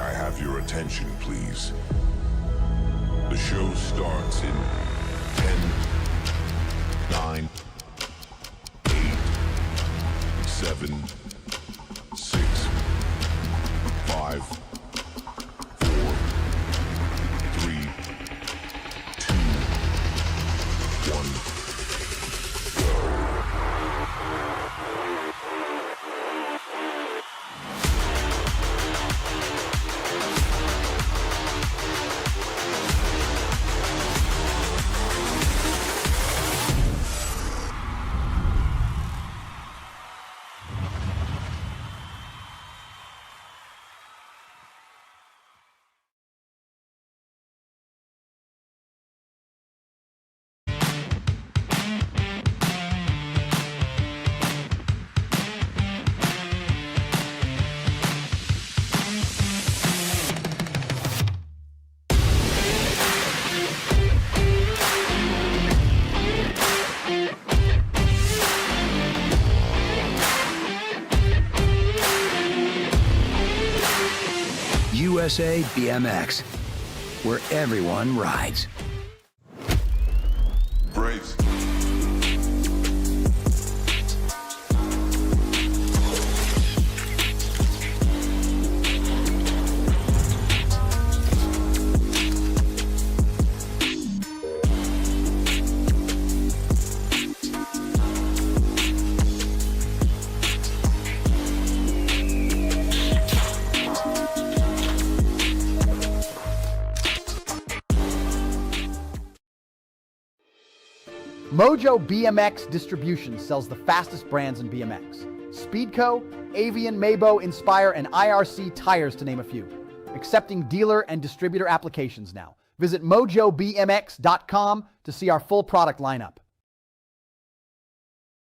I have your attention, please? The show starts in 10, 9, 8, 7, 6, 5, 4, 3, 2, 1. USA BMX, where everyone rides. Brace. Mojo BMX Distribution sells the fastest brands in BMX. Speedco, Avian, Mabo, Inspire, and IRC Tires, to name a few. Accepting dealer and distributor applications now. Visit mojobmx.com to see our full product lineup.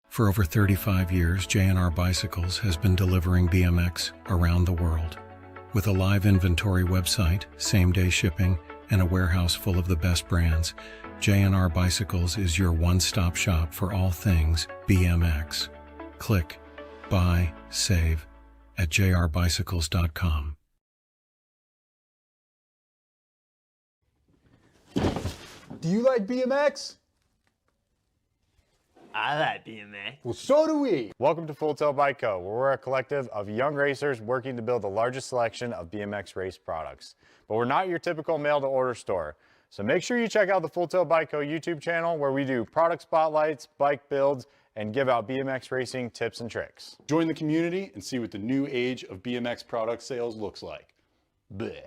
For over 35 years, J&R Bicycles has been delivering BMX around the world. With a live inventory website, same-day shipping, and a warehouse full of the best brands, J&R Bicycles is your one-stop shop for all things BMX. Click, buy, save at jrbicycles.com. Do you like BMX? I like BMX. Well, so do we. Welcome to Full Tilt Bike Co., where we're a collective of young racers working to build the largest selection of BMX race products. But we're not your typical mail-to-order store. So make sure you check out the Full Tilt Bike Co. YouTube channel, where we do product spotlights, bike builds, and give out BMX racing tips and tricks. Join the community and see what the new age of BMX product sales looks like. Bleh.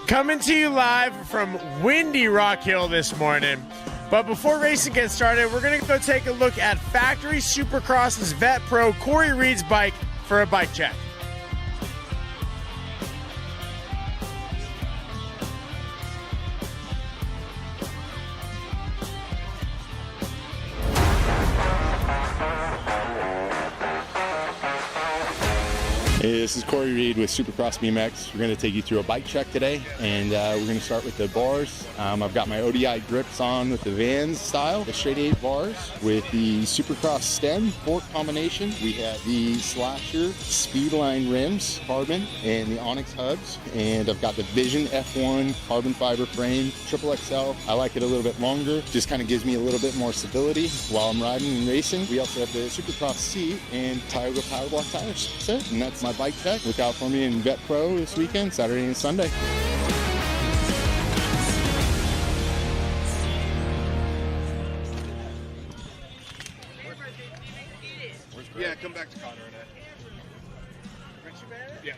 Coming to you live from windy Rock Hill this morning. But before racing gets started, we're going to go take a look at Factory Supercross's Vet Pro Corey Reed's bike for a bike check. This is Corey Reed with Supercross BMX. We're going to take you through a bike check today, and we're going to start with the bars. I've got my ODI grips on with the Vans style, the straight 8 bars with the Supercross stem fork combination. We have the Slasher Speedline rims, carbon, and the Onyx hubs. And I've got the Vision F1 carbon fiber frame, triple XL. I like it a little bit longer, just kind of gives me a little bit more stability while I'm riding and racing. We also have the Supercross C and Tioga Power Block tires. That's it, and that's my bike check. Look out for me in Vet Pro this weekend, Saturday and Sunday. Yeah, come back to Connor and Ed. Yeah.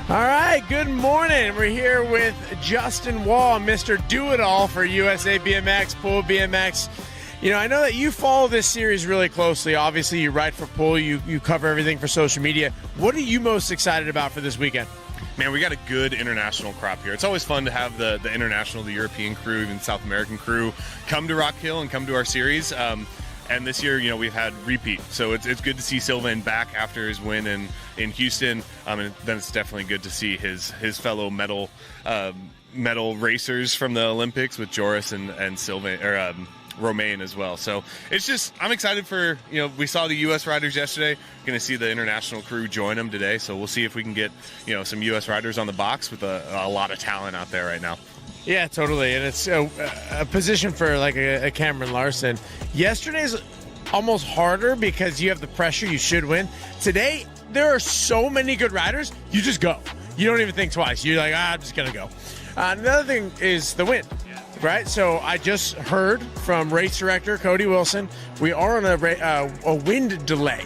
All right, good morning. We're here with Justin Wall, Mr. Do-It-All for USA BMX, Pool BMX. You know, I know that you follow this series really closely. Obviously, you write for Pool, you cover everything for social media. What are you most excited about for this weekend? Man, we got a good international crop here. It's always fun to have the international, the European crew, even South American crew come to Rock Hill and come to our series. And this year, you know, we've had repeat. So it's good to see Sylvain back after his win in Houston. And then it's definitely good to see his fellow medal racers from the Olympics with Joris and Sylvain, or Romain as well. So it's just, I'm excited for, you know, we saw the U.S. riders yesterday. Going to see the international crew join them today. So we'll see if we can get, you know, some U.S. riders on the box with a lot of talent out there right now. Yeah, totally. And it's a position for like a Cameron Larson. Yesterday's almost harder because you have the pressure. You should win. Today, there are so many good riders. You just go. You don't even think twice. You're like, I'm just going to go. Another thing is the wind, right? So I just heard from race director Cody Wilson, we are on a wind delay.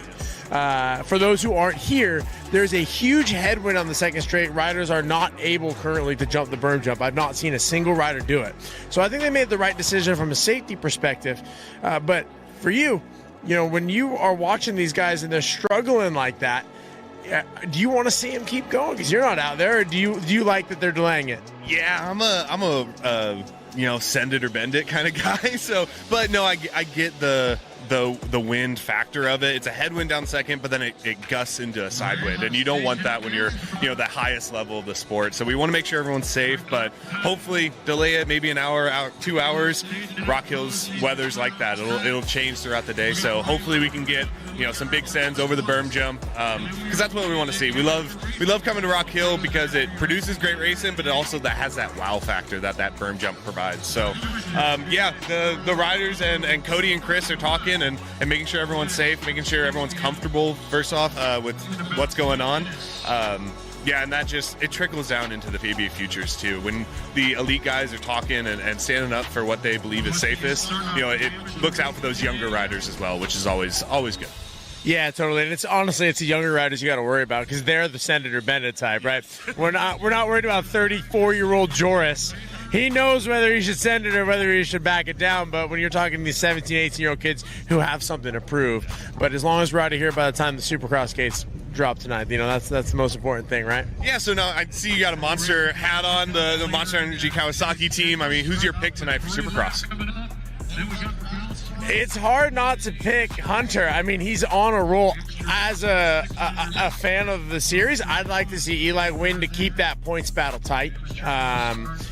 For those who aren't here, there's a huge headwind on the second straight. Riders are not able currently to jump the berm jump. I've not seen a single rider do it. So I think they made the right decision from a safety perspective. But for you, you know, when you are watching these guys and they're struggling like that, do you want to see them keep going? Because you're not out there. Or do you like that they're delaying it? Yeah, I'm a you know, send it or bend it kind of guy. So, but no, I get the wind factor of it. It's a headwind down second, but then it gusts into a side wind, and you don't want that when you're, you know, the highest level of the sport. So we want to make sure everyone's safe, but hopefully delay it maybe an hour, 2 hours. Rock Hill's weather's like that. It'll change throughout the day. So hopefully we can get, you know, some big sends over the berm jump, because that's what we want to see. We love coming to Rock Hill because it produces great racing, but it also that has that wow factor that berm jump provides. So yeah, the riders and Cody and Chris are talking and making sure everyone's safe, making sure everyone's comfortable first off with what's going on. Yeah, and that just, it trickles down into the PBA futures too. When the elite guys are talking and standing up for what they believe is safest, you know, it looks out for those younger riders as well, which is always good. Yeah, totally. And it's honestly, it's the younger riders you got to worry about because they're the send it or bend it type, right? We're not worried about 34-year-old Joris. He knows whether he should send it or whether he should back it down. But when you're talking to these 17, 18-year-old kids who have something to prove, but as long as we're out of here by the time the Supercross gates drop tonight, you know, that's the most important thing, right? Yeah, so now I see you got a Monster hat on, the Monster Energy Kawasaki team. I mean, who's your pick tonight for Supercross? It's hard not to pick Hunter. I mean, he's on a roll. As a fan of the series, I'd like to see Eli win to keep that points battle tight.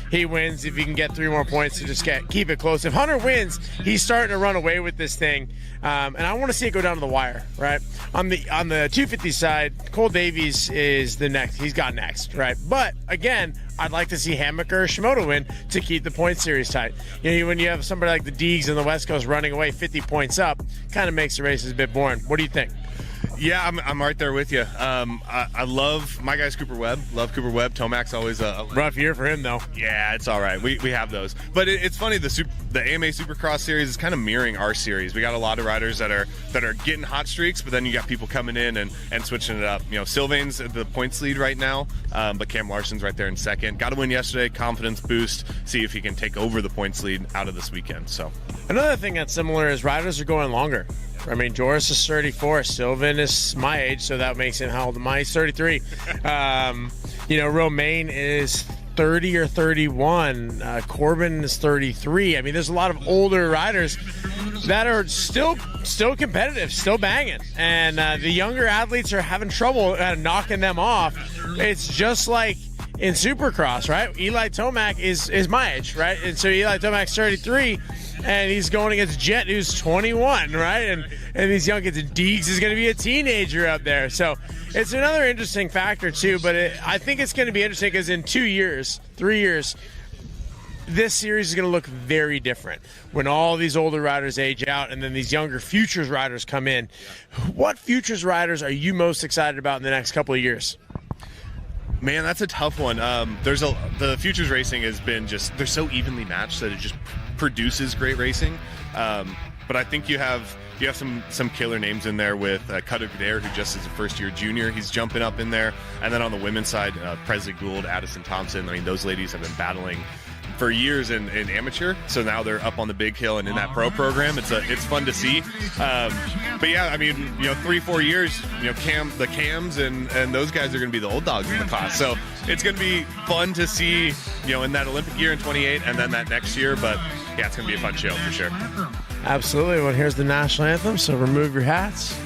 He wins if he can get 3 more points to just keep it close. If Hunter wins, he's starting to run away with this thing. And I want to see it go down to the wire, right? On the 250 side, Cole Davies is the next. He's got next, right? But again, I'd like to see Hammaker or Shimoda win to keep the point series tight. You know, when you have somebody like the Deegs in the West Coast running away 50 points up, kind of makes the races a bit boring. What do you think? Yeah, I'm right there with you. I love my guys Cooper Webb. Love Cooper Webb. Tomac's always a rough year for him, though. Yeah, it's all right. We have those. But it's funny, the AMA Supercross series is kind of mirroring our series. We got a lot of riders that are getting hot streaks, but then you got people coming in and switching it up. You know, Sylvain's the points lead right now, but Cam Larson's right there in second. Got to win yesterday, confidence boost, see if he can take over the points lead out of this weekend. So another thing that's similar is riders are going longer. I mean, Joris is 34. Sylvan is my age, so that makes him how old am I? He's 33. Romaine is 30 or 31. Corbin is 33. I mean, there's a lot of older riders that are still competitive, still banging. And the younger athletes are having trouble knocking them off. It's just like in Supercross, right? Eli Tomac is my age, right? And so Eli Tomac's 33, and he's going against Jet, who's 21, right? And these young kids, Deegs is going to be a teenager up there. So it's another interesting factor, too. But I think it's going to be interesting because in 2 years, 3 years, this series is going to look very different when all these older riders age out and then these younger futures riders come in. What futures riders are you most excited about in the next couple of years? Man, that's a tough one. The futures racing has been they're so evenly matched that it just produces great racing. But I think you have some killer names in there with Cutter Adair, who just is a first-year junior. He's jumping up in there. And then on the women's side, Presley Gould, Addison Thompson. I mean, those ladies have been battling for years in amateur, so now they're up on the big hill and in that pro program. It's fun to see. But yeah, I mean, 3-4 years, the Cams and those guys are going to be the old dogs in the class. So it's going to be fun to see, in that Olympic year in 28 and then that next year. But yeah, it's going to be a fun show for sure. Absolutely. Well, here's the national anthem. So remove your hats.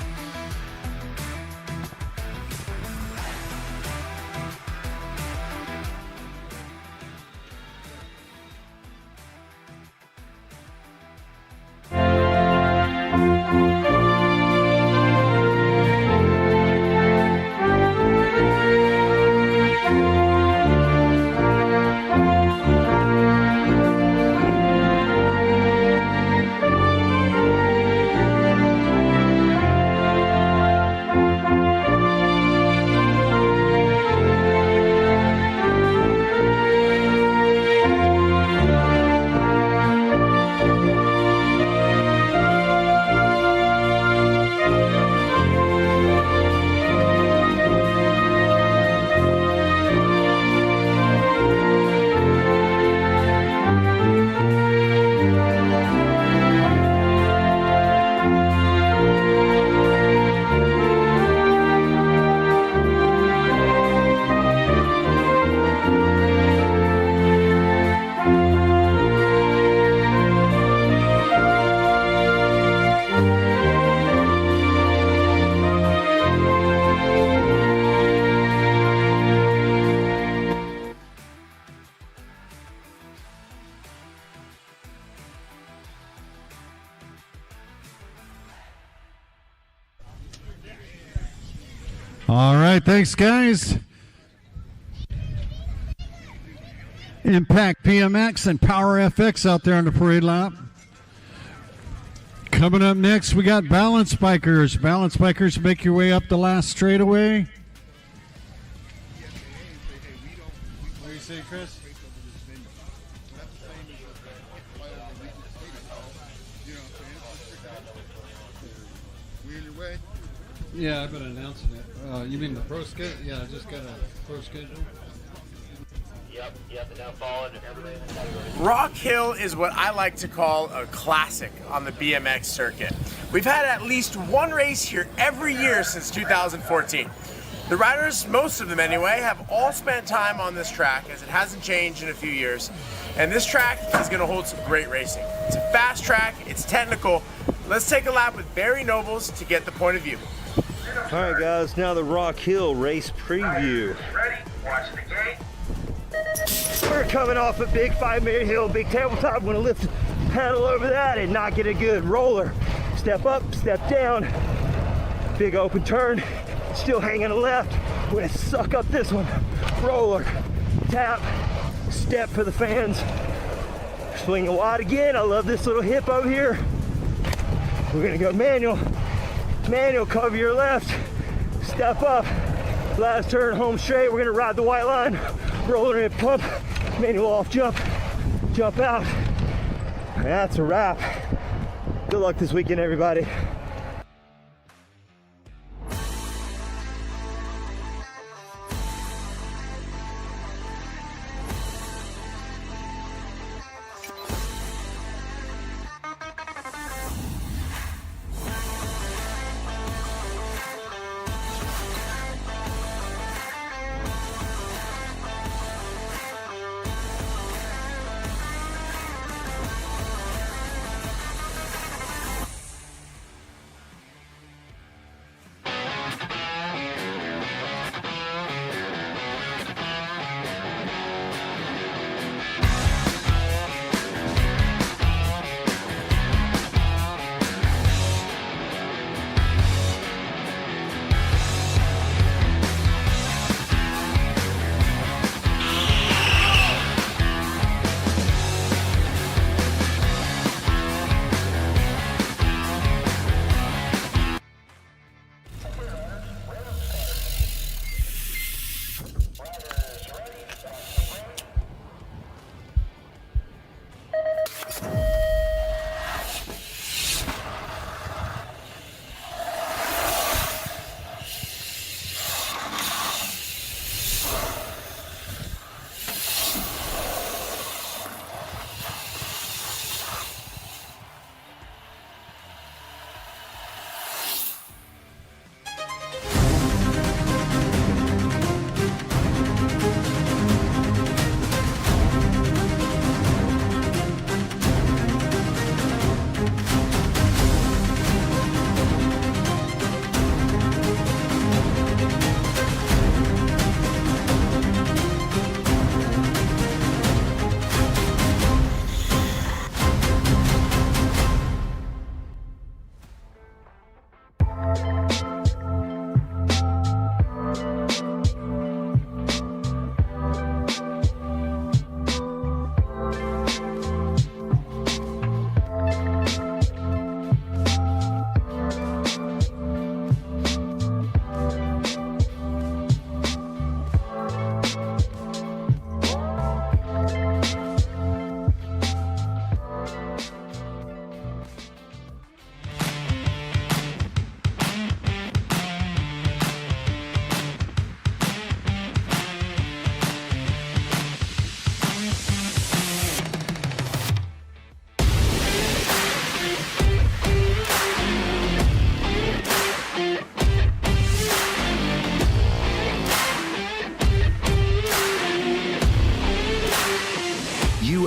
All right, thanks, guys. Impact PMX and Power FX out there on the parade lap. Coming up next, we got balance bikers. Balance bikers, make your way up the last straightaway. What do you say, Chris? Yeah, I've been announcing it. You mean the pro schedule? Yeah, I just got a pro schedule. Yep, and now following everybody in the category. Rock Hill is what I like to call a classic on the BMX circuit. We've had at least one race here every year since 2014. The riders, most of them anyway, have all spent time on this track as it hasn't changed in a few years. And this track is going to hold some great racing. It's a fast track, it's technical. Let's take a lap with Barry Nobles to get the point of view. All right, guys, now the Rock Hill race preview. Ready? Watch the gate. We're coming off a big 5-meter hill, big tabletop. We're gonna lift the paddle over that and not get a good roller. Step up, step down, big open turn, still hanging to the left. We're gonna suck up this one. Roller, tap, step for the fans. Swinging wide again. I love this little hip over here. We're gonna go manual. Manual, cover your left, step up, last turn, home straight. We're gonna ride the white line, roller in, pump, manual off, jump out. That's a wrap. Good luck this weekend, everybody.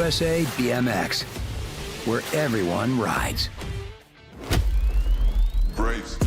USA BMX, where everyone rides. Brace.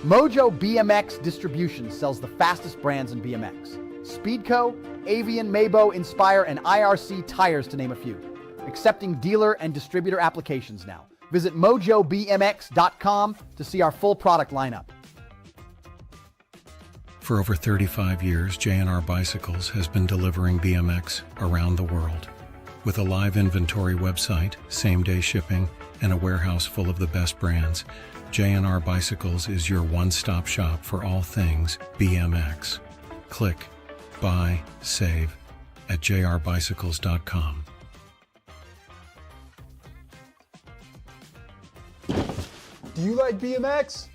Mojo BMX Distribution sells the fastest brands in BMX. Speedco, Avian, Mabo, Inspire, and IRC tires, to name a few. Accepting dealer and distributor applications now. Visit mojobmx.com to see our full product lineup. For over 35 years, J&R Bicycles has been delivering BMX around the world. With a live inventory website, same-day shipping, and a warehouse full of the best brands, J&R Bicycles is your one-stop shop for all things BMX. Click, buy, save at jrbicycles.com. Do you like BMX?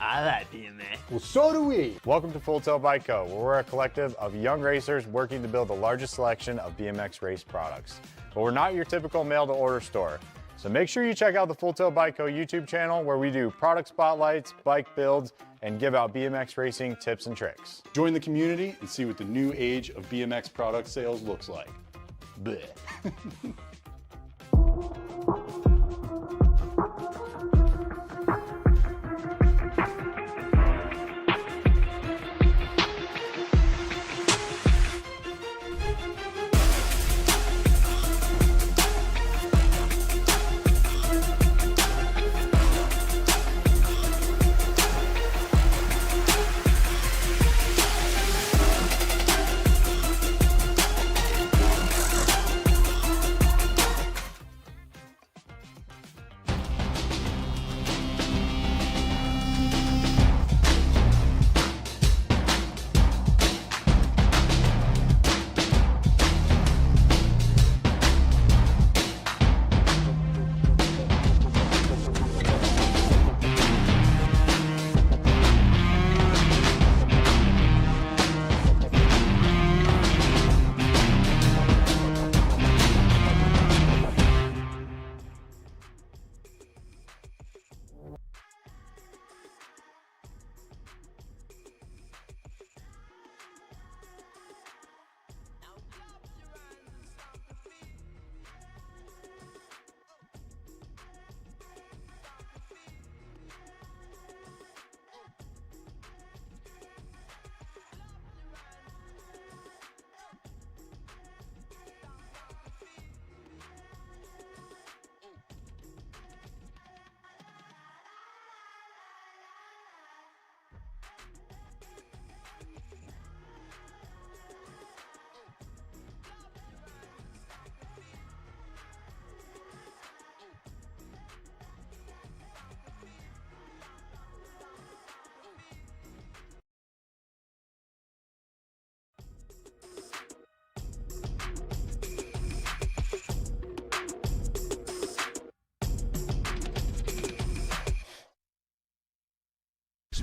I like BMX. Well, so do we. Welcome to Full Tilt Bike Co., where we're a collective of young racers working to build the largest selection of BMX race products. But we're not your typical mail-to-order store. So make sure you check out the Full Tilt Bike Co. YouTube channel, where we do product spotlights, bike builds, and give out BMX racing tips and tricks. Join the community and see what the new age of BMX product sales looks like. Bleh.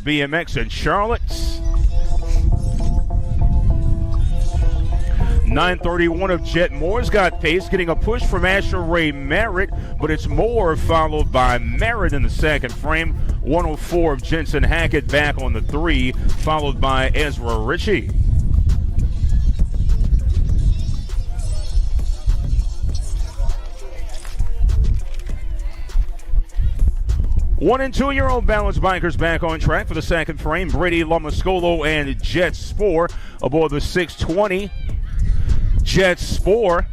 BMX in Charlotte. 9:31 of Jet Moore's got pace, getting a push from Asher Ray Merritt, but it's Moore followed by Merritt in the second frame. 104 of Jensen Hackett back on the 3, followed by Ezra Ritchie. One and 2 year old balance bikers back on track for the second frame. Brady Lomascolo and Jet Spore aboard the 620. Jet Spore.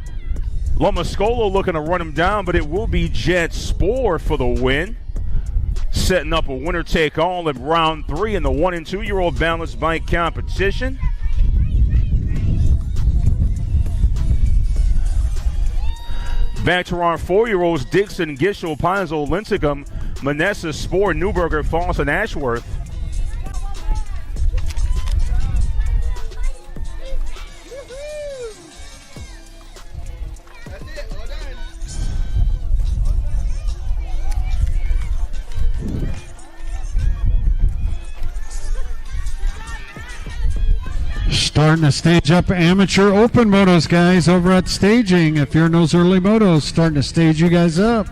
Lomascolo looking to run him down, but it will be Jet Spore for the win. Setting up a winner take all in round 3 in the 1 and 2 year old balance bike competition. Back to our 4-year-olds, Dixon, Gishel, Paizo, Lincecum, Manessa, Spore, Newberger, Foss, and Ashworth. Starting to stage up amateur open motos, guys, over at staging. If you're in those early motos, starting to stage you guys up.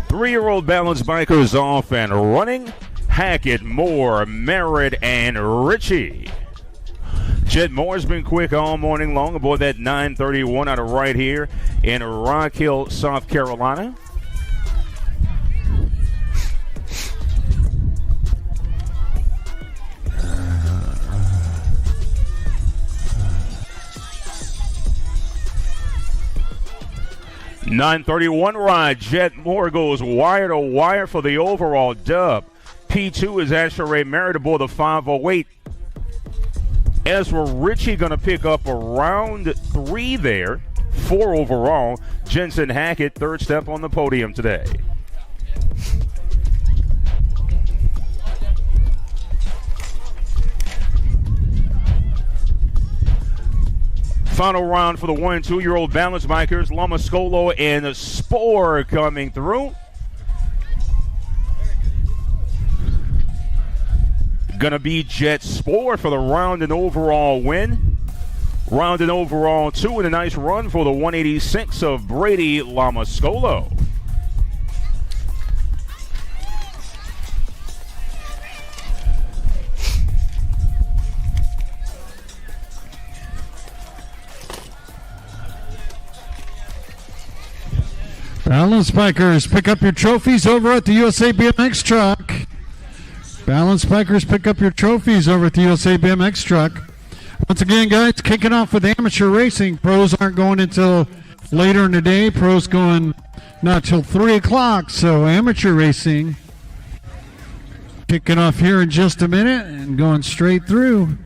Three-year-old balance bikers off and running. Hackett, Moore, Merritt, and Ritchie. Chet Moore's been quick all morning long aboard that 931 out of right here in Rock Hill, South Carolina. .931 ride. Jet Moore goes wire to wire for the overall dub. P2 is Asher Ray Merritt aboard the 508. Ezra Ritchie going to pick up around 3 there. 4 overall. Jensen Hackett, third step on the podium today. Final round for the 1- and 2-year-old balance bikers. Lomascolo and Spore coming through. Gonna be Jet Spore for the round and overall win. Round and overall 2 and a nice run for the 186 of Brady Lomascolo. Balance bikers, pick up your trophies over at the USA BMX truck. Balance bikers, pick up your trophies over at the USA BMX truck. Once again, guys, kicking off with amateur racing. Pros aren't going until later in the day. Pros going not till 3 o'clock. So amateur racing kicking off here in just a minute and going straight through.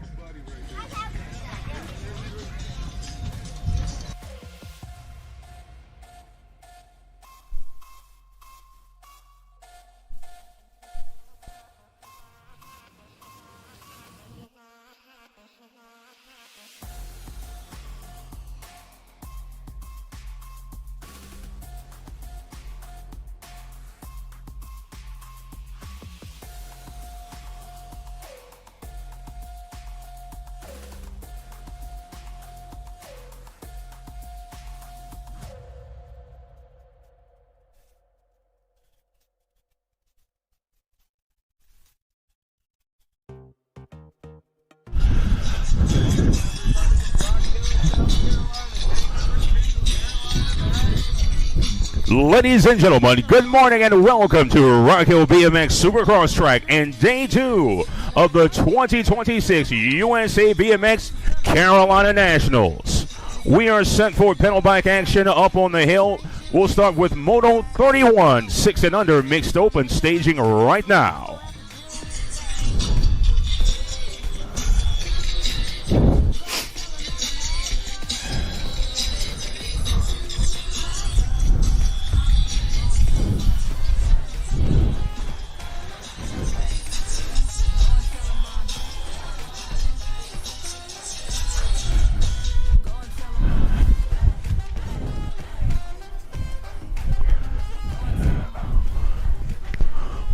Ladies and gentlemen, good morning and welcome to Rock Hill BMX Supercross Track and Day 2 of the 2026 USA BMX Carolina Nationals. We are set for pedal bike action up on the hill. We'll start with Moto 31, 6 and under mixed open staging right now.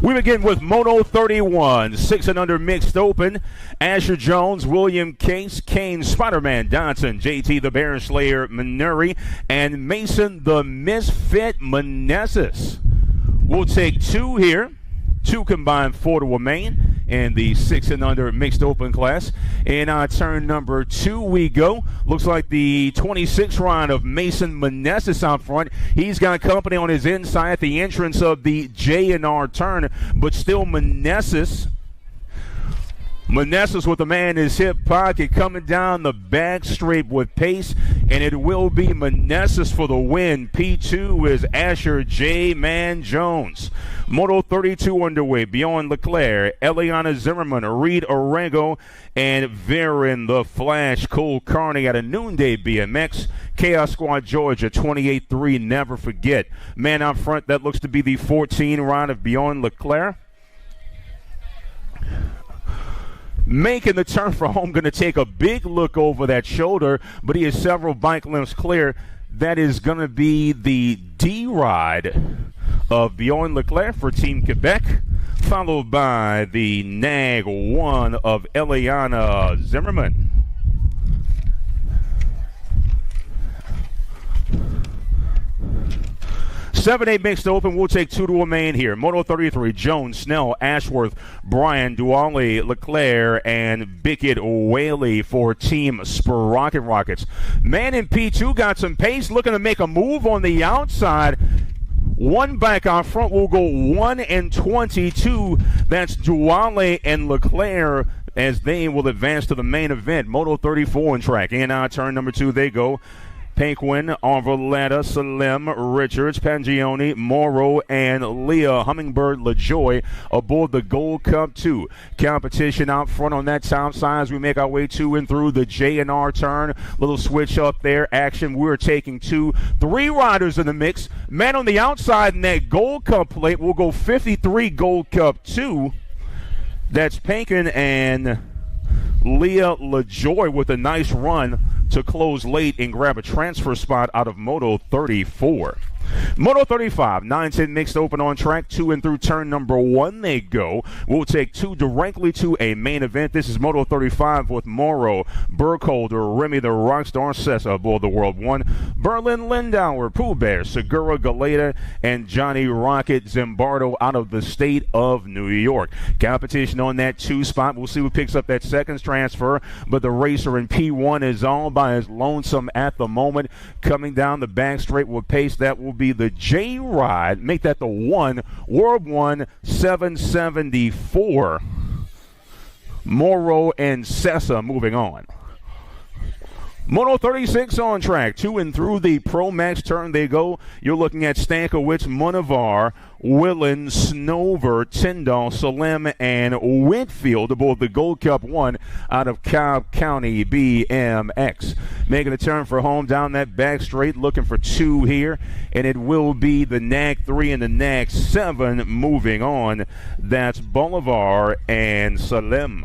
We begin with Moto 31, 6 and under mixed open. Asher Jones, William Case, Kane, Spider-Man, Dodson, JT the Bear Slayer, Manuri, and Mason the Misfit Manessis. We'll take 2 here. 2 combined 4 to remain in the 6 and under mixed open class. In turn number 2 we go. Looks like the 26 round of Mason Manessis out front. He's got company on his inside at the entrance of the J&R turn, but still Manessis with the man in his hip pocket coming down the back straight with pace, and it will be Manessis for the win. P2 is Asher J. Man Jones. Moto 32 underway. Beyond Leclerc, Eliana Zimmerman, Reed Orengo, and Varin the Flash Cole Carney at a noonday BMX. Chaos Squad Georgia 28-3. Never forget. Man out front, that looks to be the 14 round of Beyond Leclerc. Making the turn for home, going to take a big look over that shoulder, but he is several bike lengths clear. That is going to be the D-Ride of Bjorn Leclerc for Team Quebec, followed by the Nag 1 of Eliana Zimmerman. 7-8 mixed open. We'll take 2 to a main here. Moto 33, Jones, Snell, Ashworth, Bryan, Duali, Leclerc, and Bickett Whaley for Team Sprocket Rockets. Man in P2 got some pace, looking to make a move on the outside. One back out front will go 1 and 22. That's Duale and Leclerc as they will advance to the main event. Moto 34 in track. And now turn number 2 they go. Paquin, Arvaletta, Salim, Richards, Pangioni, Morrow, and Leah Hummingbird LaJoy aboard the Gold Cup 2. Competition out front on that top side as we make our way to and through the J&R turn. Little switch up there. Action. We're taking 2. 3 riders in the mix. Man on the outside in that Gold Cup plate will go 53 Gold Cup 2. That's Paquin and Leah LaJoy with a nice run to close late and grab a transfer spot out of Moto 34. Moto 35, 9-10 mixed open on track, 2 and through turn number 1 they go. We'll take 2 directly to a main event. This is Moto 35 with Morrow, Burkholder, Remy the Rockstar, Sessa aboard the World 1, Berlin Lindauer, Pooh Bear, Segura Galeta, and Johnny Rocket Zimbardo out of the state of New York. Competition on that 2 spot. We'll see who picks up that second transfer, but the racer in P1 is all by his lonesome at the moment. Coming down the back straight with pace, that will be the J-Ride. Make that the 1, World 1, 774. Morrow and Sessa moving on. Moto 36 on track, 2 and through the Pro Max turn they go. You're looking at Stankiewicz, Munavar, Willen, Snover, Tyndall, Salem, and Whitfield aboard the Gold Cup 1 out of Cobb County BMX. Making a turn for home down that back straight, looking for 2 here, and it will be the Nag 3 and the Nag 7 moving on. That's Bolivar and Salem.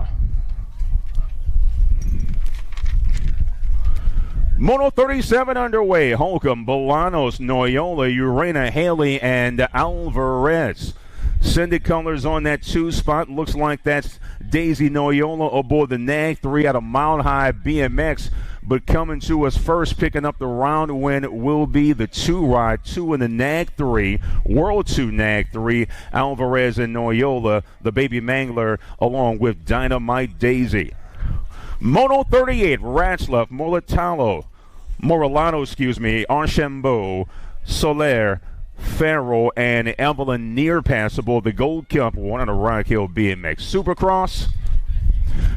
Moto 37 underway. Holcomb, Bolanos, Noyola, Urena, Haley, and Alvarez. Send it colors on that 2 spot. Looks like that's Daisy Noyola aboard the Nag 3 out of Mile High BMX. But coming to us first, picking up the round win will be the 2-ride, 2 in the Nag 3, World 2 Nag 3, Alvarez and Noyola, the baby mangler, along with Dynamite Daisy. Moto 38, Ratzlaff, Morillano, Archambault, Soler, Farrell, and Evelyn Nearpass aboard the Gold Cup 1 on a Rock Hill BMX Supercross.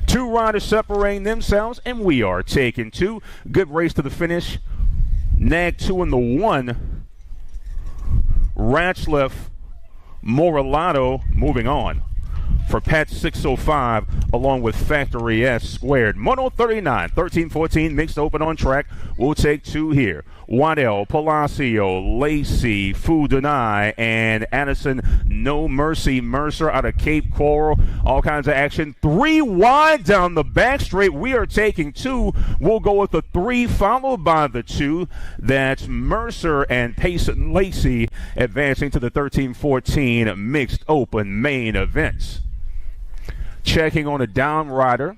2 riders separating themselves, and we are taking 2. Good race to the finish. Nag 2 in the 1. Ratzlaff, Morillano moving on. For Pat 605, along with Factory S squared. Moto 39, 13-14, mixed open on track. We'll take 2 here. Waddell, Palacio, Lacey, Fudanai, and Addison No Mercy Mercer out of Cape Coral. All kinds of action. 3 wide down the back straight. We are taking 2. We'll go with the 3 followed by the 2. That's Mercer and Payson Lacey advancing to the 13-14 mixed open main events. Checking on a down rider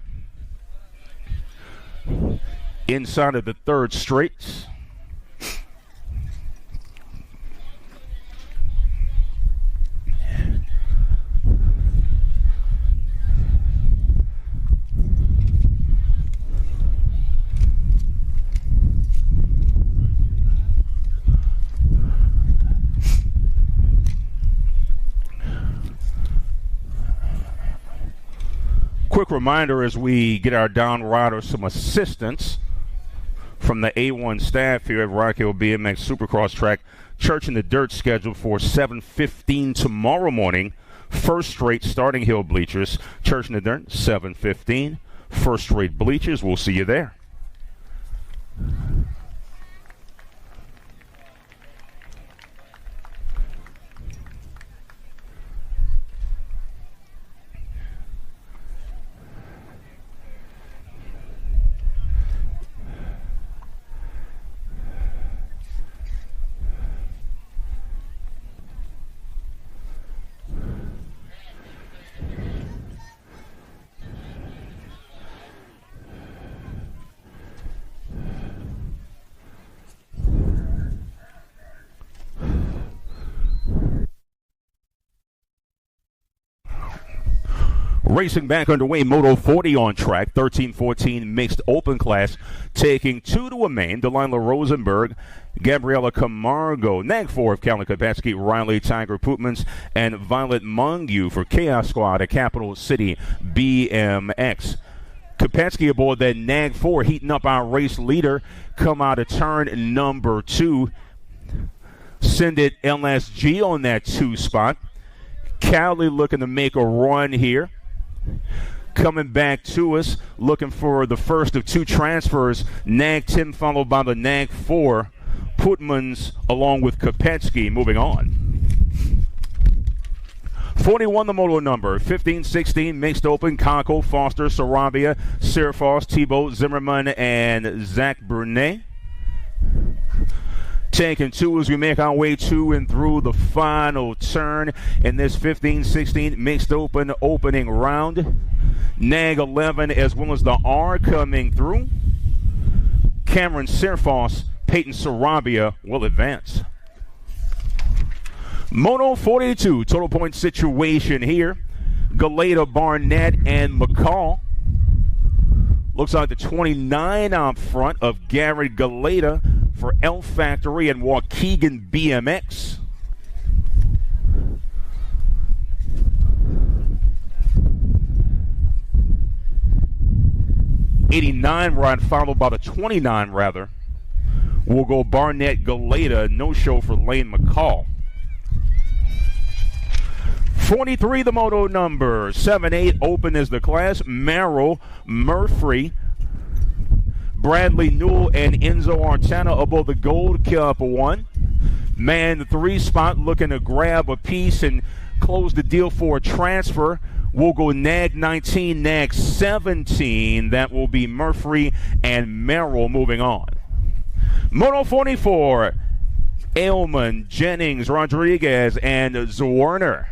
inside of the 3rd straight. Quick reminder as we get our down rider some assistance from the A1 staff here at Rock Hill BMX Supercross track. Church in the Dirt scheduled for 7:15 tomorrow morning. 1st straight starting hill bleachers. Church in the Dirt, 7:15. 1st straight bleachers. We'll see you there. Racing back underway, Moto 40 on track, 13-14 mixed open class, taking 2 to a main, Delilah Rosenberg, Gabriela Camargo, Nag 4 of Callan Kopetsky, Riley Tiger Pootmans, and Violet Mongu for Chaos Squad at Capital City BMX. Kopetsky aboard that Nag 4, heating up our race leader, come out of turn number 2. Send it LSG on that 2 spot. Cowley looking to make a run here. Coming back to us, looking for the first of 2 transfers. Nag 10 followed by the Nag 4. Putmans along with Kopetsky moving on. 41 the moto number, 15-16 mixed open, Conco, Foster, Sarabia, Sirfos, Thibaut, Zimmerman, and Zach Brunet. Taking 2 as we make our way to and through the final turn in this 15-16 mixed open opening round. Nag 11 as well as the R coming through. Cameron Sirfos, Peyton Sarabia will advance. Moto 42, total point situation here. Galeta, Barnett, and McCall. Looks like the 29 out front of Garrett Galeta for L Factory and Waukegan BMX. '89 ride followed by the 29 rather. We'll go Barnett Galeta, no show for Lane McCall. 43 the moto number, 7-8 open is the class. Merrill, Murphy, Bradley Newell, and Enzo Artana above the Gold Cup 1. Man, the 3 spot looking to grab a piece and close the deal for a transfer. We'll go Nag 19, Nag 17. That will be Murphy and Merrill moving on. Moto 44, Ailman, Jennings, Rodriguez, and Zwerner.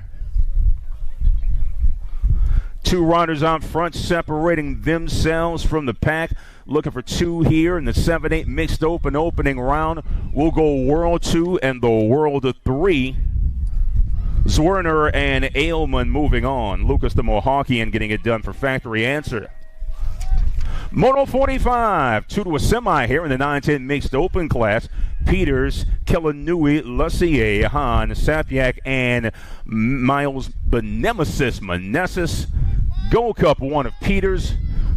2 riders out front separating themselves from the pack. Looking for 2 here in the 7-8 mixed open opening round. We'll go World 2 and the World 3. Zwerner and Ailman moving on. Lucas the Mohawkian getting it done for Factory Answer. Moto 45, 2 to a semi here in the 9-10 mixed open class. Peters, Kellanui, Lussier, Hahn, Sapiak, and Miles the Nemesis Manessis. Gold Cup 1 of Peters,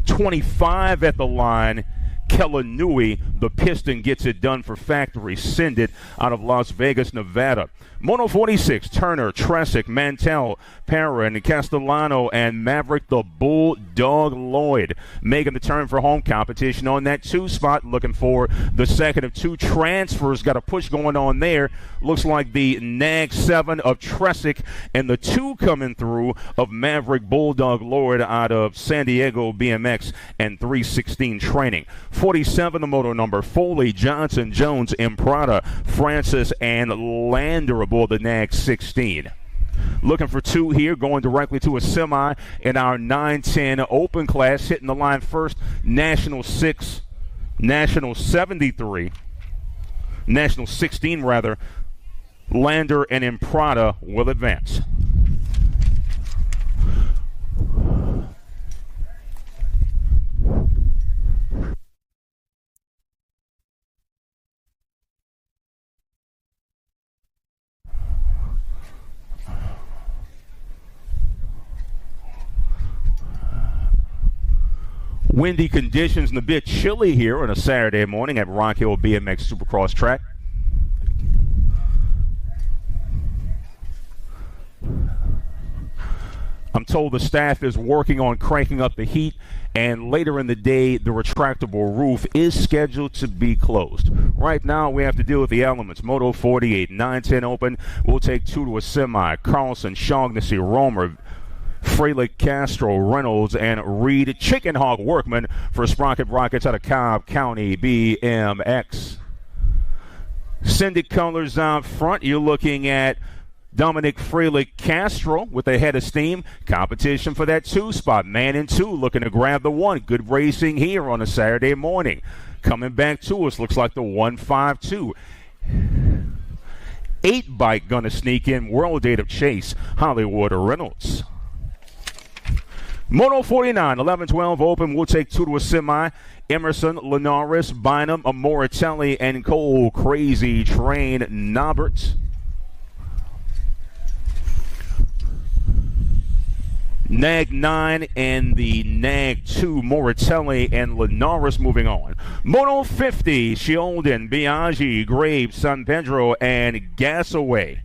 25 at the line. Kellanui, the Piston, gets it done for Factory Send It out of Las Vegas, Nevada. Moto 46, Turner, Tresick, Mantell, Perrin, Castellano, and Maverick the Bulldog Lloyd making the turn for home competition on that 2 spot. Looking for the second of 2 transfers. Got a push going on there. Looks like the Nag 7 of Tresick and the 2 coming through of Maverick Bulldog Lloyd out of San Diego BMX and 316 training. 47 the moto number, Foley, Johnson, Jones, Imprada, Francis, and Lander aboard the Nag 16. Looking for 2 here, going directly to a semi in our 9-10 open class. Hitting the line first, National 6, National 73, National 16 rather. Lander and Imprada will advance. Windy conditions and a bit chilly here on a Saturday morning at Rock Hill BMX Supercross track. I'm told the staff is working on cranking up the heat, and later in the day, the retractable roof is scheduled to be closed. Right now, we have to deal with the elements. Moto 48, 9-10 open. We'll take 2 to a semi. Carlson, Shaughnessy, Romer, Freilich, Castro, Reynolds, and Reed Chicken Hawk Workman for Sprocket Rockets out of Cobb County BMX. Send It colors out front. You're looking at Dominic Freilich Castro with a head of steam. Competition for that 2 spot. Man in 2 looking to grab the 1. Good racing here on a Saturday morning. Coming back to us, looks like the 152. 8 bike gonna sneak in. World Date of Chase, Hollywood Reynolds. Moto 49, 11-12 open. We'll take 2 to a semi. Emerson, Linares, Bynum, Moritelli, and Cole Crazy Train Nobbert. Nag 9 and the Nag 2, Moritelli and Linares moving on. Moto 50, Sheldon, Biaggi, Graves, San Pedro, and Gasaway.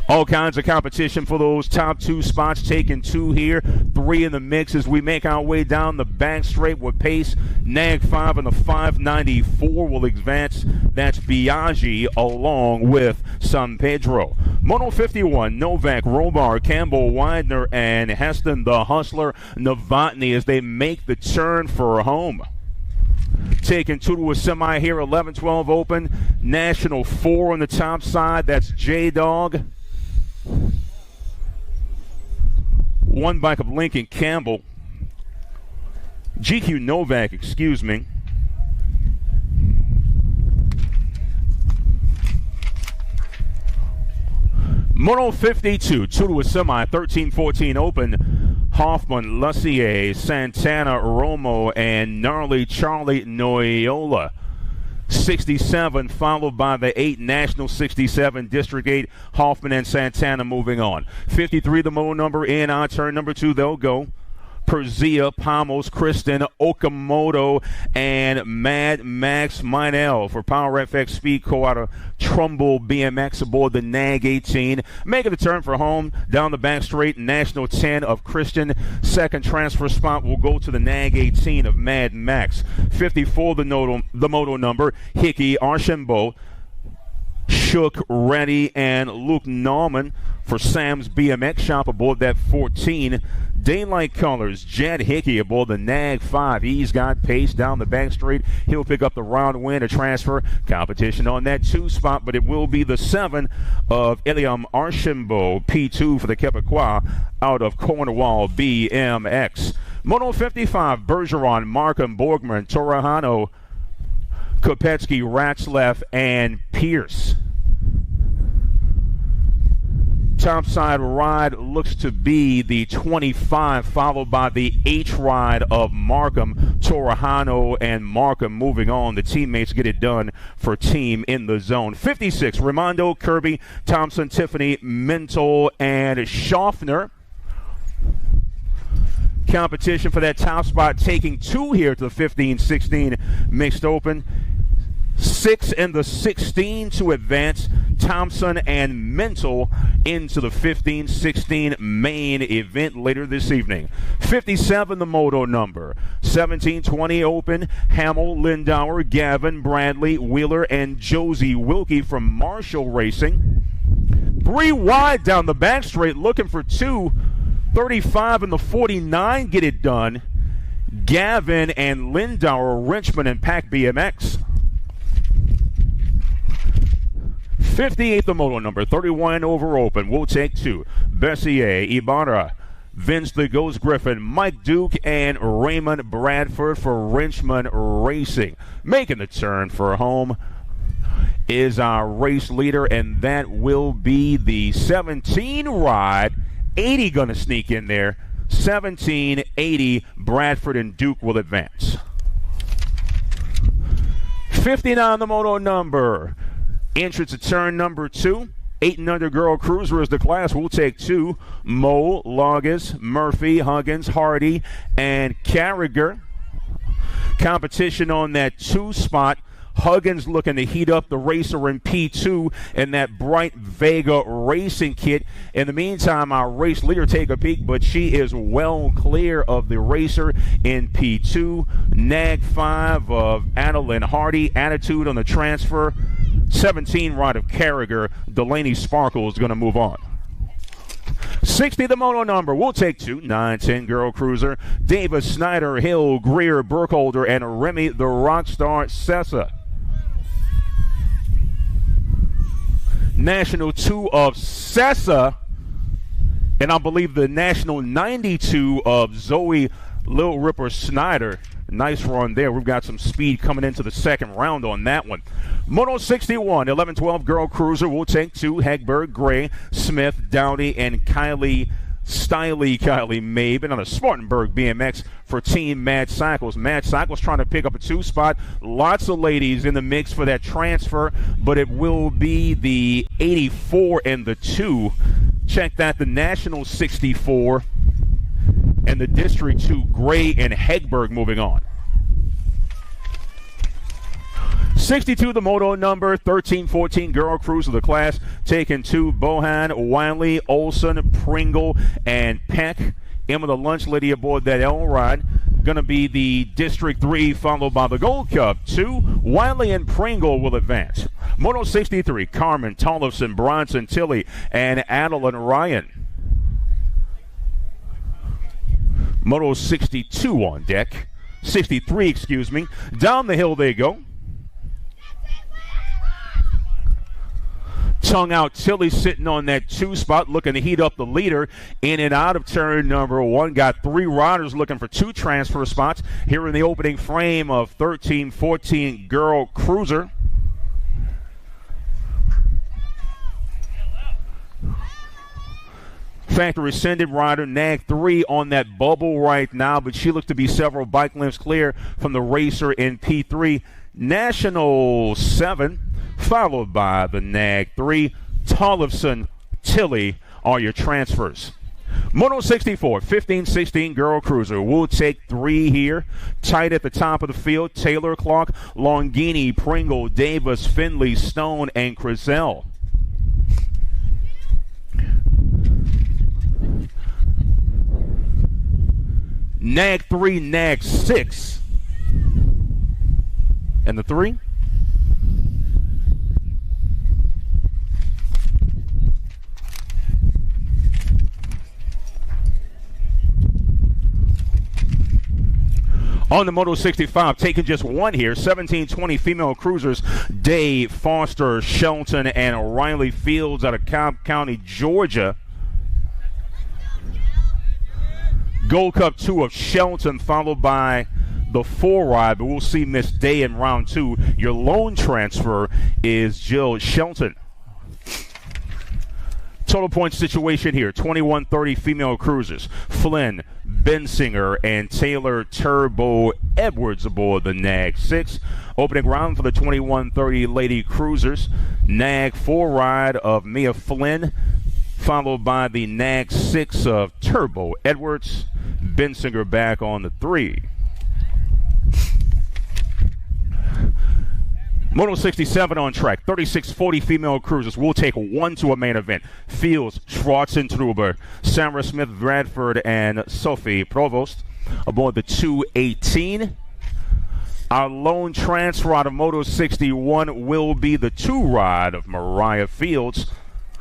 All kinds of competition for those top 2 spots. Taking 2 here, 3 in the mix as we make our way down the back straight with pace. Nag 5 and the 594 will advance. That's Biaggi along with San Pedro. Moto 51, Novak, Robar, Campbell, Widener, and Heston the Hustler Novotny as they make the turn for home. Taking 2 to a semi here, 11-12 open. National 4 on the top side. That's J-Dog. 1 bike of Lincoln Campbell. GQ Novak, excuse me. Moto 52, 2 to a semi, 13-14 open. Hoffman, Lussier, Santana, Romo, and Gnarly Charlie Noyola. 67, followed by the 8 National 67, District 8, Hoffman and Santana moving on. 53, the moto number in on turn number 2, they'll go. Perzia, Pamos, Kristen, Okamoto, and Mad Max Minell for Power FX Speed Co. out of Trumbull BMX aboard the Nag 18. Making the turn for home down the back straight, National 10 of Christian. Second transfer spot will go to the Nag 18 of Mad Max. 54, the moto number, Hickey, Archambault, Shook, Reddy, and Luke Nauman for Sam's BMX shop aboard that 14. Daylight Colors, Jed Hickey aboard the Nag 5. He's got pace down the back straight. He'll pick up the round win, a transfer. Competition on that 2 spot, but it will be the 7 of Iliam Archambault, P2 for the Quebecois out of Cornwall BMX. Moto 55, Bergeron, Markham, Borgman, Torahano, Kopetsky, Ratzlaff, and Pierce. Topside ride looks to be the 25, followed by the H ride of Markham, Torahano, and Markham moving on. The teammates get it done for Team in the Zone. 56, Raimondo, Kirby, Thompson, Tiffany, Mental, and Schaffner. Competition for that top spot, taking 2 here to the 15-16 mixed open. 6 and the 16 to advance. Thompson and Mental into the 15-16 main event later this evening. 57, the moto number. 17-20 open. Hamill, Lindauer, Gavin, Bradley, Wheeler, and Josie Wilkie from Marshall Racing. 3 wide down the back straight, looking for 2. 35 and the 49 get it done. Gavin and Lindauer, Richmond, and Pack BMX. 58, the moto number, 31 over open. We'll take 2. Bessier, Ibarra, Vince the Ghost Griffin, Mike Duke, and Raymond Bradford for Richmond Racing. Making the turn for home is our race leader, and that will be the 17 ride. 80 going to sneak in there. 17, 80, Bradford and Duke will advance. 59, the moto number. Entrance to turn number 2. 8 and under girl cruiser is the class. We'll take 2. Mo, Logus, Murphy, Huggins, Hardy, and Carragher. Competition on that 2 spot. Huggins looking to heat up the racer in P2 in that bright Vega racing kit. In the meantime, our race leader take a peek, but she is well clear of the racer in P2. Nag 5 of Adeline Hardy. Attitude on the transfer. 17 ride of Carragher. Delaney Sparkle is going to move on. 60, the moto number. We'll take 2. 9-10 girl cruiser. Davis, Snyder, Hill, Greer, Burkholder, and Remy the Rockstar Sessa. National 2 of Sessa, and I believe the National 92 of Zoe Lil Ripper Snyder. Nice run there. We've got some speed coming into the second round on that one. Moto 61, 11-12 girl cruiser. We'll take 2. Hegberg, Gray, Smith, Downey, and Kylie Stiley Kylie Maben on a Spartanburg BMX for Team Mad Cycles. Mad Cycles trying to pick up a 2 spot. Lots of ladies in the mix for that transfer, but it will be the 84 and the 2. Check that, the National 64 and the District 2, Gray and Hegberg moving on. 62, the moto number, 13-14 girl cruise of the class, taking 2, Bohan, Wiley, Olson, Pringle, and Peck. Emma, the lunch lady aboard that L ride. Going to be the District 3, followed by the Gold Cup. 2, Wiley and Pringle will advance. Moto 63, Carmen, Tollefson, Bronson, Tilley, and Adeline Ryan. Moto 62 on deck. 63, excuse me. Down the hill they go. Tongue out, Tilly sitting on that 2 spot, looking to heat up the leader. In and out of turn number 1. Got 3 riders looking for 2 transfer spots here in the opening frame of 13-14 girl cruiser. Factory ascended rider Nag 3 on that bubble right now, but she looks to be several bike lengths clear from the racer in P3. National 7, followed by the Nag 3. Tollefson, Tilley are your transfers. Moto 64, 15-16 girl cruiser. We'll take 3 here. Tight at the top of the field. Taylor, Clark, Longini, Pringle, Davis, Finley, Stone, and Crisell. Nag 3, Nag 6. And the 3. On the Moto 65, taking just 1 here, 17-20 female cruisers, Day, Foster, Shelton, and Riley Fields out of Cobb County, Georgia. Gold Cup 2 of Shelton, followed by the 4 ride, but we'll see Miss Day in round 2. Your lone transfer is Jill Shelton. Total point situation here, 21-30 female cruisers. Flynn, Bensinger, and Taylor Turbo Edwards aboard the Nag 6. Opening round for the 21-30 lady cruisers. Nag 4 ride of Mia Flynn, followed by the Nag 6 of Turbo Edwards. Bensinger back on the 3. Moto 67 on track, 36-40 female cruisers. We'll take 1 to a main event. Fields, Schwarzentruber, Sarah Smith Bradford, and Sophie Provost aboard the 218. Our lone transfer out of Moto 61 will be the 2 ride of Mariah Fields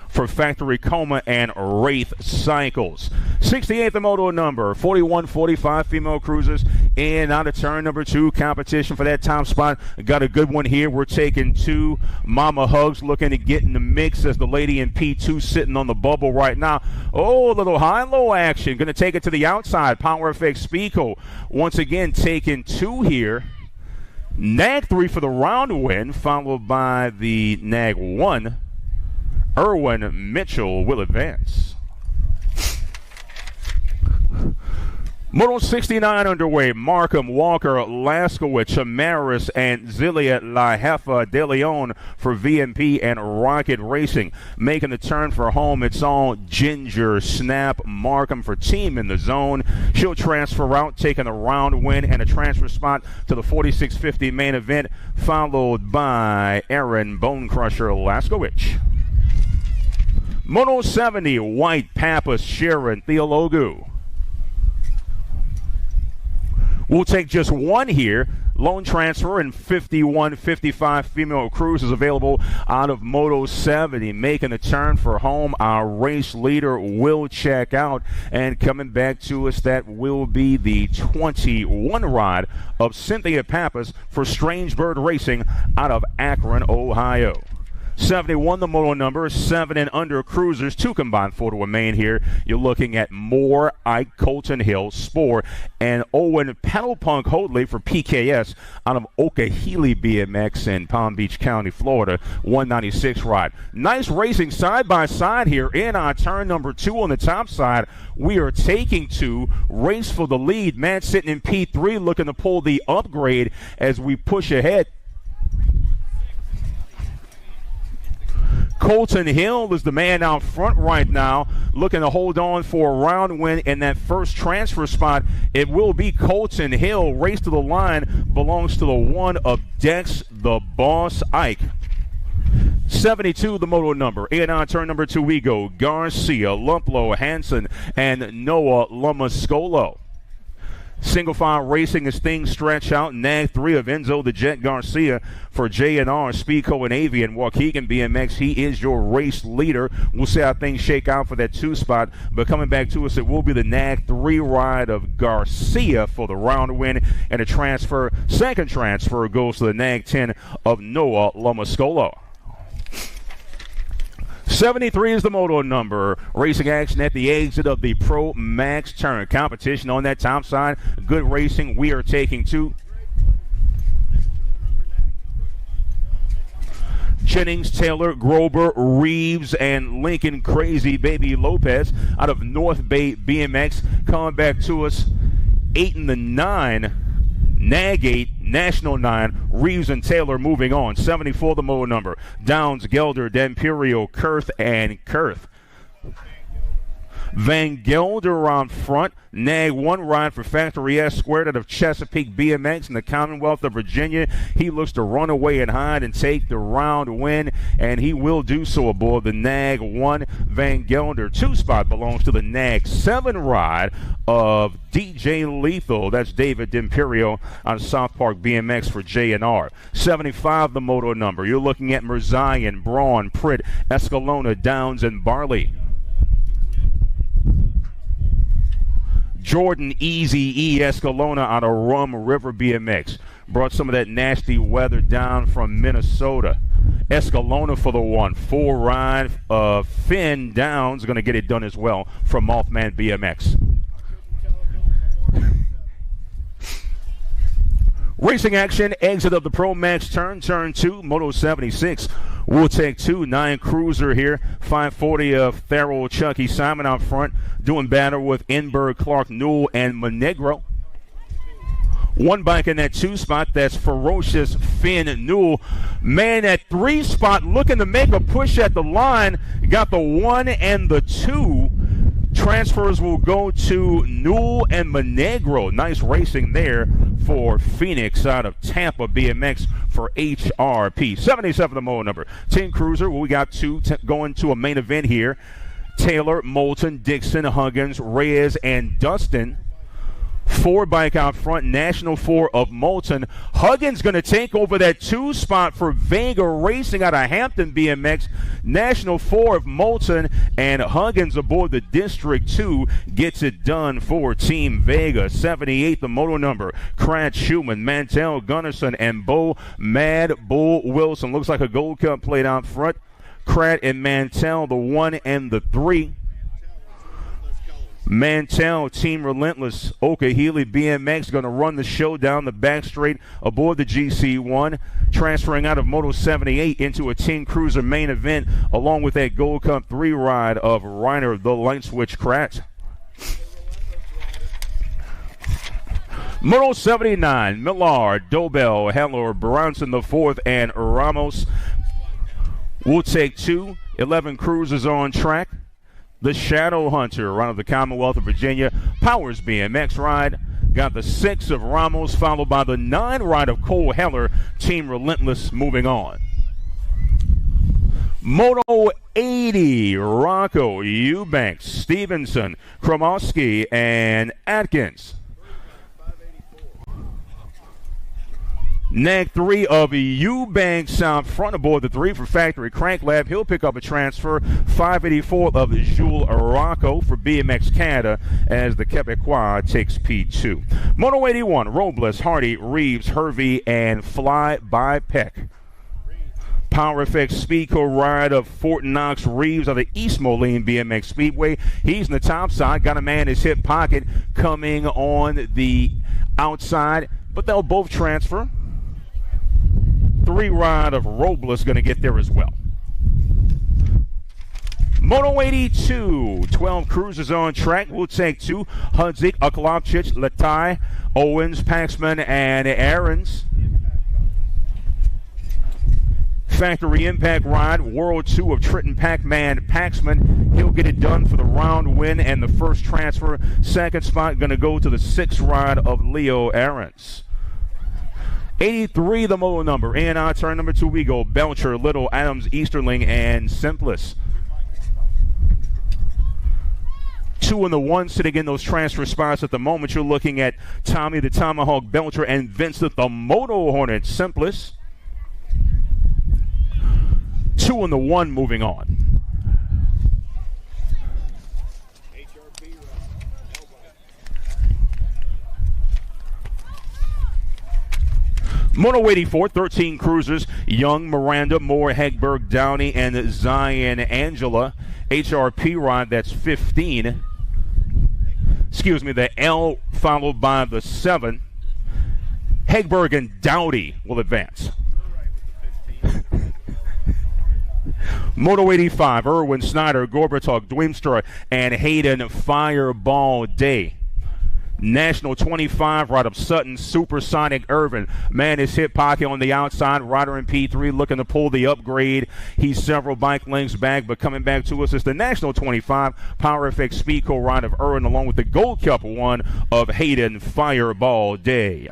for Factory Coma and Wraith Cycles. 68th the moto number, 41-45 female cruisers in out of turn number 2. Competition for that top spot. Got a good one here. We're taking 2. Mama Hugs looking to get in the mix as the lady in P2 sitting on the bubble right now. Oh, a little high-low action. Going to take it to the outside. Power FX Spico once again taking 2 here. Nag 3 for the round win, followed by the Nag 1. Erwin Mitchell will advance. Moto 69 underway. Markham, Walker, Laskowicz, Amaris, and Zilia La Jefa de Leon for VMP and Rocket Racing. Making the turn for home, it's all Ginger Snap Markham for team in the zone. She'll transfer out, taking a round win and a transfer spot to the 4650 main event, followed by Aaron Bonecrusher Laskowicz. Moto 70, White, Pappas, Sharon, Theologu. We'll take just 1 here. Lone transfer and 51-55 female cruisers available out of Moto 70. Making the turn for home, our race leader will check out. And coming back to us, that will be the 21 ride of Cynthia Pappas for Strange Bird Racing out of Akron, Ohio. 71 the moto number, 7 and under cruisers, 2 combined for to remain here. You're looking at Moore, Ike, Colton Hill, Spore, and Owen Pedal Punk Hoadley for PKS out of Okahili BMX in Palm Beach County, Florida, 196 ride. Nice racing side by side here in our turn number 2 on the top side. We are taking 2, race for the lead. Man sitting in P3 looking to pull the upgrade as we push ahead. Colton Hill is the man out front right now, looking to hold on for a round win in that first transfer spot. It will be Colton Hill. Race to the line belongs to the one of Dex, the Boss Ike. 72 the moto number. In on turn number 2 we go. Garcia, Lumplo, Hansen, and Noah Lomascolo. Single file racing as things stretch out. Nag 3 of Enzo the Jet Garcia for J&R, Speedco, and Avian. Waukegan BMX, he is your race leader. We'll see how things shake out for that 2 spot. But coming back to us, it will be the Nag 3 ride of Garcia for the round win. And a transfer, second transfer, goes to the Nag 10 of Noah Lomascolo. 73 is the moto number. Racing action at the exit of the Pro Max turn. Competition on that top side. Good racing. We are taking 2. Jennings, Taylor, Grober, Reeves, and Lincoln Crazy Baby Lopez out of North Bay BMX. Coming back to us, 8 and the 9. Nag 8, National 9, Reeves and Taylor moving on. 74 the moto number. Downs, Gelder, D'Imperio, Kurth, and Kurth. Van Gelder around front. Nag 1 ride for Factory S Squared out of Chesapeake BMX in the Commonwealth of Virginia. He looks to run away and hide and take the round win, and he will do so aboard the Nag 1. Van Gelder 2 spot belongs to the Nag 7 ride of DJ Lethal. That's David D'Imperio on South Park BMX for J&R. 75 the moto number. You're looking at Mirzayan, Braun, Pritt, Escalona, Downs, and Barley. Jordan Easy E Escalona out of Rum River BMX. Brought some of that nasty weather down from Minnesota. Escalona for the 1. 4 ride. Finn Downs going to get it done as well from Mothman BMX. Racing action, exit of the Pro Max turn 2, Moto 76. We'll take 2, 9 cruiser here. 540 of Thero Chucky Simon out front, doing battle with Enberg, Clark, Newell, and Monegro. 1 bike in that 2 spot, that's Ferocious Finn Newell. Man, that 3 spot looking to make a push at the line. Got the 1 and the 2. Transfers will go to Newell and Monegro. Nice racing there for Phoenix out of Tampa BMX for HRP. 77 the moto number. 10 cruiser. Well, we got 2 going to a main event here. Taylor, Moulton, Dixon, Huggins, Reyes, and Dustin. 4 bike out front, National 4 of Moulton. Huggins going to take over that 2 spot for Vega Racing out of Hampton BMX. National 4 of Moulton, and Huggins aboard the District 2 gets it done for Team Vega. 78 the moto number. Kratz, Schumann, Mantell, Gunnarsson, and Bo Mad Bull Wilson. Looks like a Gold Cup plate out front. Kratz and Mantell, the 1 and the 3. Mantell, Team Relentless, Okahili BMX going to run the show down the back straight aboard the GC1, transferring out of Moto 78 into a 10 cruiser main event, along with that Gold Cup 3 ride of Reiner, the Light Switch Kratz. Moto 79, Millard, Dobell, Heller, Bronson the 4th, and Ramos. We'll take 2, 11 cruisers on track. The Shadow Hunter out of the Commonwealth of Virginia, Powers BMX ride. Got the 6 of Ramos, followed by the 9 ride of Cole Heller. Team Relentless moving on. Moto 80, Rocco, Eubanks, Stevenson, Kromowski, and Atkins. Nag 3 of Eubanks out front aboard the 3 for Factory Crank Lab. He'll pick up a transfer. 584 of Jules Rocco for BMX Canada as the Quebecois takes P2. Moto 81, Robles, Hardy, Reeves, Hervey, and Fly by Peck. Power Effect Speedco ride of Fort Knox Reeves of the East Moline BMX Speedway. He's in the top side, got a man in his hip pocket coming on the outside, but they'll both transfer. 3 ride of Robles going to get there as well. Moto 82, 12 cruisers on track. We'll take 2. Hudzik, Aklavchich, Latai, Owens, Paxman, and Aarons. Factory Impact ride, World 2 of Trenton Pac-Man Paxman. He'll get it done for the round win and the first transfer. Second spot going to go to the 6th ride of Leo Aarons. 83, the moto number. In our turn number 2, we go Belcher, Little, Adams, Easterling, and Simpless. 2 and the 1 sitting in those transfer spots at the moment. You're looking at Tommy the Tomahawk Belcher and Vincent the Moto Hornet Simpless. 2 and the 1 moving on. Moto 84, 13 cruisers. Young, Miranda, Moore, Hegberg, Downey, and Zion Angela. HRP ride, that's 15. Excuse me, the L followed by the 7. Hegberg and Dowdy will advance. Moto 85, Erwin Snyder, Gorbatok, Dweemstra, and Hayden Fireball Day. National 25, ride of Sutton, Supersonic Irvin. Man, his hip pocket on the outside. Rider in P3 looking to pull the upgrade. He's several bike lengths back, but coming back to us is the National 25 Power Effect Speedco ride of Irvin, along with the Gold Cup one of Hayden Fireball Day.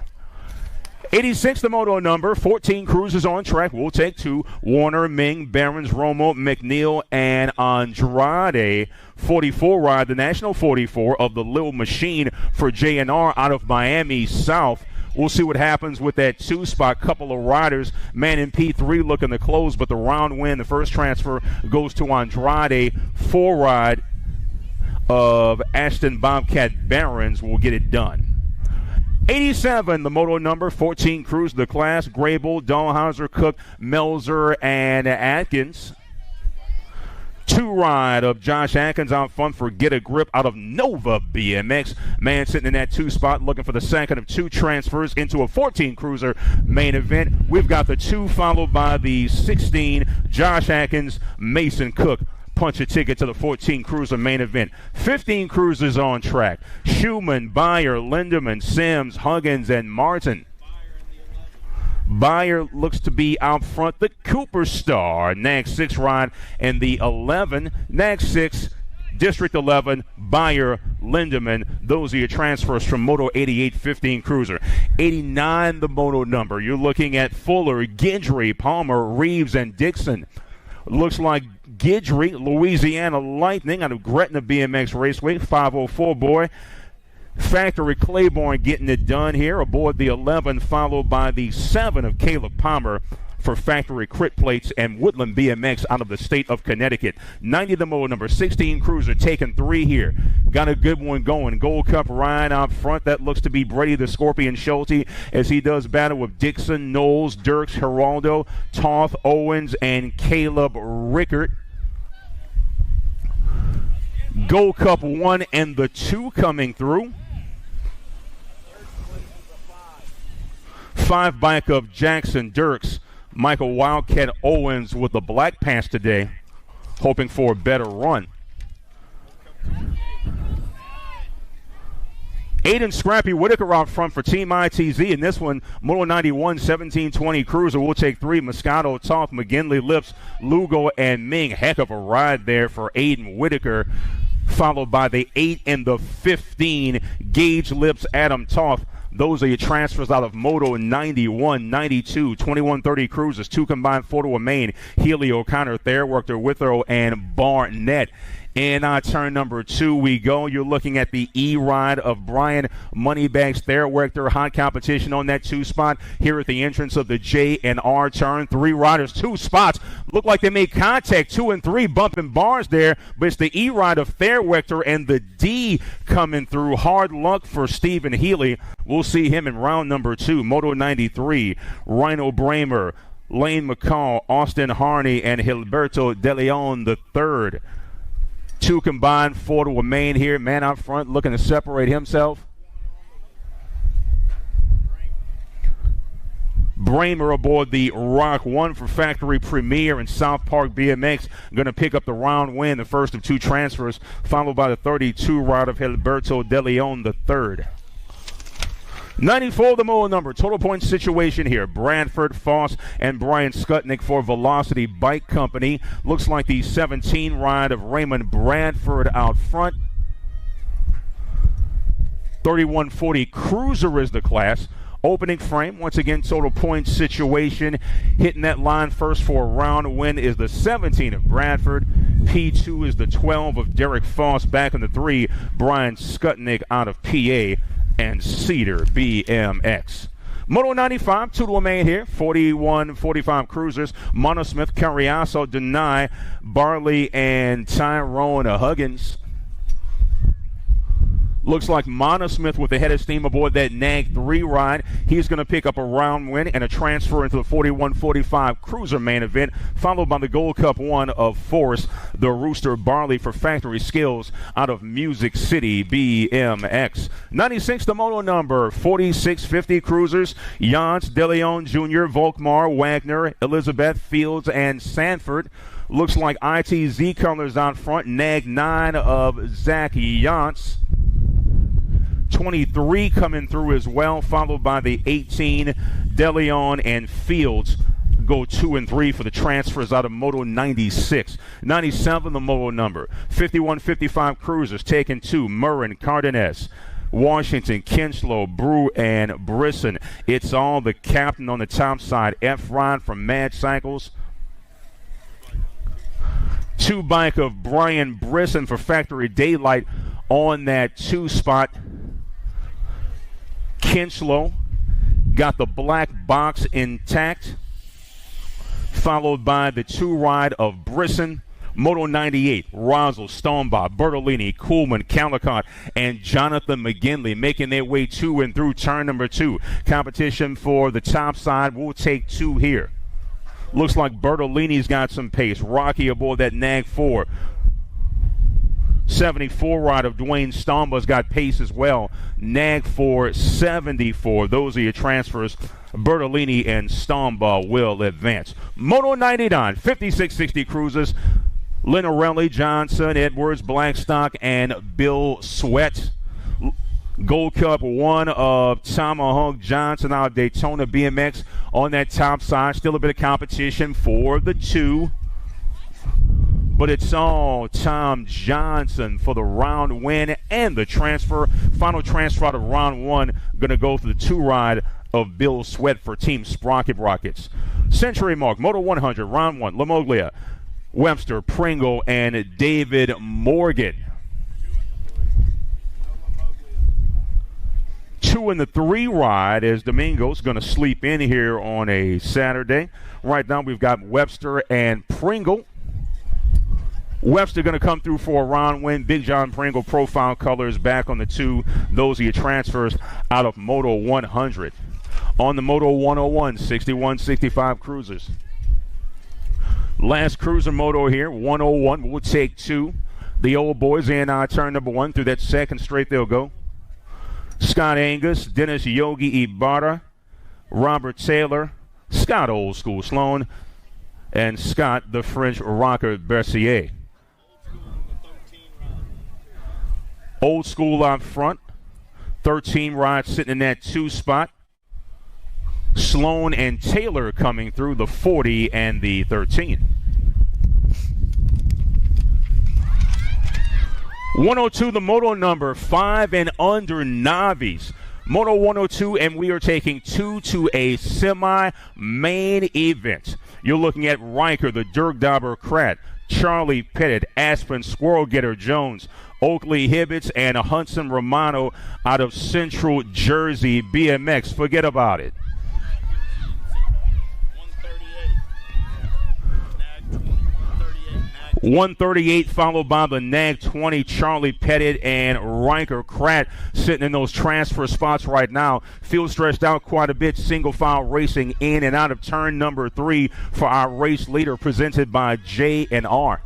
86, the moto number. 14 cruisers on track. We'll take 2. Warner, Ming, Barons, Romo, McNeil, and Andrade. 44 ride, the National 44 of the Little Machine for JNR out of Miami South. We'll see what happens with that 2 spot. Couple of riders. Man in P3 looking to close, but the round win, the first transfer goes to Andrade. 4 ride of Ashton Bobcat Barons will get it done. 87, the moto number. 14 crews, the class. Grable, Dahlhauser, Cook, Melzer, and Atkins. 2 ride of Josh Atkins out front for Get a Grip out of Nova BMX. Man sitting in that 2 spot looking for the second of 2 transfers into a 14 cruiser main event. We've got the 2 followed by the 16, Josh Atkins, Mason Cook. Punch a ticket to the 14 cruiser main event. 15 cruisers on track. Schumann, Beyer, Lindemann, Sims, Huggins, and Martin. Beyer looks to be out front. The Cooper Star, NAG 6 ride, and the 11, NAG 6, District 11, Beyer, Lindemann. Those are your transfers from Moto 88 15 cruiser. 89, the moto number. You're looking at Fuller, Gidry, Palmer, Reeves, and Dixon. Looks like Gidry, Louisiana Lightning out of Gretna BMX Raceway, 504 boy. Factory Claiborne getting it done here aboard the 11, followed by the 7 of Caleb Palmer for Factory Crit Plates and Woodland BMX out of the state of Connecticut. 90 the motor number, 16 cruiser, taking 3 here. Got a good one going. Gold Cup ride out front. That looks to be Brady the Scorpion Schulte as he does battle with Dixon, Knowles, Dirks, Geraldo, Toth, Owens, and Caleb Rickert. Gold Cup 1 and the 2 coming through. 5 bike of Jackson Dirks. Michael Wildcat Owens with the black pants today, hoping for a better run. Aiden Scrappy Whitaker out front for Team ITZ. In this one, Moto 91 1720 cruiser. We'll take 3. Moscato, Toth, McGinley, Lips, Lugo, and Ming. Heck of a ride there for Aiden Whitaker. Followed by the 8 and the 15, Gage, Lips, Adam Toth. Those are your transfers out of Moto 91, 92, 2130 cruisers, 2 combined 4 to a main. Healy, O'Connor, Thairworker, Withrow, and Barnett. In turn number 2 we go. You're looking at the E-Ride of Brian Moneybags Thairworker. Hot competition on that 2 spot here at the entrance of the J and R turn. 3 riders, 2 spots. Look like they made contact. 2 and 3 bumping bars there, but it's the E-Ride of Thairworker and the D coming through. Hard luck for Stephen Healy. We'll see him in round number 2. Moto 93, Rhino Bramer, Lane McCall, Austin Harney, and Gilberto De Leon III. 2 combined, 4 to remain here. Man out front looking to separate himself. Bramer aboard the Rock 1 for Factory Premier and South Park BMX. Going to pick up the round win, the first of 2 transfers, followed by the 32 ride of Gilberto De Leon III. 94, the model number. Total point situation here. Bradford, Foss, and Brian Skutnik for Velocity Bike Company. Looks like the 17 ride of Raymond Bradford out front. 3140 Cruiser is the class. Opening frame, once again, total point situation. Hitting that line first for a round win is the 17 of Bradford. P2 is the 12 of Derek Foss. Back in the 3, Brian Skutnik out of PA and Cedar BMX. Moto 95, 2 to remain here. 41-45 Cruisers. Monosmith, Carriazo, Denai, Barley, and Tyrone Huggins. Looks like Monosmith with the head of steam aboard that NAG 3 ride. He's going to pick up a round win and a transfer into the 41-45 Cruiser main event, followed by the Gold Cup 1 of Force, the Rooster Barley for Factory Skills out of Music City BMX. 96, the moto number. 4650 Cruisers. Jans, De Leon Jr., Volkmar, Wagner, Elizabeth, Fields, and Sanford. Looks like ITZ colors out front. NAG 9 of Zach Jans. 23 coming through as well, followed by the 18, De Leon and Fields go 2 and 3 for the transfers out of Moto 96. 97, the moto number. 51-55 Cruisers taking 2, Murrin, Cardenas, Washington, Kinslow, Brew, and Brisson. It's all the captain on the top side. F-Rod from Mad Cycles. 2 bike of Brian Brisson for Factory Daylight on that 2 spot. Kinslow got the black box intact, followed by the 2 ride of Brisson. Moto 98, Rosal, Stombaugh, Bertolini, Kuhlman, Calicott, and Jonathan McGinley making their way to and through turn number 2. Competition for the top side. We'll take 2 here. Looks like Bertolini's got some pace. Rocky aboard that NAG 4. 74 ride of Dwayne Stombaugh's got pace as well. NAG 4, 74. Those are your transfers. Bertolini and Stombaugh will advance. Moto 99, 5660 Cruisers. Linarelli, Johnson, Edwards, Blackstock, and Bill Sweat. Gold Cup 1 of Tomahawk Johnson out of Daytona BMX on that top side. Still a bit of competition for the 2. But it's all Tom Johnson for the round win and the transfer. Final transfer out of round 1 going to go for the 2 ride of Bill Sweat for Team Sprocket Rockets. Century Mark, Moto 100, round 1, Lamoglia, Webster, Pringle, and David Morgan. 2 in the 3 ride as Domingo's going to sleep in here on a Saturday. Right now we've got Webster and Pringle. Webster going to come through for a round win. Big John Pringle profile colors back on the 2. Those are your transfers out of Moto 100. On the Moto 101, 61-65 Cruisers. Last Cruiser Moto here, 101. We'll take 2. The old boys in turn number 1. Through that second straight they'll go. Scott Angus, Dennis Yogi Ibarra, Robert Taylor, Scott Old School Sloan, and Scott the French rocker Bercier. Old School out front. 13 rides sitting in that 2 spot. Sloan and Taylor coming through the 40 and the 13. 102, the moto number. 5 and under Navis. Moto 102, and we are taking 2 to a semi-main event. You're looking at Riker, the Dirk Dauber Krat, Charlie Pettit, Aspen Squirrel Getter Jones, Oakley Hibbets, and Hudson Romano out of Central Jersey BMX. Forget about it. 138 138 followed by the Nag 20, Charlie Pettit and Riker Kratt sitting in those transfer spots right now. Field stretched out quite a bit, single file racing in and out of turn number 3 for our race leader presented by J&R.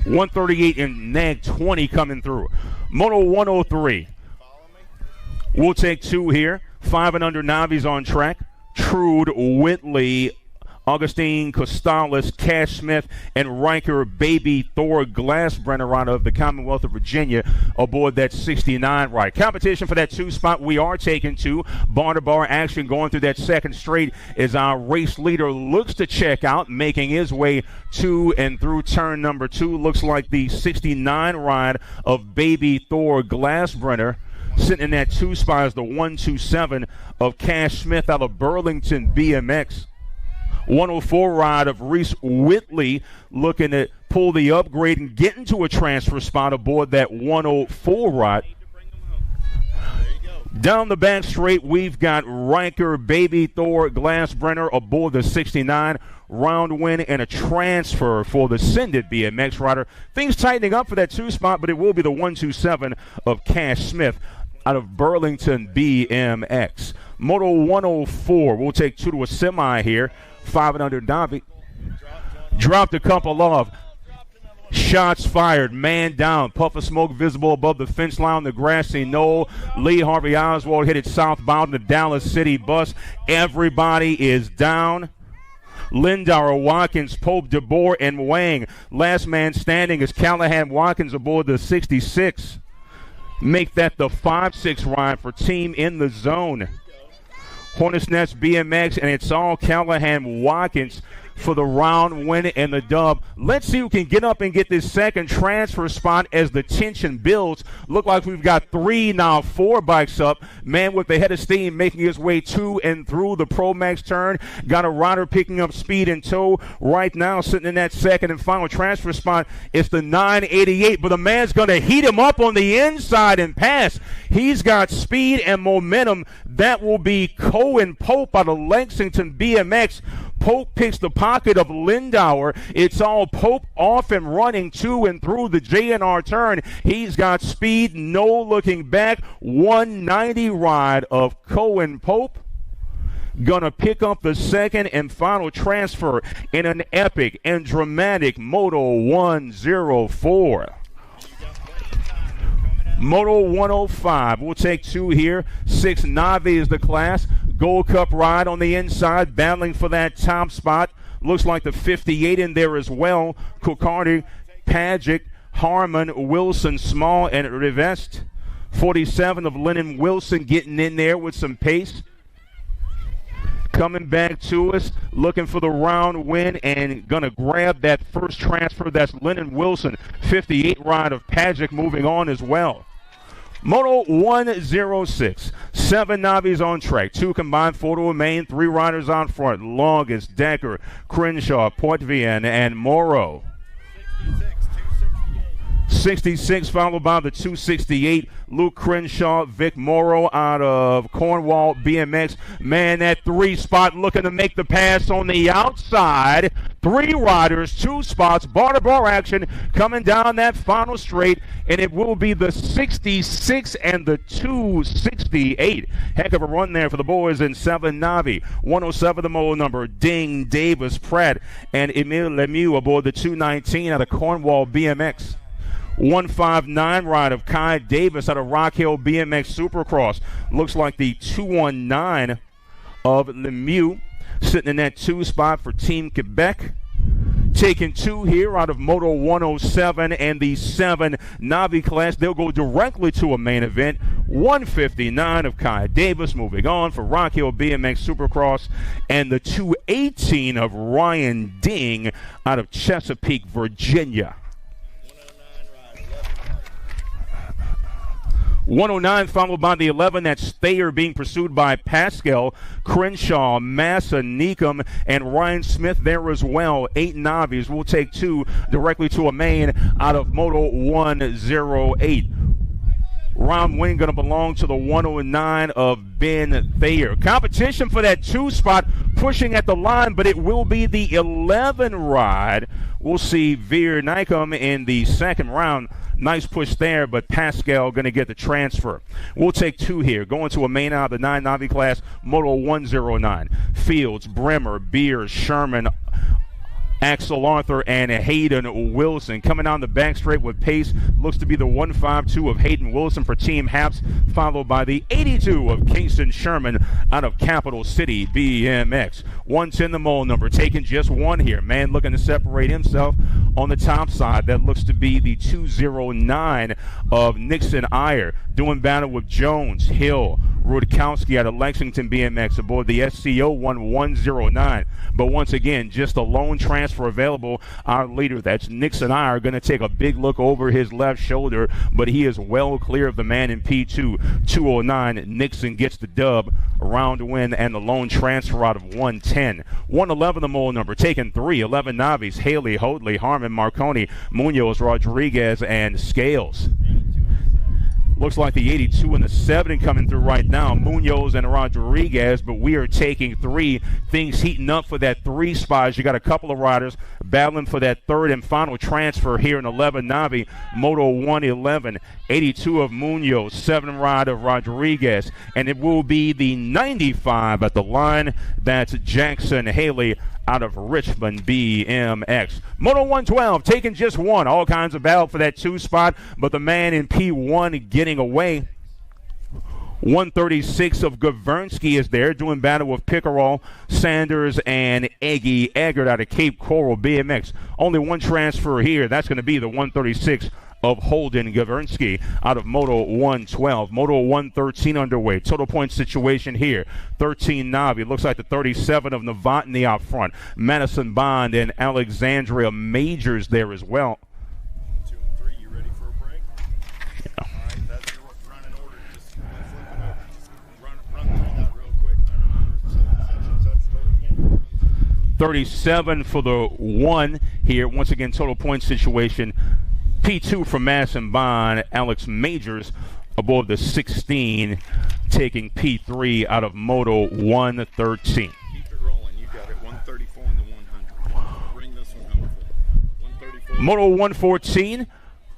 138 and Nag 20 coming through. Moto 103. We'll take 2 here. 5 and under Navis on track. Trude, Whitley, Augustine Costales, Cash Smith, and Riker Baby Thor Glassbrenner out of the Commonwealth of Virginia aboard that 69 ride. Competition for that 2 spot, we are taking 2. Bar-to-bar action going through that second straight as our race leader looks to check out, making his way to and through turn number 2. Looks like the 69 ride of Baby Thor Glassbrenner. Sitting in that 2 spot is the 127 of Cash Smith out of Burlington BMX. 104 ride of Reese Whitley looking to pull the upgrade and get into a transfer spot aboard that 104 ride. Down the back straight, we've got Riker Baby Thor Glassbrenner aboard the 69. Round win and a transfer for the Sendit BMX rider. Things tightening up for that 2 spot, but it will be the 127 of Cash Smith out of Burlington BMX. Moto 104, we'll take 2 to a semi here. 5 and under Navi. Dropped a couple off. Shots fired, man down. Puff of smoke visible above the fence line on the grassy knoll. Lee Harvey Oswald hit it southbound in the Dallas City bus. Everybody is down. Lindauer, Watkins, Pope, DeBoer, and Wang. Last man standing is Callahan Watkins aboard the 66. Make that the 5-6 ride for Team in the Zone. Hornets Nest BMX, and it's all Callahan Watkins for the round win and the dub. Let's see who can get up and get this second transfer spot as the tension builds. Look like we've got 3, now 4 bikes up. Man with the head of steam making his way to and through the Pro Max turn. Got a rider picking up speed in tow right now, sitting in that second and final transfer spot. It's the 988, but the man's going to heat him up on the inside and pass. He's got speed and momentum. That will be Cohen Pope out of Lexington BMX. Pope picks the pocket of Lindauer. It's all Pope off and running to and through the J&R turn. He's got speed, no looking back. 190 ride of Cohen Pope. Gonna pick up the second and final transfer in an epic and dramatic Moto 104. Moto 105, we'll take 2 here. 6 Navi is the class. Gold Cup ride on the inside, battling for that top spot. Looks like the 58 in there as well. Kukardi, Pagic, Harmon, Wilson, Small, and Rivest. 47 of Lennon Wilson getting in there with some pace. Coming back to us, looking for the round win and going to grab that first transfer. That's Lennon Wilson. 58 ride of Pagic moving on as well. Moto 106, 7 Navis on track, 2 combined, 4 to a main, 3 riders on front. Longest, Decker, Crenshaw, Poitevin, and Morrow. 66 followed by the 268, Luke Crenshaw, Vic Morrow out of Cornwall BMX. Man, that 3 spot looking to make the pass on the outside. 3 riders, 2 spots, bar-to-bar action coming down that final straight, and it will be the 66 and the 268. Heck of a run there for the boys in 7 Navi. 107 the mole number, Ding, Davis, Pratt, and Emile Lemieux aboard the 219 out of Cornwall BMX. 159 ride of Kai Davis out of Rock Hill BMX Supercross. Looks like the 219 of Lemieux sitting in that 2 spot for Team Quebec. Taking 2 here out of Moto 107 and the 7 Navi class. They'll go directly to a main event. 159 of Kai Davis moving on for Rock Hill BMX Supercross, and the 218 of Ryan Ding out of Chesapeake, Virginia. 109 followed by the 11. That's Thayer being pursued by Pascal, Crenshaw, Massa, Neekum, and Ryan Smith there as well. 8 Navis. We'll take 2 directly to a main out of Moto 108. round win going to belong to the 109 of Ben Thayer. Competition for that 2 spot pushing at the line, but it will be the 11 ride. We'll see Veer Nykum in the second round. Nice push there, but Pascal going to get the transfer. We'll take 2 here. Going to a main out of the 9 Navi class, Moto 109. Fields, Bremer, Beers, Sherman, Axel Arthur, and Hayden Wilson. Coming down the back straight with pace, looks to be the 152 of Hayden Wilson for Team Haps, followed by the 82 of Kingston Sherman out of Capital City BMX. 110 the mole number, taking just 1 here. Man looking to separate himself on the top side. That looks to be the 209 of Nixon Iyer. Doing battle with Jones, Hill, Rudkowski out of Lexington BMX aboard the SCO 1109. But once again, just a lone transfer available. Our leader, that's Nixon Iyer, going to take a big look over his left shoulder, but he is well clear of the man in P2. 209, Nixon gets the dub, round win, and the lone transfer out of 110. 111 the mole number, taking 3. 11 Navis, Haley, Hoadley, Harmon, Marconi, Munoz, Rodriguez, and Scales. Looks like the 82 and the 7 coming through right now, Munoz and Rodriguez, but we are taking 3. Things heating up for that 3 spot. You got a couple of riders battling for that 3rd and final transfer here in 11 Navi, Moto 111, 82 of Munoz, 7 ride of Rodriguez, and it will be the 95 at the line. That's Jackson Haley out of Richmond BMX. Moto 112 taking just 1. All kinds of battle for that 2 spot, but the man in P1 getting away. 136 of Gavernsky is there, doing battle with Pickerel, Sanders, and Eggy Eggert out of Cape Coral BMX. Only 1 transfer here. That's going to be the 136 of Holden Gavernsky out of Moto 112. Moto 113 underway. Total point situation here. 13 Navi. Looks like the 37 of Novotny out front. Madison Bond and Alexandria Majors there as well. 2 and 3, you ready for a break? Yeah. All right, that's your running order. Just flip it over. Run through that real quick. 37 for the 1 here. Once again, total point situation. P2 from Madison Bond, Alex Majors aboard the 16, taking P3 out of Moto 113. Keep it rolling. You got it. 134 and the 100. Bring this one home. 134. Moto 114.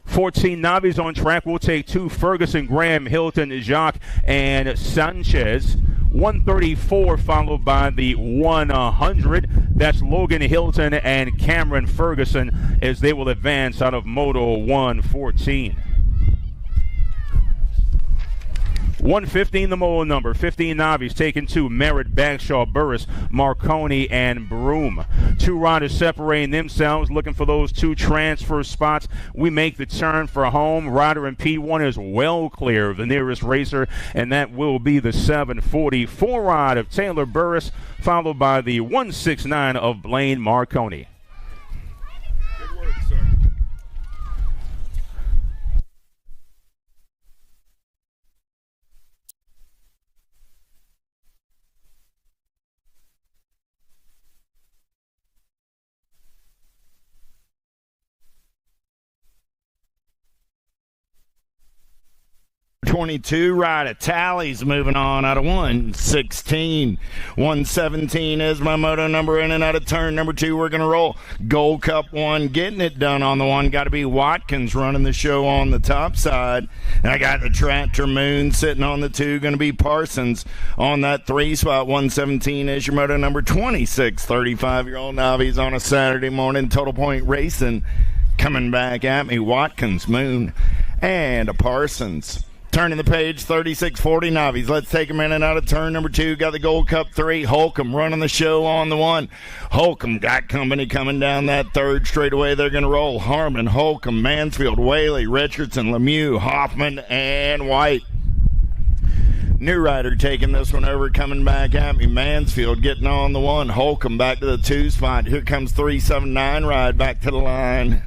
14 Navis on track. We'll take 2. Ferguson, Graham, Hilton, Jacques, and Sanchez. 134 followed by the 100. That's Logan Hilton and Cameron Ferguson as they will advance out of Moto 114. 115 the mole number. 15 Navis taking 2. Merritt, Bagshaw, Burris, Marconi, and Broom. 2 riders separating themselves, looking for those 2 transfer spots. We make the turn for home. Rider in P1 is well clear of the nearest racer, and that will be the 744 ride of Taylor Burris, followed by the 169 of Blaine Marconi. Good work, sir. .22 ride at Tally's moving on out of 116. 117 is my moto number in and out of turn number 2. We're going to roll Gold Cup 1, getting it done on the 1. Got to be Watkins running the show on the top side. And I got the Tractor Moon sitting on the 2. Going to be Parsons on that 3 spot. 117 is your moto number. 26 35-year-old Navi's on a Saturday morning. Total point racing coming back at me. Watkins, Moon, and a Parsons. Turning the page, 36-40 Navis. Let's take him in and out of turn number 2. Got the Gold Cup 3. Holcomb running the show on the 1. Holcomb got company coming down that 3rd straightaway. They're going to roll Harmon, Holcomb, Mansfield, Whaley, Richardson, Lemieux, Hoffman, and White. New rider taking this one over, coming back at me. Mansfield getting on the 1. Holcomb back to the 2 spot. Here comes 379 ride back to the line.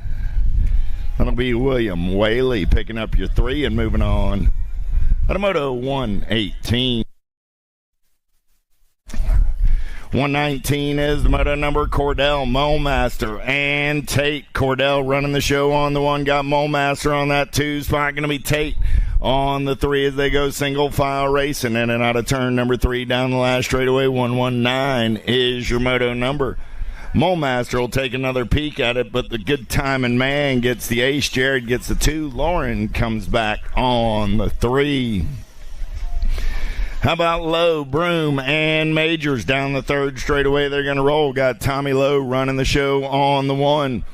That'll be William Whaley picking up your 3 and moving on. Moto 118. 119 is the moto number. Cordell, Molemaster, and Tate. Cordell running the show on the 1. Got Molemaster on that 2 spot. Going to be Tate. on the 3 as they go single file racing in and out of turn number 3 down the last straightaway. 119 is your moto number. Molemaster will take another peek at it, but the good timing man gets the ace. Jared gets the 2. Lauren comes back on the 3. How about Lowe, Broom, and Majors down the 3rd straightaway? They're going to roll. Got Tommy Lowe running the show on the 1.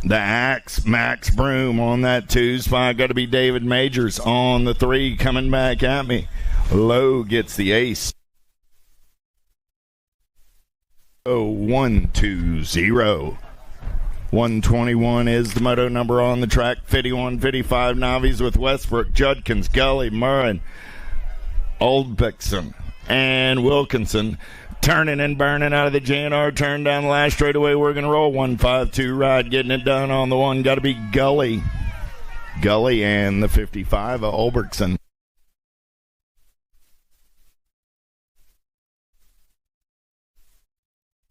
The Axe, Max Broom on that 2 spot. Got to be David Majors on the 3 coming back at me. Lowe gets the ace. 120. 121 is the moto number on the track. 51, 55 Navis with Westbrook, Judkins, Gully, Murrin, Oldbixon, and Wilkinson. Turning and burning out of the JNR turn down the last straightaway. We're going to roll 152 ride. Getting it done on the 1. Got to be Gully. Gully and the 55 of Oldbixon.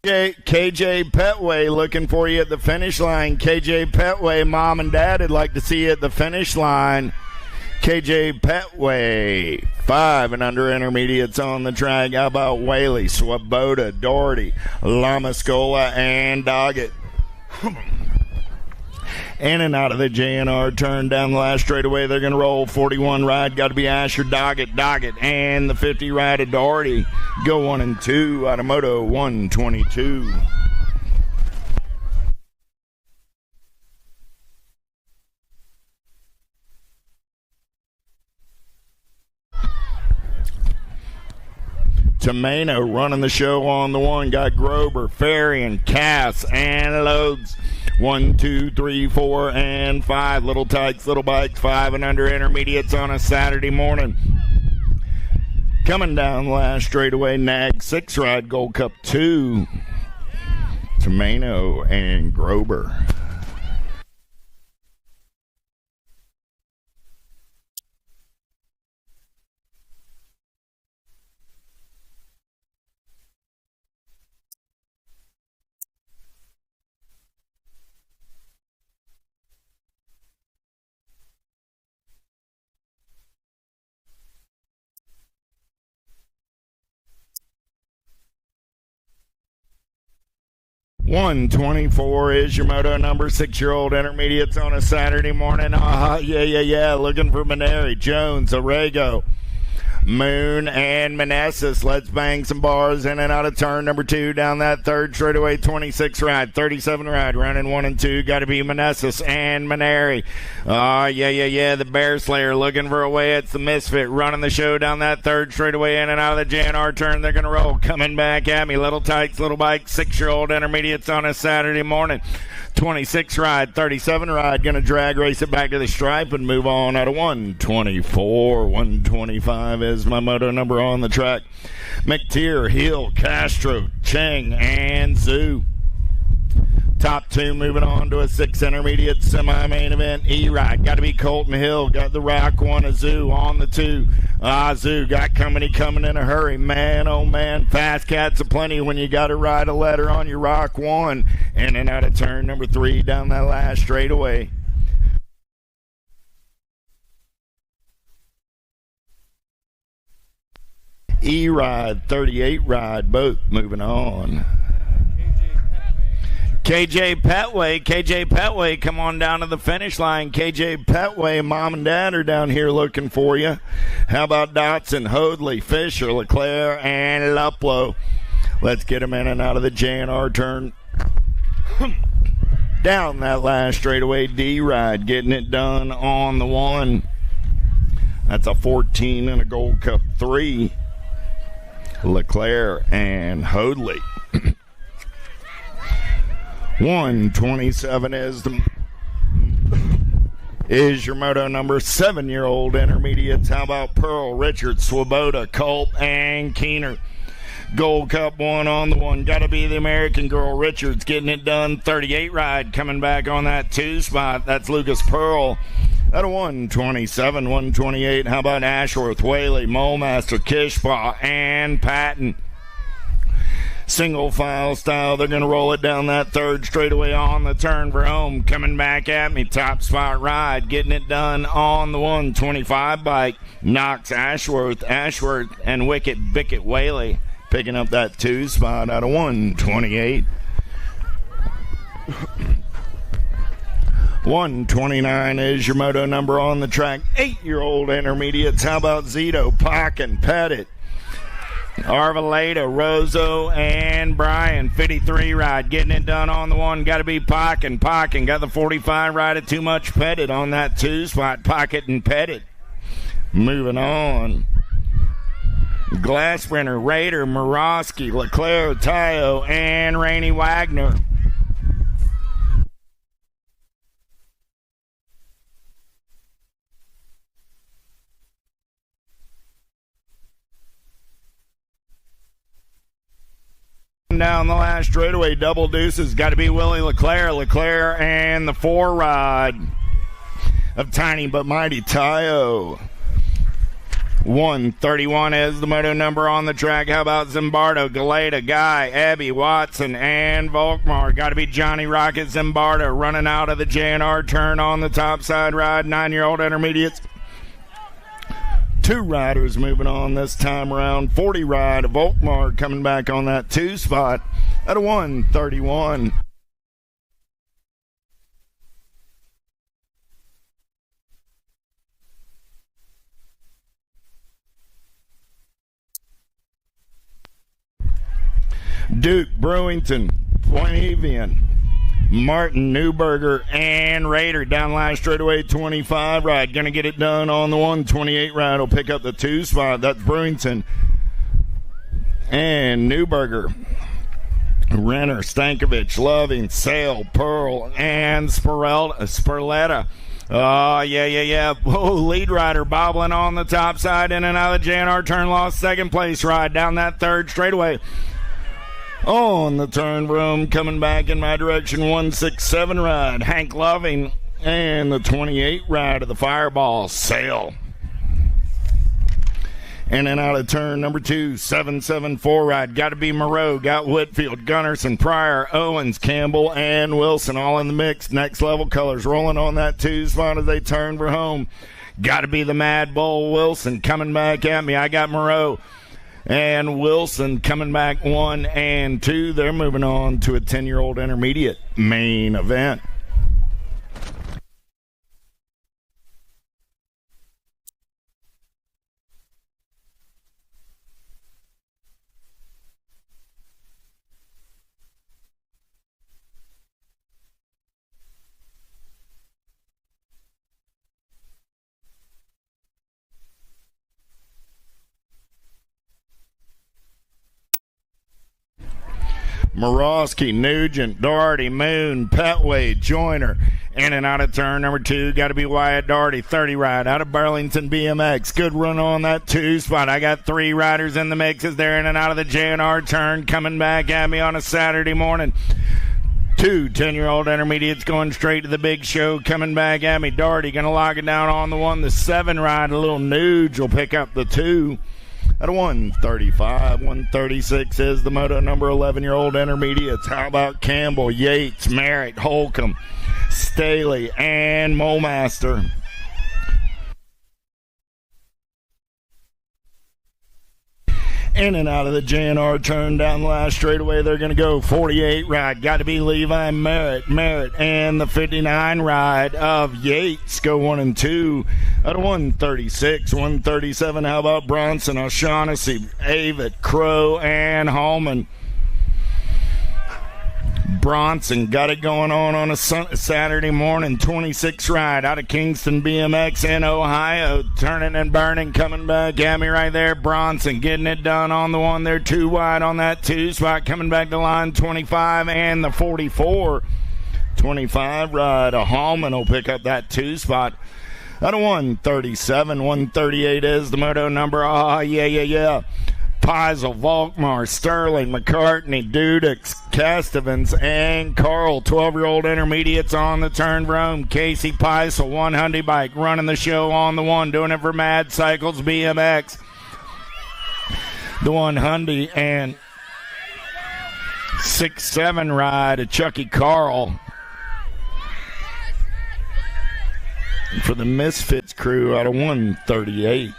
KJ Petway looking for you at the finish line. KJ Petway, Mom and Dad would like to see you at the finish line. KJ Petway, 5 and under intermediates on the track. How about Whaley, Swoboda, Doherty, Lamascola, and Doggett. In and out of the JNR turn down the last straightaway. They're going to roll 41 ride. Got to be Asher, Doggett, and the 50 ride of Doherty. Go 1 and 2 out of Moto 122. Tomeno running the show on the 1. Got Grober, Ferry, and Cass, and Loads. 1, 2, 3, 4, and 5. Little tykes, little bikes, 5 and under intermediates on a Saturday morning. Coming down the last straightaway, Nag 6 ride, Gold Cup 2. Tomeno and Grober. $124 is your moto number. 6-year-old intermediates on a Saturday morning. Yeah. Looking for Maneri, Jones, Orrego, Moon, and Manassas. Let's bang some bars in and out of turn number 2 down that 3rd straightaway. 26 ride, 37 ride, running 1 and 2. Got to be Manassas and Maneri. Yeah. The Bear Slayer looking for a way. It's the Misfit running the show down that 3rd straightaway. In and out of the JNR turn. They're going to roll. Coming back at me. Little Tykes, Little Bike. 6-year-old intermediates on a Saturday morning. 26 ride, 37 ride. Going to drag race it back to the stripe and move on out of 124. 125 is my moto number on the track. McTeer, Hill, Castro, Cheng, and Zoo. Top 2 moving on to a 6 intermediate semi-main event. E-Ride, got to be Colton Hill. Got the Rock 1 of Zoo on the 2. Zoo got company coming in a hurry. Man, oh man, fast cats aplenty when you got to ride a letter on your Rock 1. In and out of turn number 3 down that last straightaway. E-Ride, 38 ride, both moving on. KJ Petway, come on down to the finish line. KJ Petway, Mom and Dad are down here looking for you. How about Dotson, Hoadley, Fisher, Leclerc, and Luplo? Let's get them in and out of the JNR turn. Down that last straightaway, D-Ride, getting it done on the 1. That's a 14 and a Gold Cup 3. Leclerc and Hoadley. 127 is your moto number. 7-year-old intermediates. How about Pearl, Richard, Swoboda, Culp, and Keener? Gold Cup 1 on the 1. Got to be the American Girl, Richards, getting it done. 38 ride, coming back on that 2 spot. That's Lucas Pearl. At a 127, 128. How about Ashworth, Whaley, Molemaster, Kishpaw, and Patton? Single file style, they're going to roll it down that third straightaway on the turn for home. Coming back at me, top spot ride, getting it done on the 125 bike. Knox Ashworth, and Wicket Bickett Whaley picking up that 2 spot out of 128. 129 is your moto number on the track. 8-year-old intermediates. How about Zito, Pock, and Pettit? Arvaleda, Rosso, and Bryan. 53 ride, getting it done on the 1. Got to be Pock, and got the 45 ride at Too Much Pettit on that 2 spot. Pocket and Pettit. Moving on. Glassbrenner, Rader, Morosky, Leclerc, Tayo, and Rainey Wagner. Down the last straightaway, double deuces. Got to be Willie Leclerc, and the 4 ride of Tiny but Mighty Tayo. 131 is the moto number on the track. How about Zimbardo, Galeta, Guy, Abby, Watson, and Volkmar? Got to be Johnny Rocket Zimbardo running out of the JNR turn on the top side ride. 9-year-old intermediates. 2 riders moving on this time around. 40 ride of Volkmar coming back on that 2 spot at a 131. Duke, Brewington, Poinavian, Martin, Newberger, and Rader down last straightaway 25 ride. Going to get it done on the 128 ride. Will pick up the 2 spot. That's Brewington and Newberger. Renner, Stankovic, Loving, Sale, Pearl, and Spurletta. Oh, yeah. Whoa, lead rider bobbling on the top side in and out of the JNR turn. Lost second place ride down that third straightaway. On the turn room, coming back in my direction, 167 ride, Hank Loving, and the 28 ride of the Fireball, Sale. In and out of turn number 2, 774 ride, got to be Moreau, got Whitfield, Gunnarsson, Pryor, Owens, Campbell, and Wilson all in the mix. Next level colors rolling on that 2 spot as they turn for home. Got to be the Mad Bull, Wilson, coming back at me. I got Moreau and Wilson coming back 1 and 2. They're moving on to a 10-year-old intermediate main event. Morosky, Nugent, Doherty, Moon, Petway, Joyner. In and out of turn number 2. Got to be Wyatt Doherty, 30 ride out of Burlington BMX. Good run on that 2 spot. I got 3 riders in the mix as they're in and out of the JNR turn. Coming back at me on a Saturday morning. 2 10-year-old intermediates going straight to the big show. Coming back at me. Doherty going to lock it down on the 1. The 7 ride, a little Nuge will pick up the 2. At a 135, 136 is the moto number 11-year-old intermediates. How about Campbell, Yates, Merritt, Holcomb, Staley, and Molmaster? In and out of the JNR turn down the last straightaway. They're going to go 48 ride. Got to be Levi Merritt, and the 59 ride of Yates go 1 and 2 at a 136, 137. How about Bronson, O'Shaughnessy, Avett, Crow, and Hallman? Bronson got it going on a Saturday morning. 26 ride out of Kingston BMX in Ohio. Turning and burning, coming back at me right there. Bronson getting it done on the 1. They're 2 wide on that 2 spot. Coming back to line 25 and the 44. 25 ride. A Hallman will pick up that 2 spot. At a 137, 138 is the moto number. Oh, yeah. Peisel, Volkmar, Sterling, McCartney, Dudix, Castavans, and Carl, 12-year-old intermediates on the turn for home. Casey Peisel, 100 bike, running the show on the 1, doing it for Mad Cycles BMX. The 100 and 6-7 ride of Chucky Carl. For the Misfits crew out of 138.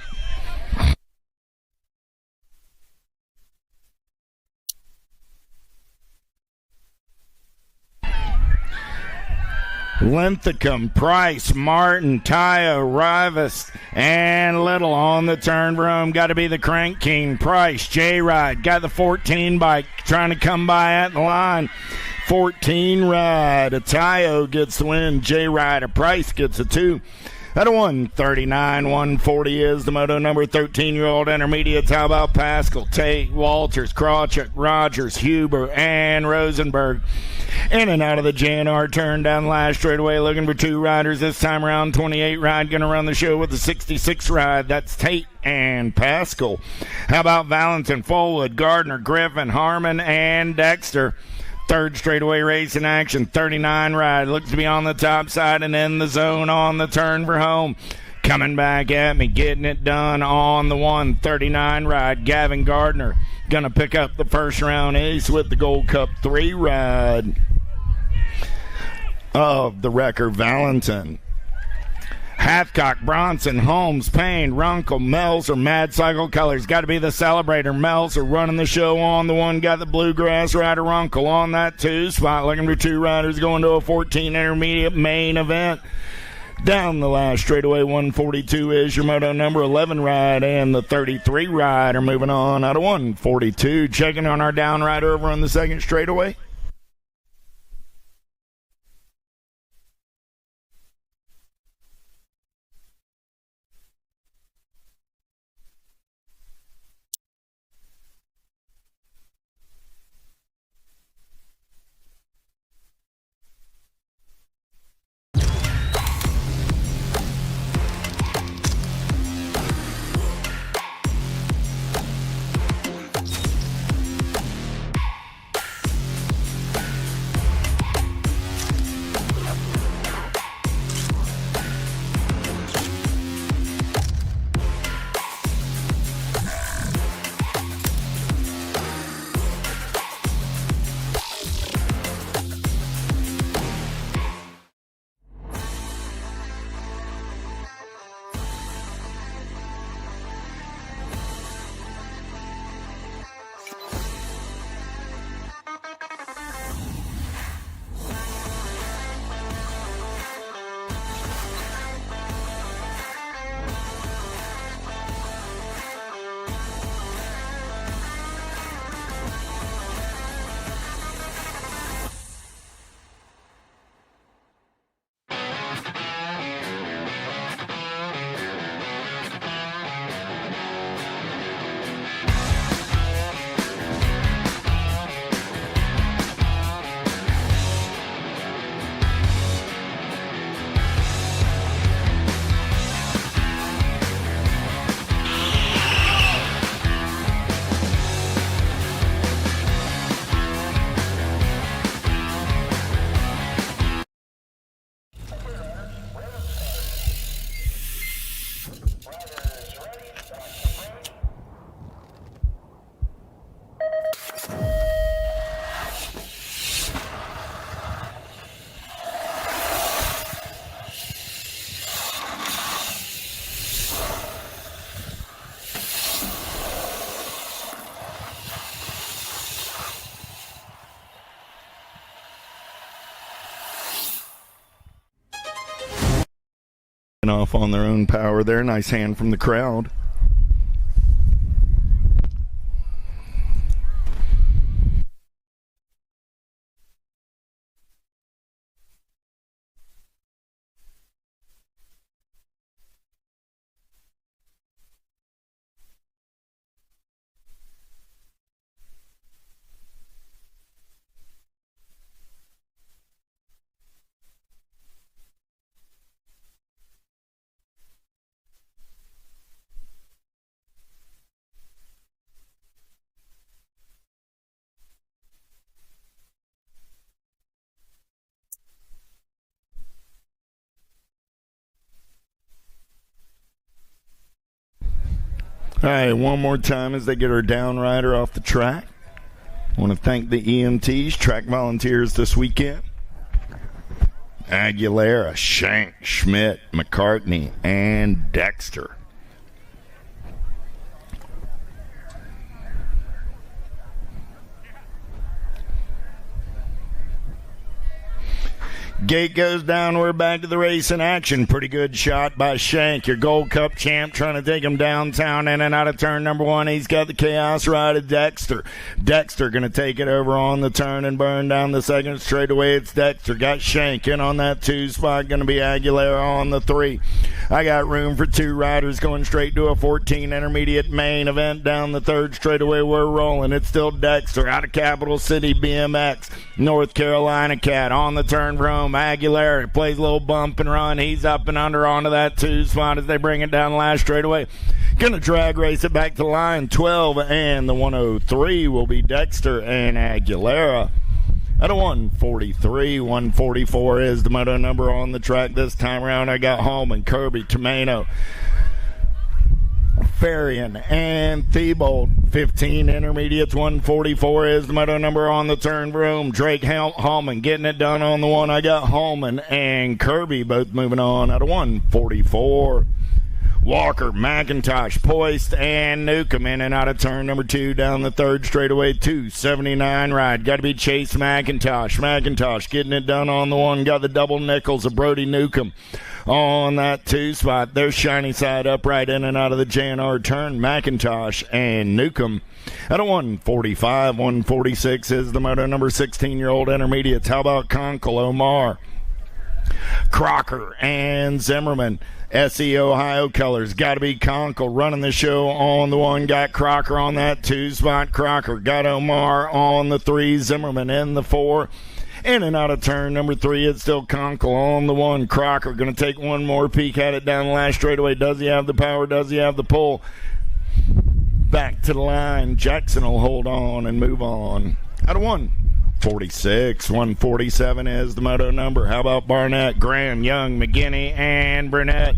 Linthicum, Price, Martin, Tayo, Rivas, and Little on the turn room. Got to be the Crank King. Price, J-Ride, got the 14 bike, trying to come by at the line. 14 ride. Tayo gets the win. J-Ride, a Price gets a 2. Out of 139, 140 is the moto number. 13-year-old intermediates. How about Pascal, Tate, Walters, Krawchuk, Rogers, Huber, and Rosenberg. In and out of the JNR turn down last straightaway, looking for 2 riders this time around. 28 ride going to run the show with the 66 ride. That's Tate and Pascal. How about Valentin, Fullwood, Gardner, Griffin, Harmon, and Dexter. Third straightaway race in action, 39 ride. Looks to be on the top side and in the zone on the turn for home. Coming back at me, getting it done on the 139 ride. Gavin Gardner going to pick up the first round ace with the Gold Cup 3 ride of the Wrecker Valentin. Hathcock, Bronson, Holmes, Payne, Runkle, Melzer, Mad Cycle Colors. Got to be the Celebrator. Melzer running the show on the 1. Got the Bluegrass rider, Runkle, on that 2 spot. Looking for 2 riders going to a 14 intermediate main event. Down the last straightaway, 142 is your moto number 11 ride, and the 33 ride are moving on out of 142. Checking on our down rider over on the second straightaway. Off on their own power there. Nice hand from the crowd. All right, one more time as they get our down rider off the track. Want to thank the EMTs, track volunteers this weekend. Aguilera, Shank, Schmidt, McCartney, and Dexter. Gate goes down. We're back to the race in action. Pretty good shot by Shank, your Gold Cup champ, trying to take him downtown in and out of turn number one. He's got the chaos ride of Dexter. Dexter going to take it over on the turn and burn down the second straightaway. It's Dexter. Got Shank in on that 2 spot. Going to be Aguilera on the 3. I got room for 2 riders going straight to a 14 intermediate main event down the 3rd straightaway. We're rolling. It's still Dexter out of Capital City BMX, North Carolina Cat on the turn for home. Aguilera plays a little bump and run. He's up and under onto that 2 spot as they bring it down the last straightaway. Gonna drag race it back to the line. 12 and the 103 will be Dexter and Aguilera. At a 143, 144 is the moto number on the track this time around. I got Holman, Kirby, Tomeno, Farian, and Thibault. 15 intermediates, 144 is the moto number on the turn room. Drake Hallman getting it done on the 1. I got Hallman and Kirby both moving on at a 144. Walker, McIntosh, Poist, and Newcomb in and out of turn number 2 down the 3rd straightaway. 279 ride. Got to be Chase McIntosh. McIntosh getting it done on the 1. Got the double nickels of Brody Newcomb on that 2 spot. There's shiny side upright in and out of the JNR turn. McIntosh and Newcomb at a 145. 146 is the moto number 16-year-old intermediates. How about Conkle, Omar, Crocker, and Zimmerman? SE Ohio colors. Got to be Conkle running the show on the 1. Got Crocker on that 2 spot. Crocker got Omar on the 3. Zimmerman in the 4. In and out of turn number 3, it's still Conkle on the 1. Crocker going to take one more peek at it down the last straightaway. Does he have the power? Does he have the pull? Back to the line. Jackson will hold on and move on. Out of 146, 147 is the moto number. How about Barnett, Graham, Young, McGinney, and Burnett?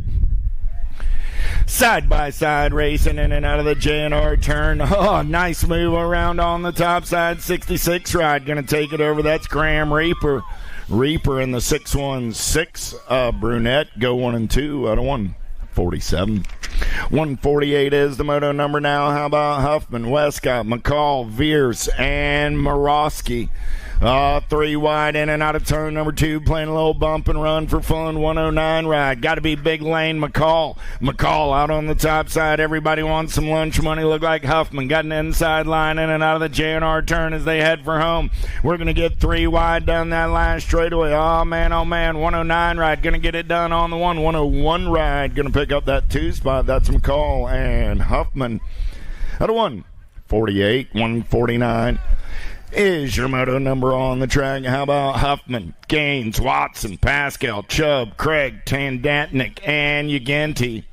Side by side racing in and out of the JNR turn. Oh, nice move around on the top side. 66 ride going to take it over. That's Graham Reaper. Reaper in the 616. Brunette go 1 and 2 out of 147. 148 is the moto number now. How about Huffman, Westcott, McCall, Veers, and Morosky? 3 wide in and out of turn number 2, playing a little bump and run for fun. 109 ride. Got to be Big Lane McCall. McCall out on the top side. Everybody wants some lunch money. Look like Huffman got an inside line in and out of the JNR turn as they head for home. We're going to get 3 wide down that last straightaway. Oh, man. 109 ride. Going to get it done on the 1. 101 ride. Going to pick up that 2 spot. That's McCall and Huffman. At a 148, 149. Is your moto number on the track. How about Huffman, Gaines, Watson, Pascal, Chubb, Craig, Tandantnik, and Ugenti?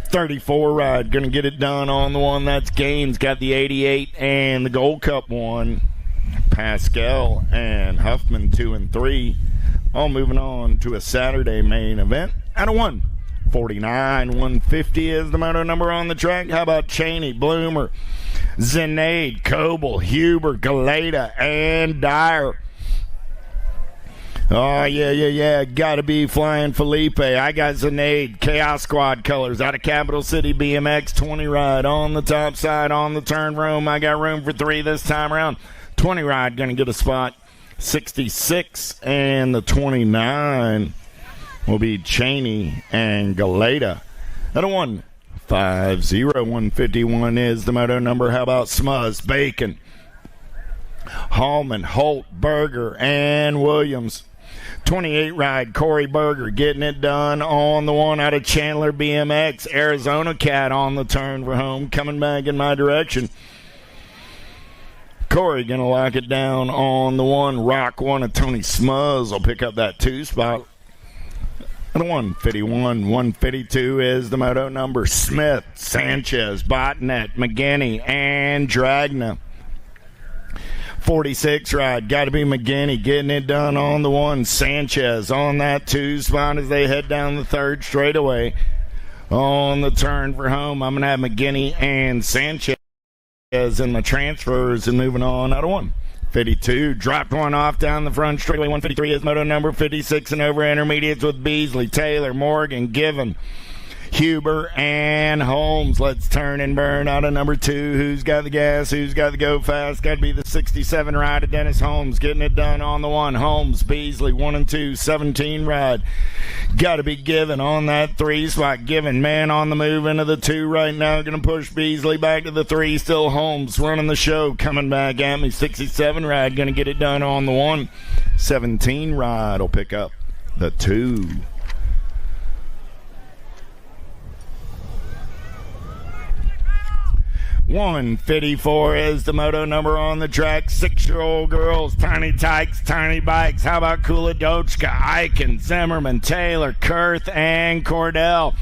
34 ride. Going to get it done on the 1. That's Gaines. Got the 88 and the Gold Cup 1. Pascal and Huffman 2 and 3. All moving on to a Saturday main event. Out of 149, 150 is the moto number on the track. How about Cheney, Bloomer, Zenade, Coble, Huber, Galeta, and Dyer? Oh, yeah. Got to be Flying Felipe. I got Zenade, Chaos Squad colors out of Capital City BMX. 20 ride on the top side on the turn room. I got room for 3 this time around. 20 ride going to get a spot. 66 and the 29 will be Cheney and Galeta. At a 150, 151 is the moto number. How about Smuzz, Bacon, Hallman, Holt, Berger, and Williams? 28 ride, Corey Berger getting it done on the 1 out of Chandler BMX. Arizona Cat on the turn for home, coming back in my direction. Corey going to lock it down on the 1. Rock 1 of Tony Smuzz will pick up that 2 spot. At a 151, 152 is the moto number. Smith, Sanchez, Botnet, McGinney, and Dragna. 46 ride. Got to be McGinney getting it done on the 1. Sanchez on that 2 spot as they head down the 3rd straightaway. On the turn for home, I'm going to have McGinney and Sanchez as in my transfers and moving on out of 152. Dropped one off down the front straightaway. 153 is moto number 56 and over intermediates with Beasley, Taylor, Morgan, Given, Huber, and Holmes. Let's turn and burn out of number 2. Who's got the gas? Who's got the go fast? Got to be the 67 ride of Dennis Holmes. Getting it done on the 1. Holmes, Beasley, 1 and 2, 17 ride. Got to be Given on that 3 spot. Given, man on the move into the 2 right now. Going to push Beasley back to the 3. Still Holmes running the show. Coming back at me. 67 ride. Going to get it done on the 1. 17 ride will pick up the 2. $154 is the moto number on the track. 6-year-old girls, tiny tykes, tiny bikes. How about Kulidochka, Eichen, Zimmerman, Taylor, Kurth, and Cordell?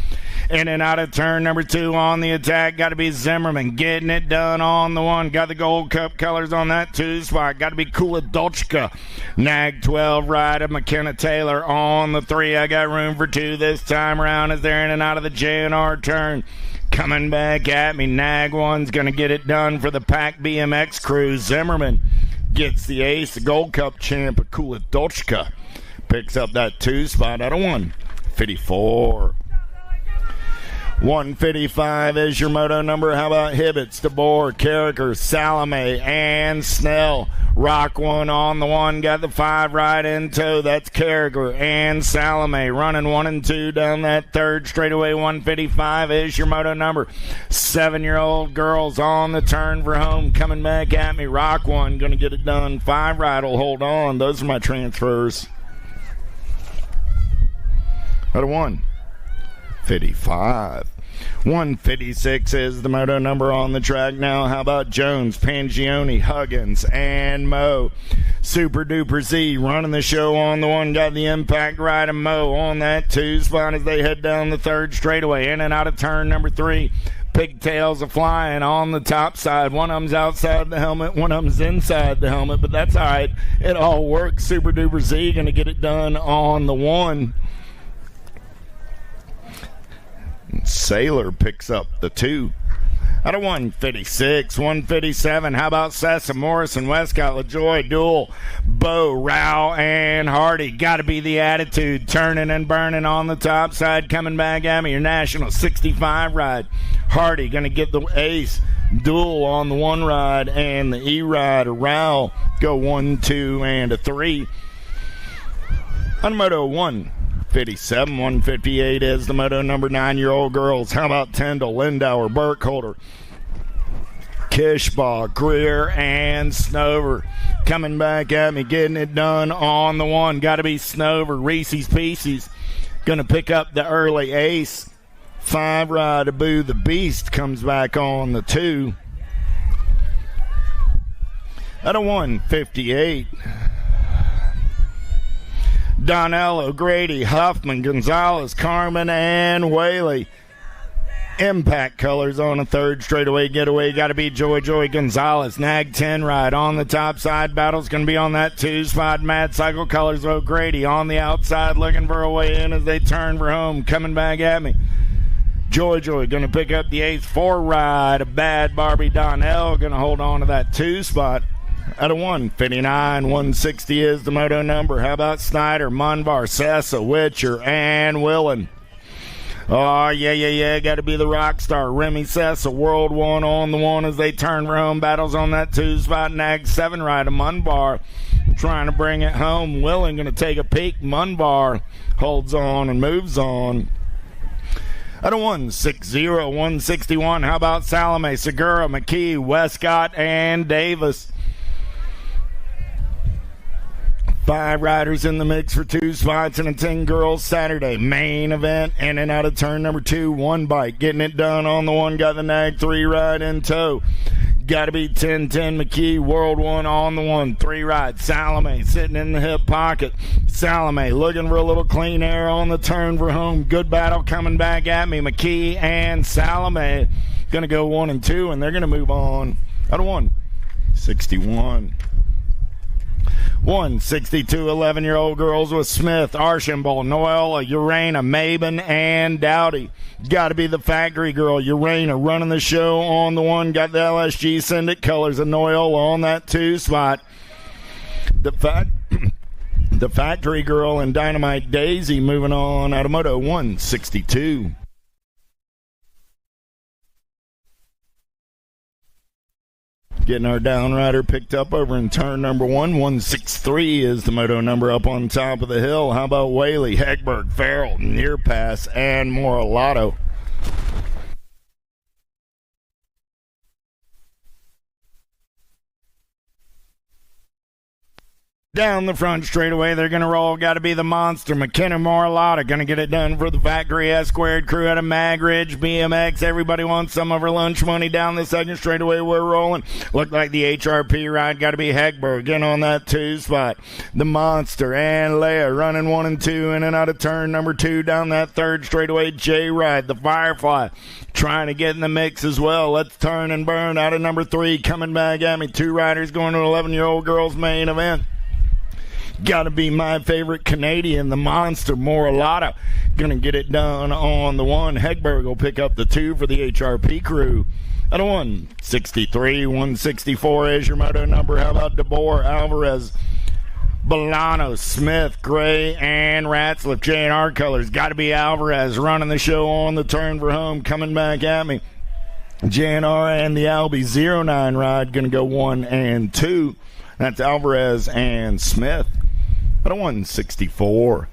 In and out of turn number 2 on the attack. Got to be Zimmerman getting it done on the 1. Got the Gold Cup colors on that 2 spot. Got to be Kulidochka. Nag 12 ride of McKenna Taylor on the 3. I got room for 2 this time around as they're in and out of the J&R turn. Coming back at me, Nag 1's going to get it done for the Pack BMX crew. Zimmerman gets the ace, the Gold Cup champ, Kulidochka picks up that 2 spot out of 154. 155 is your moto number. How about Hibbets, DeBoer, Carricker, Salome, and Snell? Rock 1 on the 1, got the 5 right in tow. That's Carricker and Salome running 1 and 2 down that 3rd straightaway. 155 is your moto number. 7-year-old girls on the turn for home. Coming back at me. Rock 1 going to get it done. 5 right will hold on. Those are my transfers. Out of 155. 156 is the moto number on the track now. How about Jones, Pangione, Huggins, and Moe? Super Duper Z running the show on the 1. Got the impact ride of Moe on that 2 spot as they head down the 3rd straightaway. In and out of turn number 3. Pigtails are flying on the top side. One of them's outside the helmet, one of them's inside the helmet, but that's all right. It all works. Super Duper Z going to get it done on the 1. Sailor picks up the 2. Out of 156, 157. How about Sessa, Morrison, Westcott, LaJoy, Duel, Bo, Rao, and Hardy? Got to be the attitude. Turning and burning on the top side. Coming back at me. Your National 65 ride. Hardy going to get the ace. Duel on the 1 ride and the E ride. Rao go 1, 2, and a 3. On Moto 157, 158 is the moto number. 9-year-old girls. How about Tyndall, Lindauer, Burkholder, Kishbaugh, Greer, and Snover? Coming back at me, getting it done on the 1. Got to be Snover. Reese's Pieces going to pick up the early ace. 5 ride, Abu the Beast comes back on the 2. Out of 158. Donnell, O'Grady, Huffman, Gonzalez, Carmen, and Whaley. Impact colors on a 3rd straightaway getaway. Got to be Joy Gonzalez. Nag 10 ride on the top side. Battle's going to be on that 2 spot. Mad Cycle colors O'Grady on the outside looking for a way in as they turn for home. Coming back at me. Joy going to pick up the 8th 4 ride. A Bad Barbie Donnell going to hold on to that 2 spot. Out of 159, 160 is the moto number. How about Snyder, Munbar, Sessa, Witcher, and Willen? Oh, yeah. Got to be the rock star. Remy Sessa, World 1 on the 1 as they turn for home. Battles on that 2 spot. Nag 7 ride of Munbar trying to bring it home. Willen going to take a peek. Munbar holds on and moves on. Out of 160, 161. How about Salome, Segura, McKee, Westcott, and Davis? 5 riders in the mix for 2 spots and a 10 girls Saturday main event. In and out of turn number 2, 1 bike getting it done on the 1. Got the Nag 3 ride in tow. Got to be 10-10 McKee, World 1 on the 1. 3 ride. Salome sitting in the hip pocket. Salome looking for a little clean air on the turn for home. Good battle coming back at me. McKee and Salome going to go 1 and 2, and they're going to move on. Out of 161. 162 11-year-old girls with Smith, Archambault, Noella, Urena, Maben, and Dowdy. Got to be the factory girl, Urena, running the show on the 1. Got the LSG Syndic colors of Noella on that 2 spot. The factory girl and Dynamite Daisy moving on out of Moto 162. Getting our downrider picked up over in turn number 1. 163 is the moto number up on top of the hill. How about Whaley, Hegberg, Farrell, Near Pass, and Moralato? Down the front straightaway, they're going to roll. Got to be the monster. McKenna Moralotta going to get it done for the Factory S-Squared crew out of Magridge BMX. Everybody wants some of her lunch money down the second straightaway. We're rolling. Looked like the HRP ride. Got to be Hegberg in on that 2 spot. The monster and Leia running 1 and 2 in and out of turn number 2 down that third straightaway. J-Ride, the Firefly, trying to get in the mix as well. Let's turn and burn out of number 3. Coming back at me. 2 riders going to an 11-year-old girls main event. Got to be my favorite Canadian, the monster, Moralotta. Gonna get it done on the 1. Hegberg will pick up the 2 for the HRP crew. At a 163, 164 is your moto number. How about DeBoer, Alvarez, Bolano, Smith, Gray, and Ratzliff. J&R colors. Got to be Alvarez running the show on the turn for home. Coming back at me. J&R and the Albie 09 ride gonna go 1 and 2. That's Alvarez and Smith. At a 164.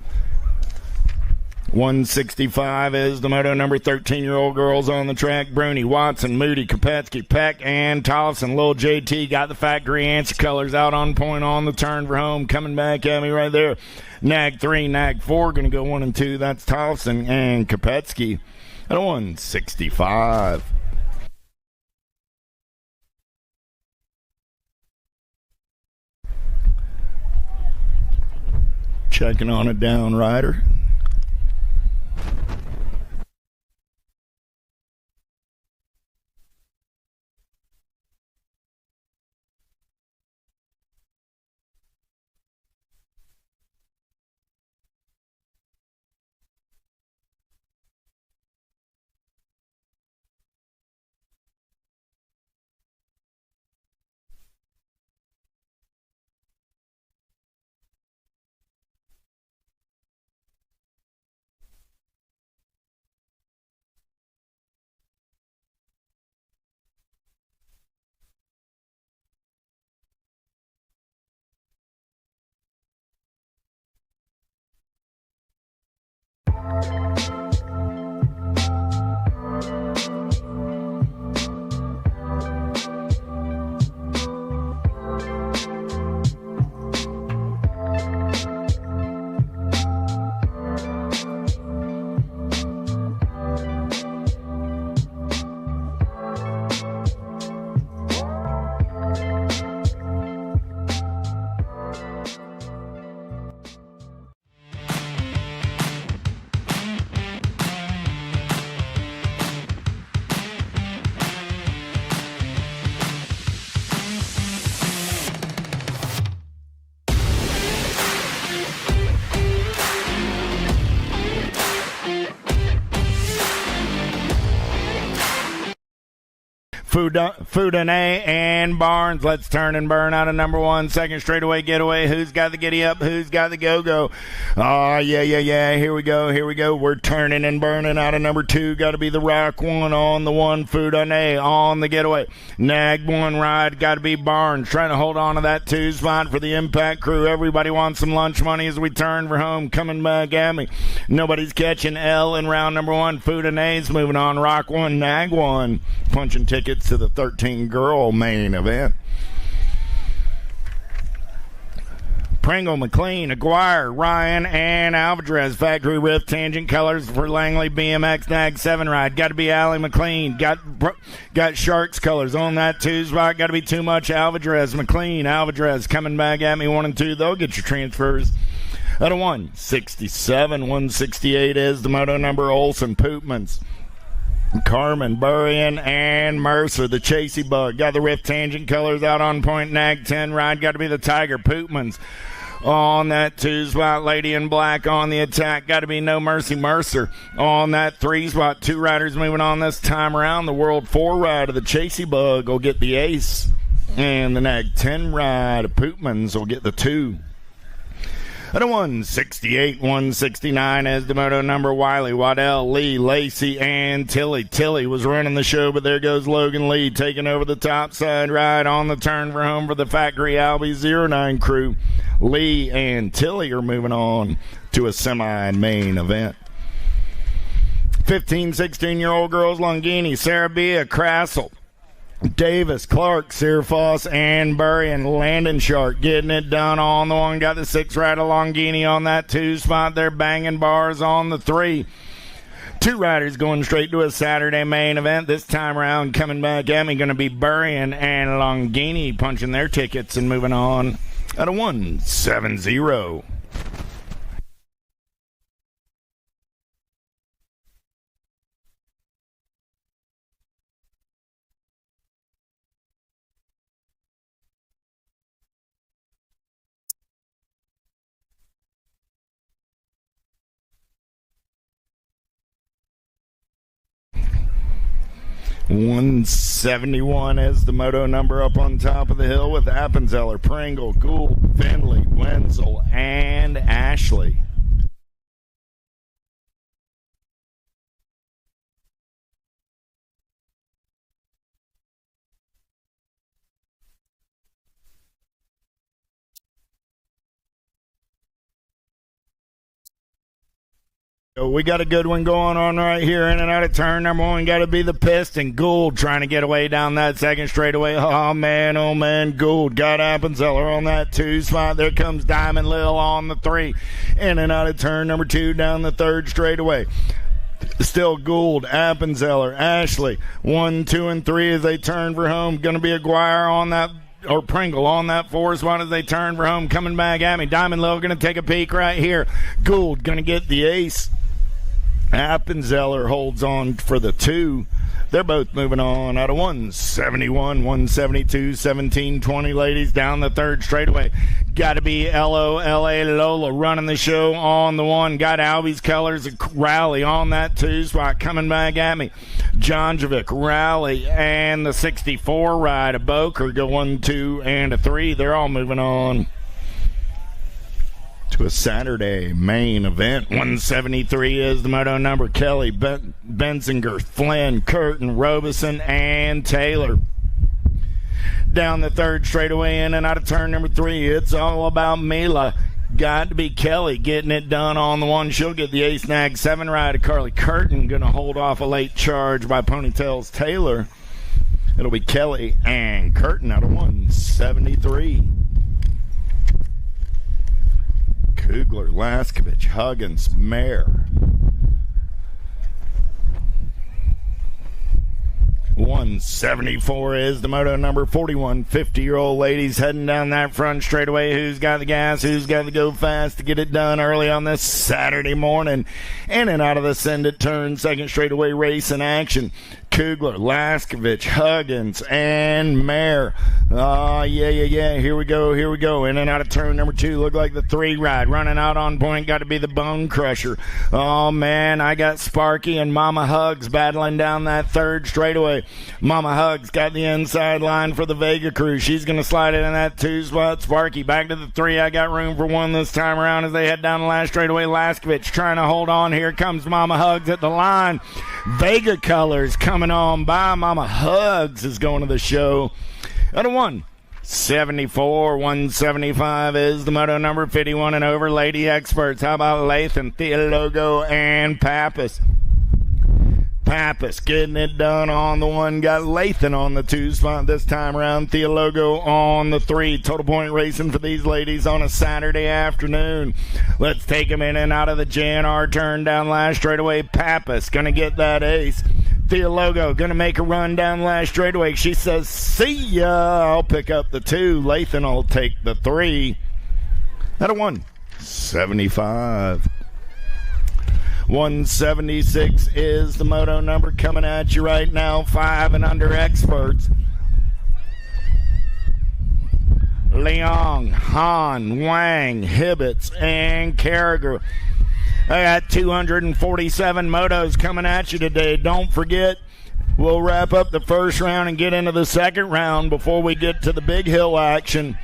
165 is the moto number. 13-year-old girls on the track. Bruni, Watson, Moody, Kopetsky, Peck, and Tollefson. Lil JT got the factory answer colors out on point on the turn for home. Coming back at me right there. Nag 3, Nag 4 going to go 1 and 2. That's Tollefson and Kopetsky. At a 165. Checking on a down rider. Foudane and Barnes. Let's turn and burn out of number 1. Second straightaway getaway. Who's got the giddy up? Who's got the go-go? Oh, yeah. Here we go. We're turning and burning out of number 2. Got to be the Rock 1 on the 1. Foudane on the getaway. Nag 1 ride. Got to be Barnes trying to hold on to that 2 spot for the Impact crew. Everybody wants some lunch money as we turn for home. Coming back at me. Nobody's catching L in round number 1. Foudane's moving on. Rock 1, Nag 1. Punching tickets to the 13-girl main event. Pringle, McLean, Aguirre, Ryan, and Alvarez. Factory Rift Tangent colors for Langley BMX Nag 7 ride. Got to be Allie McLean. Got Sharks colors on that 2 spot. Got to be Too Much Alvarez. McLean, Alvarez coming back at me 1 and 2. They'll get your transfers. At a 167, 168 is the moto number. Olsen, Poopmans. Carmen, Burrion, and Mercer, the Chasey Bug. Got the Rift Tangent colors out on point. Nag 10 ride. Got to be the Tiger Poopmans. On that 2-spot, Lady in Black on the attack. Got to be No Mercy Mercer. On that 3-spot, 2 riders moving on this time around. The World 4 ride of the Chasey Bug will get the ace. And the Nag 10 ride of Poopmans will get the 2. At a 168, 169 as the moto number. Wiley, Waddell, Lee, Lacey, and Tilly. Tilly was running the show, but there goes Logan Lee taking over the top side ride on the turn for home for the Factory Albie 09 crew. Lee and Tilly are moving on to a semi-main event. 15, 16-year-old girls, Longini, Sarah Bia, Crassel, Davis, Clark, Searfoss, and Burry, and Landon Shark getting it done on the one. Got the 6 rider Longini on that 2 spot. They're banging bars on the 3. 2 riders going straight to a Saturday main event. This time around, coming back at me, going to be Burry and Longini punching their tickets and moving on at a 170. $171 as the moto number up on top of the hill with Appenzeller, Pringle, Gould, Finley, Wenzel, and Ashley. We got a good one going on right here in and out of turn number 1. Got to be the Piston. Gould trying to get away down that second straightaway. Oh, man, Gould got Appenzeller on that 2 spot. There comes Diamond Lil on the 3. In and out of turn number 2 down the third straightaway. Still Gould, Appenzeller, Ashley. 1, 2, and 3 as they turn for home. Going to be Aguirre on that, or Pringle on that 4 spot as they turn for home. Coming back at me. Diamond Lil going to take a peek right here. Gould going to get the ace. Appenzeller holds on for the 2. They're both moving on out of 171, 172, 17, 20 ladies down the third straightaway. Got to be L-O-L-A Lola running the show on the 1. Got Albie's colors, Rally on that 2 spot. Coming back at me. Jonjovic, Rally, and the 64 ride of Boker go 1, 2, and a 3. They're all moving on to a Saturday main event. 173 is the moto number. Kelly, Benzinger, Flynn, Curtin, Robeson, and Taylor. Down the third straightaway in and out of turn number 3. It's all about Mila. Got to be Kelly getting it done on the 1. She'll get the ace nag 7 ride of Carly Curtin. Going to hold off a late charge by Ponytails Taylor. It'll be Kelly and Curtin out of 173. Kugler, Laskovich, Huggins, Mayer. 174 is the moto number. 41 50-year-old ladies heading down that front straightaway. Who's got the gas? Who's got to go fast to get it done early on this Saturday morning? In and out of the send it turn, second straightaway race in action. Kugler, Laskovich, Huggins, and Mayer. Oh, yeah. Here we go. In and out of turn number 2. Look like the 3 ride. Running out on point. Got to be the Bone Crusher. Oh, man. I got Sparky and Mama Hugs battling down that third straightaway. Mama Hugs got the inside line for the Vega crew. She's going to slide it in that 2 spot. Sparky back to the 3. I got room for 1 this time around as they head down the last straightaway. Laskovich trying to hold on. Here comes Mama Hugs at the line. Vega colors coming on by. Mama Hugs is going to the show at a 174. 175 is the moto number. 51 and over lady experts. How about Lathan, Theologo, and Pappas? Pappas getting it done on the 1. Got Lathan on the 2 spot this time around. Theologo on the 3. Total point racing for these ladies on a Saturday afternoon. Let's take them in and out of the JNR turn down last straightaway. Pappas going to get that ace. Theologo going to make a run down last straightaway. She says, see ya. I'll pick up the 2. Lathan will take the 3. At a 175. 176 is the moto number coming at you right now. 5 and under experts. Leong, Han, Wang, Hibbets, and Carragher. I got 247 motos coming at you today. Don't forget, we'll wrap up the first round and get into the second round before we get to the big hill action.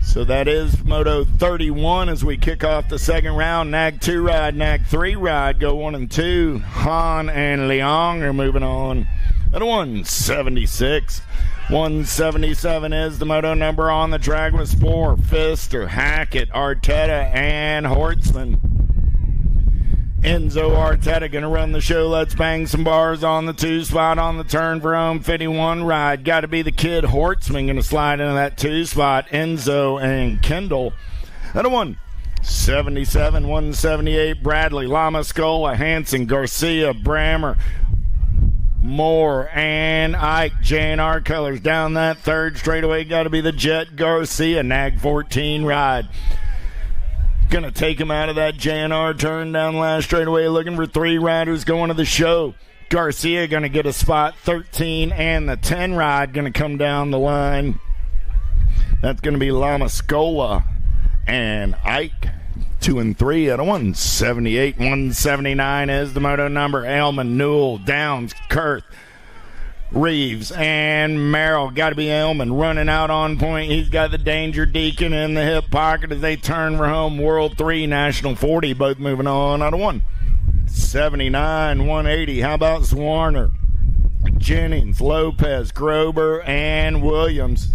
So that is Moto 31 as we kick off the second round. Nag 2 ride, Nag 3 ride, go 1 and 2. Han and Leong are moving on at 176. 177 is the moto number on the track with Spoor, Pfister, Hackett, Arteta, and Hortzman. Enzo Arteta going to run the show. Let's bang some bars on the 2 spot on the turn for home 51 ride. Got to be the kid Hortzman going to slide into that 2 spot. Enzo and Kendall at a 177, 178. Bradley, Lamascola, Hansen, Garcia, Brammer, Moore, and Ike. J&R colors down that third straightaway. Got to be the Jet Garcia, Nag 14 ride. Gonna take him out of that J&R turn down last straightaway, looking for 3 riders going to the show. Garcia gonna get a spot 13, and the 10 ride gonna come down the line. That's gonna be Lamascola and Ike. 2 and 3 at a 178. 179 is the moto number. Elman, Newell, Downs, Kurth, Reeves, and Merrill. Got to be Elman running out on point. He's got the Danger Deacon in the hip pocket as they turn for home. World 3, National 40, both moving on out of 179, 180. How about Zwarner, Jennings, Lopez, Grober, and Williams?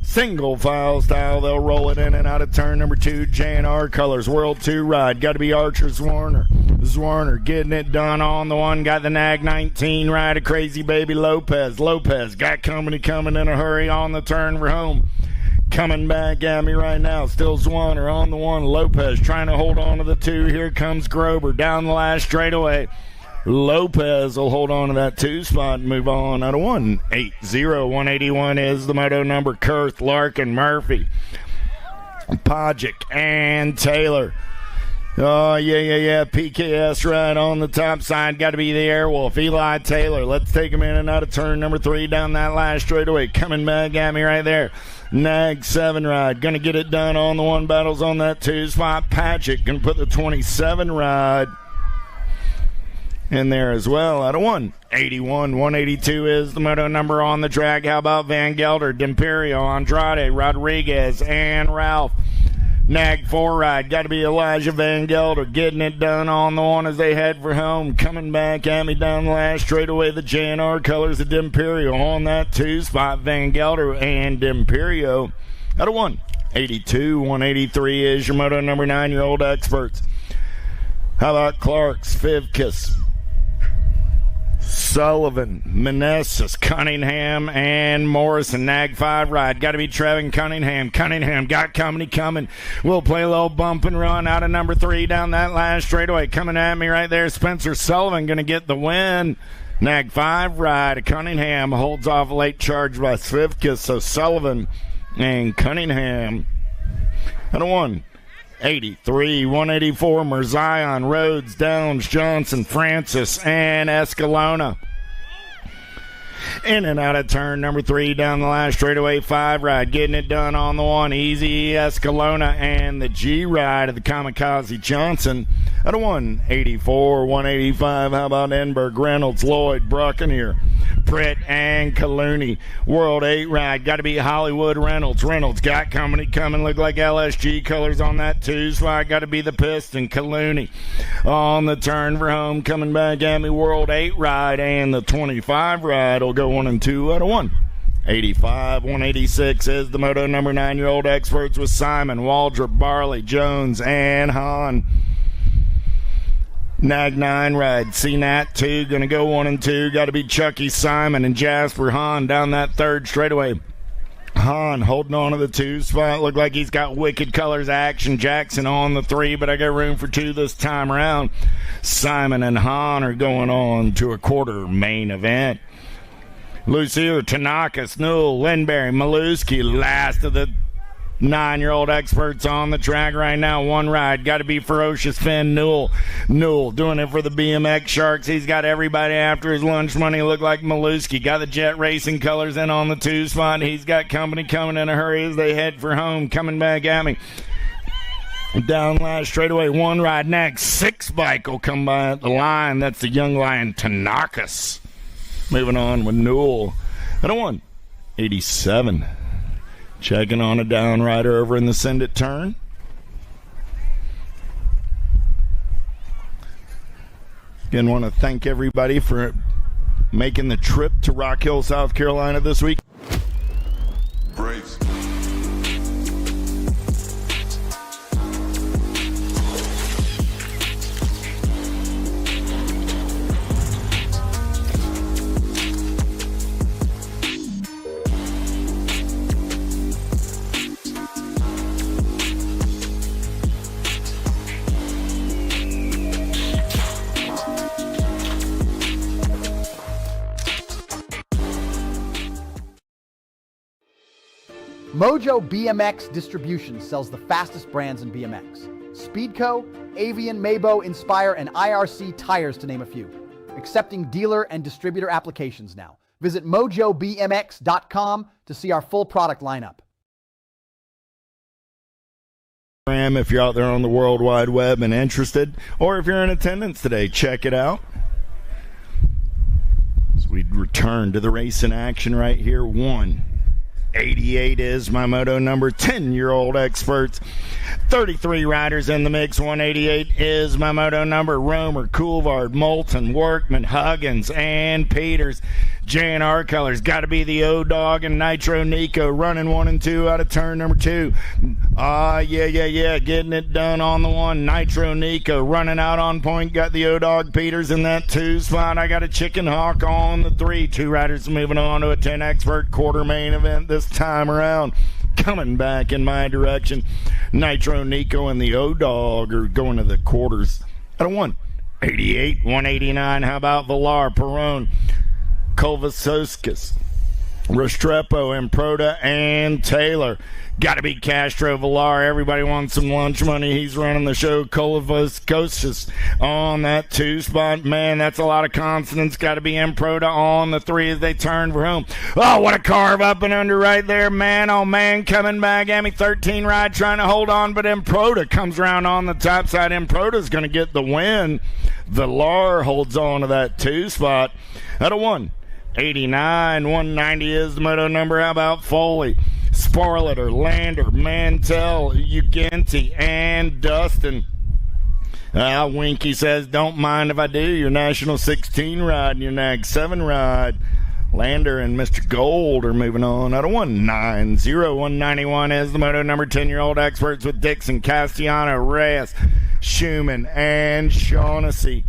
Single file style, they'll roll it in and out of turn number 2. J&R colors, World 2 ride. Got to be Archer Zwarner. Zwarner getting it done on the 1. Got the Nag 19 ride, a Crazy Baby Lopez. Lopez got company coming in a hurry on the turn for home. Coming back at me right now. Still Zwarner on the 1. Lopez trying to hold on to the 2. Here comes Grober down the last straightaway. Lopez will hold on to that 2 spot and move on out of 180. 181 is the moto number. Kurth, Larkin, Murphy, Podgic, and Taylor. Oh, yeah. PKS right on the top side. Got to be the Airwolf. Eli Taylor. Let's take him in and out of turn number 3 down that last straightaway. Coming back at me right there. Nag 7 ride. Going to get it done on the 1. Battles on that 2 spot. Patchett going to put the 27 ride in there as well out of 181. 182 is the moto number on the track. How about Van Gelder, D'Imperio, Andrade, Rodriguez, and Ralph? Nag 4 ride. Got to be Elijah Van Gelder getting it done on the 1 as they head for home. Coming back at me down the last straightaway. The J&R colors of D'Imperio on that 2 spot. Van Gelder and D'Imperio out of 182. 183 is your moto number 9-year-old experts. How about Clark's, Fivkis, Sullivan, Meneses, Cunningham, and Morrison. Nag 5 ride. Got to be Trevin Cunningham. Cunningham got company coming. We'll play a little bump and run out of number 3 down that last straightaway. Coming at me right there. Spencer Sullivan going to get the win. Nag 5 ride. Cunningham holds off a late charge by Svivka. So Sullivan and Cunningham at a 183. 184, Merzion, Rhodes, Downs, Johnson, Francis, and Escalona. In and out of turn number 3 down the last straightaway. 5 ride. Getting it done on the 1. Easy Escalona and the G ride of the Kamikaze Johnson at a 184. 185. How about Enberg, Reynolds, Lloyd, Bruckner, Pritt, and Kaluni. World 8 ride. Got to be Hollywood Reynolds. Reynolds got company coming. Look like LSG colors on that 2 slide. Got to be the Piston. Kaluni on the turn for home. Coming back at me. World 8 ride and the 25 ride will go 1 and 2 out of 185. 186 is the moto number 9-year-old experts with Simon, Waldrop, Barley, Jones, and Hahn. Nag 9 ride. CNAT 2 going to go 1 and 2. Got to be Chucky, Simon, and Jasper Hahn down that third straightaway. Hahn holding on to the 2 spot. Look like he's got Wicked Colors Action Jackson on the 3, but I got room for 2 this time around. Simon and Hahn are going on to a quarter main event. Lucille, Tanaka, Snool, Lindberry, Maluski, last of the 9-year-old experts on the track right now. One ride, got to be Ferocious Finn Newell. Newell doing it for the BMX Sharks. He's got everybody after his lunch money. Look like Maluski. Got the Jet Racing colors in on the 2 spot. He's got company coming in a hurry as they head for home. Coming back at me. Down last straightaway. One ride next. 6 bike will come by at the line. That's the young lion Tanakas. Moving on with Newell. At a 187. Checking on a down rider over in the send it turn. Again, want to thank everybody for making the trip to Rock Hill, South Carolina this week. Brace. Mojo BMX Distribution sells the fastest brands in BMX. Speedco, Avian, Mabo, Inspire, and IRC tires to name a few. Accepting dealer and distributor applications now. Visit mojobmx.com to see our full product lineup. If you're out there on the World Wide Web and interested, or if you're in attendance today, check it out. As we return to the race in action right here, 188 is my moto number. 10-year-old experts, 33 riders in the mix. 188 is my moto number. Romer, Coulvard, Moulton, Workman, Huggins, and Peters. J&R colors, got to be the O-Dog and Nitro Nico, running 1 and 2 out of turn number 2. Yeah, getting it done on the 1. Nitro Nico running out on point, got the O-Dog Peters in that 2 spot. I got a Chicken Hawk on the 3. 2 riders moving on to a 10 expert quarter main event this time around. Coming back in my direction, Nitro Nico and the O-Dog are going to the quarters at a 188, 189. How about Villar, Perone, Kovacic, Restrepo, Improda, and Taylor. Got to be Castro, Villar. Everybody wants some lunch money. He's running the show. Kovacic on that 2 spot. Man, that's a lot of consonants. Got to be Improda on the 3 as they turn for home. Oh, what a carve up and under right there. Man, oh man, coming back at me. 13 ride trying to hold on, but Improda comes around on the top side. Improda's going to get the win. Villar holds on to that 2 spot at a 189. 190 is the moto number. How about Foley, Sparleter, Lander, Mantell, Ugenti, and Dustin. Winky says, don't mind if I do. Your National 16 ride and your Nag 7 ride. Lander and Mr. Gold are moving on at a 190. 191 is the moto number. 10-year-old experts with Dixon, Castellano, Reyes, Schumann, and Shaughnessy.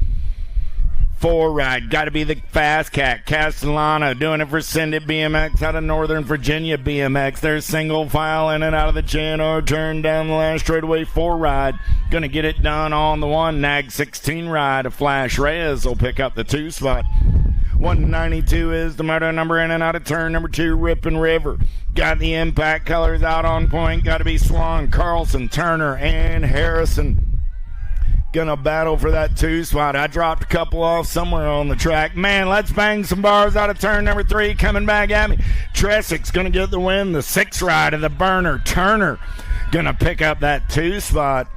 4 ride, got to be the Fast Cat, Castellano, doing it for Send It BMX out of Northern Virginia BMX. They're single file in and out of the J&R turn down the last straightaway. 4 ride, gonna get it done on the 1. Nag 16 ride, a Flash Reyes will pick up the 2 spot. 192 is the moto number in and out of turn number 2. Ripon River, got the impact colors out on point. Got to be Swan, Carlson, Turner, and Harrison. Gonna battle for that 2 spot. I dropped a couple off somewhere on the track. Man, let's bang some bars out of turn number 3. Coming back at me. Tresic's gonna get the win. The 6 ride of the burner. Turner gonna pick up that 2 spot.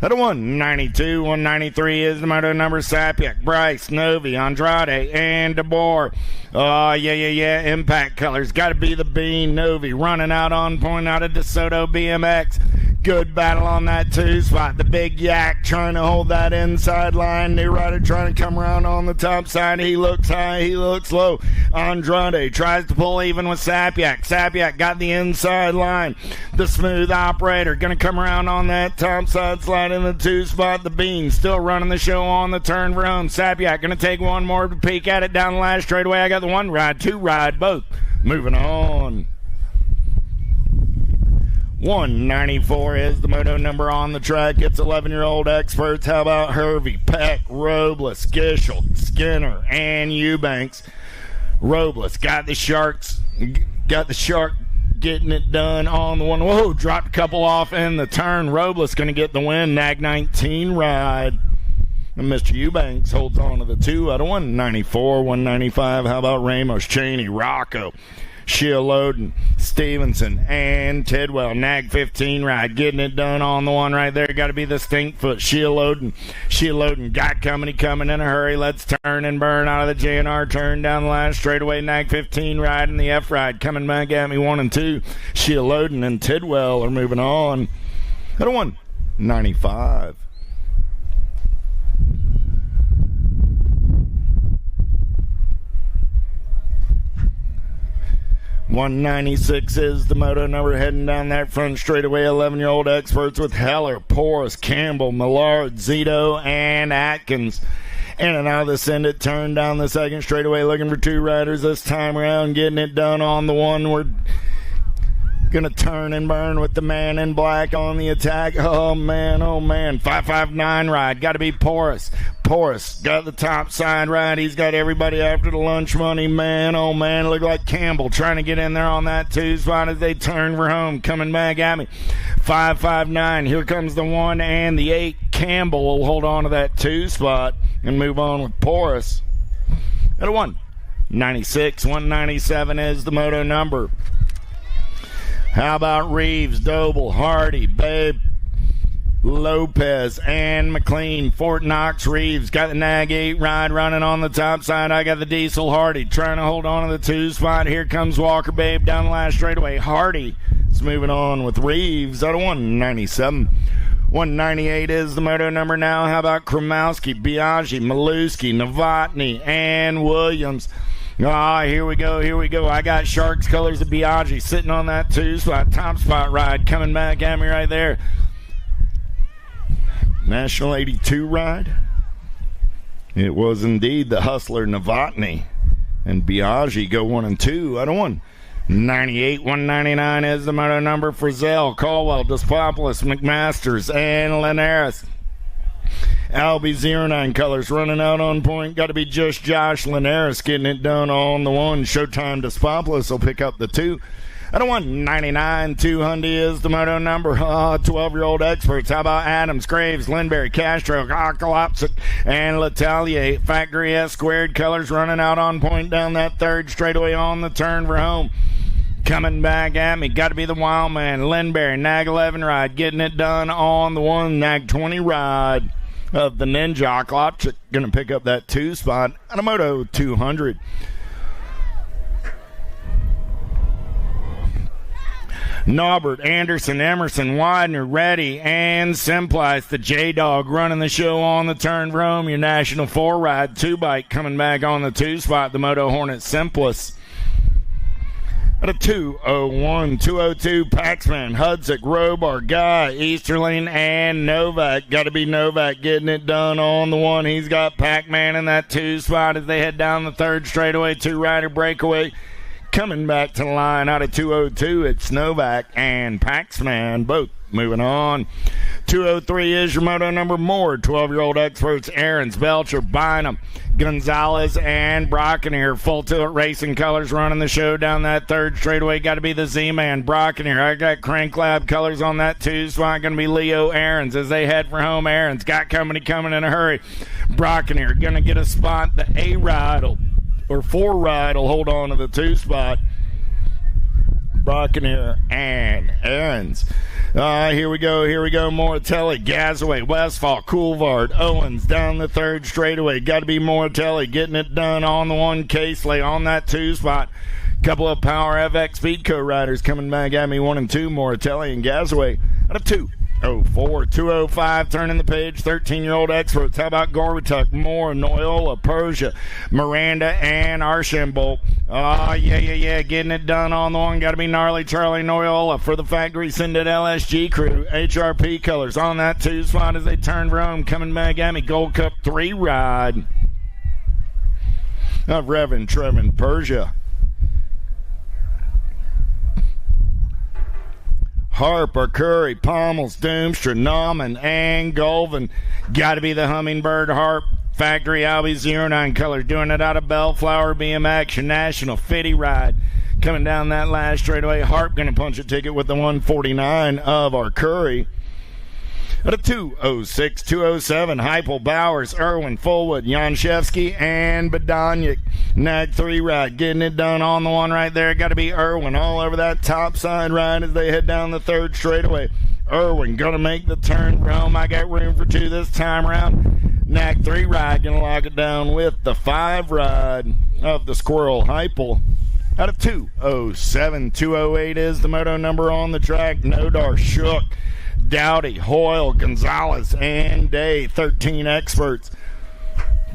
At a 192, 193 is the moto number. Sapiak, Bryce, Novi, Andrade, and DeBoer. Oh, yeah. Impact colors. Got to be the Bean. Novi running out on point out of DeSoto BMX. Good battle on that 2 spot. The Big Yak trying to hold that inside line. New rider trying to come around on the top side. He looks high, he looks low. Andrade tries to pull even with Sapiak. Sapiak got the inside line. The Smooth Operator going to come around on that top side slide in the 2 spot. The Bean still running the show on the turn for home. Sapiak going to take one more peek at it down the last straightaway. I got the 1 ride, 2 ride, both moving on. 194 is the moto number on the track. It's 11-year-old experts. How about Hervey, Peck, Robles, Gishel, Skinner, and Eubanks. Robles got the Shark getting it done on the one. Whoa, dropped a couple off in the turn. Robles going to get the win. Nag 19 ride. And Mr. Eubanks holds on to the 2 out of 194, 195. How about Ramos, Cheney, Rocco, Shealoden, Stevenson, and Tidwell. Nag 15 ride, getting it done on the one right there. Got to be the Stinkfoot. Shealoden got coming in a hurry. Let's turn and burn out of the JNR. Turn down the line straightaway. Nag 15 ride in the F ride. Coming back at me 1 and 2. Shealoden and Tidwell are moving on. Out of 195. 196 is the moto number, heading down that front straightaway. 11-year-old experts with Heller, Porras, Campbell, Millard, Zito, and Atkins. In and out of the send it, turn down the second straightaway, looking for 2 riders this time around, getting it done on the one. We're going to turn and burn with the man in black on the attack. Oh, man. 559 ride. Got to be Porras. Porras got the top side ride. He's got everybody after the lunch money. Man, oh, man. Look like Campbell trying to get in there on that 2 spot as they turn for home. Coming back at me. 559. Here comes the 1 and the 8. Campbell will hold on to that 2 spot and move on with Porras. At a 196. 197 is the moto number. How about Reeves, Doble, Hardy, Babe, Lopez, and McLean? Fort Knox, Reeves got the Nag 8 ride running on the top side. I got the Diesel Hardy trying to hold on to the 2 spot. Here comes Walker, Babe, down the last straightaway. Hardy is moving on with Reeves out of 197. 198 is the moto number now. How about Kromowski, Biaggi, Maluski, Novotny, and Williams? Here we go. I got Sharks colors of Biaggi sitting on that 2 spot, top spot ride, coming back at me right there. National 82 ride. It was indeed the Hustler Novotny. And Biaggi go 1 and 2 out of 198. 199 is the moto number. Frizzell, Caldwell, Despopoulos, McMasters, and Linares. Albie 09 colors running out on point. Got to be just Josh Linares getting it done on the 1. Showtime Despopoulos will pick up the 2. At a 199, 200 is the moto number. 12-year-old experts. How about Adams, Graves, Lindberry, Castro, Akalopsic, and Letelier? Factory S squared colors running out on point down that 3rd straightaway on the turn for home. Coming back at me, got to be the Wild Man, Lindberry, Nag 11 ride, getting it done on the 1. Nag 20 ride of the Ninja. Akalopsic going to pick up that 2 spot on a Moto 200. Norbert, Anderson, Emerson, Widener, Reddy, and Simplice. The J-Dog running the show on the turn for home. Your National 4 ride, 2 bike coming back on the 2 spot. The Moto Hornet Simplice. At a 201, 202, Paxman, Hudzik, Robar, Guy, Easterling, and Novak. Got to be Novak getting it done on the 1. He's got Pac-Man in that 2 spot as they head down the 3rd straightaway. 2-rider breakaway. Coming back to the line out of 202, it's Novak and Paxman, both moving on. 203 is your moto number. More 12-year-old experts, Aarons, Belcher, Bynum, Gonzalez, and Brockenier. Full tilt racing colors running the show down that 3rd straightaway. Got to be the Z-Man, Brockenier. I got Crank Lab colors on that 2 spot. Going to be Leo Aarons as they head for home. Aarons got company coming in a hurry. Brockenier going to get a spot. The A-Ride or 4 ride will hold on to the 2 spot. Brockenier and Aarons. Here we go. Moratelli, Gazaway, Westfall, Coulvard, Owens down the 3rd straightaway. Got to be Moratelli getting it done on the 1. Casely on that 2 spot. Couple of Power FX Speedco riders coming back at me 1 and 2. Moratelli and Gazaway out of 204, 205, turning the page, 13-year-old experts. How about Gorbatuk, Moore, Noyola, Persia, Miranda, and Archambault? Getting it done on the 1. Got to be Gnarly Charlie Noyola for the Factory Syndicate LSG crew. HRP colors on that 2 spot as they turn for home. Coming back at me, Gold Cup 3 ride of Reverend Trevin Persia. Harper, Curry, Pommels, Doomstra, Nauman, and Golvin. Got to be the Hummingbird Harp Factory Albie 09 colors. Doing it out of Bellflower BMX, your national fitty ride. Coming down that last straightaway, Harp going to punch a ticket with the 149 of our Curry. At a 206, 207, Heupel, Bowers, Irwin, Fullwood, Janszewski, and Badoniuk. Nag 3 ride, getting it done on the one right there. Got to be Irwin all over that top side ride as they head down the third straightaway. Irwin going to make the turn for home. I got room for 2 this time around. Nag 3 ride, going to lock it down with the 5 ride of the Squirrel, Heupel. Out of 207, 208 is the moto number on the track. Nodar, Shook, Dowdy, Hoyle, Gonzalez, and Day. 13 experts.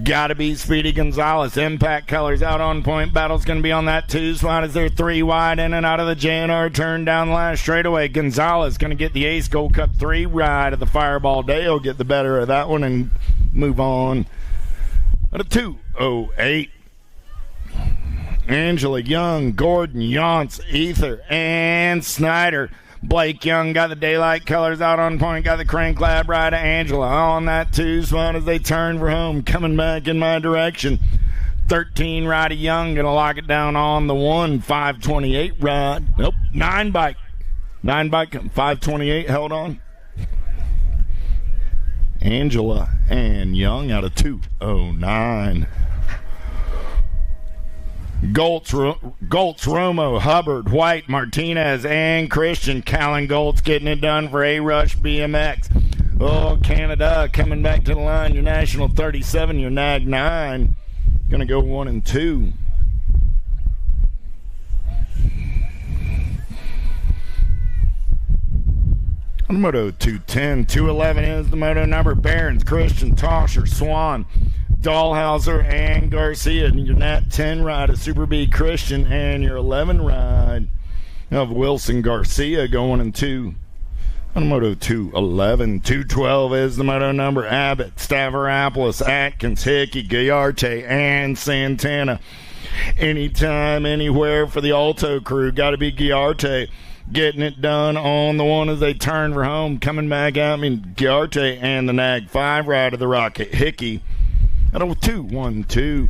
Gotta be Speedy Gonzalez. Impact colors out on point. Battle's going to be on that 2 spot as they're 3 wide in and out of the JNR turn down the last straightaway. Gonzalez going to get the Ace Gold Cup 3 ride of the Fireball. Day will get the better of that one and move on. At a 208. Angela Young, Gordon, Yance, Ether, and Snyder. Blake Young got the daylight colors out on point, got the crank lab ride of Angela on that 2 spot as they turn for home, coming back in my direction. 13 ride of Young, gonna lock it down on the 528 ride. Nope, 9 bike. 9 bike, 528 held on. Angela and Young out of 209. Goltz, Romo, Hubbard, White, Martinez, and Christian. Callan Goltz getting it done for A-Rush BMX. Oh, Canada coming back to the line. Your National 37, your Nag 9. Going to go 1 and 2. On Moto 210, 211 is the moto number. Barons, Christian, Tosher, Swan, Dahlhauser, and Garcia. And your Nat 10 ride of Super B Christian, and your 11 ride of Wilson Garcia going in 2. On Moto 211, 212 is the moto number. Abbott, Stavropoulos, Atkins, Hickey, Gallarte, and Santana. Anytime, anywhere for the Alto crew. Got to be Gallarte. Getting it done on the one as they turn for home. Coming back at me, Gallarte and the Nag 5 ride of the Rocket Hickey. At a 212.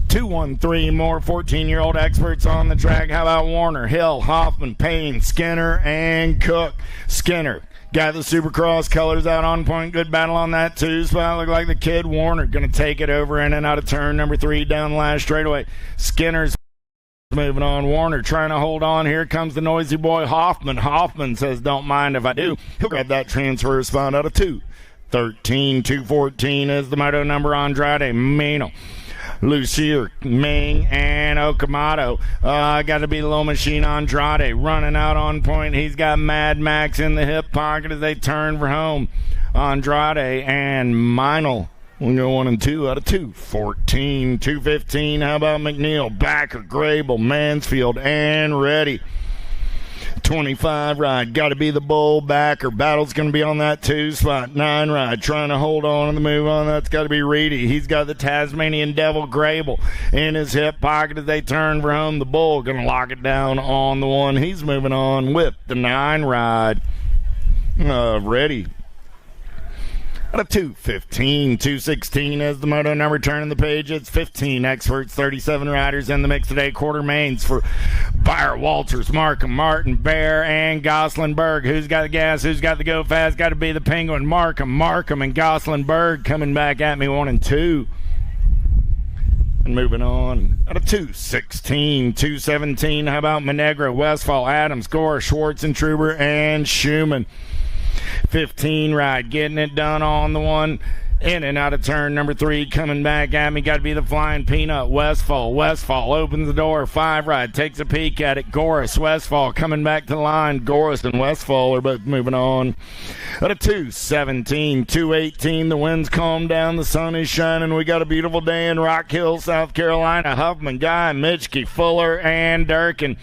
213 more 14-year-old experts on the track. How about Warner, Hill, Hoffman, Payne, Skinner, and Cook? Skinner got the Supercross colors out on point. Good battle on that 2 spot. Look like the kid Warner going to take it over in and out of turn number 3 down the last straightaway. Skinner's moving on. Warner trying to hold on. Here comes the noisy boy Hoffman. Hoffman says, don't mind if I do. He'll grab that transfer spot out of 213. 214 is the moto number. Andrade, Mano, Lucier, Ming, and Okamoto. Got to be Low Machine Andrade running out on point. He's got Mad Max in the hip pocket as they turn for home. Andrade and Meinl. We'll go 1 and 2 out of 214. 215. How about McNeil, Backer, Grable, Mansfield, and Reddy? 25 ride. Got to be the Bull Backer. Battle's going to be on that 2 spot. 9 ride. Trying to hold on to the move on. That's got to be Reedy. He's got the Tasmanian Devil Grable in his hip pocket as they turn for home. The Bull going to lock it down on the one. He's moving on with the 9 ride. Reddy. Out of 215, 216 as the moto number. Turning the page, it's 15 experts, 37 riders in the mix today. Quarter mains for Beyer, Walters, Markham, Martin, Bear, and Goslinberg. Who's got the gas? Who's got the go fast? Got to be the Penguin. Markham, and Goslinberg coming back at me 1 and 2. And moving on. Out of 216, 217. How about Monegro, Westfall, Adams, Gore, Schwartz, and Truber, and Schumann? 15 ride, getting it done on the one. In and out of turn number 3, coming back at me. Got to be the Flying Peanut. Westfall opens the door. 5 ride, takes a peek at it. Goris, Westfall coming back to the line. Goris and Westfall are both moving on. At a 217, 218. The wind's calmed down. The sun is shining. We got a beautiful day in Rock Hill, South Carolina. Huffman, Guy, Mitchke, Fuller, and Durkin.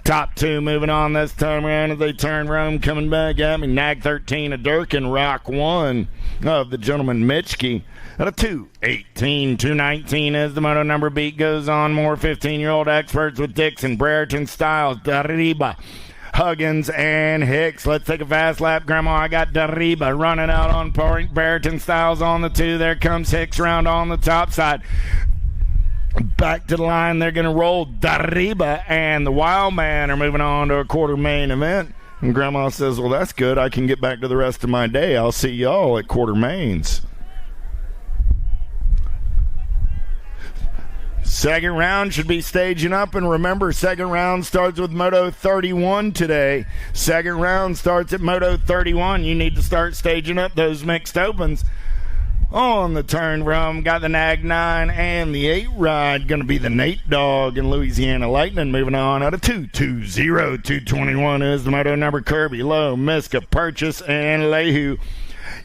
Top 2 moving on this time around as they turn Rome. Coming back at me. Nag 13 of Durkin. Rock 1 of the gentleman Mitchke. At a 218, 219 as the moto number. Beat goes on. More 15-year-old experts with Dixon, Brereton, Styles, Dariba, Huggins and Hicks. Let's take a fast lap. Grandma, I got Dariba running out on point. Barrington Styles on the 2. There comes Hicks round on the top side. Back to the line. They're going to roll. Dariba and the Wild Man are moving on to a quarter main event. And Grandma says, well, that's good. I can get back to the rest of my day. I'll see y'all at quarter mains. Second round should be staging up, and remember, second round starts with Moto 31 today. Second round starts at Moto 31. You need to start staging up those mixed opens. On the turn from, got the Nag 9 and the 8 ride. Going to be the Nate Dog and Louisiana Lightning moving on out of 220. 221 is the Moto number. Kirby, Lowe, Miska, Purchase, and Lehu.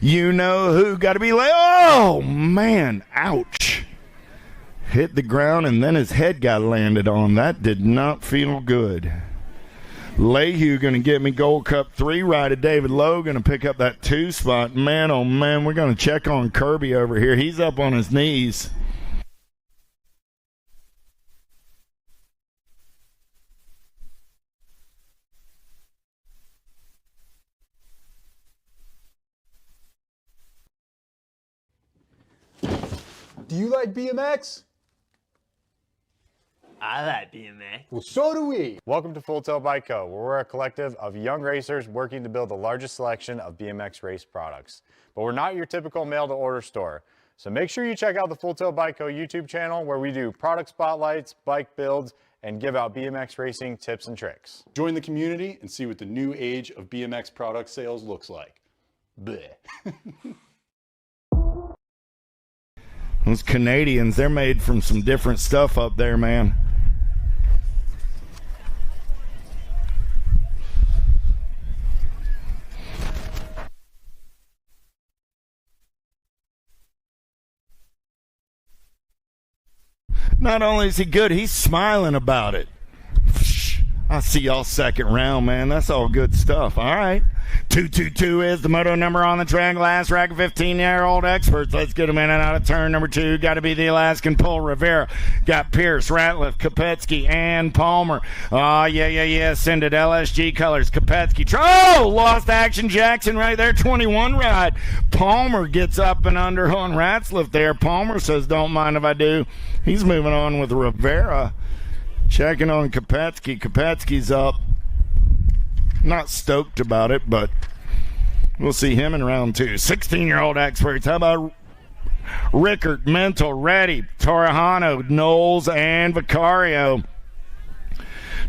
You know who got to be oh, man, ouch. Hit the ground, and then his head got landed on. That did not feel good. Lehu going to get me Gold Cup 3 ride of David Lowe. Going to pick up that 2 spot. Man, oh, man, we're going to check on Kirby over here. He's up on his knees. Do you like BMX? I like BMX. Well, so do we. Welcome to Full Tilt Bike Co., where we're a collective of young racers working to build the largest selection of BMX race products. But we're not your typical mail-to-order store. So make sure you check out the Full Tilt Bike Co. YouTube channel, where we do product spotlights, bike builds, and give out BMX racing tips and tricks. Join the community and see what the new age of BMX product sales looks like. Bleh. Those Canadians, they're made from some different stuff up there, man. Not only is he good, he's smiling about it. I see y'all second round, man. That's all good stuff. All right. 222 is the Moto number on the track. Last rack of 15-year-old experts. Let's get them in and out of turn number 2. Got to be the Alaskan Pull. Rivera. Got Pierce, Ratliff, Kopetsky, and Palmer. Oh, yeah. Send it LSG colors. Kopetsky. Oh, lost Action Jackson right there. 21 ride. Palmer gets up and under on Ratzliff there. Palmer says, don't mind if I do. He's moving on with Rivera. Checking on Kopetsky. Kopetsky's up. Not stoked about it, but we'll see him in round 2. 16-year-old experts. How about Rickard, Mental, Reddy, Torrejano, Knowles, and Vicario?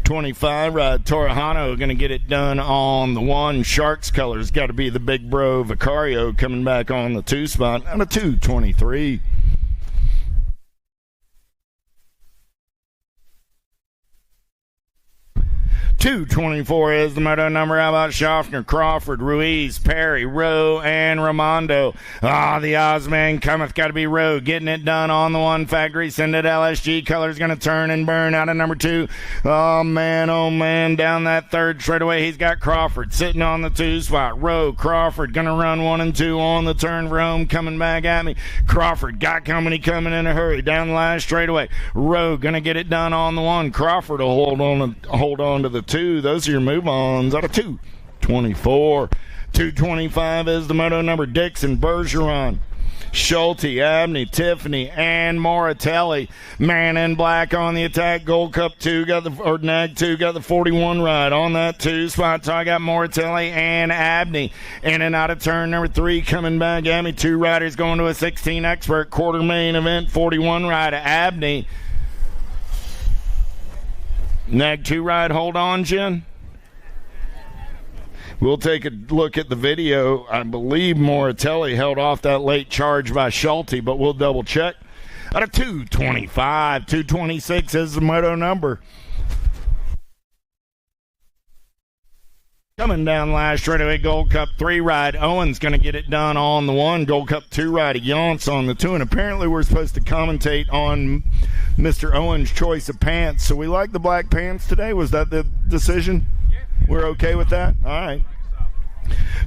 25 ride. Torrejano going to get it done on the 1. Sharks colors. Got to be the big bro Vicario coming back on the 2 spot. On a 223. 224 is the Moto number. How about Schaffner, Crawford, Ruiz, Perry, Rowe, and Ramondo? The Ozman cometh. Got to be Rowe. Getting it done on the 1 factory. Send it LSG. Color's going to turn and burn out of number 2. Oh, man. Down that 3rd straightaway, he's got Crawford sitting on the 2 spot. Rowe, Crawford going to run 1 and 2 on the turn for home. Coming back at me. Crawford got company coming in a hurry. Down the last straightaway. Rowe going to get it done on the 1. Crawford will hold on to the 2. Those are your move-ons out of 224. 225 is the Moto number. Dixon, Bergeron, Schulte, Abney, Tiffany, and Moratelli. Man in black on the attack. Gold Cup 2 Nag 2 got the 41 ride on that 2 spot. So I got Moratelli and Abney in and out of turn number 3. Coming back at me. 2 riders going to a 16 expert quarter main event. 41 ride Abney. Nag 2 ride, hold on, Jen. We'll take a look at the video. I believe Moratelli held off that late charge by Schulte, but we'll double check. Out of 225, 226 is the Moto number. Coming down last straightaway, Gold Cup 3 ride. Owen's going to get it done on the 1. Gold Cup 2 ride, Yonce on the 2. And apparently we're supposed to commentate on Mr. Owen's choice of pants. So we like the black pants today. Was that the decision? Yeah. We're okay with that? All right.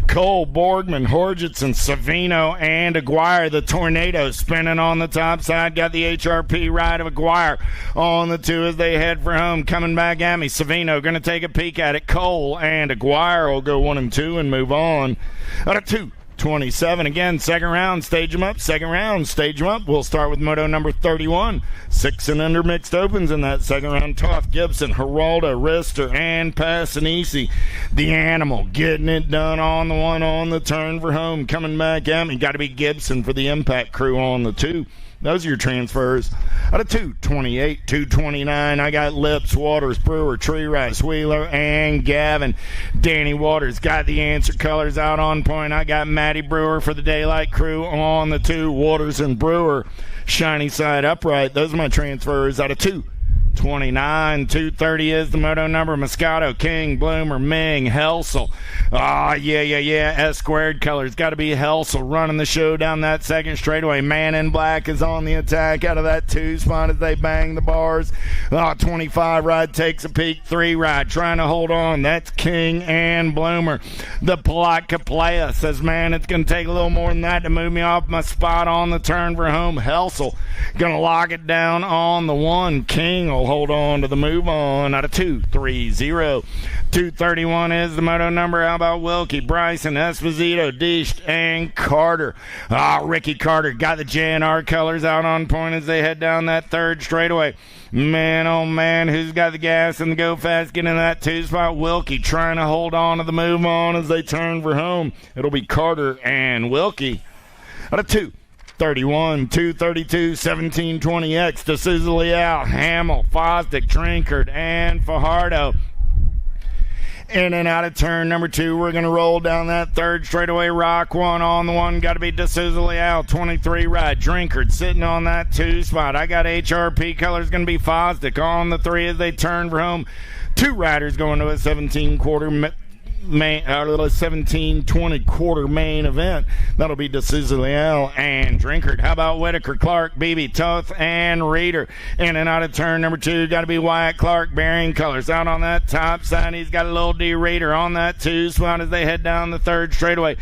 Cole, Borgman, Horjitson, Savino, and Aguirre. The Tornado spinning on the top side. Got the HRP ride of Aguirre on the 2 as they head for home. Coming back at me. Savino going to take a peek at it. Cole and Aguirre will go 1 and 2 and move on. Out of 2:27 again, second round, stage them up, second round, stage them up. We'll start with moto number 31. 6 and under mixed opens in that second round. Toth, Gibson, Geraldo, Rister, and Passanisi. The Animal getting it done on the 1 on the turn for home. Coming back at me, got to be Gibson for the Impact Crew on the 2. Those are your transfers. Out of 2:28, 2:29, I got Lips, Waters, Brewer, Tree Rice, Wheeler, and Gavin. Danny Waters got the answer colors out on point. I got Matty Brewer for the Daylight Crew on the 2. Waters and Brewer, shiny side upright. Those are my transfers. Out of 2:29, 2:30 is the moto number. Moscato, King, Bloomer, Ming, Helsel. Yeah. S squared colors. Got to be Helsel running the show down that second straightaway. Man in Black is on the attack out of that 2 spot as they bang the bars. 25 ride takes a peek. 3 ride trying to hold on. That's King and Bloomer. The Palatka Playa says, man, it's going to take a little more than that to move me off my spot on the turn for home. Helsel going to lock it down on the 1. King will hold on to the move on. Out of 2:30. 2:31 is the moto number. How about Wilkie, Bryson, Esposito, Deist, and Carter? Ricky Carter got the JNR colors out on point as they head down that third straightaway. Man, oh man, who's got the gas and the go fast getting that 2 spot? Wilkie trying to hold on to the move on as they turn for home. It'll be Carter and Wilkie. Out of 2:31, 2:32, 17:20X to D'Souza Leal, Hamill, Fosdick, Drinkard, and Fajardo. In and out of turn number 2, we're going to roll down that third straightaway. Rock 1 on the 1, got to be D'Souza Leal. 23 ride, Drinkard sitting on that 2 spot. I got HRP colors, going to be Fosdick on the 3 as they turn for home. 2 riders going to a 17-20 quarter main event. That'll be D'Souza Leal and Drinkard. How about Whitaker, Clark, Beebe, Toth, and Reeder? In and out of turn number 2, got to be Wyatt Clark, bearing colors. Out on that top side, he's got a little D Reeder on that 2 spot as they head down the third straightaway.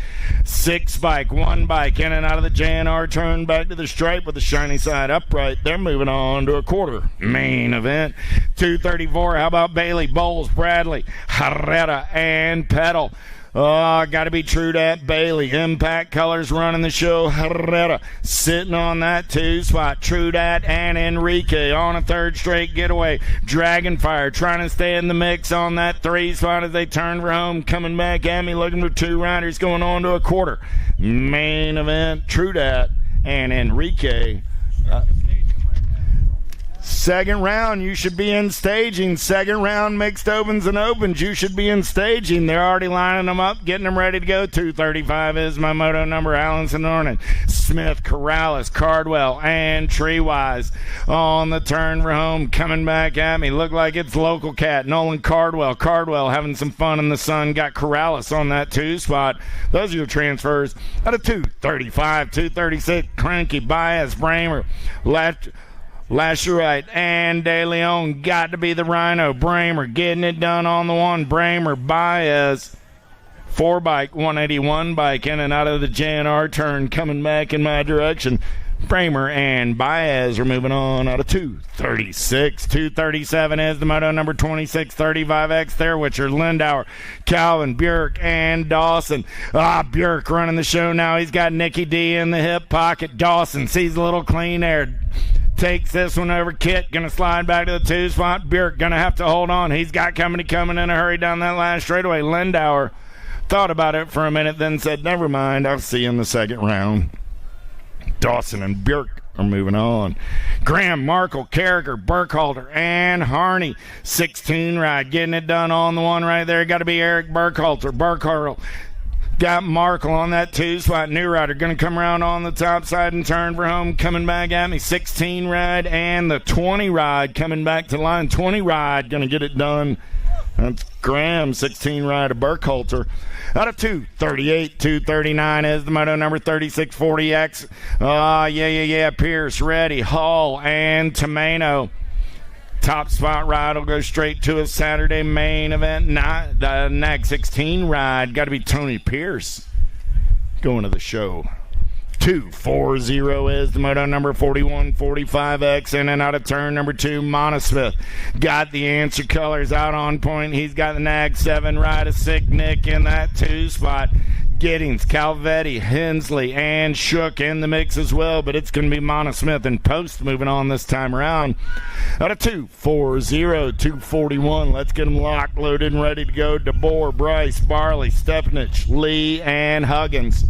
6 bike, 1 bike, in and out of the JNR turn back to the stripe with the shiny side upright. They're moving on to a quarter main event. 2:34, how about Bailey, Bowles, Bradley, Herrera, and Pedal? Got to be true to that Bailey. Impact colors running the show. Herrera sitting on that 2 spot. True dat and Enrique on a third straight getaway. Dragonfire trying to stay in the mix on that 3 spot as they turn for home. Coming back at me looking for 2 riders going on to a quarter main event. True dat and Enrique. Second round, you should be in staging. Second round, mixed opens and opens, you should be in staging. They're already lining them up, getting them ready to go. 2:35 is my moto number. Allenson Norman, Smith, Corrales, Cardwell, and Treewise on the turn for home. Coming back at me, look like it's local cat Nolan Cardwell. Cardwell having some fun in the sun. Got Corrales on that 2 spot. Those are your transfers. Out of 2:35, 2:36, Cranky, Baez, Bramer, Lasherite, and De Leon. Got to be the Rhino. Bramer getting it done on the 1. Bramer, Baez. 4 bike, 181 bike in and out of the JNR turn coming back in my direction. Bramer and Baez are moving on out of 2:36. 2:37 is the moto number 2635X there, which are Lindauer, Calvin, Bjork, and Dawson. Bjork running the show now. He's got Nicky D in the hip pocket. Dawson sees a little clean air. Takes this one over. Kit gonna slide back to the 2 spot. Bjork gonna have to hold on. He's got company coming in a hurry down that last straightaway. Lindauer thought about it for a minute, then said, never mind, I'll see you in the second round. Dawson and Bjork are moving on. Graham, Markle, Carriger, Burkhalter, and Harney. 16 ride, getting it done on the 1 right there. Got to be Eric Burkhalter. Burkhalter got Markle on that 2 spot. New rider going to come around on the top side and turn for home. Coming back at me. 16 ride and the 20 ride coming back to line. 20 ride going to get it done. That's Graham. 16 ride of Burkhalter. Out of 2:38, 2:39 is the moto number 3640X. Pierce, Reddy, Hall, and Tomeno. Top spot ride will go straight to a Saturday main event. Nag 16 ride. Got to be Tony Pierce going to the show. 240 is the moto number 4145X in and out of turn number 2. Monosmith got the answer colors out on point. He's got the Nag 7 ride, a Sick Nick in that 2 spot. Giddings, Calvetti, Hensley, and Shook in the mix as well, but it's going to be Monosmith and Post moving on this time around. Out of 240, 241. Let's get them locked, loaded, and ready to go. DeBoer, Bryce, Barley, Stepnich, Lee, and Huggins.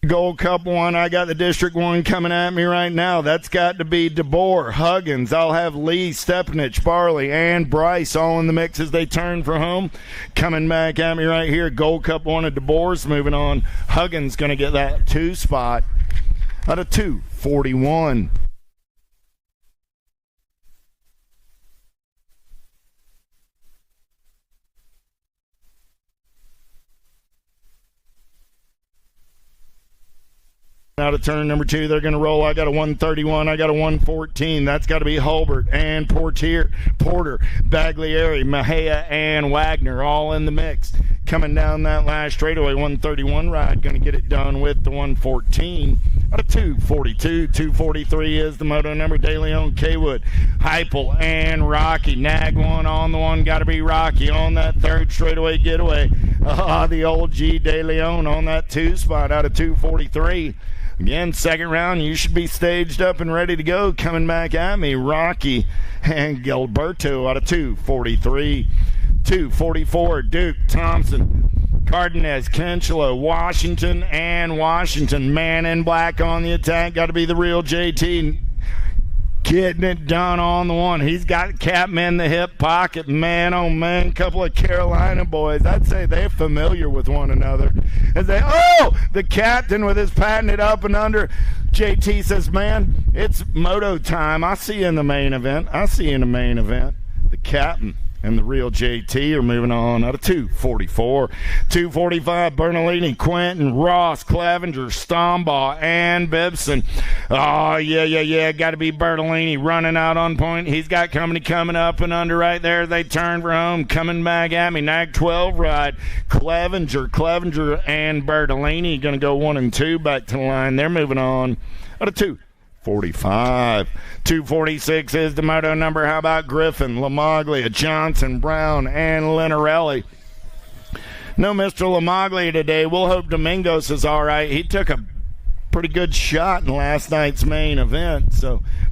Gold Cup 1, I got the District 1 coming at me right now. That's got to be DeBoer, Huggins. I'll have Lee, Stepnich, Barley, and Bryce all in the mix as they turn for home. Coming back at me right here, Gold Cup 1 of DeBoer's moving on. Huggins going to get that 2 spot out of 241. Out of turn number 2, they're going to roll. I got a 131. I got a 114. That's got to be Hulbert and Porter, Baglieri, Mejia, and Wagner all in the mix. Coming down that last straightaway, 131 ride. Going to get it done with the 114. Out of 242, 243 is the moto number. De Leon, Kaywood, Heupel, and Rocky. Nag 1 on the one. Got to be Rocky on that third straightaway getaway. The old G De Leon on that 2 spot out of 243. Again, second round, you should be staged up and ready to go. Coming back at me, Rocky and Gilberto out of 243. 244, Duke, Thompson, Cardenas, Kenchelo, Washington, and Washington. Man in black on the attack. Got to be the real JT. Getting it done on the one. He's got Captain in the hip pocket. Man, oh man, couple of Carolina boys. I'd say they're familiar with one another. As they, the captain with his patting it up and under. JT says, man, it's moto time. I see you in the main event. The captain and the real JT are moving on out of 244. 245, Bernalini, Quentin, Ross, Clevenger, Stombaugh, and Bibson. Oh, yeah. Got to be Bernalini running out on point. He's got company coming up and under right there. They turn for home. Coming back at me. Nag 12 ride. Clevenger, and Bernalini going to go 1 and 2 back to the line. They're moving on out of 245. 246 is the moto number. How about Griffin, Lamaglia, Johnson, Brown, and Linarelli? No Mr. Lamaglia today. We'll hope Domingos is all right. He took a pretty good shot in last night's main event.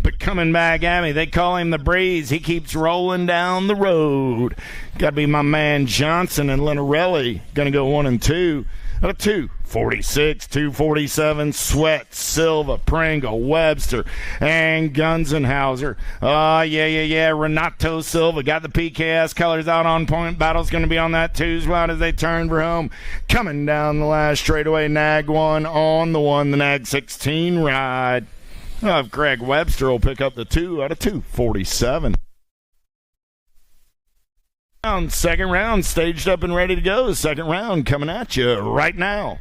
But coming back at me, they call him the Breeze. He keeps rolling down the road. Got to be my man Johnson and Linarelli. Going to go 1 and 2. Out of 246, 247, Sweat, Silva, Pringle, Webster, and Gunzenhauser. Yeah. Renato Silva got the PKS colors out on point. Battle's going to be on that 2 spot as they turn for home. Coming down the last straightaway, Nag 1 on the 1, the Nag 16 ride. Greg Webster will pick up the 2 out of 247. Second round, staged up and ready to go. Second round coming at you right now.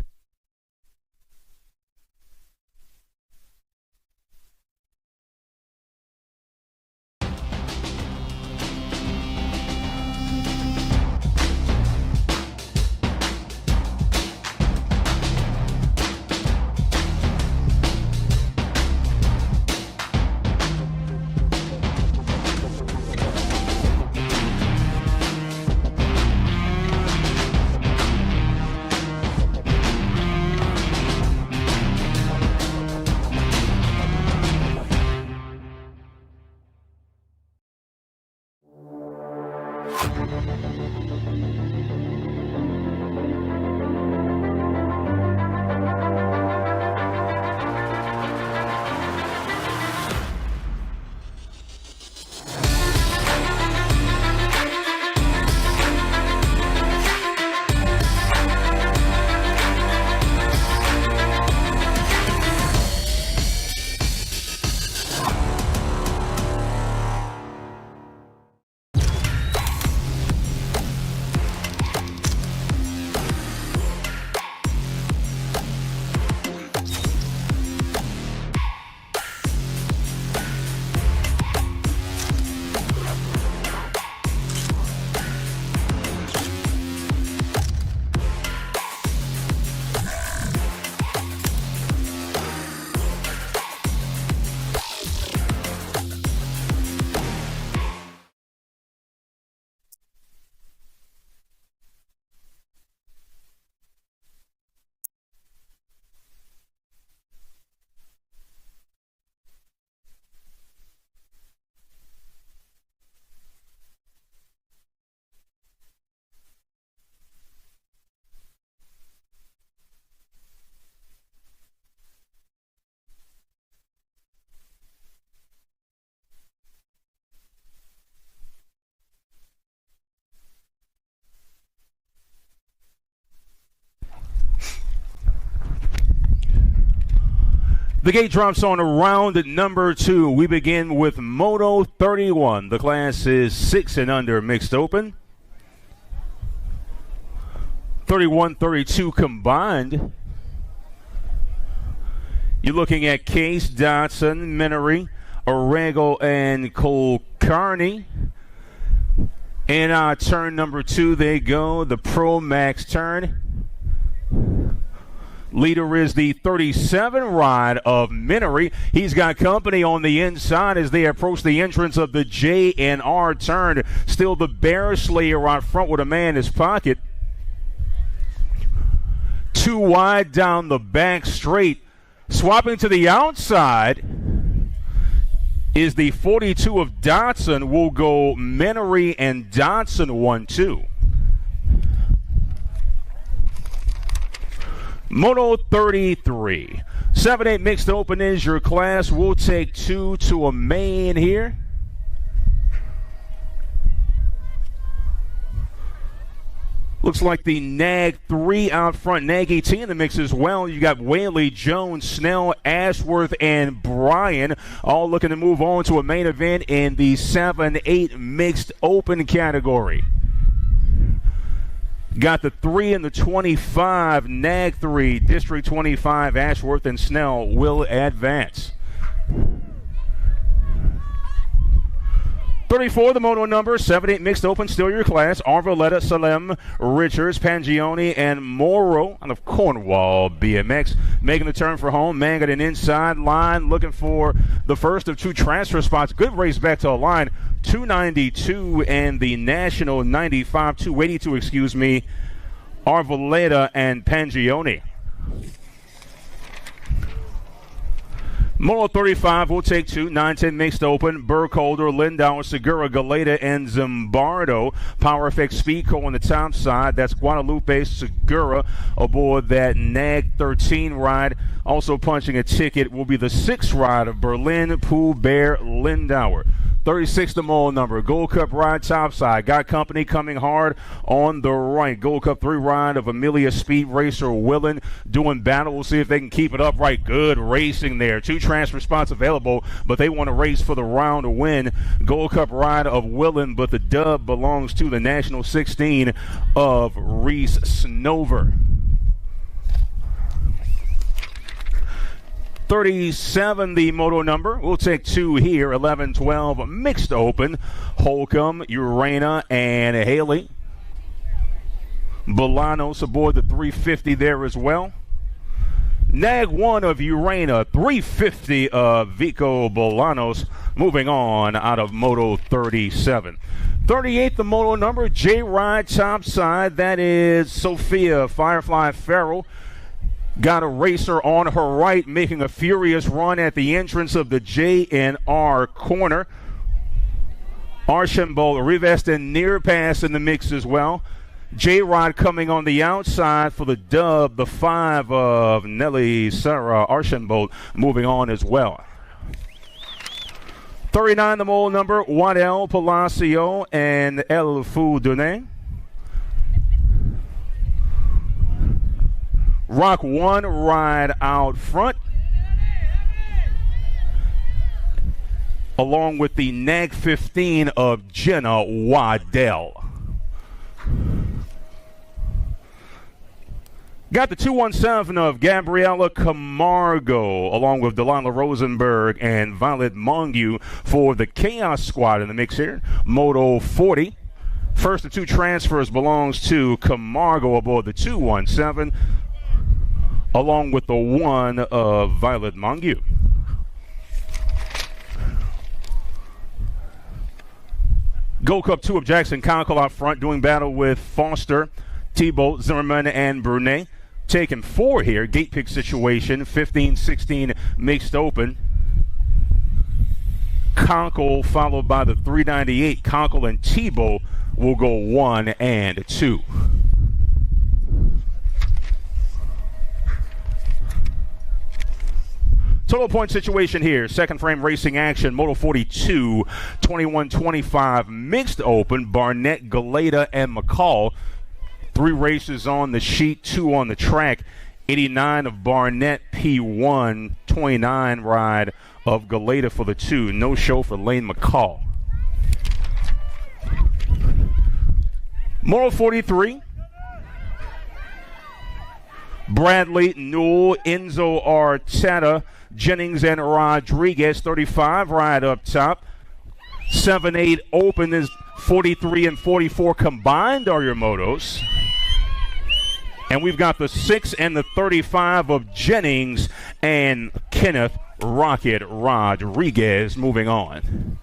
The gate drops on round number 2. We begin with Moto 31. The class is 6 and under mixed open. 31-32 combined. You're looking at Case, Dotson, Minery, Orego, and Colcarney. And turn number 2, they go, the Pro Max turn. Leader is the 37 ride of Minery. He's got company on the inside as they approach the entrance of the J&R turn. Still the Bear Slayer out front with a man in his pocket. 2 wide down the back straight. Swapping to the outside is the 42 of Dotson. Will go Minery and Dotson 1-2. Moto 33. 7-8 mixed open is your class. We'll take 2 to a main here. Looks like the Nag 3 out front. Nag 18 in the mix as well. You got Whaley, Jones, Snell, Ashworth, and Bryan all looking to move on to a main event in the 7-8 mixed open category. Got the 3 and the 25. Nag 3, District 25, Ashworth, and Snell will advance. 34, the moto number, 7-8 mixed open, still your class. Arvalletta, Salem, Richards, Pangioni, and Morrow out of Cornwall BMX. Making the turn for home. Man got an inside line, looking for the first of 2 transfer spots. Good race back to a line. 292 and the National 95, 282, excuse me. Arvalletta and Pangioni. Moto 35, we'll take 2. 9-10 mixed open. Burkholder, Lindauer, Segura, Galeta, and Zimbardo. Power Effect Speedco on the top side. That's Guadalupe Segura aboard that Nag 13 ride. Also punching a ticket will be the 6th ride of Berlin, Pooh Bear, Lindauer. 36, the mole number. Gold Cup ride topside. Got company coming hard on the right. Gold Cup 3 ride of Amelia Speed Racer Willen doing battle. We'll see if they can keep it upright. Good racing there. 2 transfer spots available, but they want to race for the round win. Gold Cup ride of Willen, but the dub belongs to the National 16 of Reese Snover. 37, the moto number. We'll take 2 here. 11-12 mixed open. Holcomb, Urena, and Haley. Bolanos aboard the 350 there as well. Nag 1 of Urena, 350 of Vico Bolanos. Moving on out of Moto 37. 38, the moto number. J-Ride topside. That is Sophia Firefly Farrell. Got a racer on her right making a furious run at the entrance of the J&R corner. Archambault, Rivest, and Near Pass in the mix as well. J-Rod coming on the outside for the dub, the 5 of Nelly Sarah Archambault moving on as well. 39, the mole number, Waddell Palacio and El Foudounet. Rock 1 ride out front, along with the Nag 15 of Jenna Waddell. Got the 217 of Gabriella Camargo, along with Delana Rosenberg and Violet Mongeau for the Chaos Squad in the mix here. Moto 40. First of 2 transfers belongs to Camargo aboard the 217. Along with the 1 of Violet Mongeau. Gold Cup 2 of Jackson Conkle out front, doing battle with Foster, Thibault, Zimmerman, and Brunet. Taking 4 here, gate pick situation, 15-16 mixed open. Conkle followed by the 398. Conkle and Thibault will go 1 and 2. Total point situation here. Second frame racing action. Moto 42, 21-25 mixed open. Barnett, Galeta, and McCall. 3 races on the sheet, 2 on the track. 89 of Barnett, P1, 629 ride of Galeta for the 2. No show for Lane McCall. Moto 43. Bradley, Newell, Enzo Arteta, Jennings, and Rodriguez. 35 ride up top. 7-8 open is 43 and 44 combined are your motos. And we've got the 6 and the 35 of Jennings and Kenneth Rocket Rodriguez moving on.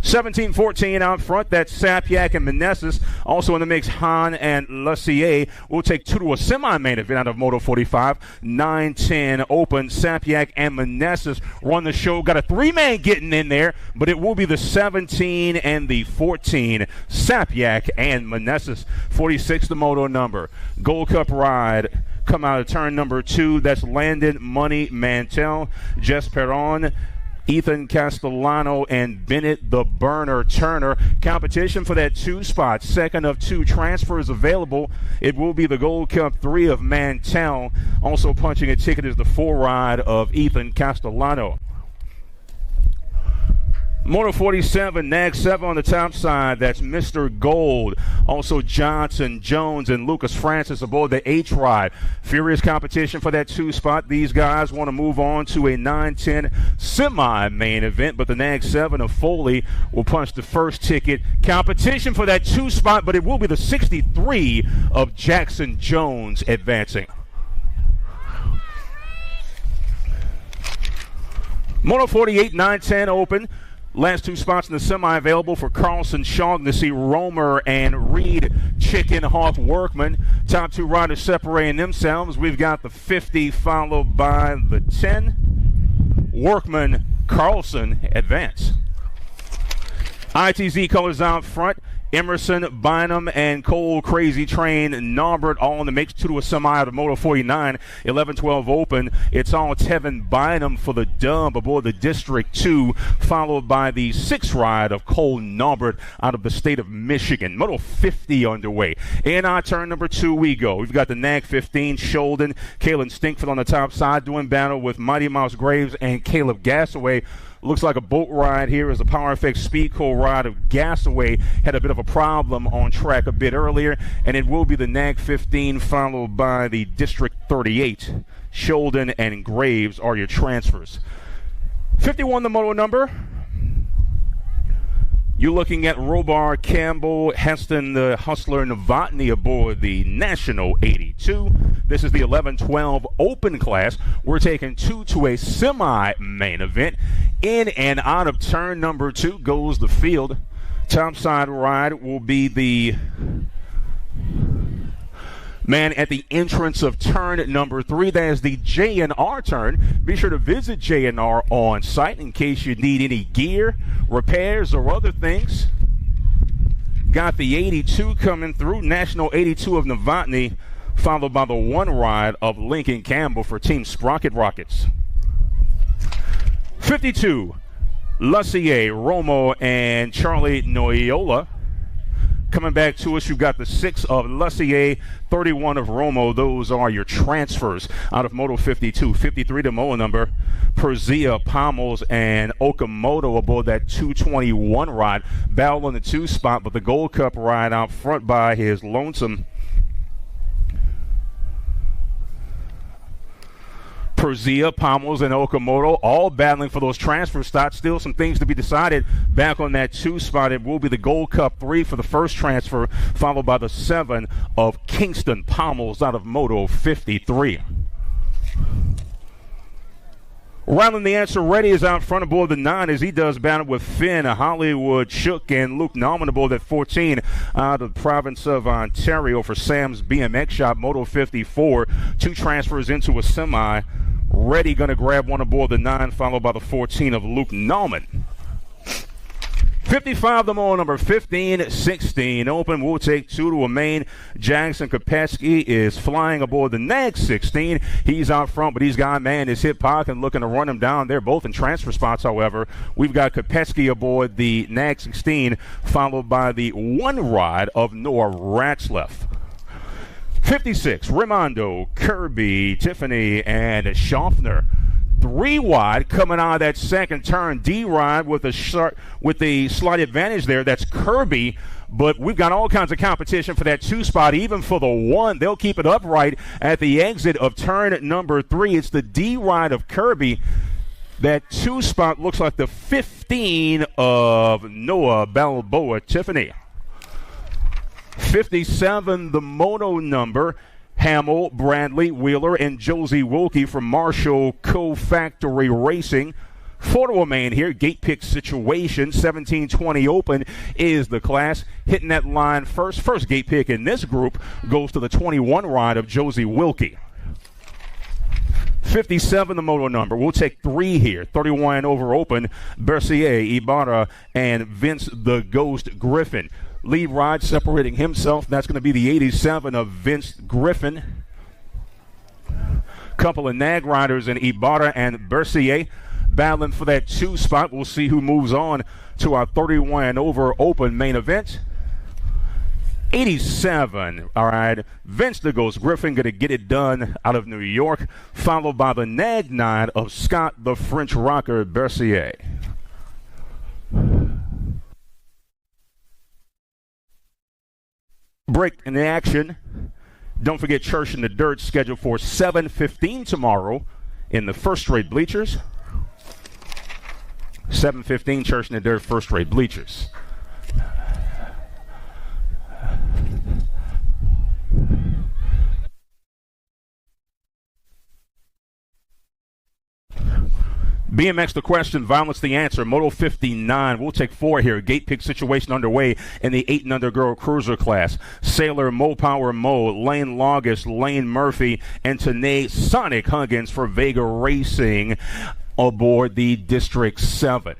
17-14 out front. That's Sapyak and Meneses. Also in the mix, Han and Lussier. We'll take 2 to a semi-main event out of Moto 45. 9-10 open. Sapyak and Meneses run the show. Got a 3-man getting in there, but it will be the 17 and the 14. Sapyak and Meneses. 46 the moto number. Gold Cup ride. Come out of turn number 2. That's Landon Money Mantell. Jess Perron, Ethan Castellano, and Bennett the Burner Turner. Competition for that 2 spot. Second of 2 transfers available. It will be the Gold Cup 3 of Mantell. Also punching a ticket is the 4 ride of Ethan Castellano. Moto 47, nag 7 on the top side. That's Mr. Gold. Also Johnson, Jones, and Lucas Francis aboard the H ride. Furious competition for that 2 spot. These guys want to move on to a 9-10 semi-main event, but the nag 7 of Foley will punch the first ticket. Competition for that 2 spot, but it will be the 63 of Jackson Jones advancing. Moto 48, 9-10 open. Last 2 spots in the semi available for Carlson Shaughnessy, Romer, and Reed Chicken Hawk Workman. Top 2 riders separating themselves. We've got the 50 followed by the 10. Workman, Carlson advance. ITZ colors out front. Emerson, Bynum, and Cole Crazy Train Norbert all in the mix. 2 to a semi out of Moto 49. 11-12 open. It's all Tevin Bynum for the dub aboard the District 2, followed by the 6 ride of Cole Norbert out of the state of Michigan. Moto 50 underway. In our turn number 2 we go. We've got the nag 15, Sholden, Kalen Stinkford on the top side doing battle with Mighty Mouse Graves and Caleb Gassaway. Looks like a boat ride here as the Power FX Speed Co ride of Gassaway had a bit of a problem on track a bit earlier, and it will be the nag 15 followed by the District 38. Sholden and Graves are your transfers. 51 the moto number. You're looking at Robar, Campbell, Heston, the Hustler, Novotny aboard the National 82. This is the 11-12 open class. We're taking 2 to a semi-main event. In and out of turn number 2 goes the field. Topside ride will be the man at the entrance of turn number 3. That is the J&R turn. Be sure to visit J&R on site in case you need any gear, repairs, or other things. Got the 82 coming through. National 82 of Novotny, followed by the 1 ride of Lincoln Campbell for Team Sprocket Rockets. 52, Lussier, Romo, and Charlie Noyola. Coming back to us, you've got the 6 of Lussier, 31 of Romo. Those are your transfers out of Moto 52. 53 to moto number, Perzia, Pommels, and Okamoto aboard that 221 ride. Battle on the 2 spot, but the Gold Cup ride out front by his lonesome Perzia, Pommels, and Okamoto all battling for those transfer spots. Still some things to be decided back on that 2 spot. It will be the Gold Cup 3 for the first transfer, followed by the 7 of Kingston Pommels out of Moto 53. Ryland the Answer Ready is out front aboard the 9 as he does battle with Finn, Hollywood, Shook, and Luke Nauman aboard at 14 out of the province of Ontario for Sam's BMX Shop. Moto 54, 2 transfers into a semi. Ready going to grab one aboard the 9, followed by the 14 of Luke Nauman. 55 the moto number, 15-16 open. We'll take 2 to a main. Jackson Kopetsky is flying aboard the nag 16. He's out front, but he's got a man in his hip pocket looking to run him down. They're both in transfer spots, however. We've got Kopetsky aboard the nag 16, followed by the 1 ride of Noah Ratzlaff. 56, Raimondo, Kirby, Tiffany, and Schaffner. 3 wide coming out of that second turn. D-Rod with a slight advantage there. That's Kirby. But we've got all kinds of competition for that 2 spot, even for the 1. They'll keep it upright at the exit of turn number 3. It's the D-Ride of Kirby. That 2 spot looks like the 15 of Noah Balboa Tiffany. 57, the moto number. Hamill, Bradley, Wheeler, and Josie Wilkie from Marshall Co-Factory Racing. Photo man here, gate pick situation, 1720 open is the class. Hitting that line first. First gate pick in this group goes to the 21 ride of Josie Wilkie. 57, the moto number. We'll take 3 here. 31 over open, Bercier, Ibarra, and Vince the Ghost Griffin. Lead ride separating himself. That's going to be the 87 of Vince Griffin. Couple of nag riders in Ibarra and Bercier battling for that 2 spot. We'll see who moves on to our 31 over open main event. 87, all right. Vince the Ghost Griffin going to get it done out of New York, followed by the nag 9 of Scott the French rocker Bercier. Break in the action. Don't forget Church in the Dirt scheduled for 7:15 tomorrow in the first rate bleachers. 7:15 Church in the Dirt first rate bleachers. BMX the question, violence the answer. Moto 59. We'll take 4 here. Gate pick situation underway in the 8 and under girl cruiser class. Sailor, Mo Power Mo, Lane Logus, Lane Murphy, and Tanae Sonic Huggins for Vega Racing aboard the District 7.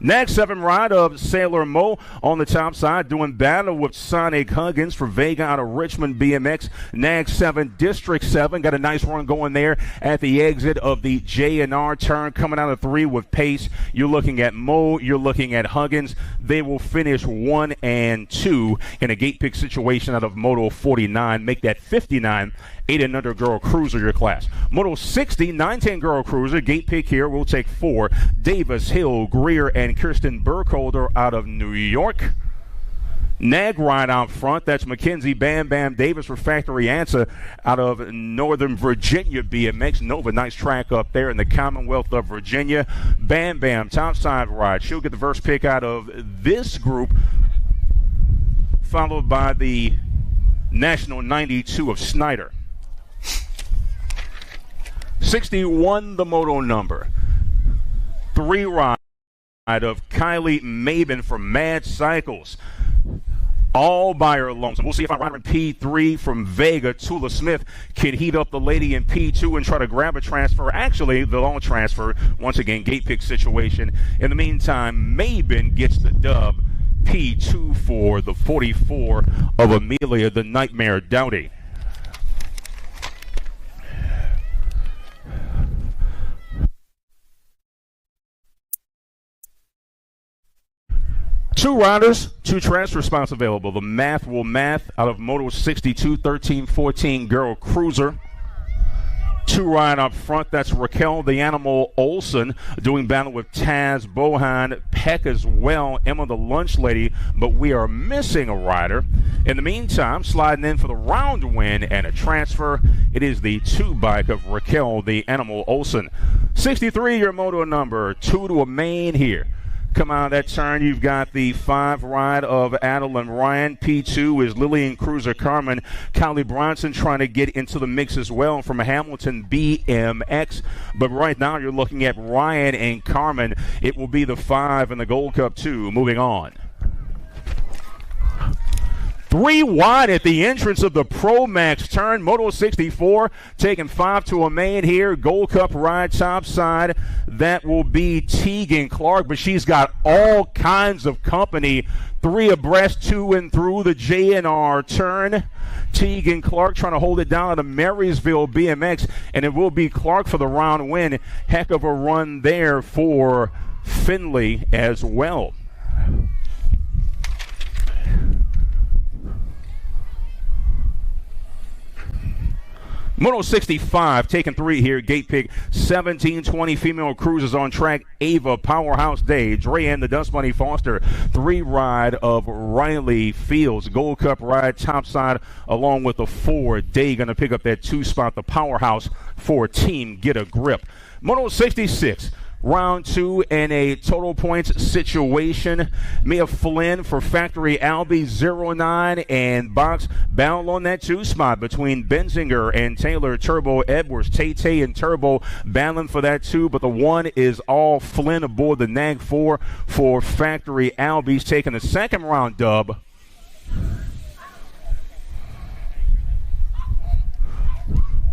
Next 7 ride of Sailor Mo on the top side, doing battle with Sonic Huggins for Vega out of Richmond BMX. Nag 7, District 7, got a nice run going there at the exit of the J&R turn, coming out of 3 with pace. You're looking at Mo, you're looking at Huggins. They will finish 1 and 2 in a gate pick situation out of Moto 49, make that 59. 8 and under girl cruiser your class. Moto 60, 910 girl cruiser. Gate pick here. We'll take 4. Davis, Hill, Greer, and Kirsten Burkholder out of New York. Nag ride out front. That's Mackenzie Bam Bam Davis for Factory Ansa out of Northern Virginia BMX. Nova, nice track up there in the Commonwealth of Virginia. Bam Bam, topside ride. She'll get the first pick out of this group, followed by the National 92 of Snyder. 61, the moto number. 3 ride of Kylie Mabin from Mad Cycles. All by her lonesome. We'll see if our rider in P3 from Vega, Tula Smith, can heat up the lady in P2 and try to grab a transfer. Actually, the long transfer. Once again, gate pick situation. In the meantime, Mabin gets the dub. P2 for the 44 of Amelia the Nightmare Dowdy. Two riders, 2 transfer spots available. The math will math out of Moto 62, 13-14 girl cruiser. 2 ride up front, that's Raquel the Animal Olsen doing battle with Taz Bohan, Peck as well, Emma the Lunch Lady, but we are missing a rider. In the meantime, sliding in for the round win and a transfer, it is the 2 bike of Raquel the Animal Olsen. 63 your moto number, 2 to a main here. Come out of that turn, you've got the 5 ride of Adel and Ryan. P2 is Lillian Cruiser Carmen. Kylie Bronson trying to get into the mix as well from Hamilton BMX. But right now you're looking at Ryan and Carmen. It will be the 5 in the Gold Cup 2. Moving on. 3 wide at the entrance of the Pro Max turn. Moto 64 taking 5 to a main here. Gold Cup ride top side. That will be Tegan Clark, but she's got all kinds of company. 3 abreast to and through the J&R turn. Tegan Clark trying to hold it down at Marysville BMX, and it will be Clark for the round win. Heck of a run there for Finley as well. Moto 65 taking 3 here. Gate pick 1720 female cruisers on track. Ava Powerhouse Day. Dre and the Dust Bunny Foster. 3 ride of Riley Fields. Gold Cup ride topside along with the 4. Day going to pick up that 2 spot. The Powerhouse for Team Get a Grip. Moto 66. Round 2 in a total points situation. Mia Flynn for Factory Albie 09 and box battle on that 2 spot between Benzinger and Taylor. Turbo Edwards, Tay and Turbo battling for that 2, but the 1 is all Flynn aboard the Nag 4 for Factory Albie's taking the second round dub.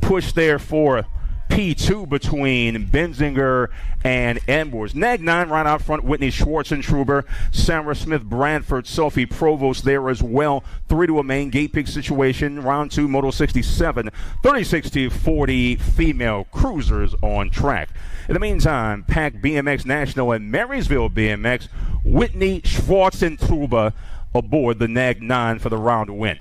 Push there for P2 between Benzinger and Edwards. Nag 9 right out front, Whitney Schwartzentruber, Sarah Smith Bradford, Sophie Provost there as well. 3 to a main gate pick situation. Round 2, Moto 67, 36-40 female cruisers on track. In the meantime, Pack BMX National and Marysville BMX, Whitney Schwartzentruber aboard the Nag 9 for the round win.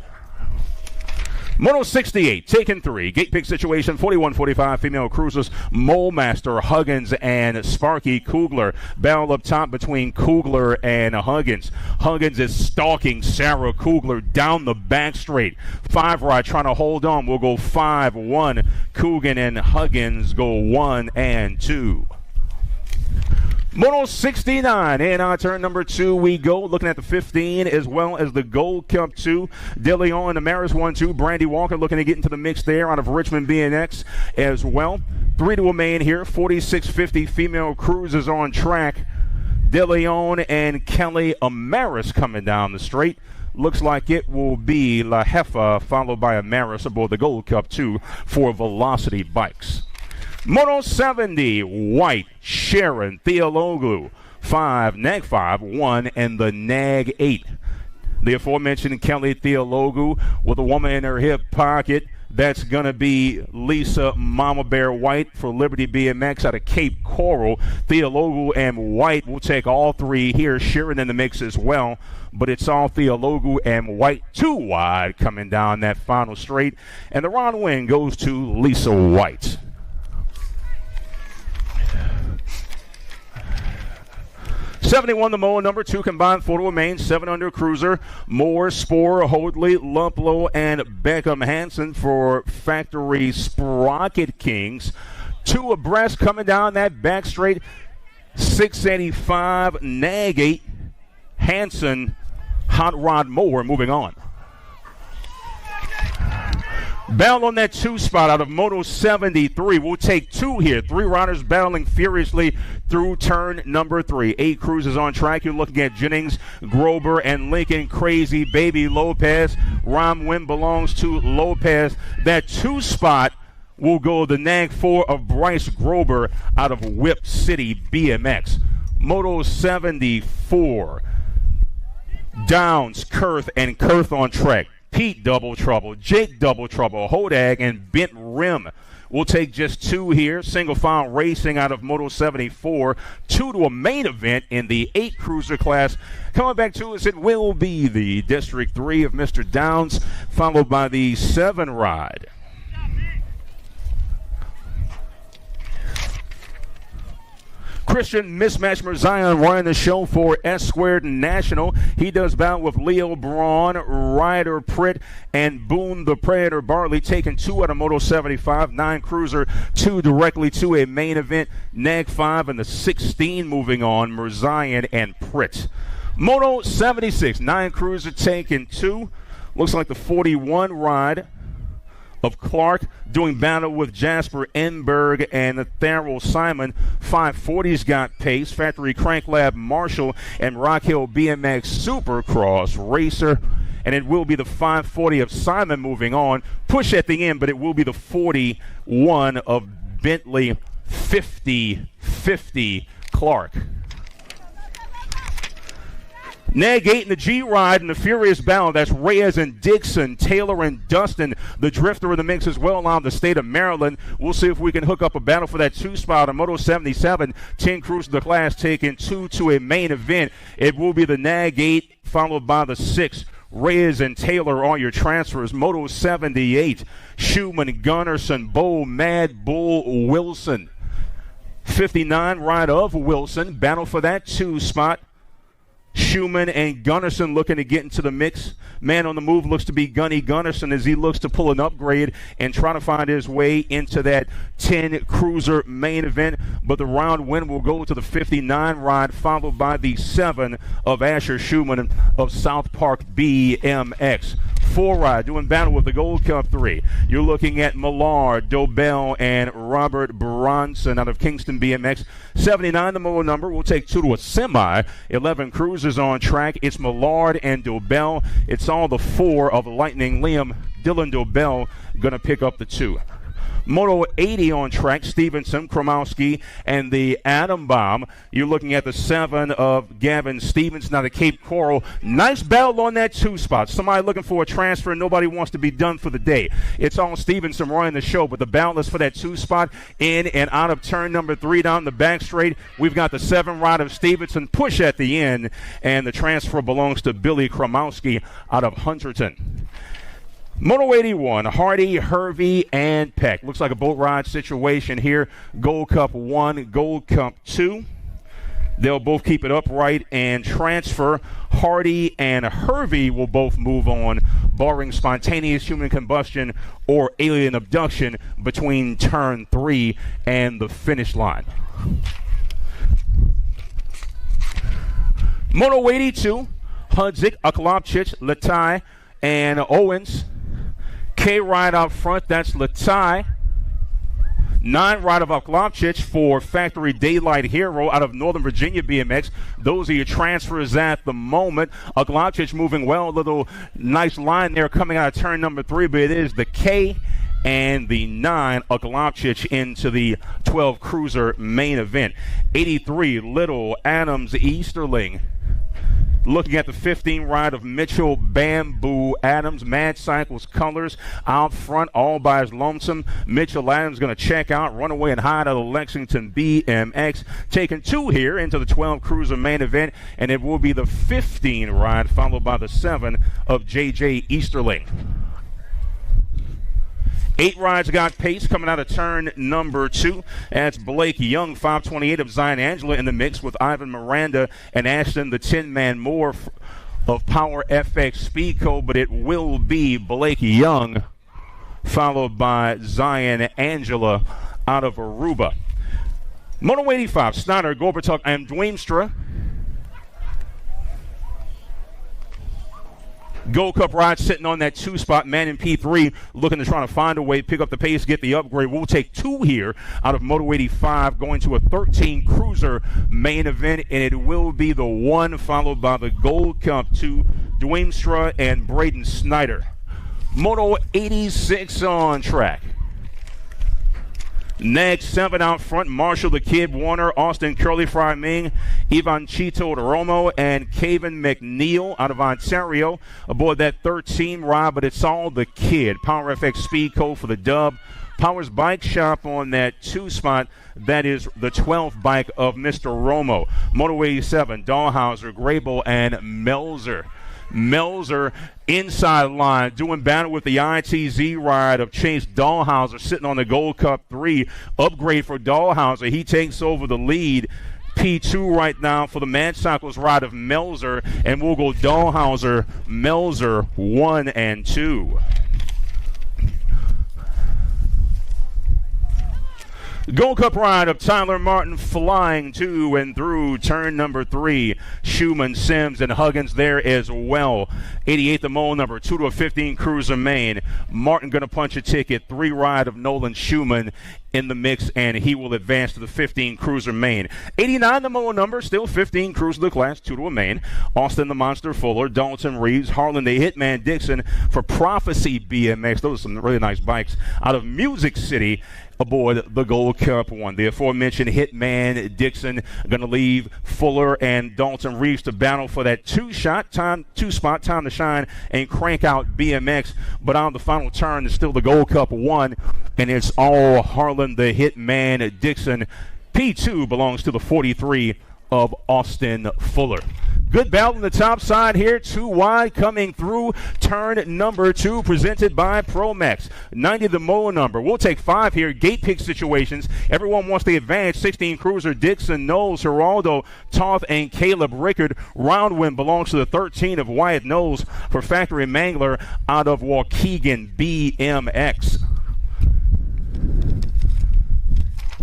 Moto 68, taking 3. Gate pick situation, 41-45 female cruisers. Mole Master, Huggins, and Sparky Kugler. Battle up top between Kugler and Huggins. Huggins is stalking Sarah Kugler down the back straight. 5 ride trying to hold on. We'll go 5-1. Coogan and Huggins go 1 and 2. Moto 69, and on turn number 2 we go, looking at the 15 as well as the Gold Cup 2. DeLeon and the Maris 1-2. Brandy Walker looking to get into the mix there out of Richmond BNX as well. 3 to a main here, 46-50 female cruisers on track. DeLeon and Kelly Amaris coming down the straight. Looks like it will be La Jefa followed by Amaris aboard the Gold Cup 2 for Velocity Bikes. Moto 70, White, Sharon, Theologlu, 5, Nag 5, 1, and the Nag 8. The aforementioned Kelly Theologlu with a woman in her hip pocket. That's going to be Lisa Mama Bear White for Liberty BMX out of Cape Coral. Theologlu and White will take all 3 here. Sharon in the mix as well. But it's all Theologlu and White 2 wide coming down that final straight. And the round win goes to Lisa White. 71 the Mo, number 2 combined 4 to a main, 7 under cruiser. Moore, Spoor, Hoadley, Lumplow, and Beckham Hansen for Factory Sprocket Kings. 2 abreast coming down that back straight. 685 Nag 8. Hansen, Hot Rod Moore moving on. Battle on that 2 spot out of Moto 73. We'll take 2 here. 3 riders battling furiously through turn number 3. 8 cruisers on track. You're looking at Jennings, Grober, and Lincoln Crazy Baby Lopez. Rom win belongs to Lopez. That 2 spot will go the Nag 4 of Bryce Grober out of Whip City BMX. Moto 74. Downs, Kurth, and Kurth on track. Pete Double Trouble, Jake Double Trouble, Hodag, and Bent Rim. We'll take just 2 here. Single file racing out of Moto 74. 2 to a main event in the 8 cruiser class. Coming back to us, it will be the District 3 of Mr. Downs, followed by the 7 ride. Christian Mismatch Merzion running the show for S Squared National. He does battle with Leo Braun, Ryder Pritt, and Boone the Predator Bartley, taking 2 out of Moto 75. 9 cruiser, 2 directly to a main event. Nag 5 and the 16 moving on, Merzion and Pritt. Moto 76, 9 cruiser taking 2. Looks like the 41 ride of Clark doing battle with Jasper Enberg and Nathaniel Simon. 540's got pace. Factory Crank Lab Marshall and Rock Hill BMX Supercross Racer. And it will be the 540 of Simon moving on. Push at the end, but it will be the 41 of Bentley 50-50 Clark. Nag 8 in the G-Ride in the furious battle. That's Reyes and Dixon, Taylor and Dustin, the drifter in the mix as well out of the state of Maryland. We'll see if we can hook up a battle for that 2 spot on Moto 77. 10 crews in the class taking 2 to a main event. It will be the Nag 8 followed by the 6. Reyes and Taylor are your transfers. Moto 78, Schumann, Gunnarsson, Bo, Mad Bull, Wilson. 59 ride of Wilson. Battle for that 2 spot. Schumann and Gunnarsson looking to get into the mix. Man on the move looks to be Gunny Gunnarsson as he looks to pull an upgrade and try to find his way into that 10 cruiser main event. But the round win will go to the 59 ride, followed by the 7 of Asher Schumann of South Park BMX. 4 ride doing battle with the Gold Cup 3. You're looking at Millard, Dobell, and Robert Bronson out of Kingston BMX. 79 the motor number. We'll take 2 to a semi. 11 cruisers on track. It's Millard and Dobell. It's all the 4 of Lightning Liam. Dylan Dobell going to pick up the 2. Moto 80 on track, Stevenson, Kromowski, and the Atom Bomb. You're looking at the 7 of Gavin Stevens. Now the Cape Coral. Nice battle on that 2 spot. Somebody looking for a transfer. Nobody wants to be done for the day. It's all Stevenson running the show, but the battle is for that 2 spot in and out of turn number 3 down the back straight. We've got the 7 ride of Stevenson push at the end, and the transfer belongs to Billy Kromowski out of Hunterton. Moto 81, Hardy, Hervey, and Peck. Looks like a boat ride situation here. Gold Cup 1, Gold Cup 2. They'll both keep it upright and transfer. Hardy and Hervey will both move on, barring spontaneous human combustion or alien abduction between turn 3 and the finish line. Moto 82, Hudzik, Aklopchich, Latai, and Owens. K-Ride out front, that's Latai. 9 ride of Aklopchich for Factory Daylight Hero out of Northern Virginia BMX. Those are your transfers at the moment. Aklopchich moving well, a little nice line there coming out of turn number 3, but it is the K and the 9 Aklopchich into the 12 cruiser main event. 83 Little, Adams, Easterling. Looking at the 15 ride of Mitchell, Bamboo, Adams, Mad Cycles, Colors out front, all by his lonesome. Mitchell Adams going to check out, run away and hide out of Lexington BMX. Taking 2 here into the 12 cruiser main event, and it will be the 15 ride followed by the 7 of JJ Easterling. 8 rides got pace coming out of turn number 2. That's Blake Young, 528 of Zion Angela in the mix with Ivan Miranda and Ashton, the 10-man more of Power FX Speedco, but it will be Blake Young followed by Zion Angela out of Aruba. Moto 85, Snyder, Gorbatuk, and Dweemstra. Gold Cup ride sitting on that 2 spot. Man in P3 looking to try to find a way, pick up the pace, get the upgrade. We'll take 2 here out of Moto 85 going to a 13 cruiser main event, and it will be the 1 followed by the Gold Cup 2, Dweemstra and Braden Snyder. Moto 86 on track. Next, 7 out front, Marshall the Kid Warner, Austin Curly Fry Ming, Ivan Chito Romo, and Caven McNeil out of Ontario aboard that 13 ride, but it's all the Kid. Power FX Speedco for the dub. Powers Bike Shop on that 2 spot. That is the 12th bike of Mr. Romo. Moto 87, Dahlhauser, Grable, and Melzer. Melzer inside line doing battle with the ITZ ride of Chase Dahlhauser sitting on the Gold Cup 3. Upgrade for Dahlhauser. He takes over the lead. P2 right now for the Mad Cycles ride of Melzer, and we'll go Dahlhauser, Melzer 1 and 2. Gold Cup ride of Tyler Martin flying to and through turn number 3. Schumann, Sims, and Huggins there as well. 88 the mole number, 2 to a 15 cruiser main. Martin going to punch a ticket. 3 ride of Nolan Schumann in the mix, and he will advance to the 15 cruiser main. 89 the mole number, still 15 cruiser the class, 2 to a main. Austin the Monster Fuller, Dalton Reeves, Harlan the Hitman Dixon for Prophecy BMX. Those are some really nice bikes out of Music City aboard the Gold Cup 1. The aforementioned Hitman Dixon going to leave Fuller and Dalton Reeves to battle for that 2 spot, time to shine and crank out BMX. But on the final turn, it's still the Gold Cup 1, and it's all Harlan the Hitman Dixon. P2 belongs to the 43 of Austin Fuller. Good battle on the top side here. 2 wide coming through turn number 2, presented by Promax. 90 the moto number. We'll take 5 here. Gate pick situations. Everyone wants the advantage. 16 cruiser. Dixon, Knowles, Geraldo, Toth, and Caleb Rickard. Round win belongs to the 13 of Wyatt Knowles for Factory Mangler out of Waukegan BMX.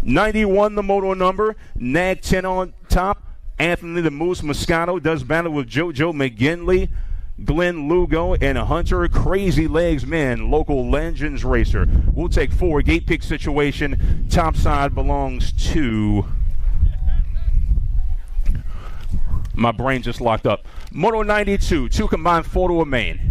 91 the moto number. Nag 10 on top. Anthony the Moose Moscato does battle with JoJo McGinley, Glenn Lugo, and Hunter Crazy Legs Man, local Legends racer. We'll take 4. Gate pick situation. Top side belongs to... My brain just locked up. Moto 92, 2 combined 4 to a main.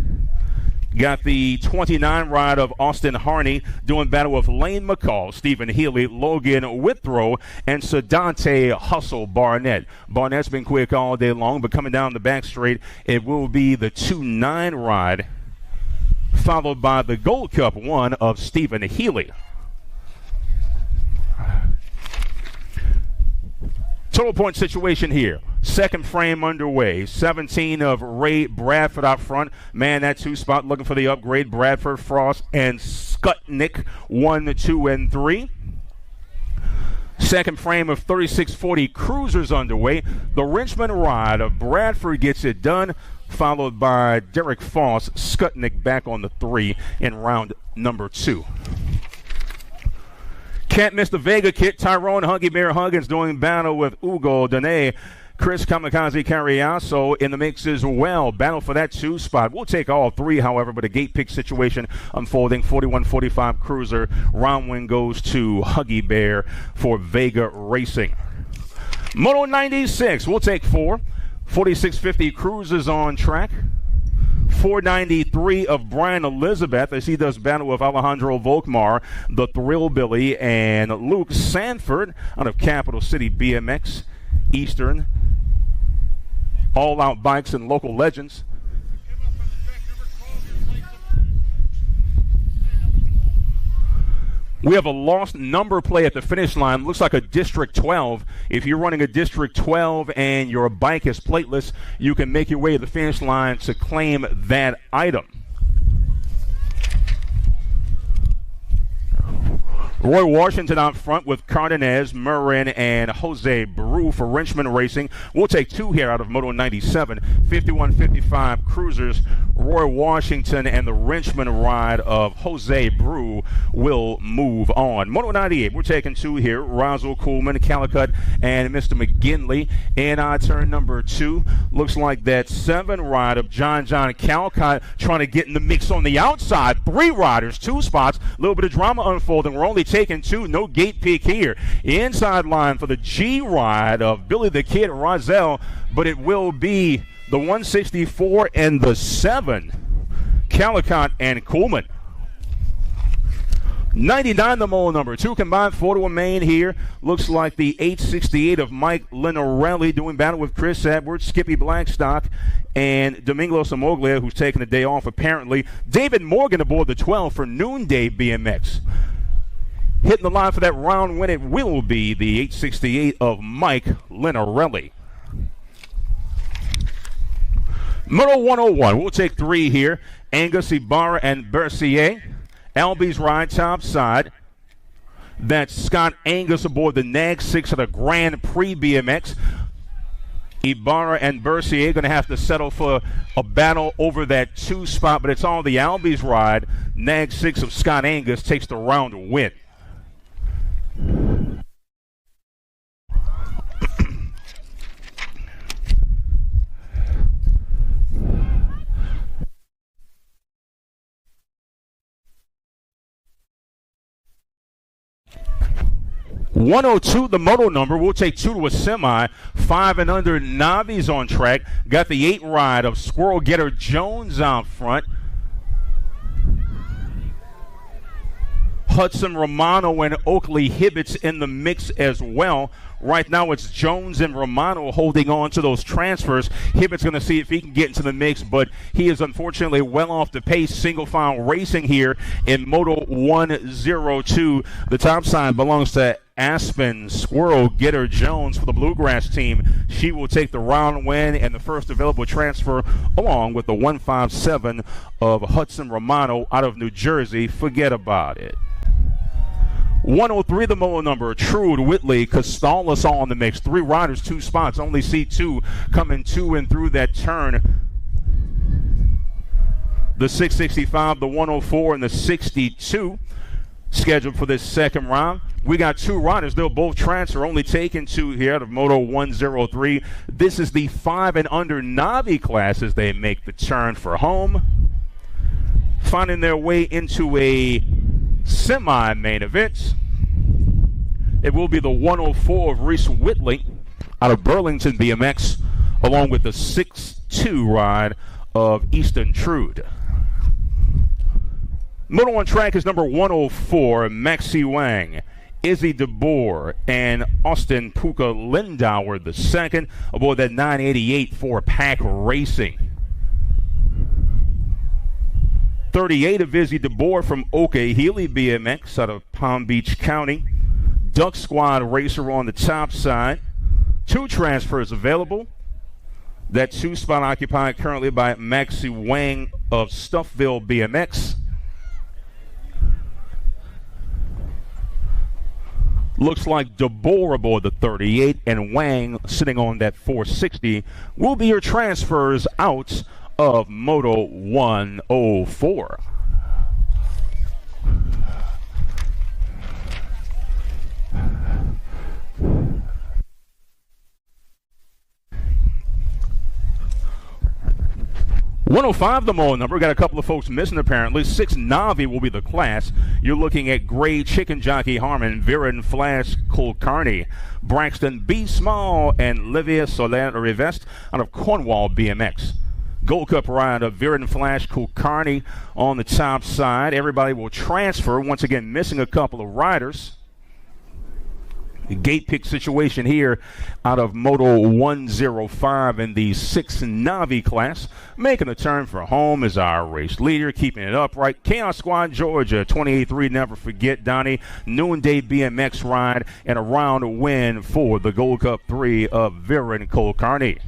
Got the 29 ride of Austin Harney doing battle with Lane McCall, Stephen Healy, Logan Withrow, and Sedante Hustle Barnett. Barnett's been quick all day long, but coming down the back straight, it will be the 2-9 ride, followed by the Gold Cup 1 of Stephen Healy. Total point situation here. Second frame underway. 17 of Ray Bradford out front. Man, that 2 spot looking for the upgrade. Bradford, Frost, and Skutnik 1, 2, and 3. Second frame of 3640 Cruisers underway. The Richmond ride of Bradford gets it done, followed by Derek Foss. Skutnik back on the 3 in round number 2. Can't miss the Vega kit. Tyrone Huggy Bear Huggins doing battle with Ugo Dene. Chris Kamikaze Carriasso in the mix as well. Battle for that 2 spot. We'll take all 3, however, but a gate pick situation unfolding. 41-45 Cruiser. Round win goes to Huggy Bear for Vega Racing. Moto 96. We'll take 4. 4650 Cruisers on track. 493 of Brian Elizabeth as he does battle with Alejandro Volkmar, the Thrillbilly, and Luke Sanford out of Capital City BMX, Eastern, All Out Bikes, and local legends. We have a lost number play at the finish line. Looks like a District 12. If you're running a District 12 and your bike is plateless, you can make your way to the finish line to claim that item. Roy Washington out front with Cardenas, Murrin, and Jose Baru for Richmond Racing. We'll take 2 here out of Moto 97. 51-55 Cruisers. Roy Washington and the Richmond ride of Jose Baru will move on. Moto 98, we're taking 2 here. Razzle Coolman, Calicut, and Mr. McGinley. In turn number 2, looks like that 7 ride of John Calicut trying to get in the mix on the outside. 3 riders, 2 spots. A little bit of drama unfolding. We're only taking 2. No gate peak here. Inside line for the G ride of Billy the Kid Rozelle, but it will be the 164 and the 7, Calicut and Coolman. 99 the mole number. 2 combined 4 to a main here. Looks like the 868 of Mike Linarelli doing battle with Chris Edwards, Skippy Blackstock, and Domingo Samoglia, who's taking the day off apparently. David Morgan aboard the 12 for Noonday BMX. Hitting the line for that round win, it will be the 868 of Mike Linarelli. Moto 101, we'll take 3 here. Angus, Ibarra, and Bercier. Albie's ride top side. That's Scott Angus aboard the NAG 6 of the Grand Prix BMX. Ibarra and Bercier going to have to settle for a battle over that 2 spot, but it's all the Albie's ride. NAG 6 of Scott Angus takes the round win. .102 the moto number. We'll take 2 to a semi. 5 and under Navi's on track. Got the 8 ride of Squirrel Getter Jones out front. Hudson Romano and Oakley Hibbets in the mix as well. Right now it's Jones and Romano holding on to those transfers. Hibbett's going to see if he can get into the mix, but he is unfortunately well off the pace. Single file racing here in Moto 102. The top side belongs to Aspen Squirrel Getter Jones for the Bluegrass team. She will take the round win and the first available transfer, along with the 157 of Hudson Romano out of New Jersey. Forget about it. 103, the moto number, Trude Whitley, Castalis on the mix. 3 riders, 2 spots. Only see 2 coming to and through that turn. The 665, the 104, and the 62 scheduled for this second round. We got 2 riders. They'll both transfer, only taking 2 here out of Moto 103. This is the 5 and under Navi class as they make the turn for home. Finding their way into a semi-main event. It will be the 104 of Reese Whitley out of Burlington BMX, along with the 6-2 ride of Easton Trude. Moto on track is number 104, Maxi Wang, Izzy DeBoer, and Austin Puka Lindauer the second, aboard that 988 for Pack Racing. 38 of Izzy DeBoer from Okehely BMX out of Palm Beach County. Duck Squad racer on the top side. 2 transfers available. That 2 spot occupied currently by Maxi Wang of Stuffville BMX. Looks like DeBoer aboard the 38 and Wang sitting on that 460 will be your transfers out of Moto 104. $105 the moto number. Got a couple of folks missing apparently. 6 Navi will be the class. You're looking at Gray Chicken Jockey Harmon, Viren Flash Kulkarni, Braxton B. Small, and Livia Soler Rivest out of Cornwall BMX. Gold Cup ride of Viren Flash Kulkarni on the top side. Everybody will transfer. Once again, missing a couple of riders. Gate pick situation here out of Moto 105 in the 6 Navi class. Making a turn for home is our race leader, keeping it upright. Chaos Squad Georgia, 28-3, never forget Donnie. Noonday BMX ride and a round win for the Gold Cup 3 of Viren Kulkarni.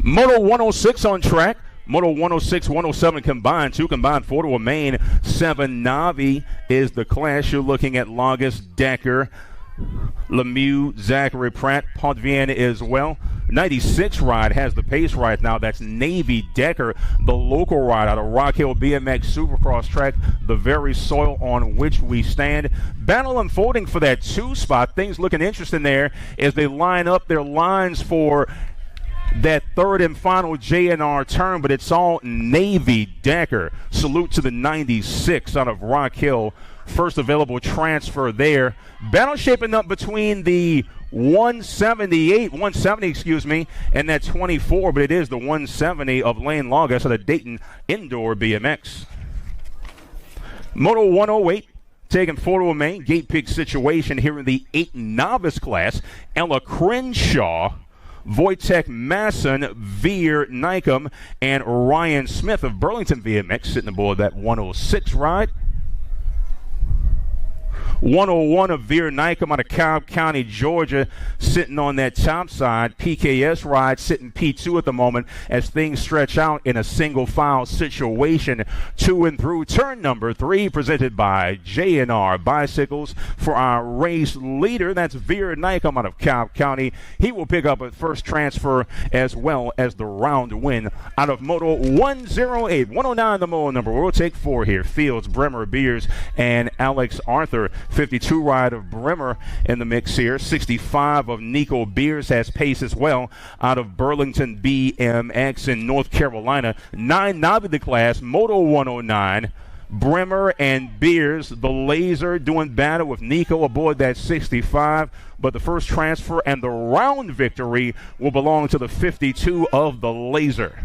Moto 106 on track. Moto 106, 107 combined. 2 combined, 4 to a main. 7 Navi is the class. You're looking at Logus, Decker, Lemieux, Zachary Pratt, Potvin as well. 96 ride has the pace right now. That's Navy Decker, the local ride out of Rock Hill BMX Supercross track, the very soil on which we stand. Battle unfolding for that 2 spot. Things looking interesting there as they line up their lines for that 3rd and final JNR turn, but it's all Navy Decker. Salute to the 96 out of Rock Hill. First available transfer there. Battle shaping up between the 170, and that 24, but it is the 170 of Lane Logus at a Dayton Indoor BMX. Moto 108. Taking 4 to a main. Gate pick situation here in the 8 novice class. Ella Crenshaw, Wojtek Masson, Veer Nykum, and Ryan Smith of Burlington VMX sitting aboard that 106 ride. 101 of Veer Nykum out of Cobb County, Georgia, sitting on that top side. PKS ride sitting P2 at the moment as things stretch out in a single file situation. To and through turn number 3, presented by JNR Bicycles. For our race leader, that's Veer Nykum out of Cobb County. He will pick up a first transfer as well as the round win out of Moto 108. 109 the moto number. We'll take 4 here. Fields, Bremer, Beers, and Alex Arthur. 52 ride of Bremer in the mix here. 65 of Nico Beers has pace as well out of Burlington BMX in North Carolina. 9 Navi the class, Moto 109. Bremer and Beers, the Laser, doing battle with Nico aboard that 65. But the first transfer and the round victory will belong to the 52 of the Laser.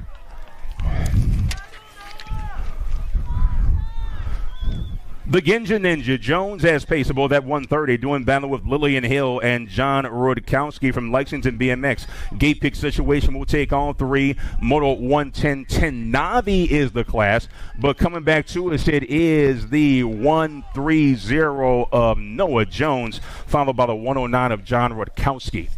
The Ginja Ninja Jones as paceable at 130, doing battle with Lillian Hill and John Rudkowski from Lexington BMX. Gate pick situation will take all three. Moto 110-10 Navi is the class, but coming back to us, it is the 130 of Noah Jones, followed by the 109 of John Rudkowski.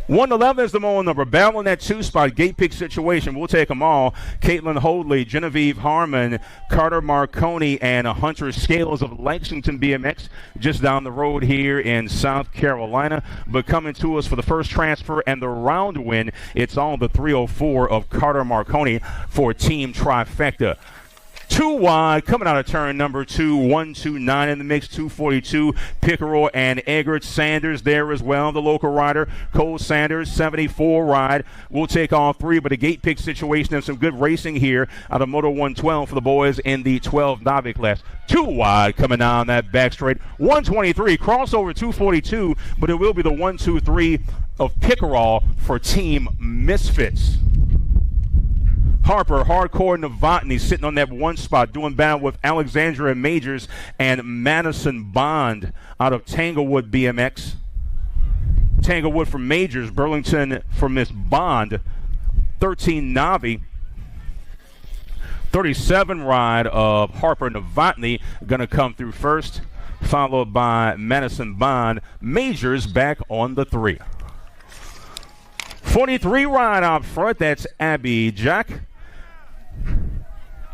111 is the moto number. Battle in that two-spot gate pick situation. We'll take them all. Caitlin Hoadley, Genevieve Harmon, Carter Marconi, and Hunter Scales of Lexington BMX just down the road here in South Carolina. But coming to us for the first transfer and the round win, it's all the 304 of Carter Marconi for Team Trifecta. 2 wide, coming out of turn number 2, 129 in the mix, 242. Pickerel and Eggert. Sanders there as well, the local rider. Cole Sanders, 74 ride. We'll take all three, but a gate pick situation and some good racing here out of Moto 112 for the boys in the 12 Navi class. 2 wide, coming down that back straight. 123, crossover 242, but it will be the 123 of Pickerel for Team Misfits. Harper, Hardcore Novotny sitting on that one spot, doing battle with Alexandria Majors and Madison Bond out of Tanglewood BMX. Tanglewood for Majors, Burlington for Miss Bond. 13 Navi. 37 ride of Harper Novotny going to come through first, followed by Madison Bond. Majors back on the 3. 43 ride out front, that's Abby Jack.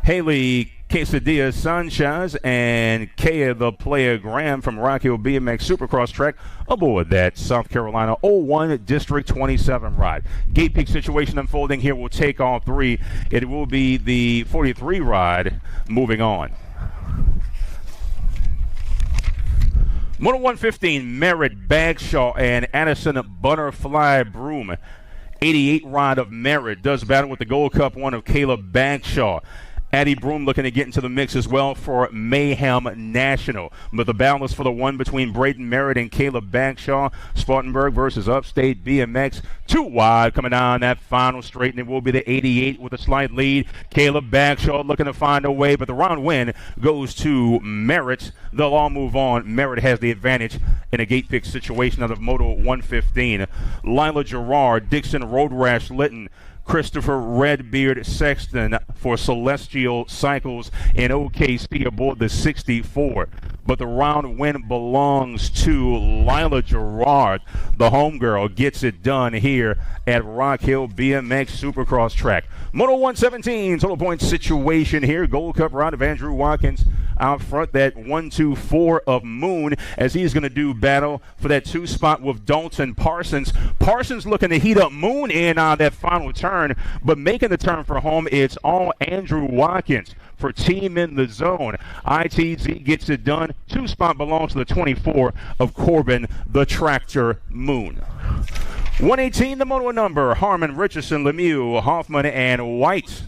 Haley Quesadilla Sanchez and Kea the Player Graham from Rock Hill BMX Supercross track aboard that South Carolina 01 District 27 ride. Gate pick situation unfolding here. We'll take all three. It will be the 43 ride moving on. Moto 115 Merritt Bagshaw and Addison Butterfly Broom. 88 ride of Merritt does battle with the Gold Cup 1 of Caleb Bagshaw. Addie Broom looking to get into the mix as well for Mayhem National. But the battle is for the one between Braden Merritt and Caleb Bagshaw. Spartanburg versus Upstate BMX. 2 wide coming down that final straight, and it will be the 88 with a slight lead. Caleb Bagshaw looking to find a way, but the round win goes to Merritt. They'll all move on. Merritt has the advantage in a gate pick situation out of Moto 115. Lila Gerard, Dixon Road Rash Litton, Christopher Redbeard Sexton for Celestial Cycles in OKC aboard the 64. But the round win belongs to Lila Gerard. The homegirl gets it done here at Rock Hill BMX Supercross track. Moto 117, total point situation here. Gold Cup round of Andrew Watkins out front, that 124 of Moon, as he's going to do battle for that 2 spot with Dalton Parsons. Parsons looking to heat up Moon in on that final turn, but making the turn for home, it's all Andrew Watkins for Team in the Zone. ITZ gets it done. 2 spot belongs to the 24 of Corbin the Tractor Moon. 118, the moto number, Harmon, Richardson, Lemieux, Hoffman, and White.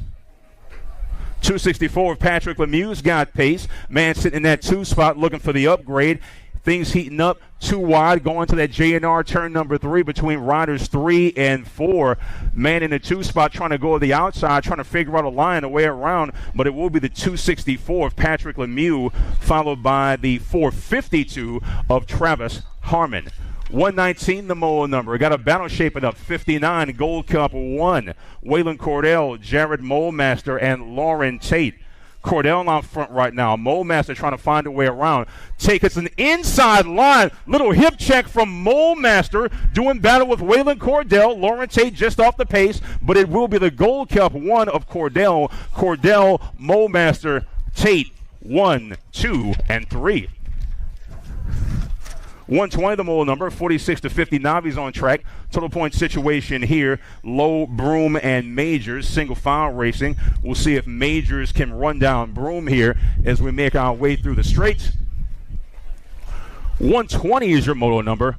264 of Patrick Lemieux's got pace. Man sitting in that 2 spot looking for the upgrade. Things heating up. 2 wide going to that JNR turn number 3 between riders 3 and 4. Man in the 2 spot trying to go to the outside, trying to figure out a line, a way around, but it will be the 264 of Patrick Lemieux, followed by the 452 of Travis Harmon. 119, the moto number. Got a battle shaping up. 59, Gold Cup 1. Waylon Cordell, Jared Molemaster, and Lauren Tate. Cordell out front right now. Molemaster trying to find a way around. Tate gets an inside line. Little hip check from Molemaster. Doing battle with Waylon Cordell. Lauren Tate just off the pace, but it will be the Gold Cup 1 of Cordell. Cordell, Molemaster, Tate, 1, 2, and 3. 120, the moto number, 46 to 50 Navi's on track. Total point situation here, Low, Broom, and Majors, single file racing. We'll see if Majors can run down Broom here as we make our way through the straights. 120 is your moto number,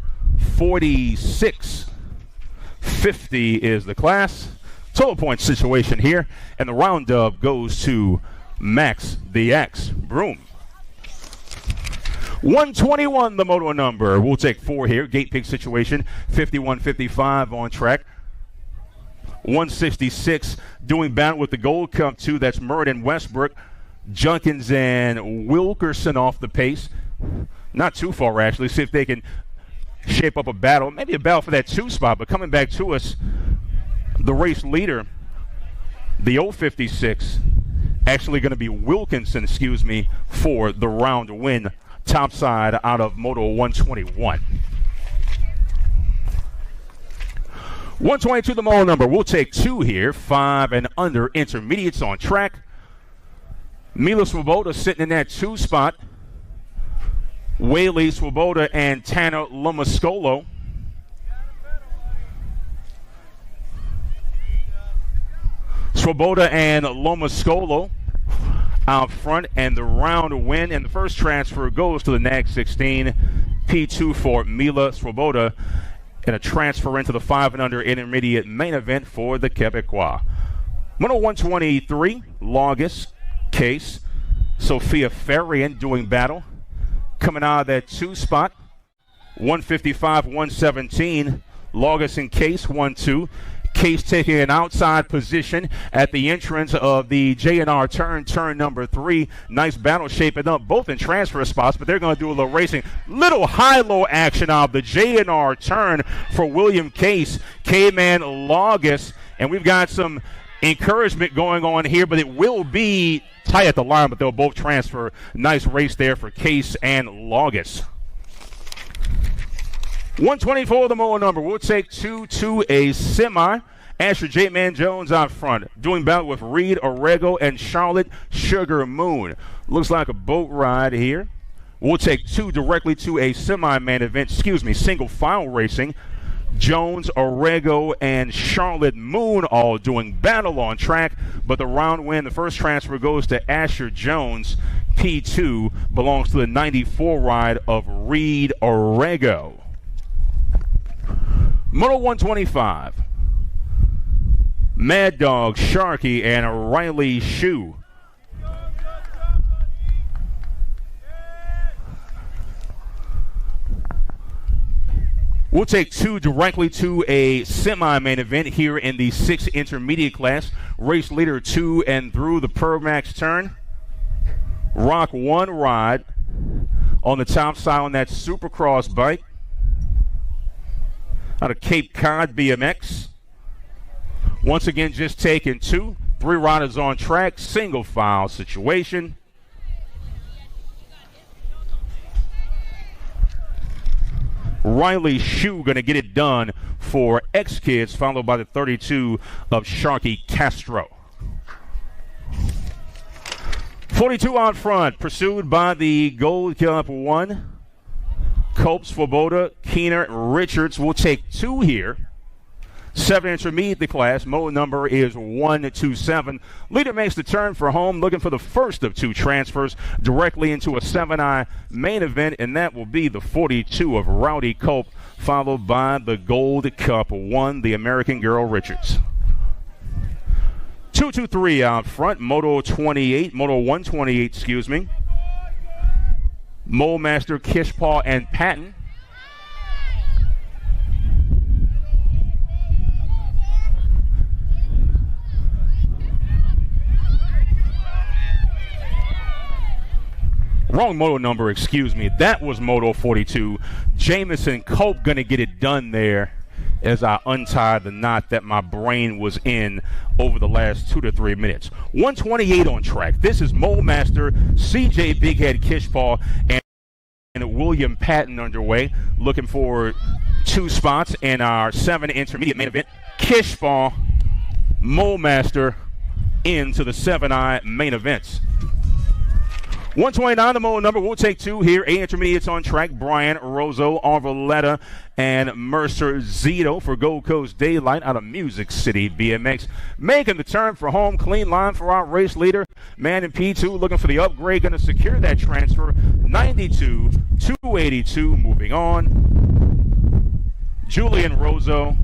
46. 50 is the class. Total point situation here, and the roundup goes to Max the X Broom. 121, the moto number. We'll take 4 here. Gate pick situation. 51-55 on track. 166 doing battle with the Gold Cup 2. That's Meriden Westbrook. Junkins and Wilkerson off the pace. Not too far, actually. See if they can shape up a battle. Maybe a battle for that 2 spot, but coming back to us, the race leader, the 056, actually going to be Wilkinson, for the round win, topside out of Moto 121. 122 the mole number. We'll take 2 here. 5 and under intermediates on track. Mila Swoboda sitting in that 2 spot. Whaley Swoboda and Tanner Lomascolo. Swoboda and Lomascolo out front, and the round win and the first transfer goes to the NAG 16 P2 for Mila Swoboda, and a transfer into the 5 and under intermediate main event for the Quebecois. Moto 123, Longest Case, Sophia Ferrian doing battle, coming out of that 2 spot. 155, 117, Longest and Case 1-2. Case taking an outside position at the entrance of the J&R turn number 3. Nice battle shaping up, both in transfer spots, but they're going to do a little racing. Little high-low action out of the J&R turn for William Case, K-Man Longest, and we've got some encouragement going on here, but it will be tight at the line, but they'll both transfer. Nice race there for Case and Longest. 124 the mole number. We'll take 2 to a semi. Asher J-Man Jones out front, doing battle with Reed Orego and Charlotte Sugar Moon. Looks like a boat ride here. We'll take 2 directly to a semi-main event, single file racing. Jones, Orego, and Charlotte Moon all doing battle on track, but the round win, the first transfer goes to Asher Jones. P2 belongs to the 94 ride of Reed Orego. Moto 125, Mad Dog, Sharkey, and Riley Shue. We'll take 2 directly to a semi-main event here in the 6 intermediate class. Race leader 2 and through the Permax turn. Rock 1 ride on the top side on that Supercross bike. Out of Cape Cod BMX. Once again, just taking 2. 3 riders on track, single file situation. Riley Shue going to get it done for X-Kids, followed by the 32 of Sharkey Castro. 42 out front, pursued by the Gold Cup 1. Copes, Swoboda, Keener, Richards will take 2 here. 7 intermediate the class. Moto number is 127. Leader makes the turn for home, looking for the first of 2 transfers directly into a 7i main event, and that will be the 42 of Rowdy Cope, followed by the Gold Cup 1, the American Girl Richards. 223 out front. Moto 128, Mole Master, Kishpaw, and Patton. Wrong moto number, That was Moto 42. Jameson Cope going to get it done there as I untied the knot that my brain was in over the last 2 to 3 minutes. 128 on track. This is Mole Master, CJ Bighead Kishpaw, and William Patton underway. Looking for 2 spots in our 7 intermediate main event. Kishpaw, Mole Master into the 7i main events. 129 the mole number. We'll take 2 here. 8 intermediates on track. Brian Rosso, Arvalletta, and Mercer Zito for Gold Coast Daylight out of Music City BMX. Making the turn for home. Clean line for our race leader. Man in P2 looking for the upgrade. Going to secure that transfer. 92, 282. Moving on. Julian Rosso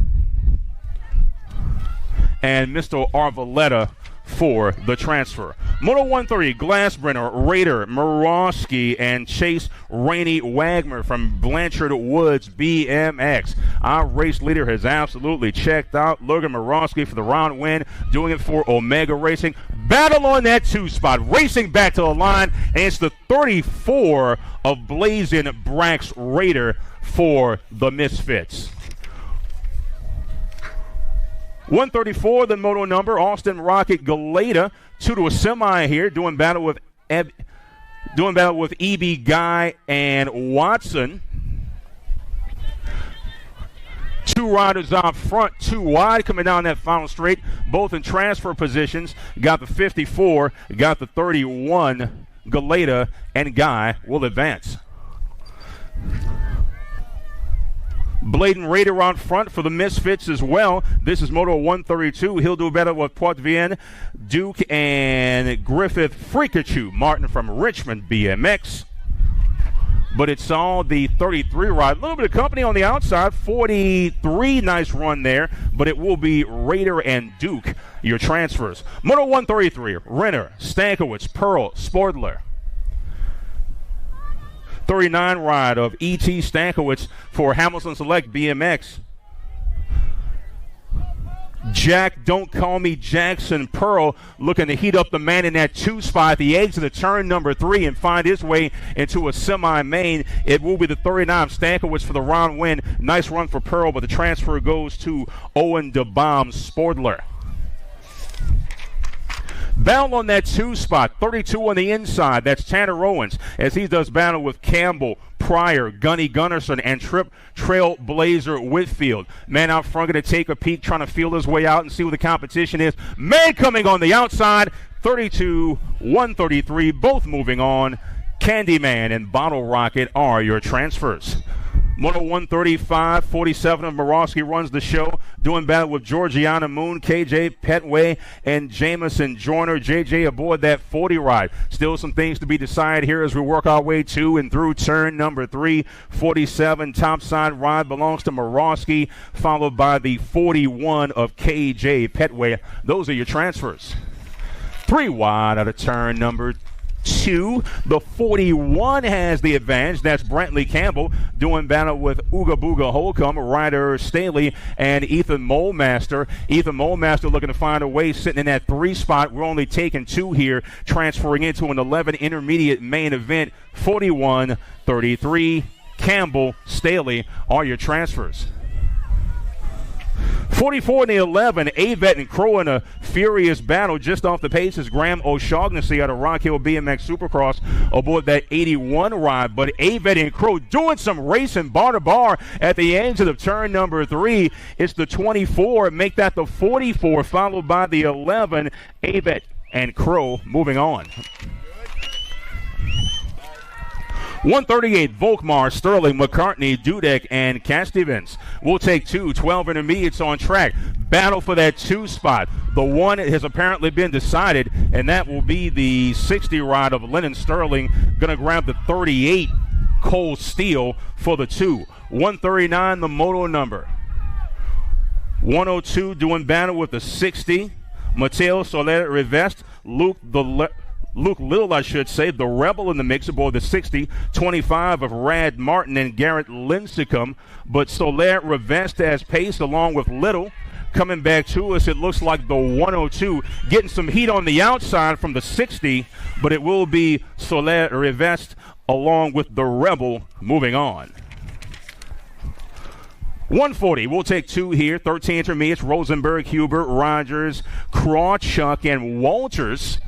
and Mr. Arvalletta for the transfer. Moto 130, Glassbrenner, Raider, Murawski, and Chase Rainey Wagner from Blanchard Woods BMX. Our race leader has absolutely checked out. Logan Murawski for the round win, doing it for Omega Racing. Battle on that 2 spot, racing back to the line, and it's the 34 of Blazing Brax Raider for the Misfits. 134, the moto number, Austin Rocket Galeta, 2 to a semi here, doing battle with E.B. Guy and Watson. 2 riders out front, 2 wide coming down that final straight, both in transfer positions. Got the 54, got the 31. Galeta and Guy will advance. Bladen Raider on front for the Misfits as well. This is Moto 132. He'll do better with Poitvin, Duke, and Griffith Freakachu. Martin from Richmond BMX. But it's all the 33 ride. A little bit of company on the outside. 43, nice run there. But it will be Raider and Duke, your transfers. Moto 133, Renner, Stankiewicz, Pearl, Sportler. 39 ride of E.T. Stankiewicz for Hamilton Select BMX. Jack, don't call me Jackson Pearl, looking to heat up the man in that 2 spot, the exit of turn number 3, and find his way into a semi-main. It will be the 39 Stankiewicz for the round win. Nice run for Pearl, but the transfer goes to Owen DeBaum Sportler. Battle on that 2 spot, 32 on the inside. That's Tanner Owens as he does battle with Campbell, Pryor, Gunny Gunnarsson, and Trailblazer Whitfield. Man out front going to take a peek, trying to feel his way out and see what the competition is. Man coming on the outside, 32, 133, both moving on. Candyman and Bottle Rocket are your transfers. Moto 135, 47 of Murawski runs the show, doing battle with Georgiana Moon, KJ Petway, and Jamison Joyner. JJ aboard that 40 ride. Still some things to be decided here as we work our way to and through turn number 3. 47 topside ride belongs to Murawski, followed by the 41 of KJ Petway. Those are your transfers. 3 wide out of turn number 2. The 41 has the advantage. That's Brantley Campbell doing battle with Ooga Booga Holcomb, Ryder Staley, and Ethan Molemaster. Ethan Molemaster looking to find a way, sitting in that 3 spot. We're only taking 2 here, transferring into an 11 intermediate main event. 41, 33, Campbell, Staley are your transfers. 44 in the 11, Avett and Crow in a furious battle just off the pace is Graham O'Shaughnessy out of Rock Hill BMX Supercross aboard that 81 ride. But Avett and Crow doing some racing bar to bar at the end of turn number 3. It's the 24, make that the 44, followed by the 11, Avett and Crow moving on. 138, Volkmar, Sterling, McCartney, Dudek, and Castivans. We'll take 2, 12 intermediates on track. Battle for that 2 spot. The 1 has apparently been decided, and that will be the 60 ride of Lennon Sterling. Going to grab the 38, Cole Steele, for the 2. 139, the moto number. 102, doing battle with the 60, Mateo Soler Rivest, Luke Little, I should say, the Rebel in the mix aboard the 60, 25 of Rad Martin and Garrett Lincecum. But Soler Rivest has pace along with Little. Coming back to us, it looks like the 102 getting some heat on the outside from the 60, but it will be Soler Rivest along with the Rebel moving on. 140, we'll take 2 here. 13 intermediates, Rosenberg, Hubert, Rogers, Krawchuk, and Walters.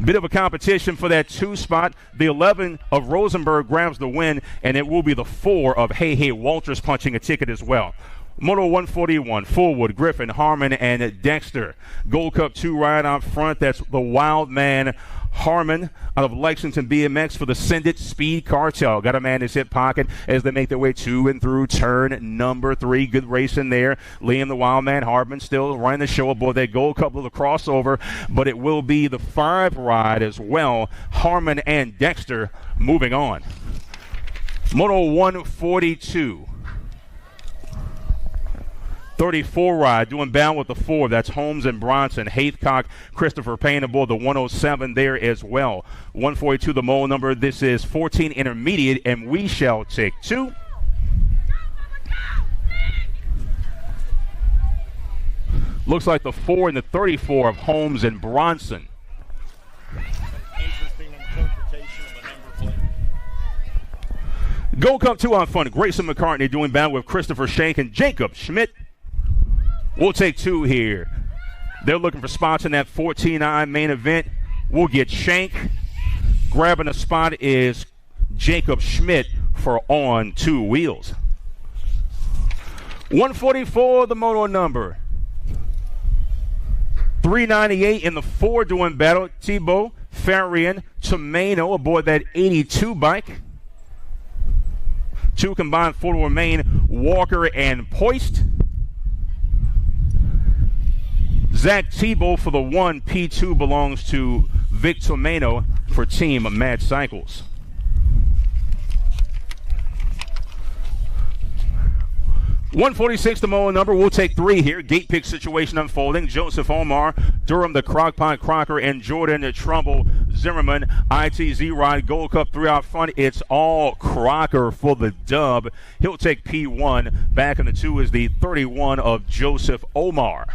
Bit of a competition for that 2 spot. The 11 of Rosenberg grabs the win, and it will be the 4 of Hey Walters punching a ticket as well. Moto 141, Fullwood, Griffin, Harmon, and Dexter. Gold Cup 2 ride out front. That's the Wild Man Harmon out of Lexington BMX for the Send It Speed Cartel. Got a man in his hip pocket as they make their way to and through turn number 3. Good racing there. Liam the Wild Man Harmon still running the show aboard that Gold Cup little crossover, but it will be the 5 ride as well. Harmon and Dexter moving on. Moto 142. 34 ride, doing bound with the 4. That's Holmes and Bronson. Haithcock, Christopher Payne aboard the 107 there as well. 142 the mole number. This is 14 intermediate, and we shall take 2. Looks like the 4 and the 34 of Holmes and Bronson. Interesting interpretation of the number plate. Gold Cup 2 on fun. Grayson McCartney doing battle with Christopher Shank and Jacob Schmidt. We'll take 2 here. They're looking for spots in that 14-9 main event. We'll get Shank. Grabbing a spot is Jacob Schmidt for on 2 wheels. 144 the moto number. 398 in the 4 doing battle. Thibaut, Farian, Tomeno aboard that 82 bike. 2 combined, 4 to remain. Walker and Poist. Zach Thibault for the 1. P2 belongs to Vic Tomeno for Team Mad Cycles. 146 the mole number. We'll take 3 here. Gate pick situation unfolding. Joseph Omar, Durham the Crockpot Crocker, and Jordan Trumbull Zimmerman. ITZ ride. Gold Cup 3 out front. It's all Crocker for the dub. He'll take P1. Back in the 2 is the 31 of Joseph Omar.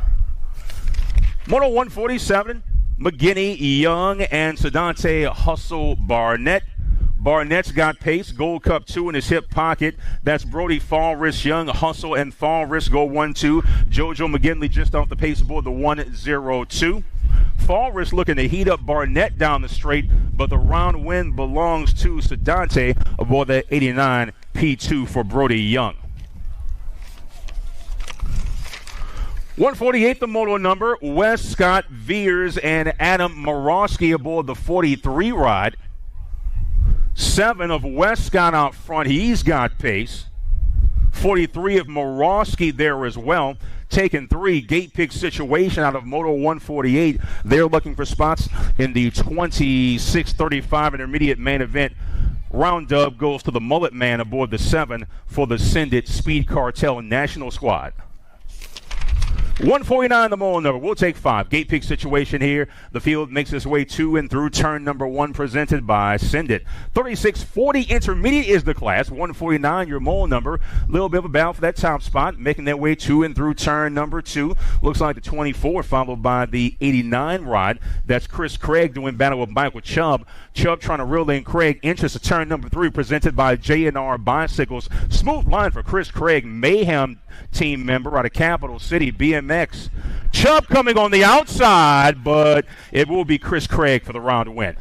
Moto 147. McGinney, Young, and Sedante Hustle Barnett. Barnett's got pace. Gold Cup 2 in his hip pocket. That's Brody Fallris, Young, Hustle, and Fallris go 1-2. Jojo McGinley just off the pace aboard the 102. Fallris looking to heat up Barnett down the straight, but the round win belongs to Sedante aboard the 89 P2 for Brody Young. 148 the moto number. Wes Scott Veers and Adam Morosky aboard the 43 ride. 7 of Wes Scott out front. He's got pace. 43 of Morosky there as well. Taking 3. Gate pick situation out of Moto 148. They're looking for spots in the 26:35 intermediate main event. Round dub goes to the Mullet Man aboard the 7 for the Sindit Speed Cartel National Squad. 149 the mole number. We'll take 5. Gate pick situation here. The field makes its way to and through turn number 1 presented by Sindit. 3640 intermediate is the class. 149 your mole number. A little bit of a battle for that top spot. Making their way to and through turn number 2. Looks like the 24 followed by the 89 ride. That's Chris Craig doing battle with Michael Chubb. Chubb trying to reel in Craig. Entrance to turn number 3 presented by J&R Bicycles. Smooth line for Chris Craig. Mayhem team member out of Capital City, BMX. Chubb coming on the outside, but it will be Chris Craig for the round win.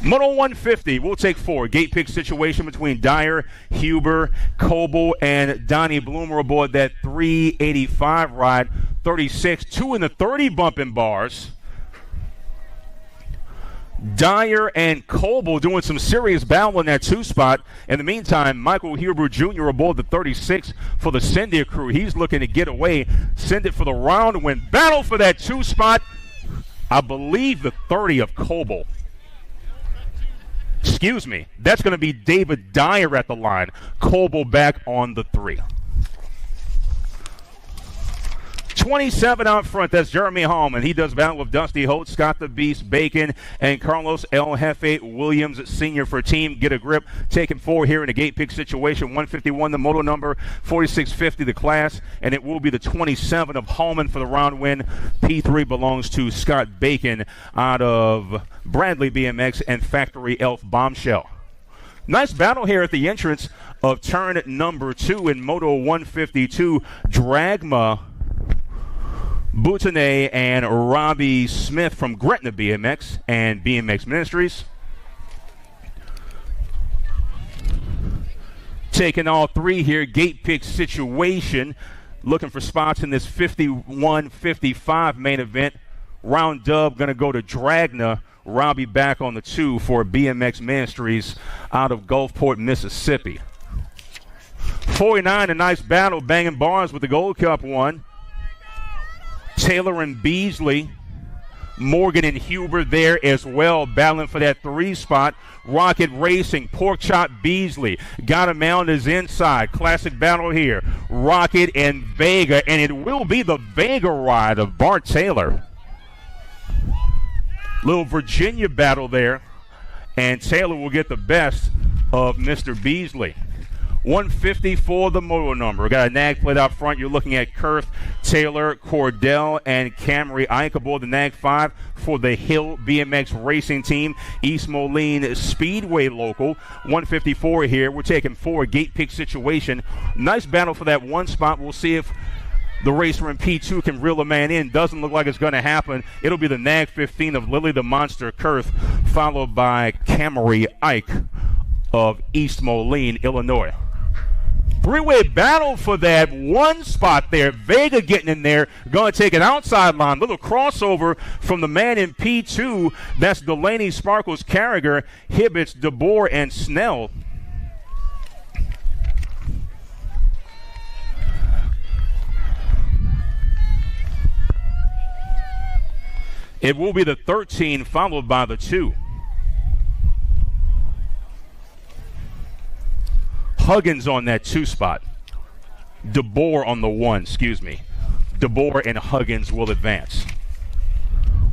Moto 150, we'll take 4. Gate pick situation between Dyer, Huber, Coble, and Donnie Bloomer aboard that 385 ride. 36, 2 in the 30 bumping bars. Dyer and Coble doing some serious battle in that 2 spot. In the meantime, Michael Huber Jr. aboard the 36 for the Sindit crew. He's looking to get away. Send it for the round win. Battle for that 2 spot. I believe the 30 of Coble. Excuse me. That's going to be David Dyer at the line. Coble back on the 3. 27 out front, that's Jeremy Hallman. He does battle with Dusty Holt, Scott the Beast, Bacon, and Carlos El Jefe Williams Sr. for Team Get a Grip. Taking 4 here in the gate pick situation. 151 the moto number, 4650 the class, and it will be the 27 of Hallman for the round win. P3 belongs to Scott Bacon out of Bradley BMX and Factory Elf Bombshell. Nice battle here at the entrance of turn number 2 in Moto 152. Dragma Boutonnet and Robbie Smith from Gretna BMX and BMX Ministries. Taking all 3 here, gate pick situation. Looking for spots in this 51-55 main event. Round dub going to go to Dragna. Robbie back on the 2 for BMX Ministries out of Gulfport, Mississippi. 49, a nice battle, banging bars with the Gold Cup 1. Taylor and Beasley Morgan and Huber there as well, battling for that 3 spot. Rocket Racing, Pork Chop Beasley, got him on his inside. Classic battle here. Rocket and Vega, and it will be the Vega ride of Bart Taylor. Little Virginia battle there, and Taylor will get the best of Mr. Beasley. 150 for the moto number. Got a nag plate out front. You're looking at Kurth, Taylor, Cordell, and Camry Ike aboard the nag 5 for the Hill BMX Racing Team. East Moline Speedway local. 154 here. We're taking 4. Gate pick situation. Nice battle for that 1 spot. We'll see if the racer in P2 can reel a man in. Doesn't look like it's going to happen. It'll be the nag 15 of Lily the Monster Kurth, followed by Camry Ike of East Moline, Illinois. 3-way battle for that 1 spot there. Vega getting in there, going to take an outside line. Little crossover from the man in P2. That's Delaney, Sparkles, Carragher, Hibbets, DeBoer, and Snell. It will be the 13 followed by the 2. Huggins on that 2 spot. DeBoer on the 1, excuse me. DeBoer and Huggins will advance.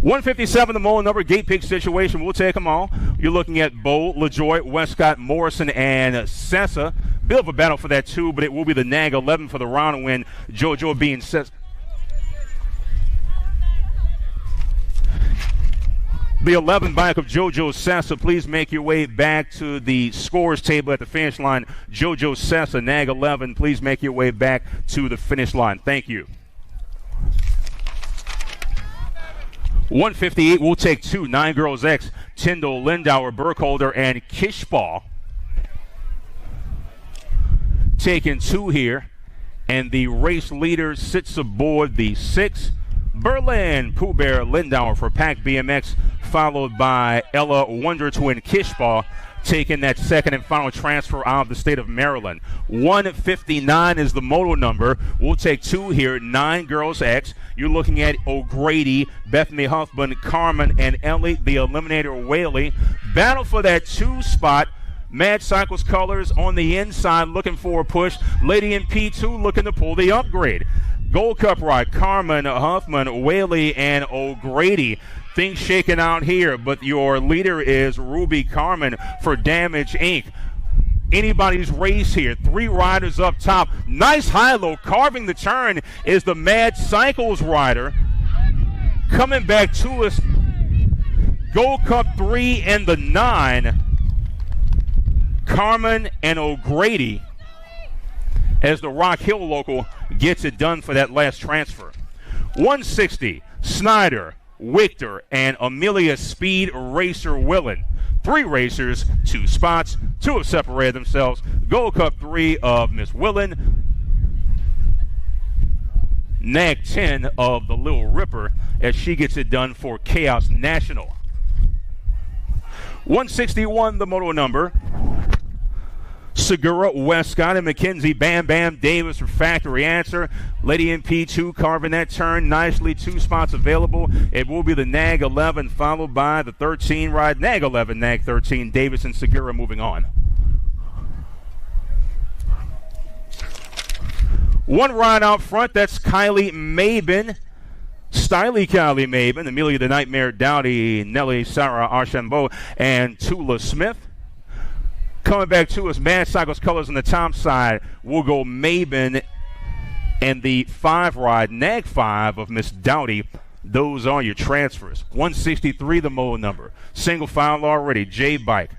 157, the moto number, gate pick situation. We'll take them all. You're looking at Bo, LaJoy, Westcott, Morrison, and Sessa. Bit of a battle for that 2, but it will be the nag 11 for the round win. JoJo being Sessa. The 11 bike of JoJo Sessa. Please make your way back to the scores table at the finish line. JoJo Sessa, nag 11. Please make your way back to the finish line. Thank you. 158, we'll take 2. 9 Girls X, Tyndall, Lindauer, Burkholder, and Kishball. Taking 2 here. And the race leader sits aboard the 6. Berlin, Pooh Bear, Lindauer for Pack BMX, followed by Ella Wonder Twin Kishball, taking that second and final transfer out of the state of Maryland. 159 is the moto number. We'll take 2 here. 9 Girls X. You're looking at O'Grady, Bethany Huffman, Carmen, and Ellie, the Eliminator Whaley. Battle for that 2 spot. Mad Cycles colors on the inside, looking for a push. Lady in P2 looking to pull the upgrade. Gold Cup ride, Carmen, Huffman, Whaley, and O'Grady. Things shaking out here, but your leader is Ruby Carmen for Damage Inc. Anybody's race here. 3 riders up top. Nice high-low. Carving the turn is the Mad Cycles rider. Coming back to us, Gold Cup 3 and the 9. Carmen and O'Grady as the Rock Hill local gets it done for that last transfer. 160, Snyder, Victor, and Amelia Speed Racer Willen. 3 racers, 2 spots. 2 have separated themselves. Gold Cup 3 of Miss Willen. Nag 10 of the Little Ripper as she gets it done for Chaos National. 161, the moto number. Segura, Westcott, and McKenzie, Bam Bam Davis for Factory Answer. Lady in P2 carving that turn nicely. 2 spots available. It will be the Nag 11 followed by the 13 ride. Nag 11, Nag 13. Davis and Segura moving on. 1 ride out front. That's Kylie Mabin. Stylie Kylie Mabin. Amelia the Nightmare Dowdy. Nellie Sarah Archambault. And Tula Smith. Coming back to us, Mad Cycles colors on the top side. We'll go Mabin and the 5 ride, Nag 5 of Miss Dowdy. Those are your transfers. 163, the moto number. Single file already. J-Bike.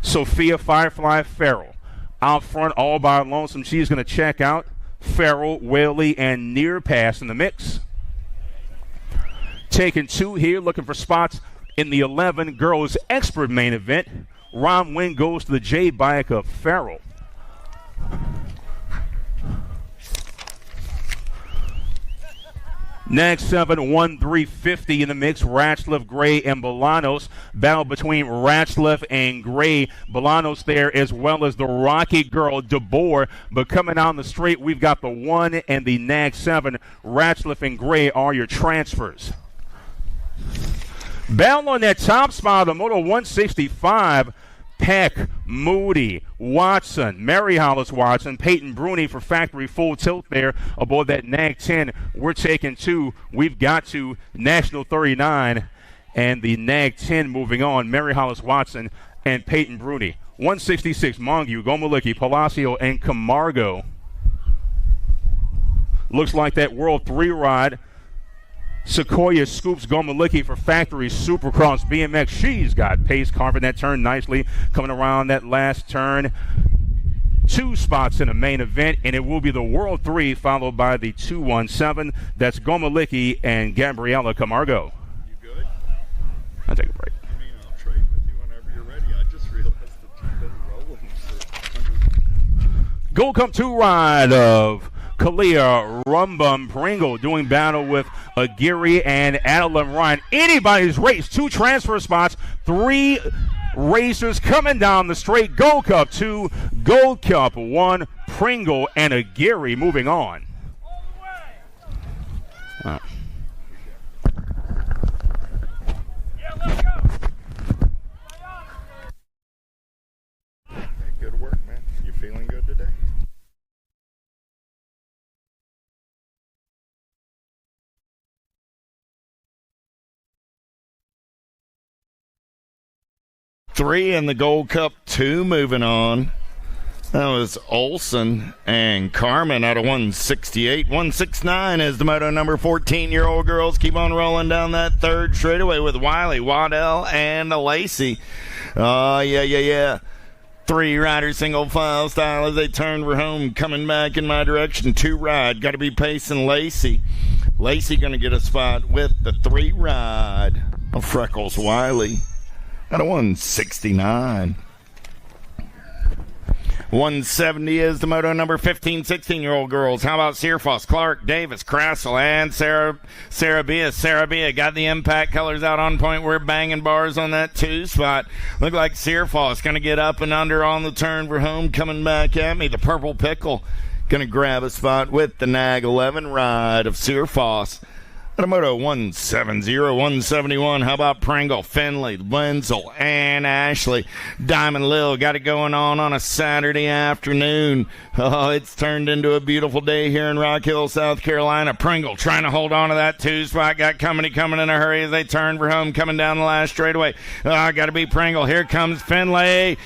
Sophia Firefly Farrell. Out front, all by lonesome. She's going to check out. Farrell, Whaley, and Near Pass in the mix. Taking 2 here, looking for spots in the 11 Girls Expert main event. Ron Wing goes to the J-Bike of Farrell. Next 7-1-350 in the mix. Ratcliffe, Gray, and Bolanos. Battle between Ratcliffe and Gray. Bolanos there as well as the Rocky Girl, DeBoer. But coming down the straight, we've got the 1 and the Nag 7. Ratcliffe and Gray are your transfers. Battle on that top spot of the Moto 165. Peck, Moody, Watson, Mary Hollis Watson, Peyton Bruni for factory full tilt there aboard that Nag 10. We're taking 2. We've got to National 39 and the Nag 10 moving on. Mary Hollis Watson and Peyton Bruni. 166, Mongeau, Gomalicki, Palacio, and Camargo. Looks like that World 3 ride. Sequoia scoops Gomalicki for factory Supercross BMX. She's got pace, carving that turn nicely, coming around that last turn. 2 spots in the main event, and it will be the World 3 followed by the 217. That's Gomalicki and Gabriela Camargo. You good? I'll take a break. I mean, I'll trade with you whenever you're ready. I just realized that you've been rolling for 100. Gold Cup 2 ride of Kalia Rumbum Pringle doing battle with Aguirre and Adeline Ryan. Anybody's race. 2 transfer spots. 3 racers coming down the straight. Gold Cup 2, Gold Cup 1, Pringle and Aguirre moving on. Hey, good work, man. You feeling good today? Three in the Gold Cup 2 moving on. That was Olson and Carmen out of 168. 169 is the moto number. 14-year-old girls keep on rolling down that third straightaway with Wiley, Waddell, and Lacey. Yeah. 3 rider single file style as they turn for home, coming back in my direction. 2 ride, got to be pacing Lacey. Lacey going to get a spot with the 3 ride of Freckles Wiley out of 169. 170 is the moto number. 15, 16-year-old girls. How about Searfoss, Clark, Davis, Crassel, and Sarah Bia. Sarah Bia got the impact colors out on point. We're banging bars on that 2 spot. Look like Searfoss going to get up and under on the turn for home. Coming back at me, the Purple Pickle going to grab a spot with the Nag 11 ride of Searfoss. Moto 170, 171. How about Pringle, Finley, Wenzel, and Ashley? Diamond Lil got it going on a Saturday afternoon. Oh, it's turned into a beautiful day here in Rock Hill, South Carolina. Pringle trying to hold on to that 2 spot. Got coming in a hurry as they turn for home, coming down the last straightaway. Oh, got to be Pringle. Here comes Finley.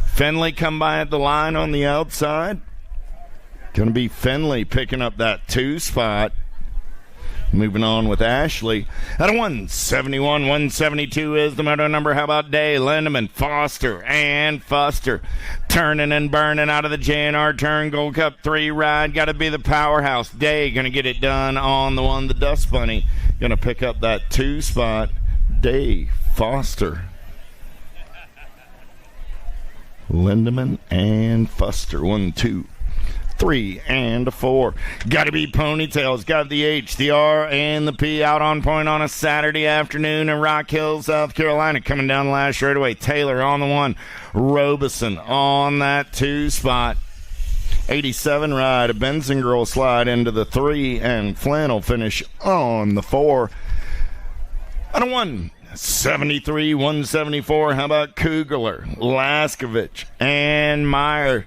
Finley come by at the line on the outside. Going to be Finley picking up that 2 spot. Moving on with Ashley. At a 171, 172 is the moto number. How about Day, Lindemann, Foster, and Fuster. Turning and burning out of the JNR turn. Gold Cup 3 ride. Got to be the powerhouse. Day going to get it done on the one, the Dust Bunny. Going to pick up that 2 spot. Day, Foster, Lindemann, and Fuster. 1, 2, 3, and a 4. Got to be Ponytails. Got the H, the R, and the P out on point on a Saturday afternoon in Rock Hill, South Carolina. Coming down the last straightaway. Taylor on the 1. Robeson on that 2 spot. 87 ride. A Benson girl slide into the 3, and Flynn will finish on the 4. On a 173, 174. How about Kugler, Laskovich, and Meyer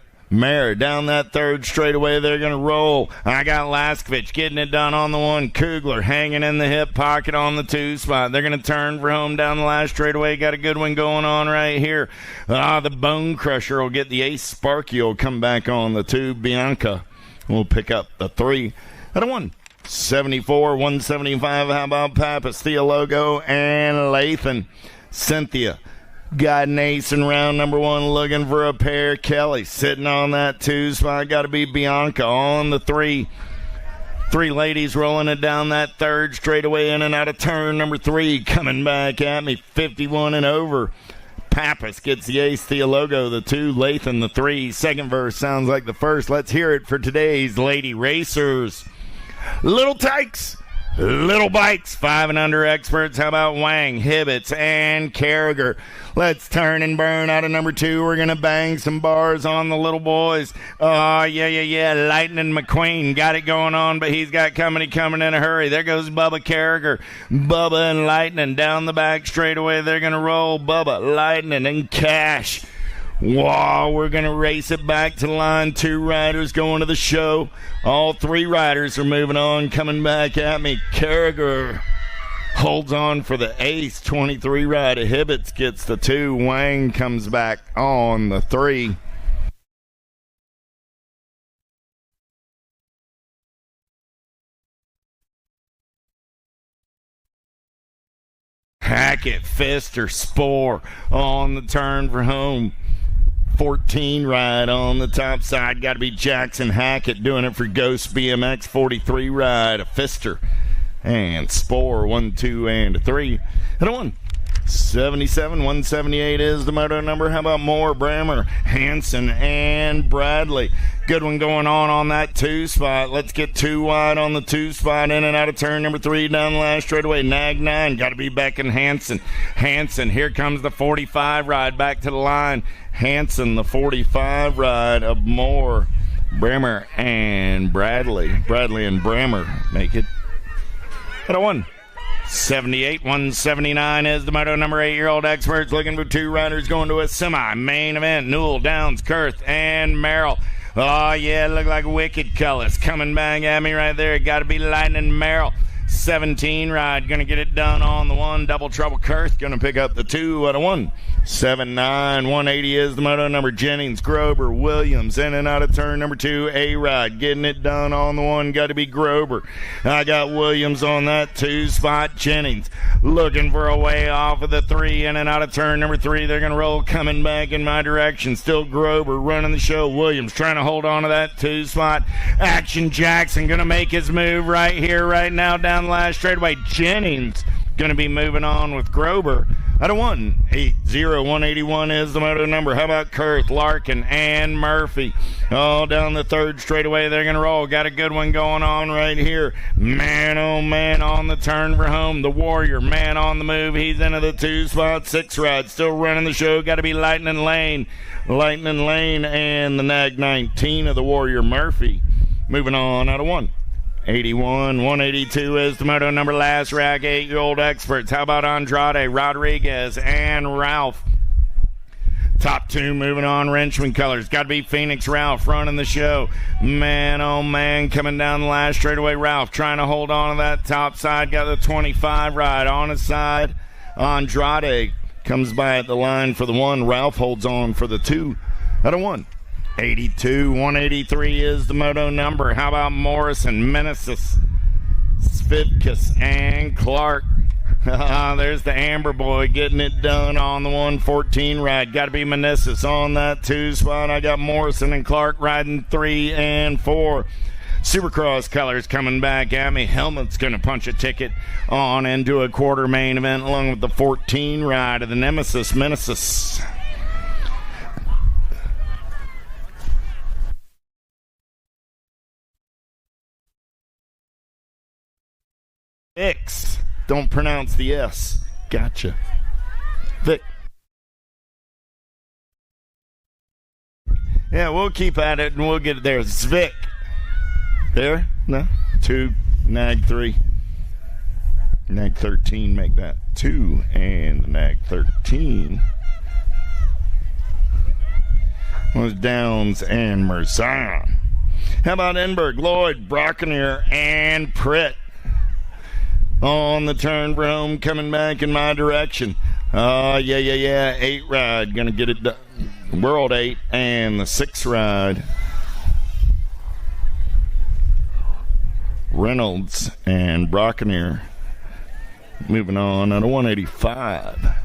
down that third straightaway. They're going to roll. I got Laskovich getting it done on the 1. Kugler hanging in the hip pocket on the 2 spot. They're going to turn for home down the last straightaway. Got a good one going on right here. The Bone Crusher will get the ace. Sparky will come back on the 2. Bianca will pick up the 3. At a 174, 175. How about Pappas, Theologo, and Lathan? Cynthia got an ace in round number 1, looking for a pair. Kelly sitting on that 2 spot. Got to be Bianca on the 3. 3 ladies rolling it down that third straightaway in and out of turn number 3. Coming back at me, 51 and over. Pappas gets the ace. Theologo the 2. Lathan the 3. Second verse sounds like the first. Let's hear it for today's lady racers. Little Tykes Little bikes, 5 and under experts. How about Wang, Hibbets, and Carragher? Let's turn and burn out of number 2. We're going to bang some bars on the little boys. Oh, yeah. Lightning McQueen got it going on, but he's got company coming in a hurry. There goes Bubba Carragher. Bubba and Lightning down the back straightaway. They're going to roll Bubba, Lightning, and Cash. Wow, we're going to race it back to the line. 2 riders going to the show. All 3 riders are moving on, coming back at me. Carragher holds on for the ace. 23 rider. Hibbets gets the 2. Wang comes back on the 3. Hackett, Pfister, Spore on the turn for home. 14 ride on the top side. Got to be Jackson Hackett doing it for Ghost BMX. 43 ride, a Pfister. And Spore, 1, 2, and a 3. And a 1. 77, 178 is the moto number. How about Moore, Brammer, Hanson, and Bradley? Good one going on that 2 spot. Let's get 2 wide on the 2 spot. In and out of turn number 3 down the last straightaway. Nag 9. Got to be Beck and Hanson. Hanson, here comes the 45 ride back to the line. Hanson, the 45 ride of Moore, Brammer, and Bradley. Bradley and Brammer make it. And a 1. 78, 179 is the moto number. 8-year-old experts looking for 2 riders going to a semi-main event. Newell, Downs, Kurth, and Merrill. Oh, yeah, look like wicked colors coming back at me right there. Got to be Lightning Merrill. 17 ride, gonna get it done on the 1. Double Trouble Kurth, gonna pick up the 2 out of 1. 79, 180 is the moto number. Jennings, Grober, Williams, in and out of turn number 2. A-Rod, getting it done on the 1. Got to be Grober. I got Williams on that 2 spot. Jennings looking for a way off of the 3. In and out of turn number 3. They're gonna roll coming back in my direction. Still Grober running the show. Williams trying to hold on to that 2 spot. Action Jackson gonna make his move right here, right now, down the last straightaway. Jennings gonna be moving on with Grober. Out of 180, 181 is the moto number. How about Kurth, Larkin, and Murphy? All down the 3rd straightaway. They're going to roll. Got a good one going on right here. Man, oh man, on the turn for home. The Warrior, man on the move. He's into the 2 spot. 6 ride, still running the show. Got to be Lightning Lane. Lightning Lane and the Nag 19 of the Warrior, Murphy. Moving on out of 1. 81, 182 is the moto number. Last rack, 8-year-old experts. How about Andrade, Rodriguez, and Ralph? Top 2 moving on, Wrenchman colors. Got to be Phoenix Ralph running the show. Man, oh man, coming down the last straightaway. Ralph trying to hold on to that top side. Got the 25 ride on his side. Andrade comes by at the line for the 1. Ralph holds on for the 2 out of 1. 82, 183 is the moto number. How about Morrison, Meneses, Svitkus, and Clark? There's the Amber boy getting it done on the 114 ride. Got to be Meneses on that 2 spot. I got Morrison and Clark riding 3 and 4. Supercross colors coming back at me. Helmet's going to punch a ticket on into a quarter main event along with the 14 ride of the Nemesis, Meneses. X. Don't pronounce the S. Gotcha. Vic. Yeah, we'll keep at it and we'll get it there. Zvik. There? No? 2. Nag 3. Nag 13. Make that 2. And the Nag 13 was Downs and Merzan. How about Enberg, Lloyd, Brockenier, and Pritt? On the turn for home, coming back in my direction. Yeah. 8 ride, gonna get it done. World 8 and the 6 ride. Reynolds and Brockenier. Moving on at a 185.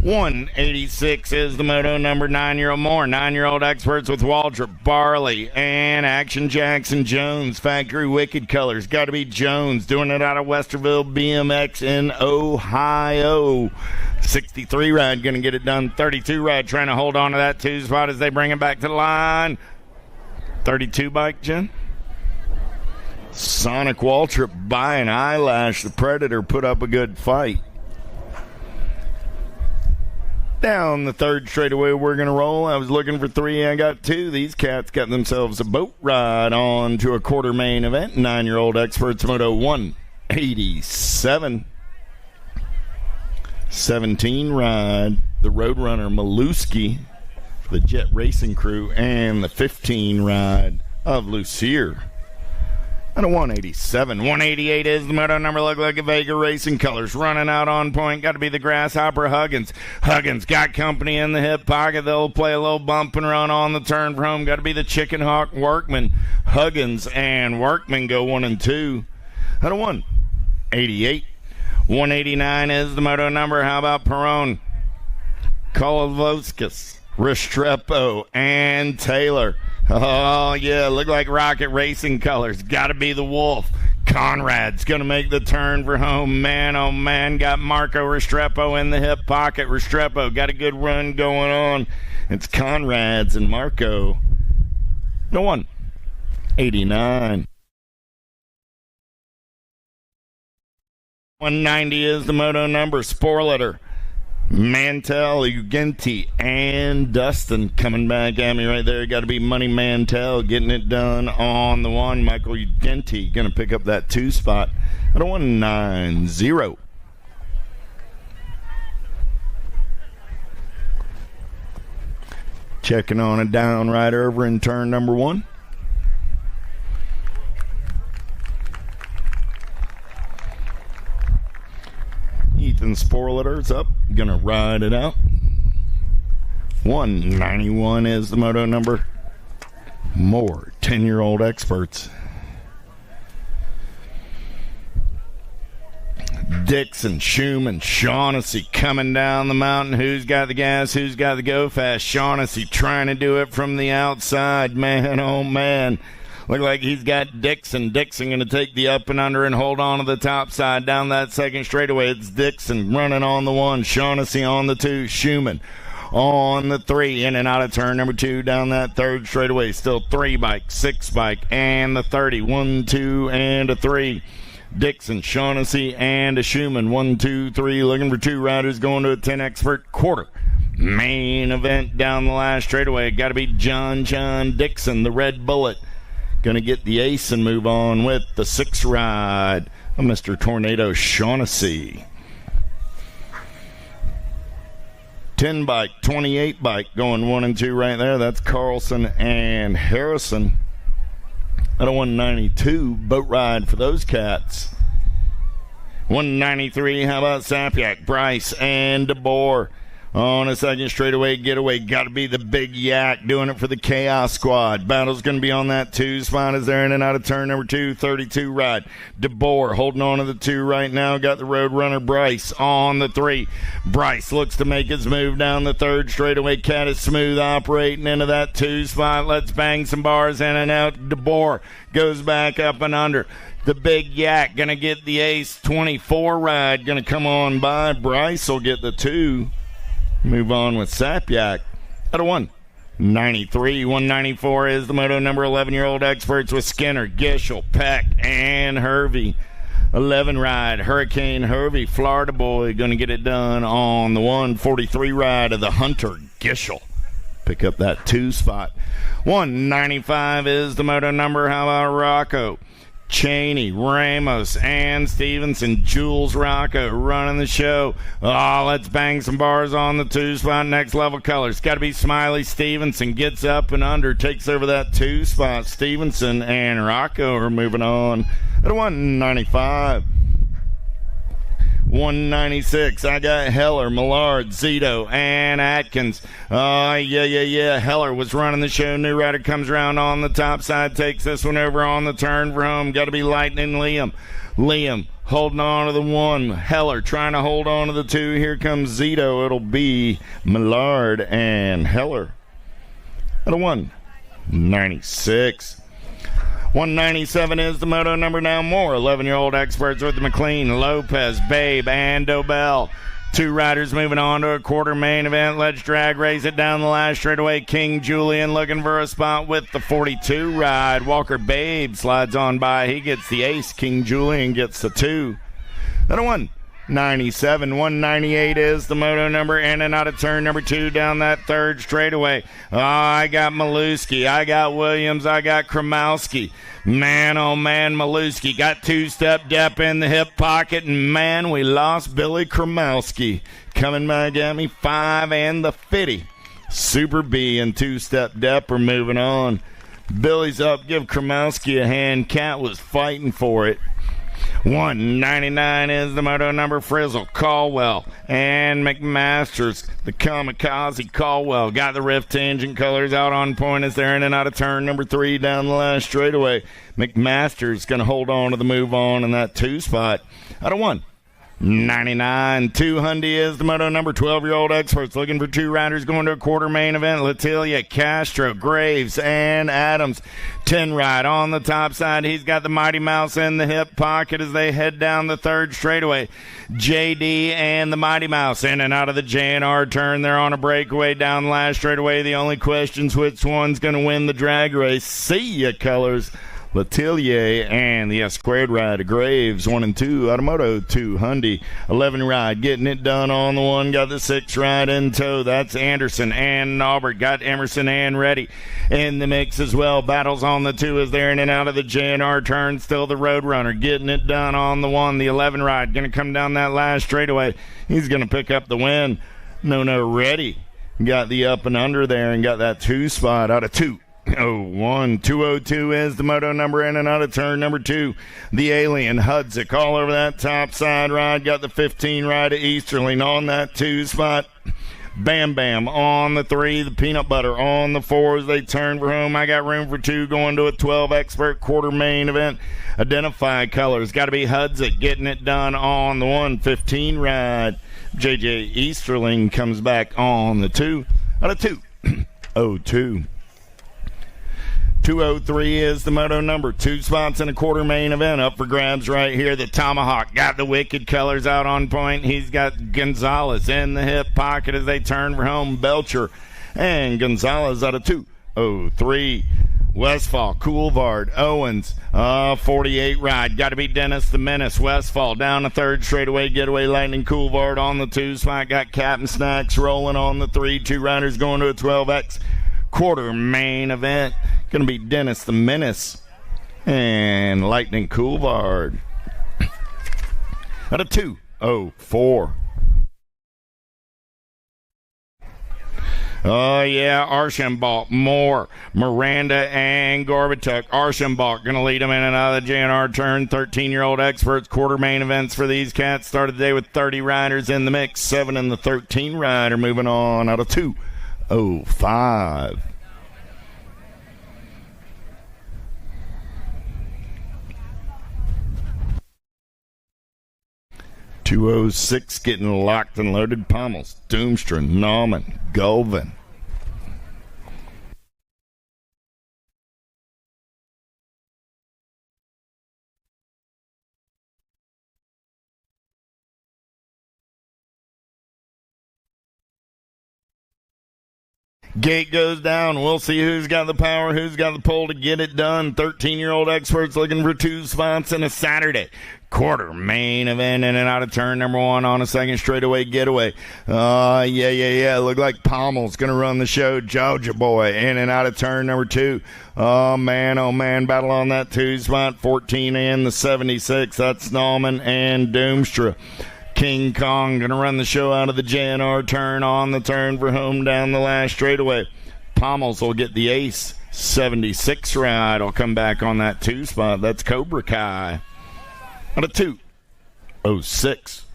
186 is the moto number. 9-year-old Moore. 9-year-old experts with Waldrop, Barley, and Action Jackson Jones. Factory Wicked colors. Got to be Jones doing it out of Westerville BMX in Ohio. 63 ride going to get it done. 32 ride trying to hold on to that 2 spot as they bring it back to the line. 32 bike, Jen? Sonic Waltrip by an eyelash. The Predator put up a good fight. Down the third straightaway, we're going to roll. I was looking for 3. I got 2. These cats got themselves a boat ride on to a quarter main event. 9-year-old Experts Moto 187. 17 ride, the Roadrunner Maluski, the Jet Racing Crew, and the 15 ride of Lucier. And a 187. 188 is the moto number. Look like a Vega Racing colors. Running out on point. Got to be the Grasshopper Huggins. Huggins got company in the hip pocket. They'll play a little bump and run on the turn for home. Got to be the Chicken Hawk Workman. Huggins and Workman go 1 and 2. And a 188. 189 is the moto number. How about Perone? Kolovskis, Restrepo, and Taylor. Oh, yeah, look like Rocket Racing colors. Got to be the Wolf. Conrad's going to make the turn for home. Man, oh, man, got Marco Restrepo in the hip pocket. Restrepo got a good run going on. It's Conrad's and Marco. No 189. 190 is the moto number. Sporletter, Mantel, Ugenti, and Dustin coming back at me right there. Got to be Money Mantel getting it done on the 1. Michael Ugenti going to pick up that 2 spot at a 190. Checking on a down right over in turn number 1. Ethan Sporletter's up, gonna ride it out. 191 is the moto number. More 10-year-old Experts. Dixon, Schumann, Shaughnessy coming down the mountain. Who's got the gas? Who's got the go fast? Shaughnessy trying to do it from the outside. Man, oh man. Look like he's got Dixon. Dixon going to take the up and under and hold on to the top side down that second straightaway. It's Dixon running on the 1. Shaughnessy on the 2. Schumann on the 3. In and out of turn number 2 down that third straightaway. Still 3 bike, 6 bike, and the 30. 1, 2, and a 3. Dixon, Shaughnessy, and a Schumann. 1, 2, 3. Looking for 2 riders going to a 10 expert quarter. Main event down the last straightaway. Got to be John Dixon, the Red Bullet. Going to get the ace and move on with the 6 ride of Mr. Tornado Shaughnessy. 10 bike, 28 bike going 1 and 2 right there. That's Carlson and Harrison. At a 192 boat ride for those cats. 193, how about Sapyak, Bryce, and DeBoer. On a second straightaway getaway, got to be the Big Yak doing it for the Chaos Squad. Battle's going to be on that 2 spot as they're in and out of turn number 2, 32 ride. DeBoer holding on to the 2 right now. Got the Roadrunner Bryce on the 3. Bryce looks to make his move down the third straightaway. Cat is smooth operating into that 2 spot. Let's bang some bars in and out. DeBoer goes back up and under. The Big Yak going to get the ace 24 ride. Going to come on by. Bryce will get the 2. Move on with Sapyak at a 193. 194 is the moto number. 11-year-old Experts with Skinner, Gishel, Peck, and Hervey. 11 ride, Hurricane Hervey, Florida boy, going to get it done on the 143 ride of the Hunter, Gishel. Pick up that 2 spot. 195 is the moto number. How about Rocco? Cheney, Ramos, and Stevenson. Jules Rocco running the show. Oh, let's bang some bars on the 2 spot. Next level colors. Got to be Smiley Stevenson. Gets up and under. Takes over that 2 spot. Stevenson and Rocco are moving on at 195. 196. I got Heller, Millard, Zito, and Atkins. Yeah. Heller was running the show. New rider comes around on the top side. Takes this one over on the turn for home. Got to be Lightning Liam. Liam holding on to the 1. Heller trying to hold on to the 2. Here comes Zito. It'll be Millard and Heller at a 196. 197 is the moto number now. More 11-year-old Experts with the McLean, Lopez, Babe, and Dobell. Two riders moving on to a quarter main event. Let's drag race it down the last straightaway. King Julian looking for a spot with the 42 ride. Walker Babe slides on by. He gets the ace. King Julian gets the 2. Then a 197, 198 is the moto number, in and out of turn number 2 down that third straightaway. Oh, I got Maluski, I got Williams, I got Kromowski. Man, oh man, Maluski got two-step dep in the hip pocket, and man, we lost Billy Kromowski. Coming back at me, 5 and the 50. Super B and two-step dep are moving on. Billy's up, give Kromowski a hand. Cat was fighting for it. 199 is the moto number. Frizzle, Caldwell, and McMasters. The Kamikaze Caldwell got the Rift Tangent colors out on point as they're in and out of turn number 3 down the last straightaway. McMasters going to hold on to the move on in that 2 spot. Out of 199, 200 is the moto number. 12-year-old experts looking for 2 riders going to a quarter main event. Latilia, Castro, Graves, and Adams. 10 ride on the top side. He's got the Mighty Mouse in the hip pocket as they head down the third straightaway. JD and the Mighty Mouse in and out of the JNR turn. They're on a breakaway down the last straightaway. The only question's which one's going to win the drag race. See ya, colors. Letelier and the S-squared ride of Graves, 1 and 2, Automoto 2, Hyundai, 11 ride, getting it done on the 1, got the 6 ride in tow. That's Anderson and Aubert, got Emerson and Reddy in the mix as well. Battles on the 2 as they're in and out of the JNR turn. Still the Roadrunner getting it done on the 1, the 11 ride, going to come down that last straightaway. He's going to pick up the win. No, Reddy got the up and under there and got that 2 spot out of 2. 1 202 is the moto number, in and out of turn number 2. The Alien Hudzik all over that top side ride. Got the 15 ride of Easterling on that 2 spot. Bam Bam on the 3. The Peanut Butter on the 4 as they turn for home. I got room for 2 going to a 12 expert quarter main event. Identify colors. Got to be Hudzik getting it done on the 115 ride. JJ Easterling comes back on the 2 out of 202. 203 is the moto number. 2 spots in a quarter main event up for grabs right here. The Tomahawk got the wicked colors out on point. He's got Gonzalez in the hip pocket as they turn for home. Belcher and Gonzalez out of 203. Westfall, Coulvard, Owens, 48 ride. Got to be Dennis the Menace. Westfall down the third straightaway, getaway Lightning. Coulvard on the 2 spot. Got Captain Snacks rolling on the 3. 2 riders going to a 12X quarter main event. Going to be Dennis the Menace and Lightning Coulvard. Out of 204. Oh, yeah, Archambault, Moore, Miranda, and Gorbatuk. Archambault going to lead them in and out of the JNR turn. 13-year-old experts, quarter main events for these cats. Started the day with 30 riders in the mix. 7 in the 13 rider moving on out of 205. 206 getting locked and loaded. Pommels, Doomstra, Nauman, Gulvin. Gate goes down. We'll see who's got the power, who's got the pull to get it done. 13-year-old experts looking for 2 spots in a Saturday quarter main event, in and out of turn number 1 on a second straightaway getaway. Yeah. Look like Pommel's going to run the show. Georgia boy in and out of turn number 2. Oh, man. Battle on that 2 spot. 14 and the 76. That's Nauman and Doomstra. King Kong going to run the show out of the JNR turn on the turn for home down the last straightaway. Pommels will get the ace. 76 ride will come back on that 2 spot. That's Cobra Kai. Out of 206.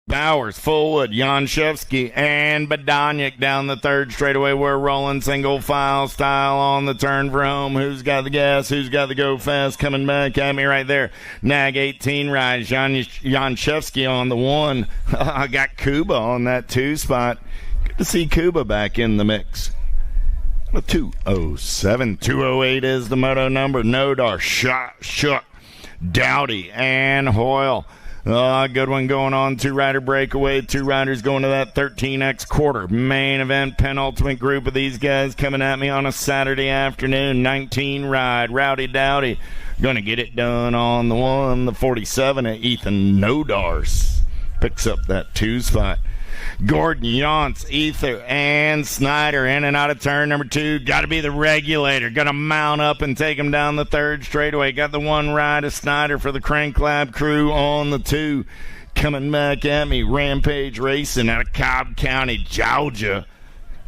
Bowers, Fullwood, Janshevsky, and Badanyik down the third straightaway. We're rolling single file style on the turn for home. Who's got the gas? Who's got the go fast? Coming back at me right there. Nag 18 rides. Janshevsky on the 1. I got Kuba on that 2 spot. Good to see Kuba back in the mix. 207. 208 is the moto number. Nodar, Shook, Dowdy, and Hoyle. Good one going on. 2-rider breakaway. 2 riders going to that 13X quarter. Main event, penultimate group of these guys coming at me on a Saturday afternoon. 19 ride. Rowdy Dowdy going to get it done on the 1. The 47 at Ethan Nodars picks up that 2 spot. Gordon, Yance, Ether, and Snyder in and out of turn number 2. Got to be the regulator. Going to mount up and take him down the 3rd straightaway. Got the 1 ride of Snyder for the Crank Lab crew on the 2. Coming back at me, Rampage Racing out of Cobb County, Georgia.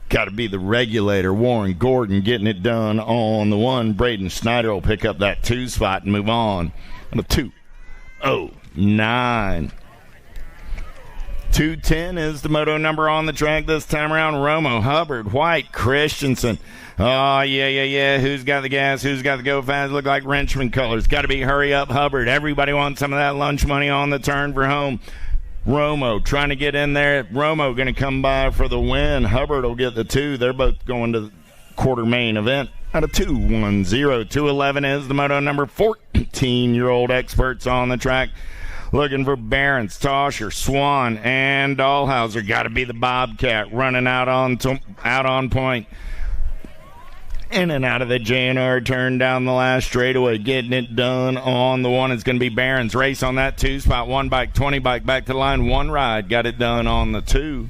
Got to be the regulator. Warren Gordon getting it done on the 1. Braden Snyder will pick up that 2 spot and move on. The 2:09. 2:10 is the moto number on the track this time around. Romo, Hubbard, White, Christensen. Oh, yeah. Who's got the gas? Who's got the go fast? Look like Wrenchman colors. Got to be hurry up, Hubbard. Everybody wants some of that lunch money on the turn for home. Romo trying to get in there. Romo going to come by for the win. Hubbard will get the 2. They're both going to the quarter main event. Out of 2:10. 2:11 is the moto number. 14-year-old experts on the track. Looking for Barons, Tosher, Swan, and Dahlhauser. Got to be the Bobcat running out on point. In and out of the JNR turn down the last straightaway. Getting it done on the 1 is going to be Barons. Race on that 2 spot. 1 bike, 20 bike, back to the line. 1 ride. Got it done on the 2.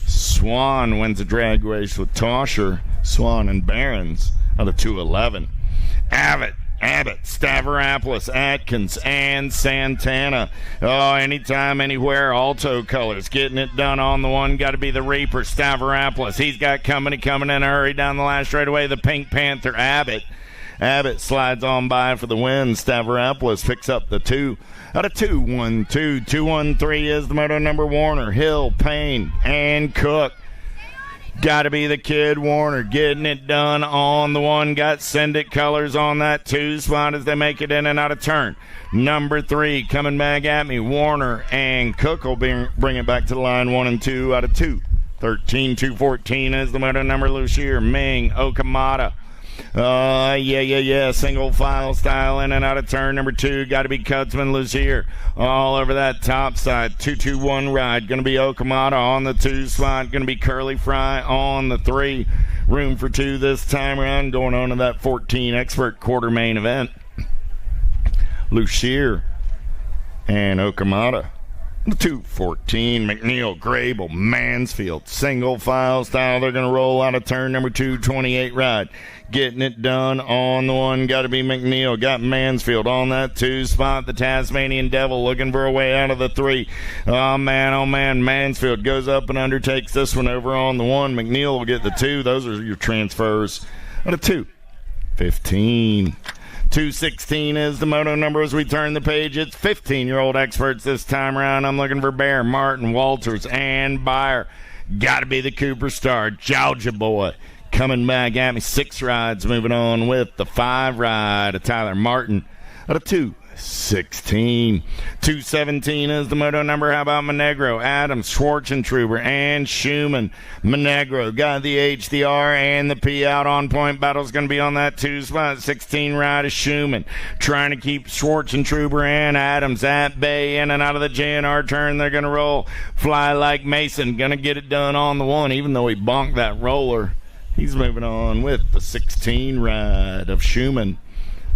Swan wins the drag race with Tosher, Swan, and Barons out of 2:11. Abbott, Stavropoulos, Atkins, and Santana. Oh, anytime, anywhere, Alto colors. Getting it done on the 1. Got to be the Reaper, Stavropoulos. He's got coming in a hurry down the last straightaway. The Pink Panther, Abbott. Abbott slides on by for the win. Stavropoulos picks up the 2. Out of 2:12. 2:13 is the moto number. Warner, Hill, Payne, and Cook. Got to be the kid Warner getting it done on the 1. Got Send It colors on that 2 spot as they make it in and out of turn. Number 3 coming back at me. Warner and Cook will bring it back to the line. 1 and 2 out of 2:13. 2:14 is the moto number. Lucier, Ming, Okamata. Single file style in and out of turn number 2. Got to be Cutsman, Lucier. All over that top side. 2-2-1 ride. Going to be Okamata on the 2 spot. Going to be Curly Fry on the 3. Room for 2 this time around. Going on to that 14 expert quarter main event. Lucier and Okamata. 2:14, McNeil, Grable, Mansfield, single file style. They're going to roll out of turn number 2, 28 ride. Getting it done on the 1. Got to be McNeil. Got Mansfield on that 2 spot. The Tasmanian Devil looking for a way out of the 3. Oh, man. Mansfield goes up and undertakes this one over on the 1. McNeil will get the 2. Those are your transfers. Out of 2:15. 2:16 is the moto number as we turn the page. It's 15-year-old experts this time around. I'm looking for Bear, Martin, Walters, and Byer. Got to be the Cooper Star, Georgia boy. Coming back at me, 6 rides. Moving on with the 5 ride of Tyler Martin out of 2:16. 2:17 is the moto number. How about Monegro, Adams, Schwartzentruber, and Schumann? Monegro got the H, the R, and the P out on point. Battle's going to be on that 2 spot. 16 ride of Schumann. Trying to keep Schwartzentruber and Adams at bay. In and out of the JNR turn. They're going to roll. Fly like Mason. Going to get it done on the 1, even though he bonked that roller. He's moving on with the 16 ride of Schumann.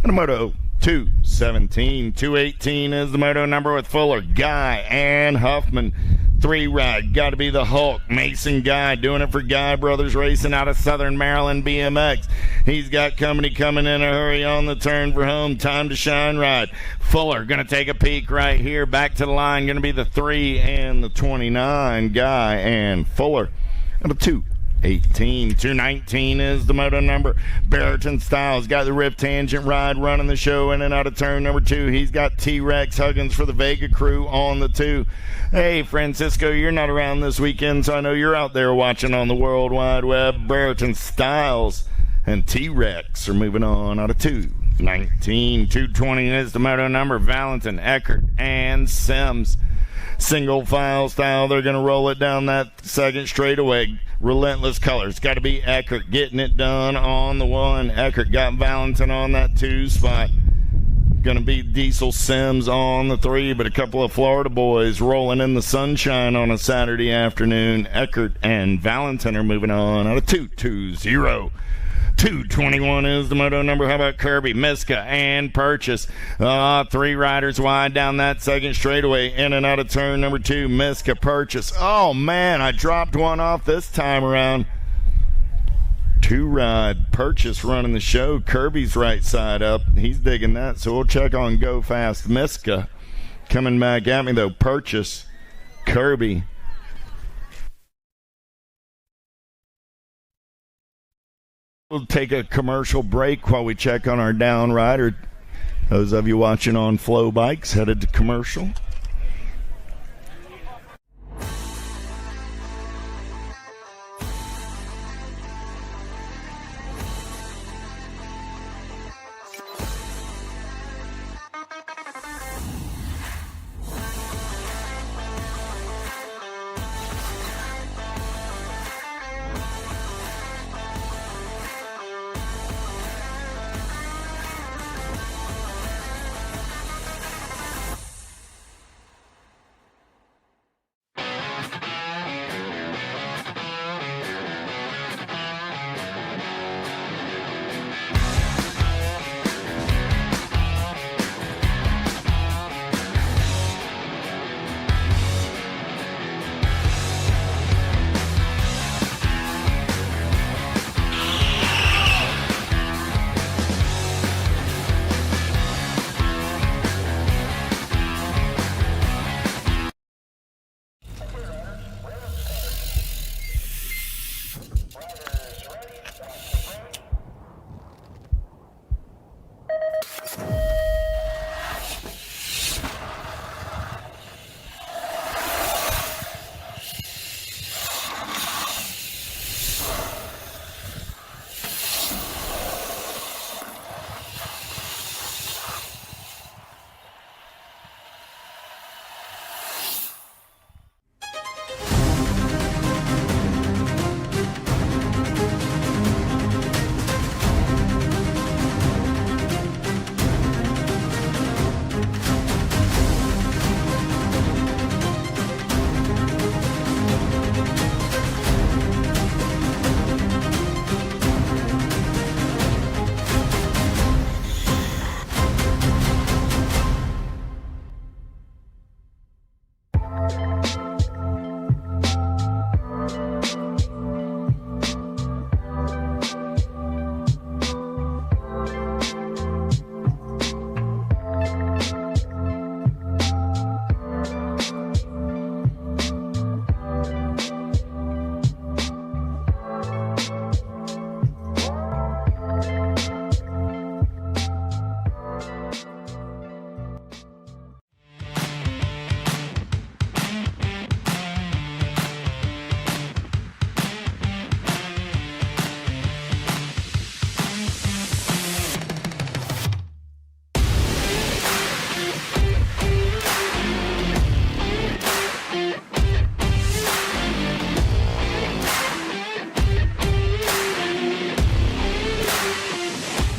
And a moto 2:17. 2:18 is the moto number with Fuller, Guy, and Huffman. 3 ride. Got to be the Hulk, Mason Guy, doing it for Guy Brothers Racing out of Southern Maryland BMX. He's got coming in a hurry on the turn for home. Time to shine ride. Fuller going to take a peek right here. Back to the line. Going to be the 3 and the 29. Guy and Fuller. Number 2. 18. 2:19 is the moto number. Barrington Styles got the Rip Tangent ride running the show in and out of turn number 2. He's got T-Rex Huggins for the Vega crew on the 2. Hey, Francisco, you're not around this weekend, so I know you're out there watching on the World Wide Web. Barrington Styles and T-Rex are moving on out of 2:19. 2:20 is the moto number. Valentin, Eckert, and Sims. Single file style. They're going to roll it down that 2nd straightaway. Relentless colors. Got to be Eckert getting it done on the 1. Eckert got Valentin on that 2 spot. Going to be Diesel Sims on the 3, but a couple of Florida boys rolling in the sunshine on a Saturday afternoon. Eckert and Valentin are moving on out of 220. 221 is the moto number. How about Kirby, Miska, and Purchase? 3 riders wide down that second straightaway. In and out of turn number 2, Miska, Purchase. Oh, man, I dropped one off this time around. 2-ride, Purchase running the show. Kirby's right side up. He's digging that, so we'll check on Go Fast. Miska coming back at me, though. Purchase, Kirby. We'll take a commercial break while we check on our down rider. Those of you watching on Flow Bikes, headed to commercial.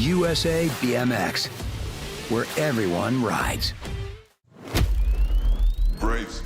USA BMX, where everyone rides. Brace.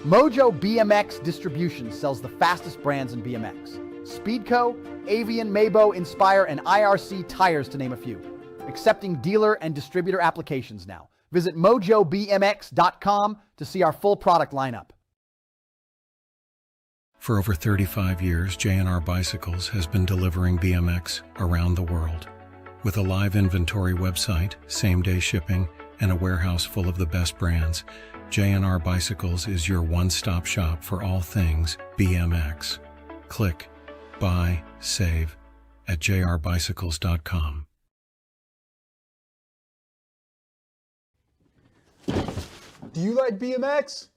Mojo BMX Distribution sells the fastest brands in BMX. Speedco, Avian, Mabo, Inspire, and IRC tires, to name a few. Accepting dealer and distributor applications now. Visit mojobmx.com to see our full product lineup. For over 35 years, J&R Bicycles has been delivering BMX around the world. With a live inventory website, same-day shipping, and a warehouse full of the best brands, J&R Bicycles is your one-stop shop for all things BMX. Click, buy, save at jrbicycles.com. Do you like BMX?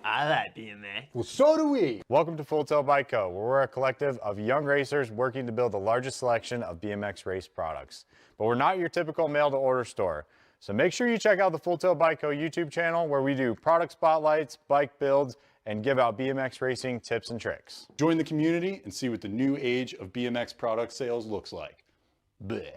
I like BMX. Well, so do we. Welcome to Full Tilt Bike Co., where we're a collective of young racers working to build the largest selection of BMX race products. But we're not your typical mail-to-order store. So make sure you check out the Full Tilt Bike Co. YouTube channel, where we do product spotlights, bike builds, and give out BMX racing tips and tricks. Join the community and see what the new age of BMX product sales looks like. Bleh.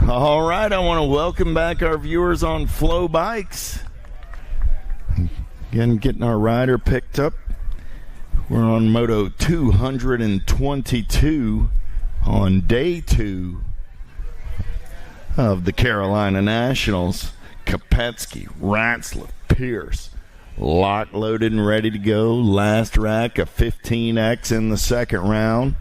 All right, I want to welcome back our viewers on Flow Bikes. Again, getting our rider picked up. We're on Moto 222 on day 2 of the Carolina Nationals. Kopetsky, Ratzlaff, Pierce, lock loaded and ready to go. Last rack, a 15X in the second round.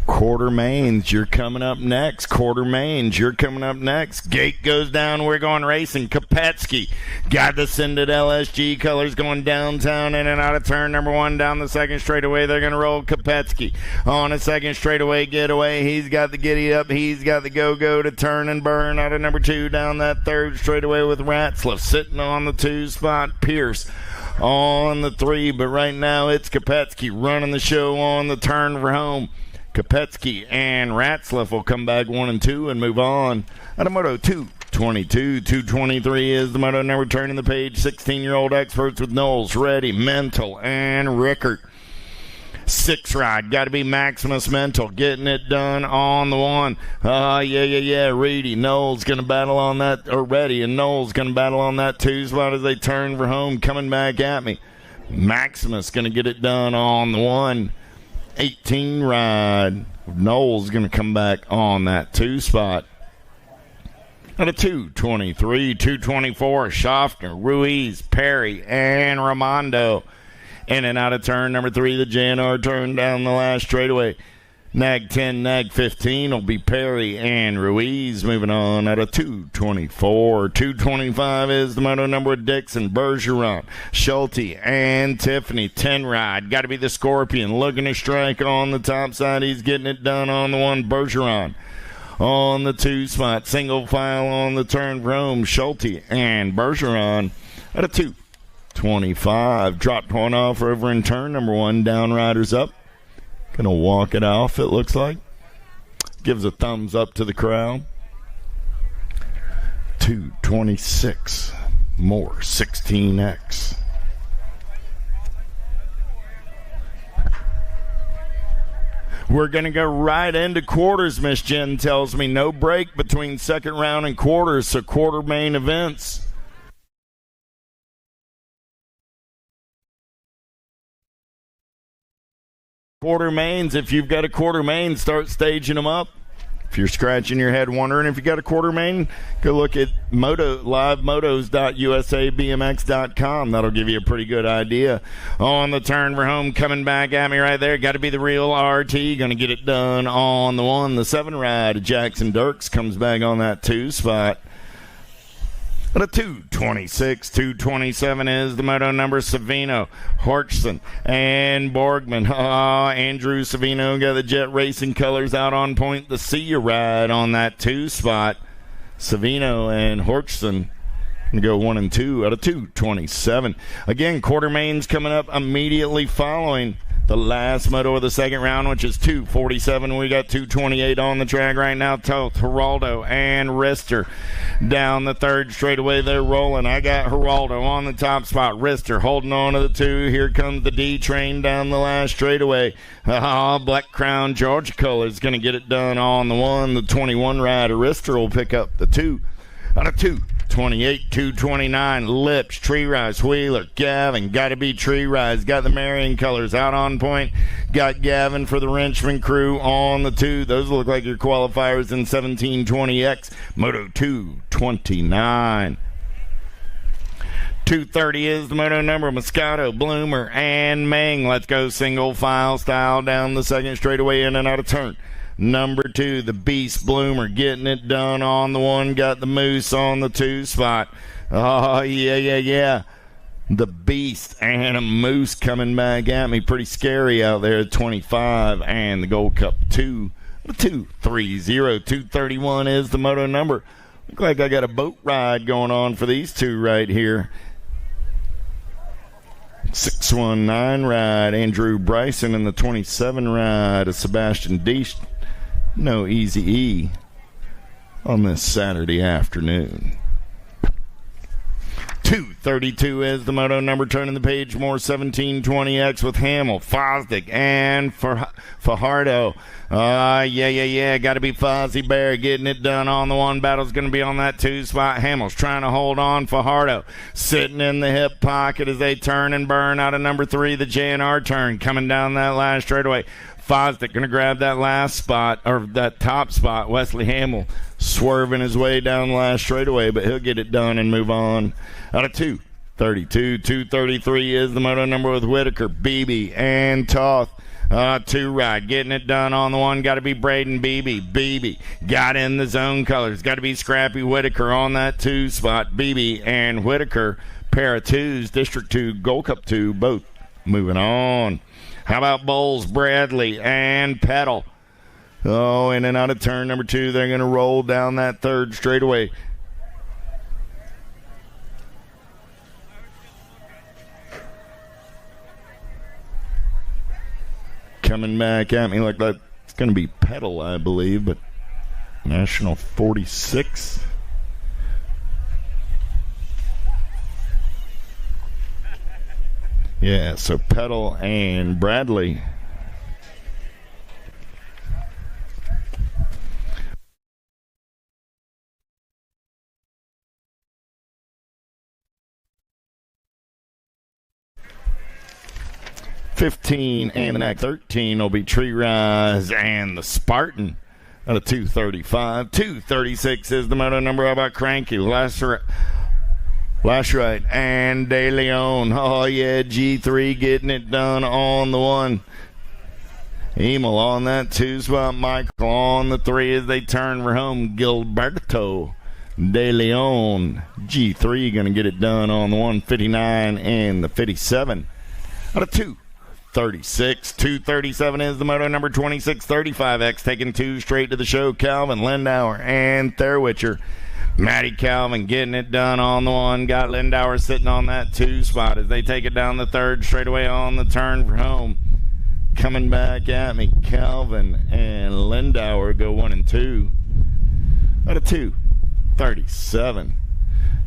Quarter mains, you're coming up next. Quarter mains, you're coming up next. Gate goes down, we're going racing. Kopetsky got the sended LSG colors going downtown in and out of turn number 1 down the second straightaway. They're going to roll Kopetsky on a second straightaway getaway. He's got the giddy up. He's got the go-go to turn and burn out of number 2 down that third straightaway with Ratzlaff sitting on the 2 spot. Pierce on the 3, but right now it's Kopetsky running the show on the turn for home. Kopetsky and Ratzlaff will come back 1 and 2 and move on. Out of Moto 222, 223 is the moto number turning the page. 16-year-old experts with Knowles, Reddy, Mental, and Rickert. 6 ride, got to be Maximus Mental, getting it done on the 1. Reedy, Knowles going to battle on that, or Reddy and Knowles going to battle on that 2 spot as they turn for home, coming back at me. Maximus going to get it done on the 118 ride. Knowles going to come back on that 2 spot. At a 223, 224, Schaffner, Ruiz, Perry, and Ramondo. In and out of turn number 3, the JNR turn down the last straightaway. Nag 10, Nag 15 will be Perry and Ruiz. Moving on at a 224. 225 is the moto number of Dixon, Bergeron, Schulte, and Tiffany. 10 ride. Got to be the Scorpion. Looking to strike on the top side. He's getting it done on the 1, Bergeron. On the 2 spot, single file on the turn for home, Schulte and Bergeron at a 225. Dropped one off over in turn number 1, down riders up. Gonna walk it off, it looks like. Gives a thumbs up to the crowd. 226, more 16X. We're going to go right into quarters, Miss Jen tells me. No break between second round and quarters, so quarter main events. Quarter mains, if you've got a quarter main, start staging them up. If you're scratching your head wondering if you got a quarter main, go look at livemotos.usabmx.com. That'll give you a pretty good idea. On the turn for home, coming back at me right there. Got to be the real RT. Going to get it done on the 1. The 7 ride, Jackson Dirks comes back on that 2 spot. At a 226, 227 is the moto number. Savino, Horchson, and Borgman. Andrew Savino got the Jet Racing colors out on point. The See You ride on that 2 spot. Savino and Horchson going to go 1 and 2 at a 227. Again, quarter mains coming up immediately following the last moto of the second round, which is 247. We got 228 on the track right now. Toth, Geraldo, and Rister down the third straightaway. They're rolling. I got Geraldo on the top spot. Rister holding on to the 2. Here comes the D train down the last straightaway. Black Crown Georgia colors going to get it done on the 1. The 21 rider. Rister will pick up the 2 on a 228, 229, Lips, Tree Rise, Wheeler, Gavin, got to be Tree Rise, got the Marion colors out on point, got Gavin for the Wrenchman crew on the 2. Those look like your qualifiers in 1720X, Moto 229. 230 is the moto number. Moscato, Bloomer, and Meng. Let's go single file style down the second straightaway, in and out of turn. Number 2, the Beast Bloomer, getting it done on the 1. Got the Moose on the 2 spot. Oh, yeah. The Beast and a Moose coming back at me. Pretty scary out there at 25. And the Gold Cup 2. 230. 231 is the moto number. Look like I got a boat ride going on for these 2 right here. 619 ride, Andrew Bryson, and the 27 ride of Sebastian Deist. No Easy E on this Saturday afternoon. 232 is the moto number. Turning the page, more 1720X with Hamill, Fosdick, and Fajardo. Yeah. Got to be Fozzie Bear getting it done on the 1. Battle's going to be on that 2 spot. Hamill's trying to hold on. Fajardo sitting in the hip pocket as they turn and burn out of number 3, the JNR turn, coming down that last straightaway. Fosdick going to grab that last spot, or that top spot. Wesley Hamill swerving his way down the last straightaway, but he'll get it done and move on. Out of 232, 233 is the moto number with Whitaker, Beebe, and Toth. 2 ride, getting it done on the 1. Got to be Braden Beebe. Beebe got in the zone colors. Got to be Scrappy Whitaker on that 2 spot. Beebe and Whitaker, pair of 2s, District 2, Gold Cup 2, both moving on. How about Bowles, Bradley, and Petal? Oh, in and out of turn number 2. They're going to roll down that third straightaway. Coming back at me like that. It's going to be Petal, I believe, but National 46. Yeah, so Petal and Bradley. 15 and the next 13 will be Tree Rise and the Spartan out of 235. 236 is the moto number. How about Cranky? Last right. And De Leon. Oh, yeah, G3 getting it done on the 1. Emil on that 2 spot. Michael on the 3 as they turn for home. Gilberto De Leon. G3 going to get it done on the 159 and the 57 out of 236. 237 is the moto number. 2635X taking 2 straight to the show. Calvin Lindauer and Thurwitcher. Matty Calvin getting it done on the 1. Got Lindauer sitting on that 2 spot as they take it down the 3rd straightaway on the turn for home. Coming back at me, Calvin and Lindauer go 1 and 2 out of 237.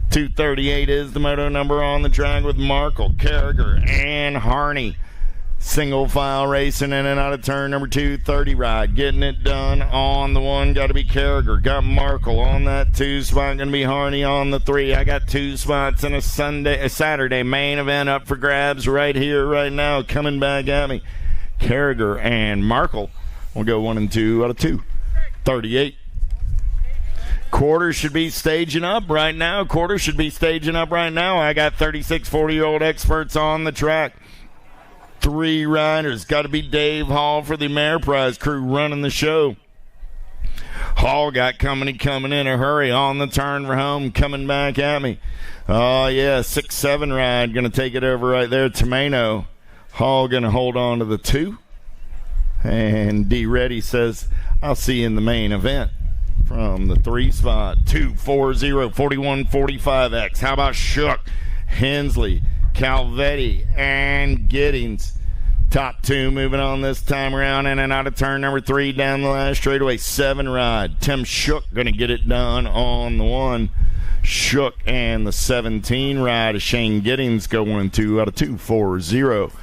238 is the moto number on the track with Markle, Carragher, and Harney. Single file racing in and out of turn number 2, 30 ride. Getting it done on the 1. Got to be Carragher. Got Markle on that 2 spot. Going to be Harney on the 3. I got 2 spots in a Saturday main event up for grabs right here, right now. Coming back at me. Carragher and Markle will go 1 and 2 out of 238. Quarters should be staging up right now. I got 36 40-year-old experts on the track. 3 riders. Got to be Dave Hall for the Ameriprise crew running the show. Hall got coming in a hurry on the turn for home. Coming back at me. Oh, yeah, 6-7 ride. Going to take it over right there. Tomeno. Hall going to hold on to the 2. And D. Reddy says, I'll see you in the main event. From the 3 spot, 240, 4145X. How about Shook, Hensley, Calvetti, and Giddings? Top 2 moving on this time around in and out of turn number 3 down the last straightaway. 7 ride. Tim Shook going to get it done on the 1. Shook and the 17 ride of Shane Giddings go 1 and 2 out of 240.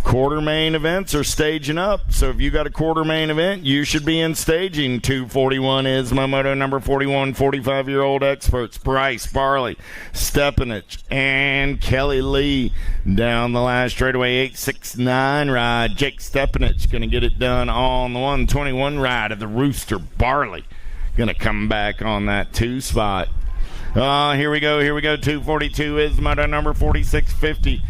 Quarter main events are staging up, so if you got a quarter main event, you should be in staging. 241 is my moto number. 41 45-year-old experts. Bryce Barley, Stepanich, and Kelly Lee down the last straightaway. 869 ride. Jake Stepanich going to get it done on the 121 ride of the Rooster Barley. Going to come back on that 2 spot. Here we go. 242 is moto number. 4650.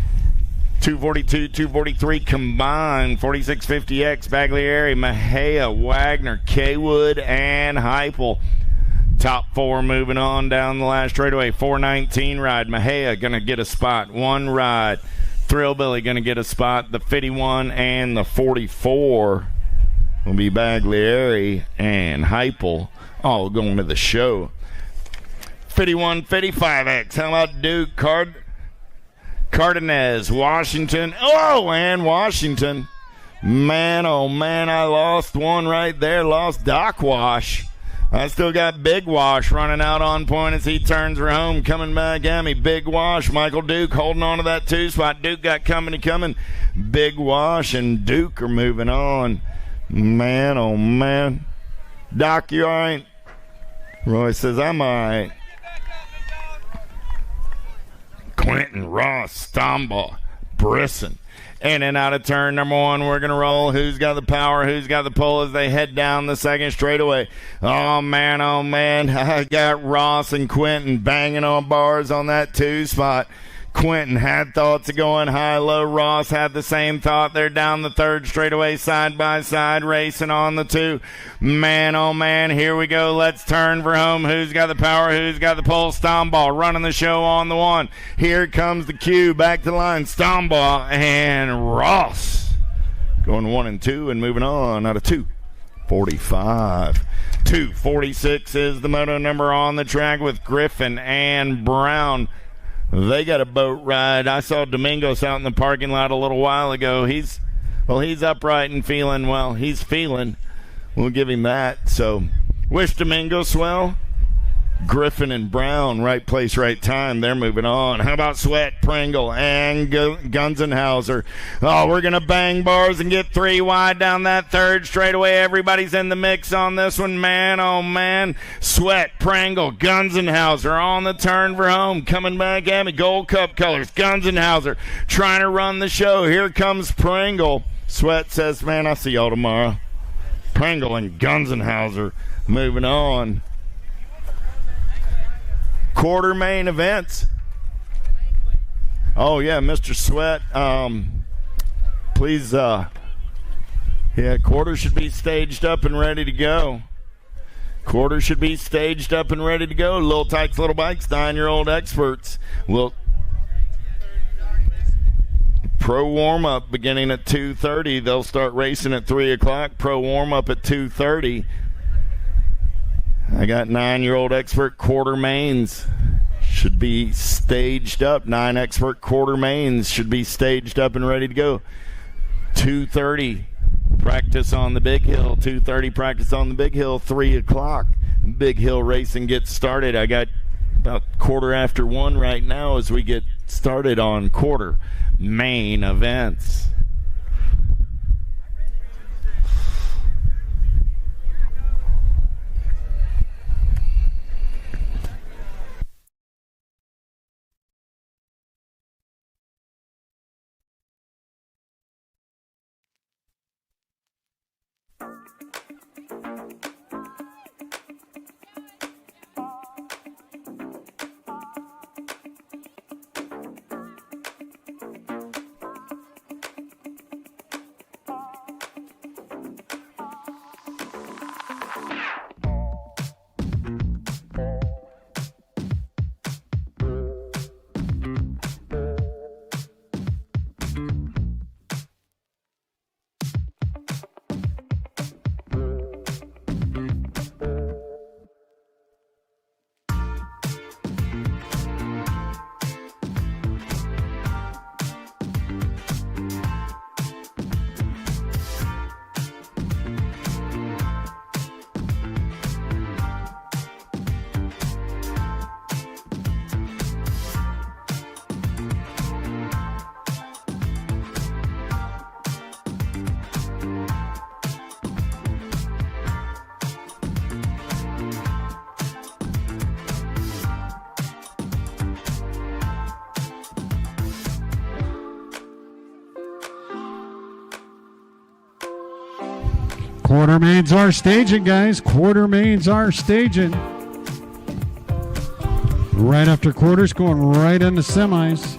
242, 243 combined. 4650X, Baglieri, Mejia, Wagner, Kaywood, and Heupel. Top 4 moving on down the last straightaway. 419 ride. Mejia going to get a spot. 1 ride. Thrillbilly going to get a spot. The 51 and the 44 will be Baglieri and Heupel all going to the show. 51, 55X. How about Duke Cardenas, Washington. Oh, and Washington. Man, oh, man, I lost one right there. Lost Doc Wash. I still got Big Wash running out on point as he turns for home. Coming back at me. Big Wash. Michael Duke holding on to that 2 spot. Duke got coming. Big Wash and Duke are moving on. Man, oh, man. Doc, you all right? Roy says, I'm all right. Quentin, Ross, Stombaugh, Brisson. In and out of turn number 1, we're going to roll. Who's got the power? Who's got the pull as they head down the 2nd straightaway? Oh, man. I got Ross and Quentin banging on bars on that 2 spot. Quentin had thoughts of going high-low. Ross had the same thought. They're down the 3rd straightaway side by side racing on the 2. Man, oh, man, here we go. Let's turn for home. Who's got the power? Who's got the pull? Stombaugh running the show on the 1. Here comes the cue. Back to the line. Stombaugh and Ross going 1 and 2 and moving on out of 245. 246 is the moto number on the track with Griffin and Brown. They got a boat ride. I saw Domingos out in the parking lot a little while ago. He's upright and feeling, well, he's feeling. We'll give him that. So, wish Domingos well. Griffin and Brown, right place, right time. They're moving on. How about Sweat, Pringle, and Gunzenhauser? Oh, we're going to bang bars and get 3 wide down that third straightaway. Everybody's in the mix on this one, man. Oh, man. Sweat, Pringle, Gunzenhauser on the turn for home. Coming back at me. Gold Cup colors. Gunzenhauser trying to run the show. Here comes Pringle. Sweat says, man, I'll see y'all tomorrow. Pringle and Gunzenhauser moving on. Quarter main events. Oh, yeah, Mr. Sweat. Please, quarter should be staged up and ready to go. Quarter should be staged up and ready to go. Little Tykes, Little Bikes, 9-year-old experts. Pro warm-up beginning at 2:30. They'll start racing at 3 o'clock. Pro warm-up at 2:30. I got 9-year-old expert quarter mains. Should be staged up. 9 expert quarter mains should be staged up and ready to go. 2:30 practice on the big hill. 2:30 practice on the big hill. 3 o'clock big hill racing gets started. I got about 1:15 right now as we get started on quarter main events. Quarter mains are staging, guys. Quarter mains are staging. Right after quarters, going right into semis.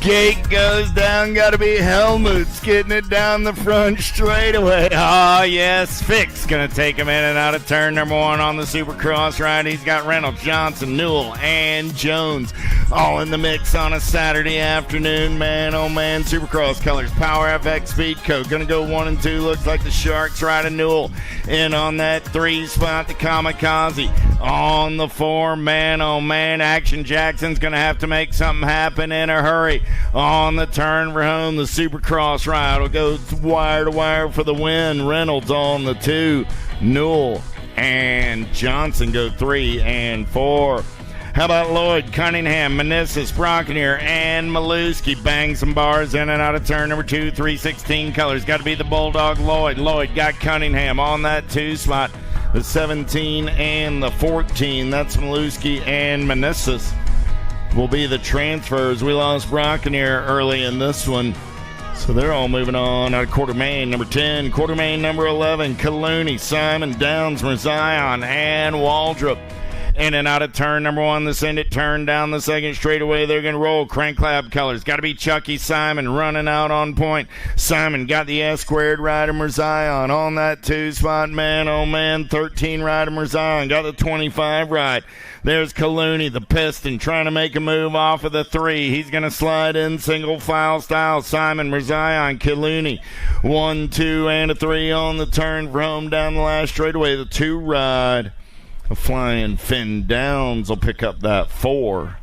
Gate goes down, gotta be Helmut's getting it down the front straightaway. Oh, yes, Fick's gonna take him in and out of turn number 1 on the Supercross ride. He's got Reynolds, Johnson, Newell, and Jones all in the mix on a Saturday afternoon. Man, oh man, Supercross colors, Power FX Speed Code. Gonna go 1 and 2. Looks like the Sharks riding Newell in on that 3 spot. The Kamikaze on the 4. Man, oh man, Action Jackson's gonna have to make something happen in a hurry. On the turn for home, the Supercross ride will go wire to wire for the win. Reynolds on the 2. Newell and Johnson go 3 and 4. How about Lloyd, Cunningham, Meneses, Brockenier, and Maluski? Bang some bars in and out of turn number 2, 316 colors. Got to be the Bulldog Lloyd. Lloyd got Cunningham on that 2 spot. The 17 and the 14. That's Maluski and Meneses will be the transfers. We lost Brockenier early in this one, so they're all moving on out of Quartermain number 10, Quartermain number 11, Calooney, Simon, Downs, Merzion, and Waldrop. In and out of turn number 1, the send it turn down the second straightaway. They're going to roll crank lab colors. Got to be Chucky Simon running out on point. Simon got the S squared rider Merzion on that 2 spot. Man, oh man, 13 rider Merzion got the 25 ride. There's Calooney, the Piston, trying to make a move off of the 3. He's going to slide in single file style. Simon, Merzion, Calooney. 1, 2, and a 3 on the turn for home down the last straightaway. The 2 ride. A flying Finn Downs will pick up that 4.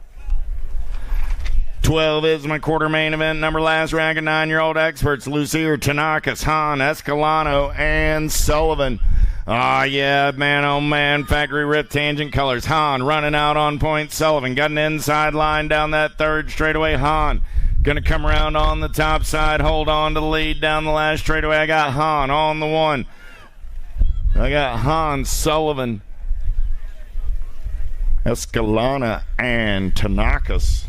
12 is my quarter main event. Number last rank of 9-year-old experts. Lucier, Tanakas, Hahn, Escalano, and Sullivan. Yeah, man, oh man, factory rip tangent colors. Hahn running out on point. Sullivan got an inside line down that 3rd straightaway. Hahn going to come around on the top side, hold on to the lead down the last straightaway. I got Hahn on the 1. I got Hahn, Sullivan, Escalana, and Tanakas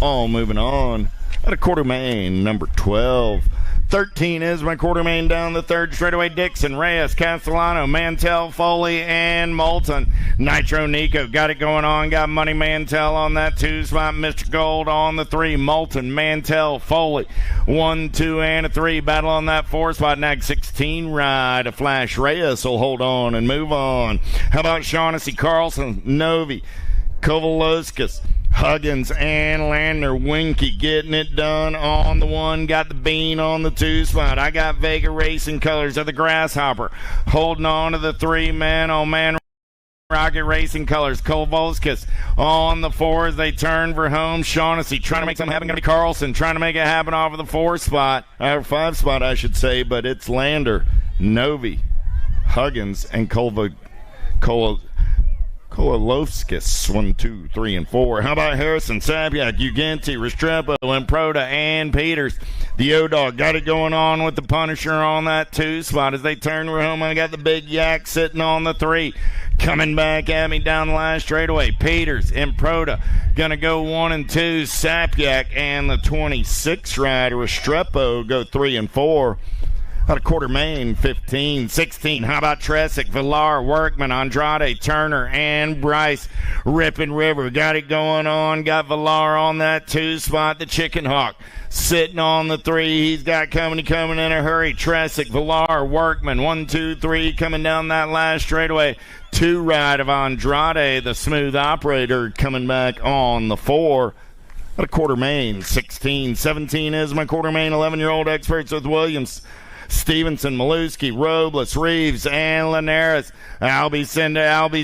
all moving on at a quarter main number 12. 13 is my quarter main down the 3rd straightaway. Dixon, Reyes, Castellano, Mantell, Foley, and Moulton. Nitro Nico got it going on. Got Money Mantell on that 2 spot. Mr. Gold on the 3. Moulton, Mantell, Foley. 1, 2, and a 3. Battle on that 4 spot. Nag 16 ride. A Flash Reyes will hold on and move on. How about Shaughnessy, Carlson, Novi, Kovaloskas, Huggins, and Landner. Winky getting it done on the 1. Got the Bean on the 2 spot. I got Vega Racing colors of the Grasshopper holding on to the 3. Man, oh man, Rocket Racing colors. Kovalskis on the 4 as they turn for home. Shaughnessy trying to make something happen. Going to be Carlson trying to make it happen off of the 4 spot. Or 5 spot, I should say, but it's Lander, Novi, Huggins, and Kowalowskis. 1, 2, 3, and 4. How about Harrison, Sabiak, Uganti, Restrepo, and Proda, and Peters? The O-Dog got it going on with the Punisher on that 2 spot as they turn for home. I got the Big Yak sitting on the 3. Coming back at me down the last straightaway. Peters and Proda gonna go 1 and 2. Sapyak and the 26 rider Restrepo go 3 and 4. Out of quarter main, 15, 16. How about Tresick, Villar, Workman, Andrade, Turner, and Bryce? Ripping River got it going on. Got Villar on that 2 spot. The Chicken Hawk sitting on the 3. He's got coming in a hurry. Tresick, Villar, Workman. 1, 2, 3 coming down that last straightaway. 2 ride of Andrade, the smooth operator, coming back on the 4. Out of quarter main, 16, 17 is my quarter main. 11-year-old experts with Williams, Stevenson, Maluski, Robles, Reeves, and Linares. Albie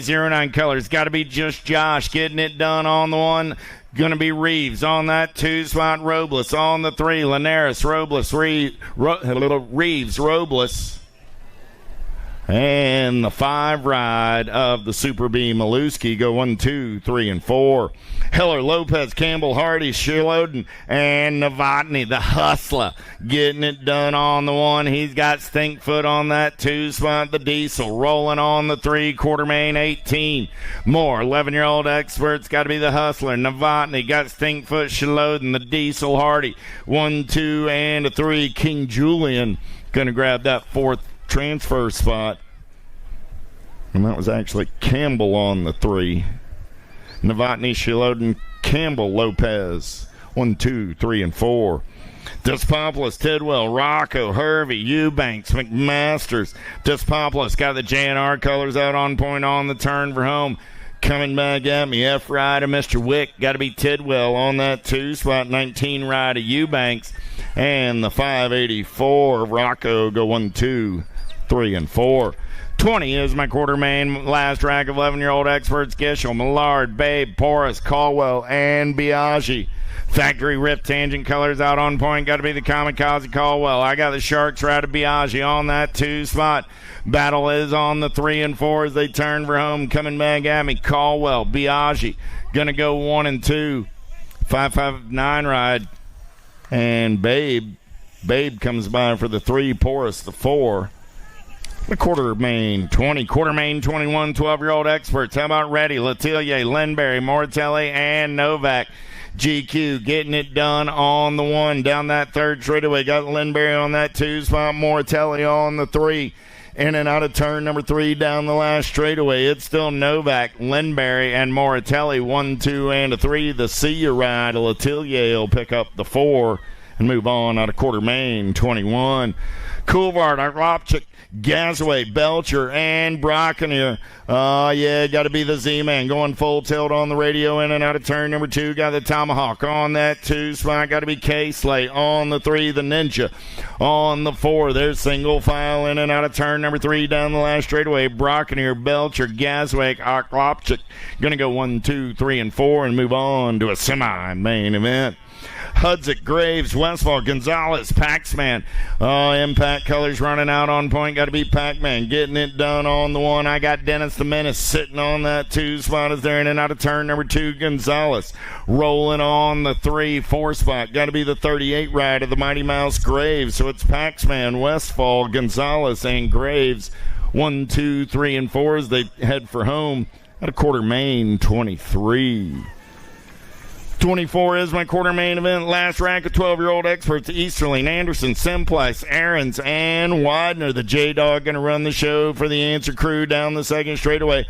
09 colors. Got to be just Josh getting it done on the 1. Going to be Reeves on that 2 spot. Robles on the 3. Linares, Robles, Reeves, Robles. And the 5 ride of the Super B Maluski go 1, 2, 3, and 4. Heller, Lopez, Campbell, Hardy, Shilodin, and Novotny, the hustler, getting it done on the 1. He's got Stinkfoot on that 2 spot. The Diesel rolling on the 3. Quarter main 18. More 11-year-old experts. Got to be the hustler. Novotny got Stinkfoot, Shilodin, the Diesel, Hardy. 1, 2, and a 3. King Julian going to grab that 4th transfer spot, and that was actually Campbell on the 3. Novotny, Shilodin, Campbell, Lopez 1, 2, 3, and 4. Despopoulos, Tidwell, Rocco, Hervey, Eubanks, McMasters. Despopoulos got the JNR colors out on point on the turn for home. Coming back at me, F ride of Mr. Wick. Got to be Tidwell on that 2 spot. 19 ride of Eubanks. And the 584 Rocco go 1, 2, 3, and 4. 20 is my quarter main. Last rack, 11-year-old experts, Gishel, Millard, Babe, Porras, Caldwell, and Biaggi. Factory Rip Tangent colors out on point. Got to be the Kamikaze Caldwell. I got the Sharks ride of Biaggi on that 2 spot. Battle is on the 3 and 4 as they turn for home. Coming back at me, Caldwell, Biaggi. Gonna go 1 and 2. 559 ride. And Babe comes by for the 3, Porras the 4. The quarter main 20, quarter main 21, 12-year-old experts. How about Reddy, Letellier, Lindberry, Mortelli, and Novak. GQ getting it done on the 1 down that 3rd straightaway. Got Lindberry on that 2 spot. Mortelli on the 3. In and out of turn number 3 down the last straightaway. It's still Novak, Lindberry, and Mortelli. 1, 2, and a 3. The See Ya ride. Letellier will pick up the 4 and move on out of quarter main 21. Coulvard, Arlopchik, Gasaway, Belcher, and Brockenier. Got to be the Z-Man going full tilt on the radio in and out of turn number 2. Got the Tomahawk on that 2 spot. Got to be K-Slate on the 3. The Ninja on the 4. There's single file in and out of turn number 3 down the last straightaway. Brockenier, Belcher, Gasaway, Arlopchik. Going to go 1, 2, 3, and 4 and move on to a semi-main event. Hudzik, Graves, Westfall, Gonzalez, Paxman. Impact colors running out on point. Got to be Pac-Man getting it done on the 1. I got Dennis the Menace sitting on that 2 spot as they're in and out of turn number 2. Gonzalez rolling on the 3, 4 spot. Got to be the 38 ride of the Mighty Mouse, Graves. So it's Paxman, Westfall, Gonzalez, and Graves. 1, 2, 3, and 4 as they head for home at a quarter main 23. 24 is my quarter main event. Last rack of 12-year-old experts, Easterling, Anderson, Simplice, Aarons, and Widener. The J-Dog going to run the show for the Answer crew down the 2nd straightaway.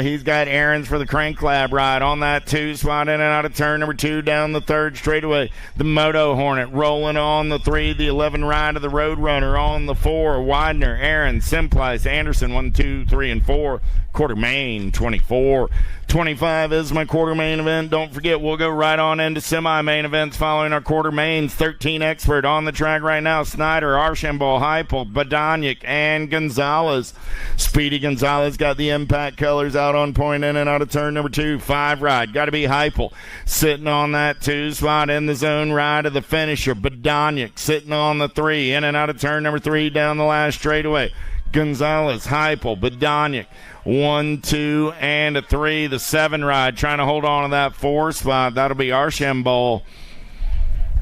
He's got Aarons for the Crank Lab ride on that 2 spot in and out of turn number 2 down the 3rd straightaway. The Moto Hornet rolling on the 3. The 11 ride of the Roadrunner on the 4. Widener, Aarons, Simplice, Anderson, 1, 2, 3, and 4. Quarter main 24. 25 is my quarter main event. Don't forget, we'll go right on into semi-main events following our quarter mains. 13 expert on the track right now. Snyder, Archambault, Heupel, Badanic, and Gonzalez. Speedy Gonzalez got the impact colors out on point in and out of turn number 2. 5 ride. Got to be Heupel sitting on that 2 spot in the zone ride of the finisher. Badanic sitting on the 3 in and out of turn number 3 down the last straightaway. Gonzalez, Heupel, Badanic. 1, 2, and a 3. The 7 ride trying to hold on to that 4 spot. That'll be Archambault.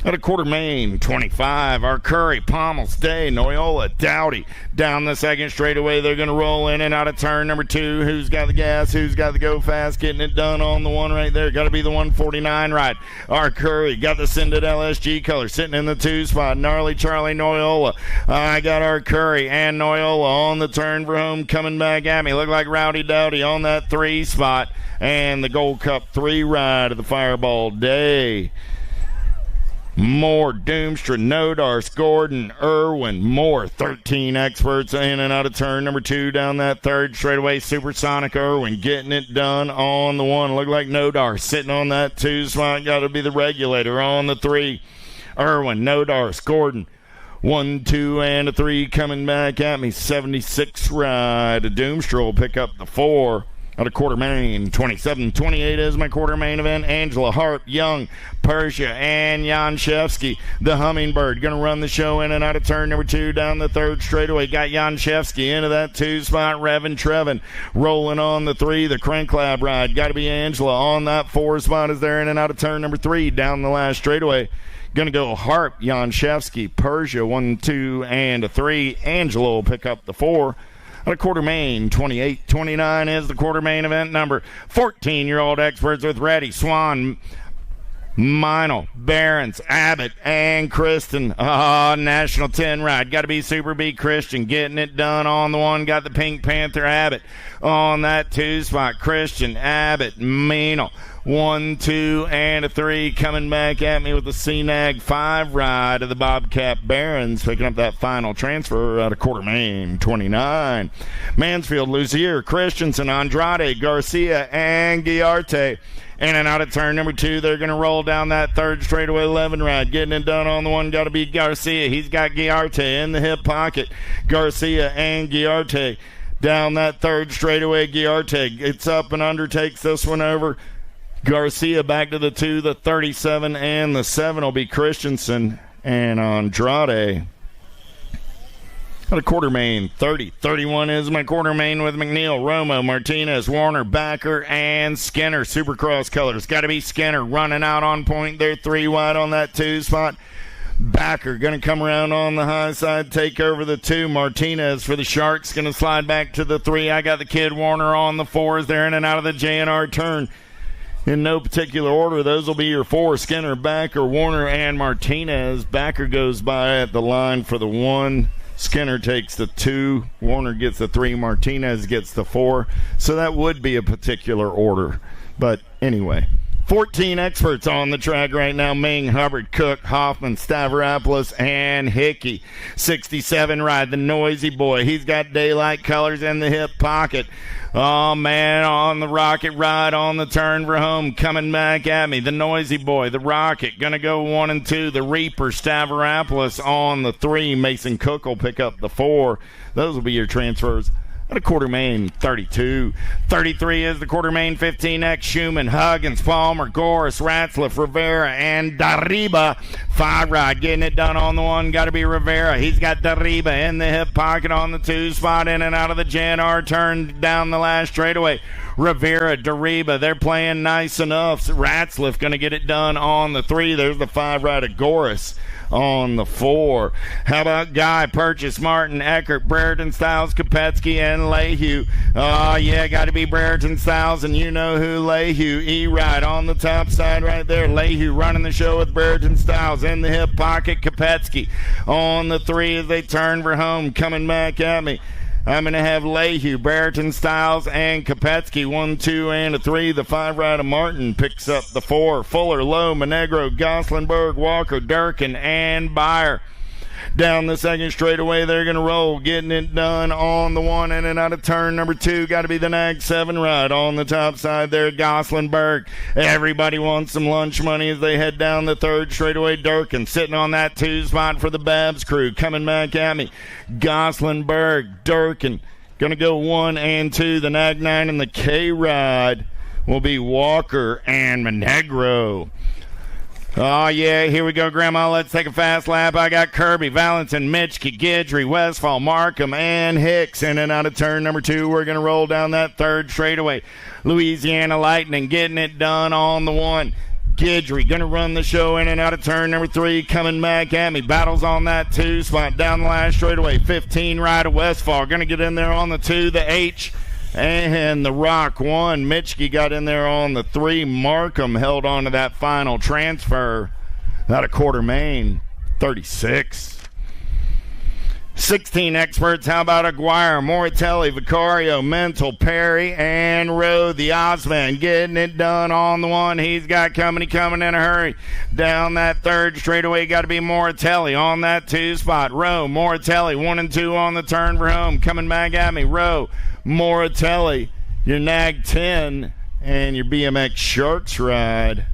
At a quarter main 25. Our Curry, Pommels, Day, Noyola, Dowdy. Down the 2nd straightaway. They're going to roll in and out of turn number 2. Who's got the gas? Who's got the go fast? Getting it done on the 1 right there. Got to be the 149 ride. Our Curry got the Sinded LSG color sitting in the 2 spot. Gnarly Charlie, Noyola. I got our Curry and Noyola on the turn for home. Coming back at me. Look like Rowdy Dowdy on that 3 spot. And the Gold Cup 3 ride of the Fireball Day. Moore, Doomstra, Nodars, Gordon, Irwin, Moore. 13 experts in and out of turn number 2 down that 3rd straightaway. Supersonic Irwin getting it done on the 1. Look like Nodars sitting on that 2 spot. Got to be the regulator on the 3. Irwin, Nodars, Gordon. 1, 2, and a 3 coming back at me. 76 ride. Doomstra will pick up the 4. At a quarter main, 27. 28 is my quarter main event. Angela, Hart, Young, Persia, and Janshevsky. The Hummingbird going to run the show in and out of turn number 2 down the 3rd straightaway. Got Janshevsky into that 2 spot. Revin Trevin rolling on the 3. The Crank Lab ride. Got to be Angela on that 4 spot as they're in and out of turn number 3 down the last straightaway. Going to go Hart, Janshevsky, Persia, 1, 2, and a 3. Angela will pick up the 4. At a quarter main, 28. 29 is the quarter main event number. 14-year-old experts with Reddy, Swan, Meinl, Barons, Abbott, and Kristen. National 10 ride. Got to be Super B Christian getting it done on the 1. Got the Pink Panther Abbott on that 2 spot. Christian, Abbott, Meinl. 1, 2, and a 3. Coming back at me with the CNAG 5 ride of the Bobcat Barons, picking up that final transfer out of Quartermain 29. Mansfield, Luzier, Christensen, Andrade, Garcia, and Guillarte. In and out of turn number 2, they're going to roll down that third straightaway 11 ride. Getting it done on the one, got to be Garcia. He's got Guillarte in the hip pocket. Garcia and Guillarte down that third straightaway. Guillarte gets up and undertakes this one over. Garcia back to the 2, the 37, and the 7 will be Christensen and Andrade. Got a Quartermain 30. 31 is my Quartermain with McNeil, Romo, Martinez, Warner, Backer, and Skinner. Supercross colors. Got to be Skinner running out on point there. 3 wide on that 2 spot. Backer going to come around on the high side, take over the 2. Martinez for the Sharks going to slide back to the 3. I got the kid Warner on the 4s. They're in and out of the J&R turn. In no particular order, those will be your 4. Skinner, Backer, Warner, and Martinez. Backer goes by at the line for the 1. Skinner takes the 2. Warner gets the 3. Martinez gets the 4. So that would be a particular order. But anyway, 14 experts on the track right now. Ming, Hubbard, Cook, Hoffman, Stavropoulos, and Hickey. 67 ride, the Noisy Boy. He's got daylight colors in the hip pocket. Oh, man, on the Rocket ride on the turn for home. Coming back at me, the Noisy Boy, the Rocket. Going to go 1 and 2. The Reaper, Stavropoulos on the 3. Mason Cook will pick up the 4. Those will be your transfers. And a Quartermain 32. 33 is the Quartermain 15X. Schumann, Huggins, Palmer, Goris, Ratzliff, Rivera, and Dariba. 5 ride, getting it done on the 1. Got to be Rivera. He's got Dariba in the hip pocket on the 2 spot, in and out of the J&R turn down the last straightaway. Rivera, Dariba, they're playing nice enough. Ratzliff going to get it done on the 3. There's the 5 ride of Goris on the 4. How about Guy, Purchase, Martin, Eckert, Brereton, Styles, Kopetsky, and Lehue? Oh, yeah, got to be Brereton, Styles, and you know who, Lehue. E-Ride on the top side right there. Lehue running the show with Brereton, Styles in the hip pocket. Kopetsky on the 3 as they turn for home. Coming back at me, I'm going to have Lehue, Brereton, Styles, and Kopetsky. 1, 2, and a 3. The 5 ride of Martin picks up the 4. Fuller, Lowe, Monegro, Goslinberg, Walker, Durkin, and Byer. Down the second straightaway, they're going to roll. Getting it done on the 1, in and out of turn number 2. Got to be the Nag 7 ride on the top side there, Goslinberg. Everybody wants some lunch money as they head down the third straightaway. Durkin sitting on that 2 spot for the Babs crew. Coming back at me, Goslinberg, Durkin. Going to go 1 and 2. The Nag 9 and the K ride will be Walker and Monegro. Oh, yeah, here we go, Grandma. Let's take a fast lap. I got Kirby, Valentin, Mitchke, Guidry, Westfall, Markham, and Hicks. In and out of turn number 2. We're going to roll down that third straightaway. Louisiana Lightning getting it done on the 1. Guidry going to run the show in and out of turn number 3. Coming back at me. Battles on that 2 spot. Down the last straightaway. 15 right of Westfall. Going to get in there on the 2. The H. And the Rock 1. Mitchke got in there on the 3. Markham held on to that final transfer. Out of Quartermain, 36. 16 experts. How about Aguirre, Moratelli, Vicario, Mental, Perry, and Rowe, the Ozman, getting it done on the 1. He's got company coming in a hurry. Down that third straightaway, got to be Moratelli on that 2 spot. Rowe, Moratelli, 1 and 2 on the turn for home. Coming back at me, Rowe, Moratelli, your Nag 10, and your BMX Sharks ride.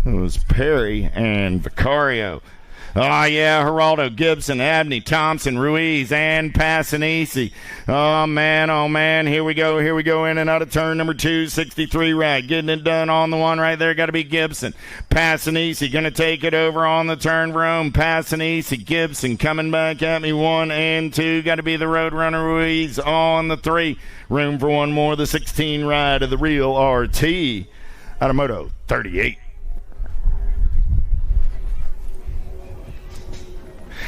It was Perry and Vicario. Oh, yeah, Geraldo, Gibson, Abney, Thompson, Ruiz, and Passanisi. Oh, man, here we go, in and out of turn number 2, 63 ride. Getting it done on the 1 right there, got to be Gibson. Passanisi going to take it over on the turn for home. Passanisi, Gibson coming back at me, 1 and 2. Got to be the Roadrunner Ruiz on the 3. Room for one more, the 16 ride of the Real RT. Out of Moto 38.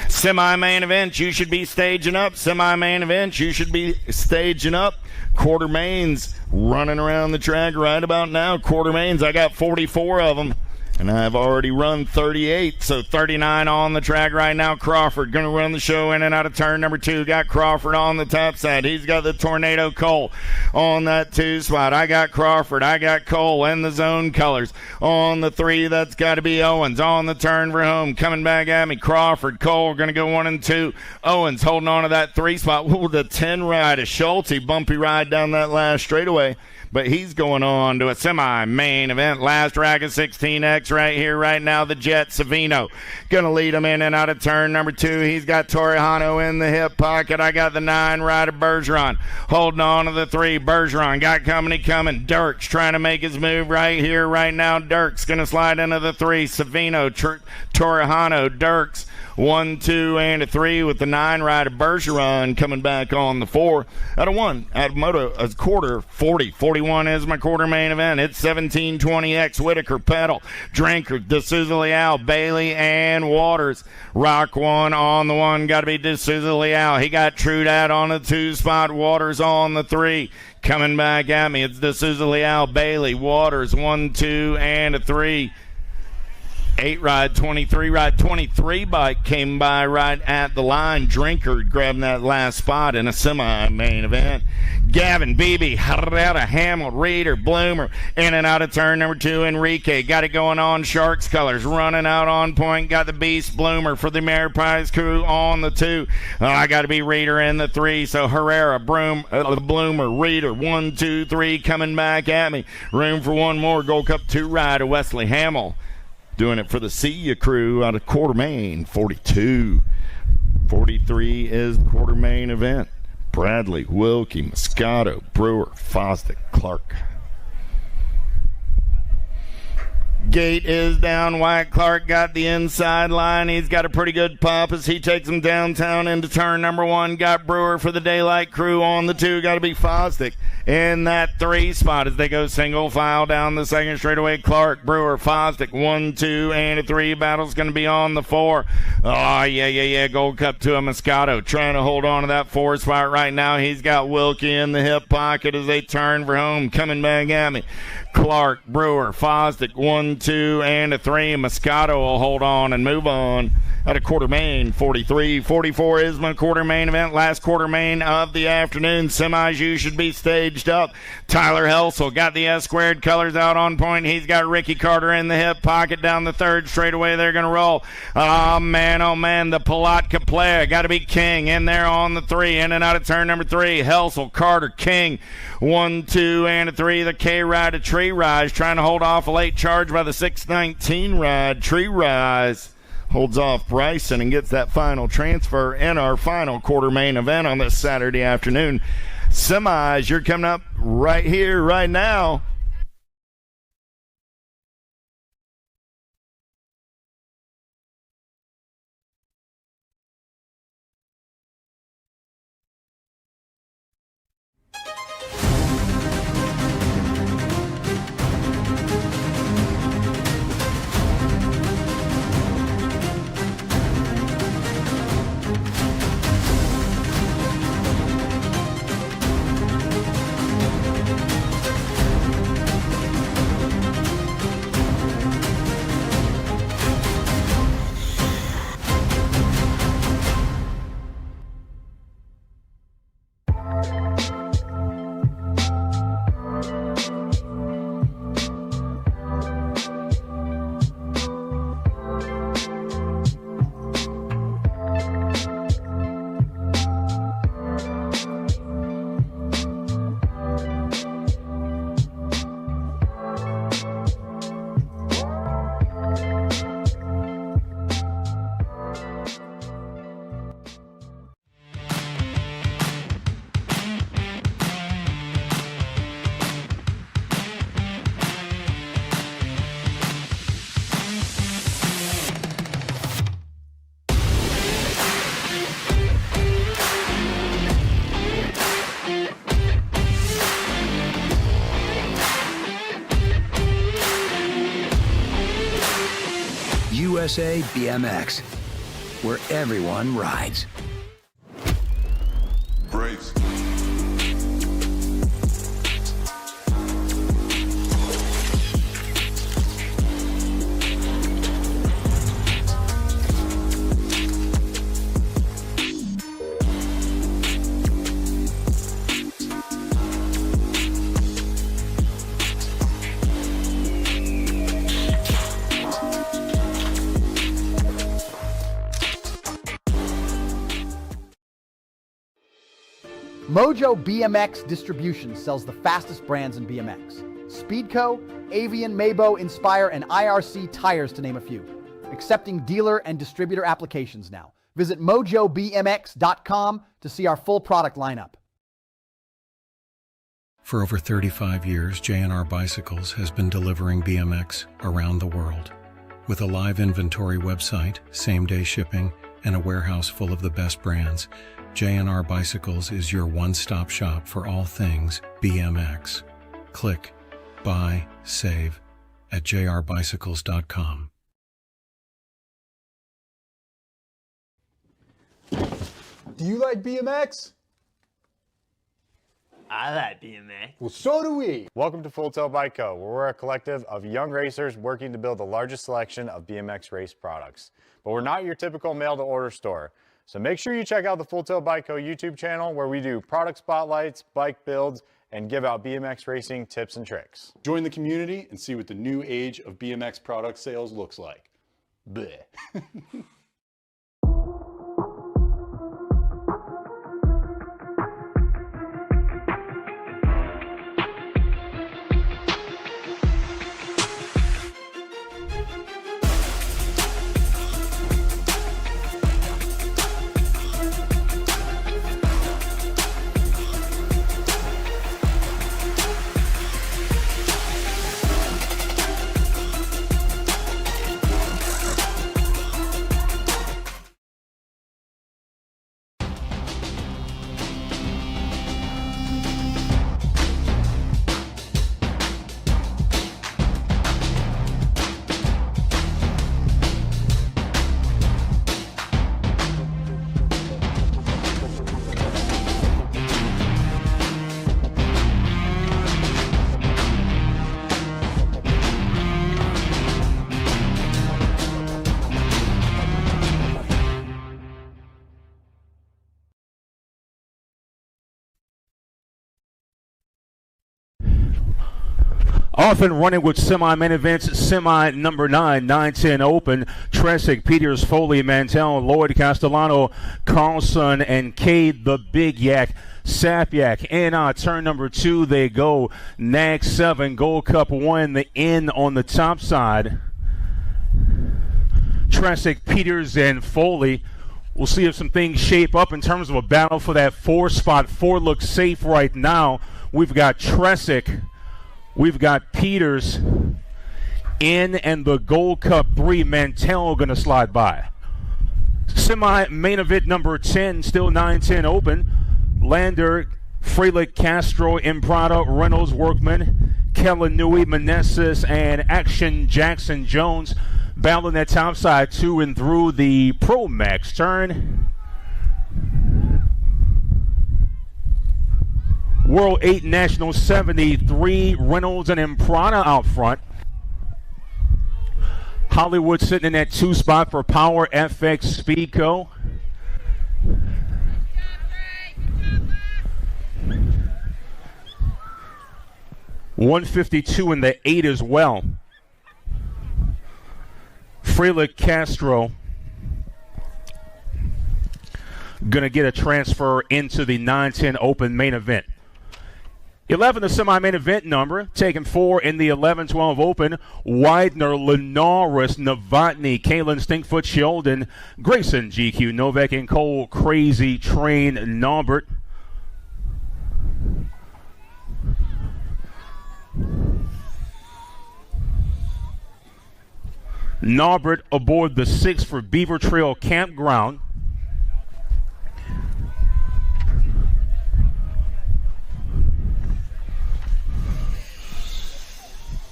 Semi-main event, you should be staging up. Semi-main event, you should be staging up. Quartermains running around the track right about now. Quartermains, I got 44 of them. And I've already run 38, so 39 on the track right now. Crawford going to run the show in and out of turn number 2. Got Crawford on the top side. He's got the Tornado Cole on that 2 spot. I got Crawford. I got Cole in the zone colors. On the 3, that's got to be Owens. On the turn for home. Coming back at me. Crawford, Cole going to go 1 and 2. Owens holding on to that 3 spot. Ooh, the 10 ride of Schulte. Bumpy ride down that last straightaway. But he's going on to a semi-main event. Last rack of 16X right here, right now. The Jet Savino going to lead him in and out of turn number 2. He's got Torrejano in the hip pocket. I got the 9 right of Bergeron. Holding on to the 3. Bergeron got company coming. Dirks trying to make his move right here, right now. Dirks going to slide into the 3. Savino, Torrejano, Dirks. 1, 2, and a 3 with the 9 right of Bergeron coming back on the 4. Out of 1, out of moto, a quarter, 40. 41 is my quarter main event. It's 1720X, Whitaker, Pedal, Drinker, D'Souza Leal, Bailey, and Waters. Rock 1 on the 1, got to be D'Souza Leal. He got Trudad on the 2 spot, Waters on the 3. Coming back at me, it's D'Souza Leal, Bailey, Waters, 1, 2, and a 3. 8 ride, 23 ride, 23 bike came by right at the line. Drinker grabbing that last spot in a semi-main event. Gavin, Beebe, Herrera, Hamill, Reeder, Bloomer, in and out of turn number 2. Enrique got it going on Sharks colors, running out on point. Got the Beast Bloomer for the Merit Prize crew on the 2. I got to be Reeder in the 3. So Herrera, Bloomer, Reeder, 1, 2, 3 coming back at me. Room for one more. Gold Cup 2 ride of Wesley Hamill. Doing it for the See Ya crew out of quarter main, 42. 43 is the quarter main event. Bradley, Wilkie, Moscato, Brewer, Fosdick, Clark. Gate is down. Wyatt Clark got the inside line. He's got a pretty good pop as he takes him downtown into turn number 1. Got Brewer for the Daylight crew on the 2. Got to be Fosdick in that 3 spot as they go single file down the second straightaway. Clark, Brewer, Fosdick, 1, 2, and a 3. Battle's going to be on the 4. Oh, yeah. Gold Cup to a Moscato. Trying to hold on to that 4 spot right now. He's got Wilkie in the hip pocket as they turn for home. Coming back at me. Clark, Brewer, Fosdick, 1, 2, and a 3. Moscato will hold on and move on. At a quarter main, 43. 44 is my quarter main event. Last quarter main of the afternoon. Semis, you should be staged up. Tyler Helsel got the S-squared colors out on point. He's got Ricky Carter in the hip pocket down the 3rd straightaway. They're going to roll. Oh, man, the Palatka player. Got to be King in there on the 3. In and out of turn number 3. Helsel, Carter, King. 1, 2, and a 3. The K-Ride of Tree Rise. Trying to hold off a late charge by the 619 ride. Tree Rise holds off Bryson and gets that final transfer in our final quarter main event on this Saturday afternoon. Semis, you're coming up right here, right now. USA BMX, where everyone rides. Brace. Mojo BMX Distribution sells the fastest brands in BMX. Speedco, Avian, Mabo, Inspire, and IRC tires to name a few. Accepting dealer and distributor applications now. Visit mojobmx.com to see our full product lineup. For over 35 years, J&R Bicycles has been delivering BMX around the world. With a live inventory website, same-day shipping, and a warehouse full of the best brands, J&R Bicycles is your one-stop shop for all things BMX. Click, buy, save at jrbicycles.com. Do you like BMX? I like BMX. Well, so do we. Welcome to Full Tilt Bike Co., where we're a collective of young racers working to build the largest selection of BMX race products. But we're not your typical mail-to-order store. So make sure you check out the Full Tilt Bike Co. YouTube channel, where we do product spotlights, bike builds, and give out BMX racing tips and tricks. Join the community and see what the new age of BMX product sales looks like. Bleh. Off and running with semi-main events, semi number 9, 9-10 open. Tresick, Peters, Foley, Mantell, Lloyd, Castellano, Carlson, and Cade, the Big Yak, Sapyak. And turn number 2, they go. Nag 7, Gold Cup 1, the N on the top side. Tresick, Peters, and Foley. We'll see if some things shape up in terms of a battle for that 4 spot. 4 looks safe right now. We've got Tresick. We've got Peters in, and the Gold Cup 3, Mantell, going to slide by. Semi-main event number 10, still 9-10 open. Lander, Freilich, Castro, Imprada, Reynolds, Workman, Kellanui, Meneses, and Action Jackson Jones battling that top side to and through the Pro Max turn. World 8 National 73, Reynolds and Imprana out front. Hollywood sitting in that 2 spot for Power FX Speedco. $152 in the 8 as well. Freilich Castro gonna get a transfer into the 9-10 open main event. 11, the semi-main event number, taking 4 in the 11-12 open. Widener, Linares, Novotny, Kalen, Stinkfoot, Sheldon, Grayson, GQ, Novak, and Cole, Crazy, Train, Norbert. Norbert aboard the 6 for Beaver Trail Campground.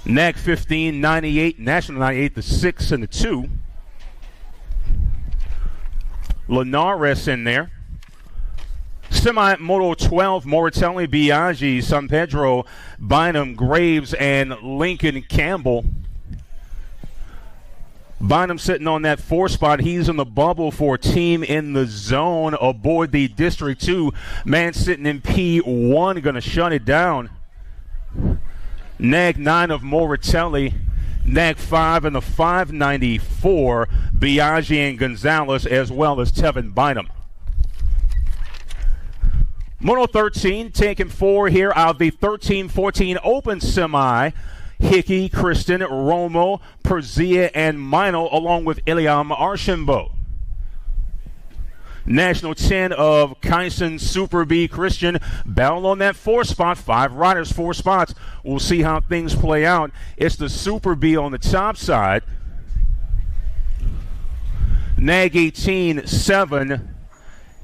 NAC 15, 98, National 98, the 6 and the 2. Linares in there. Semi-Moto 12, Moratelli, Biaggi, San Pedro, Bynum, Graves, and Lincoln Campbell. Bynum sitting on that 4 spot. He's in the bubble for Team in the Zone aboard the District 2. Man sitting in P1, going to shut it down. Nag 9 of Moratelli, Nag 5 and the 594, Biaggi and Gonzalez, as well as Tevin Bynum. Moto 13 taking 4 here out of the 13-14 Open Semi. Hickey, Kristen, Romo, Perzia, and Mino, along with Iliam Archambault. National 10 of Kyson, Super B, Christian, battle on that 4 spot. 5 riders, 4 spots. We'll see how things play out. It's the Super B on the top side. Nag 18, 7,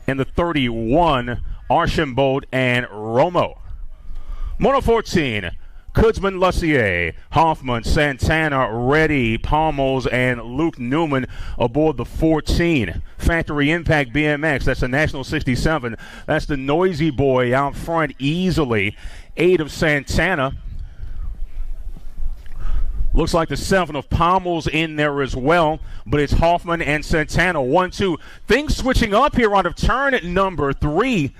and the 31, Archambault and Romo. Moto 14. Kudzman, Lussier, Hoffman, Santana, Reddy, Palmos, and Luke Newman aboard the 14. Factory Impact BMX, that's the National 67. That's the noisy boy out front easily. 8 of Santana. Looks like the 7 of Palmos in there as well, but it's Hoffman and Santana. 1-2. Things switching up here out of turn at number 3.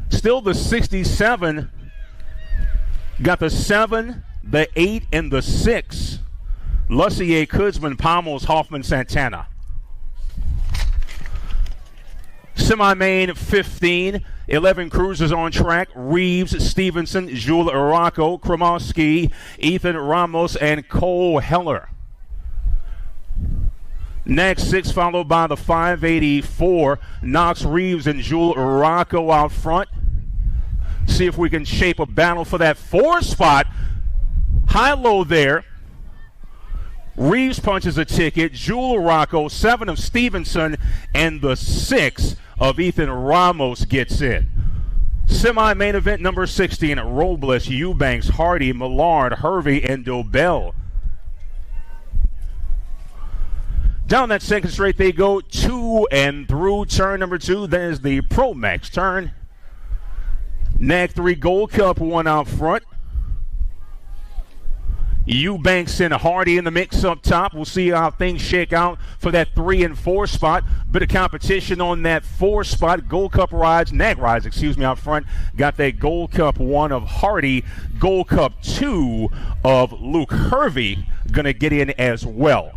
Still the 67. Got the 7, the 8, and the 6. Lussier, Kudzman, Palmos, Hoffman, Santana. Semi-main 15. 11 cruisers on track. Reeves, Stevenson, Jules Araco, Kromowski, Ethan Ramos, and Cole Heller. Next 6 followed by the 584. Knox, Reeves, and Jules Araco out front. See if we can shape a battle for that 4 spot. High-low there. Reeves punches a ticket. Jules Araco, 7 of Stevenson, and the 6 of Ethan Ramos gets in. Semi-main event number 16. Robles, Eubanks, Hardy, Millard, Hervey, and Dobell. Down that second straight they go 2 and through turn number 2. There's the Pro Max turn. Nag 3 Gold Cup 1 out front. Eubanks and Hardy in the mix up top. We'll see how things shake out for that 3 and 4 spot. Bit of competition on that 4 spot. Gold Cup rides, Nag rides, out front. Got that Gold Cup 1 of Hardy. Gold Cup 2 of Luke Hervey going to get in as well.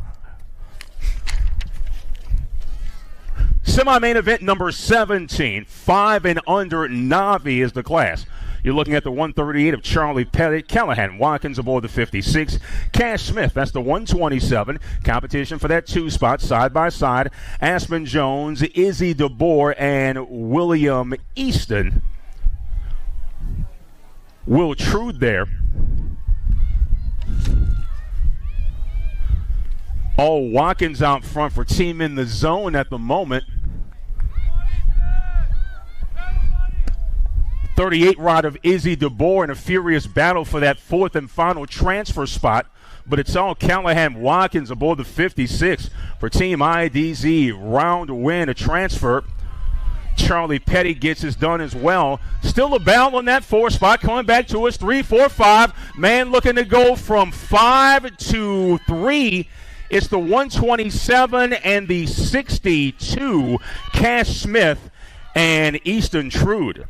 Semi-main event number 17, 5 and under Navi is the class. You're looking at the 138 of Charlie Pettit, Callahan Watkins aboard the 56, Cash Smith, that's the 127. Competition for that 2 spot, side by side. Aspen Jones, Izzy DeBoer, and William Easton. Will Trude there. All Watkins out front for Team in the Zone at the moment. 38 ride of Izzy DeBoer in a furious battle for that 4th and final transfer spot. But it's all Callahan Watkins aboard the 56 for Team IDZ. Round win, a transfer. Charlie Petty gets his done as well. Still a battle on that 4 spot. Coming back to us, 3, 4, 5. Man looking to go from 5 to 3. It's the 127 and the 62, Cash Smith and Easton Trude.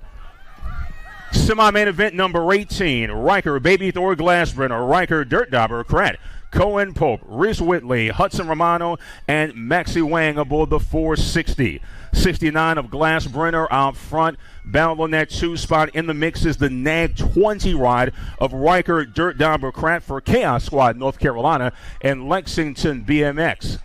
Semi-main event number 18, Riker, Baby Thor Glassbrenner, Riker, Dirt Dauber, Krat, Cohen Pope, Reese Whitley, Hudson Romano, and Maxi Wang aboard the 460. 69 of Glassbrenner out front. Battle on that 2 spot. In the mix is the Nag 20 ride of Riker, Dirt Dauber, Krat for Chaos Squad, North Carolina, and Lexington BMX.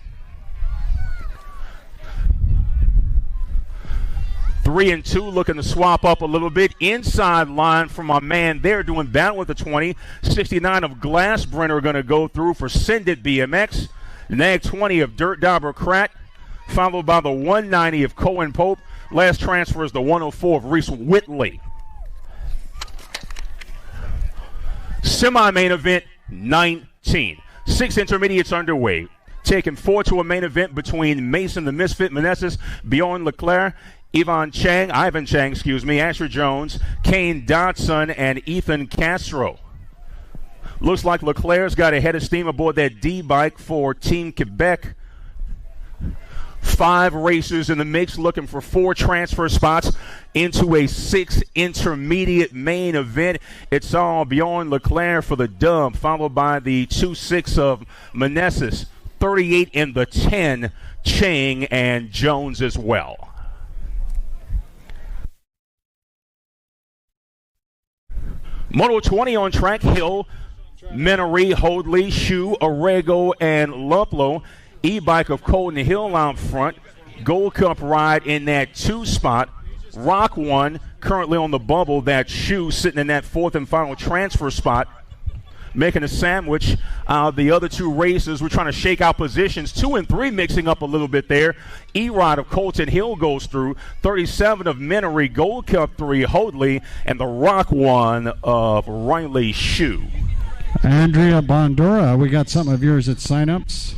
3 and 2 looking to swap up a little bit. Inside line from my man there doing battle with the 20. 69 of Glassbrenner going to go through for Send It BMX. Nag 20 of Dirt Dauber Krat, followed by the 190 of Cohen Pope. Last transfer is the 104 of Reese Whitley. Semi-main event 19. 6 intermediates underway. Taking 4 to a main event between Mason the Misfit Meneses, Bjorn Leclerc, Ivan Chang, Asher Jones, Kane Dotson, and Ethan Castro. Looks like Leclerc's got a head of steam aboard that D-bike for Team Quebec. 5 racers in the mix looking for 4 transfer spots into a 6 intermediate main event. It's all Bjorn Leclerc for the dub, followed by the 2-6 of Meneses, 38 in the 10, Chang and Jones as well. Moto 20 on track, Hill, Menery, Hoadley, Shoe, Orego, and Luplo. E-bike of Colton Hill out front. Gold Cup ride in that 2 spot. Rock 1 currently on the bubble. That Shoe sitting in that 4th and final transfer spot. Making a sandwich. The other 2 races, we're trying to shake out positions. 2 and 3 mixing up a little bit there. E-Rod of Colton Hill goes through. 37 of Menery, Gold Cup 3, Hoadley, and the Rock 1 of Riley Shoe. Andrea Bondura, we got some of yours at signups.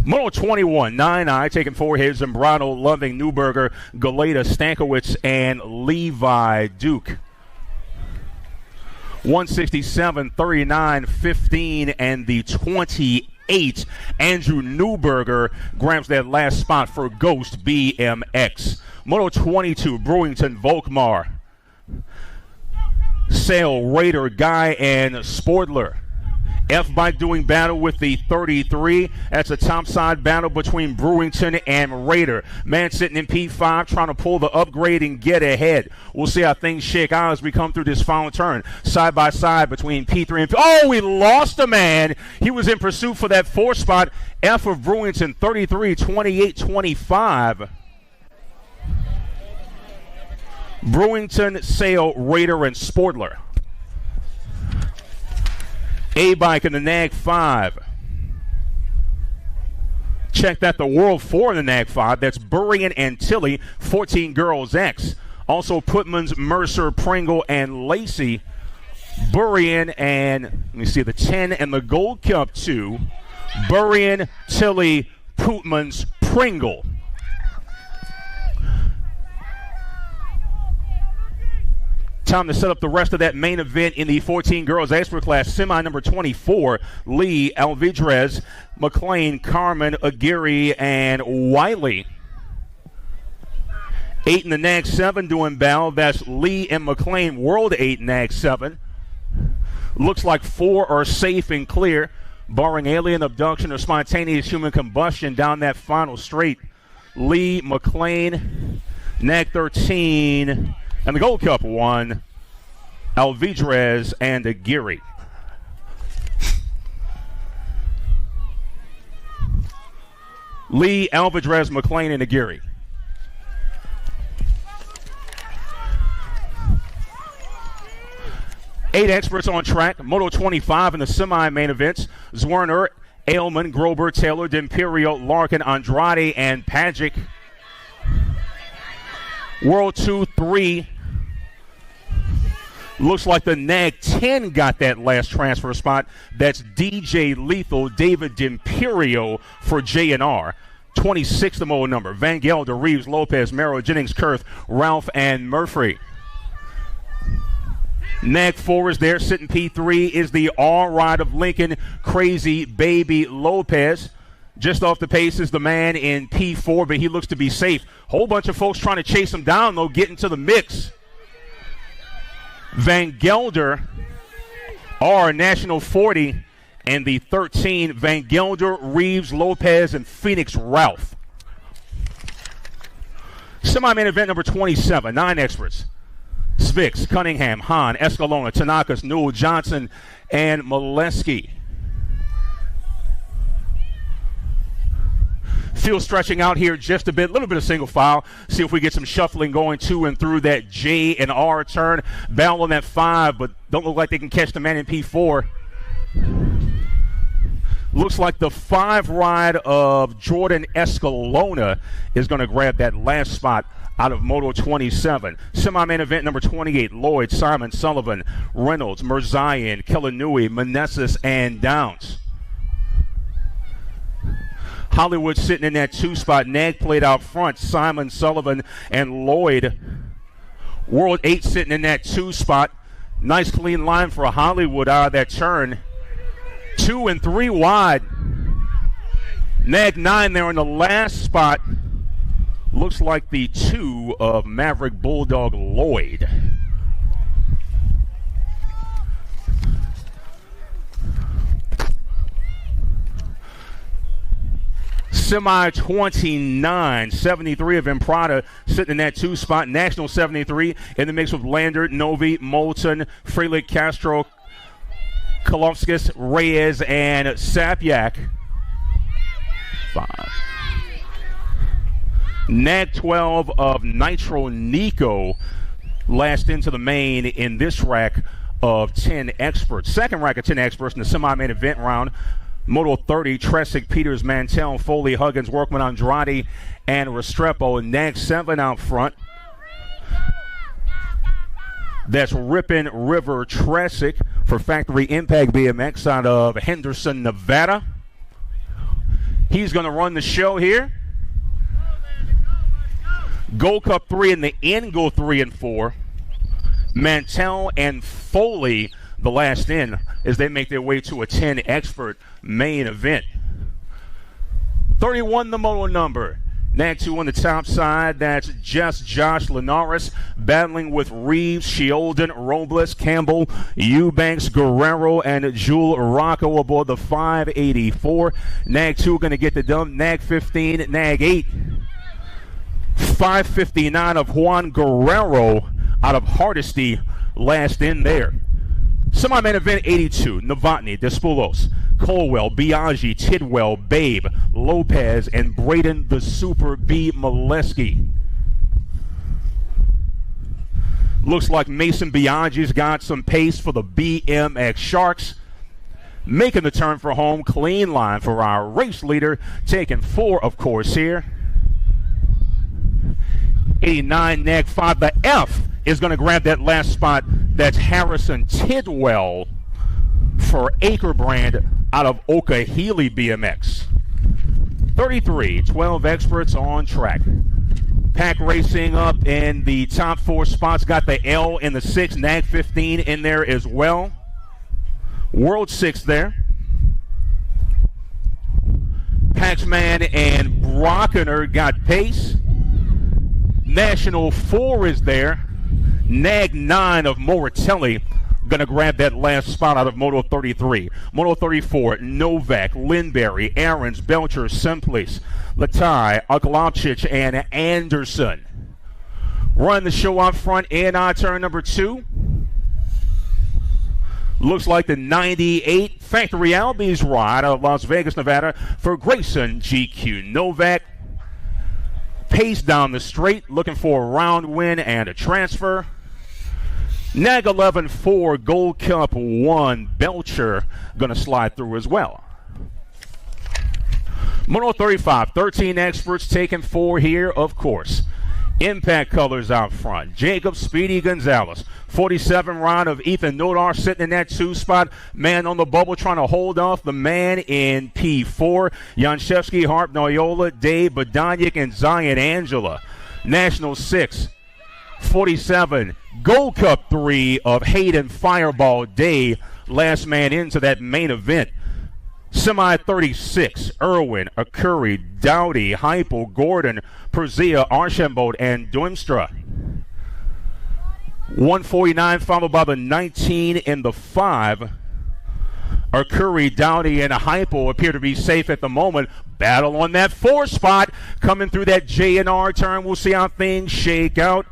Moto 21, 9-eye, taking 4 hits, Zambrano, Loving, Newberger, Galeta, Stankiewicz, and Levi Duke. 167, 39, 15, and the 28. Andrew Newberger grabs that last spot for Ghost BMX. Moto 22, Brewington, Volkmar, Sale, Raider, Guy, and Sportler. F-Bike doing battle with the 33. That's a topside battle between Brewington and Raider. Man sitting in P5 trying to pull the upgrade and get ahead. We'll see how things shake out as we come through this final turn. Side by side between P3 and Oh, we lost a man. He was in pursuit for that 4th spot. F of Brewington, 33, 28, 25. Brewington, Sale, Raider, and Sportler. A-Bike in the NAG 5. Check that, the World 4 in the NAG 5. That's Burrian and Tilly, 14 Girls X. Also Putman's, Mercer, Pringle, and Lacey. Burrian and, let me see, the 10 and the Gold Cup 2. Burrian, Tilly, Putman's, Pringle. Time to set up the rest of that main event in the 14 girls expert class. Semi number 24, Lee, Alvidrez, McLean, Carmen, Aguirre, and Wiley. 8 in the NAG 7 doing battle. That's Lee and McLean, World 8 NAG 7. Looks like 4 are safe and clear, barring alien abduction or spontaneous human combustion down that final straight. Lee, McLean, NAG 13, and the Gold Cup 1, Alvidrez and Aguirre. Lee, Alvidrez, McLean, and Aguirre. Eight experts on track. Moto 25 in the semi-main events. Zwerner, Ailman, Grober, Taylor, D'Imperio, Larkin, Andrade, and Pagic. World 2-3. Looks like the NAG 10 got that last transfer spot. That's DJ Lethal, David D'Imperio for J&R. 26 the mode number. Van Gelder, Reeves, Lopez, Merrill, Jennings, Kurth, Ralph, and Murphy. NAG 4 is there. Sitting P3 is the R-Ride of Lincoln, Crazy Baby Lopez. Just off the pace is the man in P4, but he looks to be safe. Whole bunch of folks trying to chase him down, though, get into the mix. Van Gelder, R, National 40, and the 13, Van Gelder, Reeves, Lopez, and Phoenix Ralph. Semi-main event number 27, 9 experts. Svix, Cunningham, Hahn, Escalona, Tanakas, Newell, Johnson, and Molesky. Field stretching out here just a bit, a little bit of single file. See if we get some shuffling going to and through that J and R turn. Battle on that 5, but don't look like they can catch the man in P4. Looks like the 5 ride of Jordan Escalona is going to grab that last spot out of Moto 27. Semi-main event number 28, Lloyd, Simon, Sullivan, Reynolds, Mirzayan, Kellanui, Meneses, and Downs. Hollywood sitting in that 2 spot. NAG played out front. Simon, Sullivan, and Lloyd. World 8 sitting in that 2 spot. Nice clean line for Hollywood out of that turn. 2 and 3 wide. NAG 9 there in the last spot. Looks like the 2 of Maverick Bulldog Lloyd. Semi 29, 73 of Imprada sitting in that 2 spot. National 73 in the mix with Lander, Novi, Moulton, Freilich, Castro, Kolofskis, Reyes, and Sapyak. 5. Nag 12 of Nitro Nico last into the main in this rack of 10 experts. Second rack of 10 experts in the semi-main event round. Moto 30, Tresick, Peters, Mantell, Foley, Huggins, Workman, Andrade, and Restrepo. Nag 7 out front. That's Ripon River Tresick for Factory Impact BMX out of Henderson, Nevada. He's going to run the show here. Gold Cup 3 and the end go 3 and 4. Mantell and Foley the last in as they make their way to a 10 expert main event. 31 the moto number. Nag 2 on the top side, that's just Josh Linares battling with Reeves, Shielden, Robles, Campbell, Eubanks, Guerrero, and Jewel Rocco aboard the 584. Nag 2 going to get the dump. Nag 15, Nag 8. 559 of Juan Guerrero out of Hardesty last in there. Semi-main event 82, Novotny, Despoulos, Colwell, Biaggi, Tidwell, Babe, Lopez, and Braden the Super B. Molesky. Looks like Mason Biaggi's got some pace for the BMX Sharks. Making the turn for home, clean line for our race leader, taking 4, of course, here. 89, Nag 5, the F is going to grab that last spot. That's Harrison Tidwell for Acre Brand out of Okahili BMX. 33, 12 experts on track. Pack racing up in the top 4 spots. Got the L in the 6, Nag 15 in there as well. World 6 there. Paxman and Brockener got pace. National 4 is there. Nag 9 of Moratelli going to grab that last spot out of Moto 33. Moto 34, Novak, Lindberry, Aarons, Belcher, Simplice, Latai, Okolopchich, and Anderson. Run the show up front in our turn number 2. Looks like the 98 Factory Albies ride out of Las Vegas, Nevada for Grayson GQ Novak. Pace down the straight, looking for a round win and a transfer. Nag 11-4, Gold Cup 1, Belcher going to slide through as well. Moto 35, 13 experts taking 4 here, of course. Impact colors out front. Jacob Speedy Gonzalez. 47 round of Ethan Nodar sitting in that 2 spot. Man on the bubble trying to hold off the man in P4. Janshevsky, Harp, Noyola, Dave, Badanyik, and Zion Angela. National 6. 47. Gold Cup 3 of Hayden Fireball Day. Last man into that main event. Semi 36, Irwin, Akuri, Dowdy, Hypo, Gordon, Perzia, Archambault, and Duimstra. 149 followed by the 19 and the 5. Akuri, Dowdy, and Hypo appear to be safe at the moment. Battle on that 4 spot. Coming through that J&R turn. We'll see how things shake out.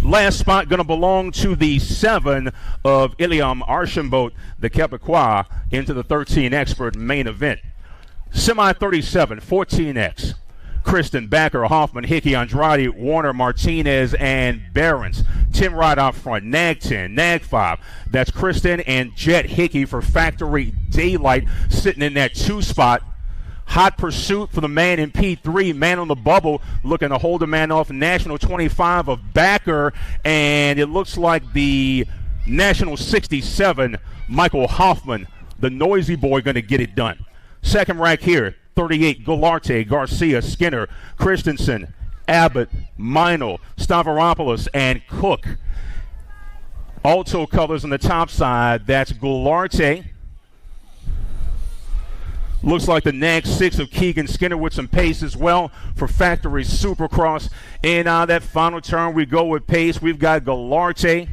Last spot going to belong to the 7 of Iliam Archambault, the Quebecois, into the 13 expert main event. Semi 37, 14X. Kristen, Backer, Hoffman, Hickey, Andrade, Warner, Martinez, and Behrens. Tim Rod out front. Nag 10, Nag 5. That's Kristen and Jet Hickey for Factory Daylight sitting in that 2 spot. Hot pursuit for the man in P3, man on the bubble, looking to hold a man off. National 25 of Backer, and it looks like the National 67, Michael Hoffman, the noisy boy, going to get it done. Second rack here, 38, Golarte, Garcia, Skinner, Christensen, Abbott, Meinl, Stavropoulos, and Cook. Alto colors on the top side, that's Golarte. Looks like the Nag 6 of Keegan Skinner with some pace as well for Factory Supercross. And that final turn, we go with pace. We've got Golarte,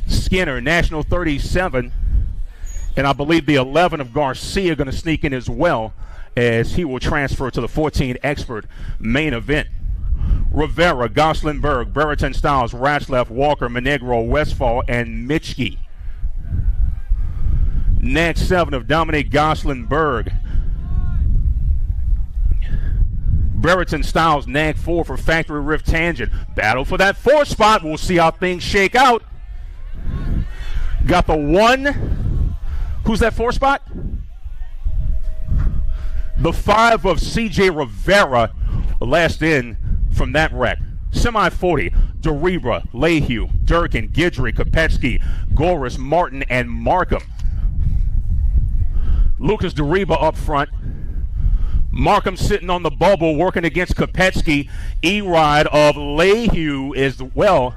Skinner, National 37, and I believe the 11 of Garcia going to sneak in as well as he will transfer to the 14 expert main event. Rivera, Goslinberg, Brereton Styles, Ratcliffe, Walker, Monegro, Westfall, and Mitchke. Nag 7 of Dominic Goslinberg. Brereton Styles, Nag 4 for Factory Rift Tangent. Battle for that 4 spot. We'll see how things shake out. Got the 1. Who's that 4 spot? The 5 of CJ Rivera, last in from that wreck. Semi 40, Deriba, Lehue, Durkin, Guidry, Kopetsky, Goris, Martin, and Markham. Lucas Deriba up front. Markham sitting on the bubble, working against Kopetsky. E-Ride of Lehue as well.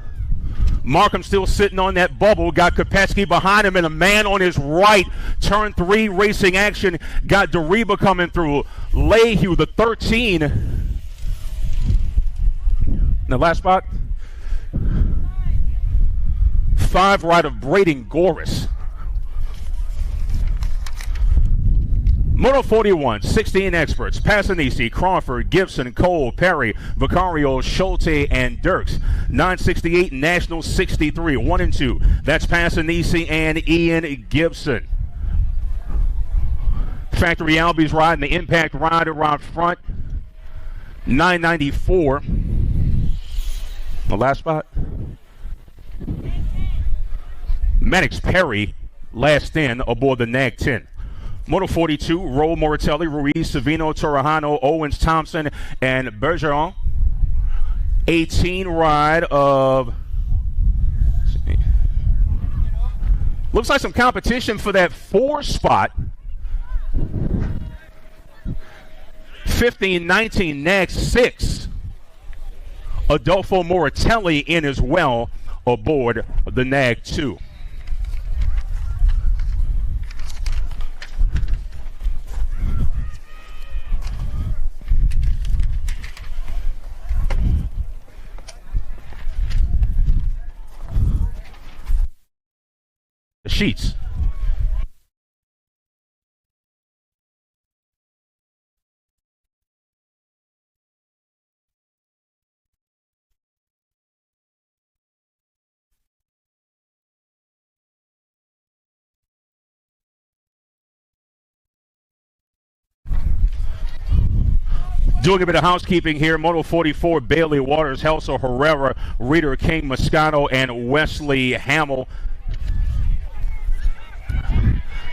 Markham still sitting on that bubble. Got Kopetsky behind him and a man on his right. Turn 3 racing action. Got Deriba coming through. Lehue, the 13. The last spot. 5 right of Braden Goris. Moto 41, 16 experts. Passanisi, Crawford, Gibson, Cole, Perry, Vicario, Schulte, and Dirks. 968, National 63, 1 and 2. That's Passanisi and Ian Gibson. Factory Albies riding the Impact Rider around front. 994. The last spot. Maddox Perry, last in aboard the Nag 10. Moto 42, Roll, Moratelli, Ruiz, Savino, Torrejano, Owens, Thompson, and Bergeron. 18 ride of... Looks like some competition for that 4 spot. 15-19, Nag 6. Adolfo Moratelli in as well aboard the Nag 2. The sheets. Doing a bit of housekeeping here. Moto 44, Bailey Waters, Helso Herrera, Reader King, Moscato, and Wesley Hamill.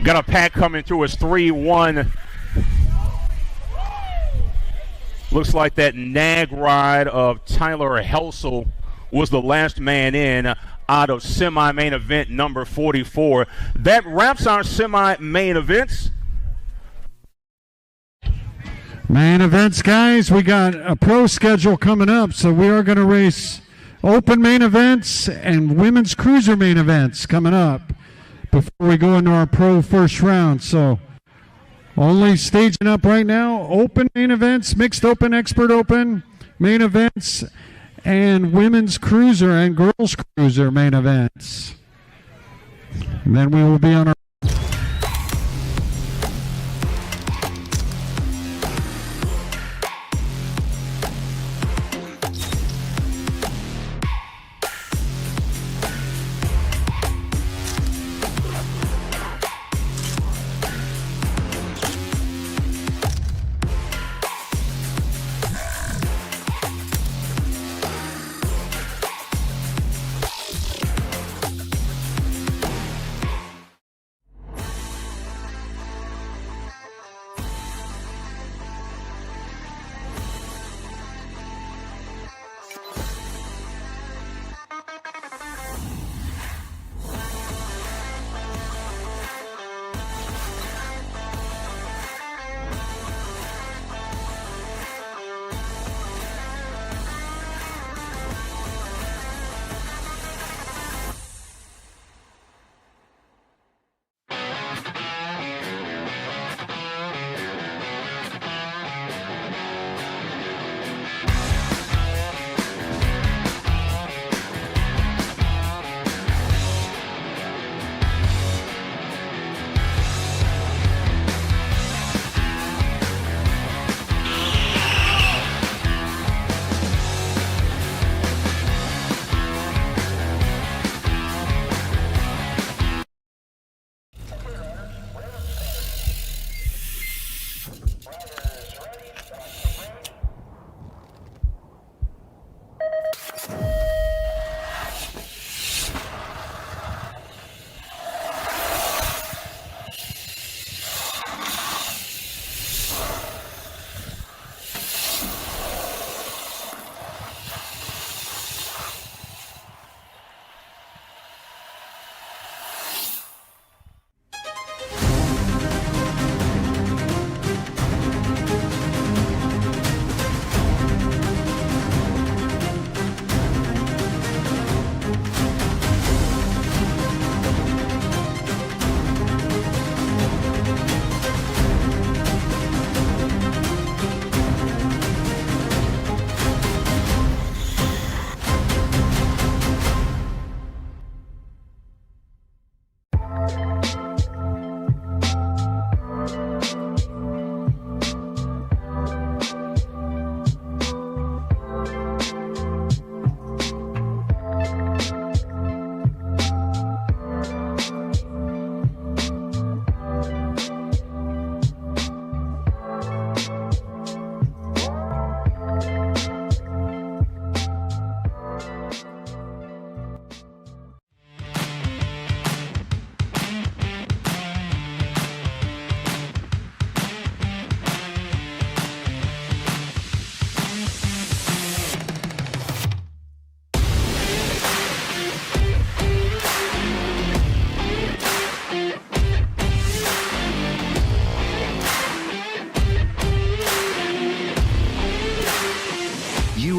Got a pack coming through as 3-1. Looks like that Nag ride of Tyler Helsel was the last man in out of semi-main event number 44. That wraps our semi-main events. Main events, guys. We got a pro schedule coming up, so we are going to race open main events and women's cruiser main events coming up before we go into our pro first round. So only staging up right now, open main events, mixed open, expert open main events, and women's cruiser and girls cruiser main events. And then we will be on our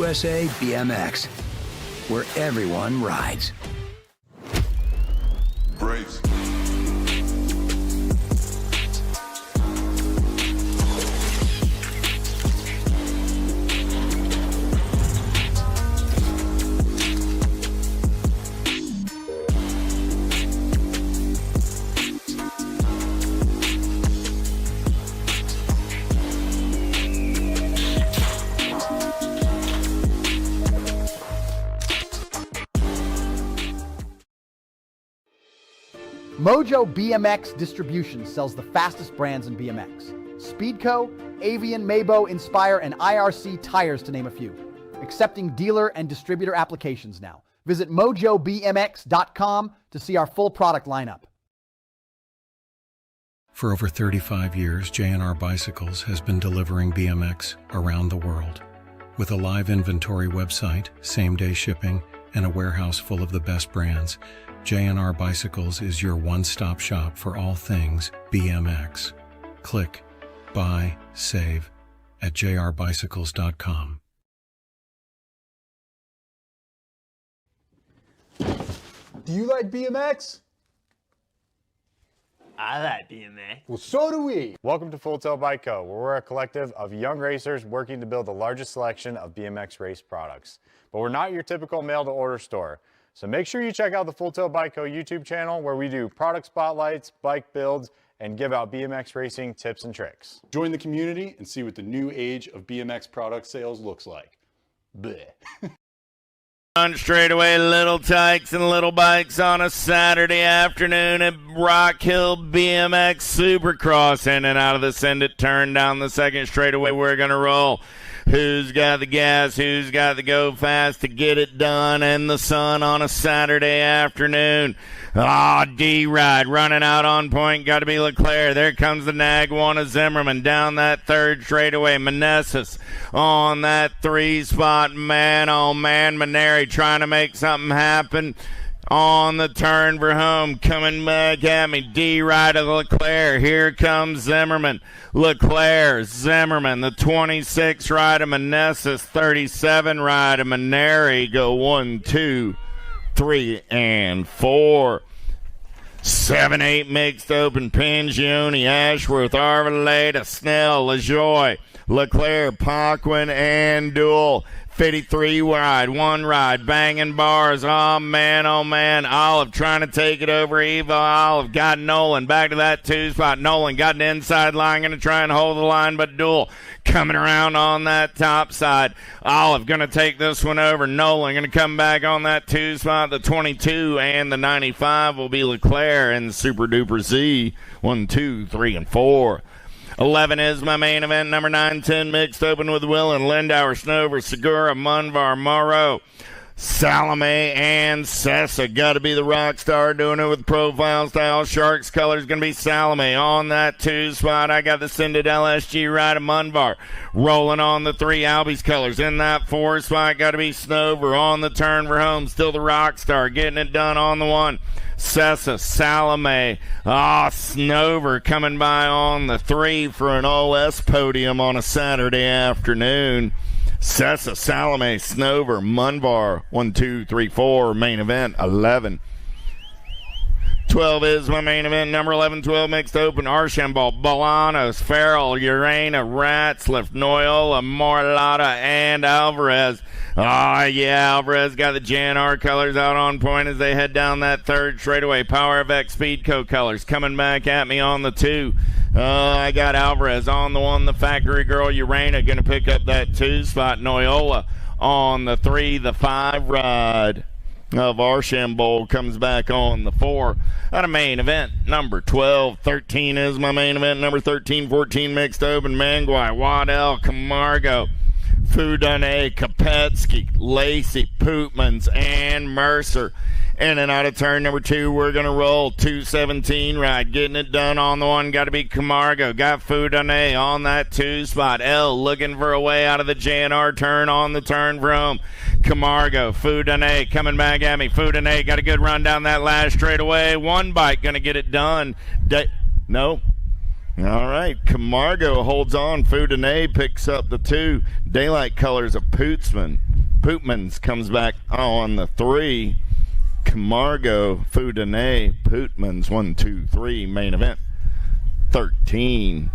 USA BMX, where everyone rides. Brace. Mojo BMX Distribution sells the fastest brands in BMX. Speedco, Avian, Mabo, Inspire, and IRC tires, to name a few. Accepting dealer and distributor applications now. Visit mojobmx.com to see our full product lineup. For over 35 years, J&R Bicycles has been delivering BMX around the world. With a live inventory website, same-day shipping, and a warehouse full of the best brands, J&R Bicycles is your one-stop shop for all things BMX. Click, buy, save at jrbicycles.com. Do you like BMX? I like BMX. Well, so do we. Welcome to Full Tilt Bike Co., where we're a collective of young racers working to build the largest selection of BMX race products. But we're not your typical mail-to-order store. So make sure you check out the Full Tilt Bike Co. YouTube channel, where we do product spotlights, bike builds, and give out BMX racing tips and tricks. Join the community and see what the new age of BMX product sales looks like. Bleh. On straightaway, little tykes and little bikes on a Saturday afternoon at Rock Hill BMX Supercross. In and out of the send it turn down the second straightaway. We're going to roll. Who's got the gas? Who's got the go fast to get it done in the sun on a Saturday afternoon? D-Ride running out on point. Got to be Leclerc. There comes the nag one of Zimmerman down that third straightaway. Meneses on that 3 spot. Man, oh man, Maneri trying to make something happen. On the turn for home, coming back at me, D-Ride of Leclerc. Here comes Zimmerman. Leclerc, Zimmerman, the 26 ride of Meneses, 37 ride of Maneri. Go 1, 2, 3, and 4. 7, 8 mixed open. Pingioni, Ashworth, Arvaleta, Snell, LaJoy, Leclerc, Paquin, and Duel. 53 ride, 1 ride, banging bars. Oh man, Olive trying to take it over Eva. Olive got Nolan back to that 2 spot. Nolan got an inside line, going to try and hold the line, but Duel coming around on that top side. Olive going to take this one over. Nolan going to come back on that 2 spot. The 22 and the 95 will be Leclerc and Super Duper Z. 1, 2, 3, and 4. 11 is my main event. Number 9, 10 mixed open with Willen, Lindauer, Snover, Segura, Munvar, Morrow, Salome, and Sessa. Got to be the rock star doing it with profile style. Sharks colors going to be Salome on that 2 spot. I got the Sinded LSG ride of Munvar. Rolling on the 3 Albies colors. In that 4 spot, got to be Snover on the turn for home. Still the rock star getting it done on the 1. Sessa, Salome, Snover coming by on the 3 for an all-S podium on a Saturday afternoon. Sessa, Salome, Snover, Munvar, 1, 2, 3, 4, main event, 11. 12 is my main event. Number 11, 12 mixed open. Archambault, Bolanos, Farrell, Urena, Ratzliff, Noyola, Morlata, and Alvarez. Alvarez got the J&R colors out on point as they head down that third straightaway. Power of X Speedco colors coming back at me on the 2. I got Alvarez on the 1. The Factory Girl, Urena, going to pick up that 2 spot. Noyola on the 3. The 5 ride of Archambault comes back on the 4. At a main event, number 12. 13 is my main event. Number 13, 14 mixed open. Manguai, Waddell, Camargo, Fudane, Kopetsky, Lacey, Pootmans, and Mercer. In and out of turn number 2, we're going to roll. 217 ride, getting it done on the 1. Got to be Camargo. Got Fudane on that 2 spot. L looking for a way out of the J&R turn on the turn for home. Camargo, Fudane coming back at me. Fudane got a good run down that last straightaway. 1 bike going to get it done. No. All right, Camargo holds on. Fudane picks up the 2. Daylight colors of Pootsman. Pootmans comes back on the 3. Camargo, Foudonnet, Pootmans, 1, 2, 3, main event. 13.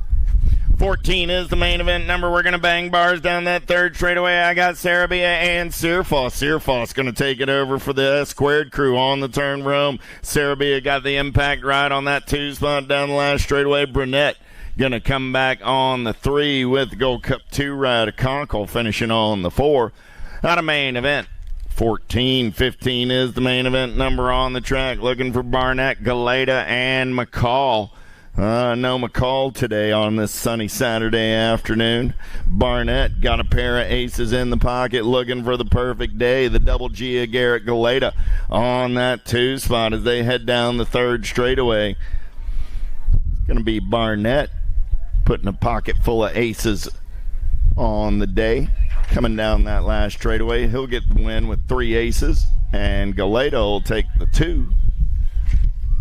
14 is the main event number. We're going to bang bars down that third straightaway. I got Sarabia and Searfoss. Searfoss going to take it over for the S-squared crew on the turn roam. Sarabia got the impact right on that 2 spot down the last straightaway. Brunette going to come back on the 3 with the Gold Cup 2 ride. Conkle finishing on the 4. Out of main event. 14, 15 is the main event number on the track. Looking for Barnett, Galeta, and McCall. No McCall today on this sunny Saturday afternoon. Barnett got a pair of aces in the pocket looking for the perfect day. The double G of Garrett Galeta on that 2 spot as they head down the third straightaway. It's going to be Barnett putting a pocket full of aces on the day. Coming down that last straightaway, he'll get the win with 3 aces, and Galeta will take the 2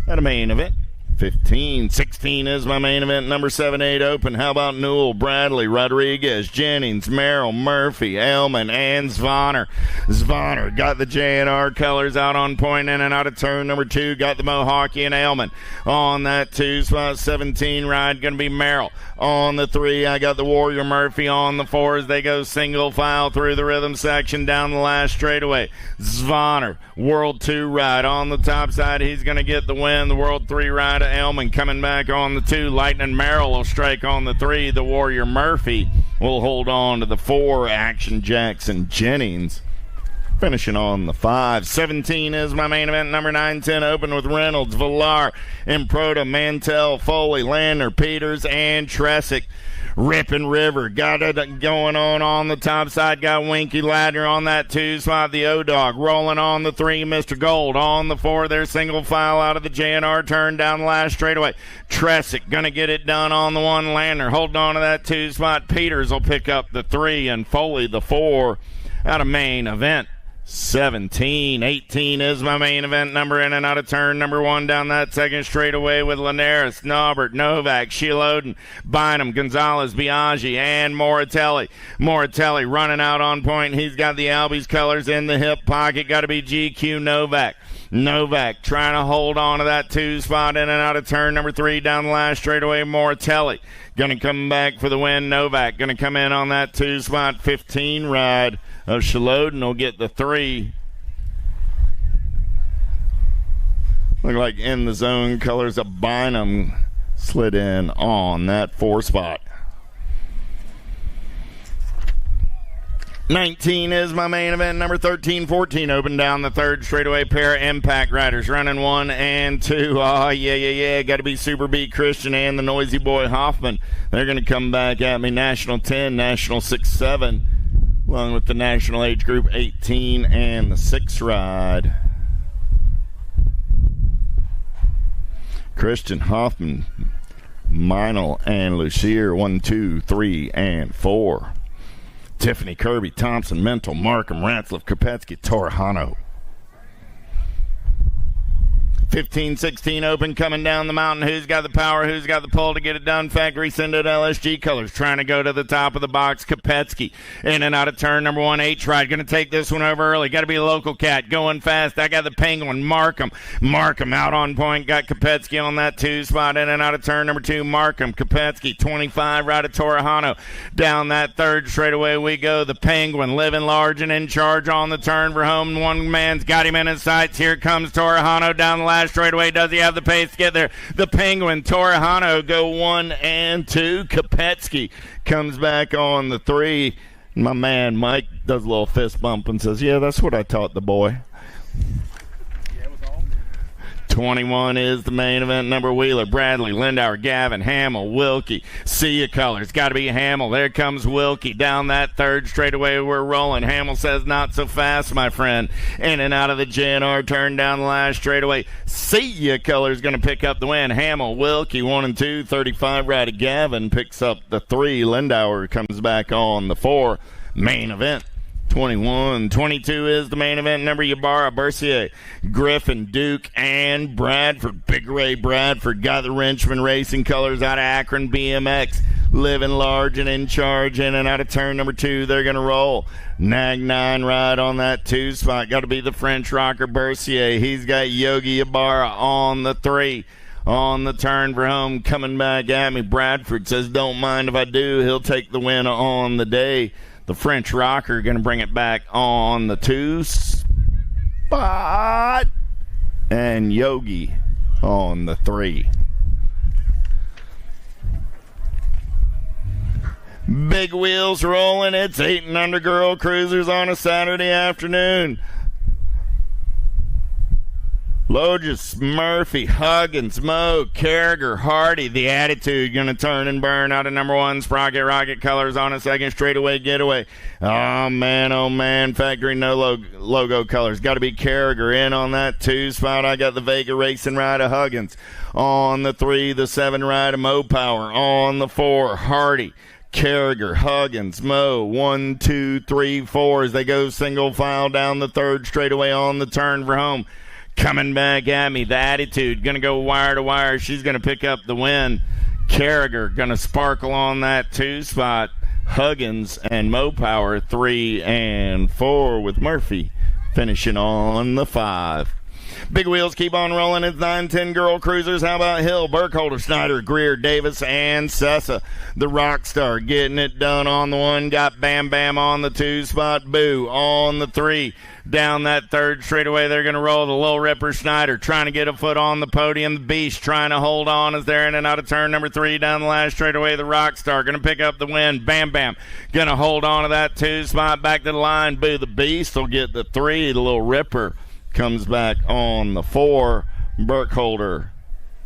at a main event. 15, 16 is my main event. Number 7-8 open. How about Newell, Bradley, Rodriguez, Jennings, Merrill, Murphy, Elman, and Zvanner. Zvanner got the JNR colors out on point in and out of turn number 2. Got the Mohawkie and Elman on that 2 spot. 17 ride going to be Merrill. On the 3, I got the Warrior Murphy on the 4 as they go single file through the rhythm section down the last straightaway. Zvanner, World 2 ride on the top side. He's going to get the win. The World 3 ride of Elman coming back on the 2. Lightning Merrill will strike on the 3. The Warrior Murphy will hold on to the 4. Action Jackson Jennings finishing on the 5. 17 is my main event. Number 9, 10 open with Reynolds, Villar, Improda, Mantell, Foley, Lander, Peters, and Tresick. Rippin' River got it going on the top side. Got Winky Ladner on that 2 spot. The O-Dog rolling on the 3. Mr. Gold on the 4. They're single file out of the JNR turn down the last straightaway. Tresick gonna get it done on the 1. Lander holding on to that 2 spot. Peters will pick up the 3 and Foley the 4 out of main event. 17, 18 is my main event number in and out of turn number 1 down that second straightaway with Linares, Naubert, Novak, Sheloden, Bynum, Gonzalez, Biaggi, and Moratelli. Moratelli running out on point. He's got the Albies colors in the hip pocket. Got to be GQ Novak. Novak trying to hold on to that 2 spot in and out of turn number 3 down the last straightaway. Moratelli going to come back for the win. Novak going to come in on that 2 spot. 15 ride of Sheloden will get the 3. Look like in the zone colors of Bynum slid in on that 4 spot. 19 is my main event. Number 13, 14 open down the third straightaway. Pair of Impact Riders running 1 and 2. Oh, yeah. Got to be Super B Christian and the Noisy Boy Hoffman. They're going to come back at me. National 10, National 6-7. Along with the National Age Group 18 and the 6 ride. Christian Hoffman, Meinl, and Lucier, 1, 2, 3, and 4. Tiffany, Kirby, Thompson, Mental, Markham, Ratzlaff, Kopetsky, Torhano. 15, 16 open coming down the mountain. Who's got the power? Who's got the pull to get it done? Factory Sended LSG colors trying to go to the top of the box. Kopetsky in and out of turn number 1. H-Ride going to take this one over early. Got to be a local cat going fast. I got the Penguin. Markham out on point. Got Kopetsky on that 2 spot in and out of turn number 2. Markham, Kopetsky, 25 right of Torahano. Down that third straightaway we go. The Penguin living large and in charge on the turn for home. One man's got him in his sights. Here comes Torahano down the last straightaway. Does he have the pace to get there? The Penguin, Torahano go 1 and 2. Kopetsky comes back on the 3. My man Mike does a little fist bump and says, yeah, that's what I taught the boy. 21 is the main event number. Wheeler, Bradley, Lindauer, Gavin, Hamill, Wilkie. See ya colors. Got to be Hamill. There comes Wilkie down that third straightaway. We're rolling. Hamill says not so fast, my friend. In and out of the JNR turn down the last straightaway. See ya colors going to pick up the win. Hamill, Wilkie, 1 and 2. 35 right of Gavin picks up the 3. Lindauer comes back on the 4. Main event. 21. 22 is the main event number. Ybarra, Bercier, Griffin, Duke, and Bradford. Big Ray Bradford got the Wrenchman Racing colors out of Akron BMX. Living large and in charge, in and out of turn number 2. They're going to roll. Nag 9 ride on that 2 spot. Got to be the French rocker Bercier. He's got Yogi Ybarra on the 3. On the turn for home, coming back at me. Bradford says, don't mind if I do. He'll take the win on the day. The French rocker going to bring it back on the 2 spot. And Yogi on the 3. Big wheels rolling. It's 8 and under girl cruisers on a Saturday afternoon. Logis, Murphy, Huggins, Moe, Carragher, Hardy, the Attitude going to turn and burn out of number 1. Sprocket Rocket colors on a second straightaway getaway. Oh, man, factory no logo colors. Got to be Carragher in on that 2 spot. I got the Vega Racing ride of Huggins. On the 3, the 7 ride of Mo Power. On the 4, Hardy. Carragher, Huggins, Moe, 1, 2, 3, 4 as they go single file down the 3rd straightaway on the turn for home. Coming back at me, the Attitude, going to go wire to wire. She's going to pick up the win. Carragher going to sparkle on that 2 spot. Huggins and Mo Power 3 and 4 with Murphy finishing on the 5. Big wheels keep on rolling. It's 9-10 girl cruisers. How about Hill, Burkholder, Snyder, Greer, Davis, and Sessa. The Rockstar getting it done on the 1. Got Bam Bam on the 2 spot. Boo on the 3. Down that 3rd straightaway, they're going to roll the Lil Ripper Snyder, trying to get a foot on the podium. The Beast trying to hold on as they're in and out of turn number 3. Down the last straightaway, the Rockstar going to pick up the win. Bam Bam going to hold on to that 2 spot. Back to the line. Boo, the Beast will get the 3. The Lil Ripper comes back on the 4. Burkholder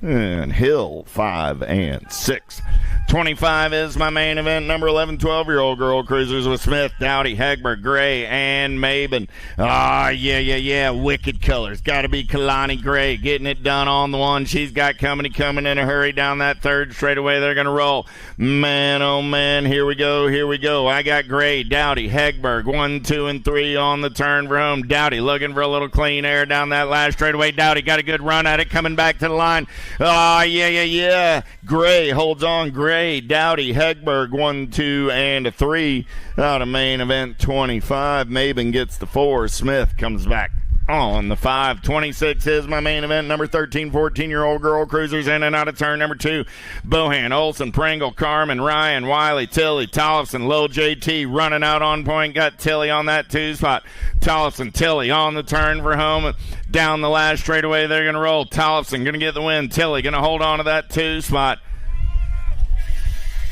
and Hill 5 and 6. 25 is my main event. Number 11, 12-year-old girl cruisers with Smith, Dowdy, Hegberg, Gray, and Maben. Yeah. Wicked colors. Got to be Kalani Gray getting it done on the 1. She's got coming in a hurry down that 3rd straightaway. They're going to roll. Man, oh man, here we go. I got Gray, Dowdy, Hegberg, 1, 2, and 3 on the turn for home. Dowdy looking for a little clean air down that last straightaway. Dowdy got a good run at it, coming back to the line. Yeah. Gray holds on. Gray, Dowdy, Hegberg, 1, 2, and a 3 out of main event 25. Maben gets the 4. Smith comes back on the 5. 26 is my main event. Number 13, 14-year-old girl cruisers in and out of turn number 2. Bohan, Olson, Pringle, Carmen, Ryan, Wiley, Tilly, Tollefson, Lil JT running out on point. Got Tilly on that 2 spot. Tollefson, Tilly on the turn for home. Down the last straightaway, they're going to roll. Tollefson going to get the win. Tilly going to hold on to that 2 spot.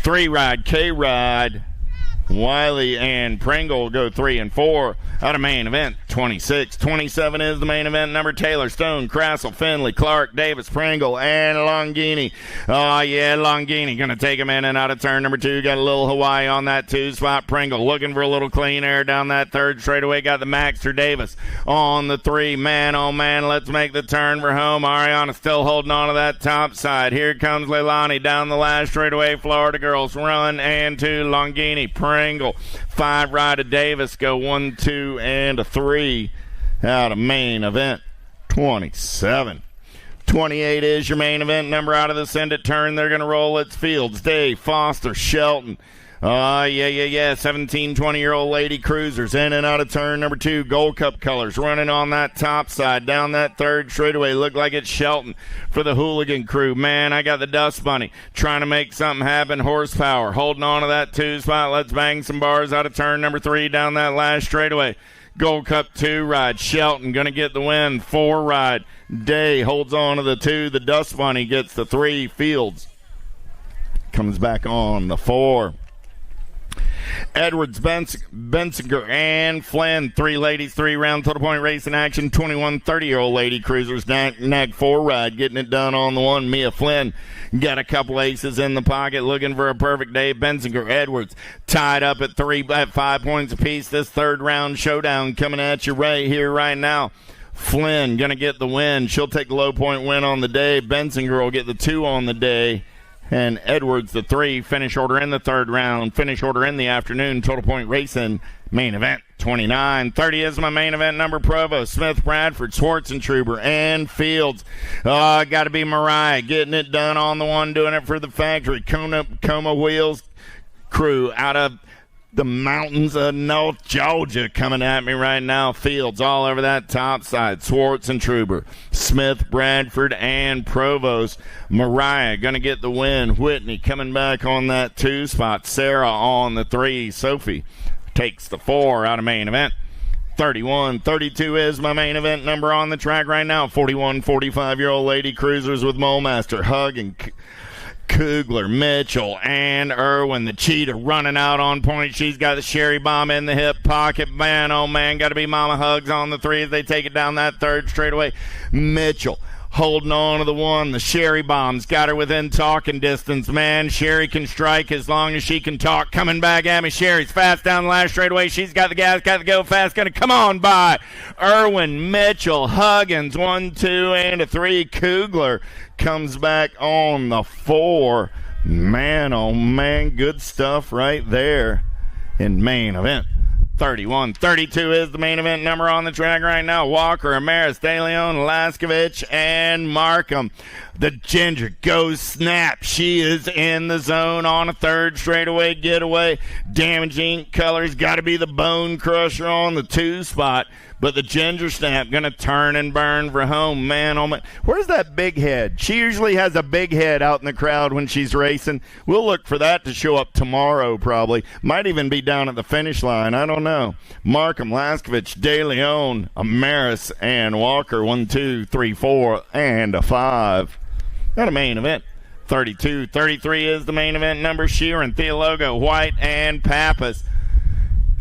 3 ride, K-Ride, Wiley and Pringle go 3 and 4 out of main event 26. 27 is the main event. Number Taylor, Stone, Crassel, Finley, Clark, Davis, Pringle, and Longini. Longini going to take him in and out of turn number 2. Got a little Hawaii on that 2 spot. Pringle looking for a little clean air down that 3rd straightaway. Got the Maxter Davis on the 3. Man, oh man, let's make the turn for home. Ariana still holding on to that top side. Here comes Leilani down the last straightaway. Florida girls run and 2. Longini, Pringle, 5 ride of Davis go 1, 2, and a 3 out of main event 27. 28 is your main event number out of the Send It turn. They're going to roll. It's Fields, Dave, Foster, Shelton. 17, 20-year-old lady cruisers in and out of turn number 2. Gold Cup colors running on that top side. Down that 3rd straightaway. Look like it's Shelton for the Hooligan crew. Man, I got the Dust Bunny trying to make something happen. Horsepower holding on to that 2 spot. Let's bang some bars out of turn number 3 down that last straightaway. Gold Cup 2 ride. Shelton going to get the win. 4 ride. Day holds on to the 2. The Dust Bunny gets the 3. Fields comes back on the 4. Edwards, Bensinger, and Flynn. 3 ladies, 3 round total point racing action. 21, 30-year-old lady cruisers. Nag 4 ride, getting it done on the 1. Mia Flynn got a couple aces in the pocket, looking for a perfect day. Bensinger, Edwards tied up at 5 points apiece. This 3rd round showdown coming at you right here, right now. Flynn going to get the win. She'll take the low point win on the day. Bensinger will get the 2 on the day. And Edwards, the 3, finish order in the 3rd round, finish order in the afternoon, total point racing, Main event, 29. 30 is my main event number. Provost, Smith, Bradford, Schwartzentruber, and Fields. Got to be Mariah getting it done on the one, doing it for the factory. Coma Wheels crew out of the mountains of North Georgia coming at me right now. Fields all over that top side. Schwartzentruber, Smith, Bradford, and Provost. Mariah going to get the win. Whitney coming back on that 2 spot. Sarah on the 3. Sophie takes the 4 out of main event. 31. 32 is my main event number on the track right now. 41, 45-year-old lady cruisers with Molemaster. Hug and Kugler, Mitchell, and Irwin. The cheetah running out on point. She's got the Sherry Bomb in the hip pocket. Man, oh man, got to be Mama Hugs on the 3 as they take it down that 3rd straightaway. Mitchell holding on to the 1. The Sherry Bomb's got her within talking distance, man. Sherry can strike as long as she can talk. Coming back at me. Sherry's fast down the last straightaway. She's got the gas, got to go fast. Going to come on by. Irwin, Mitchell, Huggins, 1, 2, and a 3. Kugler comes back on the 4. Man, oh man, good stuff right there in main event. 31. 32 is the main event number on the track right now. Walker, Amaris, De Leon, Laskovich, and Markham. The Ginger goes snap. She is in the zone on a 3rd straightaway getaway. Damaging colors. Got to be the Bone Crusher on the 2 spot. But the Ginger Snap going to turn and burn for home. Man, oh man. Where's that big head? She usually has a big head out in the crowd when she's racing. We'll look for that to show up tomorrow probably. Might even be down at the finish line. I don't know. Markham, Laskovich, De Leon, Amaris, and Walker. 1, 2, 3, 4, and a 5. Got a main event. 32. 33 is the main event number. Sheeran, Theologo, White, and Pappas.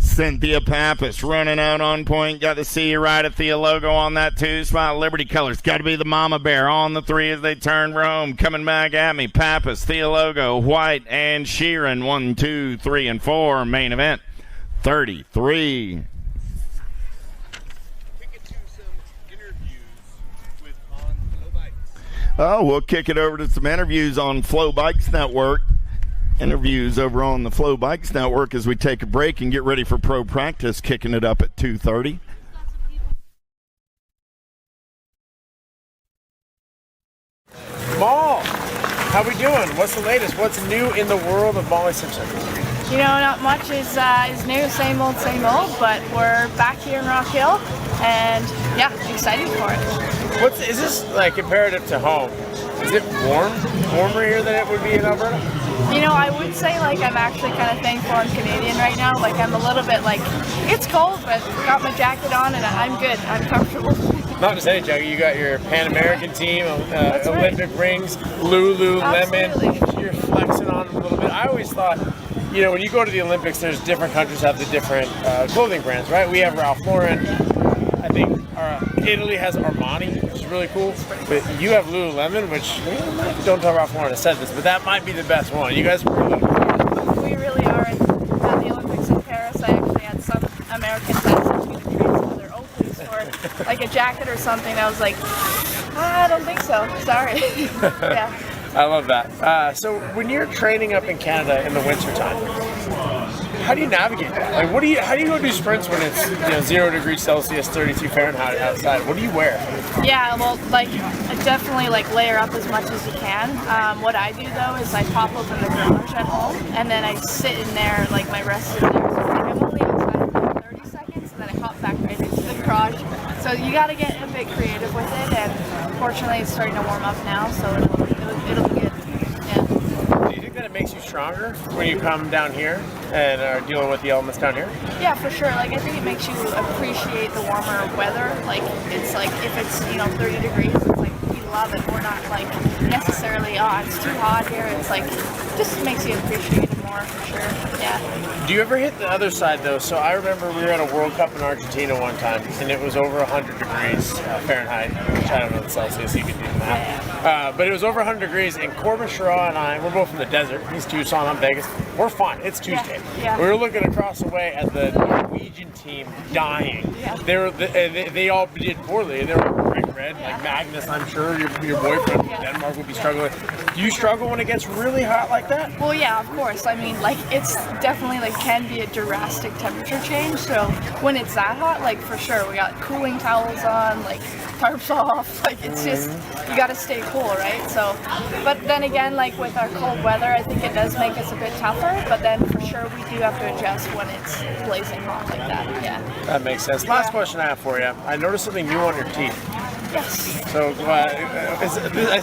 Cynthia Pappas running out on point. Got to see you right at Theologo on that 2 spot. Liberty Colors. Got to be the Mama Bear on the 3 as they turn for home. Coming back at me. Pappas, Theologo, White, and Sheeran. 1, 2, 3, and 4. Main event. 33. Oh, we'll kick it over to some interviews on Flow Bikes Network. Interviews over on the Flow Bikes Network as we take a break and get ready for pro practice, kicking it up at 2:30. Maul, how we doing? What's the latest? What's new in the world of Molly Simpson? You know, not much is new, same old, but we're back here in Rock Hill, and yeah, excited for it. Is this like comparative to home? Is it warmer here than it would be in Alberta? You know, I would say like I'm actually kind of thankful I'm Canadian right now. Like I'm a little bit like, it's cold, but got my jacket on and I'm good. I'm comfortable. Not just any jacket, you got your Pan American team, Olympic rings, Lululemon. You're flexing on them a little bit. I always thought, you know, when you go to the Olympics, there's different countries have the different clothing brands, right? We have Ralph Lauren. I think Italy has Armani, which is really cool. But you have Lululemon, which, don't tell Ralph Lauren I said this, but that might be the best one. You guys are really cool. We really are. And at the Olympics in Paris, I actually had some Americans ask me to trade some of their Oakleys for like a jacket or something. I was like, I don't think so. Sorry. Yeah. I love that. So when you're training up in Canada in the wintertime, how do you navigate that? Like, how do you go do sprints when it's 0 degrees Celsius, 32 Fahrenheit outside? What do you wear? Yeah, well, like definitely like layer up as much as you can. What I do though is I pop open the garage at home and then I sit in there like my rest is there. So like, I'm only outside for like 30 seconds and then I hop back right into the garage. So you got to get a bit creative with it, and fortunately it's starting to warm up now, so it'll be good. Yeah. Do you think that it makes you stronger when you come down here and are dealing with the elements down here? Yeah, for sure. Like I think it makes you appreciate the warmer weather. Like it's like if it's 30 degrees, it's like we love it. We're not like necessarily it's too hot here. It's like just makes you appreciate it more for sure. Yeah. Do you ever hit the other side though? So I remember we were at a World Cup in Argentina one time, and it was over 100 degrees Fahrenheit, which I don't know the Celsius. You could do that. But it was over 100 degrees, and Corbin Sherraw and I, we're both from the desert. He's Tucson, I'm Vegas. we're fine. It's Tuesday. Yeah. We were looking across the way at the Norwegian team dying. Yeah. They all did poorly. They were bright red, like Magnus. I'm sure your boyfriend from Denmark would be struggling. Do you struggle when it gets really hot like that? Well, yeah, of course. I mean, like, it's definitely, like, can be a drastic temperature change. So when it's that hot, like, for sure, we got cooling towels on, like, tarps off. Like, it's just, you got to stay cool, right? So, but then again, like, with our cold weather, I think it does make us a bit tougher. But then for sure, we do have to adjust when it's blazing hot like that. Yeah. That makes sense. Last question I have for you. I noticed something new on your teeth. Yes. So, is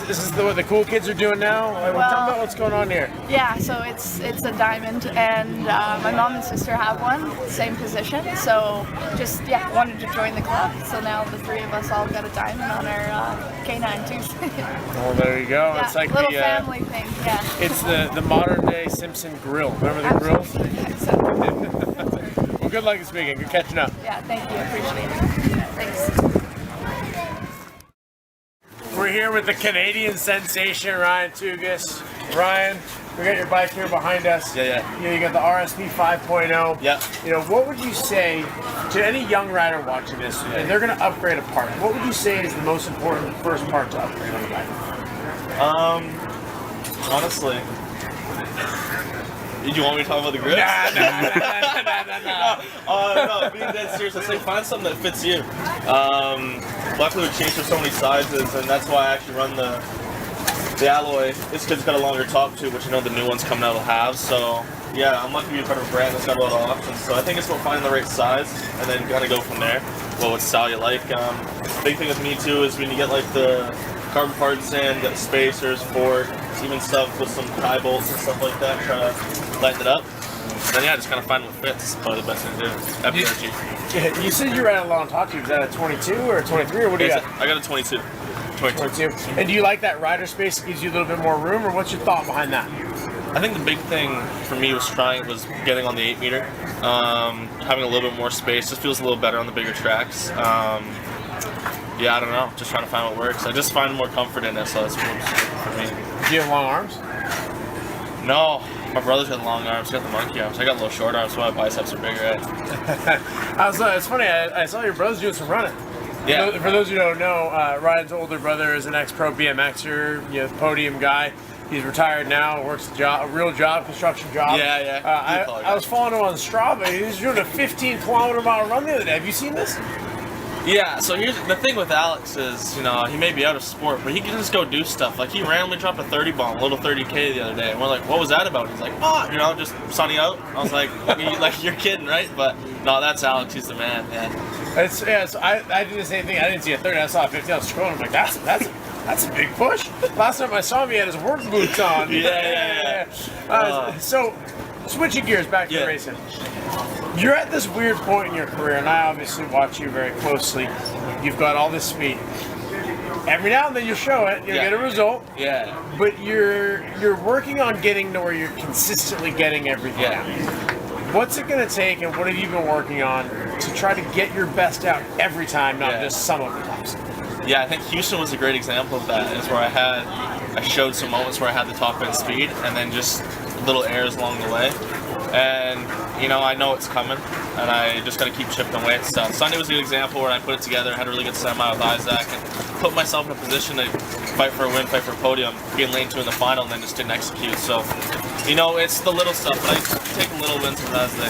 this what the cool kids are doing now? Tell me about what's going on here. Yeah, so it's a diamond, and my mom and sister have one, same position. So just wanted to join the club. So now the three of us all got a diamond on our canine tooth. Well, there you go. Yeah, it's like little the family thing. Yeah. It's the modern day Simpson grill. Remember the grills? Well, good luck this weekend. Good catching up. Yeah, thank you. Appreciate it. Thanks. We're here with the Canadian sensation, Ryan Tugas. Ryan, we got your bike here behind us. Yeah. You got the RSP 5.0. Yeah. What would you say to any young rider watching this? And they're going to upgrade a part. What would you say is the most important first part to upgrade on the bike? Honestly, do you want me to talk about the grips? Nah. No, being dead serious, I say find something that fits you. Luckily we changed for so many sizes, and that's why I actually run the alloy. It's because it's got a longer top tube, which I know the new ones coming out will have. So yeah, I'm lucky to be part of a brand that's got a lot of options. So I think it's about finding the right size, and then kind of go from there. What style you like. Big thing with me too is when you get like the carbon parts in, get the spacers, forks, even stuff with some tie bolts and stuff like that, try to lighten it up. Then just kind of find what fits. It's probably the best thing to do. You said you ran a long top tube. Is that a 22 or a 23 or what do you got? I got a 22. 22. And do you like that rider space? Gives you a little bit more room, or what's your thought behind that? I think the big thing for me was getting on the 8 meter. Having a little bit more space just feels a little better on the bigger tracks. I don't know. Just trying to find what works. I just find more comfort in it, so that's what it's for me. Do you have long arms? No. My brother's got long arms. He's got the monkey arms. I got little short arms, so my biceps are bigger. It's funny. I saw your brother's doing some running. Yeah. For those who don't know, Ryan's older brother is an ex-pro BMXer, podium guy. He's retired now, works a real job, construction job. Yeah. I was following him on Strava. He was doing a 15-kilometer-mile run the other day. Have you seen this? Yeah, so here's the thing with Alex is, he may be out of sport, but he can just go do stuff. Like, he randomly dropped a 30 bomb, a little 30K the other day, and we're like, what was that about? He's like, just sunny out. I was like, you're kidding, right? But no, that's Alex. He's the man, man. So I did the same thing. I didn't see a 30. I saw a 50. I was scrolling. I'm like, that's a big push. Last time I saw him, he had his work boots on. Yeah. So, switching gears back to racing. You're at this weird point in your career, and I obviously watch you very closely. You've got all this speed. Every now and then you'll show it, you'll get a result. Yeah. But you're working on getting to where you're consistently getting everything out. What's it going to take, and what have you been working on to try to get your best out every time, not just some of the times? Yeah, I think Houston was a great example of that. Is where I showed some moments where I had the top end speed, and then just little errors along the way. And I know it's coming, and I just got to keep chipping away at stuff. Sunday was a good example where I put it together, had a really good semi with Isaac, and put myself in a position to fight for a win, fight for a podium, being lane 2 in the final, and then just didn't execute. So, it's the little stuff, but I take the little wins as the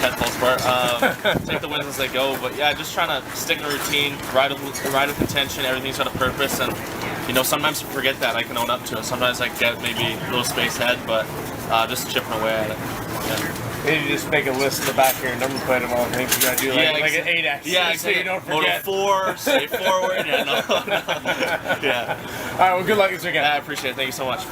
tentpole part. Take the wins as they go, but just trying to stick in a routine, ride with intention. Everything's got a purpose, and sometimes I forget that. I can own up to it. Sometimes I get maybe a little space ahead, but just chipping away at it. Maybe you just make a list in the back of your number plate of all the things you gotta do, like an 8X. Yeah, so you don't forget. Moto 4, stay forward. Yeah, no. Yeah. All right, well, good luck this weekend. I appreciate it. Thank you so much.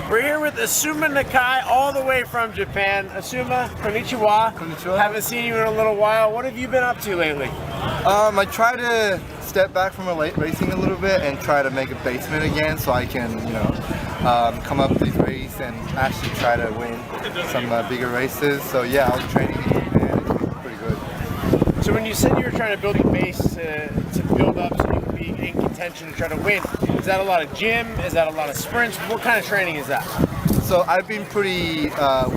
We're here with Asuma Nakai, all the way from Japan. Asuma, konnichiwa. Konnichiwa. Haven't seen you in a little while. What have you been up to lately? I try to step back from racing a little bit and try to make a basement again, so I can, come up these races and actually try to win some bigger races. So yeah, I was training in Japan. It's been pretty good. So when you said you were trying to build a base to build up so you can be in contention to try to win, is that a lot of gym? Is that a lot of sprints? What kind of training is that? So I've been pretty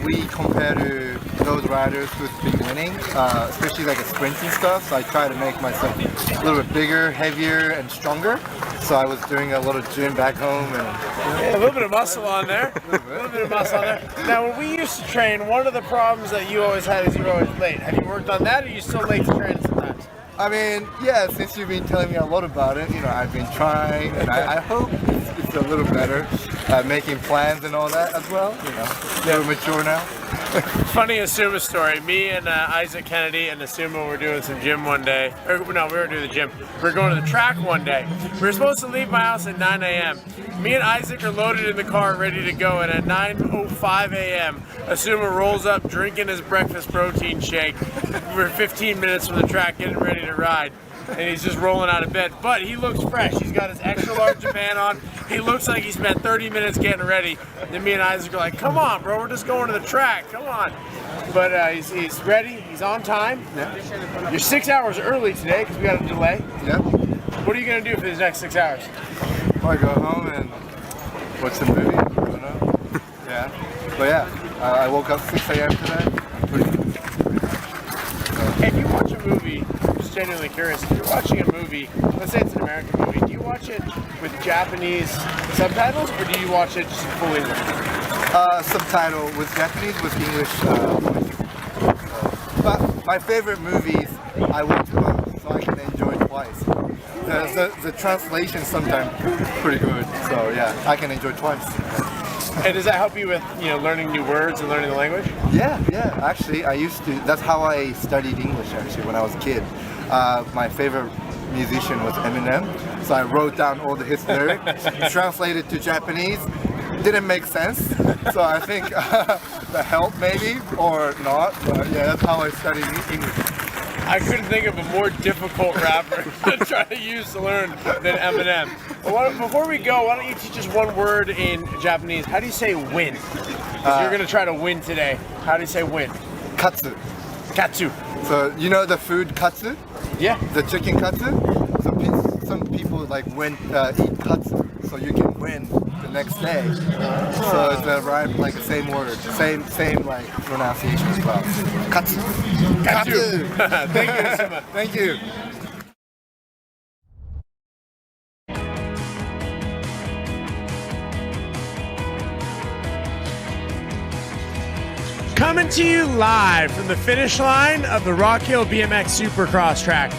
weak compared to those riders who've been winning, especially like a sprinting stuff. So I try to make myself a little bit bigger, heavier, and stronger. So I was doing a lot of gym back home, and yeah, a little bit of muscle on there. A little bit of muscle on there. Now, when we used to train, one of the problems that you always had is you were always late. Have you worked on that, or are you still late to train sometimes? I mean, yeah, since you've been telling me a lot about it, I've been trying, and I hope it's a little better, making plans and all that as well, They're mature now. Funny Asuma story. Me and Isaac Kennedy and Asuma were doing some gym one day. Or, no, we weren't doing the gym. We were going to the track one day. We were supposed to leave my house at 9 a.m. Me and Isaac are loaded in the car, ready to go, and at 9:05 a.m., Asuma rolls up drinking his breakfast protein shake. We're 15 minutes from the track, getting ready to ride. And he's just rolling out of bed. But he looks fresh. He's got his extra large Japan on. He looks like he spent 30 minutes getting ready. Then me and Isaac are like, come on, bro, we're just going to the track. Come on. But he's ready. He's on time. Yeah. You're 6 hours early today because we got a delay. Yeah. What are you going to do for these next 6 hours? I go home and watch the movie. I don't know. Yeah. But yeah, I woke up 6 a.m. today. I'm pretty good. Hey, if you watch a movie, I'm just genuinely curious, if you're watching a movie, let's say it's an American movie, do you watch it with Japanese subtitles or do you watch it just in full English? Subtitle with Japanese, with English voice. But my favorite movies, I watch both, so I can enjoy twice. The translation sometimes pretty good, so yeah, I can enjoy twice. And does that help you with, learning new words and learning the language? Yeah, actually, I used to. That's how I studied English, actually, when I was a kid. My favorite musician was Eminem, so I wrote down all his lyrics, translated to Japanese. Didn't make sense, so I think that helped maybe, or not, but yeah, that's how I studied English. I couldn't think of a more difficult rapper to try to use to learn than Eminem. But before we go, why don't you teach us one word in Japanese? How do you say win? Because you're going to try to win today. How do you say win? Katsu. Katsu. So you know the food katsu? Yeah. The chicken katsu? So some people like eat katsu, so you can win the next day. So it's the rhyme, like the same word, same like pronunciation as well. Katsu. Katsu. Thank you, Asuma. Thank you. Coming to you live from the finish line of the Rock Hill BMX Supercross track.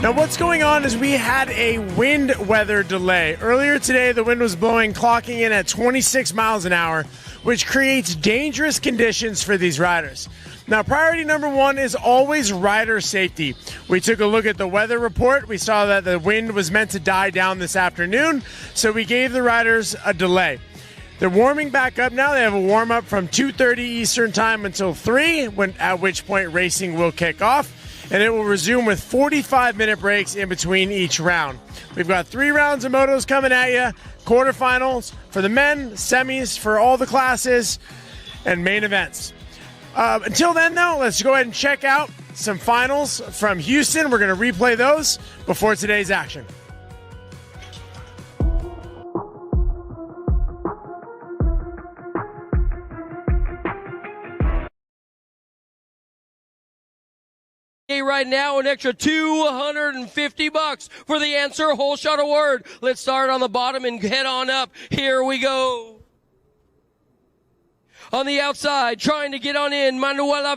Now what's going on is we had a wind weather delay. Earlier today the wind was blowing, clocking in at 26 miles an hour, which creates dangerous conditions for these riders. Now priority number one is always rider safety. We took a look at the weather report. We saw that the wind was meant to die down this afternoon, so we gave the riders a delay. They're warming back up now. They have a warm-up from 2:30 Eastern Time until 3, at which point racing will kick off, and it will resume with 45-minute breaks in between each round. We've got 3 rounds of motos coming at you, quarterfinals for the men, semis for all the classes, and main events. Until then, though, let's go ahead and check out some finals from Houston. We're going to replay those before today's action. Right now, an extra $250 for the answer whole shot award. Let's start on the bottom and head on up. Here we go. On the outside, trying to get on in, Manuela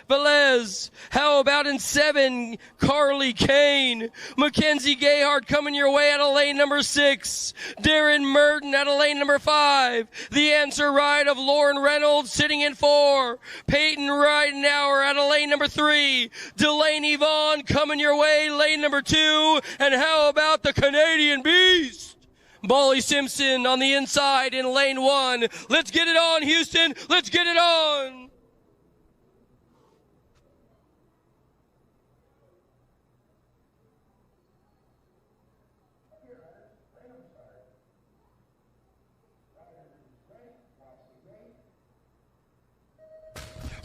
Velez. How about in 7, Carly Kane. Mackenzie Gayhart coming your way out of lane number 6. Darren Merton out of lane number 5. The answer ride of Lauren Reynolds sitting in 4. Peyton Ridenauer out of lane number 3. Delaney Vaughn coming your way, lane number 2. And how about the Canadian Beast? Molly Simpson on the inside in lane 1. Let's get it on, Houston. Let's get it on.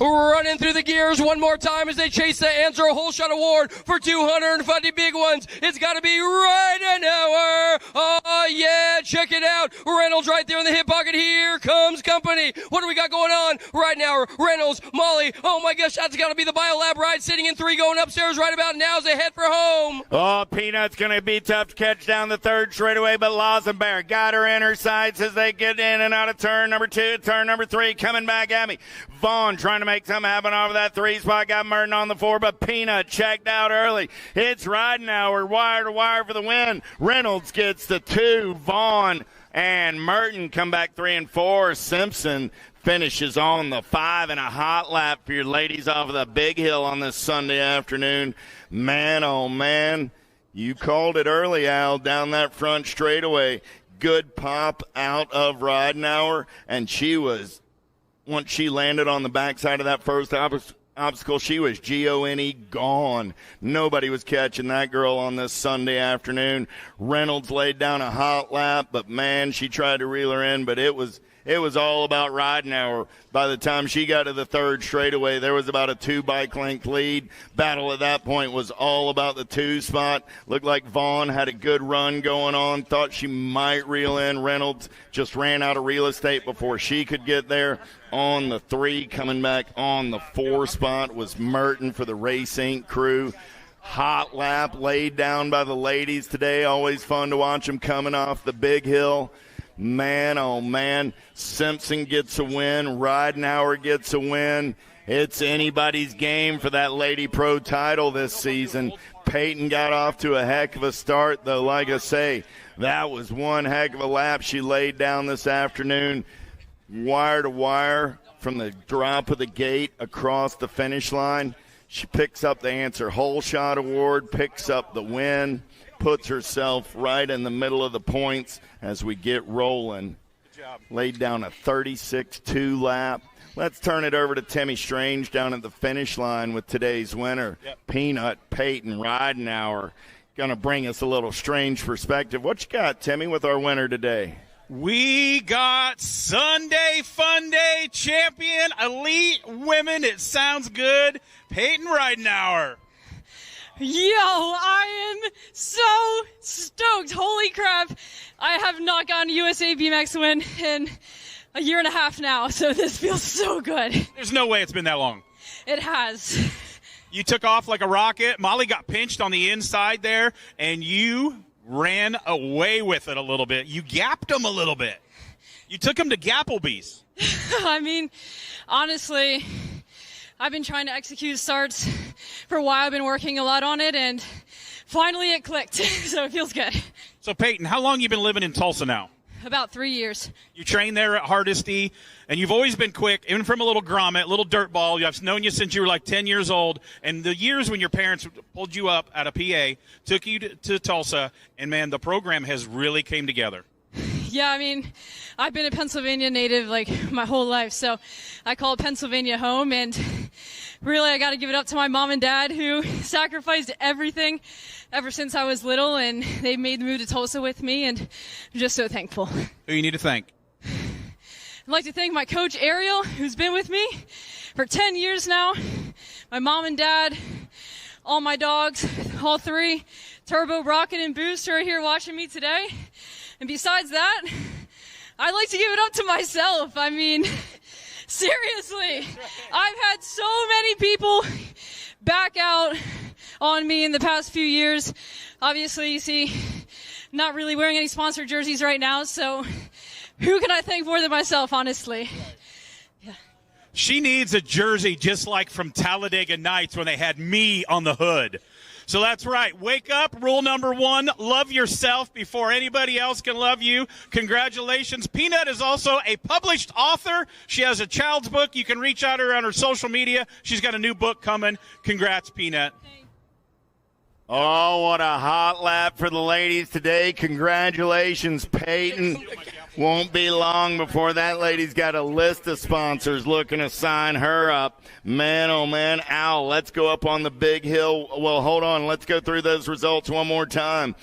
running through the gears one more time as they chase the Answer a Whole Shot Award for 250 big ones. It's got to be Ridenauer. Oh, yeah, check it out. Reynolds right there in the hip pocket. Here comes company. What do we got going on? Ridenauer, Reynolds, Molly. Oh, my gosh, that's got to be the Biolab ride sitting in 3 going upstairs right about now as they head for home. Oh, Peanut's going to be tough to catch down the third straightaway, but Lazenberg got her in her sights as they get in and out of turn number 2, turn number 3, coming back at me. Vaughn trying to make something happen over that 3 spot, got Merton on the 4, but Peanut checked out early. It's Ridenauer, wire to wire for the win. Reynolds gets the 2, Vaughn and Merton come back 3 and 4. Simpson finishes on the 5 and a hot lap for your ladies off of the big hill on this Sunday afternoon. Man, oh man, you called it early, Al, down that front straightaway. Good pop out of Ridenauer, and she was, once she landed on the backside of that first obstacle, she was G-O-N-E gone. Nobody was catching that girl on this Sunday afternoon. Reynolds laid down a hot lap, but man, she tried to reel her in, but it was all about Ridenauer. By the time she got to the third straightaway, there was about a 2 bike length lead. Battle at that point was all about the 2 spot. Looked like Vaughn had a good run going on. Thought she might reel in. Reynolds just ran out of real estate before she could get there. On the 3, coming back on the 4 spot was Merton for the Race Inc. crew. Hot lap laid down by the ladies today. Always fun to watch them coming off the big hill. Man, oh man, Simpson gets a win, Ridenauer gets a win. It's anybody's game for that Lady Pro title this season. Peyton got off to a heck of a start, though, like I say, that was one heck of a lap she laid down this afternoon. Wire to wire from the drop of the gate across the finish line. She picks up the Answer Whole Shot Award, picks up the win, puts herself right in the middle of the points as we get rolling. Good job. Laid down a 36-2 lap. Let's turn it over to Timmy Strange down at the finish line with today's winner. Yep. Peanut, Peyton, Ridenauer. Going to bring us a little Strange perspective. What you got, Timmy, with our winner today? We got Sunday Fun Day champion, elite women. It sounds good. Peyton Ridenauer. Yo, I am so stoked. Holy crap. I have not gotten a USA BMX win in a year and a half now, so this feels so good. There's no way it's been that long. It has. You took off like a rocket. Molly got pinched on the inside there, and you ran away with it a little bit. You gapped them a little bit. You took them to Gapplebee's. I mean, honestly, I've been trying to execute starts for a while. I've been working a lot on it, and finally it clicked, so it feels good. So, Peyton, how long you been living in Tulsa now? About 3 years. You trained there at Hardesty, and you've always been quick, even from a little grommet, little dirt ball. I've known you since you were like 10 years old, and the years when your parents pulled you up out of PA, took you to Tulsa, and, man, the program has really came together. Yeah, I mean, I've been a Pennsylvania native like my whole life, so I call Pennsylvania home, and really I got to give it up to my mom and dad who sacrificed everything ever since I was little, and they made the move to Tulsa with me, and I'm just so thankful. Who you need to thank? I'd like to thank my coach, Ariel, who's been with me for 10 years now, my mom and dad, all my dogs, all 3, Turbo, Rocket, and Boost, who are here watching me today. And besides that, I'd like to give it up to myself. I mean, seriously, I've had so many people back out on me in the past few years. Obviously, you see, not really wearing any sponsored jerseys right now, so who can I thank more than myself, honestly? Yeah. She needs a jersey just like from Talladega Nights when they had me on the hood. So that's right. Wake up. Rule number 1, love yourself before anybody else can love you. Congratulations. Peanut is also a published author. She has a child's book. You can reach out to her on her social media. She's got a new book coming. Congrats, Peanut. Oh, what a hot lap for the ladies today. Congratulations, Peyton. Won't be long before that lady's got a list of sponsors looking to sign her up. Man, oh man. Al, let's go up on the big hill. Well, hold on. Let's go through those results one more time.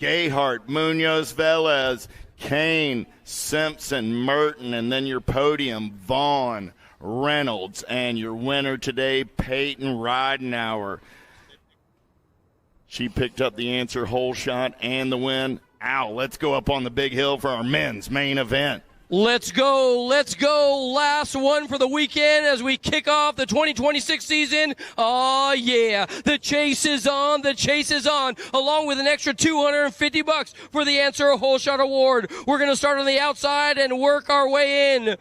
Gayhart, Munoz, Velez, Kane, Simpson, Merton, and then your podium, Vaughn, Reynolds. And your winner today, Peyton Ridenauer. She picked up the answer, hole shot, and the win. Ow, let's go up on the big hill for our men's main event. Let's go. Last one for the weekend as we kick off the 2026 season. Oh, yeah. The chase is on. Along with an extra $250 for the Answer a Hole Shot Award. We're going to start on the outside and work our way in.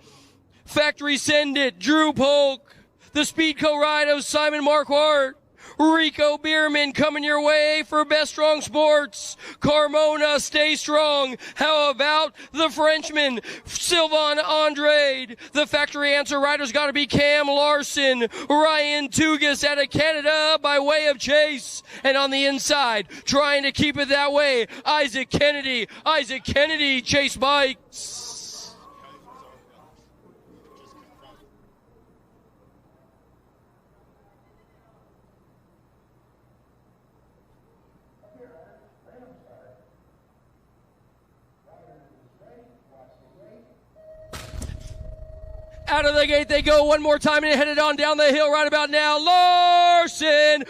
Factory Send It, Drew Polk. The Speedco ride of Simon Marquardt. Rico Bierman coming your way for Best Strong Sports. Carmona, stay strong. How about the Frenchman, Sylvain Andrade? The factory answer rider's got to be Cam Larson. Ryan Tugas out of Canada by way of Chase. And on the inside, trying to keep it that way, Isaac Kennedy, Chase Bikes. Out of the gate they go one more time and headed on down the hill right about now. Larson,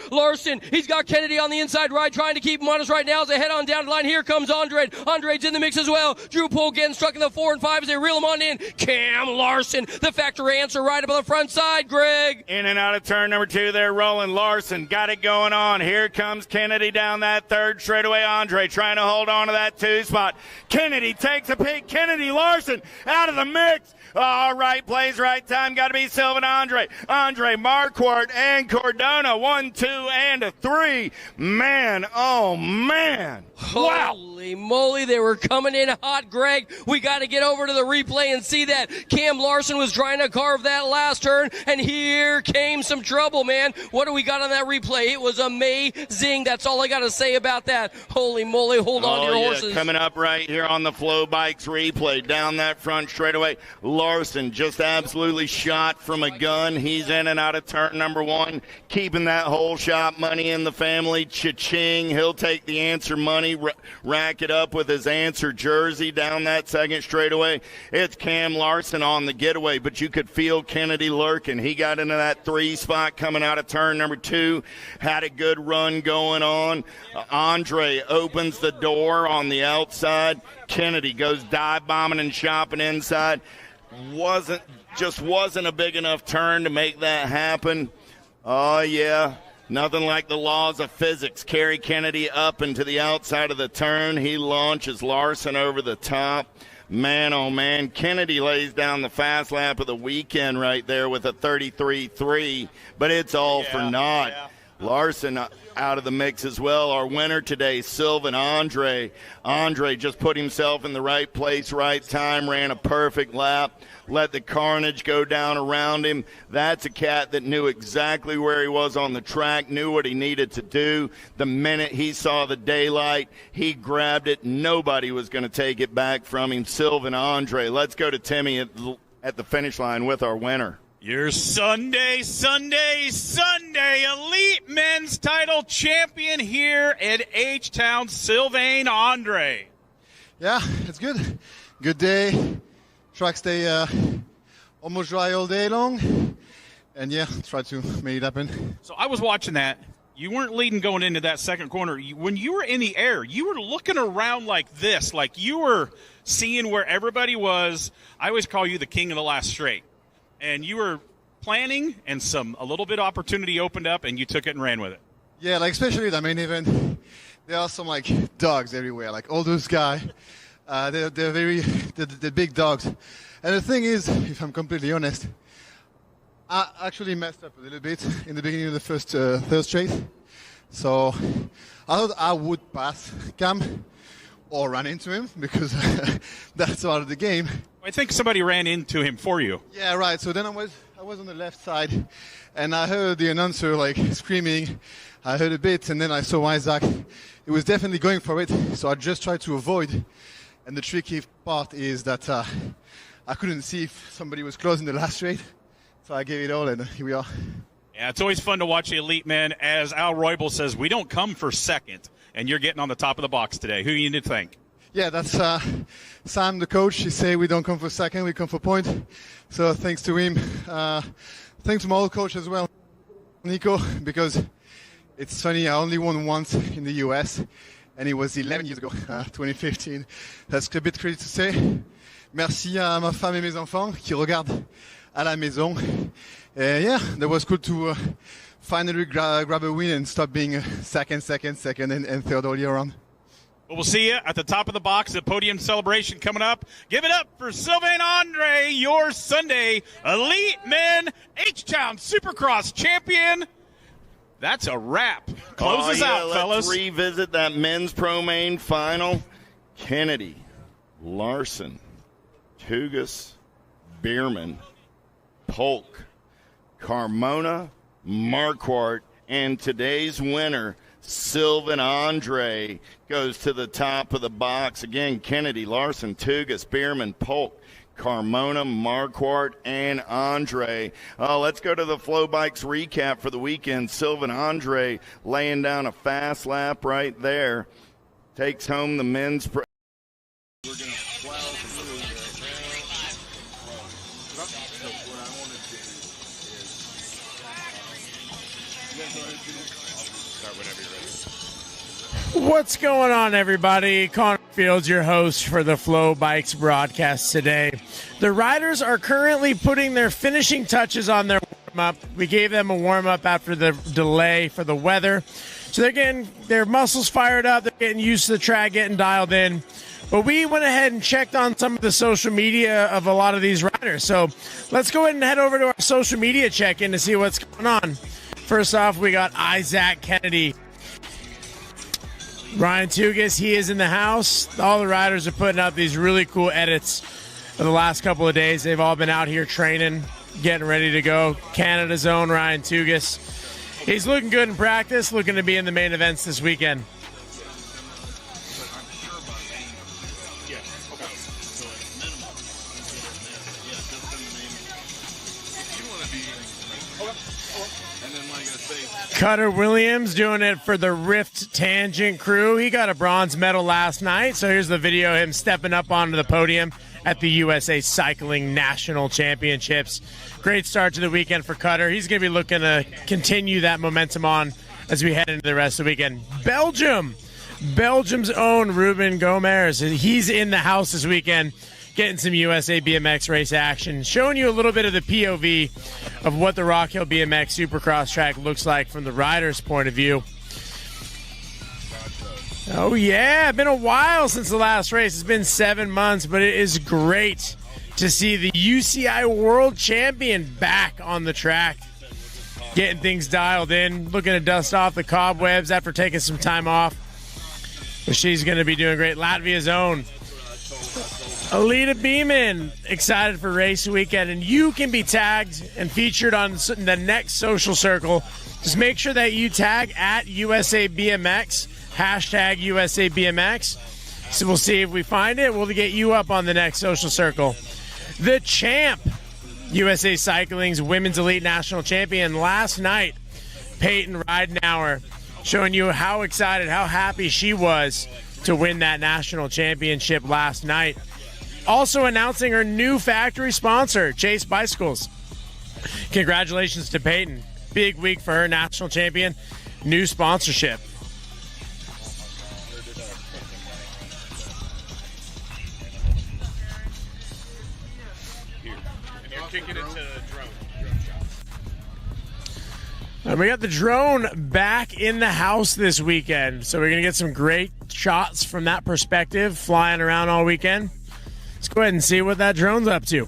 he's got Kennedy on the inside right, trying to keep him honest right now as they head on down the line. Here comes Andrade. Andrade's in the mix as well. Drew Polk getting struck in the 4 and 5 as they reel him on in. Cam Larson, the factory answer right up on the front side. Greg. In and out of turn number 2, they're rolling. Larson got it going on. Here comes Kennedy down that third straightaway. Andre trying to hold on to that 2 spot. Kennedy takes a peek. Kennedy Larson out of the mix. All right, plays right time. Got to be Sylvain Andre, Marquardt, and Cordona. 1, 2, and a 3. Man, oh man. Wow. Holy moly, they were coming in hot, Greg. We got to get over to the replay and see that. Cam Larson was trying to carve that last turn, and here came some trouble, man. What do we got on that replay? It was amazing. That's all I got to say about that. Holy moly, hold on to your horses. Coming up right here on the Flow Bikes replay, down that front straightaway. Larson just absolutely shot from a gun. He's in and out of turn number 1, keeping that whole shot money in the family. Cha-ching. He'll take the answer money, rack it up with his answer jersey down that second straightaway. It's Cam Larson on the getaway, but you could feel Kennedy lurking. He got into that 3 spot coming out of turn number 2, had a good run going on. Andre opens the door on the outside. Kennedy goes dive bombing and shopping inside. Wasn't a big enough turn to make that happen. Oh, yeah. Nothing like the laws of physics. Carry Kennedy up and to the outside of the turn. He launches Larson over the top. Man, oh, man. Kennedy lays down the fast lap of the weekend right there with a 33.3, but it's all for naught. Yeah. Larson out of the mix as well. Our winner today, Sylvain Andre. Andre just put himself in the right place, right time, ran a perfect lap, let the carnage go down around him. That's a cat that knew exactly where he was on the track, knew what he needed to do. The minute he saw the daylight, he grabbed it. Nobody was going to take it back from him. Sylvain Andre. Let's go to Timmy at the finish line with our winner. Your Sunday Elite Men's Title Champion here at H-Town, Sylvain Andre. Yeah, it's good. Good day. Track stay almost dry all day long. And yeah, try to make it happen. So I was watching that. You weren't leading going into that second corner. When you were in the air, you were looking around like this, like you were seeing where everybody was. I always call you the king of the last straight. And you were planning, and a little bit of opportunity opened up, and you took it and ran with it. Yeah, like especially the main event, there are some like dogs everywhere. Like all those guys, they're big dogs. And the thing is, if I'm completely honest, I actually messed up a little bit in the beginning of the first third straight. So I thought I would pass Cam or run into him because that's part of the game. I think somebody ran into him for you. Yeah, right. So then I was on the left side, and I heard the announcer like screaming. I heard a bit, and then I saw Isaac. He was definitely going for it, so I just tried to avoid. And the tricky part is that I couldn't see if somebody was close in the last straight, so I gave it all, and here we are. Yeah, it's always fun to watch the elite men. As Al Roybal says, we don't come for second, and you're getting on the top of the box today. Who you need to thank? yeah, that's Sam, the coach. He say we don't come for second, we come for point. So thanks to him. Thanks to my old coach as well, Nico, because it's funny, I only won once in the US, and it was 11 years ago, 2015. That's a bit crazy to say. Merci à ma femme et mes enfants qui regardent à la maison. Yeah, that was cool to finally grab a win and stop being second, and third all year round. Well, we'll see you at the top of the box, the podium celebration coming up. Give it up for Sylvain Andre, your Sunday Elite Men H-Town Supercross champion. That's a wrap. Close us out, fellas. Let's revisit that men's pro main final. Kennedy, Larson, Tugas, Bierman, Polk, Carmona, Marquardt, and today's winner, Sylvain Andre, goes to the top of the box. Again, Kennedy, Larson, Tugas, Bierman, Polk, Carmona, Marquardt, and Andre. Let's go to the Flow Bikes recap for the weekend. Sylvain Andre laying down a fast lap right there. Takes home the men's pro. We're going to plow through right now. So what I want to do is... Start whenever you're ready. What's going on, everybody? Connor Fields, your host for the Flow Bikes broadcast today. The riders are currently putting their finishing touches on their warm-up. We gave them a warm-up after the delay for the weather. So they're getting their muscles fired up. They're getting used to the track, getting dialed in. But we went ahead and checked on some of the social media of a lot of these riders. So let's go ahead and head over to our social media check-in to see what's going on. First off, we got Isaac Kennedy. Ryan Tugas, he is in the house. All the riders are putting up these really cool edits of the last couple of days. They've all been out here training, getting ready to go. Canada's own Ryan Tugas. He's looking good in practice, looking to be in the main events this weekend. Cutter Williams doing it for the Rift Tangent crew. He got a bronze medal last night, so here's the video of him stepping up onto the podium at the USA Cycling National Championships. Great start to the weekend for Cutter. He's going to be looking to continue that momentum on as we head into the rest of the weekend. Belgium's own Ruben Gomez. He's in the house this weekend, getting some USA BMX race action, showing you a little bit of the POV of what the Rock Hill BMX Supercross track looks like from the rider's point of view. Oh, yeah, been a while since the last race. It's been 7 months, but it is great to see the UCI World Champion back on the track, getting things dialed in, looking to dust off the cobwebs after taking some time off. But she's going to be doing great. Latvia's own Alita Beeman, excited for race weekend, and you can be tagged and featured on the next social circle. Just make sure that you tag at USA BMX, hashtag USA BMX. So we'll see if we find it. We'll get you up on the next social circle. The champ, USA Cycling's Women's Elite National Champion last night, Peyton Ridenauer, showing you how excited, how happy she was to win that national championship last night. Also announcing her new factory sponsor, Chase Bicycles. Congratulations to Peyton. Big week for her, national champion. New sponsorship. Here. And you're kicking it to the drone shot. And we got the drone back in the house this weekend. So we're going to get some great shots from that perspective, flying around all weekend. Let's go ahead and see what that drone's up to.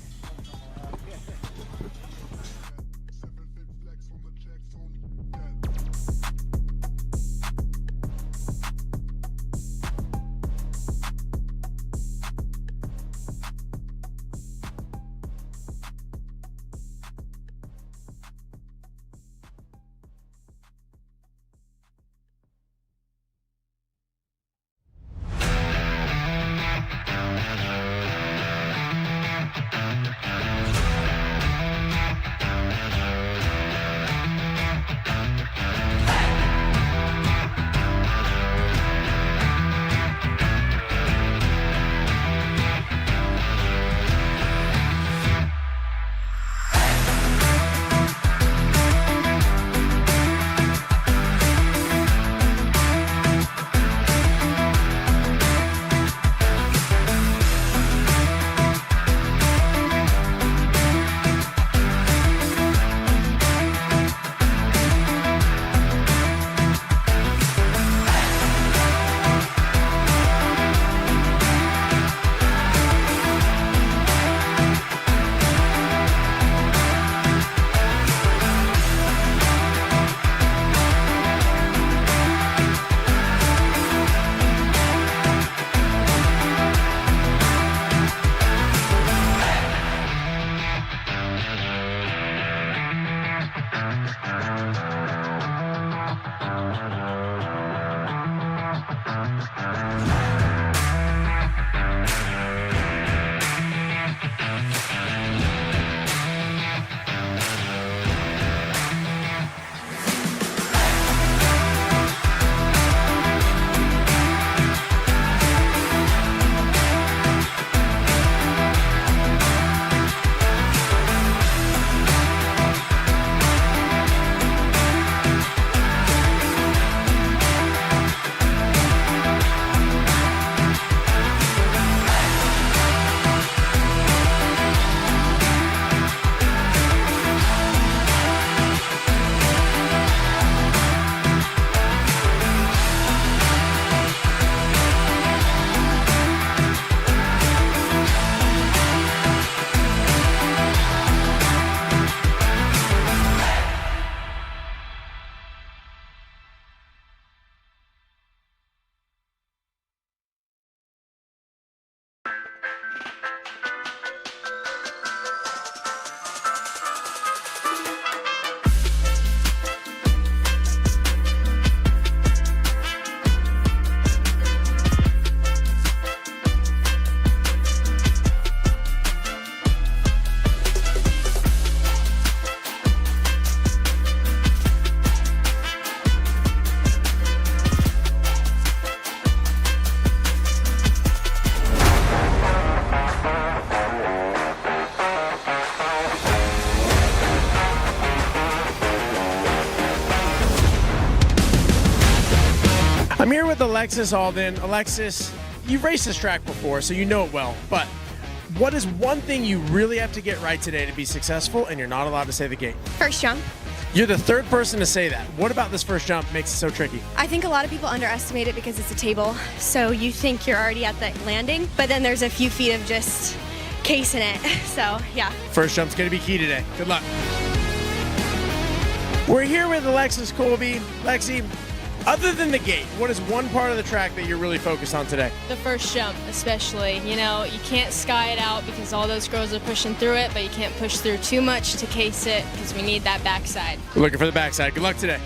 I'm here with Alexis Alden. Alexis, you've raced this track before, so you know it well, but what is one thing you really have to get right today to be successful and you're not allowed to say the gate? First jump. You're the third person to say that. What about this first jump makes it so tricky? I think a lot of people underestimate it because it's a table, so you think you're already at the landing, but then there's a few feet of just casing it, so yeah. First jump's gonna be key today. Good luck. We're here with Alexis Colby. Lexi, other than the gate, what is one part of the track that you're really focused on today? The first jump, especially. You know, you can't sky it out because all those girls are pushing through it, but you can't push through too much to case it because we need that backside. We're looking for the backside. Good luck today.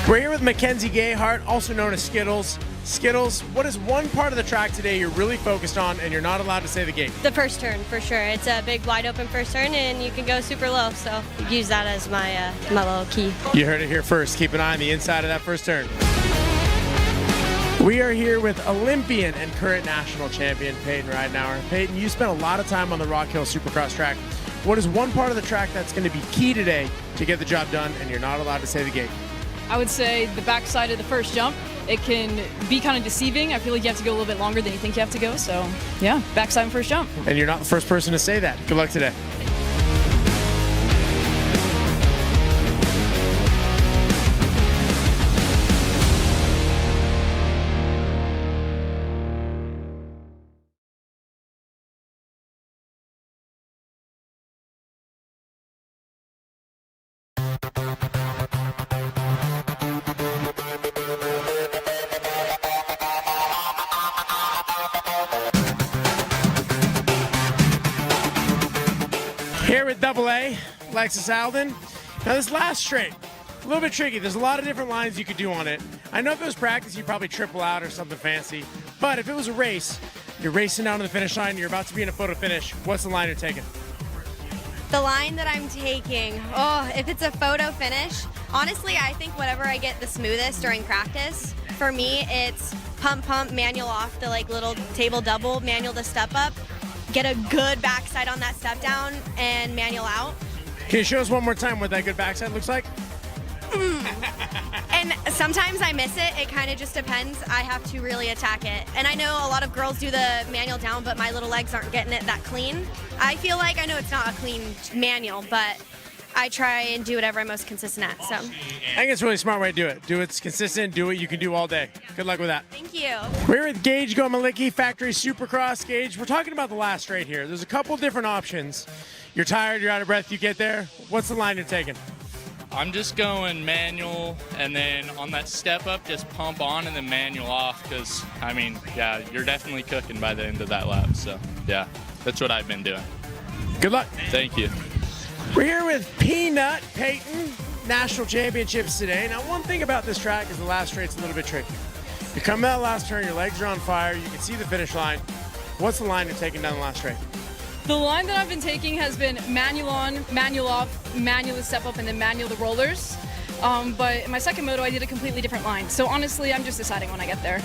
We're here with Mackenzie Gayhart, also known as Skittles. Skittles, what is one part of the track today you're really focused on and you're not allowed to say the gate? The first turn, for sure. It's a big, wide open first turn, and you can go super low, so use that as my my little key. You heard it here first. Keep an eye on the inside of that first turn. We are here with Olympian and current national champion Peyton Ridenauer. Peyton, you spent a lot of time on the Rock Hill Supercross track. What is one part of the track that's going to be key today to get the job done and you're not allowed to say the gate? I would say the backside of the first jump. It can be kind of deceiving. I feel like you have to go a little bit longer than you think you have to go. So, yeah, backside and first jump. And you're not the first person to say that. Good luck today. Here with Double A, Alexis Alden. Now this last straight, a little bit tricky. There's a lot of different lines you could do on it. I know if it was practice, you'd probably triple out or something fancy. But if it was a race, you're racing down to the finish line, you're about to be in a photo finish, what's the line you're taking? The line that I'm taking, if it's a photo finish, honestly, I think whatever I get the smoothest during practice, for me, it's pump, pump, manual off the little table double, manual to step up, get a good backside on that step down, and manual out. Can you show us one more time what that good backside looks like? And sometimes I miss it. It kind of just depends. I have to really attack it. And I know a lot of girls do the manual down, but my little legs aren't getting it that clean. I feel like I know it's not a clean manual, but I try and do whatever I'm most consistent at. So I think it's a really smart way to do it. Do it's consistent, do what you can do all day. Good luck with that. Thank you. We're with Gage Gomalicki, Factory Supercross. Gage, we're talking about the last straight here. There's a couple different options. You're tired, you're out of breath, you get there. What's the line you're taking? I'm just going manual, and then on that step up, just pump on and then manual off because, I mean, yeah, you're definitely cooking by the end of that lap. So, yeah, that's what I've been doing. Good luck. Thank you. We're here with Peanut Peyton, National Championships today. Now, one thing about this track is the last straight's a little bit tricky. You come that last turn, your legs are on fire, you can see the finish line. What's the line you're taking down the last straight? The line that I've been taking has been manual on, manual off, manual to step up, and then manual the rollers. But in my second moto, I did a completely different line. So honestly, I'm just deciding when I get there.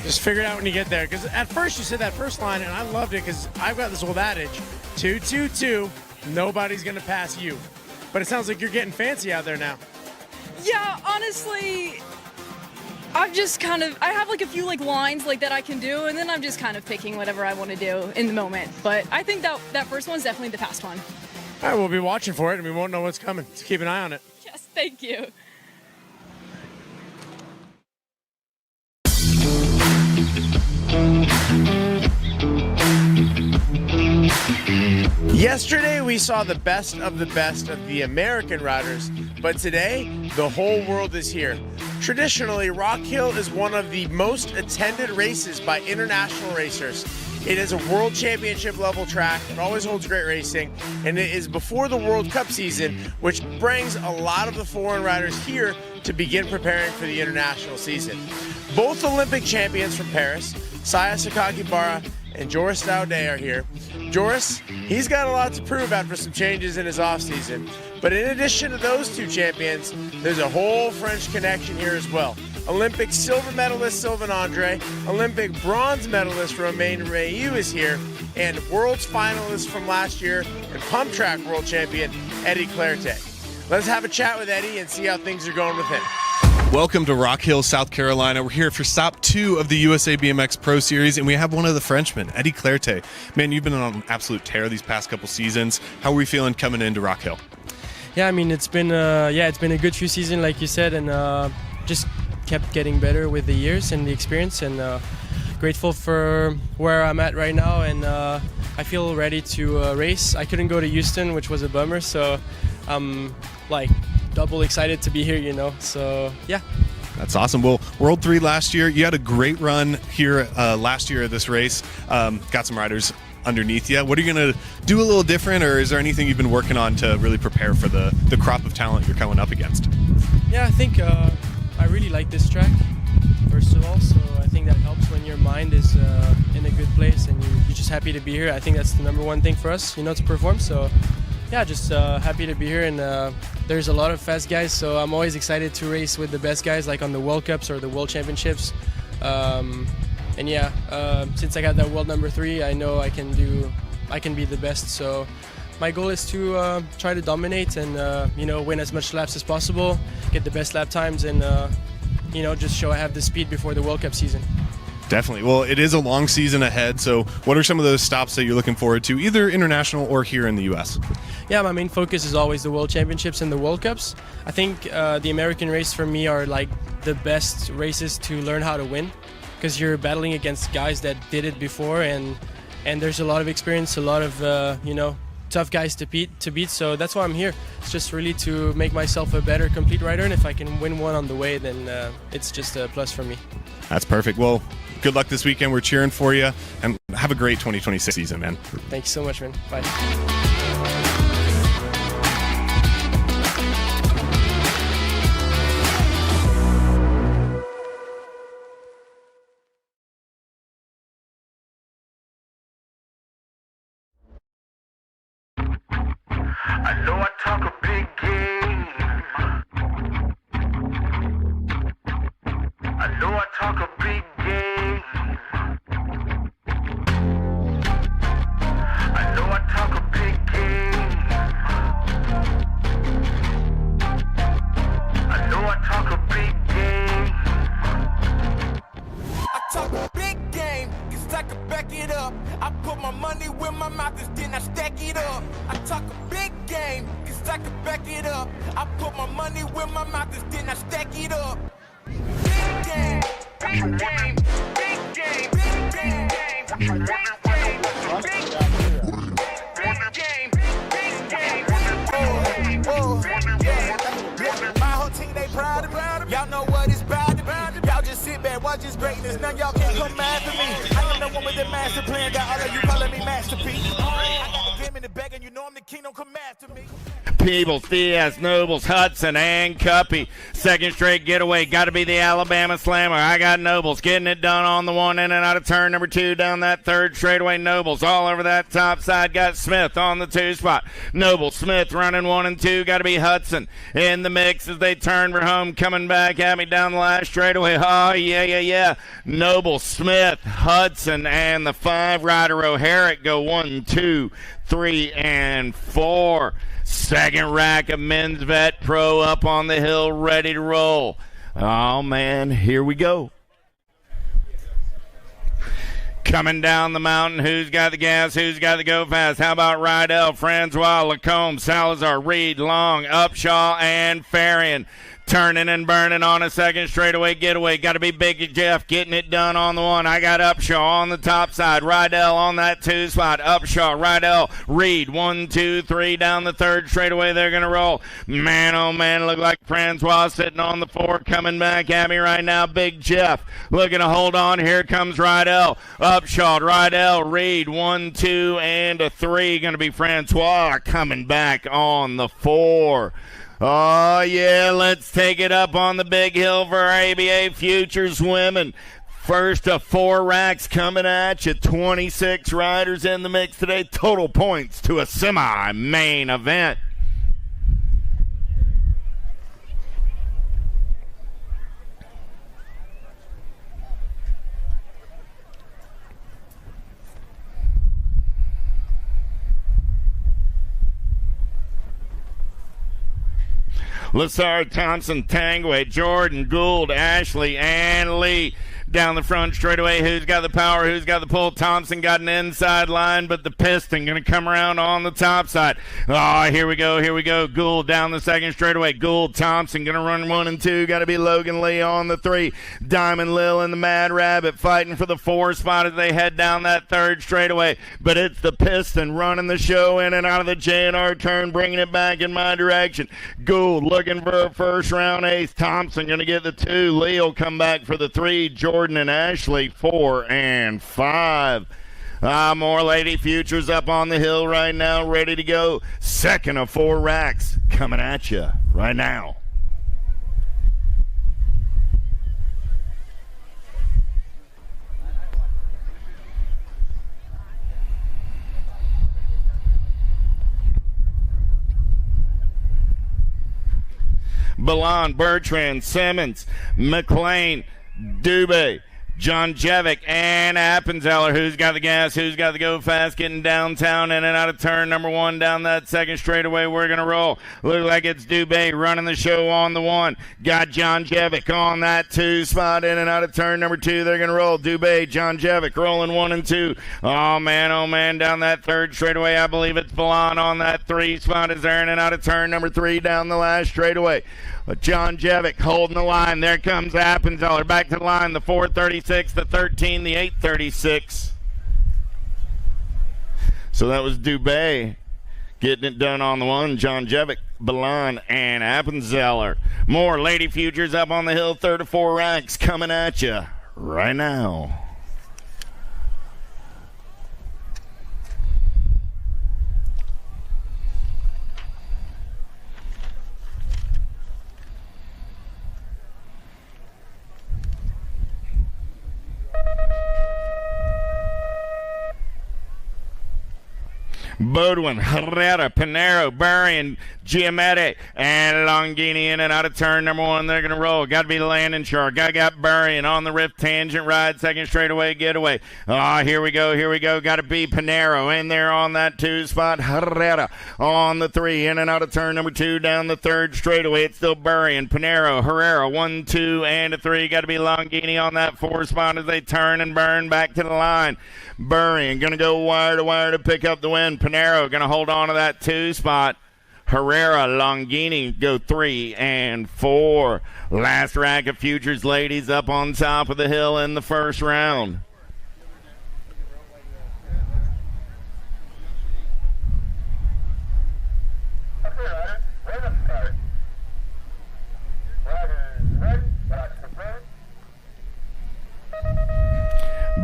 Just figure it out when you get there. Because at first you said that first line, and I loved it because I've got this old adage, 2-2-2, nobody's going to pass you. But it sounds like you're getting fancy out there now. Yeah, honestly, I've just I have a few lines that I can do, and then I'm just kind of picking whatever I want to do in the moment. But I think that first one's definitely the fast one. All right, we'll be watching for it, and we won't know what's coming. So keep an eye on it. Yes, thank you. Yesterday, we saw the best of the American riders, but today, the whole world is here. Traditionally, Rock Hill is one of the most attended races by international racers. It is a world championship level track. It always holds great racing, and it is before the World Cup season, which brings a lot of the foreign riders here to begin preparing for the international season. Both Olympic champions from Paris, Saya Sakakibara and Joris Daudet, are here. Joris, he's got a lot to prove after some changes in his offseason. But in addition to those two champions, there's a whole French connection here as well. Olympic silver medalist Sylvain Andre, Olympic bronze medalist Romain Rayu is here, and world's finalist from last year and pump track world champion Eddie Clerté. Let's have a chat with Eddie and see how things are going with him. Welcome to Rock Hill, South Carolina. We're here for stop 2 of the USA BMX Pro Series, and we have one of the Frenchmen, Eddie Clerté. Man, you've been on an absolute tear these past couple seasons. How are we feeling coming into Rock Hill? Yeah, I mean, it's been a good few seasons, like you said, and just kept getting better with the years and the experience, and grateful for where I'm at right now, and I feel ready to race. I couldn't go to Houston, which was a bummer, so I'm double excited to be here, so yeah. That's awesome. Well, World 3 last year, you had a great run here last year at this race. Got some riders underneath you. What are you going to do a little different, or is there anything you've been working on to really prepare for the crop of talent you're coming up against? Yeah, I think I really like this track, first of all, so I think that helps when your mind is in a good place and you're just happy to be here. I think that's the number one thing for us, to perform, so yeah, just happy to be here, and there's a lot of fast guys, so I'm always excited to race with the best guys, like on the World Cups or the World Championships. And yeah, since I got that world number 3, I know I can be the best. So my goal is to try to dominate and win as much laps as possible, get the best lap times, and just show I have the speed before the World Cup season. Definitely. Well, it is a long season ahead, so what are some of those stops that you're looking forward to, either international or here in the U.S.? Yeah, my main focus is always the World Championships and the World Cups. I think the American race for me are like the best races to learn how to win, because you're battling against guys that did it before, and there's a lot of experience, a lot of tough guys to beat. So that's why I'm here. It's just really to make myself a better complete rider, and if I can win one on the way, then it's just a plus for me. That's perfect. Well, good luck this weekend. We're cheering for you, and have a great 2026 season, man. Thanks so much, man. Bye. I know I talk a big game. I know I talk a big game. I know I talk a big game. I know I talk a big game. I talk a big game, cause I can back it up. I put my money where my mouth is, then I stack it up. I talk a big game, cause I can back it up. I put my money where my mouth is, then I stack it up. Big game, big game, big game, big game, big game, big game, big game, big game. My whole team, they proud of me. Y'all know what it's about to be. Y'all just sit back, watch this greatness. None y'all can come after me. I am the one with the master plan. Got all of you calling me masterpiece. I got the game in the bag, and you know I'm the king. Don't come after me. Peebles, Diaz, Nobles, Hudson, and Cuppy. Second straight getaway. Got to be the Alabama Slammer. I got Nobles getting it done on the one in and out of turn number 2 down that third straightaway. Nobles all over that top side. Got Smith on the 2 spot. Nobles, Smith running 1 and 2. Got to be Hudson in the mix as they turn for home. Coming back at me down the last straightaway. Oh, yeah. Nobles, Smith, Hudson, and the 5 rider O'Hara go 1, 2, 3, and 4. Second rack of men's vet pro up on the hill, ready to roll. Oh, man, here we go. Coming down the mountain, who's got the gas, who's got to go fast? How about Rydell, Francois, Lacombe, Salazar, Reed, Long, Upshaw, and Farian? Turning and burning on a second straightaway getaway. Got to be Big Jeff getting it done on the 1. I got Upshaw on the top side. Rydell on that 2 spot. Upshaw, Rydell, Reed. 1, 2, 3 down the third straightaway. They're going to roll. Man, oh man, look like Francois sitting on the 4. Coming back at me right now. Big Jeff looking to hold on. Here comes Rydell. Upshaw, Rydell, Reed. 1, 2, and a 3. Going to be Francois coming back on the 4. Oh, yeah, let's take it up on the big hill for our ABA Futures women. First of 4 racks coming at you. 26 riders in the mix today. Total points to a semi-main event. Lassard, Thompson, Tangway, Jordan, Gould, Ashley, and Lee. Down the front straightaway, who's got the power, who's got the pull? Thompson got an inside line, but the piston going to come around on the top side. Oh, here we go. Gould down the second straightaway. Gould, Thompson going to run 1 and 2. Got to be Logan Lee on the 3. Diamond Lil and the Mad Rabbit fighting for the 4 spot as they head down that third straightaway. But it's the piston running the show in and out of the J&R turn, bringing it back in my direction. Gould looking for a first round ace. Thompson going to get the 2. Lee will come back for the 3. Jordan and Ashley 4 and 5. More Lady Futures up on the hill right now, ready to go. Second of 4 racks coming at you right now. Balan, Bertrand, Simmons, McLean, Dubé, John Jevic, and Appenzeller. Who's got the gas? Who's got the go fast? Getting downtown in and out of turn number 1 down that second straightaway. We're going to roll. Look like it's Dubé running the show on the 1. Got John Jevic on that 2 spot in and out of turn number 2. They're going to roll. Dubé, John Jevic rolling 1 and 2. Oh, man, down that third straightaway. I believe it's Balan on that 3 spot as they're in and out of turn number 3 down the last straightaway. John Jevic holding the line. There comes Appenzeller back to the line. The 436, the 13, the 836. So that was Dubé getting it done on the 1. John Jevic, Balan, and Appenzeller. More Lady Futures up on the hill. 3rd of 4 racks coming at you right now. Bodwin, Herrera, Pinero, Burry, Giametti, and Longini in and out of turn number 1. They're going to roll. Got to be Landon Shore. Got Burry and on the rift tangent ride. Second straightaway getaway. Here we go. Got to be Pinero in there on that 2 spot. Herrera on the 3. In and out of turn number 2 down the third straightaway. It's still Burry and Pinero. Herrera 1, 2, and a 3. Got to be Longini on that 4 spot as they turn and burn back to the line. Burry going to go wire to wire to pick up the win. Pinero going to hold on to that 2 spot. Herrera, Longini go 3 and 4. Last rack of Futures ladies up on top of the hill in the first round.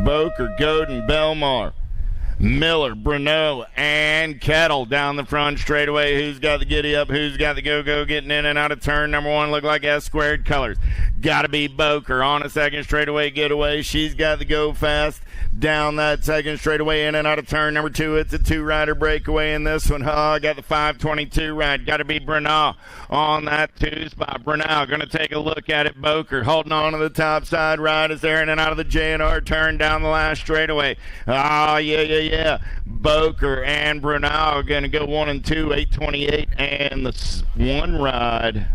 Boker, Godin, Belmar, Miller, Bruneau, and Kettle down the front straightaway. Who's got the giddy up? Who's got the go-go getting in and out of turn number 1? Look like S-squared colors. Got to be Boker on a second straightaway getaway. She's got the go fast down that second straightaway in and out of turn number 2. It's a 2-rider breakaway in this one. Got the 522 ride. Got to be Bruneau on that 2 spot. Bruneau going to take a look at it. Boker holding on to the top side ride is there in and out of the J&R turn down the last straightaway. Yeah. Boker and Bruneau going to go 1 and 2, 828, and the 1 ride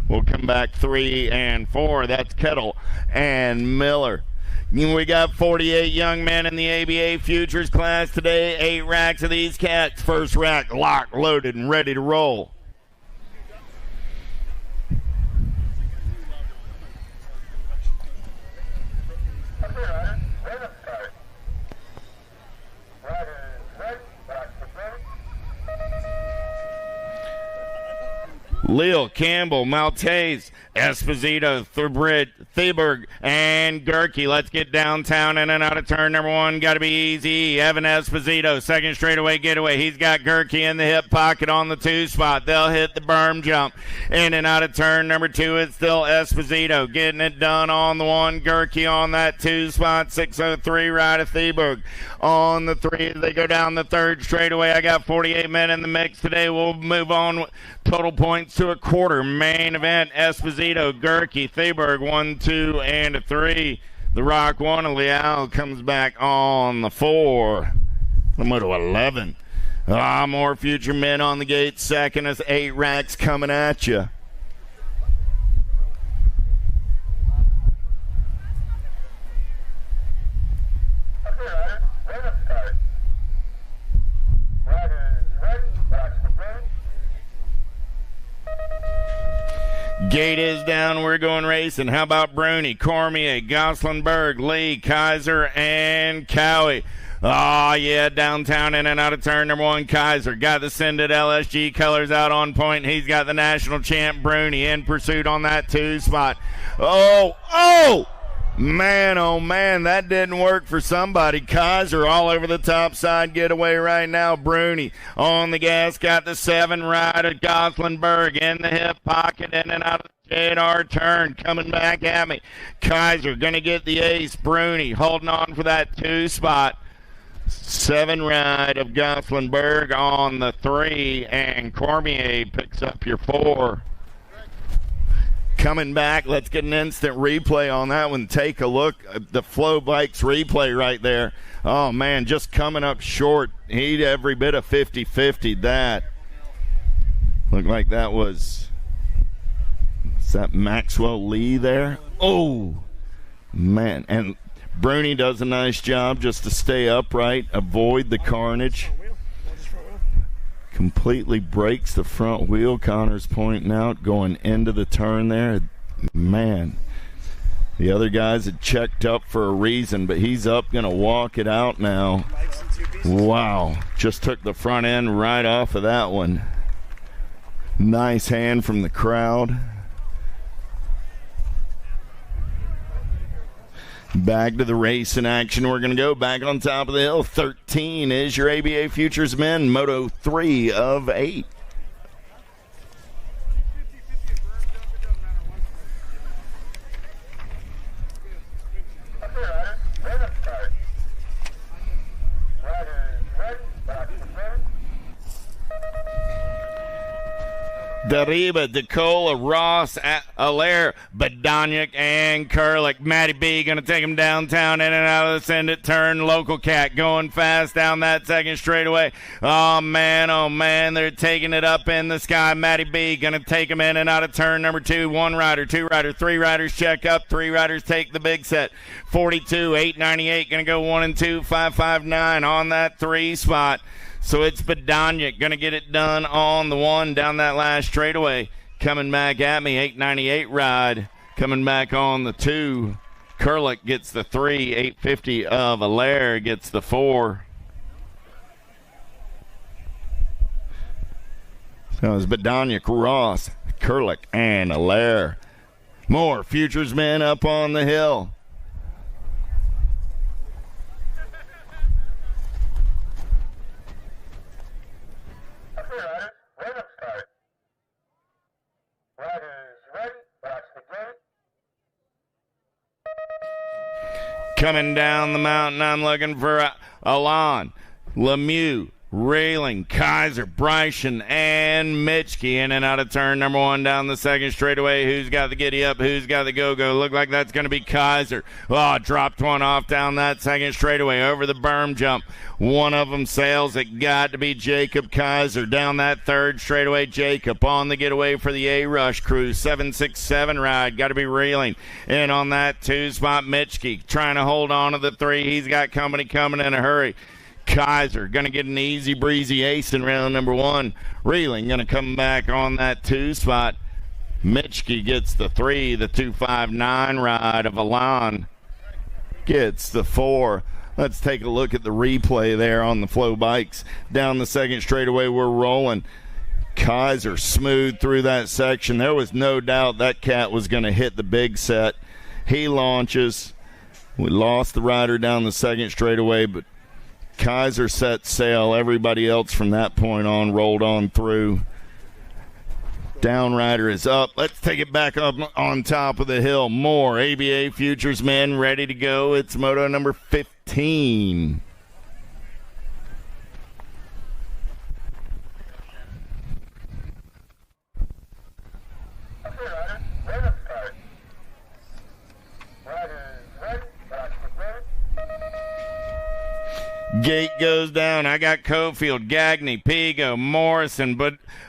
will come back 3 and 4. That's Kettle and Miller. We got 48 young men in the ABA Futures class today. 8 racks of these cats. First rack locked, loaded, and ready to roll. Leal, Campbell, Maltese, Esposito, Theberg, and Gerke. Let's get downtown in and out of turn number 1. Got to be easy. Evan Esposito, second straightaway getaway. He's got Gerke in the hip pocket on the 2 spot. They'll hit the berm jump. In and out of turn number 2. It's still Esposito getting it done on the 1. Gerke on that 2 spot. 603 right of Theberg on the 3. They go down the third straightaway. I got 48 men in the mix today. We'll move on. Total points to a quarter. Main event, Esposito, Gerke, Theberg, 1, 2, and a 3. The Rock 1, and Leal comes back on the 4. I'm going to 11. More future men on the gate. Second is 8 racks coming at you. Gate is down. We're going racing. How about Bruni, Cormier, Goslinberg, Lee, Kaiser, and Cowie? Oh, yeah, downtown in and out of turn number 1. Kaiser got the sended LSG colors out on point. He's got the national champ Bruni in pursuit on that 2 spot. Oh, man, that didn't work for somebody. Kaiser all over the top side getaway right now. Bruni on the gas, got the 7 right at Goslinberg in the hip pocket, in and out of the JR turn, coming back at me. Kaiser going to get the ace. Bruni holding on for that 2 spot. 7 right of Goslinberg on the 3, and Cormier picks up your 4. Coming back, let's get an instant replay on that one. Take a look at the Flow Bikes replay right there. Oh, man, just coming up short. He'd every bit of 50-50 that. Looked like that was that Maxwell Lee there? Oh, man, and Bruni does a nice job just to stay upright, avoid the carnage. Completely breaks the front wheel. Connor's pointing out, going into the turn there. Man, the other guys had checked up for a reason, but he's up, going to walk it out now. Wow, just took the front end right off of that one. Nice hand from the crowd. Back to the race in action. We're going to go back on top of the hill. 13 is your ABA Futures Men, Moto 3 of 8. Dariba, DeCola, Ross, Allaire, Badoniak, and Kurlik. Matty B going to take him downtown, in and out of the send it turn. Local Cat going fast down that second straightaway. Oh, man, they're taking it up in the sky. Matty B going to take him in and out of turn number 2. 1 rider, 2 rider, 3 riders check up. 3 riders take the big set. 42, 898 going to go 1 and 2. 559 on that 3 spot. So it's Badoniak going to get it done on the 1 down that last straightaway. Coming back at me, 898 ride. Coming back on the 2. Kurlik gets the 3. 850 of Allaire gets the 4. So it's Badoniak, Ross, Kurlik, and Allaire. More Futures Men up on the hill. Coming down the mountain, I'm looking for Alon, Lemieux, Railing, Kaiser, Bryson, and Mitchke in and out of turn number 1 down the second straightaway. Who's got the giddy up? Who's got the go-go? Look like that's going to be Kaiser. Oh, dropped one off down that second straightaway over the berm jump. One of them sails. It got to be Jacob Kaiser down that third straightaway. Jacob on the getaway for the A-Rush crew. 767 ride. Got to be Railing. In on that 2 spot, Mitchke trying to hold on to the 3. He's got company coming in a hurry. Kaiser going to get an easy breezy ace in round number 1. Reeling going to come back on that 2 spot. Mitchke gets the 3. The 259 ride of Alon gets the 4. Let's take a look at the replay there on the Flow Bikes. Down the second straightaway, we're rolling. Kaiser smooth through that section. There was no doubt that cat was going to hit the big set. He launches. We lost the rider down the second straightaway, but Kaiser set sail. Everybody else from that point on rolled on through. Down rider is up. Let's take it back up on top of the hill. More ABA Futures Men ready to go. It's moto number 15. Gate goes down. I got Cofield, Gagne, Pigo, Morrison,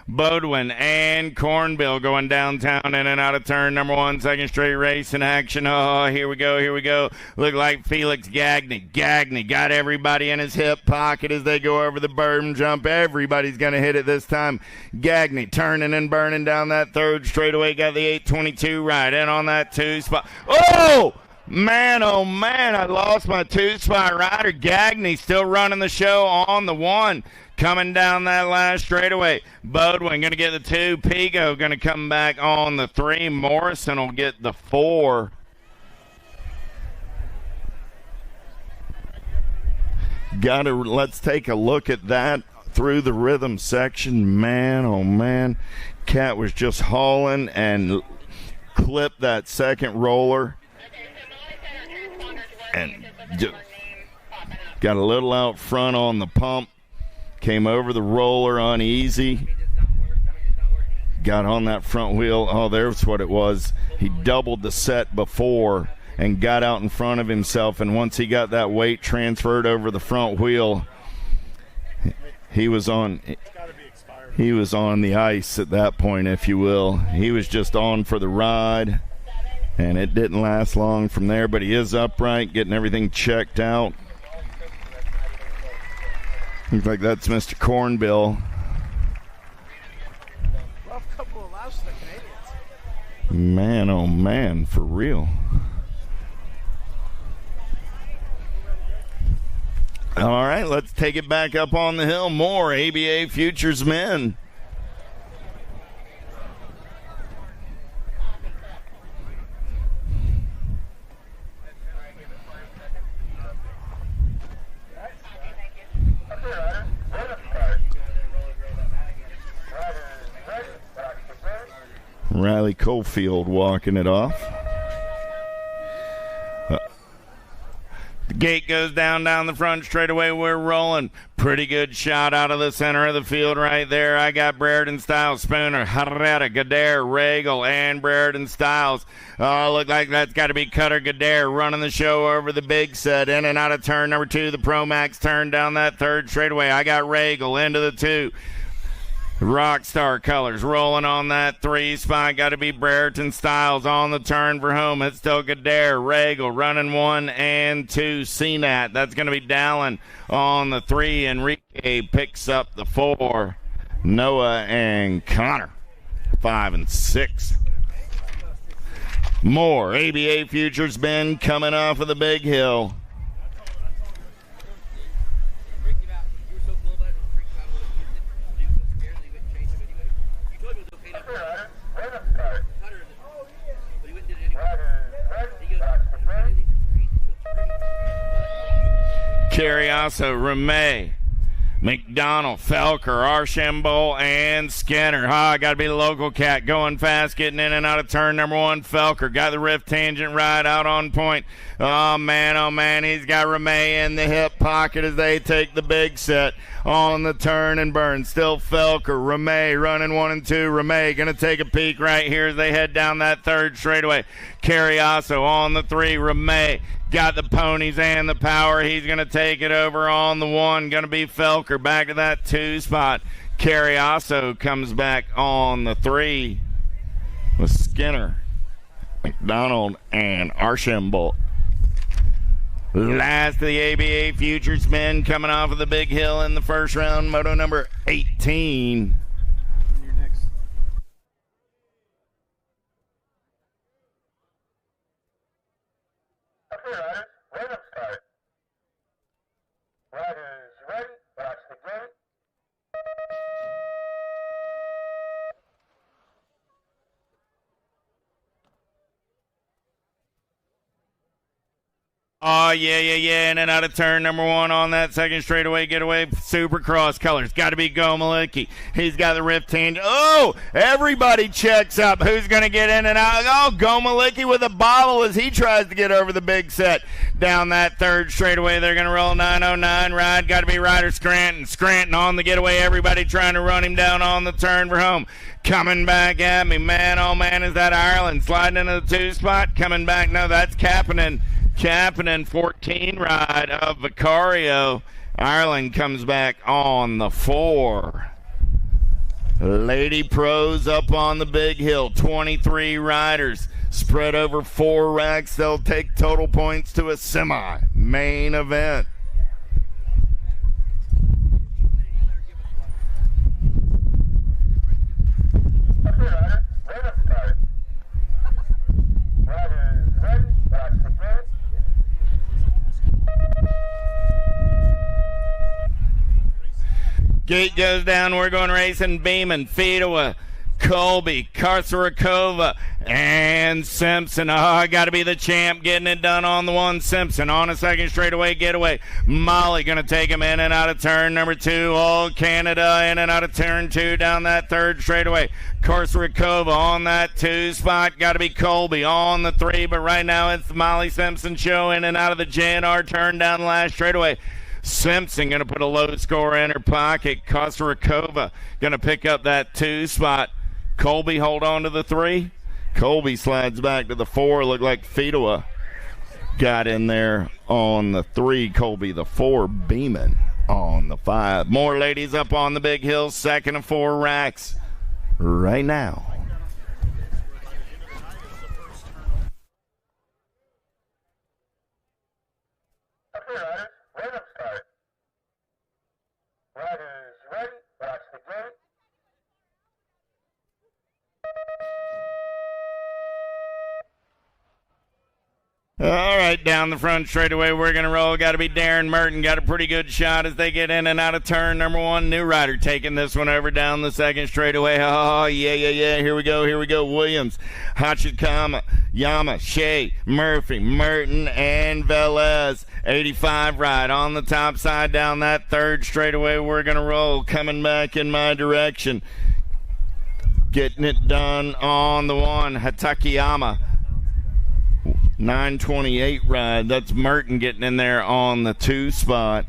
Bodwin, and Cornbill going downtown in and out of turn number 1. Second straight race in action. Oh, here we go. Look like Felix Gagne. Gagne got everybody in his hip pocket as they go over the berm jump. Everybody's going to hit it this time. Gagne turning and burning down that third straightaway. Got the 822 right in on that 2 spot. Oh! Man, oh man, I lost my 2-spot rider. Gagne still running the show on the 1. Coming down that last straightaway. Bodwin going to get the 2. Pigo going to come back on the 3. Morrison will get the 4. Let's take a look at that through the rhythm section. Man, oh man. Cat was just hauling and clipped that second roller. And got a little out front on the pump, came over the roller uneasy, got on that front wheel. Oh, there's what it was. He doubled the set before and got out in front of himself, and once he got that weight transferred over the front wheel, he was on the ice at that point, if you will. He was just on for the ride. And it didn't last long from there, but he is upright, getting everything checked out. Looks like that's Mr. Cornbill. Rough couple of laps for the Canadians. Man, oh man, for real. All right, let's take it back up on the hill. More ABA Futures men. Riley Cofield walking it off. The gate goes down the front straightaway. We're rolling. Pretty good shot out of the center of the field right there. I got Brereton Styles, Spooner, Herrera, Gadare, Regal, and Brereton Styles. Oh, look like that's got to be Cutter Gadare running the show over the big set. In and out of turn number 2, the Pro Max turn down that third straightaway. I got Regal into the 2. Rockstar colors rolling on that 3 spot. Got to be Brereton Styles on the turn for home. It's still Gadare. Regal running 1 and 2. CNAT. That's going to be Dallin on the 3. Enrique picks up the 4. Noah and Connor 5 and 6. More ABA Futures men coming off of the big hill. Carriasso, Ramey, McDonald, Felker, Archambault, and Skinner. Got to be the local cat going fast, getting in and out of turn number 1. Felker got the rift tangent right out on point. Oh, man, he's got Ramey in the hip pocket as they take the big set on the turn and burn. Still Felker, Ramey running 1 and 2. Ramey going to take a peek right here as they head down that third straightaway. Carriasso on the 3. Ramey got the ponies and the power. He's going to take it over on the 1. Going to be Felker back to that 2 spot. Carriasso comes back on the 3 with Skinner, McDonald, and Archambault. Last of the ABA Futures men coming off of the big hill in the first round. Moto number 18. Oh, yeah. In and out of turn number 1 on that second straightaway getaway. Supercross colors. Got to be Gomalicki. He's got the rift tangent. Oh, everybody checks up. Who's going to get in and out? Oh, Gomalicki with a bottle as he tries to get over the big set. Down that third straightaway, they're going to roll 909 ride. Got to be Ryder Scranton. Scranton on the getaway. Everybody trying to run him down on the turn for home. Coming back at me. Man, oh, man, is that Ireland sliding into the 2 spot? Coming back. No, that's Kapanen. Kapanen 14 ride of Vicario Ireland comes back on the 4. Lady Pros up on the big hill. 23 riders spread over 4 racks. They'll take total points to a semi main event. Gate goes down. We're going racing. Beeman, Fedua, Colby, Karsarakova, and Simpson. Oh, got to be the champ getting it done on the 1. Simpson on a second straightaway getaway. Molly going to take him in and out of turn number 2. All Canada in and out of turn 2 down that 3rd straightaway. Karsarakova on that 2 spot. Got to be Colby on the 3, but right now it's the Molly Simpson show in and out of the JNR turn down the last straightaway. Simpson going to put a low score in her pocket. Kostarakova going to pick up that 2 spot. Colby hold on to the 3. Colby slides back to the 4. Looked like Fedua got in there on the 3. Colby the 4. Beeman on the 5. More ladies up on the big hill. 2nd and 4 racks right now. All right, down the front straightaway, we're going to roll. Got to be Darren Merton. Got a pretty good shot as they get in and out of turn number 1. New rider taking this one over down the 2nd straightaway. Oh, yeah. Here we go. Williams, Hachikama, Yama, Shea, Murphy, Merton, and Velez. 85 ride on the top side down that 3rd straightaway. We're going to roll. Coming back in my direction. Getting it done on the 1. Hatakiyama. 928 ride. That's Merton getting in there on the 2 spot.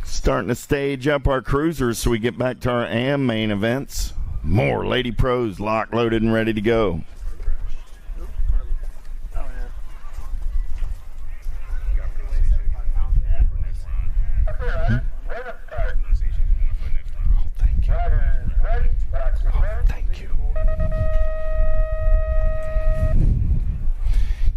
Starting to stage up our cruisers so we get back to our AM main events. More Lady Pros locked, loaded, and ready to go.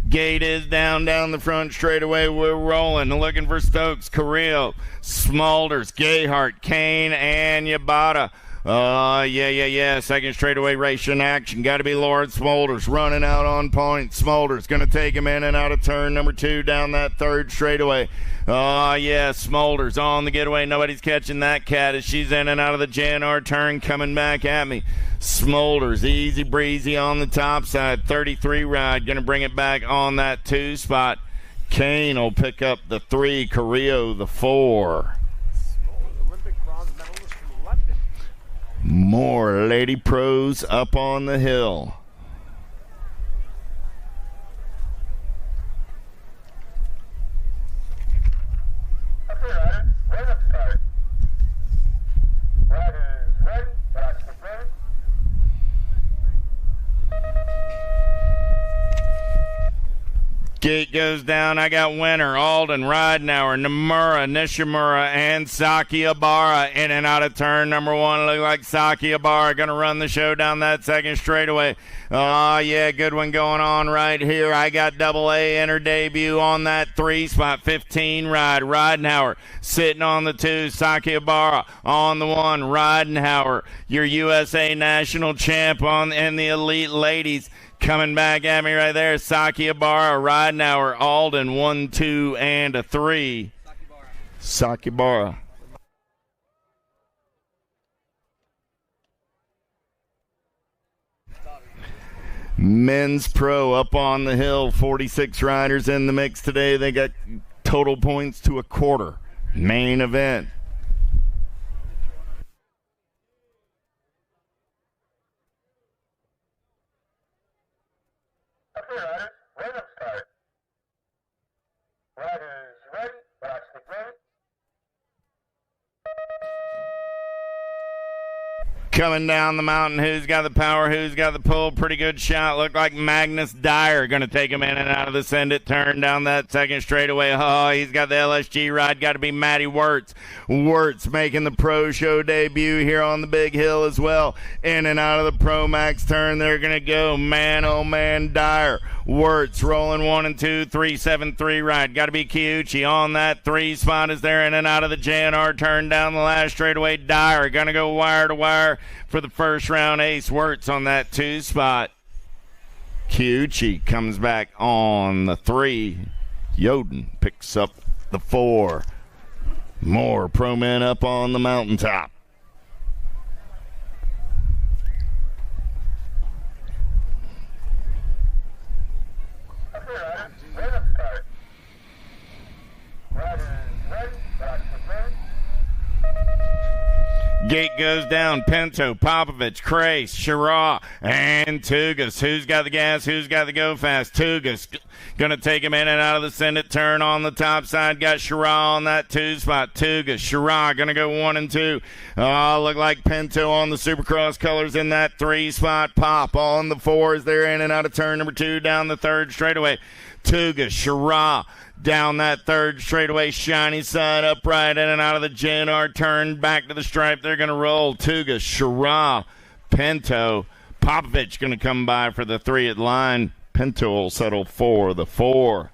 Gate is down the front straightaway. We're rolling. Looking for Stokes, Carrillo, Smulders, Gayhart, Kane, and Yabata. Yeah. 2nd straightaway race in action. Got to be Lord Smulders running out on point. Smulders going to take him in and out of turn number 2 down that 3rd straightaway. Smulders on the getaway. Nobody's catching that cat as she's in and out of the JNR turn coming back at me. Smulders, easy breezy on the top side. 33 ride, going to bring it back on that 2 spot. Kane will pick up the 3, Carrillo the 4. More Lady Pros up on the hill. Gate goes down. I got Winter, Alden, Ridenauer, Nomura, Nishimura, and Saki Abara in and out of turn number 1. Look like Saki Abara going to run the show down that 2nd straightaway. Good one going on right here. I got Double A in her debut on that 3 spot. 15 ride. Ridenauer sitting on the 2. Saki Abara on the 1. Ridenauer, your USA national champ in the elite ladies. Coming back at me right there, Saki Abara, Ridenauer, Alden, 1, 2, and a 3. Saki Abara. Men's Pro up on the hill, 46 riders in the mix today. They got total points to a quarter. Main event. Coming down the mountain, who's got the power, who's got the pull? Pretty good shot. Looked like Magnus Dyer going to take him in and out of the send it turn down that second straightaway. Oh, he's got the LSG ride. Got to be Matty Wirtz. Wirtz making the Pro Show debut here on the big hill as well. In and out of the Pro Max turn, they're going to go. Man, oh man, Dyer. Wirtz rolling 1 and 2, 3-7-3 ride. Got to be Kiuchi on that 3 spot as they're in and out of the JNR turn down the last straightaway. Dyer going to go wire to wire for the first round ace. Wirtz on that 2 spot. Kiuchi comes back on the 3. Yoden picks up the 4. More pro men up on the mountaintop. Gate goes down. Pinto, Popovich, Crace, Shira, and Tugas. Who's got the gas? Who's got the go fast? Tugas going to take him in and out of the send it turn on the top side. Got Shira on that 2 spot. Tugas, Shira going to go 1 and 2. Oh, look like Pinto on the Supercross colors in that 3 spot. Pop on the 4 as they're in and out of turn number 2 down the 3rd straightaway. Tugas, Shira down that 3rd straightaway, shiny side upright in and out of the JNR turn back to the stripe. They're going to roll. Tuga, Shira, Pinto, Popovich going to come by for the 3 at line. Pinto will settle for the 4.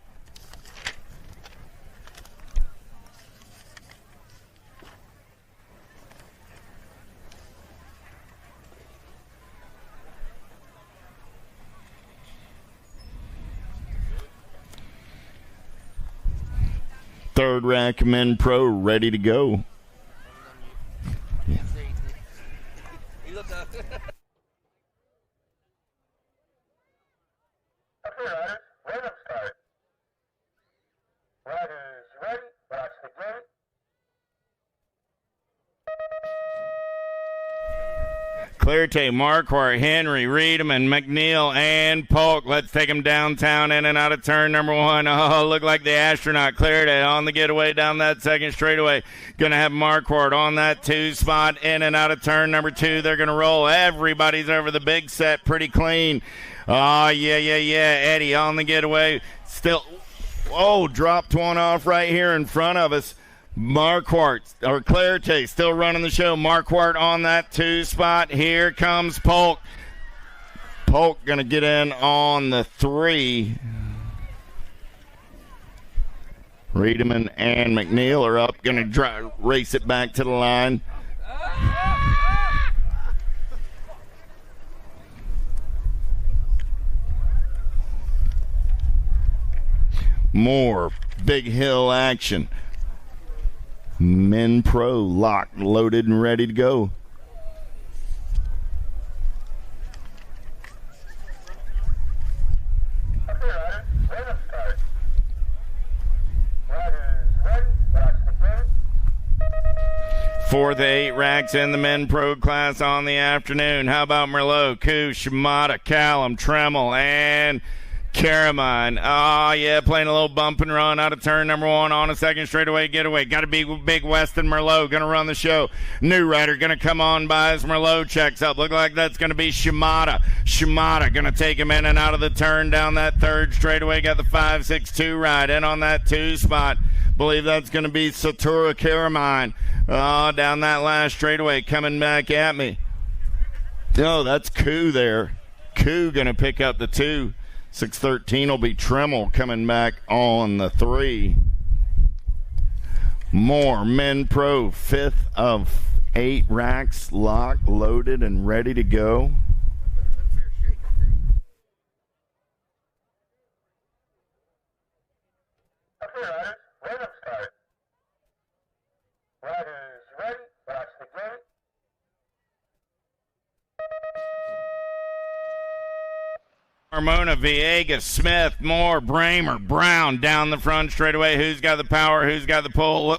Third rack men pro ready to go. Yeah. Clarite, Marquardt, Henry, Reedman, McNeil, and Polk. Let's take them downtown in and out of turn number 1. Oh, look like the astronaut. Clarite on the getaway down that 2nd straightaway. Going to have Marquardt on that 2 spot in and out of turn number 2. They're going to roll. Everybody's over the big set pretty clean. Oh, yeah. Eddie on the getaway. Still, dropped one off right here in front of us. Marquardt, or Clarite, still running the show. Marquardt on that 2 spot. Here comes Polk. Polk going to get in on the 3. Reedman and McNeil are up. Going to race it back to the line. More big hill action. Men pro locked, loaded, and ready to go. Fourth 8 racks in the men pro class on the afternoon. How about Merlot, Koo, Shimada, Callum, Tremmel, and Caramine. Oh, yeah, playing a little bump and run out of turn number 1 on a 2nd straightaway getaway. Got to be big Weston Merlot going to run the show. New rider going to come on by as Merlot checks up. Look like that's going to be Shimada. Shimada going to take him in and out of the turn down that 3rd straightaway. Got the 5-6-2 ride in on that 2 spot. Believe that's going to be Satura Caramine. Oh, down that last straightaway coming back at me. Oh, that's Koo there. Koo going to pick up the 2. 613 will be Tremmel coming back on the 3. More men pro, 5th of 8 racks locked, loaded, and ready to go. Carmona, Villegas, Smith, Moore, Bramer, Brown down the front straightaway. Who's got the power? Who's got the pull?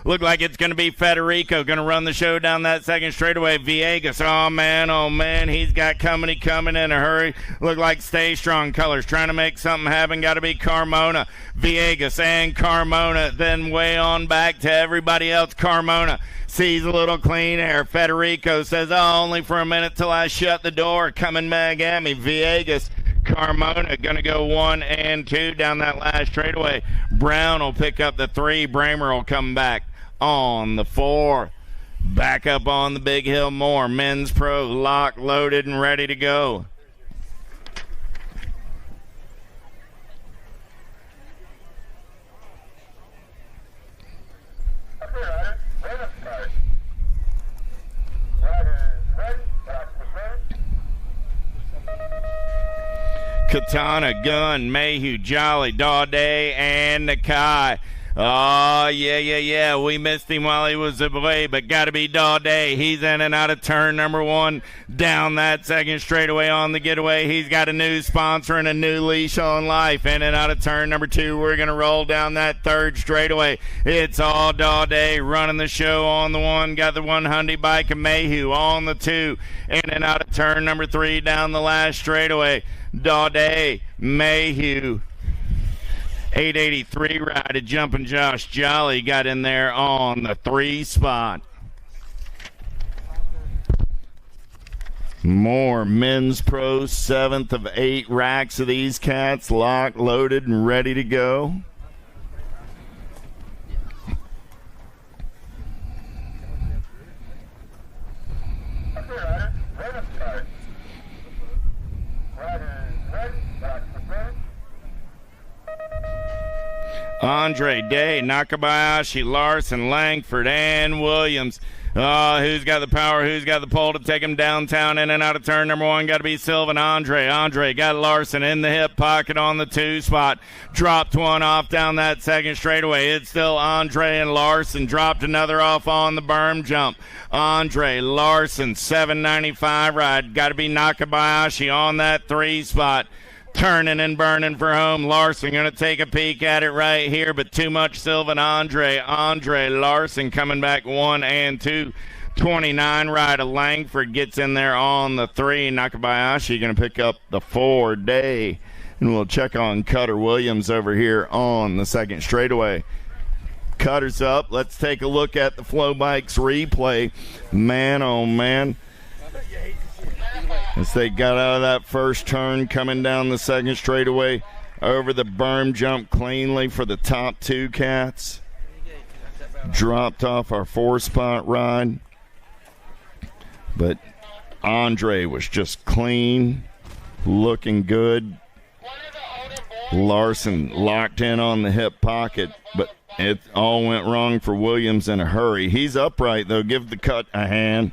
Look like it's going to be Federico going to run the show down that second straightaway. Villegas, oh man, he's got company coming in a hurry. Look like Stay Strong Colors trying to make something happen. Got to be Carmona. Villegas and Carmona, then way on back to everybody else. Carmona sees a little clean air. Federico says, oh, only for a minute till I shut the door. Coming back at me. Villegas, Carmona going to go 1 and 2 down that last straightaway. Brown will pick up the 3. Bramer will come back on the 4. Back up on the big hill more. Men's Pro locked, loaded, and ready to go. Katana, Gunn, Mayhew, Jolly, Daudet, and Nakai. Oh, yeah. We missed him while he was away, but got to be Daudet. He's in and out of turn number 1 down that second straightaway on the getaway. He's got a new sponsor and a new leash on life. In and out of turn number 2. We're going to roll down that third straightaway. It's all Daudet running the show on the 1. Got the 100 bike of Mayhew on the 2. In and out of turn number 3 down the last straightaway. Daudet, Mayhew. 883 ride, a jumping Josh Jolly got in there on the 3 spot. More Men's Pro, 7th of 8 racks of these cats, locked, loaded, and ready to go. Andre, Day, Nakabayashi, Larson, Langford, and Williams. Who's got the power? Who's got the pull to take him downtown in and out of turn number 1? Got to be Sylvan. Andre got Larson in the hip pocket on the 2 spot. Dropped one off down that second straightaway. It's still Andre and Larson. Dropped another off on the berm jump. Andre, Larson, 795 ride. Got to be Nakabayashi on that 3 spot. Turning and burning for home. Larson going to take a peek at it right here, but too much Sylvan. Andre, Larson coming back 1 and 2. 29 ride of Langford gets in there on the 3. Nakabayashi going to pick up the 4 Day. And we'll check on Cutter Williams over here on the second straightaway. Cutter's up. Let's take a look at the Flow Bikes replay. Man, oh man. As they got out of that first turn, coming down the second straightaway, over the berm jump cleanly for the top 2 cats. Dropped off our 4-spot ride. But Andre was just clean, looking good. Larson locked in on the hip pocket, but it all went wrong for Williams in a hurry. He's upright, though. Give the cut a hand.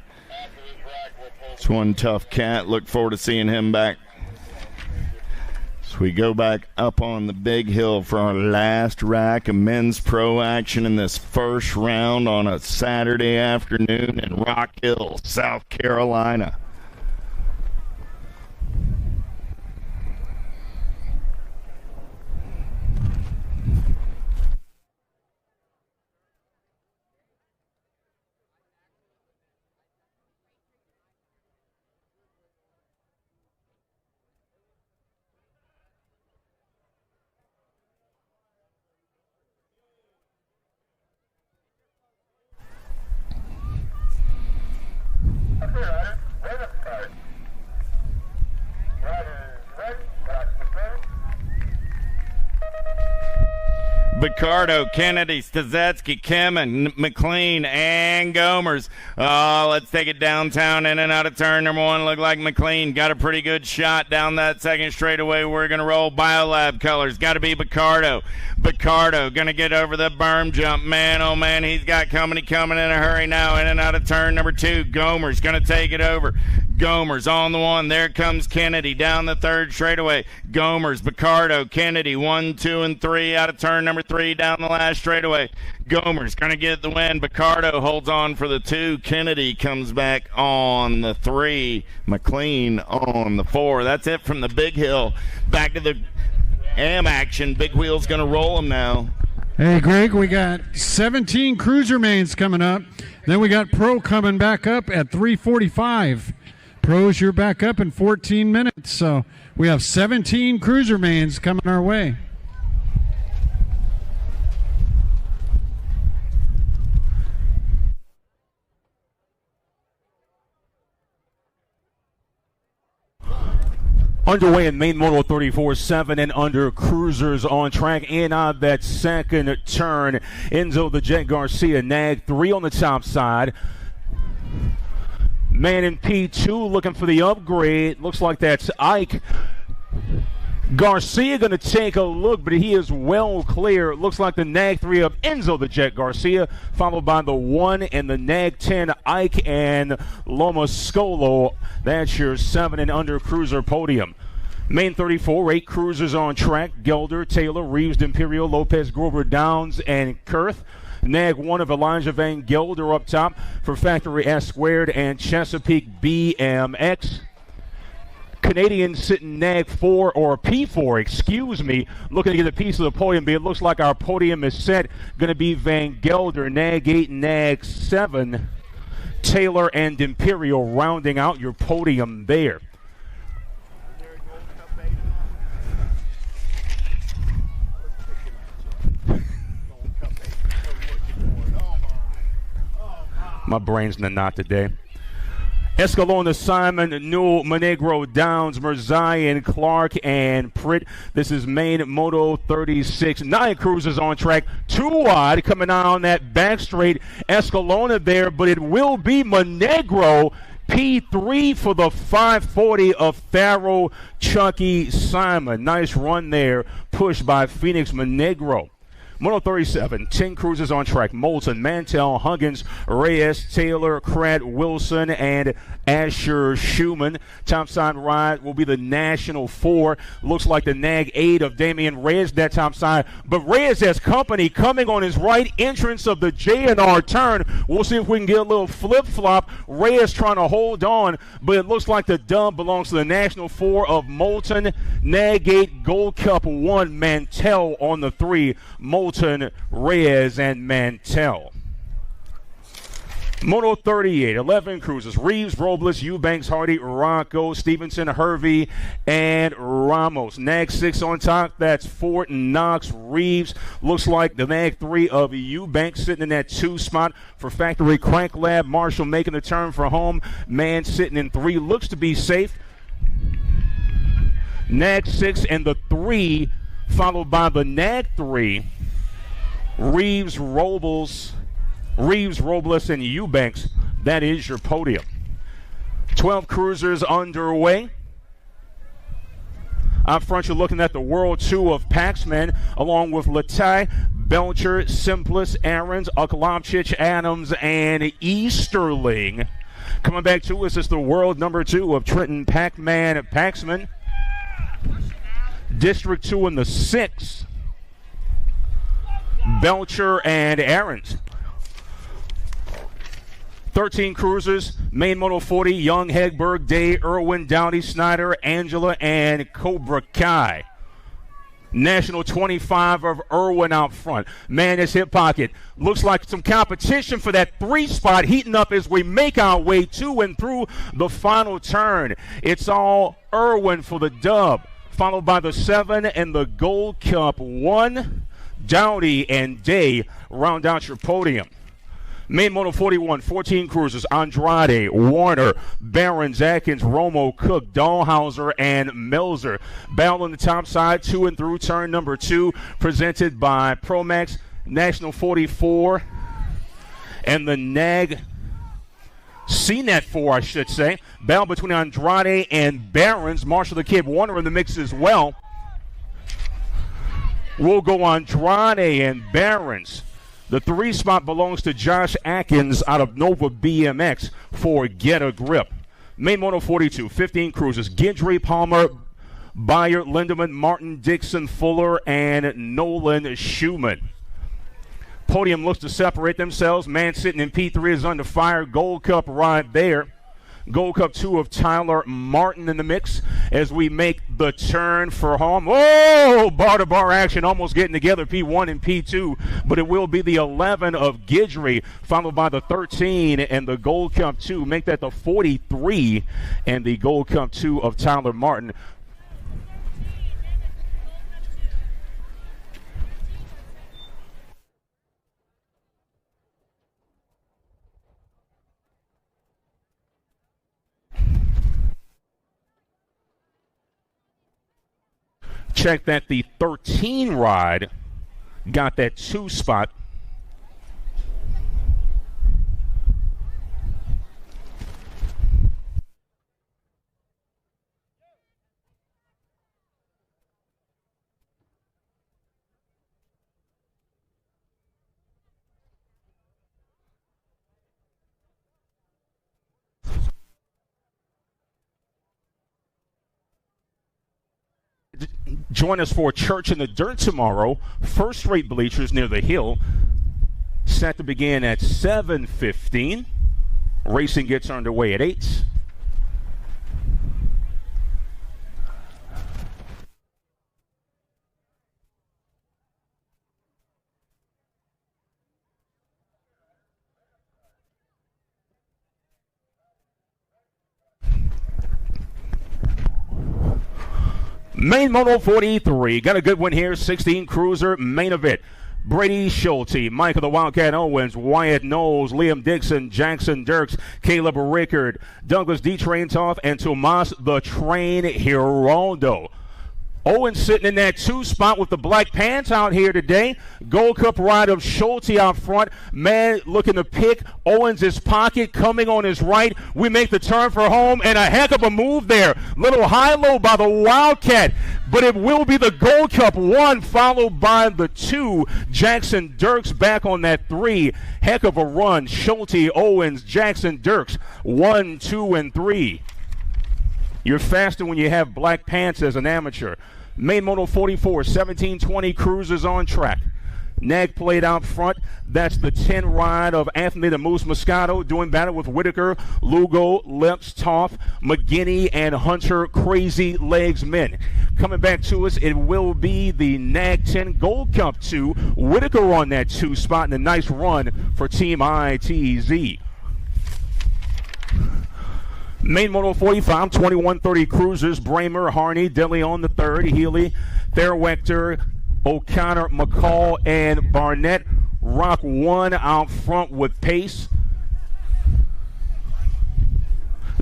It's one tough cat. Look forward to seeing him back. So we go back up on the big hill for our last rack of Men's Pro action in this first round on a Saturday afternoon in Rock Hill, South Carolina. Picardo, Kennedy, Stazetsky, Kemen, McLean, and Gomers. Let's take it downtown in and out of turn number 1. Look like McLean got a pretty good shot down that second straightaway. We're going to roll Biolab colors. Got to be Picardo. Picardo going to get over the berm jump. Man, oh man, he's got company coming in a hurry now in and out of turn number 2. Gomers going to take it over. Gomers on the 1. There comes Kennedy down the third straightaway. Gomers, Picardo, Kennedy, 1, 2, and 3 out of turn number 3 down the last straightaway. Gomers going to get the win. Picardo holds on for the 2. Kennedy comes back on the 3. McLean on the 4. That's it from the big hill. Back to the AM action. Big Wheel's going to roll them now. Hey, Greg, we got 17 cruiser mains coming up. Then we got Pro coming back up at 3:45. Pros, you're back up in 14 minutes. So we have 17 cruiser mains coming our way. Underway in main moto 34-7 and under cruisers on track. In on that second turn, Enzo the Jet Garcia, nag 3 on the top side. Man in P2 looking for the upgrade. Looks like that's Ike. Garcia going to take a look, but he is well clear. Looks like the nag 3 of Enzo the Jet Garcia, followed by the 1 and the nag 10 Ike and Lomascolo. That's your 7 and under cruiser podium. Main 34, 8 cruisers on track. Gelder, Taylor, Reeves, Imperial, Lopez, Grover, Downs, and Kurth. Nag 1 of Elijah Van Gelder up top for Factory S Squared and Chesapeake BMX. Canadian sitting nag 4 or P4, excuse me, looking to get a piece of the podium, but it looks like our podium is set. Going to be Van Gelder, nag 8, nag 7, Taylor and Imperial rounding out your podium there. My brain's in a knot today. Escalona, Simon, Newell, Monegro, Downs, Mirzayan, Clark, and Pritt. This is main Moto 36. 9 cruisers on track. 2 wide coming out on that back straight. Escalona there, but it will be Monegro. P3 for the 540 of Farrell, Chucky, Simon. Nice run there, pushed by Phoenix Monegro. Moto 37, 10 cruisers on track. Moulton, Mantell, Huggins, Reyes, Taylor, Pratt, Wilson, and Asher Schumann. Topside ride will be the National 4. Looks like the nag 8 of Damian Reyes that topside. But Reyes has company coming on his right entrance of the J&R turn. We'll see if we can get a little flip-flop. Reyes trying to hold on, but it looks like the dub belongs to the National 4 of Moulton. Nag 8, Gold Cup 1, Mantell on the 3. Moulton, Reyes, and Mantell. Moto 38, 11 cruisers. Reeves, Robles, Eubanks, Hardy, Rocco, Stevenson, Hervey, and Ramos. Nag 6 on top. That's Fort, Knox, Reeves. Looks like the nag 3 of Eubanks sitting in that 2 spot for Factory Crank Lab. Marshall making the turn for home. Man sitting in 3. Looks to be safe. Nag 6 and the 3, followed by the nag 3. Reeves, Robles, and Eubanks. That is your podium. 12 cruisers underway. Up front, you're looking at the World 2 of Paxman, along with Latai, Belcher, Simplis, Aarons, Uklopchich, Adams, and Easterling. Coming back to us is the World number 2 of Trenton Paxman. District 2 in the 6. Belcher and Aarons. 13 cruisers, main Moto 40, Young, Hegberg, Day, Irwin, Dowdy, Snyder, Angela, and Cobra Kai. National 25 of Irwin out front. Man, his hip pocket. Looks like some competition for that 3 spot heating up as we make our way to and through the final turn. It's all Irwin for the dub, followed by the 7 and the Gold Cup 1. Dowdy and Day round out your podium. Main Moto 41, 14 cruisers. Andrade, Warner, Barons, Atkins, Romo, Cook, Dahlhauser, and Melzer. Battle on the top side, 2 and through turn number 2, presented by Promax, National 44, and the NAG CNET 4, I should say. Battle between Andrade and Barons. Marshall the Kid Warner in the mix as well. We'll go Andrade and Barons. The 3 spot belongs to Josh Atkins out of Nova BMX for Get a Grip. Main Moto 42, 15 cruisers. Gidry, Palmer, Byard, Lindemann, Martin, Dixon, Fuller, and Nolan Schumann. Podium looks to separate themselves. Man sitting in P3 is under fire. Gold Cup ride there. Gold Cup 2 of Tyler Martin in the mix as we make the turn for home. Oh, bar-to-bar action almost getting together, P1 and P2, but it will be the 11 of Guidry, followed by the 13 and the Gold Cup 2. Make that the 43 and the Gold Cup 2 of Tyler Martin. Check that the 13 ride got that 2 spot. Join us for Church in the Dirt tomorrow. First-rate bleachers near the hill. Set to begin at 7:15. Racing gets underway at 8. Main Moto 43, got a good one here, 16 cruiser main event. Brady Schulte, Michael the Wildcat Owens, Wyatt Knowles, Liam Dixon, Jackson Dirks, Caleb Rickard, Douglas D. Traintoff, and Tomas the Train Giraldo. Owens sitting in that 2 spot with the black pants out here today. Gold Cup ride of Schulte out front. Man looking to pick Owens' pocket, coming on his right. We make the turn for home, and a heck of a move there. Little high-low by the Wildcat, but it will be the Gold Cup 1, followed by the 2. Jackson Dirks back on that 3. Heck of a run. Schulte, Owens, Jackson Dirks, 1, 2, and 3. You're faster when you have black pants as an amateur. Main Moto 44, 1720 cruisers on track. Nag played out front. That's the 10 ride of Anthony the Moose Moscato doing battle with Whitaker, Lugo, Lips, Toff, McGinney, and Hunter Crazy Legs Men. Coming back to us, it will be the Nag 10 Gold Cup 2. Whitaker on that 2 spot, and a nice run for Team ITZ. Main Moto 45, 2130 cruisers, Bramer, Harney, DeLeon the 3rd, Healy, Fairwechter, O'Connor, McCall, and Barnett. Rock 1 out front with pace.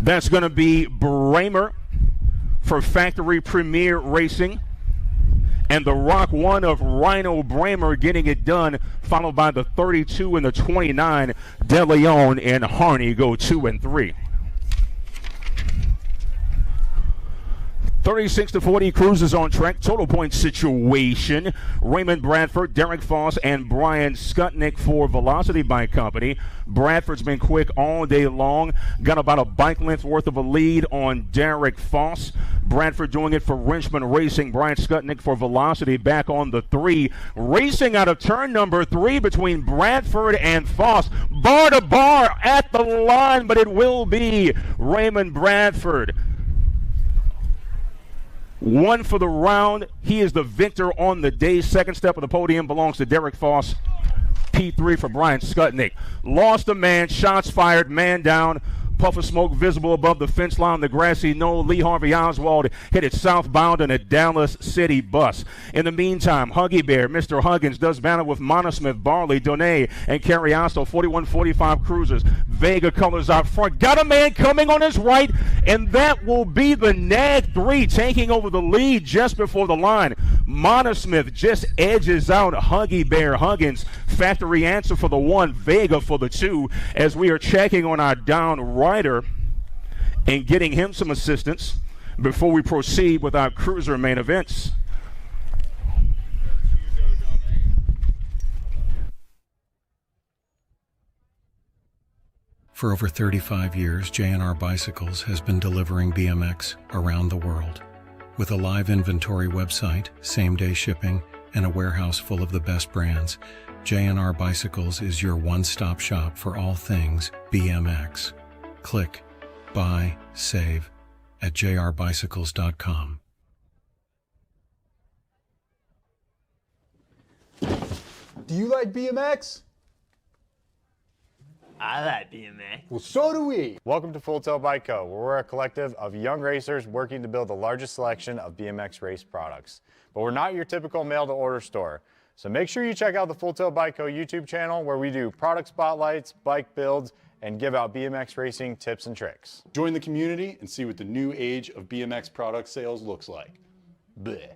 That's going to be Bramer for Factory Premier Racing. And the Rock 1 of Rhino Bramer getting it done, followed by the 32 and the 29. DeLeon and Harney go 2 and 3. 36-40 cruisers on track. Total point situation. Raymond Bradford, Derek Foss, and Brian Skutnik for Velocity Bike Company. Bradford's been quick all day long. Got about a bike length worth of a lead on Derek Foss. Bradford doing it for Wrenchman Racing. Brian Skutnik for Velocity back on the 3. Racing out of turn number 3 between Bradford and Foss. Bar to bar at the line, but it will be Raymond Bradford. 1 for the round. He is the victor on the day. Second step of the podium belongs to Derek Foss. P3 for Brian Skutnik. Lost a man. Shots fired. Man down. Puff of smoke visible above the fence line on the grassy knoll. Lee Harvey Oswald hit it southbound in a Dallas City bus. In the meantime, Huggy Bear, Mr. Huggins, does battle with Monosmith, Barley, Donay, and Carriasto, 41-45 cruisers. Vega colors out front. Got a man coming on his right, and that will be the Nag 3 taking over the lead just before the line. Monosmith just edges out Huggy Bear Huggins. Factory answer for the 1, Vega for the 2, as we are checking on our down rider and getting him some assistance before we proceed with our cruiser main events. For over 35 years, J&R Bicycles has been delivering BMX around the world. With a live inventory website, same-day shipping, and a warehouse full of the best brands, J&R Bicycles is your one-stop shop for all things BMX. Click buy, save at jrbicycles.com. Do you like BMX? I like BMX. Well, so do we. Welcome to Full Tilt Bike Co., where we're a collective of young racers working to build the largest selection of BMX race products. But we're not your typical mail-to-order store. So make sure you check out the Full Tilt Bike Co. YouTube channel, where we do product spotlights, bike builds, and give out BMX racing tips and tricks. Join the community and see what the new age of BMX product sales looks like. Bleh.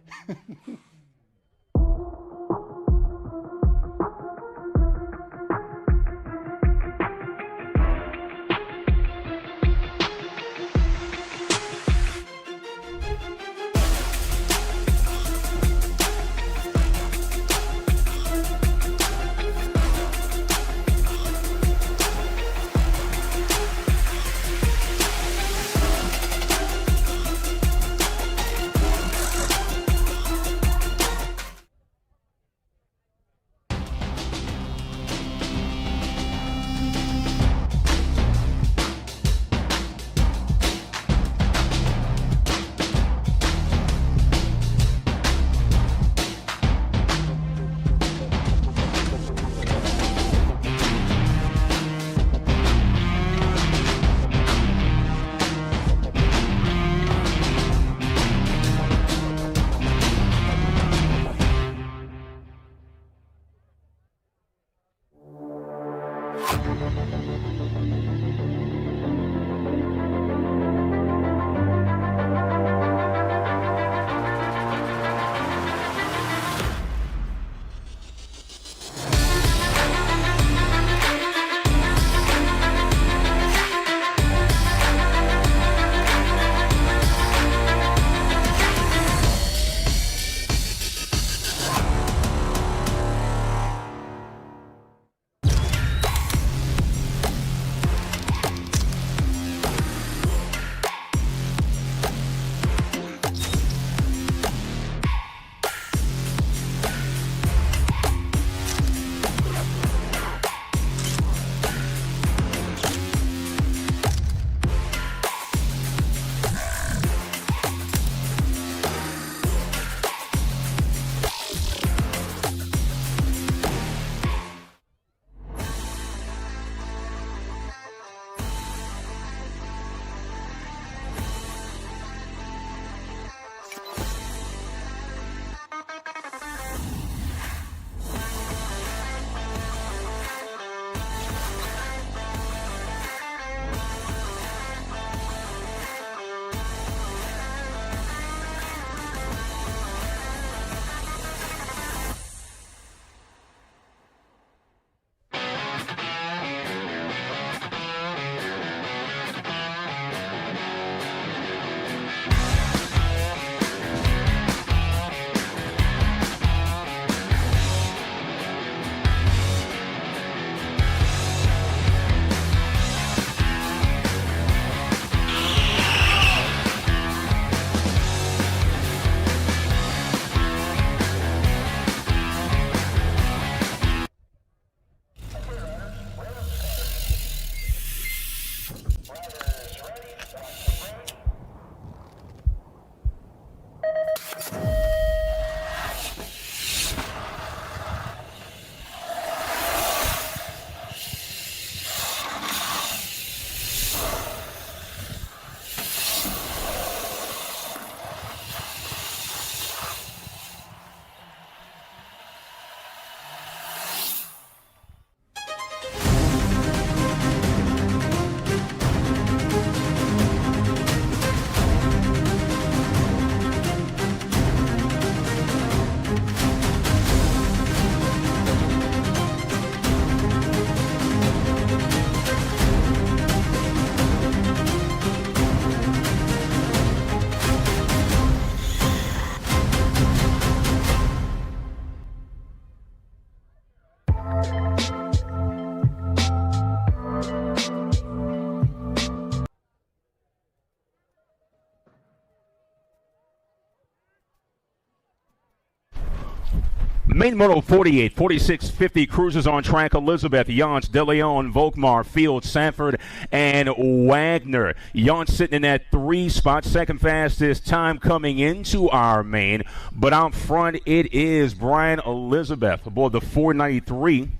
Main Moto 48, 46, 50 cruisers on track. Elizabeth, Yance, De Leon, Volkmar, Field, Sanford, and Wagner. Yance sitting in that 3 spot, second fastest time coming into our main. But out front, it is Brian Elizabeth aboard the 493.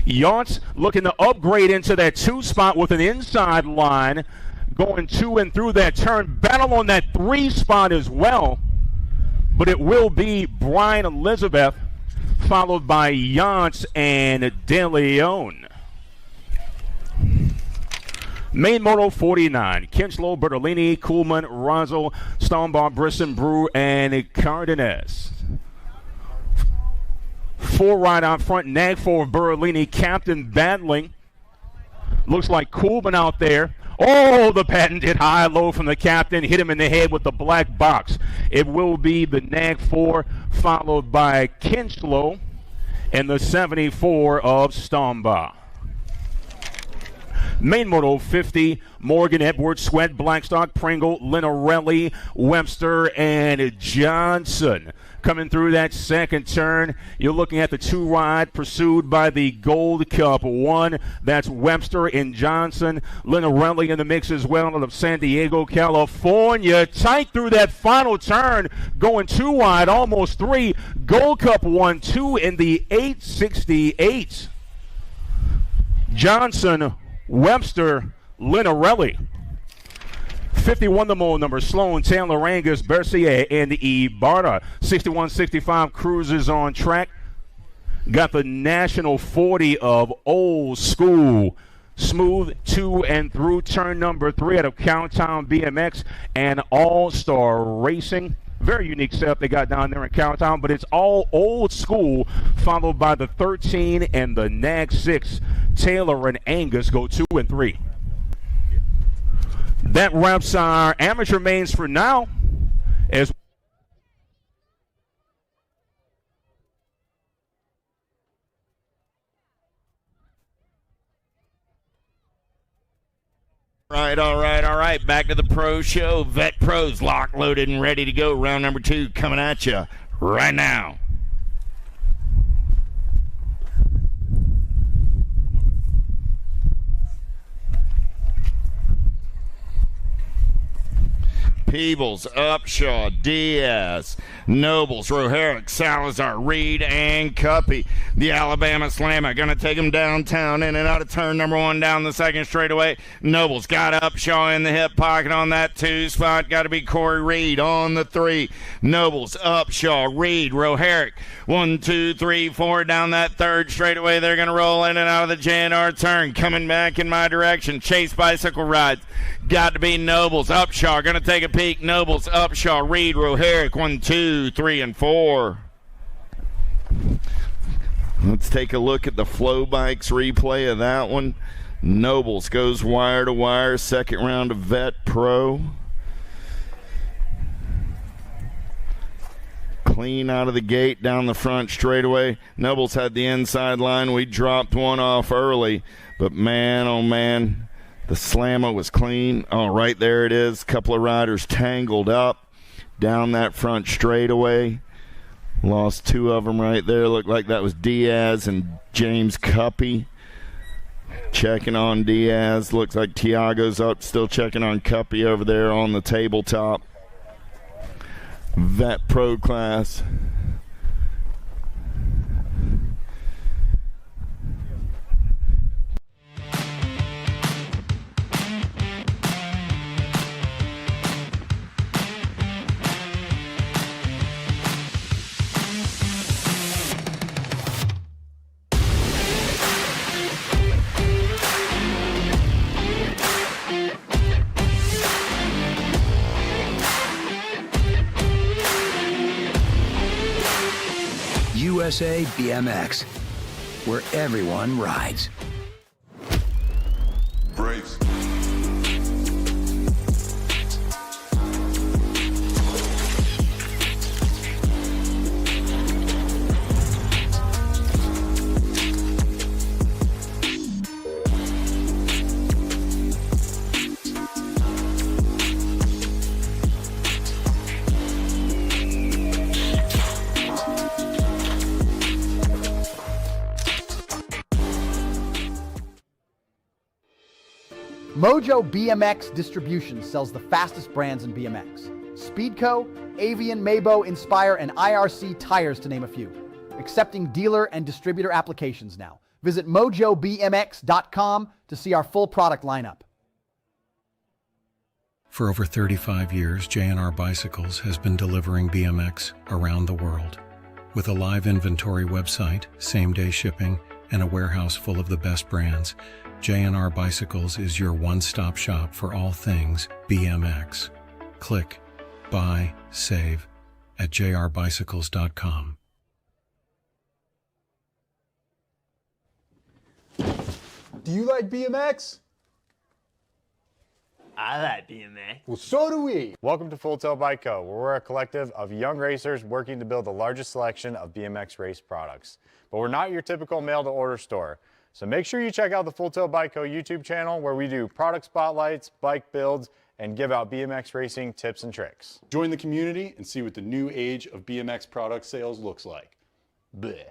Yance looking to upgrade into that 2 spot with an inside line, going to and through that turn. Battle on that 3 spot as well. But it will be Brian Elizabeth, followed by Yance and De Leon. Main Moto 49, Kinslow, Bertolini, Kuhlman, Razzle, Stombaugh, Brisson, Brew, and Cardenas. 4 right out front, nag for Bertolini, captain battling. Looks like Kuhlman out there. Oh, the patented high-low from the captain. Hit him in the head with the black box. It will be the nag 4, followed by Kinslow and the 74 of Stombaugh. Main Moto 50, Morgan, Edwards, Sweat, Blackstock, Pringle, Linarelli, Webster, and Johnson. Coming through that second turn, you're looking at the 2 ride pursued by the Gold Cup 1. That's Webster and Johnson. Linarelli in the mix as well out of San Diego, California. Tight through that final turn, going 2 wide, almost 3. Gold Cup 1, 2 in the 868. Johnson, Webster, Linarelli. 51 the mole number, Sloan, Taylor, Angus, Bercier, and Ibarra. 61-65 cruisers on track. Got the National 40 of Old School. Smooth to and through turn number 3 out of Cowtown BMX and All-Star Racing. Very unique setup they got down there in Cowtown, but it's all Old School, followed by the 13 and the Nag 6. Taylor and Angus go 2 and 3. That wraps our amateur mains for now. As All right. Back to the pro show. Vet Pros locked, loaded, and ready to go. Round number 2 coming at you right now. Peebles, Upshaw, Diaz, Nobles, Roherick, Salazar, Reed, and Cuppy. The Alabama Slammer going to take him downtown in and out of turn number 1 down the second straightaway. Nobles got Upshaw in the hip pocket on that 2 spot. Got to be Corey Reed on the 3. Nobles, Upshaw, Reed, Roherick. 1, 2, 3, 4 down that third straightaway. They're going to roll in and out of the JNR turn. Coming back in my direction. Chase bicycle rides. Got to be Nobles. Upshaw going to take a peek. Nobles, Upshaw, Reed, Roherick. 1, 2, 3, and 4. Let's take a look at the Flow Bikes replay of that one. Nobles goes wire to wire. Second round of Vet Pro. Clean out of the gate down the front straightaway. Nobles had the inside line. We dropped one off early. But man, oh man, the Slammer was clean. Oh, right there it is. Couple of riders tangled up down that front straightaway. Lost 2 of them right there. Looked like that was Diaz and James Cuppy. Checking on Diaz. Looks like Tiago's up, still checking on Cuppy over there on the tabletop. Vet Pro class. USA BMX, where everyone rides. Brace. Mojo BMX Distribution sells the fastest brands in BMX. Speedco, Avian, Mabo, Inspire, and IRC tires, to name a few. Accepting dealer and distributor applications now. Visit mojobmx.com to see our full product lineup. For over 35 years, J&R Bicycles has been delivering BMX around the world. With a live inventory website, same-day shipping, and a warehouse full of the best brands, J&R Bicycles is your one-stop shop for all things BMX. Click, buy, save at jrbicycles.com. Do you like BMX? I like BMX. Well, so do we. Welcome to Full Tilt Bike Co., where we're a collective of young racers working to build the largest selection of BMX race products. But we're not your typical mail-to-order store. So make sure you check out the Full Tilt Bike Co. YouTube channel, where we do product spotlights, bike builds, and give out BMX racing tips and tricks. Join the community and see what the new age of BMX product sales looks like. Bleh.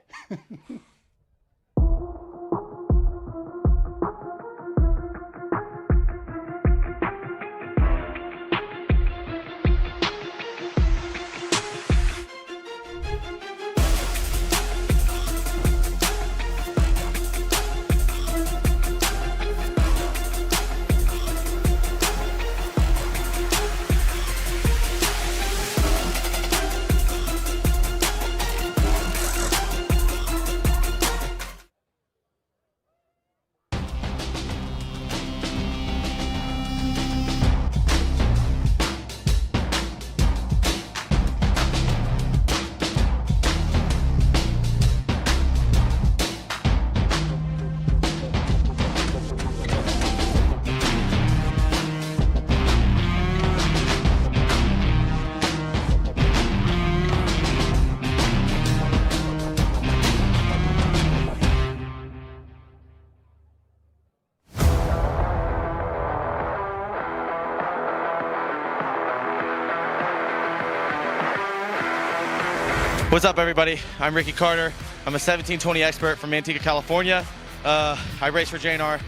What's up, everybody? I'm Ricky Carter. I'm a 1720 expert from Manteca, California. I race for J&R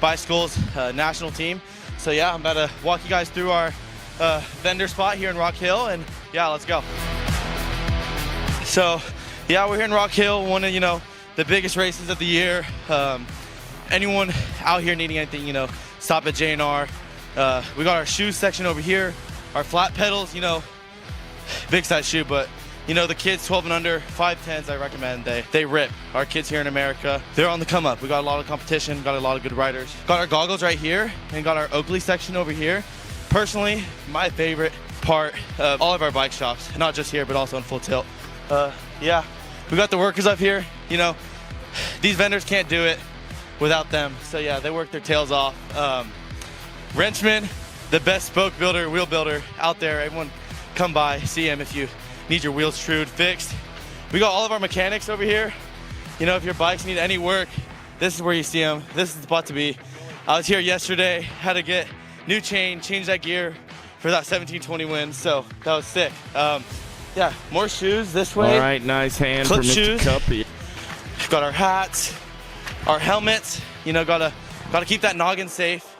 Bicycles national team. So yeah, I'm about to walk you guys through our vendor spot here in Rock Hill, and yeah, let's go. So yeah, we're here in Rock Hill, one of the biggest races of the year. Anyone out here needing anything, stop at J&R. We got our shoe section over here, our flat pedals, big size shoe, but the kids 12 and under, 5'10s, I recommend. They rip. Our kids here in America, they're on the come up. We got a lot of competition, got a lot of good riders. Got our goggles right here, and got our Oakley section over here. Personally, my favorite part of all of our bike shops, not just here, but also in Full Tilt. Yeah, we got the workers up here. These vendors can't do it without them. So yeah, they work their tails off. Wrenchman, the best spoke builder, wheel builder out there. Everyone come by, see him if you need your wheels trued, fixed. We got all of our mechanics over here. If your bikes need any work, this is where you see them. This is the spot to be. I was here yesterday, had to get new chain, change that gear for that 1720 win, so that was sick. Yeah, more shoes this way. All right, nice hand Clip for Mr. shoes. Cuppy. Got our hats, our helmets. Gotta keep that noggin safe.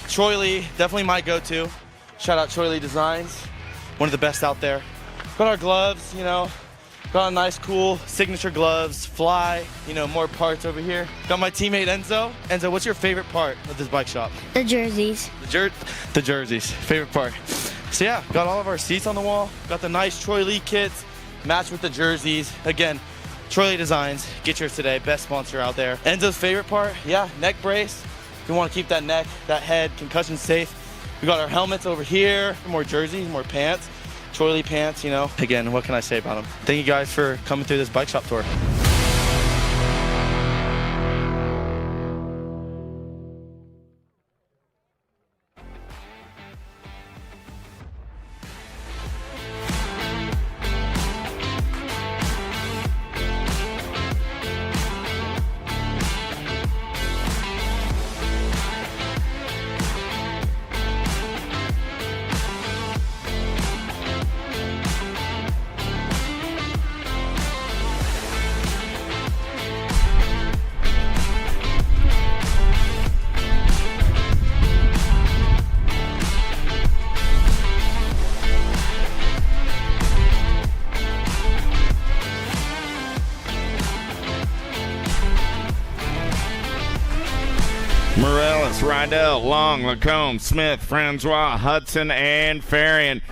Troy Lee, definitely my go-to. Shout out Troy Lee Designs, one of the best out there. Got our gloves, got a nice, cool signature gloves, fly, more parts over here. Got my teammate Enzo. Enzo, what's your favorite part of this bike shop? The jerseys. The jerseys, favorite part. So yeah, got all of our seats on the wall. Got the nice Troy Lee kits, matched with the jerseys. Again, Troy Lee Designs, get yours today, best sponsor out there. Enzo's favorite part, yeah, neck brace. If you want to keep that neck, that head, concussion safe. We got our helmets over here, more jerseys, more pants. Troy Lee pants, Again, what can I say about them? Thank you guys for coming through this bike shop tour. Rydell, Long, Lacombe, Smith, Francois, Hudson, and Farian.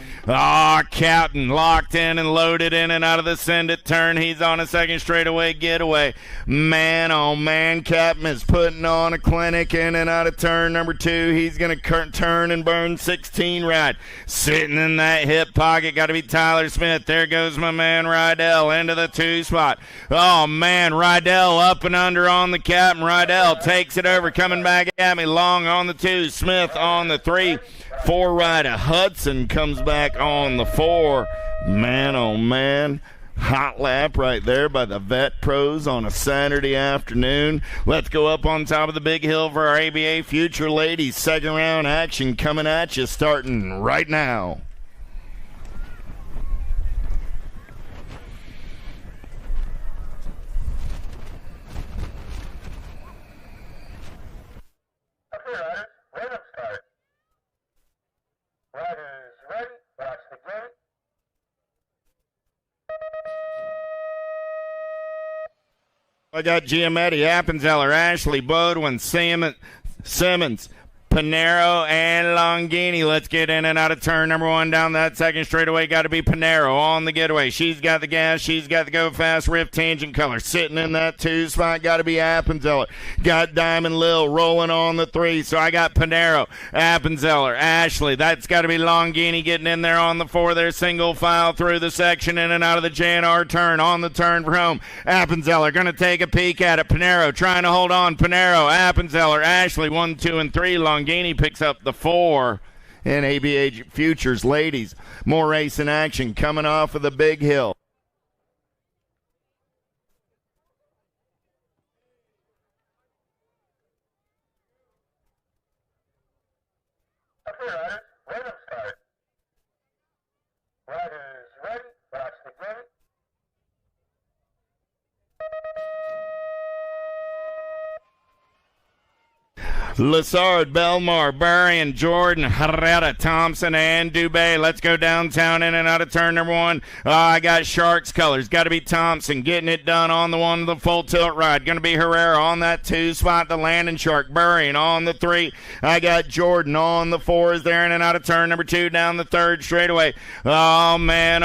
Captain locked in and loaded in and out of the send it turn. He's on a second straightaway getaway. Man, oh man, Captain is putting on a clinic in and out of turn number 2. He's going to turn and burn 16 right. Sitting in that hip pocket, got to be Tyler Smith. There goes my man Rydell into the 2 spot. Oh man, Rydell up and under on the Captain. Rydell takes it over, coming back at me. Long on the 2, Smith on the 3. 4 rider Hudson comes back on the 4. Man, oh man. Hot lap right there by the Vet Pros on a Saturday afternoon. Let's go up on top of the big hill for our ABA Future Ladies. Second round action coming at you starting right now. Riders ready, watch the gate. I got Giametti, Appenzeller, Ashley, Bodwin, Simmons, Panero, and Longini. Let's get in and out of turn number 1 down that second straightaway. Got to be Panero on the getaway. She's got the gas. She's got the go fast rift tangent color. Sitting in that 2 spot. Got to be Appenzeller. Got Diamond Lil rolling on the 3. So I got Panero, Appenzeller, Ashley. That's got to be Longini getting in there on the 4. They're single file through the section in and out of the JNR turn. On the turn for home. Appenzeller going to take a peek at it. Panero trying to hold on. Panero, Appenzeller, Ashley 1, 2, and 3. Longini picks up the 4 in ABA Futures Ladies. More racing action coming off of the big hill. Riders, let them start. Riders ready, watch the gate. Lassard, Belmar, Burrian, Jordan, Herrera, Thompson, and Dubé. Let's go downtown in and out of turn number 1. I got Sharks colors. Got to be Thompson getting it done on the 1, the full tilt ride. Going to be Herrera on that 2 spot, the Landon Shark. Burrian on the 3. I got Jordan on the 4 is there in and out of turn number 2 down the 3rd straightaway. Oh man,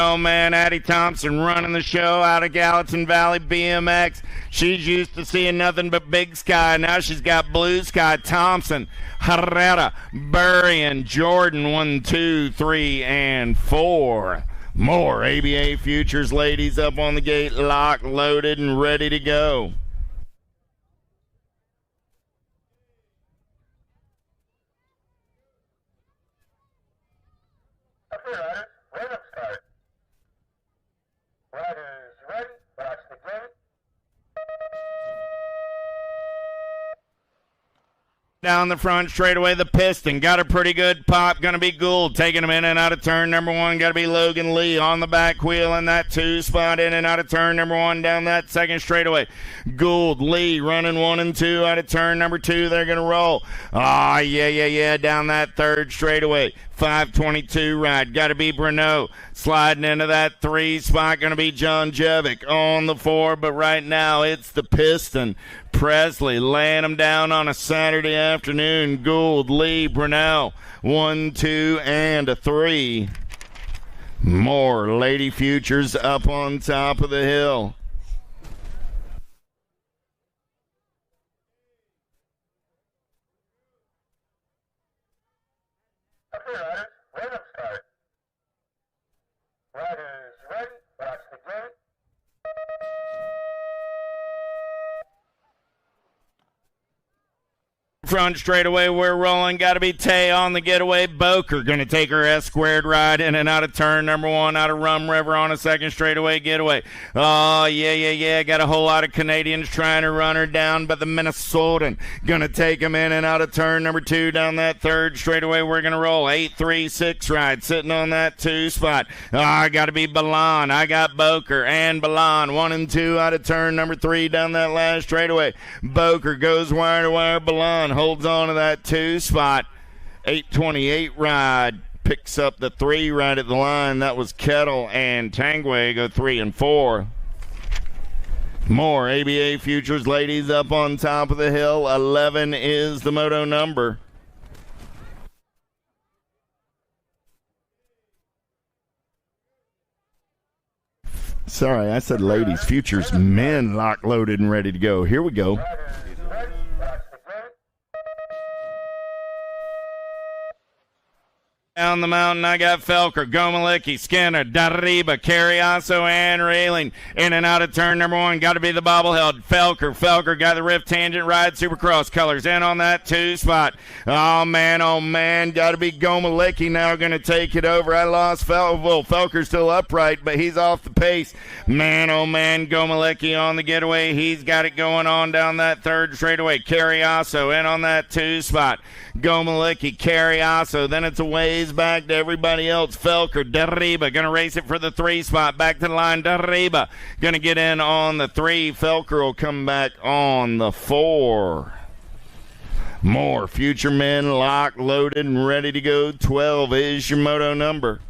Addie Thompson running the show out of Gallatin Valley BMX. She's used to seeing nothing but big sky. Now she's got blue sky. Thompson, Herrera, Burrian, Jordan, 1, 2, 3, and 4. More ABA Futures Ladies up on the gate, locked, loaded, and ready to go. Riders, let them start. Riders ready, watch the gate. Down the front straightaway, the piston got a pretty good pop. Going to be Gould taking him in and out of turn number 1. Got to be Logan Lee on the back wheel in that 2 spot in and out of turn number 1 down that second straightaway. Gould, Lee running 1 and 2 out of turn number 2. They're going to roll. Yeah, down that 3rd straightaway. 522 ride. Got to be Bruneau. Sliding into that 3 spot. Going to be John Jevic on the 4. But right now it's the piston. Presley laying them down on a Saturday afternoon. Gould, Lee, Bruneau. 1, 2, and a 3. More Lady Futures up on top of the hill. Riders, let them start. Riders ready, watch the gate. Front straightaway, we're rolling. Got to be Tay on the getaway. Boker going to take her S-squared ride in and out of turn number 1 out of Rum River on a second straightaway getaway. Oh, yeah. Got a whole lot of Canadians trying to run her down, but the Minnesotan going to take them in and out of turn number 2 down that 3rd straightaway. We're going to roll 8-3-6 ride sitting on that 2 spot. I got to be Balan. I got Boker and Balan 1 and 2 out of turn number 3 down that last straightaway. Boker goes wire to wire. Balan holds on to that 2 spot. 828 ride picks up the 3 right at the line. That was Kettle and Tangway go 3 and 4. More ABA Futures ladies up on top of the hill. 11 is the moto number. Sorry, I said ladies. Futures men lock, loaded, and ready to go. Here we go. Down the mountain, I got Felker, Gomalicki, Skinner, Darriba, Carriasso, and Railing. In and out of turn number 1. Got to be the bobblehead. Felker got the rift tangent ride, Supercross colors. In on that 2 spot. Oh, man. Got to be Gomalicki now going to take it over. I lost Felker's still upright, but he's off the pace. Man, Gomalicki on the getaway. He's got it going on down that 3rd straightaway. Carriasso in on that 2 spot. Gomalicki, Carriasso. Then it's a ways back to everybody else. Felker, Darriba going to race it for the 3 spot. Back to the line. Darriba going to get in on the 3. Felker will come back on the 4. More future men locked, loaded, and ready to go. 12 is your moto number.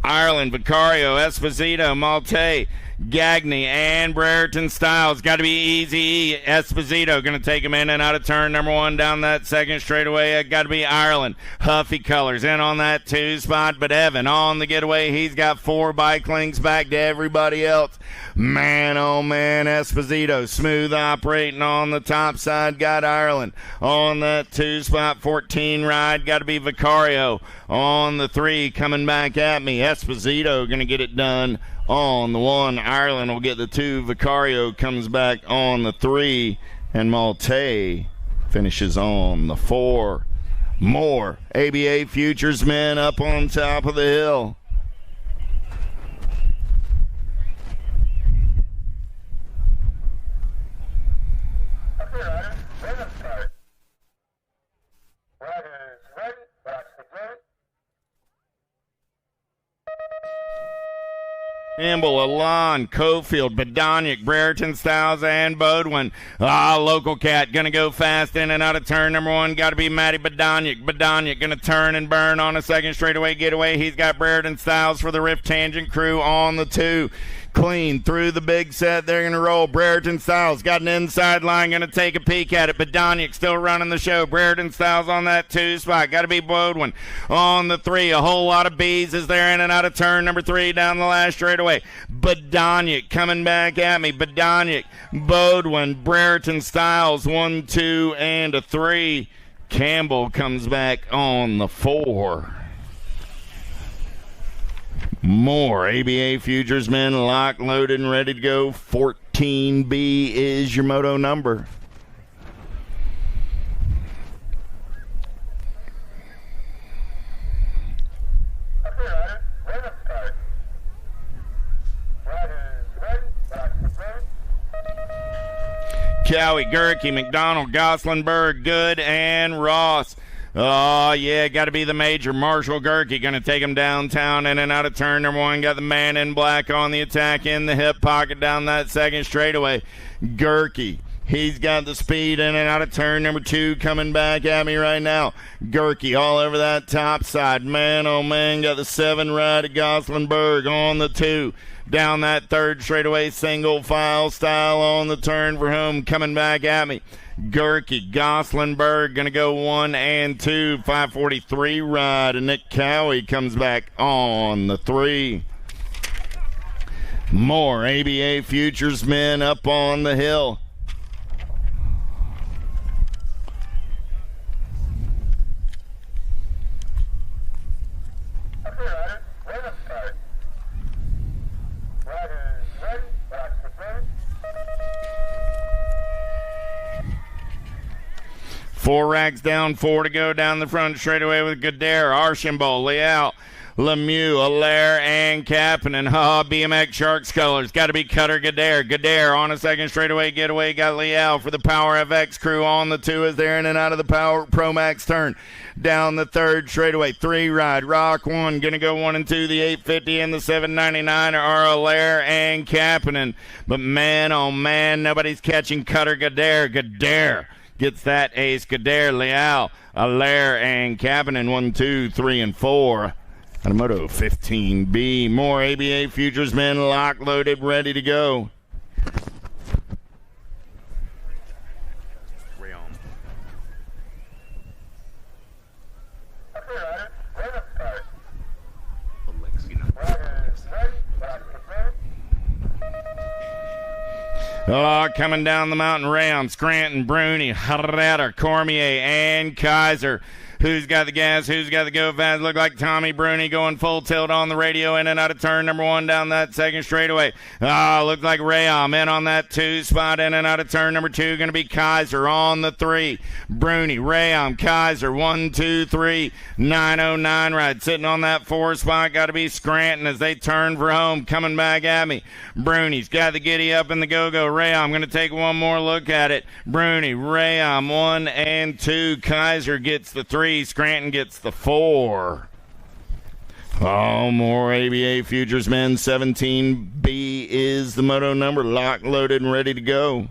Ireland, Vicario, Esposito, Malte, Gagne, and Brereton Styles. Got to be easy. Esposito going to take him in and out of turn number 1 down that 2nd straightaway. Got to be Ireland. Huffy Colors in on that 2 spot, but Evan on the getaway. He's got 4 bike links back to everybody else. Man, oh man, Esposito smooth operating on the top side. Got Ireland on that 2 spot. 14 ride. Got to be Vicario on the 3 coming back at me. Esposito going to get it done on the 1. Ireland will get the 2. Vicario comes back on the 3. And Malte finishes on the 4. More ABA Futures men up on top of the hill. Campbell, Alon, Cofield, Badonic, Brereton, Styles, and Bodwin. Local cat going to go fast in and out of turn number 1. Got to be Matty Badonic. Badonic going to turn and burn on a 2nd straightaway getaway. He's got Brereton Styles for the Rift Tangent crew on the 2. Clean through the big set. They're going to roll. Brereton Styles got an inside line. Going to take a peek at it. Badonic still running the show. Brereton Styles on that 2 spot. Got to be Bodwin on the 3. A whole lot of bees as they're in and out of turn number 3 down the last straightaway. Badonic coming back at me. Badonic, Bodwin, Brereton Styles, 1, 2, and a 3. Campbell comes back on the 4. More ABA Futures men locked, loaded, and ready to go. 14B is your moto number. Cowie, Gerke, McDonald, Goslinberg, Good, and Ross. Oh, yeah, got to be the major. Marshall Gerke going to take him downtown in and out of turn number 1. Got the man in black on the attack in the hip pocket down that 2nd straightaway. Gerke, he's got the speed in and out of turn number 2 coming back at me right now. Gerke all over that top side. Man, oh man, got the 7 ride of Goslinberg on the 2. Down that 3rd straightaway, single file style on the turn for home coming back at me. Gerke, Goslinberg going to go 1 and 2. 543 ride, and Nick Cowie comes back on the 3. More ABA Futures men up on the hill. Four racks down, 4 to go down the front straightaway with Godair, Archambault, Leal, Lemieux, Allaire, and Kapanen. BMX Sharks colors. Got to be Cutter Gadare. Gadare on a second straightaway getaway. Got Liao for the Power FX crew on the 2 as they're in and out of the Power Pro Max turn. Down the third straightaway. 3 ride. Rock 1. Going to go 1 and 2. The 850 and the 799 are Allaire and Kapanen. But man, oh man, nobody's catching Cutter Gadare. Gadare gets that ace. Gadare, Liao, Allaire, and Kapanen. 1, 2, 3, and 4. On a Moto 15B. More ABA Futures men locked, loaded, ready to go. Coming down the mountain round, Scranton, Bruni, Herrera, Cormier, and Kaiser. Who's got the gas? Who's got the go fast? Look like Tommy Bruni going full tilt on the radio in and out of turn number 1 down that second straightaway. Looks like Rayom in on that 2 spot in and out of turn number 2. Going to be Kaiser on the 3. Bruni, Rayom, Kaiser, 1, 2, 3. 909 ride. Sitting on that 4 spot. Got to be Scranton as they turn for home. Coming back at me. Bruni's got the giddy up in the go-go. Rayom going to take one more look at it. Bruni, Rayom, 1 and 2. Kaiser gets the 3. Scranton gets the 4. More ABA Futures men. 17B is the moto number. Locked, loaded, and ready to go.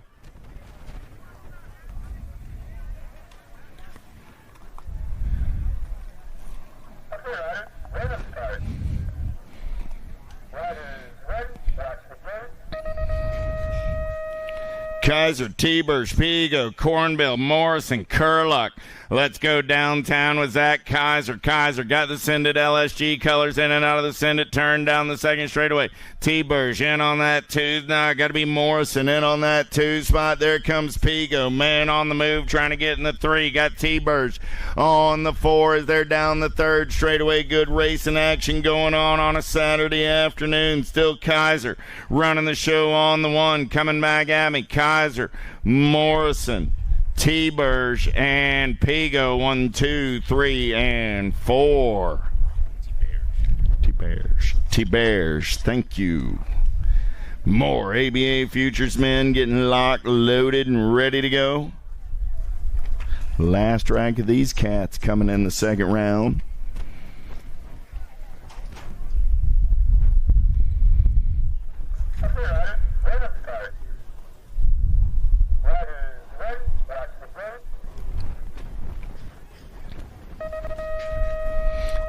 Kaiser, T-Burst, Pigo, Cornbill, Morrison, Kurluck. Let's go downtown with Zach Kaiser. Kaiser got the Sendit LSG colors in and out of the Sendit turn down the second straightaway. T-Burst in on that 2. Now got to be Morrison in on that 2 spot. There comes Pigo. Man on the move trying to get in the 3. Got T-Burst on the 4 as they're down the third straightaway. Good racing action going on a Saturday afternoon. Still Kaiser running the show on the 1. Coming back at me. Kaiser, Morrison, T-Burge, and Pigo. 1, 2, 3, and 4. T-Bears. Thank you. More ABA Futures men getting locked, loaded, and ready to go. Last rank of these cats coming in the second round.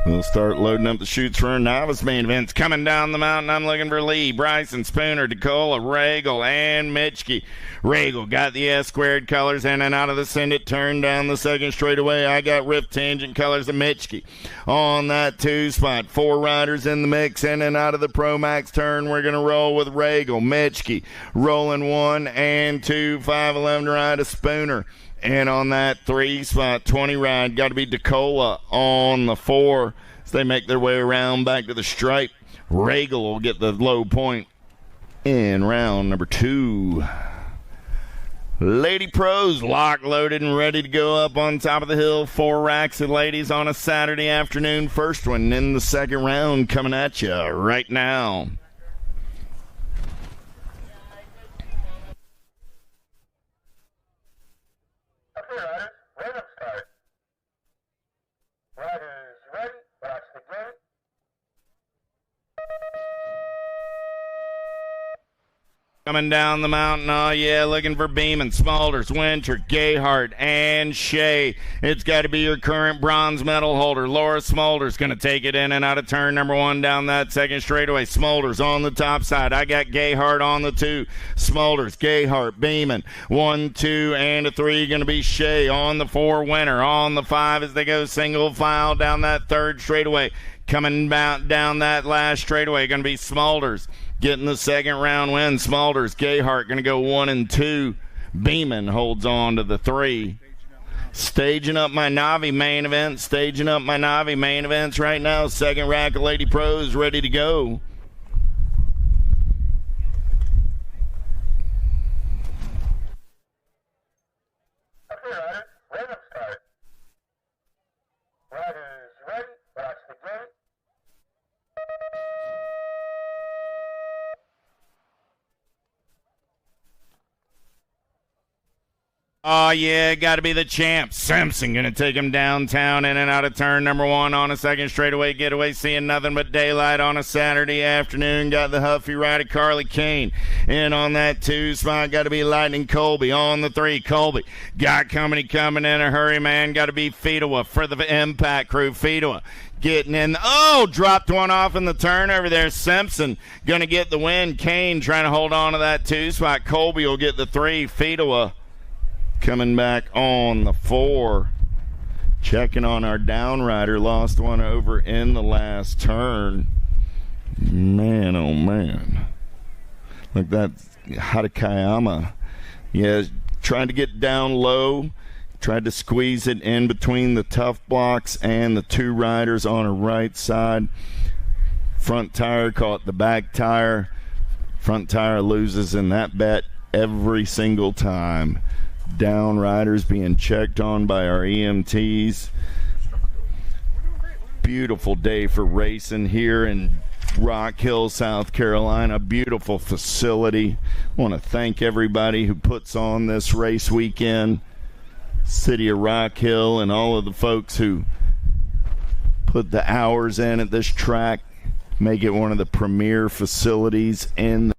We'll start loading up the chutes for our novice main events. Coming down the mountain, I'm looking for Lee, Bryson, Spooner, DeCola, Regal, and Mitchke. Regal got the S-squared colors in and out of the Sendit turn down the second straightaway. I got Rift Tangent colors of Mitchke on that 2 spot. 4 riders in the mix in and out of the Pro Max turn. We're going to roll with Regal, Mitchke, rolling 1 and 2, 511 ride of Spooner. And on that 3 spot, 20 ride, got to be DeCola on the 4 as they make their way around back to the stripe. Regal will get the low point in round number 2. Lady Pros locked, loaded, and ready to go up on top of the hill. 4 racks of ladies on a Saturday afternoon. First one in the second round coming at you right now. Coming down the mountain, oh yeah, looking for Beeman, Smulders, Winter, Gayhart, and Shea. It's got to be your current bronze medal holder. Laura Smulders going to take it in and out of turn number 1 down that second straightaway. Smulders on the top side. I got Gayhart on the 2. Smulders, Gayhart, Beeman. 1, 2, and a 3 going to be Shea on the 4. Winter on the 5 as they go single file down that third straightaway. Coming down that last straightaway going to be Smulders. Getting the second round win. Smulders, Gayhart going to go 1 and 2. Beeman holds on to the 3. Staging up my Navi main event. Staging up my Navi main events right now. Second rack of Lady Pros ready to go. Oh, yeah, got to be the champ. Simpson going to take him downtown in and out of turn number 1 on a second straightaway getaway. Seeing nothing but daylight on a Saturday afternoon. Got the Huffy rider Carly Kane in on that 2 spot. Got to be Lightning Colby on the 3. Colby got company coming in a hurry, man. Got to be Fedewa for the Impact crew. Fedewa getting in. Oh, dropped one off in the turn over there. Simpson going to get the win. Kane trying to hold on to that 2 spot. Colby will get the 3. Fedewa coming back on the 4. Checking on our downrider. Lost one over in the last turn. Man, oh man. Look, that Hatakayama. Yeah, trying to get down low. Tried to squeeze it in between the tough blocks and the 2 riders on her right side. Front tire caught the back tire. Front tire loses in that bet every single time. Down riders being checked on by our EMTs. Beautiful day for racing here in Rock Hill, South Carolina. Beautiful facility. I want to thank everybody who puts on this race weekend. City of Rock Hill and all of the folks who put the hours in at this track. Make it one of the premier facilities in the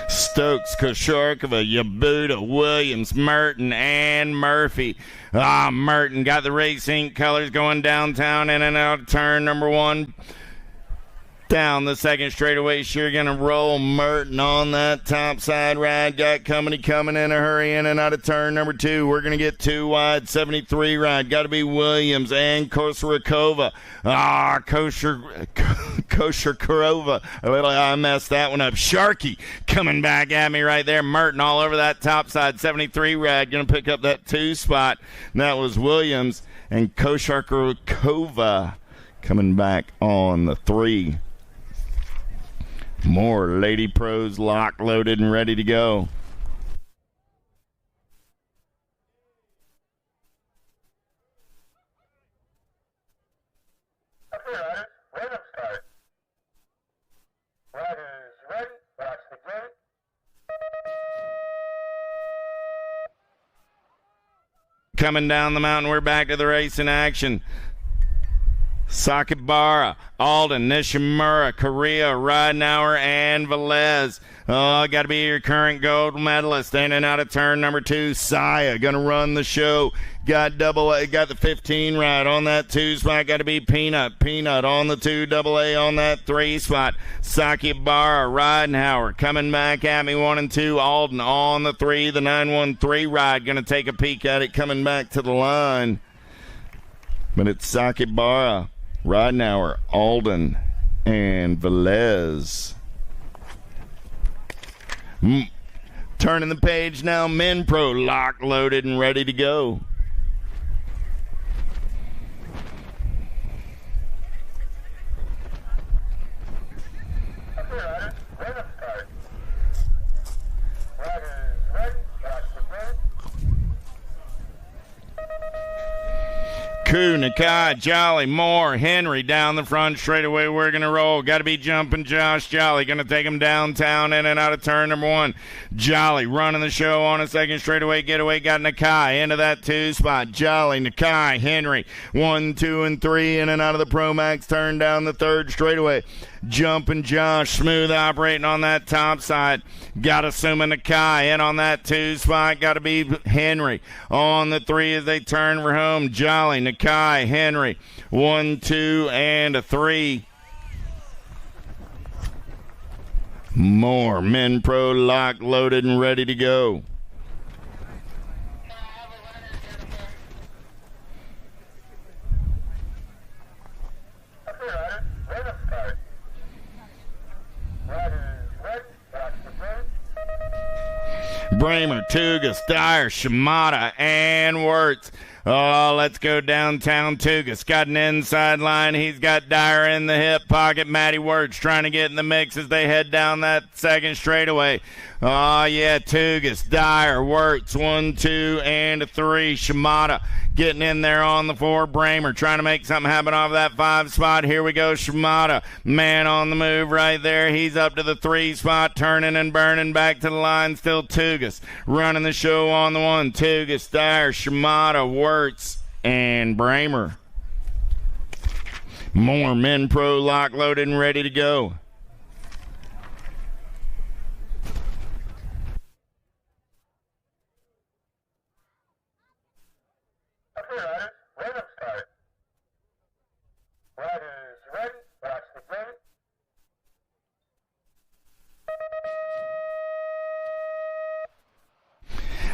Stokes, Kosharkova, Yabuta, Williams, Merton, and Murphy. Merton got the race ink colors going downtown in and out of turn number 1. Down the second straightaway, sure gonna roll. Merton on that top side ride. Got company coming in a hurry in and out of turn number 2. We're gonna get 2 wide. 73 ride. Got to be Williams and Kosharkova. Kosharkova. I messed that one up. Sharky coming back at me right there. Merton all over that top side. 73 ride. Gonna pick up that 2 spot. And that was Williams and Kosharkova coming back on the 3. More Lady Pros lock loaded and ready to go. Coming down the mountain, we're back to the race in action. Sakibara, Alden, Nishimura, Korea, Ridenauer, and Velez. Oh, got to be your current gold medalist. In and out of turn number 2, Saya, going to run the show. Got the 15 right on that 2 spot. Got to be Peanut on the 2, AA on that 3 spot. Sakibara, Ridenauer coming back at me 1 and 2. Alden on the 3, the 913 ride. Going to take a peek at it coming back to the line. But it's Sakibara, Ridenauer, Alden, and Velez. Turning the page now, Men Pro, locked, loaded, and ready to go. Koo, Nakai, Jolly, Moore, Henry down the front straightaway. We're going to roll. Got to be jumping Josh Jolly. Going to take him downtown in and out of turn number 1. Jolly running the show on a second straightaway getaway. Got Nakai into that 2 spot. Jolly, Nakai, Henry. 1, 2, and 3 in and out of the Pro Max turn down the 3rd straightaway. Jumping Josh, smooth operating on that top side. Got Asuma Nakai in on that 2 spot. Got to be Henry on the 3 as they turn for home. Jolly, Nakai, Henry. 1, 2, and a 3. More Men Pro, locked, loaded, and ready to go. Bramer, Tugas, Dyer, Shimada, and Wirtz. Oh, let's go downtown. Tugas got an inside line. He's got Dyer in the hip pocket. Matty Wirtz trying to get in the mix as they head down that second straightaway. Oh, yeah, Tugas, Dyer, Wirtz, 1, 2, and a 3. Shimada getting in there on the 4. Bramer trying to make something happen off that 5 spot. Here we go, Shimada. Man on the move right there. He's up to the 3 spot, turning and burning back to the line. Still Tugas running the show on the 1. Tugas, Dyer, Shimada, Wirtz, and Bramer. More Men Pro, lock, loaded, and ready to go.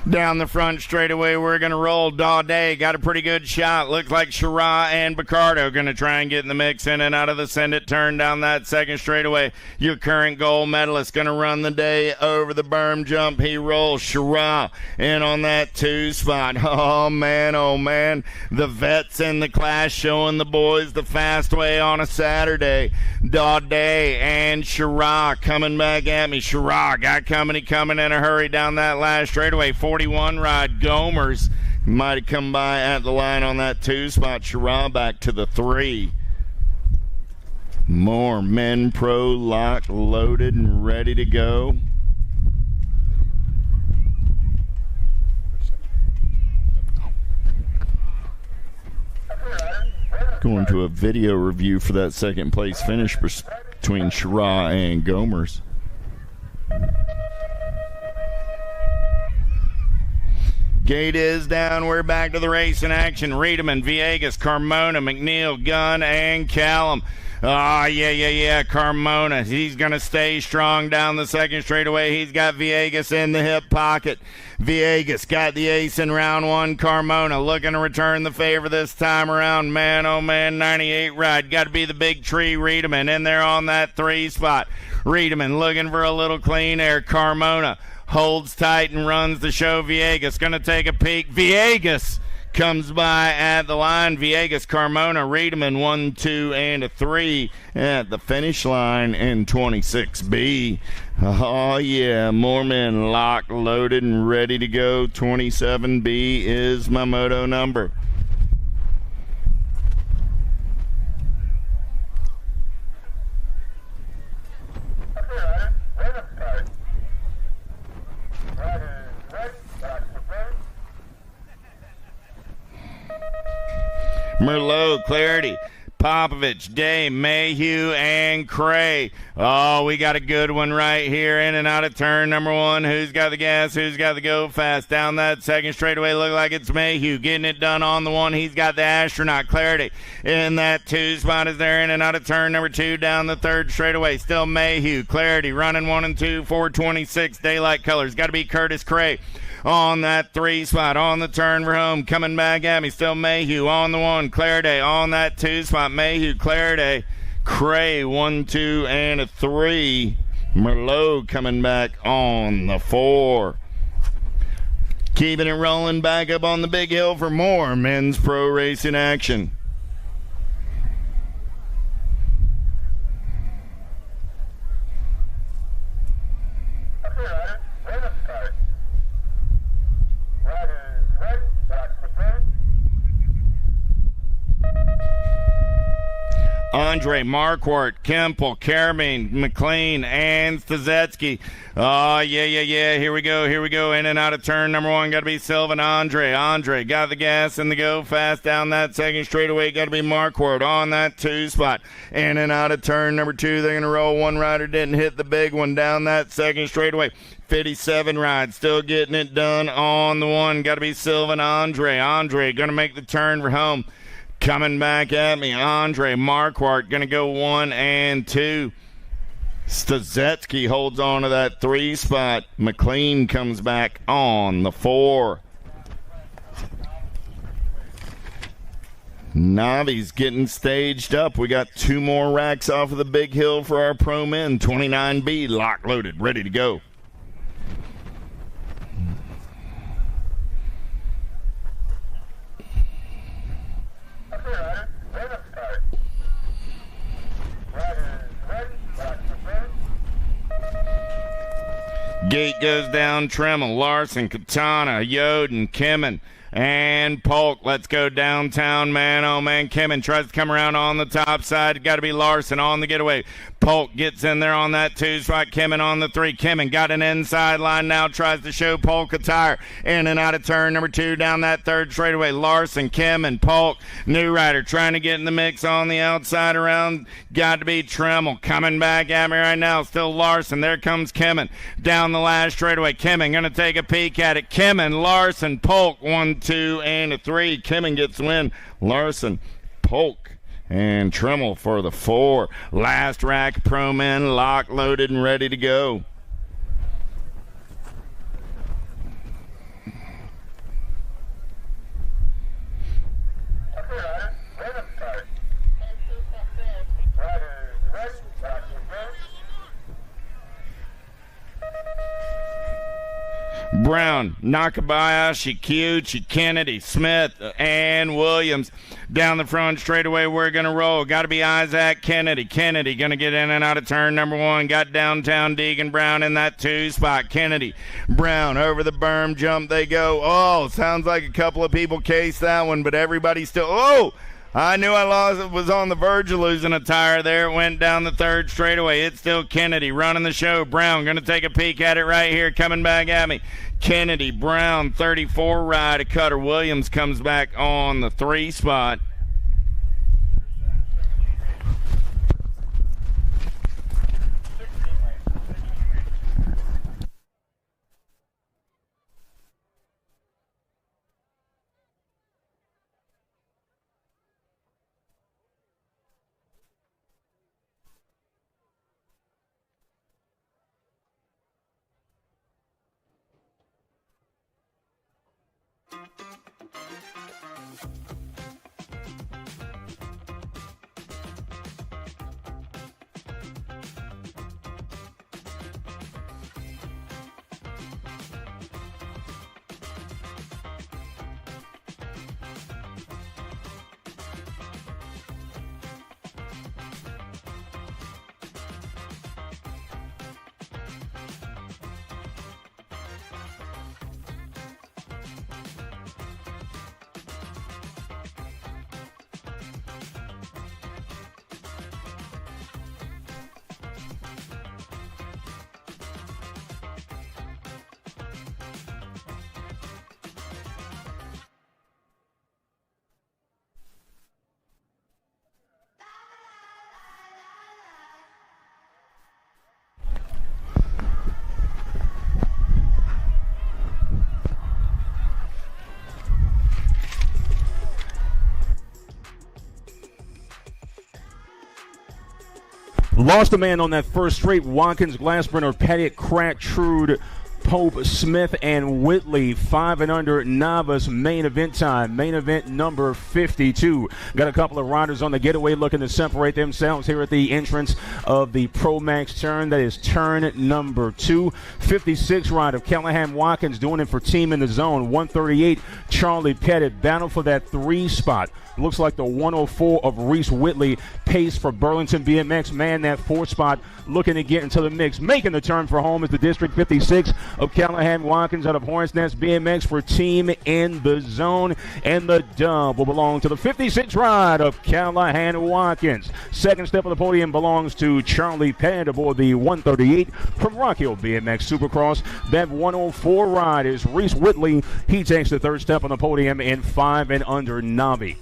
Down the front straightaway, we're going to roll. Daudet got a pretty good shot. Looks like Shira and Picardo going to try and get in the mix in and out of the send it turn down that second straightaway. Your current gold medalist going to run the day over the berm jump. He rolls. Shira in on that 2 spot. Oh, man. The vets in the class showing the boys the fast way on a Saturday. Daudet and Shira coming back at me. Shira got coming in a hurry down that last straightaway. 41 ride. Gomers might have come by at the line on that 2 spot. Shira back to the 3. More Men Pro, locked, loaded, and ready to go. Going to a video review for that second place finish between Shira and Gomers. Gate is down. We're back to the race in action. Riedemann, Villegas, Carmona, McNeil, Gunn, and Callum. Oh, yeah. Carmona. He's going to stay strong down the second straightaway. He's got Villegas in the hip pocket. Villegas got the ace in round 1. Carmona looking to return the favor this time around. Man, oh man, 98 ride. Got to be the big tree. Riedemann in there on that 3 spot. Riedemann looking for a little clean air. Carmona holds tight and runs the show. Villegas going to take a peek. Villegas comes by at the line. Villegas, Carmona, Riedemann, 1, 2, and a 3 at the finish line in 26B. Oh, yeah, more men locked, loaded, and ready to go. 27B is my moto number. Merlot, Clarity, Popovich, Day, Mayhew, and Cray. Oh, we got a good one right here. In and out of turn number 1. Who's got the gas? Who's got the go fast? Down that second straightaway. Look like it's Mayhew getting it done on the 1. He's got the astronaut. Clarity in that 2 spot is there. In and out of turn number 2. Down the third straightaway. Still Mayhew. Clarity running 1 and 2. 426 daylight colors. Got to be Curtis Cray on that 3 spot. On the turn for home. Coming back at me. Still Mayhew on the 1. Clarity on that 2 spot. Mayhew, Clarity, Cray, 1, 2, and a 3. Merlot coming back on the 4. Keeping it rolling back up on the big hill for more men's pro racing action. Andre, Marquardt, Kemple, Carabine, McLean, and Stazetsky. Oh, yeah. Here we go. In and out of turn number 1. Got to be Sylvan Andre. Andre got the gas and the go fast down that second straightaway. Got to be Marquardt on that 2 spot. In and out of turn number 2. They're going to roll. One rider didn't hit the big one down that second straightaway. 57 ride, still getting it done on the 1. Got to be Sylvan Andre. Andre going to make the turn for home. Coming back at me, Andre Marquardt going to go 1 and 2. Stazetsky holds on to that 3 spot. McLean comes back on the 4. Navi's getting staged up. We got 2 more racks off of the big hill for our pro men. 29B lock loaded, ready to go. Gate goes down, Tremmel, Larson, Katana, Yoden, Kimmin, and Polk. Let's go downtown, man. Oh, man. Kimmin tries to come around on the top side. Got to be Larson on the getaway. Polk gets in there on that 2 spot. Kimmin on the 3. Kimmin got an inside line now. Tries to show Polk a tire. In and out of turn number 2 down that third straightaway. Larson, Kimmin, Polk. New rider trying to get in the mix on the outside around. Got to be Tremmel. Coming back at me right now. Still Larson. There comes Kimmin. Down the last straightaway. Kimmin going to take a peek at it. Kimmin, Larson, Polk. 1, 2, and a 3. Kimmin gets the win. Larson, Polk, and Tremmel for the 4. Last rack, pro men lock, loaded, and ready to go. Brown, Nakabayashi, Kyuchi, Kennedy, Smith, and Williams. Down the front straightaway, we're going to roll. Got to be Isaac Kennedy. Kennedy going to get in and out of turn number 1. Got downtown Deegan Brown in that 2 spot. Kennedy, Brown, over the berm jump they go. Oh, sounds like a couple of people cased that one, but everybody still. Oh! I knew was on the verge of losing a tire there. It went down the third straightaway. It's still Kennedy running the show. Brown going to take a peek at it right here. Coming back at me. Kennedy, Brown, 34 ride. A cutter. Williams comes back on the 3 spot. Lost a man on that first straight. Watkins, Glassbrenner, Pettit, Kratt, Trude, Pope, Smith, and Whitley. 5 and under novice main event time. Main event number 52. Got a couple of riders on the getaway looking to separate themselves here at the entrance of the Pro Max turn. That is turn number 2. 56 ride of Callahan Watkins doing it for Team in the Zone. 138 Charlie Pettit. Battle for that 3 spot. Looks like the 104 of Reese Whitley. Pace for Burlington BMX. Man, that 4 spot looking to get into the mix. Making the turn for home is the District 56 of Callahan Watkins out of Hornets Nest BMX for Team in the Zone. And the dub will belong to the 56 ride of Callahan Watkins. Second step of the podium belongs to Charlie Pettit aboard the 138 from Rock Hill BMX Supercross. That 104 ride is Reese Whitley. He takes the third step on the podium in 5 and under Navi.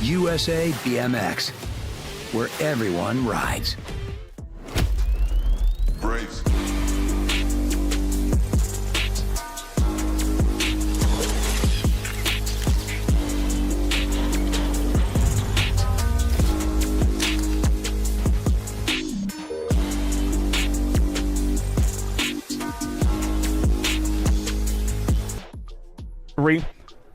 USA BMX, where everyone rides. Brace.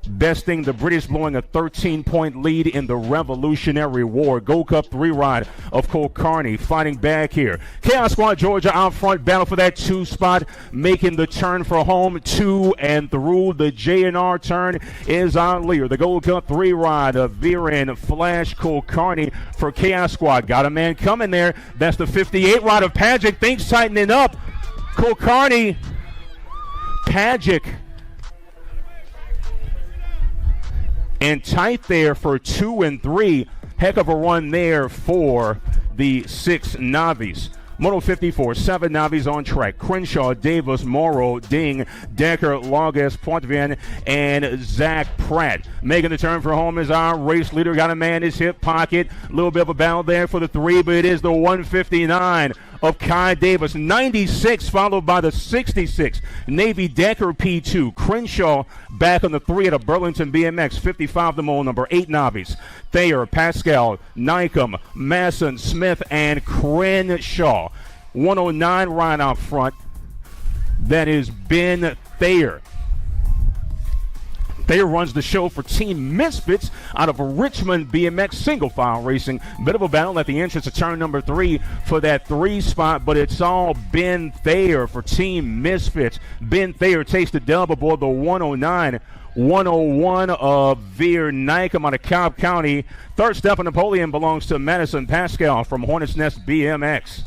Besting the British, blowing a 13-point lead in the Revolutionary War. Gold Cup 3 ride of Cole Carney fighting back here. Chaos Squad Georgia out front, battle for that 2 spot, making the turn for home 2 and through. The J&R turn is on leader. The Gold Cup 3 ride of Viren Flash Cole Carney for Chaos Squad. Got a man coming there. That's the 58 ride of Pagic. Things tightening up. Cole Carney, Pagic, and tight there for 2 and 3. Heck of a run there for the 6 Navis. Moto 54, 7 Navis on track. Crenshaw, Davis, Morrow, Ding, Decker, Logas, Poitvin, and Zach Pratt. Making the turn for home is our race leader. Got a man in his hip pocket. A little bit of a battle there for the 3, but it is the 159 of Kai Davis. 96 followed by the 66. Navy Decker P2. Crenshaw back on the 3 at a Burlington BMX. 55 the mole number. 8 Navis. Thayer, Pascal, Nycom, Masson, Smith, and Crenshaw. 109 ride out front. That is Ben Thayer. Thayer runs the show for Team Misfits out of Richmond BMX single file racing. Bit of a battle at the entrance of turn number 3 for that 3 spot, but it's all Ben Thayer for Team Misfits. Ben Thayer takes the dub aboard the 109. 101 of Veer Nycom out of Cobb County. Third step on the podium belongs to Madison Pascal from Hornets Nest BMX.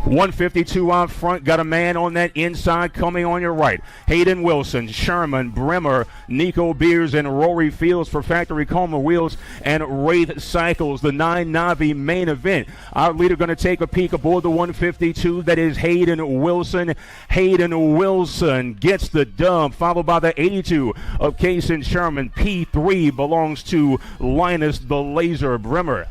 152 out front, got a man on that inside coming on your right. Hayden Wilson, Sherman, Bremer, Nico Beers, and Rory Fields for Factory Coma Wheels and Wraith Cycles, the 9 Navi main event. Our leader going to take a peek aboard the 152. That is Hayden Wilson. Hayden Wilson gets the dub, followed by the 82 of Kaysen Sherman. P3 belongs to Linus the Laser Bremer.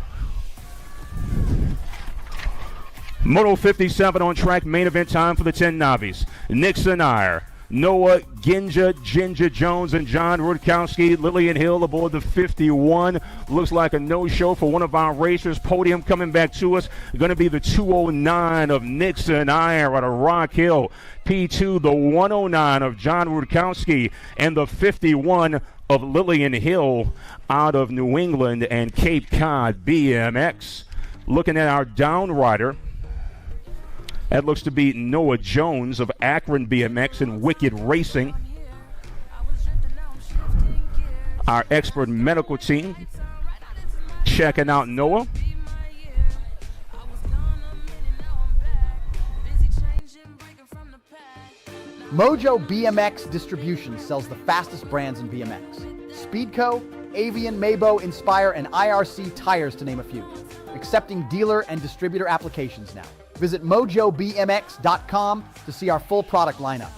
Moto 57 on track, main event time for the 10 Navis. Nick Sanair, Noah Ginger Jones and John Rutkowski. Lillian Hill aboard the 51. Looks like a no-show for one of our racers. Podium coming back to us. Going to be the 209 of Nixon Iyer out of Rock Hill. P2, the 109 of John Rutkowski. And the 51 of Lillian Hill out of New England and Cape Cod BMX. Looking at our down rider. That looks to be Noah Jones of Akron BMX and Wicked Racing. Our expert medical team checking out Noah. Mojo BMX Distribution sells the fastest brands in BMX. Speedco, Avian, Mabo, Inspire, and IRC tires to name a few. Accepting dealer and distributor applications now. Visit mojobmx.com to see our full product lineup.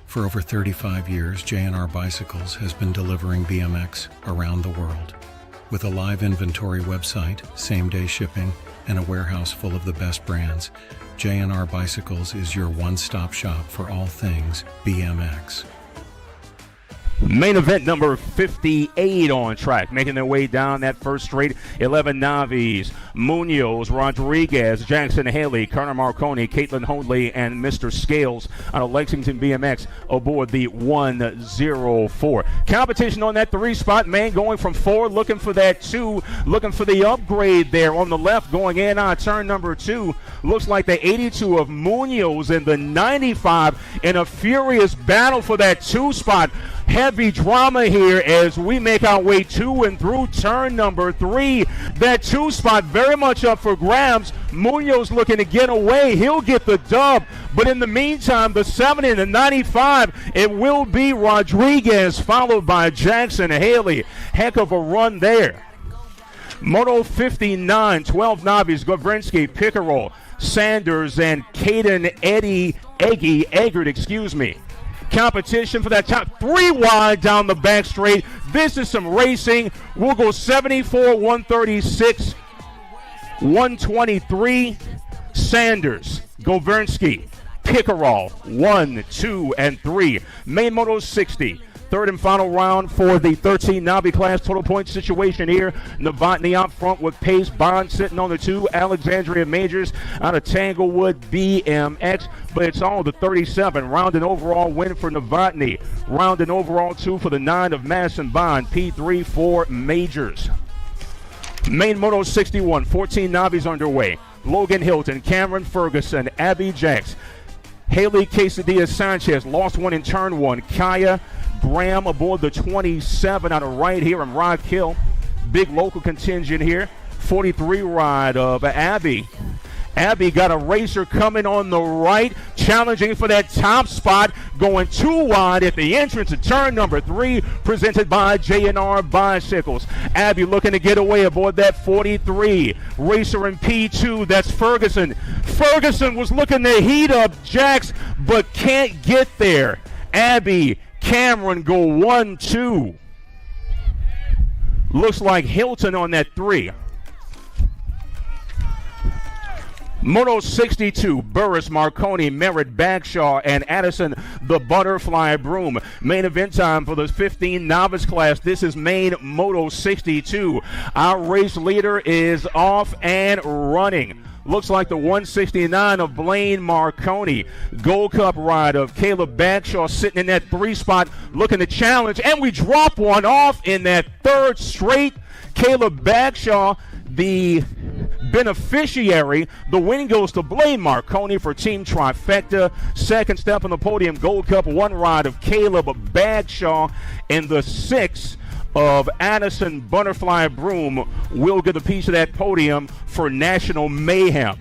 For over 35 years, J&R Bicycles has been delivering BMX around the world. With a live inventory website, same-day shipping, and a warehouse full of the best brands, J&R Bicycles is your one-stop shop for all things BMX. Main event number 58 on track, making their way down that first straight. 11 Navis, Munoz, Rodriguez, Jackson Haley, Connor Marconi, Caitlin Hoadley, and Mr. Scales out of Lexington BMX aboard the 104. Competition on that 3 spot. Main going from 4, looking for that 2, looking for the upgrade there on the left, going in on turn number 2. Looks like the 82 of Munoz and the 95 in a furious battle for that 2 spot. Heavy drama here as we make our way to and through turn number 3. That 2 spot very much up for grabs. Munoz looking to get away. He'll get the dub. But in the meantime, the 70 and the 95, it will be Rodriguez, followed by Jackson Haley. Heck of a run there. Moto 59, 12 Navis, Govrinsky, Pickerel, Sanders, and Caden Eggert. Competition for that top 3 wide down the back straight. This is some racing. We'll go 74, 136, 123. Sanders, Governsky, Pickerel, 1, 2, and 3. Main Moto 60. Third and final round for the 13 Navi class. Total point situation here. Novotny out front with pace. Bond sitting on the 2. Alexandria Majors out of Tanglewood BMX. But it's all the 37. Round and overall win for Novotny. Round and overall 2 for the 9 of Madison Bond. P3 for Majors. Main Moto 61. 14 Navis underway. Logan Hilton, Cameron Ferguson, Abby Jacks, Haley Quesadilla Sanchez. Lost one in turn 1. Kaya Graham aboard the 27 out of right here in Rock Hill. Big local contingent here. 43 ride of Abby. Abby got a racer coming on the right, challenging for that top spot, going 2 wide at the entrance of turn number 3, presented by J&R Bicycles. Abby looking to get away aboard that 43. Racer in P2, that's Ferguson. Ferguson was looking to heat up Jax, but can't get there. Abby, Cameron go 1-2. Looks like Hilton on that 3. Moto 62, Burris, Marconi, Merritt, Bagshaw, and Addison, the Butterfly Broom. Main event time for the 15 novice class. This is main Moto 62. Our race leader is off and running. Looks like the 169 of Blaine Marconi. Gold Cup ride of Caleb Bagshaw sitting in that 3 spot, looking to challenge, and we drop one off in that 3rd straight. Caleb Bagshaw, the beneficiary. The win goes to Blaine Marconi for Team Trifecta. Second step on the podium, Gold Cup 1 ride of Caleb Bagshaw, and the 6 of Addison Butterfly Broom will get a piece of that podium for National Mayhem.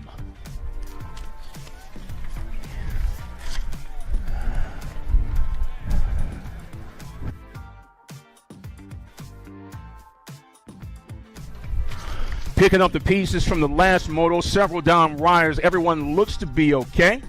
Picking up the pieces from the last moto, several down riders. Everyone looks to be okay.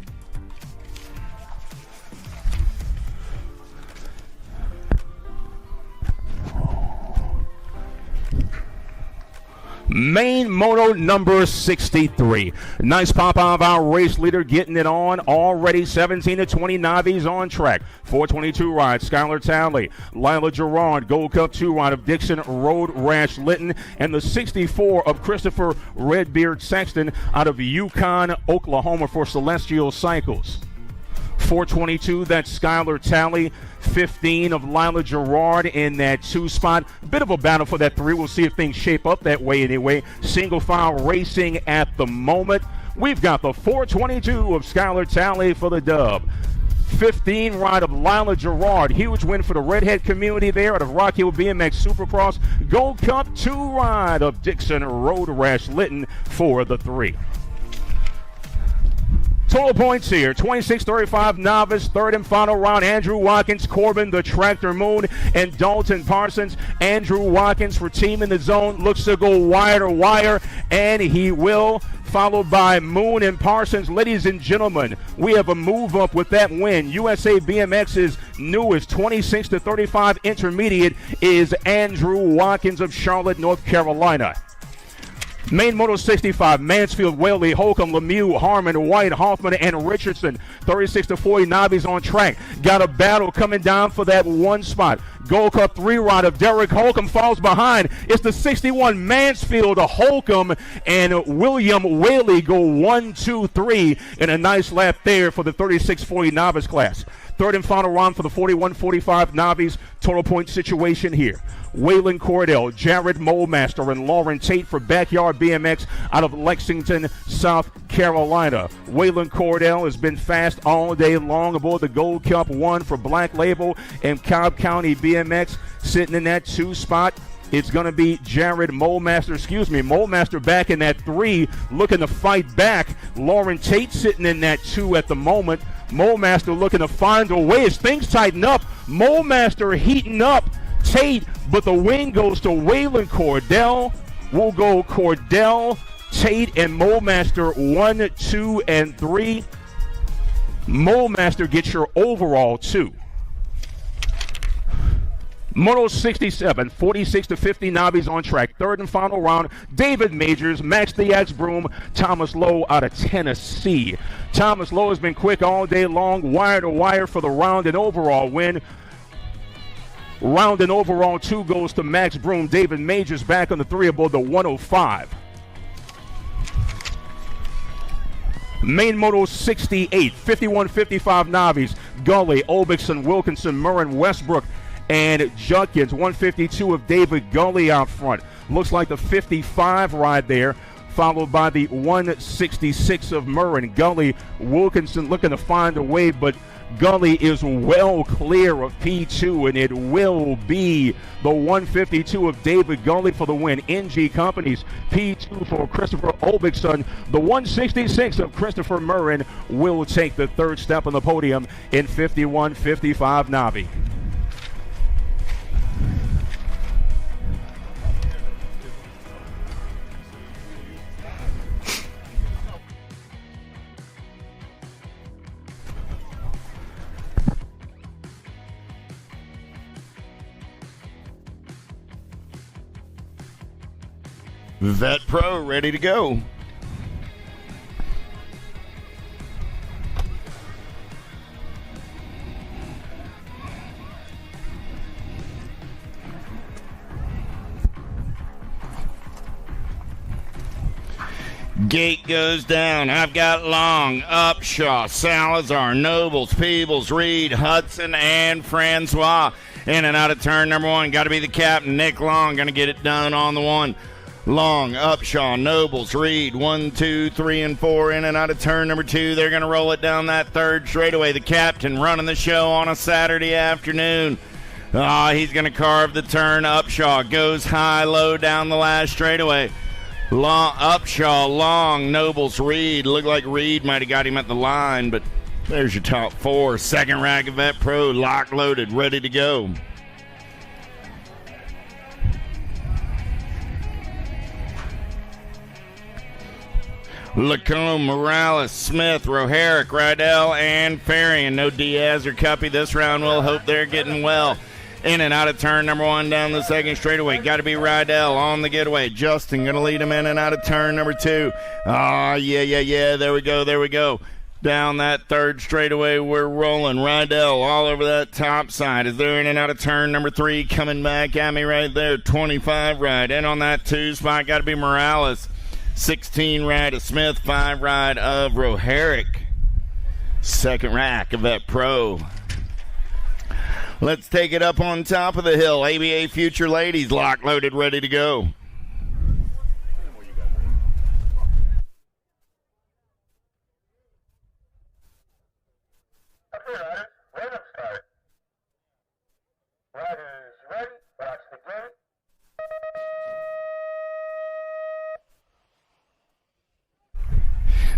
Main moto number 63. Nice pop out of our race leader, getting it on. Already 17 to 20 Navis on track. 422 ride, Skylar Talley. Lila Gerard, Gold Cup 2 ride of Dixon Road Rash Litton. And the 64 of Christopher Redbeard Sexton out of Yukon, Oklahoma for Celestial Cycles. 422, that's Skylar Talley. 15 of Lila Gerard in that 2 spot. Bit of a battle for that 3. We'll see if things shape up that way anyway. Single file racing at the moment. We've got the 422 of Skylar Talley for the dub. 15 ride of Lila Gerard. Huge win for the redhead community there out of Rock Hill BMX Supercross. Gold Cup 2 ride of Dixon Road Rash Litton for the 3. Total points here, 26-35 novice, third and final round. Andrew Watkins, Corbin, the Tractor Moon, and Dalton Parsons. Andrew Watkins for Team in the Zone, looks to go wire to wire, and he will, followed by Moon and Parsons. Ladies and gentlemen, we have a move up with that win. USA BMX's newest 26-35 intermediate is Andrew Watkins of Charlotte, North Carolina. Main Moto 65, Mansfield, Whaley, Holcomb, Lemieux, Harmon, White, Hoffman, and Richardson. 36-40 Navis on track. Got a battle coming down for that 1 spot. Gold Cup 3 ride of Derek Holcomb falls behind. It's the 61 Mansfield, Holcomb, and William Whaley go 1, 2, 3 in a nice lap there for the 36-40 novice class. Third and final round for the 41-45 Navis. Total point situation here. Waylon Cordell, Jared Molemaster, and Lauren Tate for Backyard BMX out of Lexington, South Carolina. Waylon Cordell has been fast all day long aboard the Gold Cup 1 for Black Label and Cobb County BMX, sitting in that 2 spot. It's going to be Jared Molemaster back in that 3, looking to fight back. Lauren Tate sitting in that 2 at the moment. Molemaster looking to find a way as things tighten up. Molemaster heating up Tate, but the win goes to Waylon Cordell. We'll go Cordell, Tate, and Molemaster 1, 2, and 3. Molemaster gets your overall 2. Moto 67, 46-50 Navis on track. Third and final round, David Majors, Max the Axe Broom, Thomas Lowe out of Tennessee. Thomas Lowe has been quick all day long, wire to wire for the round and overall win. Round and overall 2 goes to Max Broom. David Majors back on the 3 aboard the 105. Main Moto 68, 51-55 Navis. Gully, Obixon, Wilkinson, Murrin, Westbrook, and Judkins. 152 of David Gully out front. Looks like the 55 ride there, followed by the 166 of Murrin. Gully, Wilkinson looking to find a way, but Gully is well clear of P2, and it will be the 152 of David Gully for the win. NG Companies, P2 for Christopher Obixon. The 166 of Christopher Murrin will take the 3rd step on the podium in 51-55 Navi. Vet Pro ready to go. Gate goes down. I've got Long, Upshaw, Salazar, Nobles, Peebles, Reed, Hudson, and Francois. In and out of turn number 1. Got to be the captain, Nick Long. Going to get it done on the 1. Long, Upshaw, Nobles, Reed, 1, 2, 3, and 4. In and out of turn number 2. They're going to roll it down that 3rd straightaway. The captain running the show on a Saturday afternoon. He's going to carve the turn. Upshaw goes high, low down the last straightaway. Upshaw, Long, Nobles, Reed. Looked like Reed might have got him at the line, but there's your top 4. Second rack of Vet Pro, lock loaded, ready to go. Lacombe, Morales, Smith, Roherick, Rydell, and Ferry. And no Diaz or Cuppy this round. We'll hope they're getting well. In and out of turn number 1 down the second straightaway. Got to be Rydell on the getaway. Justin going to lead him in and out of turn number 2. Yeah. There we go. Down that third straightaway, we're rolling. Rydell all over that top side as they're in and out of turn number 3. Coming back at me right there. 25 ride. In on that 2 spot. Got to be Morales. 16 ride of Smith. 5 ride of Roharic. Second rack of that Pro. Let's take it up on top of the hill. ABA Future Ladies, locked, loaded, ready to go.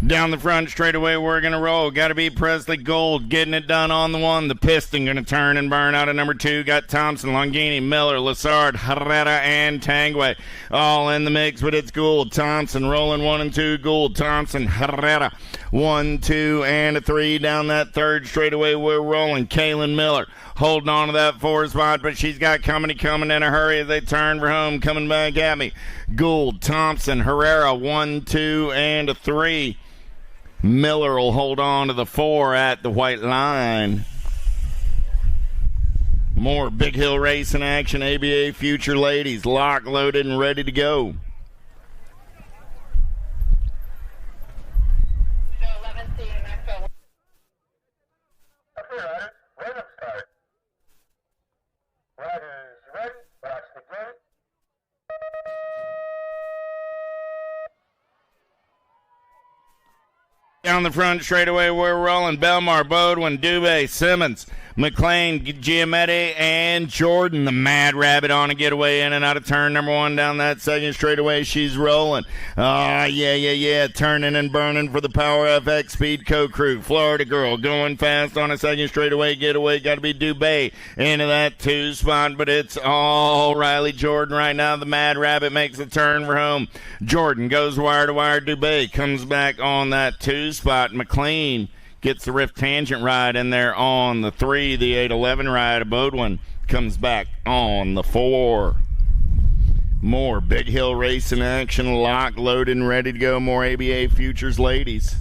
Down the front straightaway, we're going to roll. Got to be Presley Gold getting it done on the 1. The Piston going to turn and burn out of number 2. Got Thompson, Longini, Miller, Lassard, Herrera, and Tangway. All in the mix, but it's Gould. Thompson rolling 1 and 2. Gould, Thompson, Herrera. 1, 2, and a 3. Down that third straightaway, we're rolling. Kaylin Miller holding on to that 4 spot, but she's got company coming in a hurry as they turn for home. Coming back at me. Gould, Thompson, Herrera. 1, 2, and a 3. Miller will hold on to the 4 at the white line. More Big Hill Racing action. ABA Future Ladies, locked, loaded, and ready to go. Down the front straightaway, we're rolling. Belmar, Bodwin, Dubé, Simmons, McLean, Giametti, and Jordan, the Mad Rabbit, on a getaway in and out of turn number 1 down that second straightaway. She's rolling. Yeah. Turning and burning for the Power FX Speed Co-Crew. Florida Girl going fast on a second straightaway getaway. Got to be Dubé into that 2 spot, but it's all Riley Jordan right now. The Mad Rabbit makes the turn for home. Jordan goes wire to wire. Dubé comes back on that 2 spot. McLean gets the Rift Tangent ride in there on the 3. The 811 ride of Bodwin comes back on the 4. More Big Hill Racing action, locked, loaded, and ready to go. More ABA Futures Ladies.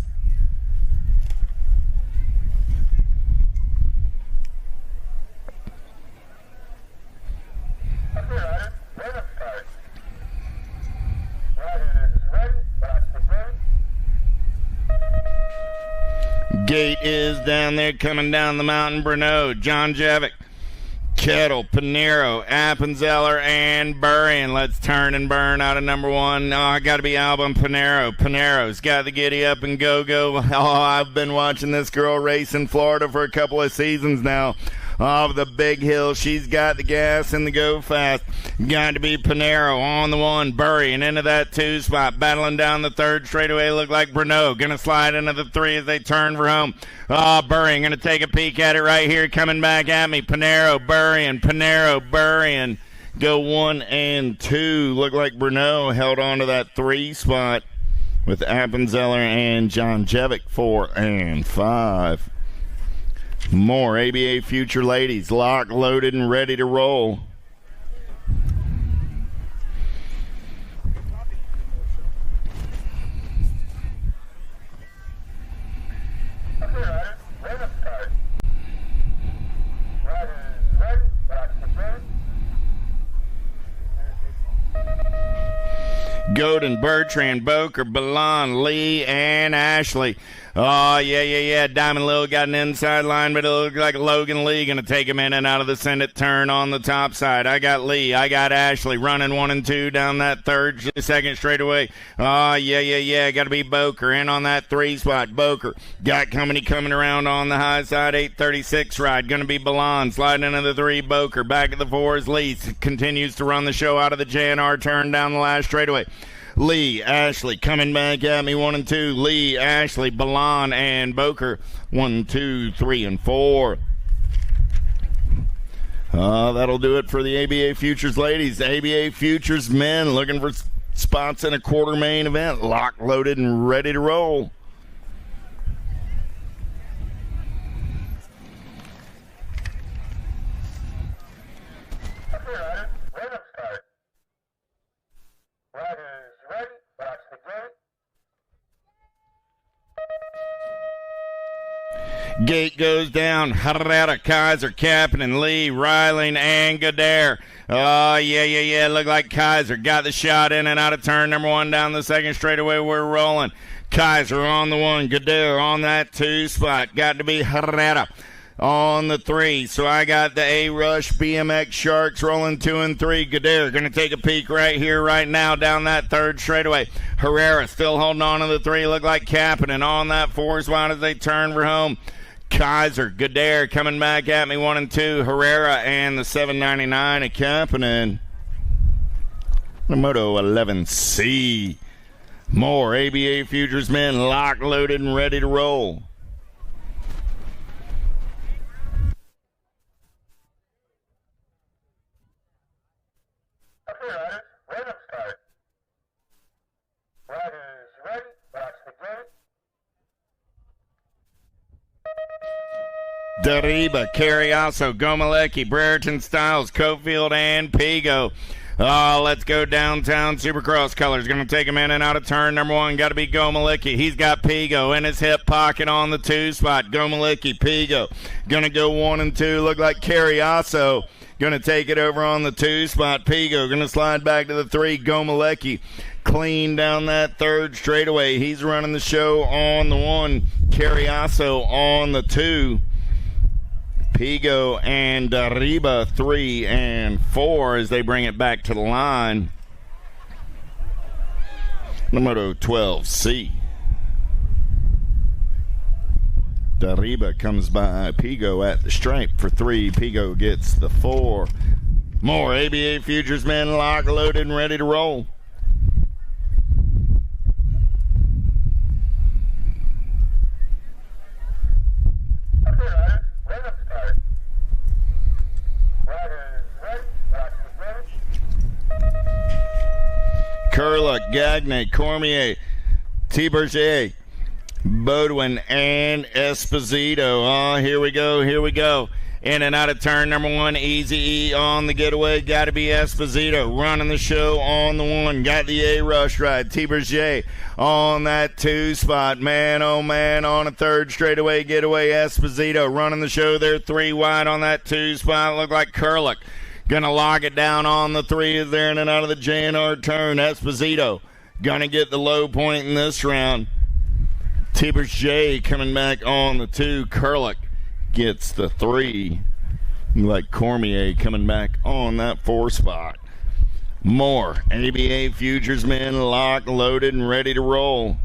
Gate is down there coming down the mountain. Bruneau, John Jevic, Kettle, Pinero, Appenzeller, and Burrian. Let's turn and burn out of number 1. I got to be Albin Pinero. Pinero's got the giddy up and go. I've been watching this girl race in Florida for a couple of seasons now. Off the Big Hill, she's got the gas and the go fast. Got to be Pinero on the 1, Burrian into that 2 spot, battling down the third straightaway. Look like Bruneau gonna slide into the 3 as they turn for home. Burrian gonna take a peek at it right here, coming back at me. Pinero, Burrian. Go 1 and 2. Look like Bruneau held on to that 3 spot with Appenzeller and John Jevic 4 and 5. More ABA Future Ladies, locked, loaded, and ready to roll. Godin, Bertrand, Boker, Balan, Lee, and Ashley. Yeah. Diamond Lil got an inside line, but it looked like Logan Lee going to take him in and out of the Senate turn on the top side. I got Lee. I got Ashley running 1 and 2 down that second straightaway. Yeah. Got to be Boker in on that 3 spot. Boker got company coming around on the high side. 836 ride. Going to be Balan sliding into the 3. Boker back at the 4s. Lee continues to run the show out of the JNR turn down the last straightaway. Lee, Ashley coming back at me 1 and 2. Lee, Ashley, Balan, and Boker 1, 2, 3, and 4. That'll do it for the ABA Futures Ladies. The ABA Futures Men looking for spots in a quarter main event. Locked, loaded, and ready to roll. Gate goes down. Herrera, Kaiser, Kapanen, Lee, Ryling, and Gadare. Oh, yeah. Look like Kaiser got the shot in and out of turn number 1 down the second straightaway. We're rolling. Kaiser on the 1. Gadare on that 2 spot. Got to be Herrera on the 3. So I got the A-Rush BMX Sharks rolling 2 and 3. Gadare going to take a peek right here, right now, down that 3rd straightaway. Herrera still holding on to the 3. Look like Kapanen on that 4 spot as they turn for home. Kaiser, Gadare coming back at me 1 and 2. Herrera and the 799 at Kapanen. The Moto 11C. More ABA Futures men locked, loaded, and ready to roll. Dariba, Carriasso, Gomalecki, Brereton, Styles, Cofield, and Pigo. Let's go downtown. Supercross colors. Going to take him in and out of turn number 1. Got to be Gomalecki. He's got Pigo in his hip pocket on the 2 spot. Gomalecki, Pigo. Going to go 1 and 2. Look like Carriasso going to take it over on the 2 spot. Pigo going to slide back to the 3. Gomalecki clean down that 3rd straightaway. He's running the show on the 1. Carriasso on the 2. Pigo and Dariba 3 and 4 as they bring it back to the line. The Moto 12C. Dariba comes by Pigo at the stripe for 3. Pigo gets the 4. More ABA Futures men locked, loaded, and ready to roll. Kurlik, Gagne, Cormier, Tiberger, Bodwin, and Esposito. Here we go. In and out of turn number 1, Easy E on the getaway. Got to be Esposito running the show on the 1. Got the A-Rush ride. Tiberger on that 2 spot. Man, oh man, on a 3rd straightaway getaway. Esposito running the show there 3 wide on that 2 spot. Look like Kurlik. Gonna lock it down on the 3 as they're in and out of the JNR turn. Esposito gonna get the low point in this round. Tiberger coming back on the 2. Kurlik gets the 3. Like Cormier coming back on that 4 spot. More ABA Futures men locked, loaded, and ready to roll.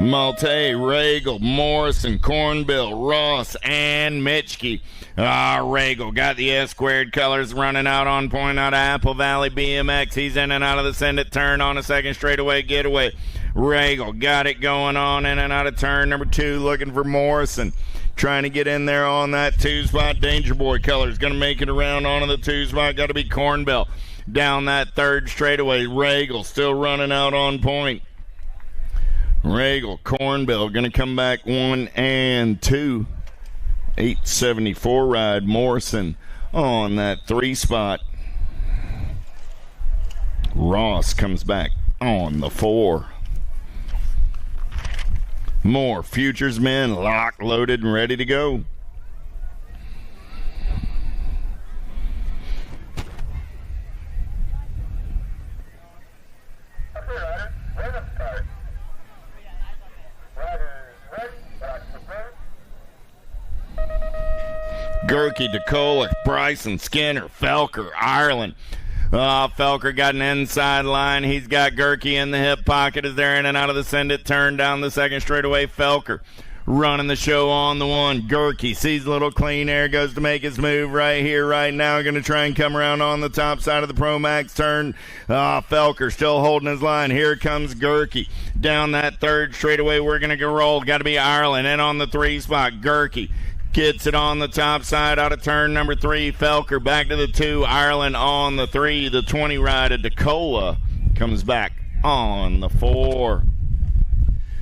Malte, Regal, Morrison, Cornbill, Ross, and Mitchke. Regal got the S-squared colors running out on point out of Apple Valley BMX. He's in and out of the send it turn on a 2nd straightaway getaway. Regal got it going on in and out of turn number 2, looking for Morrison. Trying to get in there on that 2 spot. Danger Boy colors going to make it around onto the 2 spot. Got to be Cornbill down that 3rd straightaway. Regal still running out on point. Regal, Cornbill going to come back 1 and 2. 874 ride. Morrison on that 3 spot. Ross comes back on the 4. More Futures men locked, loaded, and ready to go. Gerke, DeColick, Bryson, Skinner, Felker, Ireland. Felker got an inside line. He's got Gerke in the hip pocket as they're in and out of the send it turn down the 2nd straightaway. Felker running the show on the 1. Gerke sees a little clean air, goes to make his move right here, right now. Going to try and come around on the top side of the Pro Max turn. Felker still holding his line. Here comes Gerke down that 3rd straightaway. We're going to go roll. Got to be Ireland in on the 3 spot. Gerke gets it on the top side out of turn number 3. Felker back to the 2. Ireland on the 3. The 20 ride of DeCola comes back on the 4.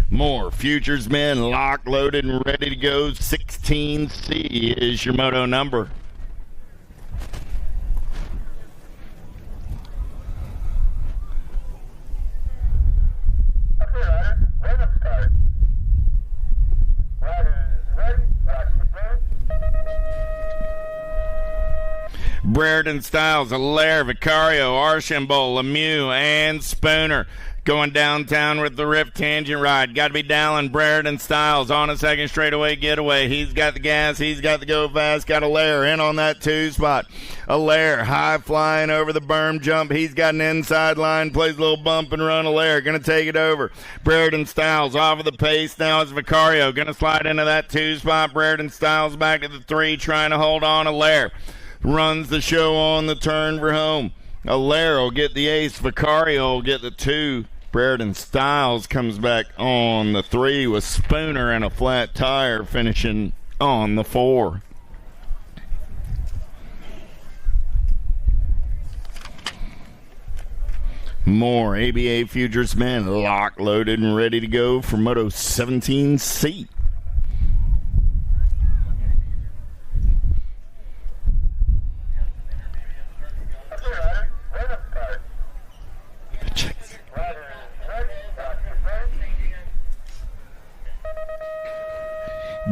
More Futures men locked, loaded, and ready to go. 16 18C is your moto number. Brereton Styles, Allaire, Vicario, Archambault, Lemieux, and Spooner going downtown with the Rift Tangent Ride. Got to be Dallin, Brereton Styles on a second straightaway getaway. He's got the gas. He's got the go fast. Got Allaire in on that 2 spot. Allaire high flying over the berm jump. He's got an inside line. Plays a little bump and run. Allaire going to take it over. Brereton Styles off of the pace. Now it's Vicario going to slide into that 2 spot. Brereton Styles back to the 3 trying to hold on. Allaire runs the show on the turn for home. Allaire will get the ace. Vicario will get the 2. Brereton Styles comes back on the 3 with Spooner and a flat tire finishing on the 4. More ABA Futures men locked, loaded, and ready to go for Moto 17C.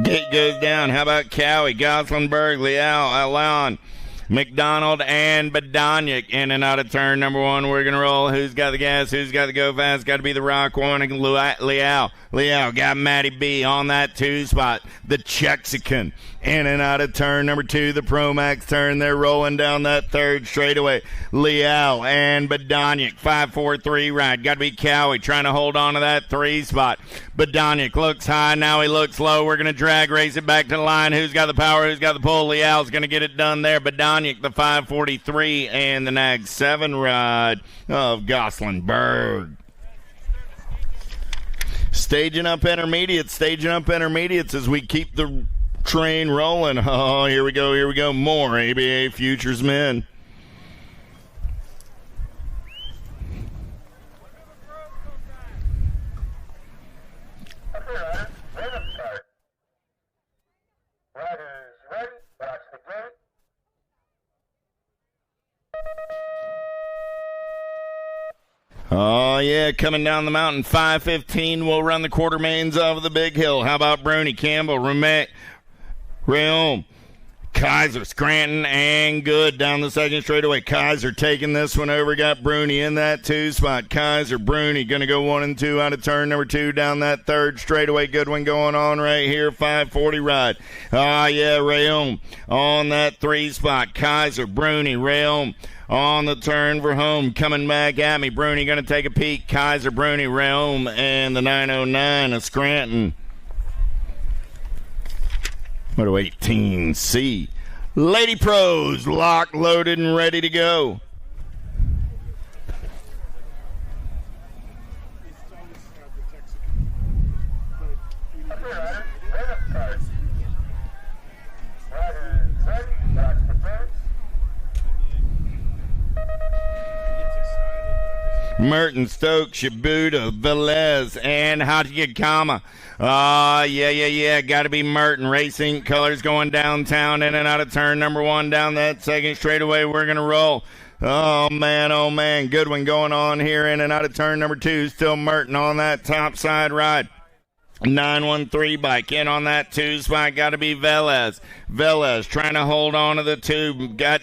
Gate goes down. How about Cowie, Goslinberg, Liao, Alon, McDonald, and Badonic in and out of turn number 1. We're going to roll. Who's got the gas? Who's got the go fast? Got to be the Rock One and Liao. Liao got Matty B on that 2 spot. The Chexican in and out of turn number 2. The Pro Max turn. They're rolling down that 3rd straightaway. Liao and Badonic. 5-4-3 ride. Got to be Cowie trying to hold on to that 3 spot. Badonic looks high. Now he looks low. We're going to drag race it back to the line. Who's got the power? Who's got the pull? Liao's going to get it done there. Badonic, the 5:43 and the Nag 7 ride of Goslinberg. Staging up intermediates as we keep the train rolling. Oh, here we go. More ABA Futures men. Oh, yeah, coming down the mountain, 5:15. We'll run the quarter mains of the big hill. How about Bruni, Campbell, Rayom, Kaiser, Scranton, and Good down the 2nd straightaway. Kaiser taking this one over. Got Bruni in that 2 spot. Kaiser, Bruni going to go 1 and 2 out of turn number 2 down that 3rd straightaway. Good one going on right here. 5:40 ride. Oh, yeah, Rayom on that 3 spot. Kaiser, Bruni, Rayom on the turn for home. Coming back at me. Bruni going to take a peek. Kaiser, Bruni, Rayom, and the 909 of Scranton. Moto 18C. Lady Pros, locked, loaded, and ready to go. Merton, Stokes, Shibuda, Velez, and Hachikama. Yeah. Got to be Merton. Racing colors going downtown, in and out of turn number 1 down that 2nd straightaway. We're going to roll. Oh, man. Good one going on here, in and out of turn number 2. Still Merton on that top side ride. 913 bike in on that 2 spot. Got to be Velez. Velez trying to hold on to the 2. Got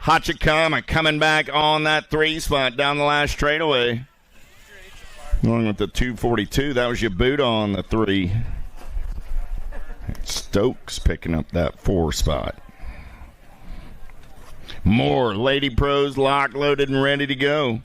Hachikama coming back on that 3 spot down the last straightaway. Going with the 242, that was your boot on the 3. Stokes picking up that 4 spot. More Lady Pros locked, loaded, and ready to go.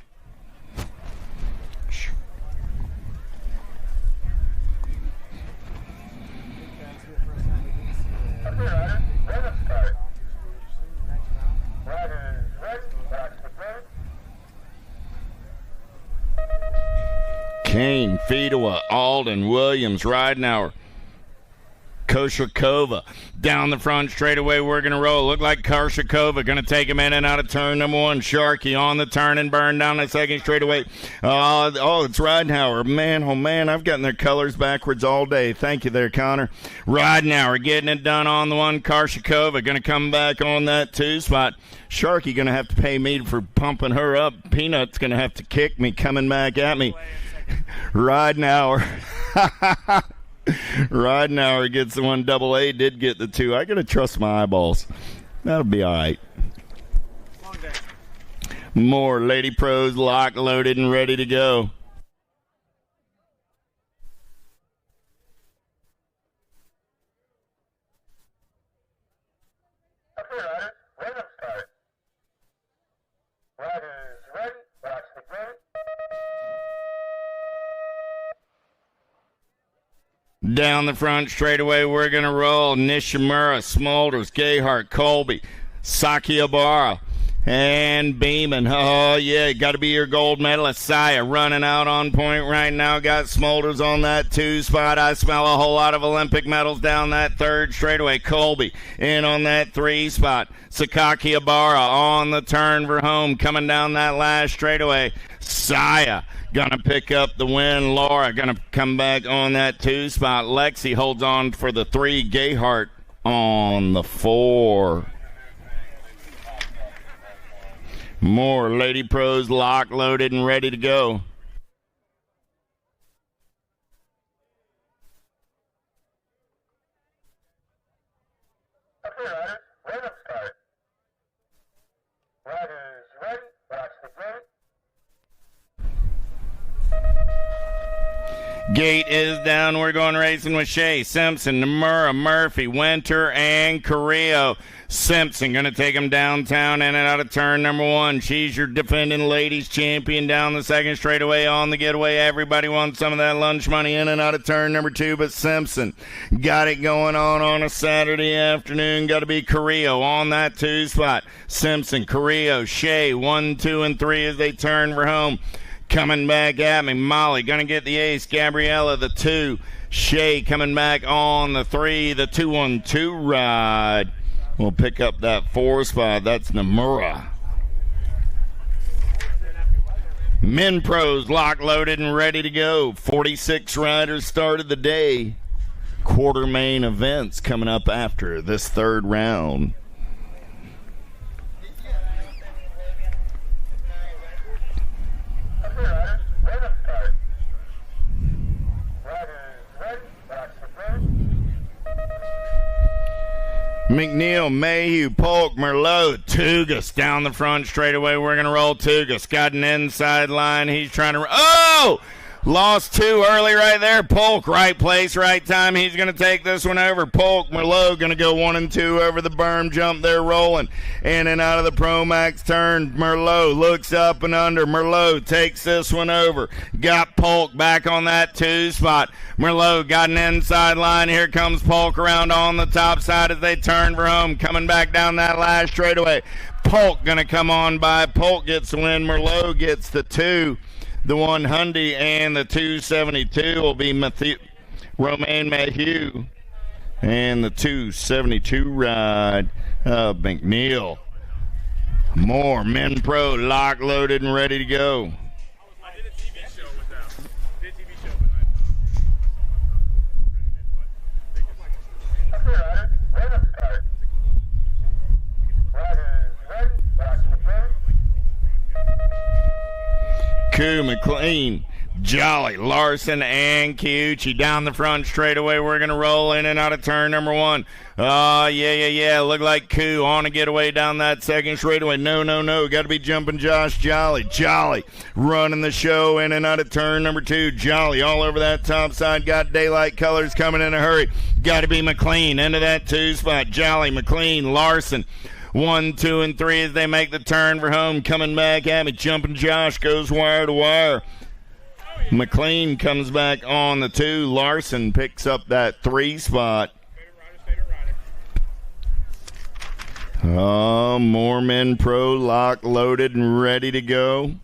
Kane, Fedewa, Alden, Williams, Ridenauer, Koshikova. Down the front straightaway, we're going to roll. Look like Koshikova going to take him in and out of turn number 1. Sharkey on the turn and burn down the second straightaway. It's Ridenhour. Man, oh man, I've gotten their colors backwards all day. Thank you there, Connor. Ridenhour getting it done on the 1. Koshikova going to come back on that 2 spot. Sharkey going to have to pay me for pumping her up. Peanut's going to have to kick me coming back at me. Ridenhour. Ridenhour gets the 1. Double A did get the 2. I got to trust my eyeballs. That'll be all right. More Lady Pros locked, loaded, and ready to go. Down the front straightaway, we're going to roll. Nishimura, Smolders, Gayhart, Colby, Sakihabara, and Beeman. Oh, yeah, got to be your gold medalist. Saya running out on point right now. Got Smolders on that 2 spot. I smell a whole lot of Olympic medals down that 3rd straightaway. Colby in on that 3 spot. Sakihabara on the turn for home. Coming down that last straightaway. Saya gonna pick up the win. Laura gonna come back on that 2 spot. Lexi holds on for the 3. Gayhart on the 4. More Lady Pros locked, loaded, and ready to go. Gate is down. We're going racing with Shea, Simpson, Nomura, Murphy, Winter, and Carrillo. Simpson going to take him downtown in and out of turn number 1. She's your defending ladies champion down the 2nd straightaway on the getaway. Everybody wants some of that lunch money in and out of turn number 2, but Simpson got it going on a Saturday afternoon. Got to be Carrillo on that 2 spot. Simpson, Carrillo, Shea, 1, 2, and 3 as they turn for home. Coming back at me, Molly going to get the ace. Gabriella the 2. Shea coming back on the 3. The 2-1-2 ride. We'll pick up that 4 spot. That's Nomura. Men pros locked, loaded, and ready to go. 46 riders started the day. Quarter main events coming up after this 3rd round. McNeil, Mayhew, Polk, Merlot, Tugas down the front straightaway. We're going to roll Tugas. Got an inside line. He's trying to... Oh! Lost 2 early right there. Polk, right place, right time. He's going to take this one over. Polk, Merlot going to go 1 and 2 over the berm jump. They're rolling in and out of the Pro Max turn. Merlot looks up and under. Merlot takes this one over. Got Polk back on that 2 spot. Merlot got an inside line. Here comes Polk around on the top side as they turn for home. Coming back down that last straightaway. Polk going to come on by. Polk gets the win. Merlot gets the 2. The 100 and the 272 will be Romaine Mayhew. And the 272 ride of McNeil. More Men Pro locked, loaded, and ready to go. Koo, McLean, Jolly, Larson, and Kiuchi down the front straightaway. We're going to roll in and out of turn number 1. Yeah. Look like Koo on a getaway down that 2nd straightaway. No. Got to be jumping Josh Jolly. Jolly running the show in and out of turn number 2. Jolly all over that top side. Got daylight colors coming in a hurry. Got to be McLean into that 2 spot. Jolly, McLean, Larson. 1, 2, and 3 as they make the turn for home. Coming back at me. Jumping Josh goes wire to wire. McLean comes back on the 2. Larson picks up that 3 spot. More Men Pro locked, loaded, and ready to go.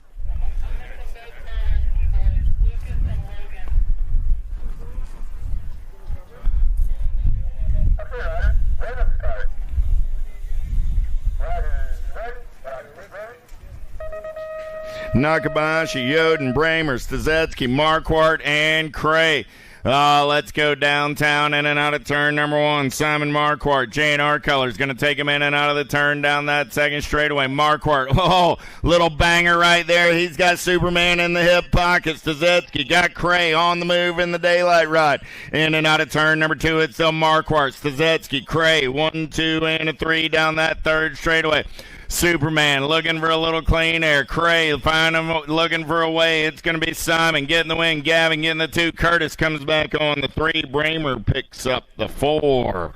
Nakabashi, Yoden, Bramer, Stazetsky, Marquardt, and Cray. Let's go downtown in and out of turn number 1. Simon Marquardt, J&R Colors, going to take him in and out of the turn down that second straightaway. Marquardt, little banger right there. He's got Superman in the hip pocket. Stazetsky got Cray on the move in the daylight ride. In and out of turn number 2, it's still Marquardt, Stazetsky, Cray, 1, 2, and a 3 down that third straightaway. Superman looking for a little clean air. Cray find him looking for a way. It's going to be Simon getting the win. Gavin getting the 2. Curtis comes back on the 3. Bramer picks up the 4.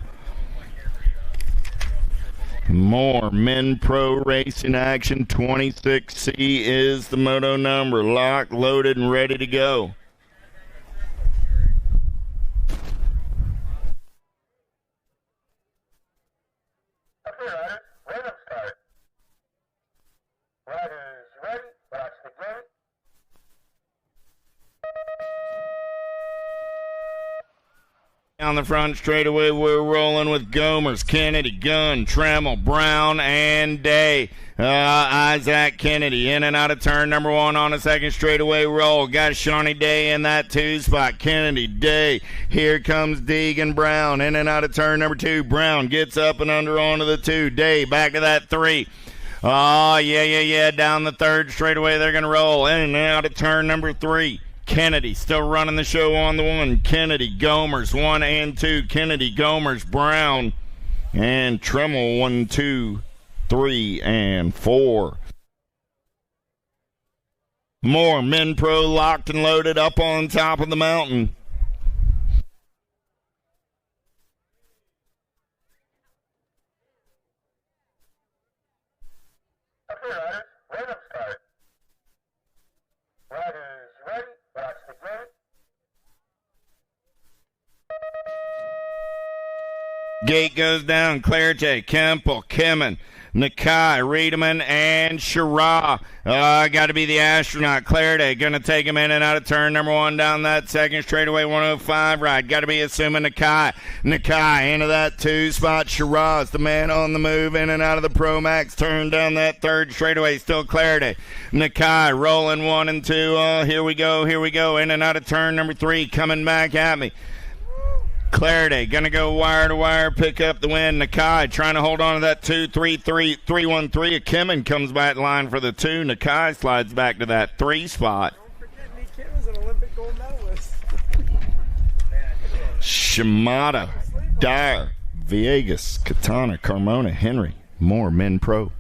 More Men Pro Racing action. 26C is the moto number. Locked, loaded, and ready to go. On the front straightaway, we're rolling with Gomers, Kennedy, Gunn, Tremmel, Brown, and Day. Isaac Kennedy in and out of turn number 1 on a second straightaway roll. Got Shawnee Day in that 2 spot. Kennedy, Day. Here comes Deegan Brown in and out of turn number 2. Brown gets up and under onto the 2. Day back to that 3. Oh, yeah. Down the third straightaway, they're going to roll in and out of turn number 3. Kennedy still running the show on the 1. Kennedy, Gomers, 1 and 2. Kennedy, Gomers, Brown, and Tremmel, 1, 2, 3, and 4. More Men Pro locked and loaded up on top of the mountain. Gate goes down. Clarete, Kemple, Kimmin, Nakai, Riedemann, and Shara. Got to be the astronaut. Clarete going to take him in and out of turn number 1 down that second straightaway 105 ride. Got to be assuming Nakai. Nakai into that 2 spot. Shara is the man on the move in and out of the Pro Max turn down that third straightaway. Still Clarete. Nakai rolling 1 and 2. Here we go. In and out of turn number 3. Coming back at me. Clarity going to go wire to wire, pick up the win. Nakai trying to hold on to that 2-3-3-3-1-3. Kimmin comes back line for the 2. Nakai slides back to that 3 spot. Don't forget me, Kim is an Olympic gold medalist. Shimada, Dyer, Villegas, Katana, Carmona, Henry. More Men Pro.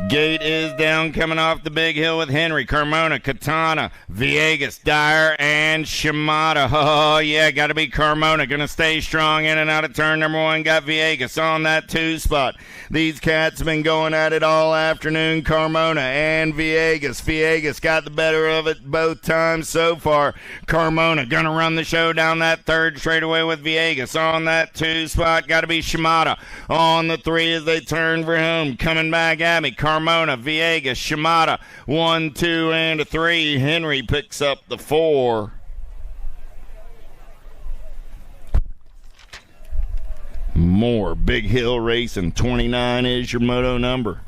Gate is down, coming off the big hill with Henry, Carmona, Katana, Villegas, Dyer, and Shimada. Oh, yeah, got to be Carmona. Going to stay strong in and out of turn number 1. Got Villegas on that 2 spot. These cats have been going at it all afternoon, Carmona and Villegas. Villegas got the better of it both times so far. Carmona going to run the show down that third straightaway with Villegas on that 2 spot. Got to be Shimada on the 3 as they turn for home. Coming back at me, Carmona, Villegas, Shimada, 1, 2, and a 3. Henry picks up the 4. More Big Hill Racing. 29 is your moto number.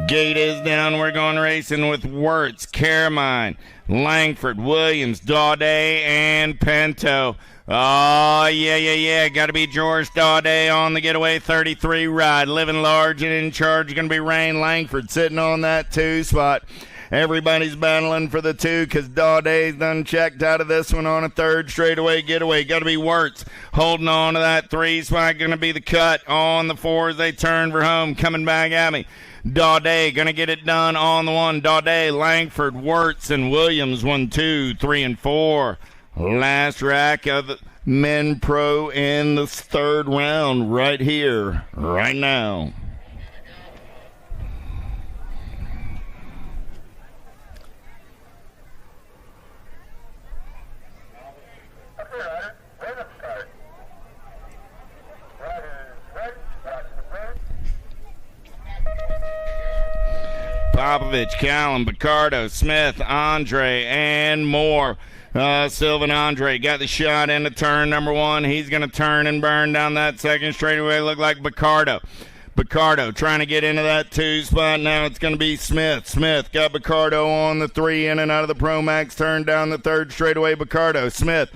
Gate is down. We're going racing with Wirtz, Carmine, Langford, Williams, Daudet, and Pinto. Oh, yeah. Got to be George Daudet on the getaway 33 ride. Living large and in charge. Going to be Rain Langford sitting on that 2 spot. Everybody's battling for the 2 because Dawday's done checked out of this one on a 3rd straightaway getaway. Got to be Wirtz holding on to that 3 spot. Going to be the cut on the 4 as they turn for home. Coming back at me. Dawday going to get it done on the 1. Dawday, Langford, Wirtz, and Williams 1, 2, 3, and 4. Last rack of the men pro in the 3rd round right here, right now. Popovich, Callum, Picardo, Smith, Andre, and more. Sylvan Andre got the shot into turn number 1. He's going to turn and burn down that 2nd straightaway. Look like Picardo. Picardo trying to get into that 2 spot. Now it's going to be Smith. Smith got Picardo on the 3 in and out of the Pro Max. Turn down the 3rd straightaway. Picardo. Smith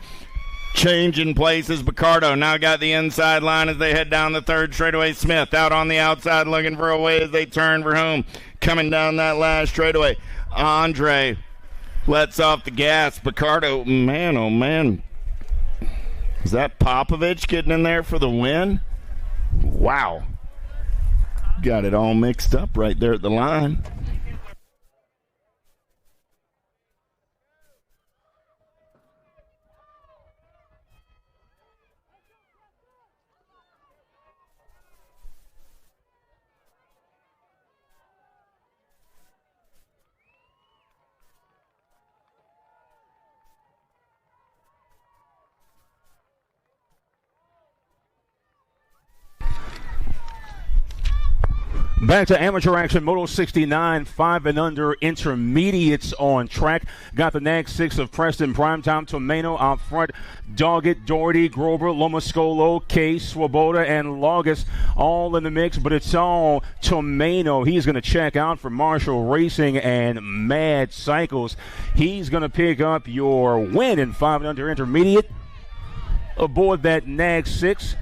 changing places. Picardo now got the inside line as they head down the 3rd straightaway. Smith out on the outside looking for a way as they turn for home. Coming down that last straightaway. Andre lets off the gas. Picardo, man, oh man. Is that Popovich getting in there for the win? Wow. Got it all mixed up right there at the line. Back to amateur action, Moto 69, 5 and under intermediates on track. Got the next 6 of Preston, Primetime, Tomeno out front. Doggett, Doherty, Grover, Lomascolo, Case, Swoboda, and Logus all in the mix, but it's all Tomeno. He's going to check out for Marshall Racing and Mad Cycles. He's going to pick up your win in 5 and under intermediate aboard that NAG 6.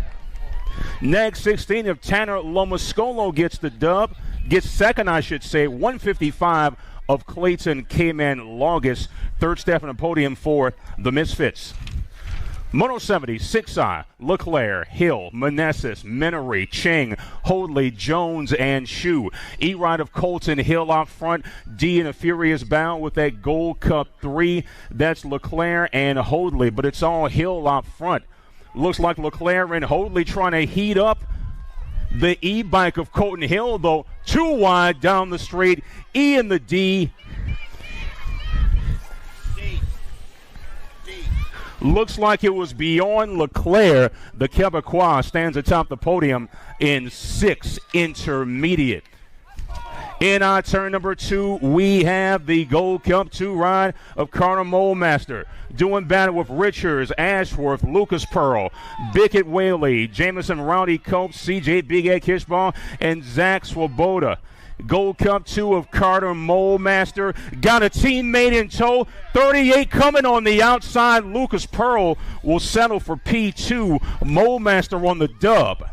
Next 16 of Tanner Lomascolo gets the dub. Gets second, I should say. 155 of Clayton K-Man Logus. Third step on the podium for the Misfits. Moto 70, 6i, Leclerc, Hill, Meneses, Menery, Cheng, Hoadley, Jones, and Shu. E-Ride of Colton, Hill out front. D in a furious bound with that Gold Cup 3. That's Leclerc and Hoadley, but it's all Hill out front. Looks like Leclerc and Hoadley trying to heat up the e-bike of Colton Hill, though. Too wide down the straight. E and the D. Looks like it was beyond Leclerc. The Quebecois stands atop the podium in 6 intermediate. In our turn number 2, we have the Gold Cup 2 ride of Carter Molemaster. Doing battle with Richards, Ashworth, Lucas Pearl, Bickett Whaley, Jameson Rowdy Copes, CJ Big Egg Kishball, and Zach Swoboda. Gold Cup 2 of Carter Molemaster. Got a teammate in tow. 38 coming on the outside. Lucas Pearl will settle for P2. Molemaster on the dub.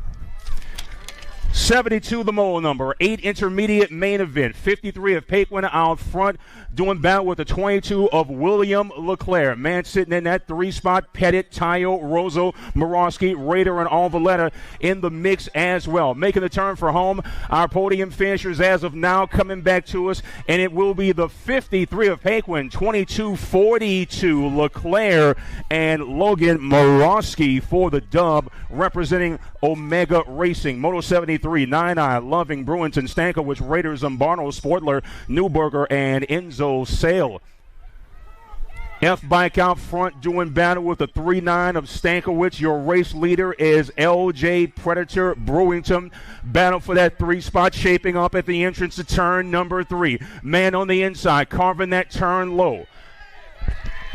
72 the mole number, 8 intermediate main event, 53 of Paquin out front, doing battle with the 22 of William Leclerc. Man sitting in that 3 spot, Pettit, Tayo, Rosso, Morosky, Raider, and Alvaletta in the mix as well. Making the turn for home, our podium finishers as of now coming back to us, and it will be the 53 of Paquin, 22-42 Leclerc, and Logan Morosky for the dub, representing Omega Racing. Moto 73, 9i, Loving, Brewington, Stankiewicz, Raiders, Zimbardo, Sportler, Newberger, and Enzo Sale. F-Bike out front doing battle with the 3-9 of Stankiewicz. Your race leader is LJ Predator Brewington. Battle for that 3 spot shaping up at the entrance to turn number 3. Man on the inside carving that turn low.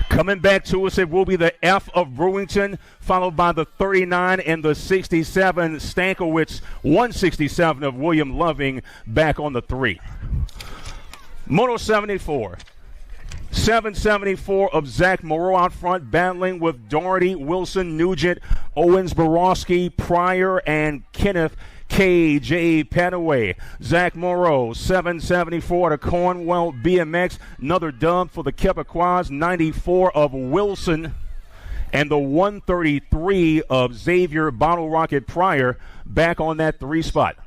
Coming back to us, it will be the F of Brewington, followed by the 39 and the 67 Stankiewicz, 167 of William Loving back on the 3. Moto 74. 774 of Zach Moreau out front, battling with Doherty, Wilson, Nugent, Owens, Borowski, Pryor, and Kenneth K.J. Panaway. Zach Morrow, 774 to Cornwell BMX. Another dub for the Quebecois, 94 of Wilson. And the 133 of Xavier Bottle Rocket Pryor back on that 3 spot.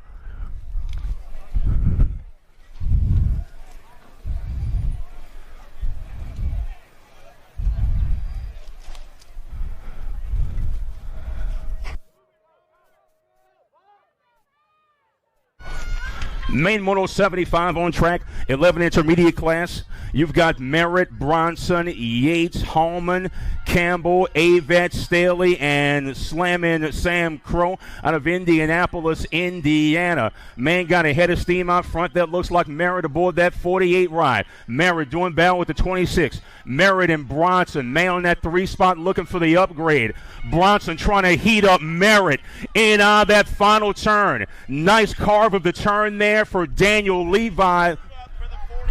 Main Moto 75 on track, 11 intermediate class. You've got Merritt, Bronson, Yates, Hallman, Campbell, Avett, Staley, and slamming Sam Crow out of Indianapolis, Indiana. Man got a head of steam out front. That looks like Merritt aboard that 48 ride. Merritt doing battle with the 26. Merritt and Bronson. Man on that 3 spot looking for the upgrade. Bronson trying to heat up Merritt in that final turn. Nice carve of the turn there for Daniel Levi.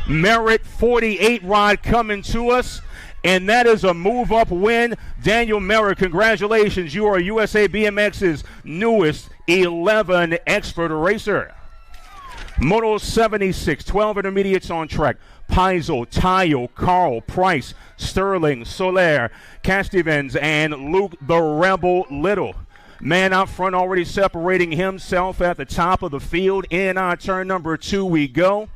Merritt 48 ride coming to us, and that is a move-up win. Daniel Merritt, congratulations. You are USA BMX's newest 11 expert racer. Moto 76, 12 intermediates on track. Peisel, Tayo, Carl, Price, Sterling, Soler, Castivens, and Luke the Rebel Little. Man out front already separating himself at the top of the field. In turn number 2 we go.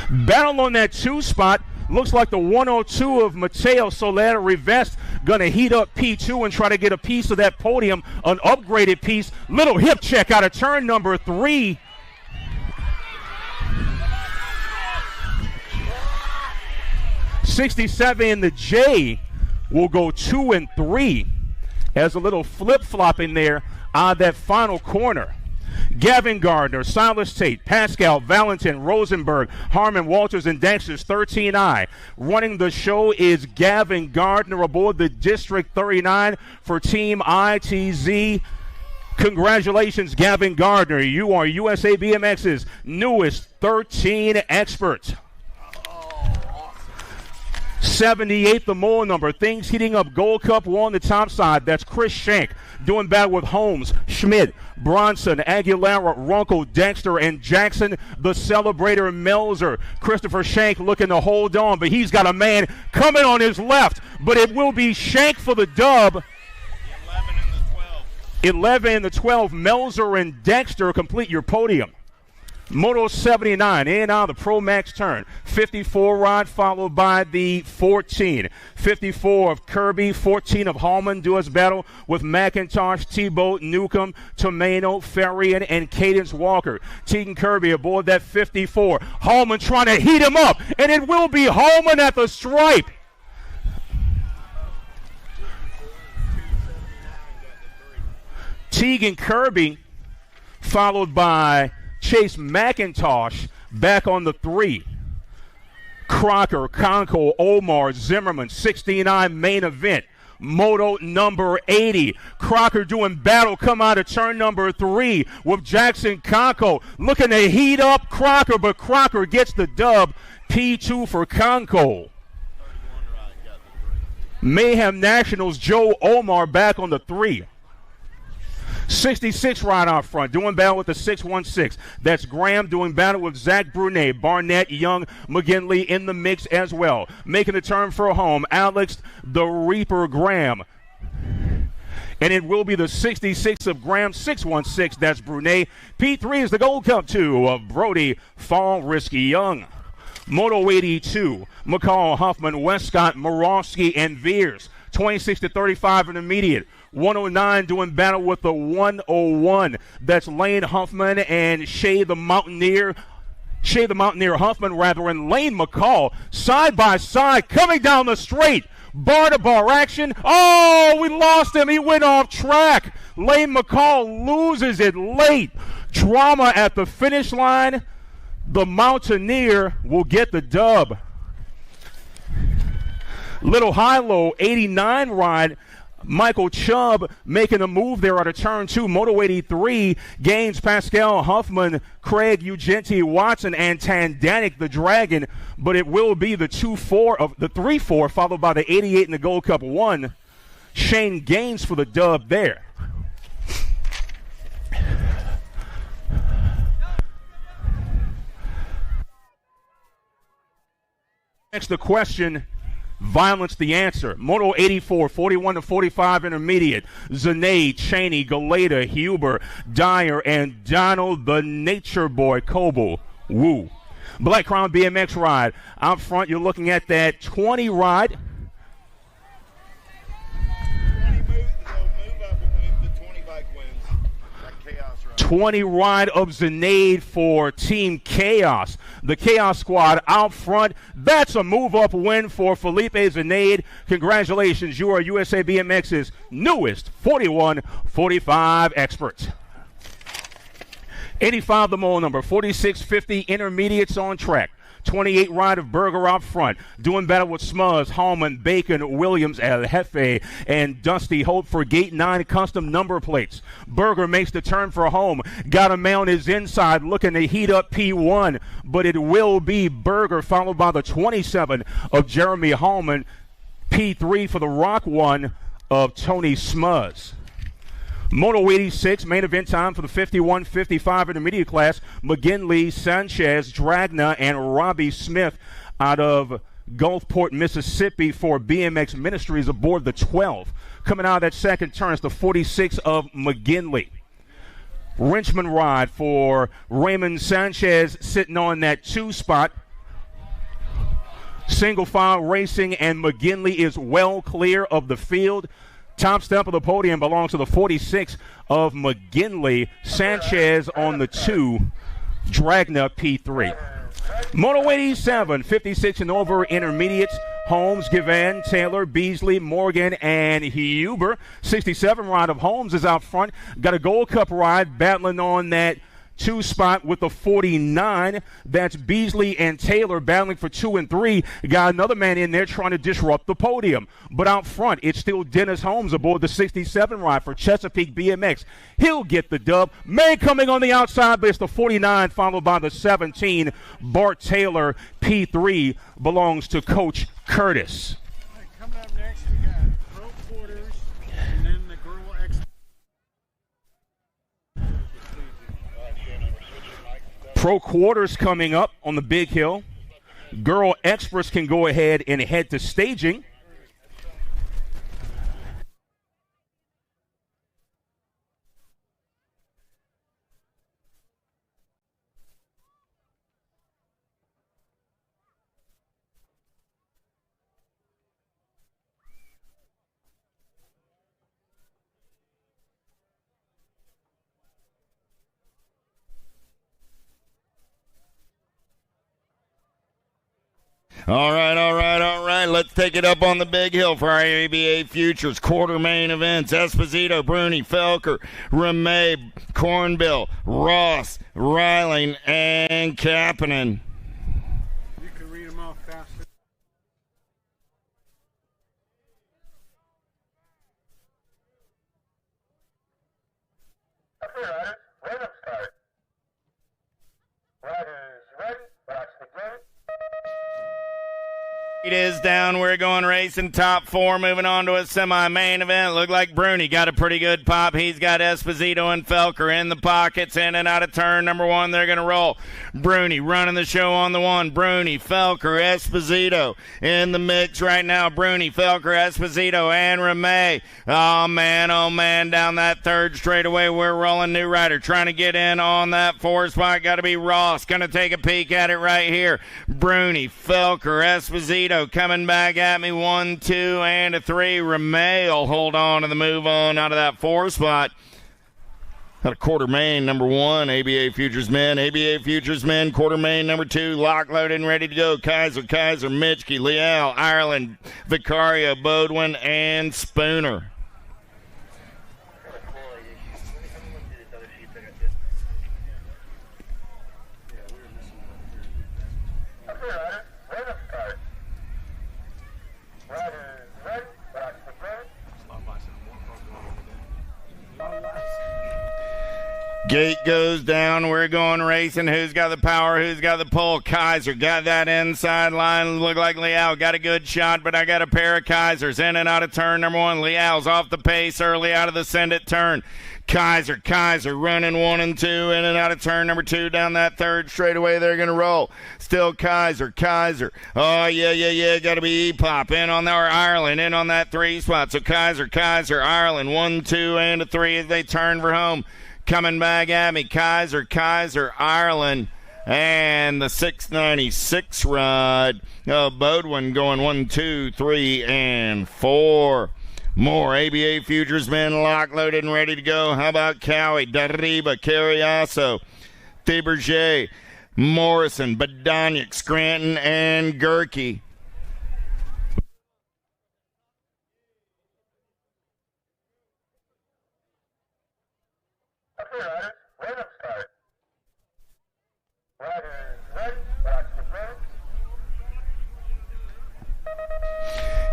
Battle on that 2 spot. Looks like the 102 of Mateo Soler Rivest going to heat up P2 and try to get a piece of that podium, an upgraded piece. Little hip check out of turn number 3. '67 in the J will go 2 and 3 as a little flip-flop in there on that final corner. Gavin Gardner, Silas Tate, Pascal, Valentin, Rosenberg, Harmon, Walters, and Dexter's 13I. Running the show is Gavin Gardner aboard the District 39 for Team ITZ. Congratulations, Gavin Gardner. You are USA BMX's newest 13 expert. 78, the mole number. Things heating up. Gold Cup 1 on the top side. That's Chris Shank doing battle with Holmes, Schmidt, Bronson, Aguilera, Runkle, Dexter, and Jackson, the celebrator Melzer. Christopher Shank looking to hold on, but he's got a man coming on his left, but it will be Shank for the dub. 11 and the 12. Melzer and Dexter complete your podium. Moto 79 in on the Pro Max turn. 54 ride followed by the 14. 54 of Kirby, 14 of Hallman do us battle with McIntosh, Tebow, Newcomb, Tomeno, Ferrian, and Cadence Walker. Tegan Kirby aboard that 54. Hallman trying to heat him up, and it will be Hallman at the stripe. Tegan Kirby followed by Chase McIntosh back on the 3. Crocker, Conco, Omar, Zimmerman, 69 main event. Moto number 80. Crocker doing battle, come out of turn number 3 with Jackson Conco looking to heat up Crocker, but Crocker gets the dub. P2 for Conco. Mayhem Nationals, Joe Omar back on the 3. 66 right out front, doing battle with the 616. That's Graham doing battle with Zach Brunet, Barnett, Young, McGinley in the mix as well. Making the turn for home, Alex the Reaper Graham. And it will be the 66 of Graham, 616, that's Brunet. P3 is the Gold Cup 2 of Brody, Fall, Risky Young. Moto 82, McCall, Huffman, Westcott, Morowski, and Veers. 26 to 35 intermediate. 109 doing battle with the 101. That's Lane Huffman and Shay the Mountaineer Huffman and Lane McCall side by side coming down the straight. Bar to bar action. Oh, we lost him. He went off track. Lane McCall loses it late. Drama at the finish line. The Mountaineer will get the dub. Little high-low 89 ride. Michael Chubb making a move there out of turn 2. Moto 83 gains Pascal Huffman, Craig Ugenti, Watson, and Tandanik the Dragon, but it will be the 2-4 of the 3-4 followed by the 88 in the Gold Cup 1 Shane Gaines for the dub there. Next, the question, violence the answer. Moto 84, 41 to 45 intermediate. Zanae, Cheney, Galeta, Huber, Dyer, and Donald the Nature Boy Coble. Woo. Black Crown BMX ride. Out front, you're looking at that 20 ride. 20 ride of Zanaid for Team Chaos. The Chaos Squad out front. That's a move-up win for Felipe Zanaid. Congratulations, you are USA BMX's newest 41-45 expert. 85 the mole number, 4650 intermediates on track. 28 ride of Berger out front, doing battle with Smuzz, Hallman, Bacon, Williams, El Jefe, and Dusty Hope for Gate 9 custom number plates. Berger makes the turn for home, got a man on his inside looking to heat up P1, but it will be Berger followed by the 27 of Jeremy Hallman, P3 for the Rock 1 of Tony Smuzz. Moto 86, main event time for the 51-55 intermediate class. McGinley, Sanchez, Dragna, and Robbie Smith out of Gulfport, Mississippi for BMX Ministries aboard the 12. Coming out of that second turn is the 46 of McGinley. Wrenchman ride for Raymond Sanchez sitting on that 2 spot. Single file racing, and McGinley is well clear of the field. Top step of the podium belongs to the 46 of McGinley. Sanchez on the 2, Dragna P3. Moto 87, 56 and over intermediates. Holmes, Givan, Taylor, Beasley, Morgan, and Huber. 67 ride of Holmes is out front. Got a Gold Cup ride battling on that 2 spot with the 49. That's Beasley and Taylor battling for 2 and 3. Got another man in there trying to disrupt the podium. But out front, it's still Dennis Holmes aboard the 67 ride for Chesapeake BMX. He'll get the dub. May coming on the outside, but it's the 49 followed by the 17. Bart Taylor, P3, belongs to Coach Curtis. Coming up next, we got Pro Quarters and then the Girl X. Pro Quarters coming up on the Big Hill. Girl Experts can go ahead and head to staging. All right. Let's take it up on the Big Hill for our ABA Futures quarter main events. Esposito, Bruni, Felker, Ramey, Cornbill, Ross, Riling, and Kapanen. You can read them off faster. Okay, riders, right up start. Riders ready, watch the gate. It is down. We're going racing top 4, moving on to a semi-main event. Look like Bruni got a pretty good pop. He's got Esposito and Felker in the pockets, in and out of turn number 1. They're going to roll. Bruni running the show on the 1. Bruni, Felker, Esposito in the mix right now. Bruni, Felker, Esposito, and Ramey. Oh, man, down that third straightaway. We're rolling. New rider trying to get in on that 4 spot. Got to be Ross. Going to take a peek at it right here. Bruni, Felker, Esposito coming back at me. 1, 2, and a 3. Ramey will hold on to the move on out of that 4 spot. Got a quarter main, number 1, ABA Futures Men. ABA Futures Men, quarter main, number 2, lock, loaded, and ready to go. Kaiser, Mitchke, Leal, Ireland, Vicario, Bodwin, and Spooner. Gate goes down. We're going racing. Who's got the power? Who's got the pull? Kaiser got that inside line. Look like Liao got a good shot, but I got a pair of Kaisers in and out of turn number one. Liao's off the pace early out of the send it turn. Kaiser running 1 and 2 in and out of turn number 2 down that third straightaway. They're going to roll. Still Kaiser. Oh, yeah. Got to be E-Pop in on there. Ireland in on that 3 spot. So Kaiser, Ireland 1, 2, and a 3 as they turn for home. Coming back at me. Kaiser, Ireland. And the 696 ride. Bodwin going 1, 2, 3, and 4. More ABA Futures men locked, loaded, and ready to go. How about Cowie, Dariba, Carriasso, Thiberger, Morrison, Badonic, Scranton, and Gerke.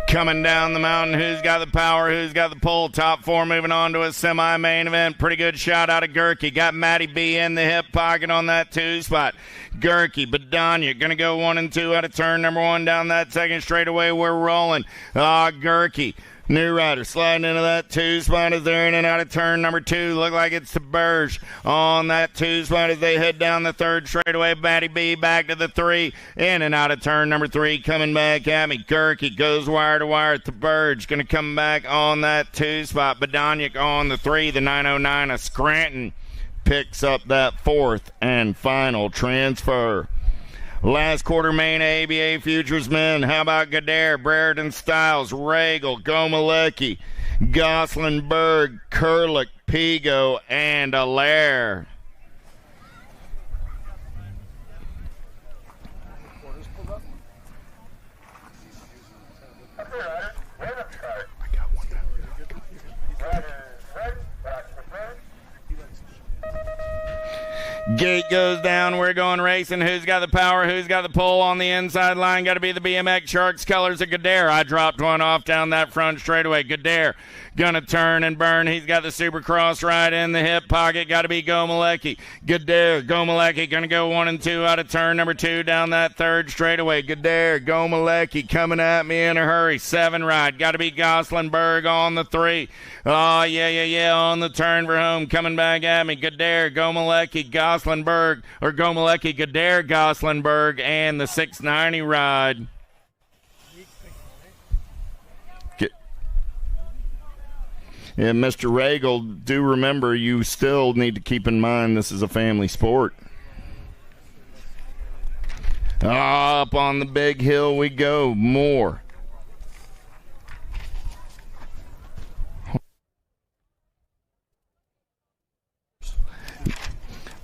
Coming down the mountain, who's got the power, who's got the pull? Top 4 moving on to a semi-main event. Pretty good shot out of Gerke. Got Matty B in the hip pocket on that 2 spot. Gerke, Badania, going to go 1 and 2 out of turn number 1 down that second straightaway. We're rolling. Gerke. New rider sliding into that 2 spot as they're in and out of turn number 2. Look like it's to Burge on that 2 spot as they head down the third straightaway. Matty B back to the 3. In and out of turn number 3. Coming back at me. Gerke goes wire to wire to Burge. Going to come back on that 2 spot. Badonic on the 3. The 909 of Scranton picks up that 4th and final transfer. Last quarter main ABA Futures men. How about Gadare, Brereton Styles, Regal, Gomalecki, Goslinberg, Kurlik, Pigo, and Allaire. Gate goes down. We're going racing. Who's got the power? Who's got the pull on the inside line? Got to be the BMX Sharks colors of Gadare. I dropped one off down that front straightaway. Gadare gonna turn and burn. He's got the Supercross right in the hip pocket. Got to be Gomalecki. Gadare, Gomalecki gonna go 1 and 2 out of turn number 2 down that third straightaway. Gadare, Gomalecki coming at me in a hurry. 7 ride. Got to be Goslinberg on the 3. Oh, yeah, on the turn for home. Coming back at me. Gadare, Gomalecki, Goslinberg, or Gomalecki, Gadare, Goslinberg, and the 690 ride. Yeah, Mr. Regal, do remember you still need to keep in mind this is a family sport. Up on the big hill we go. More.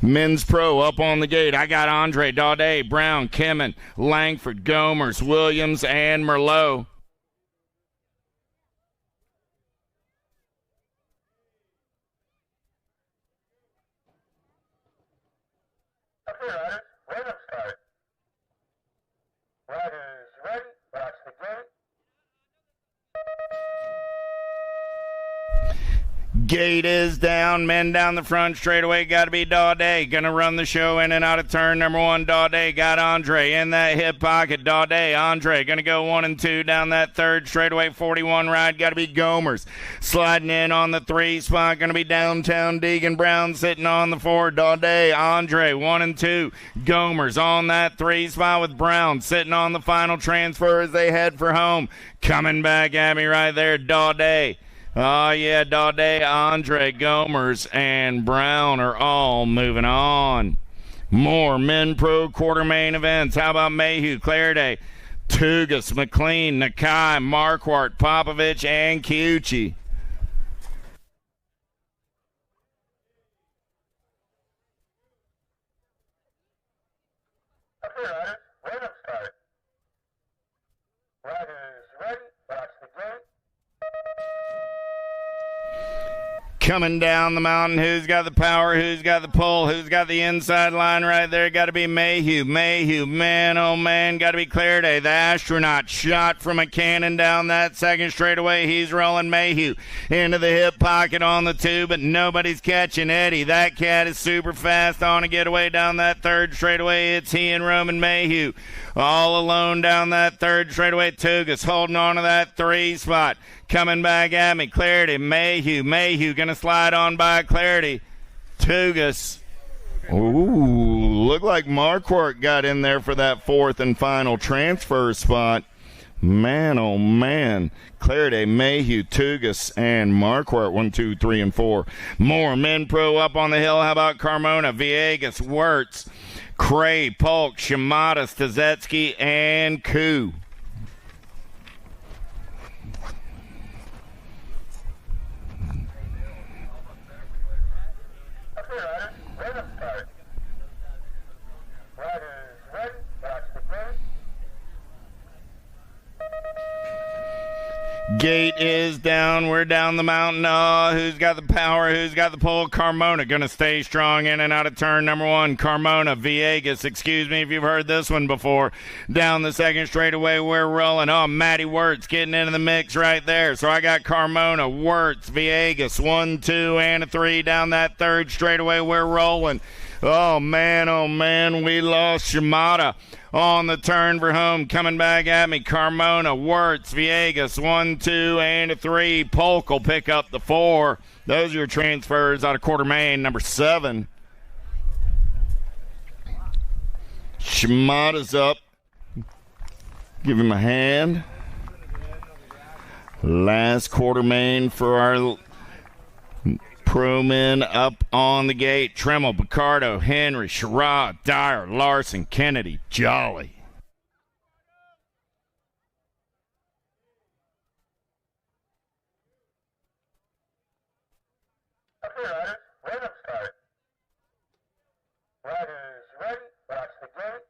Men's Pro up on the gate. I got Andre, Daudet, Brown, Kimmin, Langford, Gomers, Williams, and Merlot. Gate is down. Men down the front straightaway. Got to be Daudet. Going to run the show in and out of turn number 1. Daudet got Andre in that hip pocket. Daudet, Andre going to go 1 and 2 down that third straightaway. 41 ride. Got to be Gomers. Sliding in on the 3 spot. Going to be Downtown Deegan Brown sitting on the 4. Daudet, Andre 1 and 2. Gomers on that 3 spot with Brown sitting on the final transfer as they head for home. Coming back at me right there. Daudet. Oh, yeah, Daudet, Andre, Gomers, and Brown are all moving on. More Men Pro quarter main events. How about Mayhew, Clairday, Tugas, McLean, Nakai, Marquardt, Popovich, and Kiuchi. Coming down the mountain, who's got the power, who's got the pole. Who's got the inside line right there? Got to be Mayhew. Mayhew, man, oh man, got to be Clarity. The astronaut shot from a cannon down that second straightaway. He's rolling Mayhew into the hip pocket on the two, but nobody's catching Eddie. That cat is super fast on a getaway down that third straightaway. It's he and Roman Mayhew all alone down that third straightaway. Tugas holding on to that 3 spot. Coming back at me, Clarity, Mayhew going to slide on by Clarity. Tugas. Ooh, looked like Marquardt got in there for that 4th and final transfer spot. Man, oh man. Clarity, Mayhew, Tugas, and Marquardt, 1, 2, 3, and 4. More men pro up on the hill. How about Carmona, Villegas, Wirtz, Cray, Polk, Shimada, Stazetsky, and Koo. Gate is down. We're down the mountain. Oh, who's got the power? Who's got the pull? Carmona going to stay strong in and out of turn number 1. Carmona, Villegas, excuse me if you've heard this one before. Down the second straightaway, we're rolling. Oh, Matty Wirtz getting into the mix right there. So I got Carmona, Wirtz, Villegas, 1, 2, and a 3 down that third straightaway. We're rolling. Oh, man, we lost Shimada on the turn for home. Coming back at me, Carmona, Wirtz, Villegas, 1, 2, and a 3. Polk will pick up the 4. Those are your transfers out of quarter main, number 7. Shimada's up. Give him a hand. Last quarter main for our pro men up on the gate. Tremmel, Picardo, Henry, Sherrod, Dyer, Larson, Kennedy, Jolly. Okay, riders, let them start. Riders ready, watch the gate.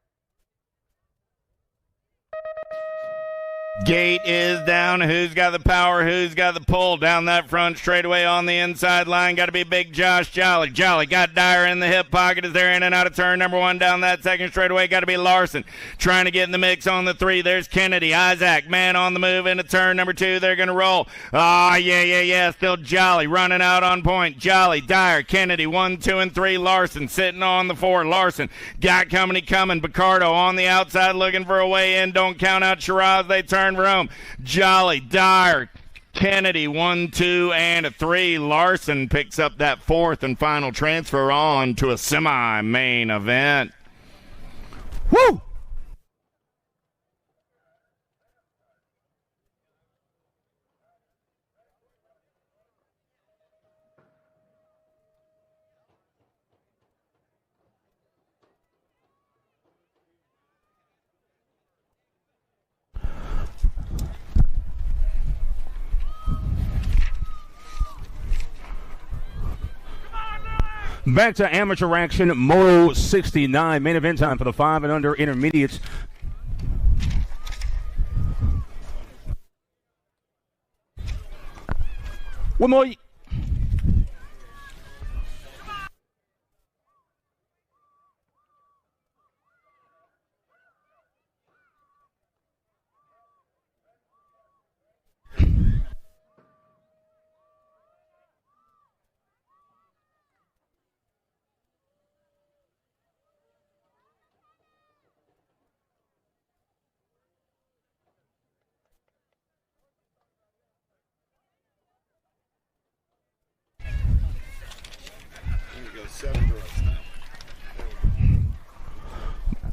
Gate is down. Who's got the power? Who's got the pull? Down that front straightaway on the inside line. Got to be big Josh Jolly. Jolly got Dyer in the hip pocket as they're in and out of turn number 1 down that second straightaway. Got to be Larson trying to get in the mix on the 3. There's Kennedy. Isaac, man on the move into turn number 2. They're going to roll. Yeah. Still Jolly running out on point. Jolly, Dyer, Kennedy, 1, 2, and 3. Larson sitting on the 4. Larson got coming. Picardo on the outside looking for a way in. Don't count out Shiraz. They turn for home. Jolly, Dyer, Kennedy, 1, 2, and a 3. Larson picks up that 4th and final transfer on to a semi-main event. Woo! Back to amateur action, Moto 69. Main event time for the 5 and under intermediates. One more.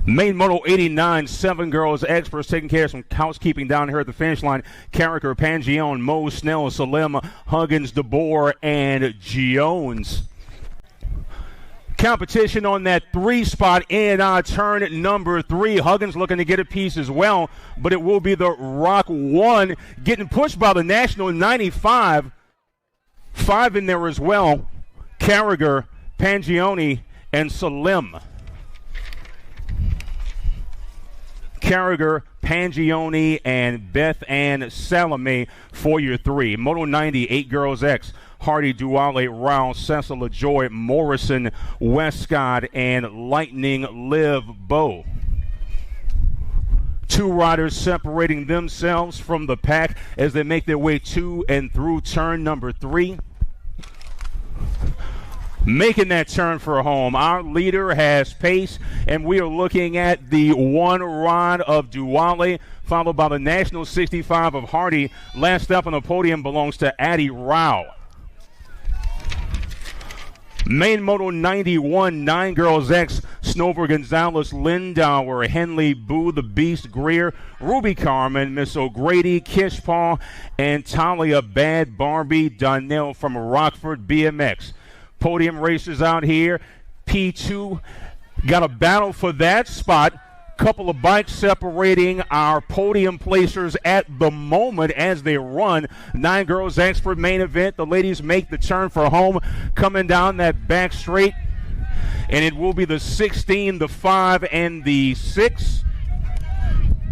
Main Moto 89, 7 girls, experts taking care of some housekeeping down here at the finish line. Carricker, Pangione, Mo, Snell, Salim, Huggins, DeBoer, and Jones. Competition on that 3 spot in turn number 3. Huggins looking to get a piece as well, but it will be the Rock 1 getting pushed by the National 95. 5 in there as well. Carriger, Pangione, and Salim. Carriger, Pangione, and Beth Ann Salome for your 3. Moto 90, 8 girls X. Hardy, Duale, Rao, Cecil, LaJoy, Morrison, Westcott, and Lightning Liv Bow. 2 riders separating themselves from the pack as they make their way to and through turn number 3. Making that turn for home. Our leader has pace, and we are looking at the 1 rod of Duale, followed by the National 65 of Hardy. Last up on the podium belongs to Addy Rao. Main Moto 91, 9 Girls X, Snover, Gonzalez, Lindauer, Henley, Boo, the Beast, Greer, Ruby Carmen, Miss O'Grady, Kish Paul, and Talia Bad Barbie Donnell from Rockford BMX. Podium racers out here. P2 got a battle for that spot. Couple of bikes separating our podium placers at the moment as they run. 9 Girls Expert main event. The ladies make the turn for home, coming down that back straight. And it will be the 16, the 5, and the 6.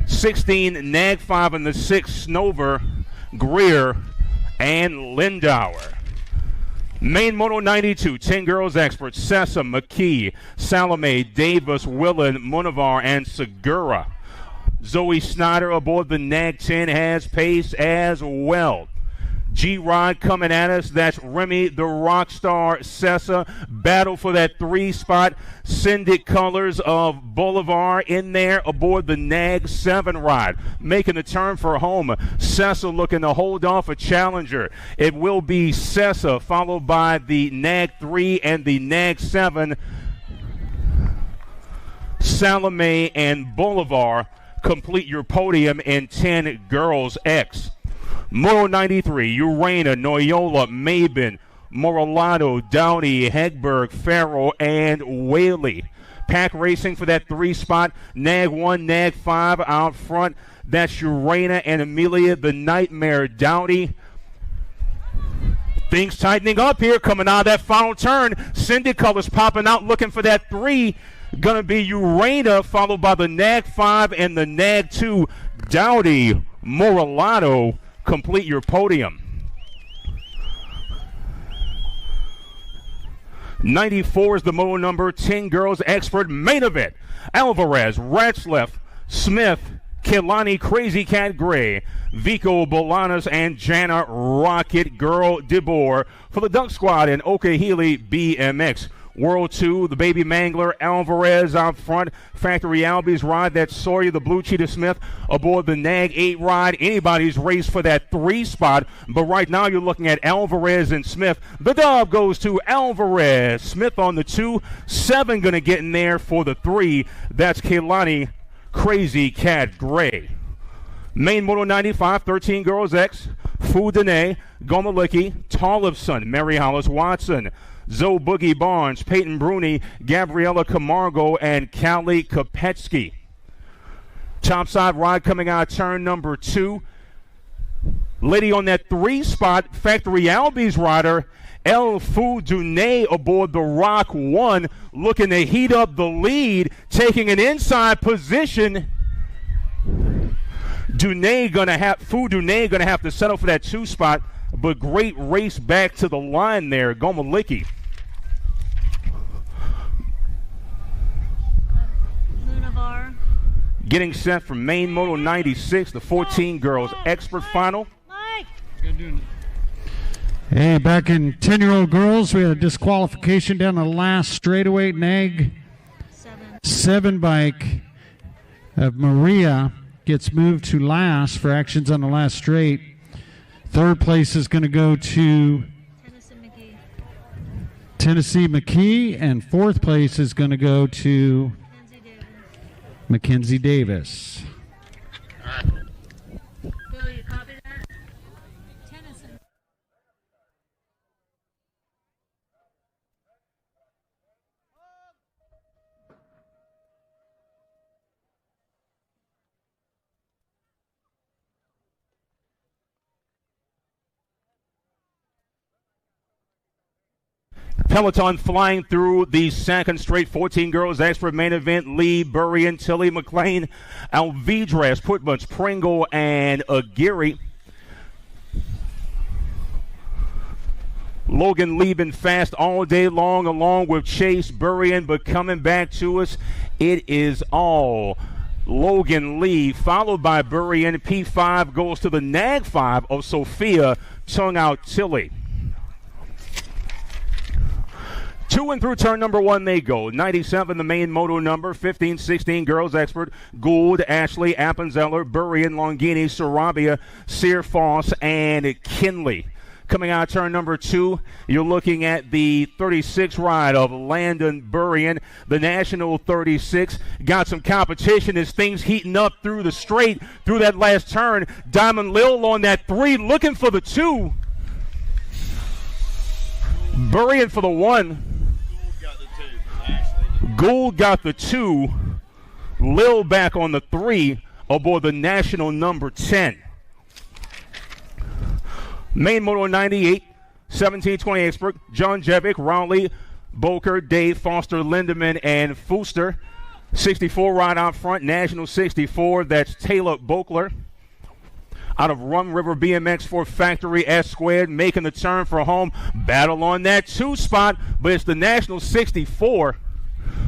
16, Nag 5, and the 6, Snover, Greer, and Lindauer. Main Moto 92, 10 Girls Experts, Sessa, McKee, Salome, Davis, Willen, Munavar, and Segura. Zoe Snyder aboard the Nag 10 has pace as well. G-Rod coming at us. That's Remy, the Rockstar, Sessa. Battle for that 3 spot. Syndic Colors of Boulevard in there aboard the Nag 7 ride. Making the turn for home. Sessa looking to hold off a challenger. It will be Sessa followed by the Nag 3 and the Nag 7. Salome and Boulevard complete your podium in 10 Girls X. Moto 93, Urena, Noyola, Mabin, Moralato, Downey, Hegberg, Farrell, and Whaley. Pack racing for that 3 spot. Nag 1, Nag 5 out front. That's Urena and Amelia, the Nightmare, Downey. Things tightening up here coming out of that final turn. Cindy Colors popping out looking for that 3. Going to be Urena followed by the Nag 5 and the Nag 2. Dowdy, Moralato. Complete your podium. 94 is the Moto number, 10 Girls Expert main event. Alvarez, Ratzlaff, Smith, Kilani, Crazy Cat Gray, Vico Bolanos, and Jana Rocket Girl DeBoer for the Duck Squad and Okahili BMX. World 2, the Baby Mangler, Alvarez out front. Factory Albies ride that Sawyer, the Blue Cheetah Smith, aboard the Nag 8 ride. Anybody's race for that 3 spot, but right now you're looking at Alvarez and Smith. The dub goes to Alvarez. Smith on the 2, 7 going to get in there for the 3. That's Kehlani, Crazy Cat Gray. Main Moto 95, 13 Girls X, Foudane, Gomalicki, Tollefson, Mary Hollis Watson, Zoe Boogie Barnes, Peyton Bruni, Gabriella Camargo, and Callie Kopetsky. Topside ride coming out turn number 2. Lady on that 3 spot, Factory Albies rider, El Foudane aboard the Rock 1, looking to heat up the lead, taking an inside position. Foudane gonna have to settle for that 2 spot. But great race back to the line there, Gomalicki. Getting set for Main Moto 96, the 14 Girls Expert Final. Hey, back in 10-year-old girls, we had a disqualification down the last straightaway. Nag 7 bike of Maria gets moved to last for actions on the last straight. 3rd place is going to go to Tennessee McKee, and 4th place is going to go to Mackenzie Davis. Bill, you copy that? Tennyson. Peloton flying through the second straight 14 Girls Expert main event. Lee, Burrian, Tilly, McLean, Alvidres, Putbunch, Pringle, and Aguirre. Logan Lee been fast all day long along with Chase Burrian, but coming back to us, it is all Logan Lee, followed by Burrian. P5 goes to the Nag 5 of Sophia Tung-Out Tilly. 2 and through turn number 1 they go. 97, the main moto number. 15, 16, girls expert. Gould, Ashley, Appenzeller, Burrian, Longini, Sarabia, Sear Foss, and Kinley. Coming out turn number 2, you're looking at the 36 ride of Landon Burrian, the National 36. Got some competition as things heating up through the straight, through that last turn. Diamond Lil on that 3, looking for the 2. Burrian for the 1. Gould got the 2. Lil back on the 3 aboard the National number 10. Main moto 98, 1720 expert, John Jevick, Rowley, Boker, Dave, Foster, Lindemann, and Fuster. 64 ride out front, National 64, that's Taylor Bokler. Out of Rum River BMX Ford Factory, S squared, making the turn for home. Battle on that 2 spot, but it's the National 64.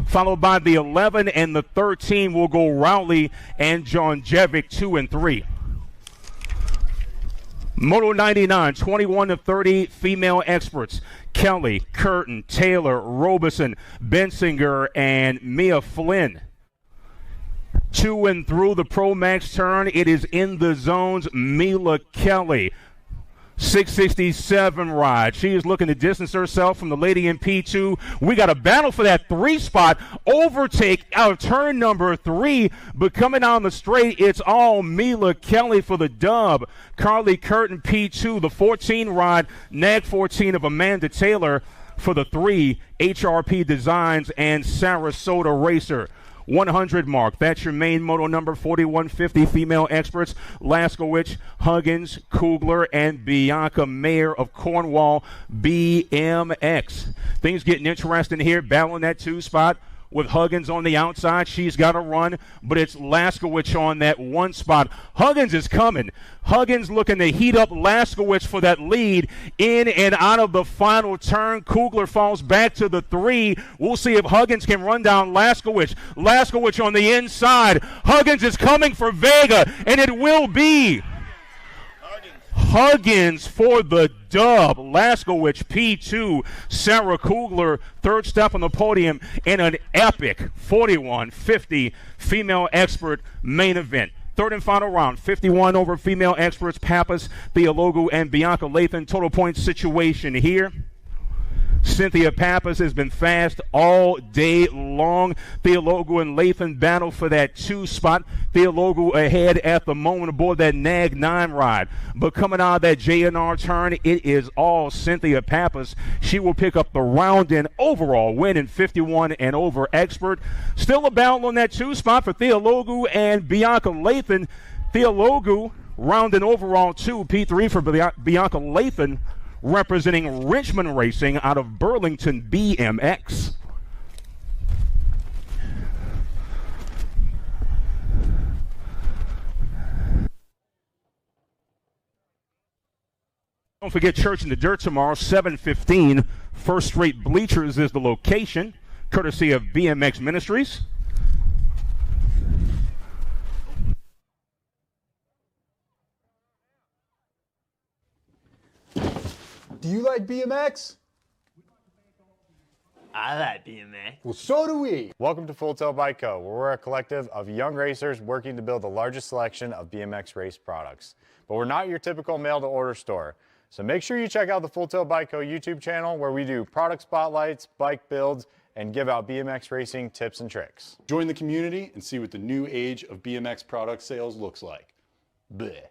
Followed by the 11 and the 13 will go Rowley and John Jevick, 2 and 3. Moto 99, 21 to 30 female experts. Kelly, Curtin, Taylor, Robeson, Bensinger, and Mia Flynn. 2 and through the Pro Max turn, it is in the zones. Mila Kelly, 667 ride. She is looking to distance herself from the lady in P2. We got a battle for that 3 spot. Overtake out of turn number 3, but coming on the straight, it's all Mila Kelly for the dub. Carly Curtin P2, the 14 ride, Nag 14 of Amanda Taylor for the 3, HRP Designs and Sarasota Racer. 100 mark. That's your main moto number. 4150 female experts. Laskowicz, Huggins, Kugler, and Bianca Mayer of Cornwall BMX. Things getting interesting here. Battling that 2 spot with Huggins on the outside. She's got to run, but it's Laskowicz on that 1 spot. Huggins is coming. Huggins looking to heat up Laskowicz for that lead in and out of the final turn. Kugler falls back to the 3. We'll see if Huggins can run down Laskowicz. Laskowicz on the inside. Huggins is coming for Vega, and it will be Huggins for the dub. Laskowicz P2, Sarah Kugler third step on the podium in an epic 41-50 female expert main event. Third and final round, 51 over female experts, Pappas, Theologu, and Bianca Lathan. Total point situation here. Cynthia Pappas has been fast all day long. Theologu and Lathan battle for that 2 spot. Theologu ahead at the moment aboard that Nag 9 ride. But coming out of that JNR turn, it is all Cynthia Pappas. She will pick up the round in overall win in 51 and over expert. Still a battle on that 2 spot for Theologu and Bianca Lathan. Theologu round in overall 2. P3 for Bianca Lathan, representing Richmond Racing out of Burlington BMX. Don't forget Church in the Dirt tomorrow, 7:15. First Straight Bleachers is the location, courtesy of BMX Ministries. Do you like BMX? I like BMX. Well, so do we. Welcome to Full Tilt Bike Co., where we're a collective of young racers working to build the largest selection of BMX race products. But we're not your typical mail-to-order store. So make sure you check out the Full Tilt Bike Co. YouTube channel, where we do product spotlights, bike builds, and give out BMX racing tips and tricks. Join the community and see what the new age of BMX product sales looks like. Bleh.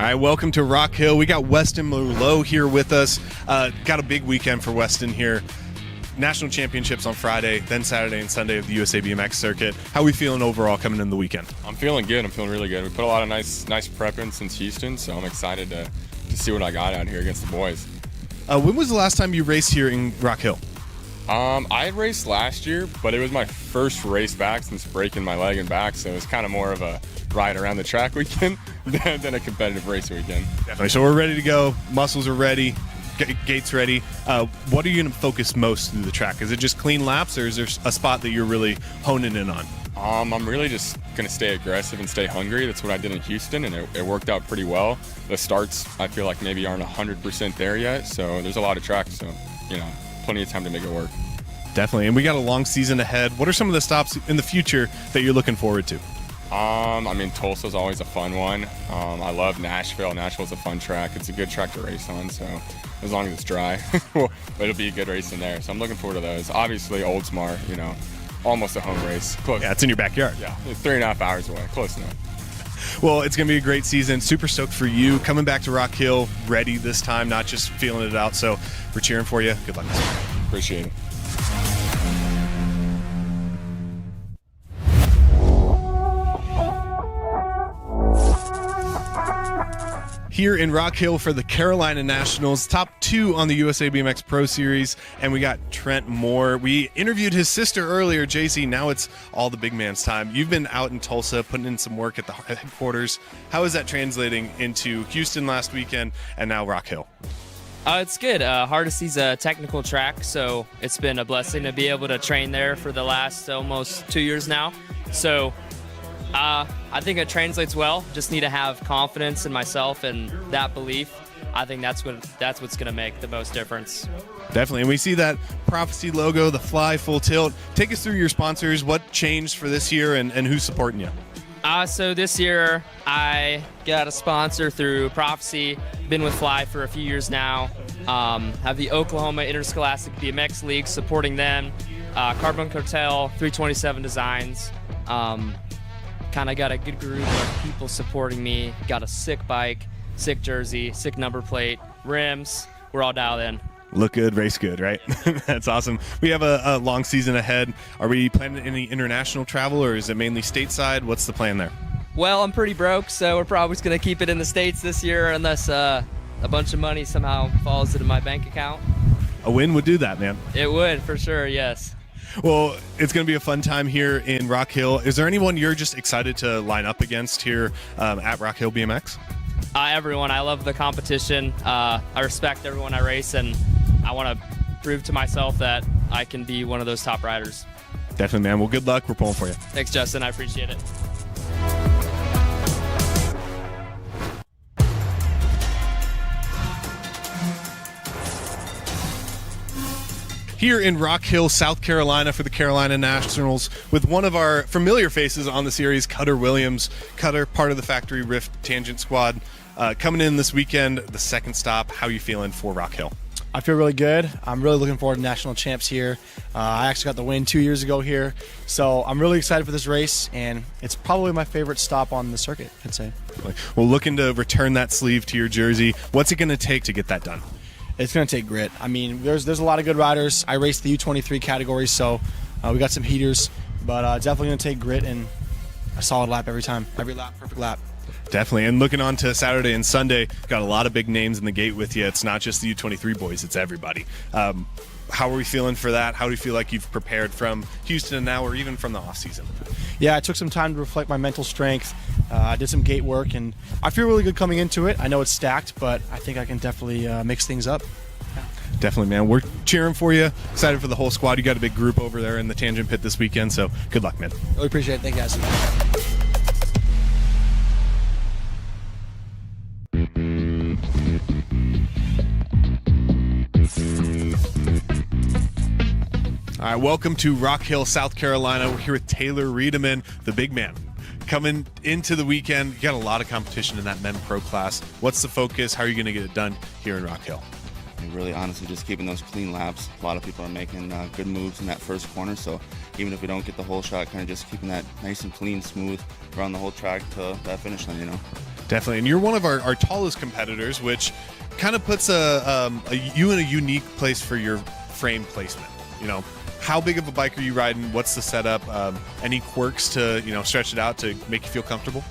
All right, welcome to Rock Hill. We got Weston Merlot here with us. Got a big weekend for Weston here. National championships on Friday, then Saturday and Sunday of the USA BMX circuit. How are we feeling overall coming into the weekend? I'm feeling good. I'm feeling really good. We put a lot of nice prep in since Houston, so I'm excited to see what I got out here against the boys. When was the last time you raced here in Rock Hill? I raced last year, but it was my first race back since breaking my leg and back, so it was kind of more of a ride around the track weekend than a competitive race weekend. Definitely. So we're ready to go. Muscles are ready. Gates ready. What are you going to focus most through the track? Is it just clean laps, or is there a spot that you're really honing in on? I'm really just going to stay aggressive and stay hungry. That's what I did in Houston, and it worked out pretty well. The starts, I feel like maybe aren't 100% there yet, so there's a lot of tracks, so, plenty of time to make it work. Definitely, and we got a long season ahead. What are some of the stops in the future that you're looking forward to? Tulsa's always a fun one. I love Nashville. Nashville's a fun track. It's a good track to race on, so as long as it's dry, it'll be a good race in there. So I'm looking forward to those. Obviously, Oldsmar, almost a home race. Close. Yeah, it's in your backyard. Yeah, it's 3.5 hours away. Close enough. Well, it's going to be a great season. Super stoked for you. Coming back to Rock Hill, ready this time, not just feeling it out. So we're cheering for you. Good luck. Appreciate it. Here in Rock Hill for the Carolina Nationals, top 2 on the USA BMX Pro Series, and we got Trent Moore. We interviewed his sister earlier, JC. Now it's all the big man's time. You've been out in Tulsa putting in some work at the headquarters. How is that translating into Houston last weekend and now Rock Hill? It's good. Hardesty's a technical track, so it's been a blessing to be able to train there for the last almost 2 years now. So I think it translates well. Just need to have confidence in myself and that belief. I think that's what's going to make the most difference. Definitely, and we see that Prophecy logo, the Fly Full Tilt. Take us through your sponsors. What changed for this year, and who's supporting you? So this year I got a sponsor through Prophecy. Been with Fly for a few years now. Have the Oklahoma Interscholastic BMX League supporting them. Carbon Cartel, 327 Designs. Kind of got a good group of people supporting me. Got a sick bike, sick jersey, sick number plate, rims. We're all dialed in. Look good, race good, right? That's awesome. We have a long season ahead. Are we planning any international travel, or is it mainly stateside? What's the plan there? Well, I'm pretty broke, so we're probably just going to keep it in the States this year unless a bunch of money somehow falls into my bank account. A win would do that, man. It would, for sure, yes. Well, it's going to be a fun time here in Rock Hill. Is there anyone you're just excited to line up against here at Rock Hill BMX? Everyone. I love the competition. I respect everyone I race, and I want to prove to myself that I can be one of those top riders. Definitely, man. Well, good luck. We're pulling for you. Thanks, Justin. I appreciate it. Here in Rock Hill, South Carolina for the Carolina Nationals with one of our familiar faces on the series, Cutter Williams. Cutter, part of the Factory Rift Tangent Squad. Coming in this weekend, the second stop. How are you feeling for Rock Hill? I feel really good. I'm really looking forward to national champs here. I actually got the win 2 years ago here. So I'm really excited for this race, and it's probably my favorite stop on the circuit, I'd say. Well, looking to return that sleeve to your jersey. What's it going to take to get that done? It's going to take grit. I mean, there's a lot of good riders. I race the U23 category, so we got some heaters, but definitely going to take grit and a solid lap every time. Every lap, perfect lap. Definitely. And looking on to Saturday and Sunday, got a lot of big names in the gate with you. It's not just the U23 boys, it's everybody. How are we feeling for that? How do you feel like you've prepared from Houston and now, or even from the off-season? Yeah, I took some time to reflect my mental strength. I did some gate work, and I feel really good coming into it. I know it's stacked, but I think I can definitely mix things up. Definitely, man. We're cheering for you. Excited for the whole squad. You got a big group over there in the Tangent Pit this weekend, so good luck, man. Really appreciate it. Thank you, guys. All right, welcome to Rock Hill, South Carolina. We're here with Taylor Riedemann, the big man. Coming into the weekend, you got a lot of competition in that men pro class. What's the focus? How are you going to get it done here in Rock Hill? Really, honestly, just keeping those clean laps. A lot of people are making good moves in that first corner, so even if we don't get the whole shot, kind of just keeping that nice and clean, smooth around the whole track to that finish line, you know. Definitely, and you're one of our tallest competitors, which kind of puts you in a unique place for your frame placement. You know, how big of a bike are you riding? What's the setup? Any quirks to stretch it out to make you feel comfortable?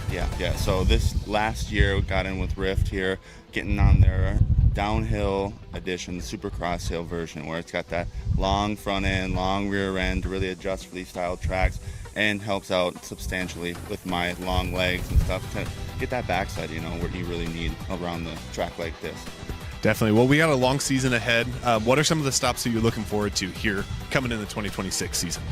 Yeah. So this last year we got in with Rift here, getting on their downhill edition, the Supercross hill version, where it's got that long front end, long rear end to really adjust for these style tracks, and helps out substantially with my long legs and stuff to get that backside, what you really need around the track like this. Definitely. Well, we got a long season ahead. What are some of the stops that you're looking forward to here coming in the 2026 season?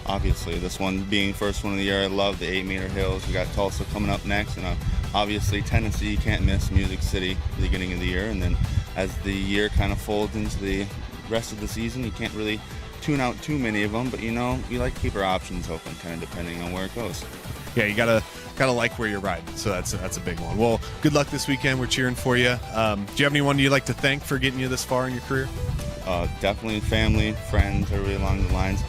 Obviously, this one being first one of the year, I love the 8-meter hills. We got Tulsa coming up next, and obviously Tennessee, you can't miss Music City at the beginning of the year. And then as the year kind of folds into the rest of the season, you can't really tune out too many of them, but we like to keep our options open, kind of depending on where it goes. Yeah, you gotta like where you're riding, so that's a big one. Well, good luck this weekend. We're cheering for you. Do you have anyone you'd like to thank for getting you this far in your career? Definitely family, friends, everybody along the lines.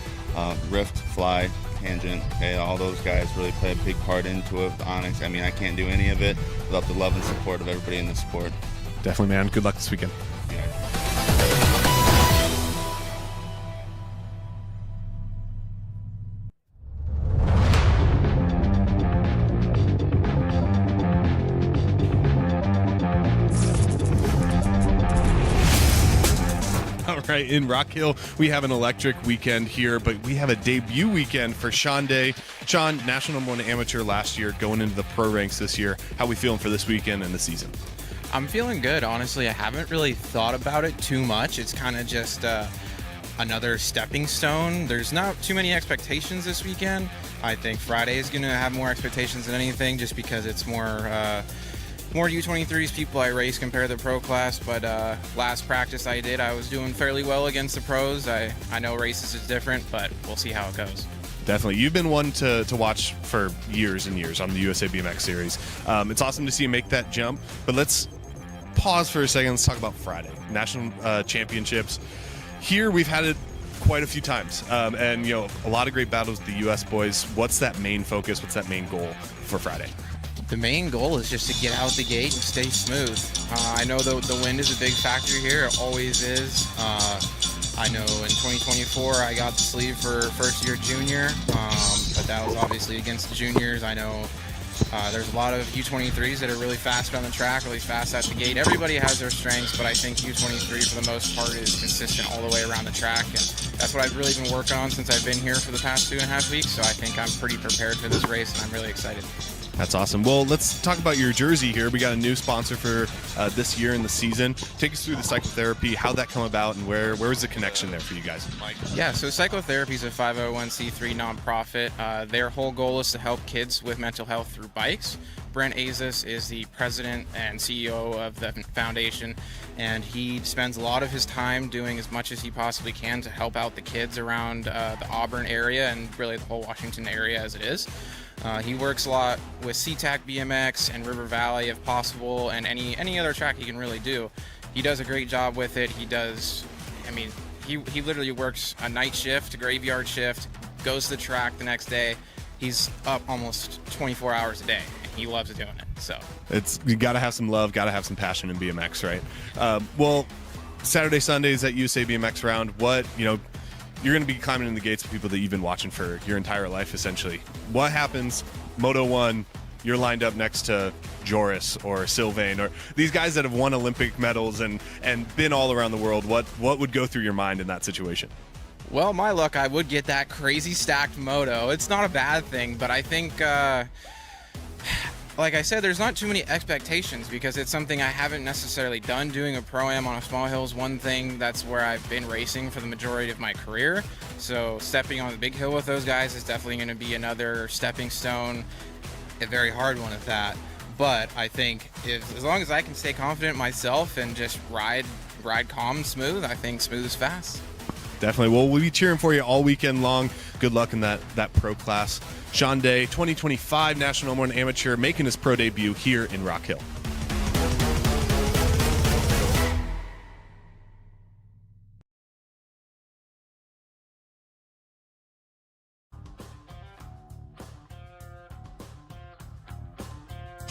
Rift, Fly, Tangent, all those guys really play a big part into it. Onyx, I can't do any of it without the love and support of everybody in the sport. Definitely, man. Good luck this weekend. Right, in Rock Hill, we have an electric weekend here, but we have a debut weekend for Sean Day. Sean, national number 1 amateur last year, going into the pro ranks this year. How we feeling for this weekend and the season? I'm feeling good, honestly. I haven't really thought about it too much. It's kind of just another stepping stone. There's not too many expectations this weekend. I think Friday is going to have more expectations than anything, just because it's more U23s people I race compared to the pro class, but last practice I was doing fairly well against the pros. I know races is different, but we'll see how it goes. Definitely. You've been one to watch for years and years on the USA BMX series. It's awesome to see you make that jump, but let's pause for a second. Let's talk about Friday. National championships. Here we've had it quite a few times, and a lot of great battles with the US boys. What's that main focus? What's that main goal for Friday? The main goal is just to get out the gate and stay smooth. I know the wind is a big factor here. It always is. I know in 2024 I got the sleeve for first year junior, but that was obviously against the juniors. I know there's a lot of U23s that are really fast on the track, really fast at the gate. Everybody has their strengths, but I think U23 for the most part is consistent all the way around the track, and that's what I've really been working on since I've been here for the past 2.5 weeks. So I think I'm pretty prepared for this race, and I'm really excited. That's awesome. Well, let's talk about your jersey here. We got a new sponsor for this year in the season. Take us through the psychotherapy, how that come about, and where was the connection there for you guys? Mike? Yeah, so psychotherapy is a 501c3 nonprofit. Their whole goal is to help kids with mental health through bikes. Brent Azis is the president and CEO of the foundation, and he spends a lot of his time doing as much as he possibly can to help out the kids around the Auburn area and really the whole Washington area as it is. He works a lot with SeaTac BMX and River Valley if possible, and any other track he can really do. He does a great job with it. He literally works a night shift, a graveyard shift, goes to the track the next day. He's up almost 24 hours a day. He loves doing it. So you got to have some love, got to have some passion in BMX, right? Well, Saturday, Sundays at USA BMX round. You're going to be climbing in the gates with people that you've been watching for your entire life, essentially. What happens, Moto 1, you're lined up next to Joris or Sylvain or these guys that have won Olympic medals and been all around the world. What would go through your mind in that situation? Well, my luck, I would get that crazy stacked moto. It's not a bad thing, but I think, like I said, there's not too many expectations because it's something I haven't necessarily done. Doing a Pro-Am on a small hill is one thing. That's where I've been racing for the majority of my career. So stepping on the big hill with those guys is definitely going to be another stepping stone, a very hard one at that. But I think as long as I can stay confident in myself and just ride calm and smooth, I think smooth is fast. Definitely. Well, we'll be cheering for you all weekend long. Good luck in that pro class. Sean Day, 2025 National Number 1 Amateur, making his pro debut here in Rock Hill.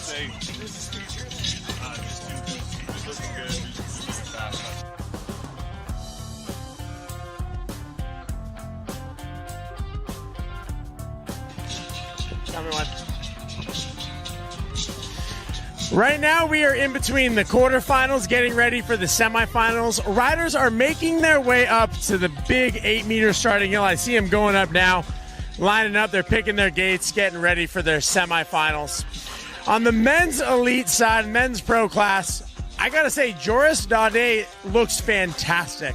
say just looking good, just fast. Tell me one. Right now, we are in between the quarterfinals, getting ready for the semifinals. Riders are making their way up to the big 8-meter starting hill. I see them going up now, lining up. They're picking their gates, getting ready for their semifinals. On the men's elite side, men's pro class, I got to say, Joris Daudet looks fantastic.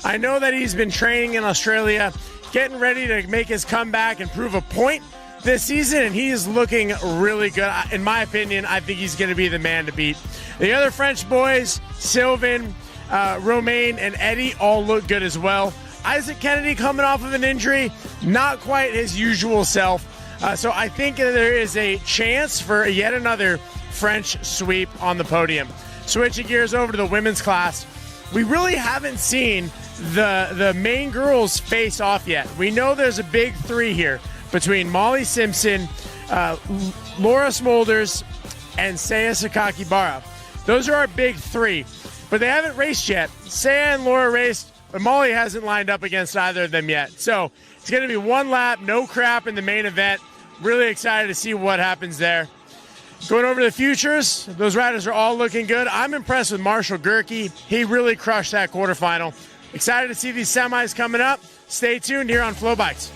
I know that he's been training in Australia, getting ready to make his comeback and prove a point this season, and he is looking really good. In my opinion, I think he's going to be the man to beat. The other French boys, Sylvain, Romain, and Eddie, all look good as well. Isaac Kennedy coming off of an injury, not quite his usual self. So I think there is a chance for yet another French sweep on the podium. Switching gears over to the women's class, we really haven't seen the main girls face off yet. We know there's a big three here between Molly Simpson, Laura Smolders, and Saya Sakakibara. Those are our big three, but they haven't raced yet. Saya and Laura raced, but Molly hasn't lined up against either of them yet. So it's going to be one lap, no crap in the main event. Really excited to see what happens there. Going over to the futures, those riders are all looking good. I'm impressed with Marshall Gerke. He really crushed that quarterfinal. Excited to see these semis coming up. Stay tuned here on Flow Bikes.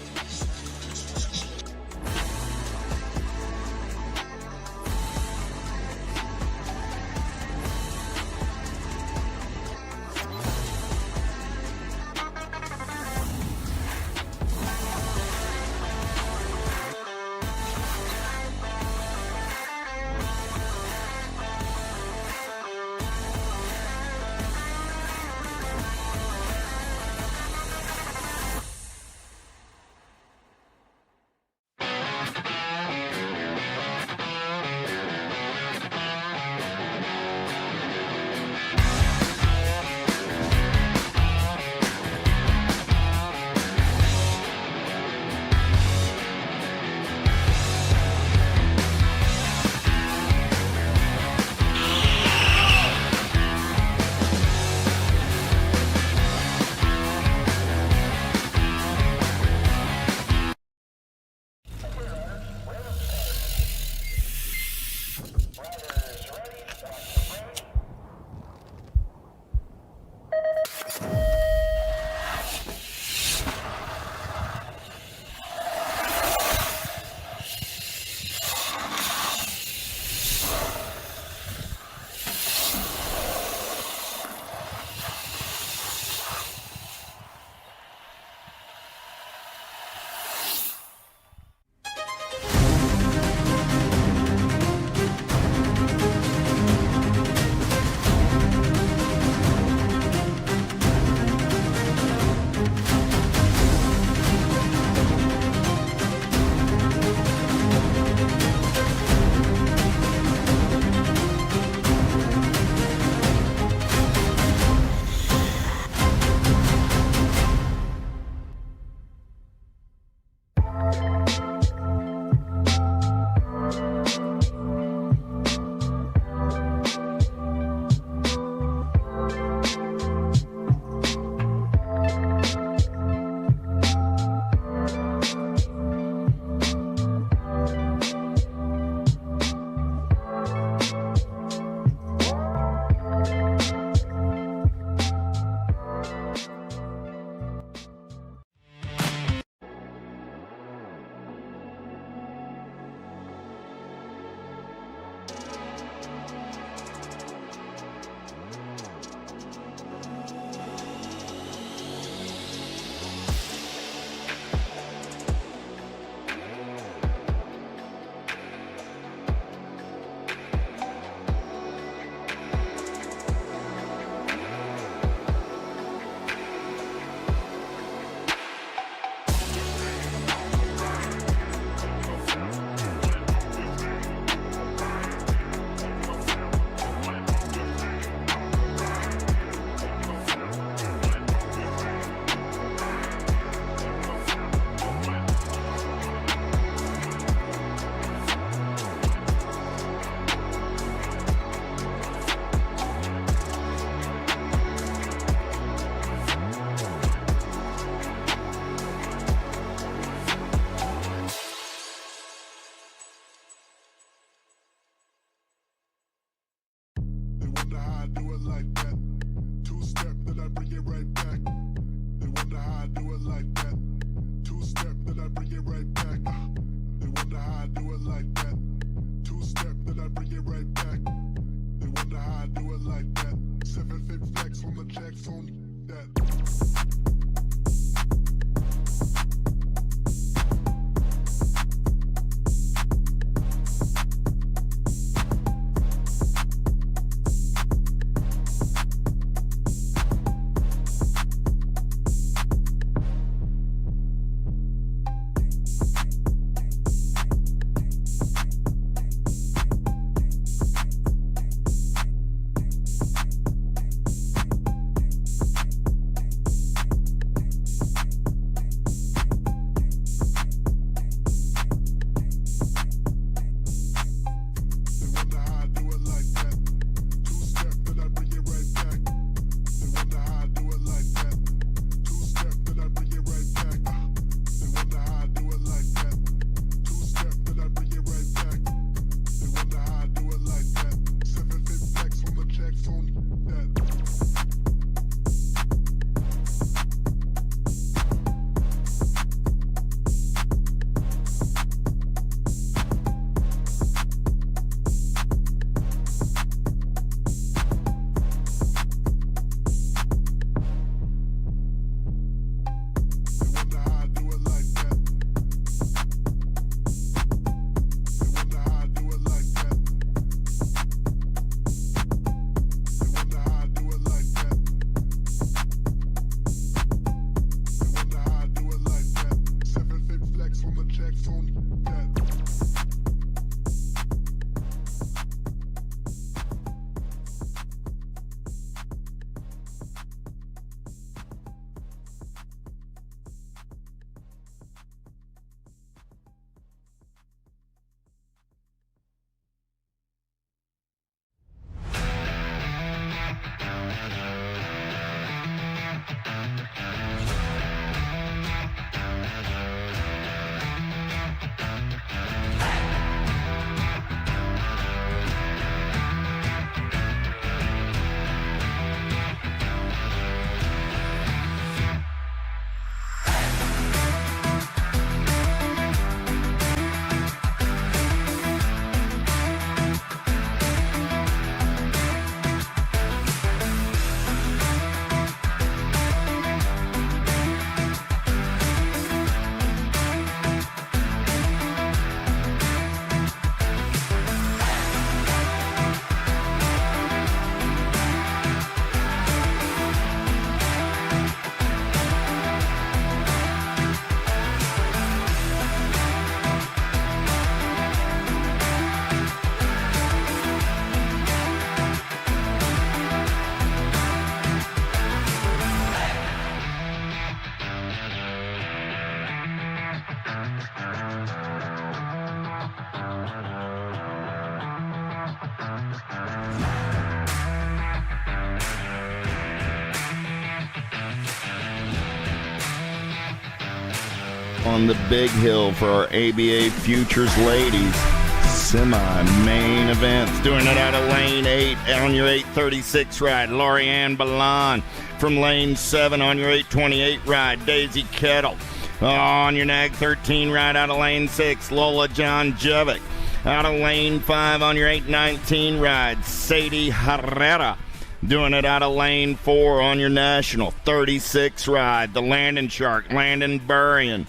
on the big hill for our ABA Futures ladies semi-main events. Doing it out of lane 8 on your 836 ride, Lorianne Balan. From lane 7 on your 828 ride, Daisy Kettle. On your nag 13 ride out of lane 6, Lola Jovic. Out of lane 5 on your 819 ride, Sadie Herrera. Doing it out of lane 4 on your national 36 ride, the Landon Shark, Landon Burrion.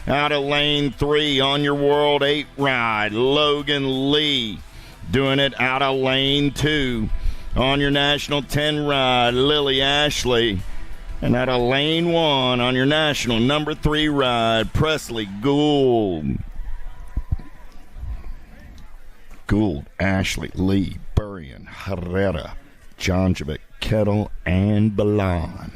Out of lane 3 on your World 8 ride, Logan Lee. Doing it out of lane 2 on your national 10 ride, Lily Ashley. And out of lane 1 on your national number 3 ride, Presley Gould. Gould, Ashley, Lee, Burrion, Herrera, Jonjovic, Kettle, and Balan.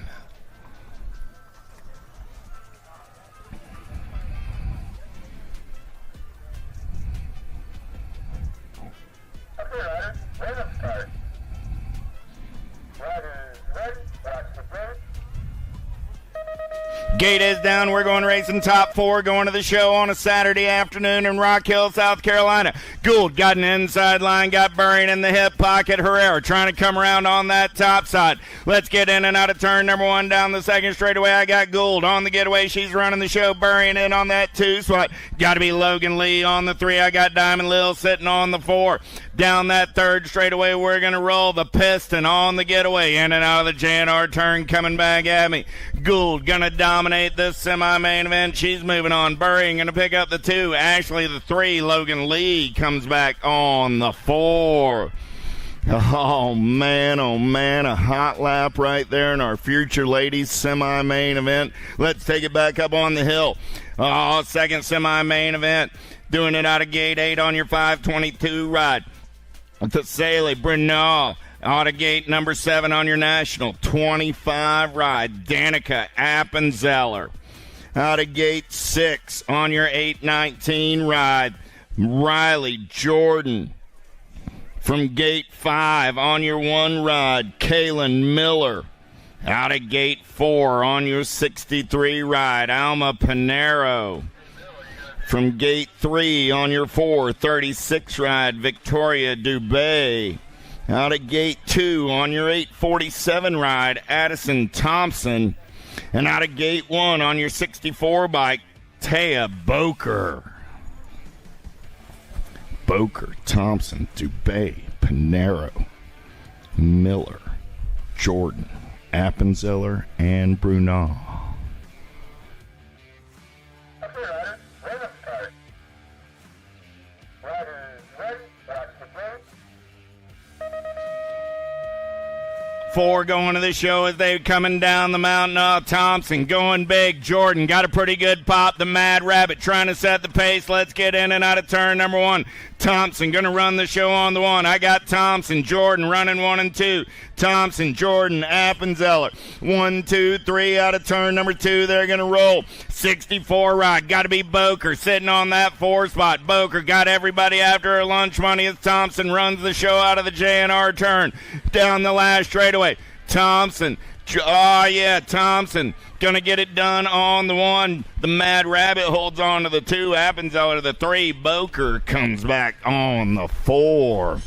Gate is down. We're going racing top 4, going to the show on a Saturday afternoon in Rock Hill, South Carolina. Gould got an inside line, got Burrion in the hip pocket. Herrera trying to come around on that top side. Let's get in and out of turn number 1 down the second straightaway. I got Gould on the getaway. She's running the show. Burrion in on that 2 spot. Got to be Logan Lee on the 3. I got Diamond Lil sitting on the 4. Down that third straightaway, we're going to roll the Piston on the getaway. In and out of the JNR turn, coming back at me. Gould going to dominate this semi-main event. She's moving on. Burrion going to pick up the 2. Ashley the 3. Logan Lee comes back on the 4. Oh, man, a hot lap right there in our Future Ladies semi-main event. Let's take it back up on the hill. Oh, second semi-main event. Doing it out of gate 8 on your 522 ride. Thessaley Brunel. Out of gate number 7 on your national 25 ride, Danica Appenzeller. Out of gate 6 on your 819 ride, Riley Jordan. From gate 5 on your 1 ride, Kaylin Miller. Out of gate 4 on your 63 ride, Alma Pinero. From gate 3 on your 436 ride, Victoria Dubé. Out of gate 2 on your 847 ride, Addison Thompson. And out of gate 1 on your 64 bike, Taya Boker. Boker, Thompson, Dubé, Pinero, Miller, Jordan, Appenzeller, and Brunel. Four going to the show as they're coming down the mountain. Oh, Thompson going big. Jordan got a pretty good pop. The Mad Rabbit trying to set the pace. Let's get in and out of turn number 1. Thompson going to run the show on the 1. I got Thompson, Jordan running 1 and 2. Thompson, Jordan, Appenzeller. 1, 2, 3 out of turn number 2. They're going to roll. 64 ride. Got to be Boker sitting on that 4 spot. Boker got everybody after her lunch money as Thompson runs the show out of the JNR turn. Down the last straightaway. Thompson. Oh, yeah, Thompson. Going to get it done on the 1. The Mad Rabbit holds on to the 2. Appenzeller to the 3. Boker comes back on the 4.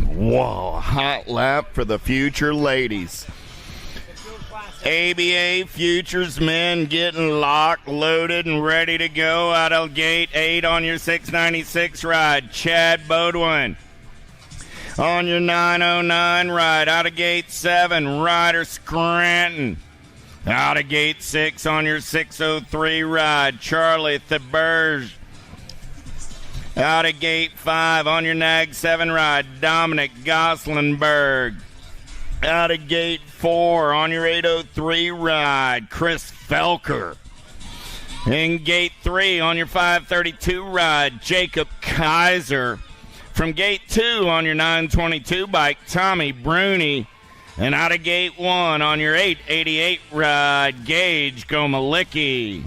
Whoa, hot lap for the Future Ladies. ABA Futures men getting locked, loaded, and ready to go out of gate 8 on your 696 ride. Chad Bodwin. On your 909 ride, out of gate 7, Ryder Scranton. Out of gate 6 on your 603 ride, Charlie Theberge. Out of gate 5 on your nag 7 ride, Dominic Goslinberg. Out of gate 4 on your 803 ride, Chris Felker. In gate 3 on your 532 ride, Jacob Kaiser. From gate 2 on your 922 bike, Tommy Bruni. And out of gate 1 on your 888 ride, Gage Gomalicki.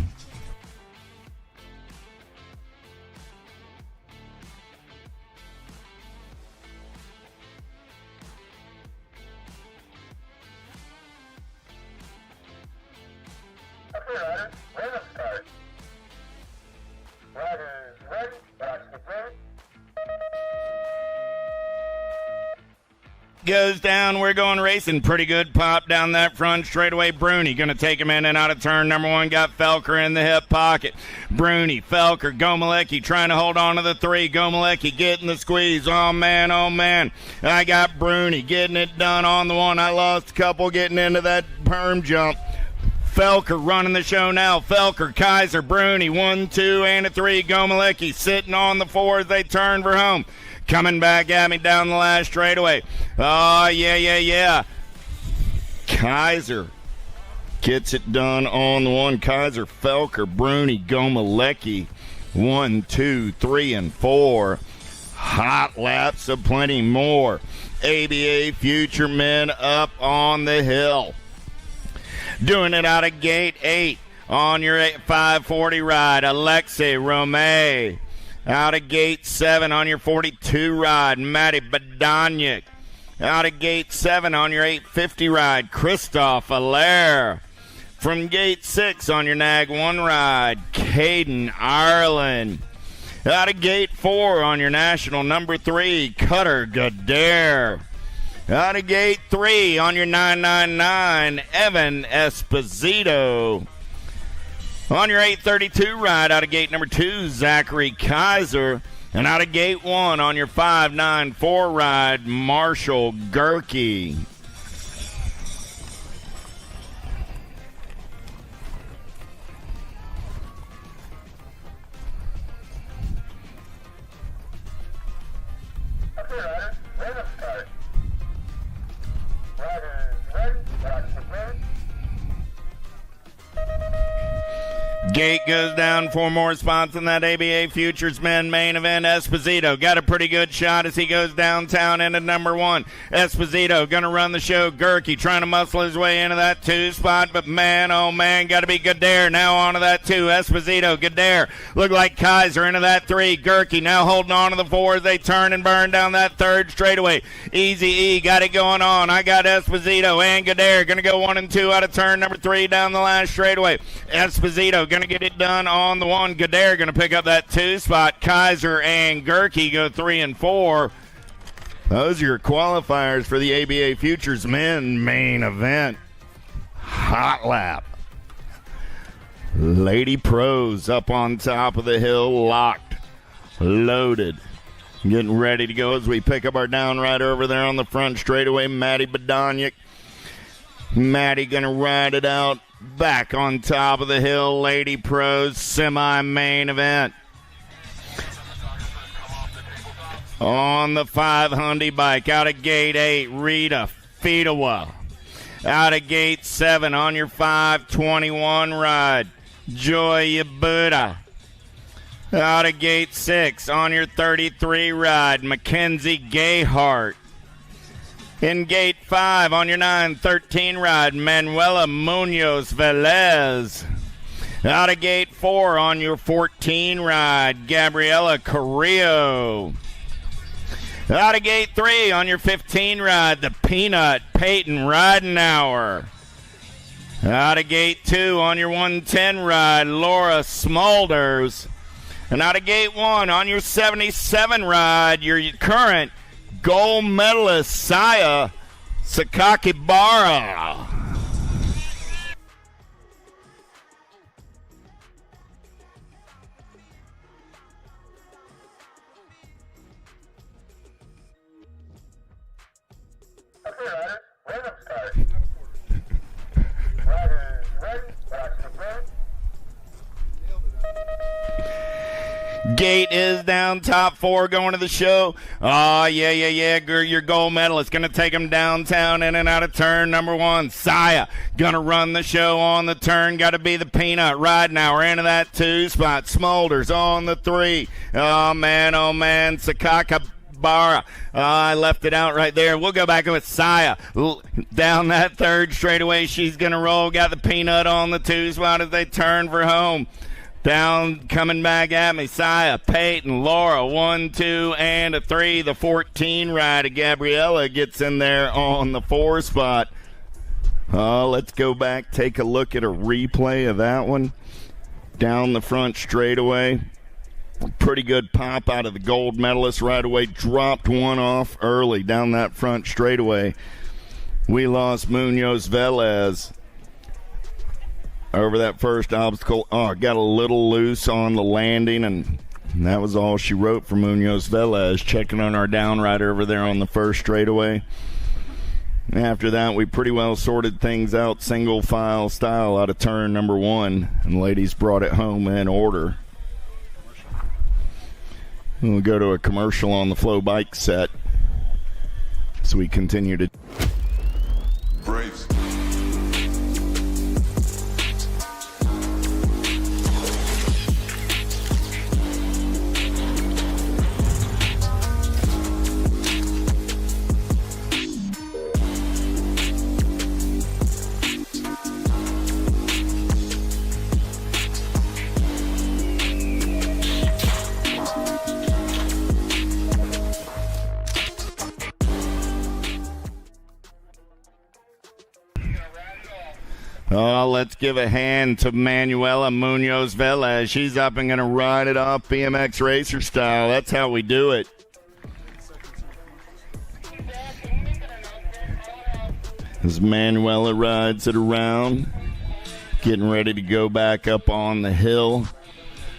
goes down. We're going racing. Pretty good pop down that front straightaway. Bruni going to take him in and out of turn number 1. Got Felker in the hip pocket. Bruni, Felker, Gomalecki trying to hold on to the 3. Gomalecki getting the squeeze. Oh, man, oh, man. I got Bruni getting it done on the 1. I lost a couple getting into that perm jump. Felker running the show now. Felker, Kaiser, Bruni, 1, 2, and a 3. Gomalecki sitting on the 4 as they turn for home. Coming back at me down the last straightaway. Oh, yeah. Kaiser gets it done on the 1. Kaiser, Felker, Bruni, Gomalecki, 1, 2, 3, and 4. Hot laps of plenty more. ABA Future Men up on the hill. Doing it out of gate 8 on your 540 ride. Alexei Romay. Out of gate 7 on your 42 ride. Matty Badanyik. Out of gate 7 on your 850 ride. Christoph Allaire. From gate 6 on your Nag 1 ride. Caden Ireland. Out of gate 4 on your national number 3. Cutter Gadare. Out of gate 3 on your 999, Evan Esposito. On your 832 ride, out of gate number 2, Zachary Kaiser. And out of gate 1 on your 594 ride, Marshall Gerke. Gate goes down 4 more spots in that ABA Futures Men main event. Esposito got a pretty good shot as he goes downtown into number 1. Esposito going to run the show. Gerke trying to muscle his way into that 2 spot, but man, oh man, got to be Gadare now onto that 2. Esposito, Gadare, look like Kaiser into that 3. Gerke now holding on to the 4 as they turn and burn down that 3rd straightaway. Easy E got it going on. I got Esposito and Gadare going to go 1 and 2 out of turn number 3 down the last straightaway. Esposito going to get it done on the 1. Gadare going to pick up that 2 spot. Kaiser and Gerke go 3 and 4. Those are your qualifiers for the ABA Futures Men main event. Hot lap. Lady Pros up on top of the hill, locked, loaded, getting ready to go as we pick up our down rider over there on the front straightaway, Matty Badanyik. Matty going to ride it out. Back on top of the hill, Lady Pros semi-main event. On the 500 bike, out of gate 8, Rita Fedawa. Out of gate 7 on your 521 ride, Joy Yabuda. Out of gate 6 on your 33 ride, Mackenzie Gayhart. In gate 5 on your 913 ride, Manuela Munoz Velez. Out of gate 4 on your 14 ride, Gabriela Carrillo. Out of gate 3 on your 15 ride, the Peanut Peyton Ridenauer. Out of gate 2 on your 110 ride, Laura Smulders. And out of gate 1 on your 77 ride, your current gold medalist, Saya Sakakibara. Gate is down, top 4 going to the show. Oh, yeah. Your gold medalist going to take him downtown in and out of turn number 1. Saya going to run the show on the turn. Got to be the Peanut riding now. We're into that 2 spot. Smulders on the 3. Oh, man. Sakaka Barra. I left it out right there. We'll go back with Saya. Down that 3rd straightaway. She's going to roll. Got the Peanut on the 2 spot as they turn for home. Down, coming back at me, Saya, Peyton, Laura, 1, 2, and a 3. The 14 ride of Gabriella gets in there on the 4 spot. Let's go back, take a look at a replay of that one. Down the front straightaway. Pretty good pop out of the gold medalist right away. Dropped one off early down that front straightaway. We lost Munoz Velez over that first obstacle. Got a little loose on the landing, and that was all she wrote for Munoz Velez. Checking on our downrider over there on the first straightaway. After that, we pretty well sorted things out single file style out of turn number 1, and ladies brought it home in order. We'll go to a commercial on the Flow Bike set so we continue to Braves. Let's give a hand to Manuela Munoz Velez. She's up and going to ride it off BMX racer style. That's how we do it. As Manuela rides it around, getting ready to go back up on the hill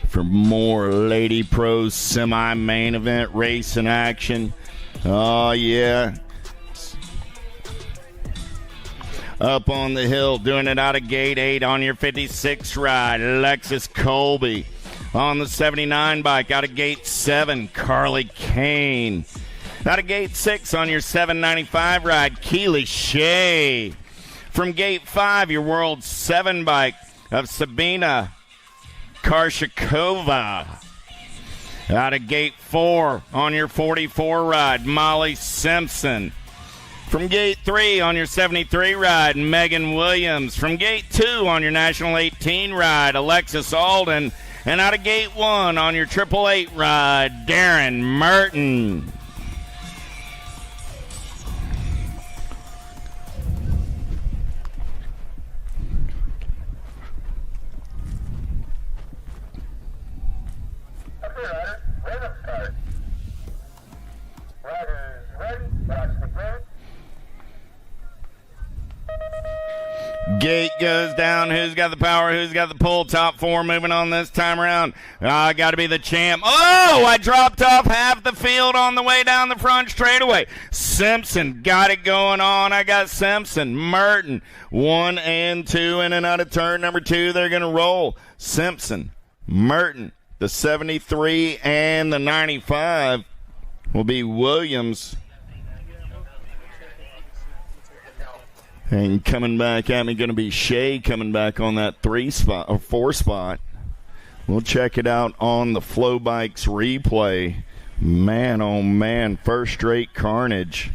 for more Lady Pro semi-main event racing action. Oh, yeah. Up on the hill, doing it out of gate 8 on your 56 ride, Alexis Colby. On the 79 bike, out of gate 7, Carly Kane. Out of gate 6 on your 795 ride, Keely Shea. From gate 5, your World 7 bike of Sabina Karshakova. Out of gate 4 on your 44 ride, Molly Simpson. From gate 3 on your 73 ride, Megan Williams. From gate 2 on your National 18 ride, Alexis Alden. And out of gate 1 on your 888 ride, Darren Merton. Gate goes down. Who's got the power? Who's got the pull? Top 4 moving on this time around. I got to be the champ. Oh, I dropped off half the field on the way down the front straightaway. Simpson got it going on. I got Simpson, Merton, 1 and 2 in and out of turn number 2. They're going to roll. Simpson, Merton, the 73 and the 95 will be Williams. And coming back at me, going to be Shea coming back on that 4 spot. We'll check it out on the Flow Bikes replay. Man, oh man, first straight carnage.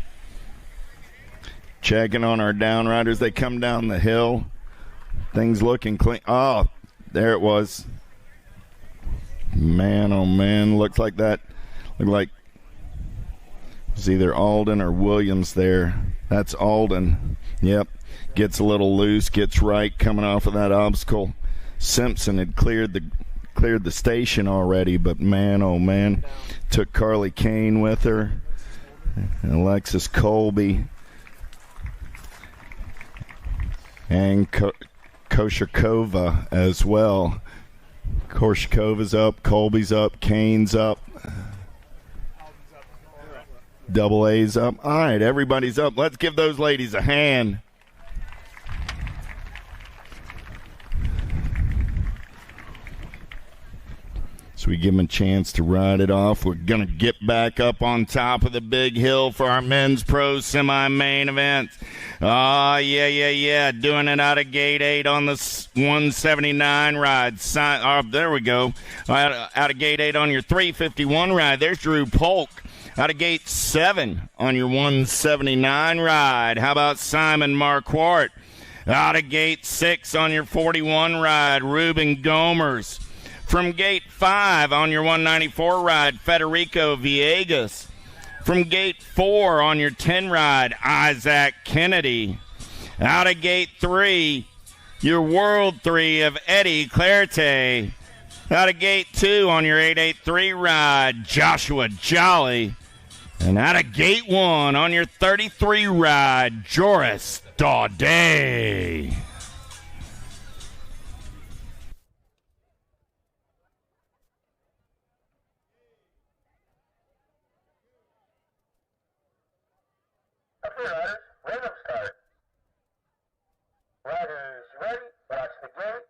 Checking on our downriders. They come down the hill. Things looking clean. Oh, there it was. Man, oh man, looked like it was either Alden or Williams there. That's Alden. Yep. Gets a little loose, gets right coming off of that obstacle. Simpson had cleared the station already, but man, oh man, took Carly Kane with her. And Alexis Colby. And Koshakova as well. Korshakova's up, Colby's up, Kane's up. Double A's up. All right, everybody's up. Let's give those ladies a hand. So we give them a chance to ride it off. We're going to get back up on top of the big hill for our men's pro semi-main event. Oh, yeah. Doing it out of gate 8 on the 179 ride. There we go. Out of gate 8 on your 351 ride. There's Drew Polk. Out of gate 7 on your 179 ride. How about Simon Marquardt? Out of gate 6 on your 41 ride, Ruben Gomers. From gate 5 on your 194 ride, Federico Villegas. From gate 4 on your 10 ride, Isaac Kennedy. Out of gate 3, your World 3 of Eddie Clarete. Out of gate 2 on your 883 ride, Joshua Jolly. And out of gate 1 on your 33 ride, Joris Daudet. Okay, riders, random start. Riders ready, watch the gate.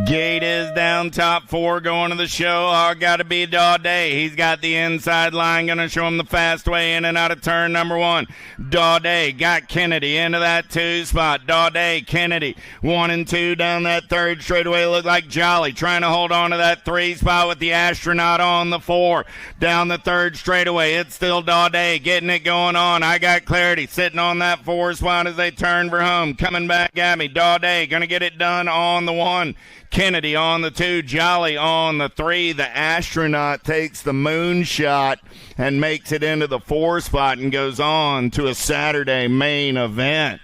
Gate is down, top 4 going to the show. Got to be Daudet. He's got the inside line, going to show him the fast way in and out of turn number 1. Daudet got Kennedy into that 2 spot. Daudet, Kennedy, 1 and 2 down that 3rd straightaway. Look like Jolly trying to hold on to that 3 spot with the astronaut on the 4. Down the 3rd straightaway, it's still Daudet getting it going on. I got Clarity sitting on that 4 spot as they turn for home. Coming back at me, Daudet going to get it done on the 1. Kennedy on the 2, Jolly on the 3. The astronaut takes the moonshot and makes it into the 4 spot and goes on to a Saturday main event.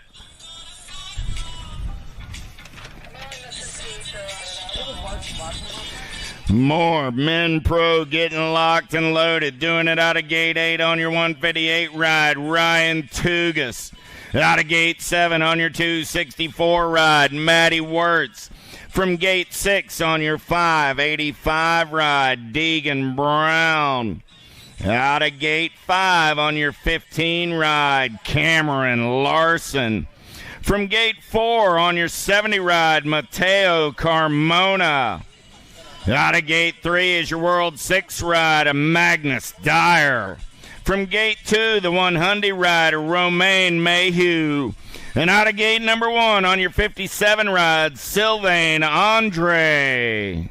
More men pro getting locked and loaded, doing it out of gate 8 on your 158 ride, Ryan Tugas. Out of gate 7 on your 264 ride, Matty Wirtz. From gate 6 on your 585 ride, Deegan Brown. Out of gate 5 on your 15 ride, Cameron Larson. From gate 4 on your 70 ride, Mateo Carmona. Out of gate 3 is your World 6 ride, Magnus Dyer. From gate 2, the 100 ride, Romain Mayhew. And out of gate number 1 on your 57 ride, Sylvain Andre.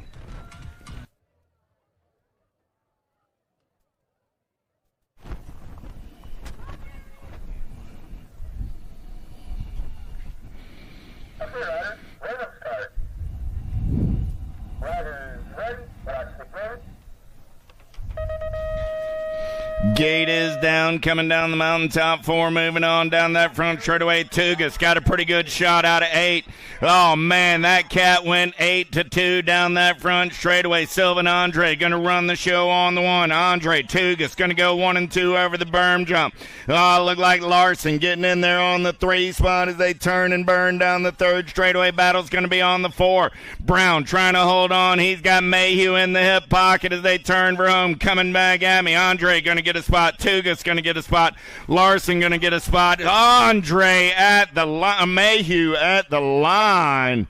Okay, riders, random start. Riders ready, watch the gate. Gate is down, coming down the mountaintop 4, moving on down that front straightaway. Tugas got a pretty good shot out of 8. Oh, man, that cat went 8-2 down that front straightaway. Sylvain Andre going to run the show on the 1. Andre Tugas going to go 1 and 2 over the berm jump. Oh, look like Larson getting in there on the 3 spot as they turn and burn down the 3rd straightaway. Battle's going to be on the 4. Brown trying to hold on. He's got Mayhew in the hip pocket as they turn for home. Coming back at me. Andre going to get a spot. Tugas going to get a spot. Larson going to get a spot. Andre at the line. Mayhew at the line.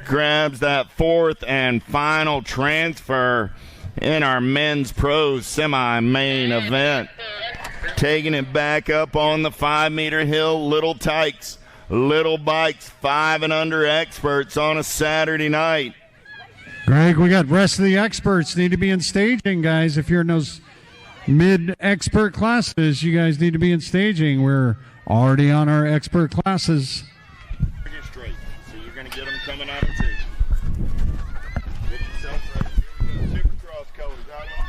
Grabs that 4th and final transfer in our men's pro semi-main event. Taking it back up on the 5-meter hill. Little Tykes, Little Bikes, 5 and under experts on a Saturday night. Greg, we got rest of the experts need to be in staging, guys. If you're in those mid-expert classes, you guys need to be in staging. We're already on our expert classes. Straight, so you're going to get them coming out of 2. Get yourself ready. Supercross code is out on.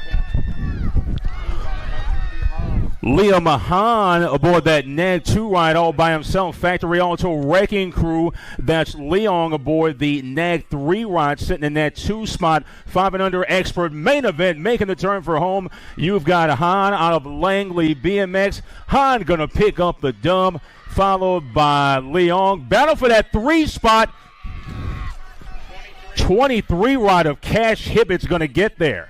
Liam Mahan aboard that Neg 2 ride all by himself. Factory Auto Wrecking Crew. That's Leon aboard the Neg 3 ride, sitting in that 2 spot. 5 and under expert main event, making the turn for home. You've got Han out of Langley BMX. Han going to pick up the dub, followed by Leon. Battle for that 3 spot. 23 ride of Cash Hibbett's going to get there.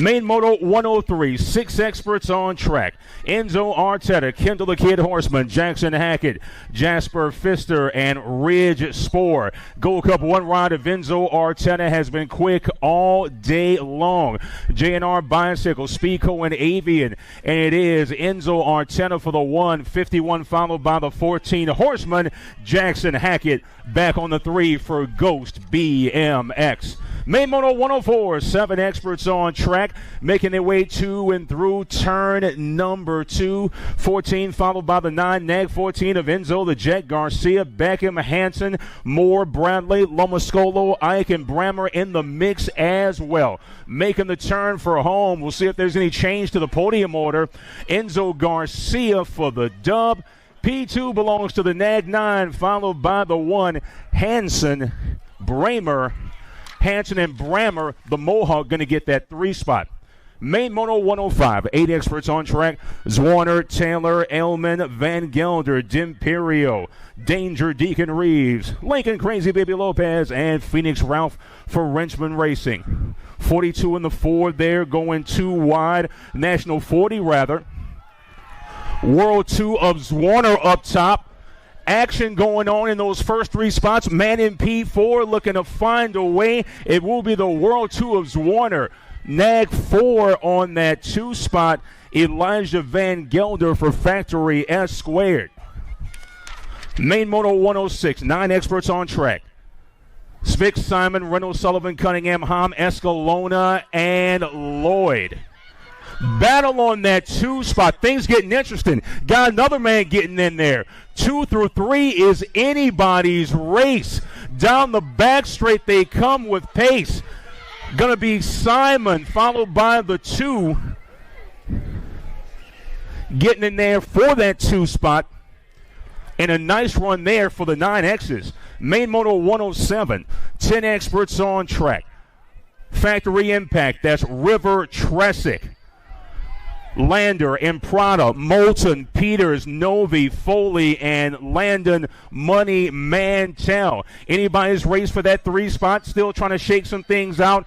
Main Moto 103, 6 experts on track. Enzo Arteta, Kendall the Kid Horseman, Jackson Hackett, Jasper Pfister, and Ridge Spore. Gold Cup 1 ride of Enzo Arteta has been quick all day long. J&R Bicycle, Speedco, and Avian. And it is Enzo Arteta for the 151, followed by the 14 Horseman, Jackson Hackett, back on the 3 for Ghost BMX. Main Moto 104, 7 experts on track, making their way to and through turn number 2. 14 followed by the 9, Nag 14 of Enzo, the Jet, Garcia, Beckham, Hansen, Moore, Bradley, Lomascolo, Ike, and Brammer in the mix as well. Making the turn for home. We'll see if there's any change to the podium order. Enzo Garcia for the dub. P2 belongs to the Nag 9, followed by the 1, Hansen, Bramer. Hansen and Brammer, the Mohawk, going to get that 3 spot. Main Moto 105, 8 experts on track. Zwarner, Taylor, Elman, Van Gelder, D'Imperio, Danger, Deacon Reeves, Lincoln Crazy Baby Lopez, and Phoenix Ralph for Wrenchman Racing. 42 in the 4 there, going 2 wide. National 40, rather. World 2 of Zwarner up top. Action going on in those first 3 spots. Man in P4 looking to find a way. It will be the World 2 of Zwarner. Nag 4 on that 2 spot. Elijah Van Gelder for Factory S Squared. Main Moto 106, 9 experts on track. Spick, Simon, Reynolds, Sullivan, Cunningham, Hom, Escalona, and Lloyd. Battle on that 2 spot. Things getting interesting. Got another man getting in there. 2 through 3 is anybody's race. Down the back straight they come with pace. Going to be Simon, followed by the 2. Getting in there for that 2 spot. And a nice run there for the 9Xs. Main Moto 107, 10 experts on track. Factory Impact, that's River Tresick. Lander, Imprada, Moulton, Peters, Novi, Foley, and Landon Money Mantell. Anybody's race for that 3 spot, still trying to shake some things out.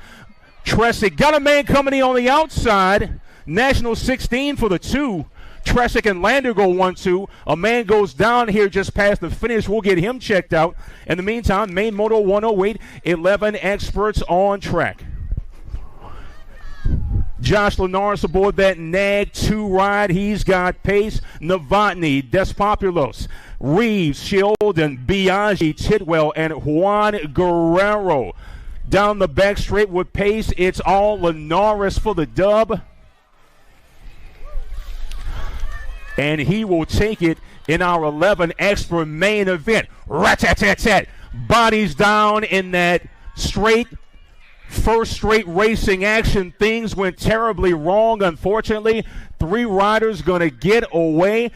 Tresick got a man coming in on the outside. National 16 for the 2. Tresick and Lander go 1-2. A man goes down here just past the finish. We'll get him checked out. In the meantime, Main Moto 108, 11 experts on track. Josh Linares aboard that Nag 2 ride. He's got pace. Novotny, Despopulos, Reeves, Sheldon, Biaggi, Tidwell, and Juan Guerrero. Down the back straight with pace, it's all Linares for the dub. And he will take it in our 11 expert main event. Rat-tat-tat-tat. Bodies down in that straight. First straight racing action. Things went terribly wrong, unfortunately. 3 riders going to get away.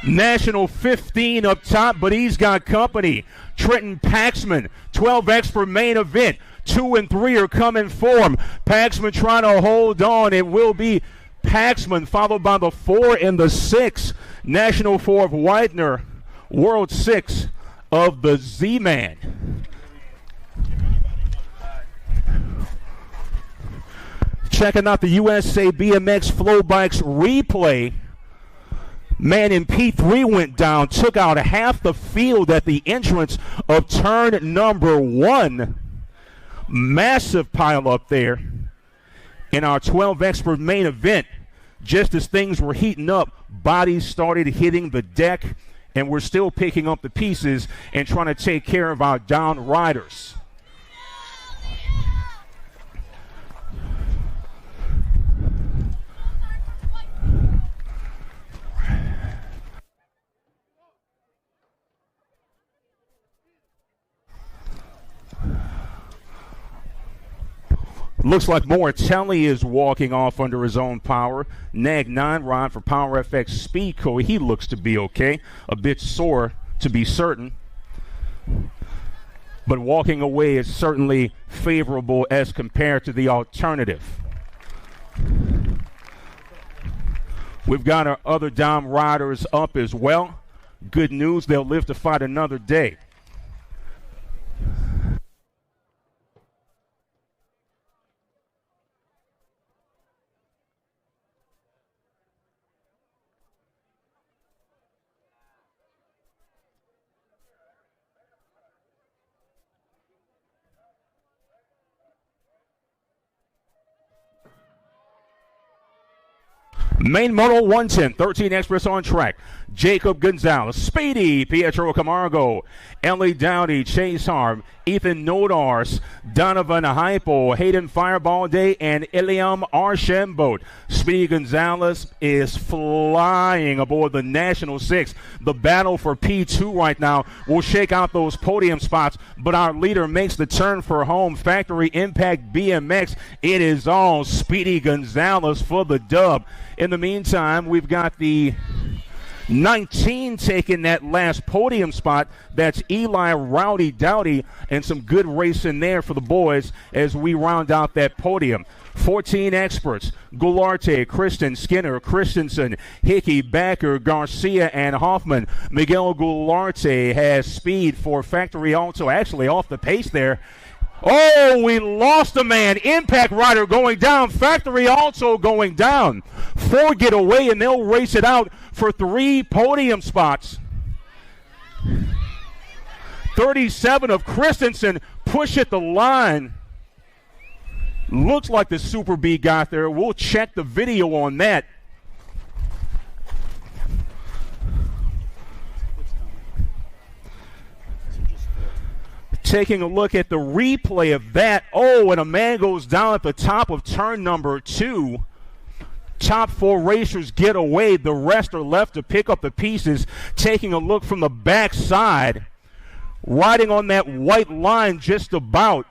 National 15 up top, but he's got company. Trenton Paxman, 12 expert main event. 2 and 3 are coming for him. Paxman trying to hold on. It will be Paxman, followed by the 4 and the 6. National 4 of Widener. World 6 of the Z-Man. Checking out the USA BMX Flow Bikes replay. Man in P3 went down, took out half the field at the entrance of turn number 1. Massive pile up there in our 12 expert main event. Just as things were heating up, bodies started hitting the deck, and we're still picking up the pieces and trying to take care of our down riders. Looks like Moratelli is walking off under his own power. Nag 9 ride for Power FX Speedco. He looks to be okay. A bit sore, to be certain. But walking away is certainly favorable as compared to the alternative. We've got our other down riders up as well. Good news, they'll live to fight another day. Main Moto 110, 13 experts on track. Jacob Gonzalez, Speedy, Pietro Camargo, Ellie Dowdy, Chase Harm, Ethan Nodars, Donovan Hypo, Hayden Fireball Day, and Iliam Archambault. Speedy Gonzalez is flying aboard the National 6. The battle for P2 right now will shake out those podium spots, but our leader makes the turn for home. Factory Impact BMX, it is all Speedy Gonzalez for the dub. In the meantime, we've got the 19 taking that last podium spot. That's Eli Rowdy Dowdy, and some good racing there for the boys as we round out that podium. 14 experts: Goularte, Kristen, Skinner, Christensen, Hickey, Backer, Garcia, and Hoffman. Miguel Goularte has speed for Factory Alto, actually off the pace there. Oh, we lost a man. Impact Rider going down. Factory also going down. 4 get away, and they'll race it out for 3 podium spots. 37 of Christensen push at the line. Looks like the Super B got there. We'll check the video on that. Taking a look at the replay of that. Oh, and a man goes down at the top of turn number 2. Top 4 racers get away. The rest are left to pick up the pieces. Taking a look from the backside. Riding on that white line just about.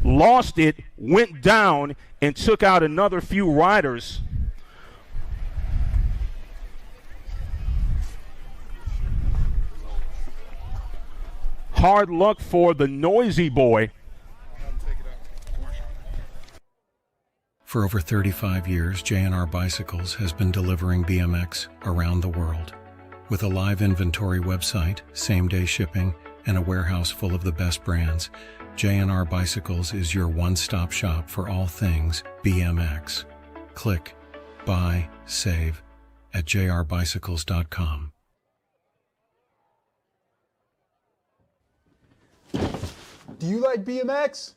Lost it, went down, and took out another few riders. Hard luck for the noisy boy. For over 35 years, J&R Bicycles has been delivering BMX around the world. With a live inventory website, same-day shipping, and a warehouse full of the best brands, J&R Bicycles is your one-stop shop for all things BMX. Click, buy, save at jrbicycles.com. Do you like BMX?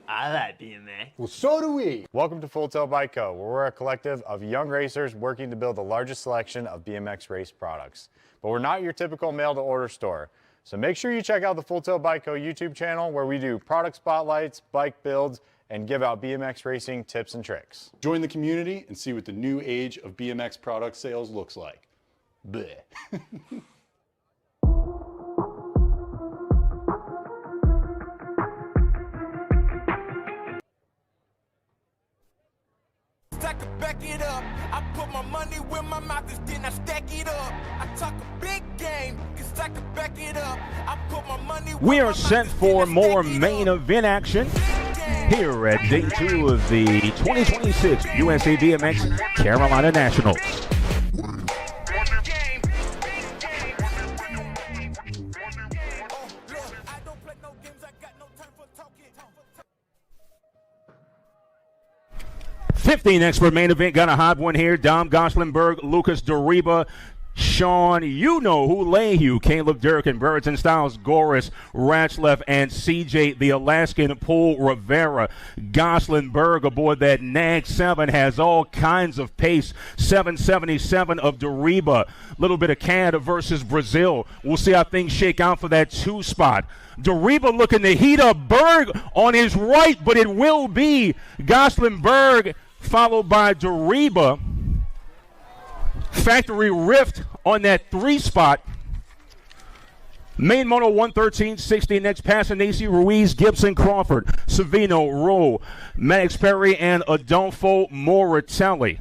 I like BMX. Well, so do we. Welcome to Full Tilt Bike Co., where we're a collective of young racers working to build the largest selection of BMX race products. But we're not your typical mail-to-order store. So make sure you check out the Full Tilt Bike Co. YouTube channel, where we do product spotlights, bike builds, and give out BMX racing tips and tricks. Join the community and see what the new age of BMX product sales looks like. Bleh. Back it up. I put my money where my mouth is, then I stack it up. I talk a big game, cause I can back it up. I put my money where We are set for more main event action here at day 2 of the 2026 USA BMX Carolina Nationals. '15 expert main event, got a hot one here. Dom Goslinberg, Lucas Doriba, Sean, you know who, Lehue, Caleb Durkin, Burton Styles, Goris, Ratchleff, and CJ, the Alaskan Paul Rivera. Goslinberg aboard that Nag 7 has all kinds of pace. 777 of Doriba. Little bit of Canada versus Brazil. We'll see how things shake out for that 2 spot. Doriba looking to heat up Berg on his right, but it will be Goslinberg followed by Doriba. Factory Rift on that 3 spot. Main moto 113.60 next. Passanese, Ruiz, Gibson, Crawford, Savino, Rowe, Max Perry, and Adolfo Moratelli.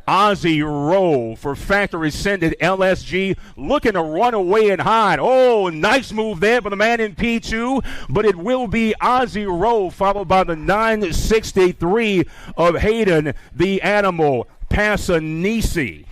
Ozzy Rowe for Factory Sended LSG looking to run away and hide. Oh, nice move there by the man in P2, but it will be Ozzy Rowe followed by the 963 of Hayden, the Animal Passanese.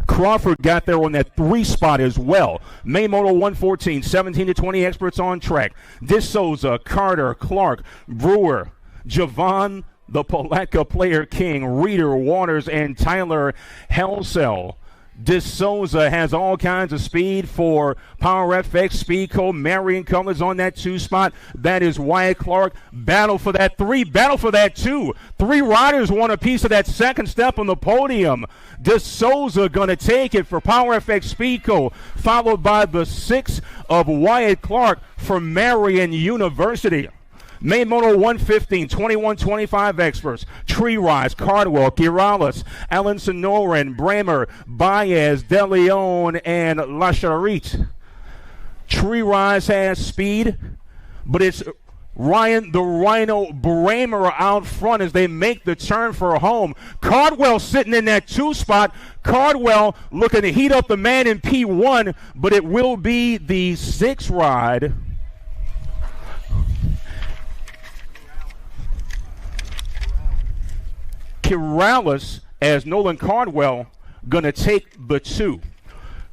Crawford got there on that 3 spot as well. Main moto 114, 17 to 20 experts on track. DeSouza, Carter, Clark, Brewer, Javon, the Palatka Player King, Reeder, Waters, and Tyler Helsell. DeSouza has all kinds of speed for Power FX, Speedco, Marion Colors on that 2 spot. That is Wyatt Clark. Battle for that 3, battle for that 2. 3 riders want a piece of that second step on the podium. DeSouza going to take it for Power FX Speedco, followed by the 6 of Wyatt Clark for Marion University. Main moto 115, 21-25 experts. Tree Rise, Cardwell, Girales, Alan Sonoran, Bramer, Baez, De Leon, and Lacharit. Tree Rise has speed, but it's Ryan the Rhino Bramer out front as they make the turn for home. Cardwell sitting in that 2 spot. Cardwell looking to heat up the man in P1, but it will be the 6 ride. Corrales as Nolan Cardwell going to take the 2.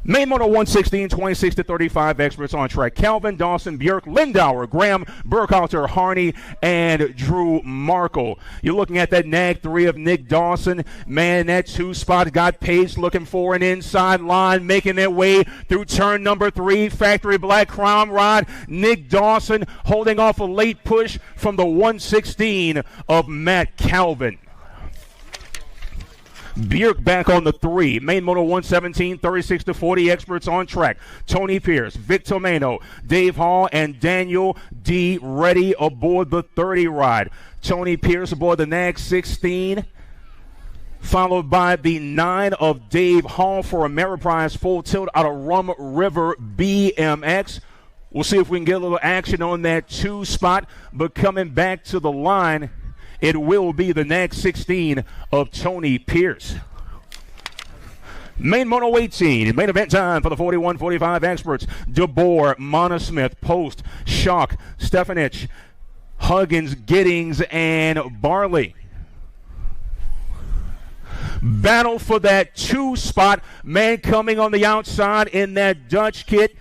Main moto 116, 26 to 35 experts on track. Calvin, Dawson, Björk, Lindauer, Graham, Burkhalter, Harney, and Drew Markle. You're looking at that nag 3 of Nick Dawson. Man, that 2 spot got Pace looking for an inside line, making their way through turn number 3. Factory Black Crown rod. Nick Dawson holding off a late push from the 116 of Matt Calvin. Björk back on the 3. Main moto 117, 36 to 40 experts on track. Tony Pierce, Vic Tomeno, Dave Hall, and Daniel D. Reddy aboard the 30 ride. Tony Pierce aboard the NAG 16, followed by the 9 of Dave Hall for Ameriprise Full Tilt out of Rum River BMX. We'll see if we can get a little action on that 2 spot, but coming back to the line, it will be the NAG 16 of Tony Pierce. Main moto 18, main event time for the 41-45 experts. DeBoer, Monosmith, Post, Schock, Stefanich, Huggins, Giddings, and Barley. Battle for that 2 spot. Man coming on the outside in that Dutch kit.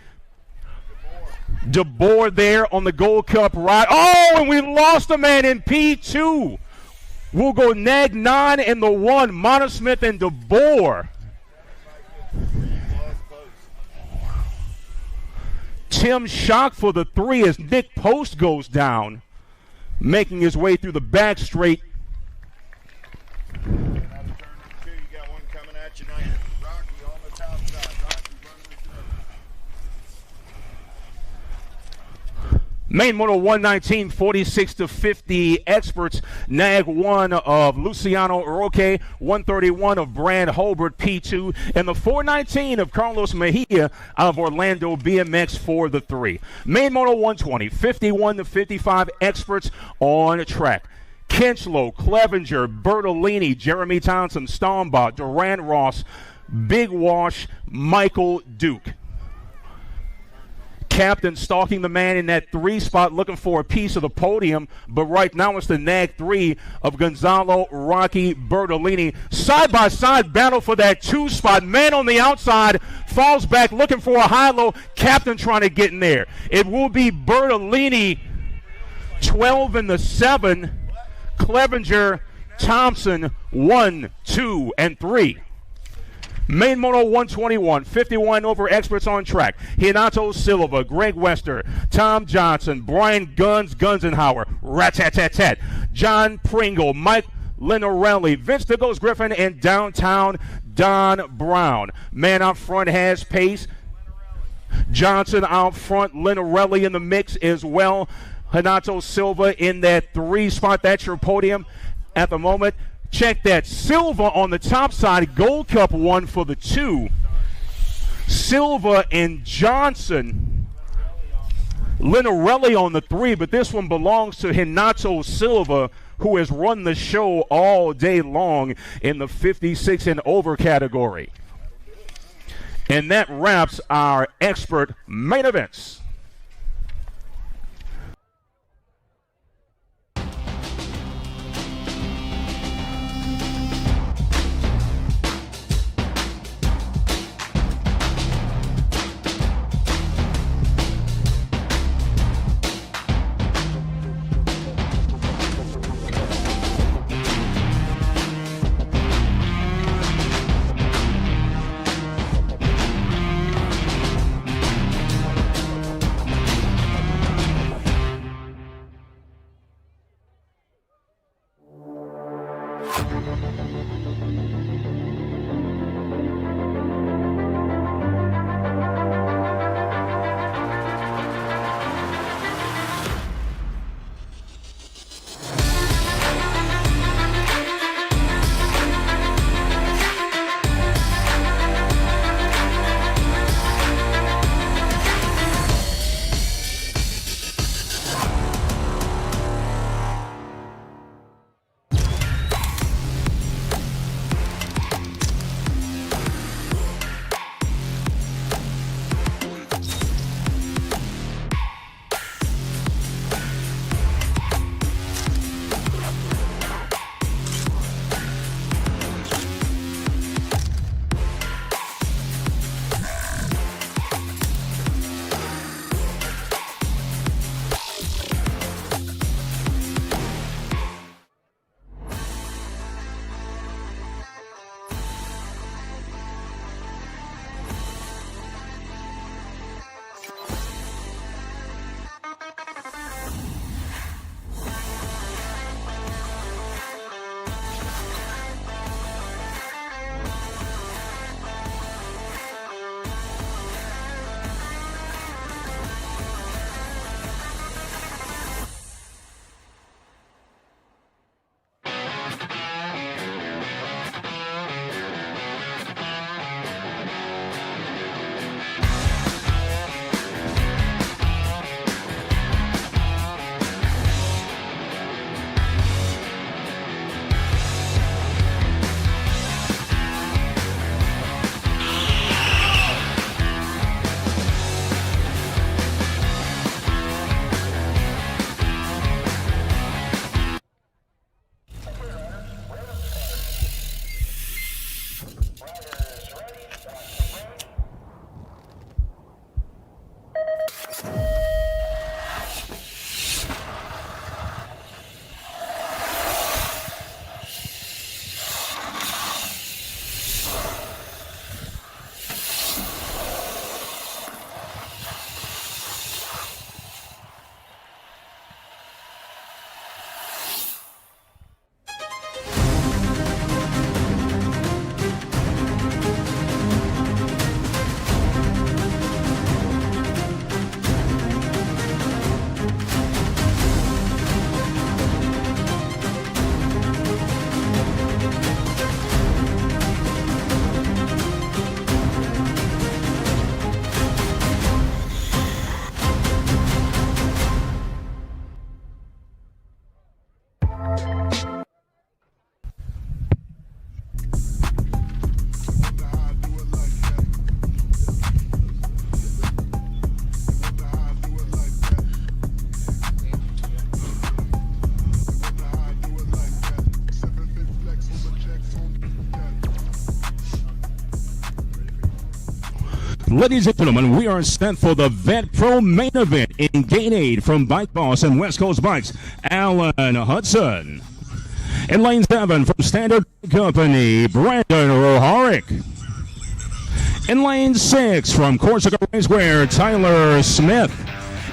DeBoer there on the Gold Cup ride. Oh, and we lost a man in P2. We'll go NAG 9 and the 1, Monosmith and DeBoer. Tim Schock for the 3 as Nick Post goes down, making his way through the back straight. Main moto 119, 46 to 50 experts. NAG 1 of Luciano Roque, 131 of Brad Holbert, P2, and the 419 of Carlos Mejia out of Orlando BMX for the 3. Main moto 120, 51 to 55 experts on track. Kinchlow, Clevenger, Bertolini, Jeremy Townsend, Stombaugh, Durant Ross, Big Wash, Michael Duke. Captain stalking the man in that 3 spot, looking for a piece of the podium, but right now it's the NAG 3 of Gonzalo Rocky Bertolini. Side-by-side battle for that 2 spot. Man on the outside falls back looking for a high-low. Captain trying to get in there. It will be Bertolini, 12 in the 7. Clevenger, Thompson, 1, 2, and 3. Main moto 121, 51 over experts on track. Renato Silva, Greg Wester, Tom Johnson, Brian Gunzenhauer, Rat-tat-tat-tat, John Pringle, Mike Linorelli, Vince DeGos Griffin, and downtown Don Brown. Man out front has pace. Johnson out front, Linorelli in the mix as well. Renato Silva in that 3 spot. That's your podium at the moment. Check that. Silva on the top side, Gold Cup 1 for the 2. Silva and Johnson. Linorelli on the 3, but this one belongs to Renato Silva, who has run the show all day long in the 56 and over category. And that wraps our expert main events. Ladies and gentlemen, we are set for the Vet Pro main event in Gate 8 from Bike Boss and West Coast Bikes, Alan Hudson. In lane 7 from Standard Company, Brandon Roharick. In lane 6 from Corsica Racewear, Tyler Smith.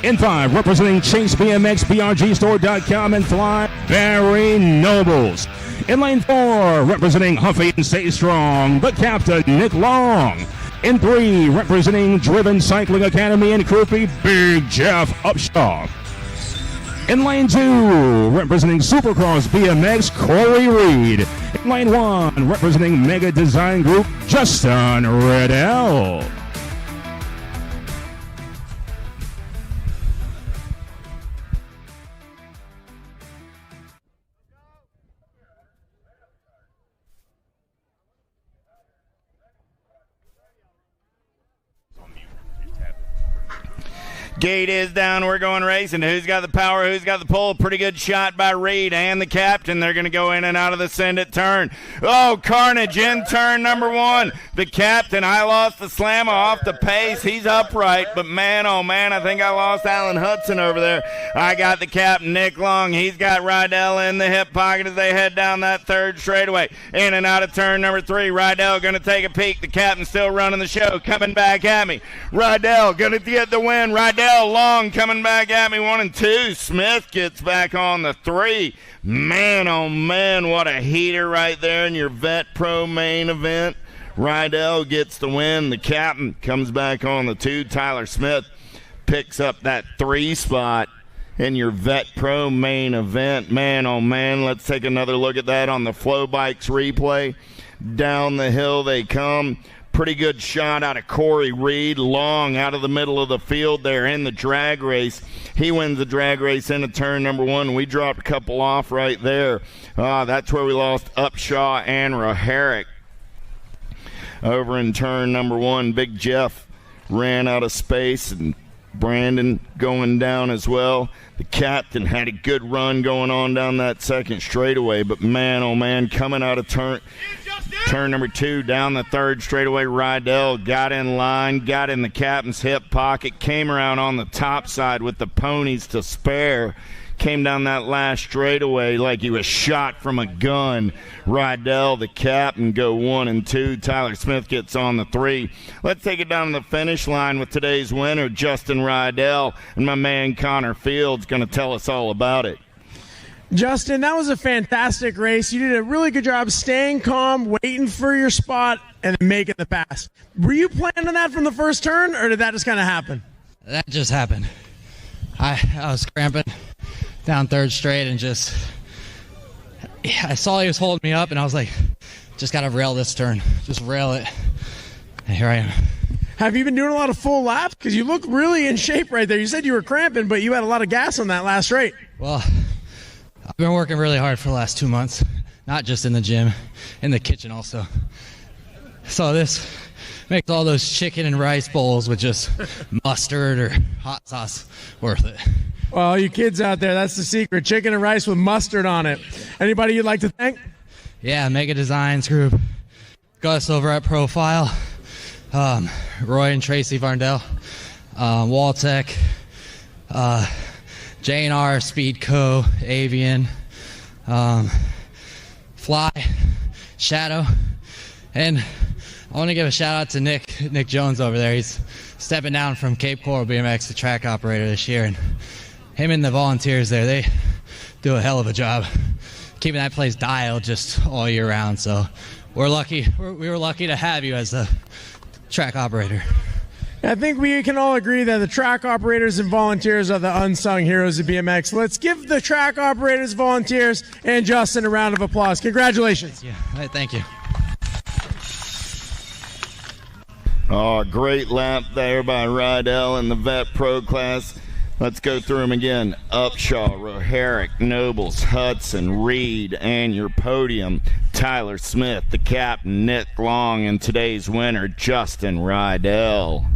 In 5, representing Chase BMX, BRGstore.com, and Fly, Barry Nobles. In lane 4, representing Huffy and Stay Strong, the captain, Nick Long. In 3, representing Driven Cycling Academy and Croupy, Big Jeff Upshaw. In lane 2, representing Supercross BMX, Corey Reed. In lane 1, representing Mega Design Group, Justin Riddell. Gate is down. We're going racing. Who's got the power? Who's got the pull? Pretty good shot by Reed and the captain. They're going to go in and out of the send it turn. Oh, carnage in turn number 1. The captain, I lost the slam off the pace. He's upright, but man, oh man, I think I lost Alan Hudson over there. I got the captain, Nick Long. He's got Rydell in the hip pocket as they head down that third straightaway. In and out of turn number 3. Rydell going to take a peek. The captain still running the show. Coming back at me. Rydell going to get the win. Rydell Long coming back at me, 1 and 2. Smith gets back on the 3. Man, oh man, what a heater right there in your Vet Pro main event. Rydell gets the win. The captain comes back on the 2. Tyler Smith picks up that 3 spot in your Vet Pro main event. Man, oh man, let's take another look at that on the Flow Bikes replay. Down the hill they come. Pretty good shot out of Corey Reed. Long out of the middle of the field there in the drag race. He wins the drag race into turn number 1. We dropped a couple off right there. That's where we lost Upshaw and Roharick. Over in turn number 1, Big Jeff ran out of space, and Brandon going down as well. The captain had a good run going on down that second straightaway, but man, oh man, coming out of turn number 2 down the third straightaway, Rydell got in line, got in the captain's hip pocket, came around on the top side with the ponies to spare, came down that last straightaway like he was shot from a gun. Rydell, the captain, go 1 and 2. Tyler Smith gets on the 3. Let's take it down to the finish line with today's winner, Justin Rydell, and my man Connor Fields going to tell us all about it. Justin, that was a fantastic race. You did a really good job staying calm, waiting for your spot, and then making the pass. Were you planning that from the first turn, or did that just kind of happen? That just happened. I was cramping down third straight and I saw he was holding me up, and I was like, just got to rail this turn. Just rail it. And here I am. Have you been doing a lot of full laps? Because you look really in shape right there. You said you were cramping, but you had a lot of gas on that last straight. Well, I've been working really hard for the last 2 months, not just in the gym, in the kitchen also. So this makes all those chicken and rice bowls with just mustard or hot sauce worth it. Well, you kids out there, that's the secret. Chicken and rice with mustard on it. Anybody you'd like to thank? Yeah, Mega Designs Group, Gus over at Profile, Roy and Tracy Varndell, Waltech, J&R, Speedco, Avian, Fly, Shadow, and I want to give a shout out to Nick Jones over there. He's stepping down from Cape Coral BMX, the track operator this year, and him and the volunteers there, they do a hell of a job keeping that place dialed just all year round. So we're lucky. We were lucky to have you as the track operator. I think we can all agree that the track operators and volunteers are the unsung heroes of BMX. Let's give the track operators, volunteers, and Justin a round of applause. Congratulations. Yeah, all right, thank you. Oh, great lap there by Rydell in the Vet Pro class. Let's go through them again. Upshaw, Roharick, Nobles, Hudson, Reed, and your podium, Tyler Smith, the captain, Nick Long, and today's winner, Justin Rydell.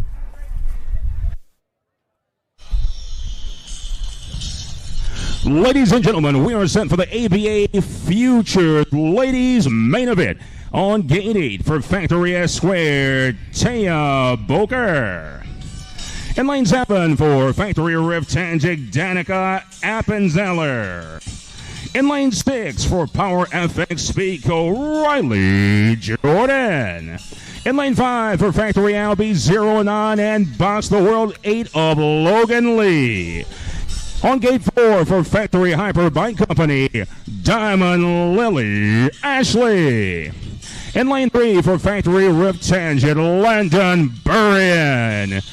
Ladies and gentlemen, we are set for the ABA Future Ladies main event. On gate 8 for Factory S Squared, Taya Boker. In lane 7 for Factory Rift Tangent, Danica Appenzeller. In lane 6 for Power FX Speedco, Riley Jordan. In lane 5 for Factory Albie 09 and Box the World 8 of Logan Lee. On gate 4 for Factory Hyper Bike Company, Diamond Lily Ashley. In lane 3 for Factory Rift Tangent, Landon Burrian.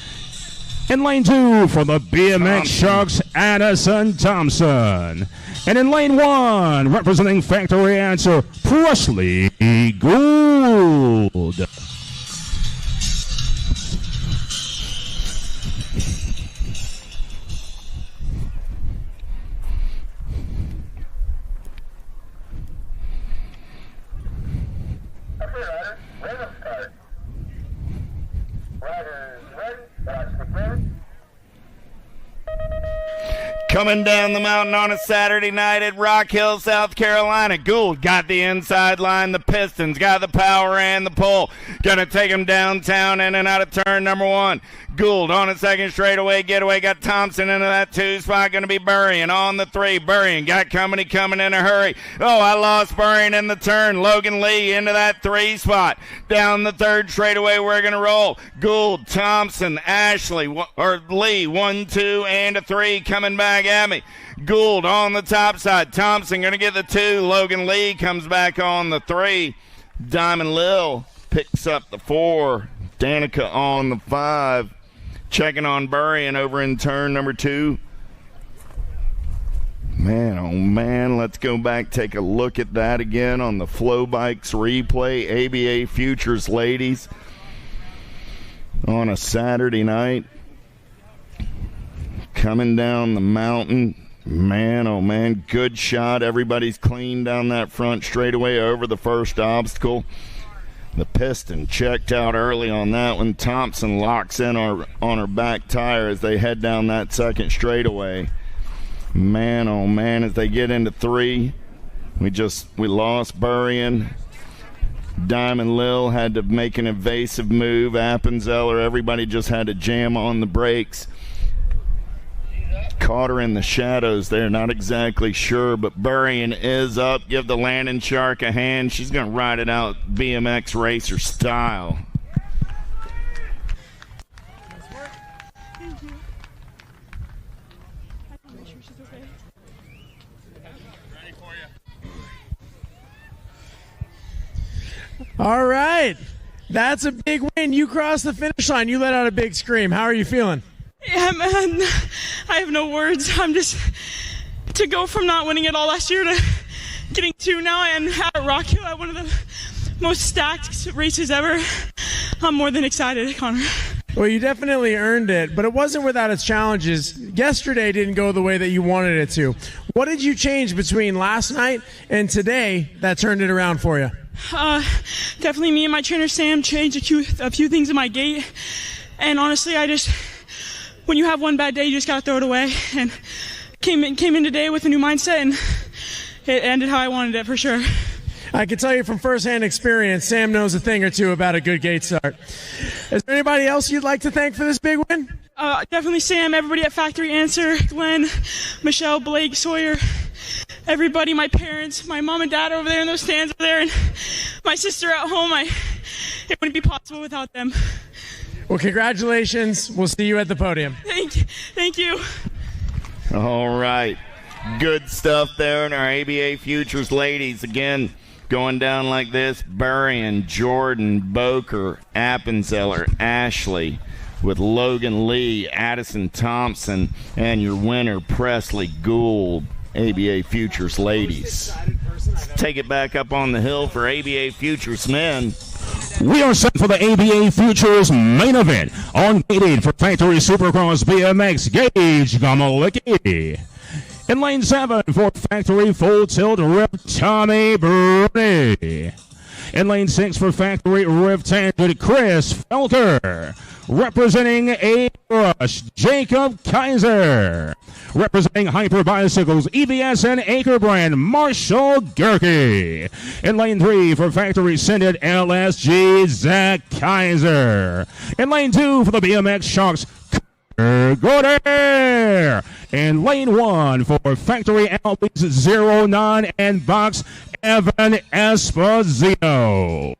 In lane 2 for the BMX Sharks, Addison Thompson. And in lane 1, representing Factory Answer, Presley Gould. Coming down the mountain on a Saturday night at Rock Hill, South Carolina. Gould got the inside line. The Pistons got the power and the pull. Gonna take him downtown in and out of turn number 1. Gould on a second straightaway getaway. Got Thompson into that 2 spot. Going to be Burrian on the 3. Burrian got company coming in a hurry. Oh, I lost Burrian in the turn. Logan Lee into that 3 spot. Down the 3rd straightaway, we're going to roll. Gould, Thompson, Ashley, or Lee, 1, 2, and a 3 coming back at me. Gould on the top side. Thompson going to get the 2. Logan Lee comes back on the 3. Diamond Lil picks up the 4. Danica on the 5. Checking on Burrian over in turn number 2. Man, oh man, let's go back, take a look at that again on the Flow Bikes replay. ABA Futures ladies on a Saturday night. Coming down the mountain. Man, oh man, good shot. Everybody's clean down that front straightaway over the first obstacle. The Piston checked out early on that one. Thompson locks in on her back tire as they head down that second straightaway. Man, oh man, as they get into 3, we lost Burrian. Diamond Lil had to make an evasive move. Appenzeller, everybody just had to jam on the brakes. Caught her in the shadows there, not exactly sure, but Burrian is up. Give the Landon Shark a hand. She's going to ride it out BMX racer style. All right. That's a big win. You crossed the finish line. You let out a big scream. How are you feeling? Yeah, man, I have no words. I'm just, to go from not winning it all last year to getting 2 now and at Rock Hill at one of the most stacked races ever, I'm more than excited, Connor. Well, you definitely earned it, but it wasn't without its challenges. Yesterday didn't go the way that you wanted it to. What did you change between last night and today that turned it around for you? Definitely me and my trainer Sam changed a few things in my gait, and honestly, when you have one bad day, you just gotta throw it away. And came in today with a new mindset, and it ended how I wanted it for sure. I can tell you from firsthand experience, Sam knows a thing or two about a good gate start. Is there anybody else you'd like to thank for this big win? Definitely Sam, everybody at Factory Answer, Glenn, Michelle, Blake, Sawyer, everybody, my parents, my mom and dad over there in those stands over there, and my sister at home. It wouldn't be possible without them. Well, congratulations. We'll see you at the podium. Thank you. All right. Good stuff there in our ABA Futures ladies. Again, going down like this, Burrian, Jordan, Boker, Appenzeller, Ashley, with Logan Lee, Addison Thompson, and your winner, Presley Gould, ABA Futures ladies. Let's take it back up on the hill for ABA Futures men. We are set for the ABA Futures main event on gate 8 for Factory Supercross BMX, Gage Gomalicki. In lane 7 for Factory Full Tilt Rift, Tommy Bruni. In lane 6 for Factory Rift Tangent, Chris Felker. representing A-Rush, Jacob Kaiser. Representing Hyper Bicycles, EVS and Acre Brand, Marshall Gerke. In lane 3 for Factory Scented LSG, Zach Kaiser. In lane 2 for the BMX Sharks, Goder. In lane 1 for Factory Albies 09 and Box, Evan Esposito.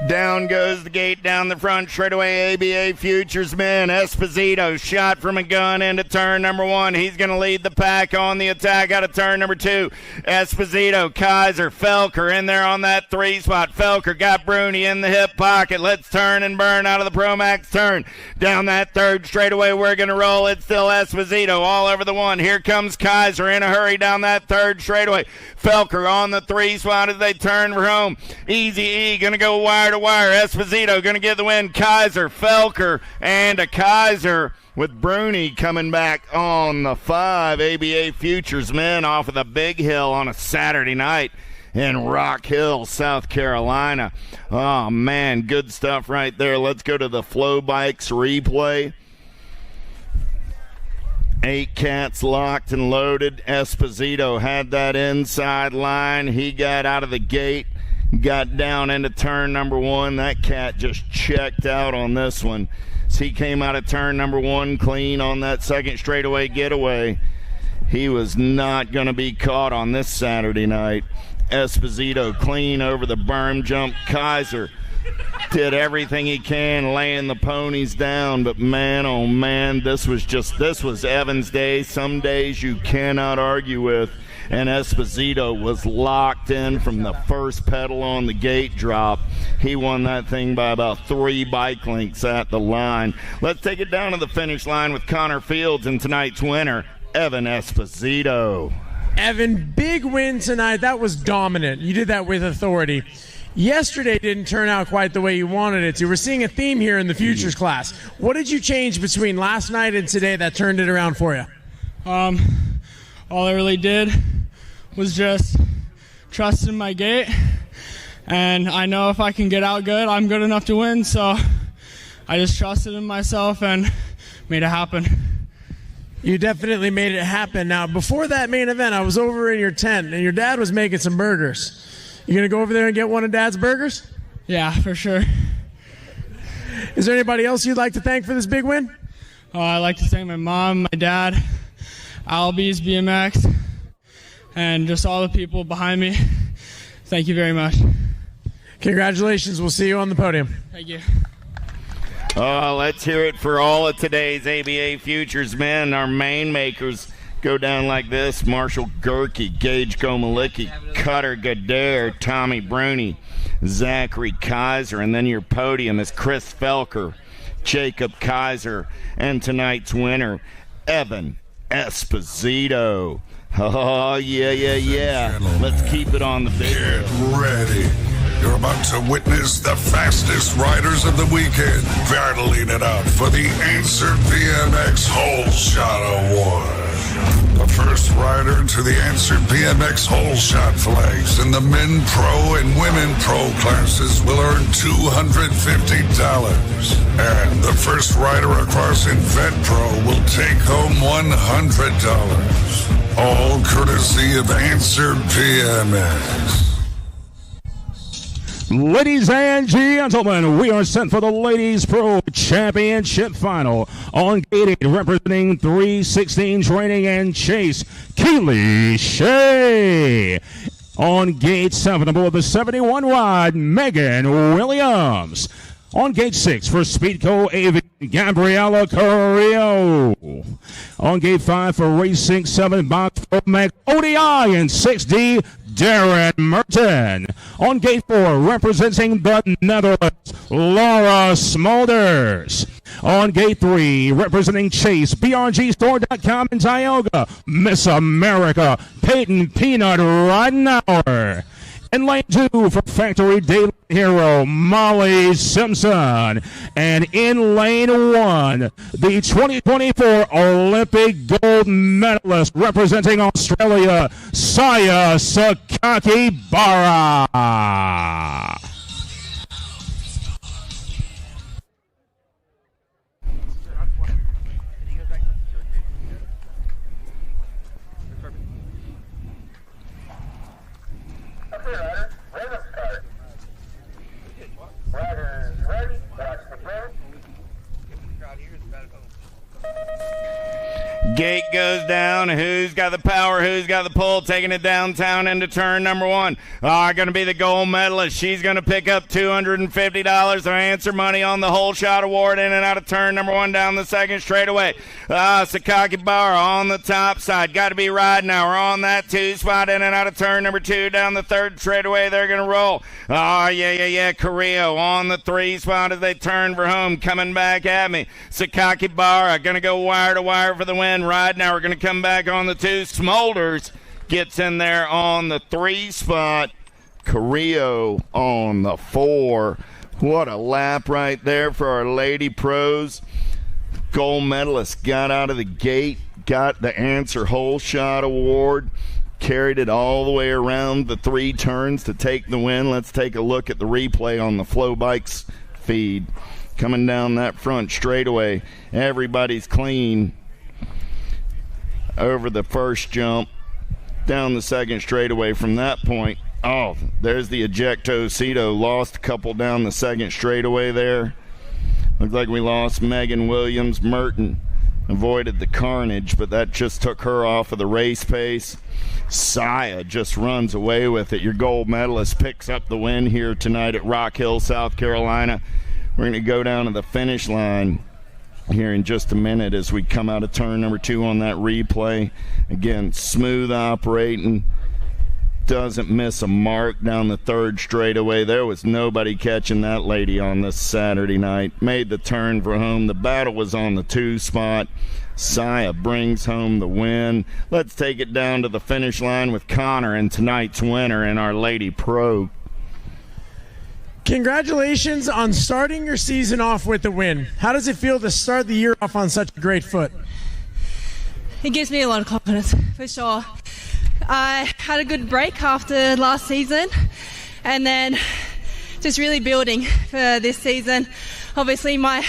Down goes the gate down the front straightaway. ABA Futures men. Esposito shot from a gun into turn number 1. He's going to lead the pack on the attack out of turn number 2. Esposito, Kaiser, Felker in there on that 3 spot. Felker got Bruni in the hip pocket. Let's turn and burn out of the Pro Max turn. Down that third straightaway, we're going to roll. It's still Esposito all over the 1. Here comes Kaiser in a hurry down that third straightaway. Felker on the 3 spot as they turn for home. Easy E going to go wire to wire. Esposito going to get the win. Kaiser, Felker, and a Kaiser with Bruni coming back on the 5. ABA Futures men off of the big hill on a Saturday night in Rock Hill, South Carolina. Oh, man, good stuff right there. Let's go to the Flow Bikes replay. 8 cats locked and loaded. Esposito had that inside line. He got out of the gate, got down into turn number 1. That cat just checked out on this one. So he came out of turn number 1 clean on that second straightaway getaway. He was not going to be caught on this Saturday night. Esposito clean over the berm jump. Kaiser did everything he can, laying the ponies down, but man, oh man, this was Evans' day. Some days you cannot argue with, and Esposito was locked in from the first pedal on the gate drop. He won that thing by about 3 bike lengths at the line. Let's take it down to the finish line with Connor Fields and tonight's winner, Evan Esposito. Evan, big win tonight. That was dominant. You did that with authority. Yesterday didn't turn out quite the way you wanted it to. We're seeing a theme here in the Futures class. What did you change between last night and today that turned it around for you? All I really did was just trust in my gait, and I know if I can get out good, I'm good enough to win, so I just trusted in myself and made it happen. You definitely made it happen. Now, before that main event, I was over in your tent, and your dad was making some burgers. You going to go over there and get one of Dad's burgers? Yeah, for sure. Is there anybody else you'd like to thank for this big win? I'd like to thank my mom, my dad, Albies BMX, and just all the people behind me. Thank you very much. Congratulations. We'll see you on the podium. Thank you. Let's hear it for all of today's ABA Futures men. Our main makers go down like this: Marshall Gerke, Gage Gomalicki, Cutter Gadare, Tommy Bruni, Zachary Kaiser, and then your podium is Chris Felker, Jacob Kaiser, and tonight's winner, Evan Esposito. Oh, yeah. Let's keep it on the big Get ready. You're about to witness the fastest riders of the weekend battling it out for the Answer BMX Hole Shot Award. The first rider to the Answer BMX Hole Shot flags in the Men Pro and Women Pro classes will earn $250. And the first rider across in Vet Pro will take home $100. All courtesy of Answer BMX. Ladies and gentlemen, we are set for the Ladies Pro Championship Final. On gate 8, representing 316 Training and Chase, Keely Shea. On gate 7, aboard the 71 wide, Megan Williams. On gate 6 for Speedco AV, Gabriela Carrillo. On gate 5 for Racing 7, Box Max ODI and 6D, Darren Merton. On gate 4, representing the Netherlands, Laura Smulders. On gate 3, representing Chase, BRGstore.com in Tioga, Miss America, Peyton Peanut Ridenauer. In lane 2 for Factory Daylight Hero, Molly Simpson. And in lane 1, the 2024 Olympic gold medalist representing Australia, Saya Sakakibara. Gate goes down. Who's got the power? Who's got the pull? Taking it downtown into turn number 1. Going to be the gold medalist. She's going to pick up $250 of answer money on the whole shot award in and out of turn number 1 down the second straightaway. Sakakibara on the top side. Got to be Ridenauer on that 2 spot in and out of turn number 2 down the third straightaway. They're going to roll. Carrillo on the 3 spot as they turn for home. Coming back at me. Sakakibara going to go wire to wire for the win. Ridenauer going to come back on the 2. Smolders gets in there on the 3 spot. Carrillo on the 4. What a lap right there for our lady pros. Gold medalist got out of the gate, got the answer whole shot award, carried it all the way around the 3 turns to take the win. Let's take a look at the replay on the Flow Bikes feed. Coming down that front straightaway, everybody's clean over the first jump, down the second straightaway from that point. Oh, there's the ejectocito. Lost a couple down the second straightaway there. Looks like we lost Megan Williams. Merton avoided the carnage, but that just took her off of the race pace. Saya just runs away with it. Your gold medalist picks up the win here tonight at Rock Hill, South Carolina. We're going to go down to the finish line here in just a minute as we come out of turn number 2 on that replay. Again, smooth operating, doesn't miss a mark down the third straightaway. There was nobody catching that lady on this Saturday night. Made the turn for home. The battle was on the 2 spot. Saya brings home the win. Let's take it down to the finish line with Connor and tonight's winner in our Lady Pro. Congratulations on starting your season off with the win. How does it feel to start the year off on such a great foot? It gives me a lot of confidence, for sure. I had a good break after last season, and then just really building for this season. Obviously, my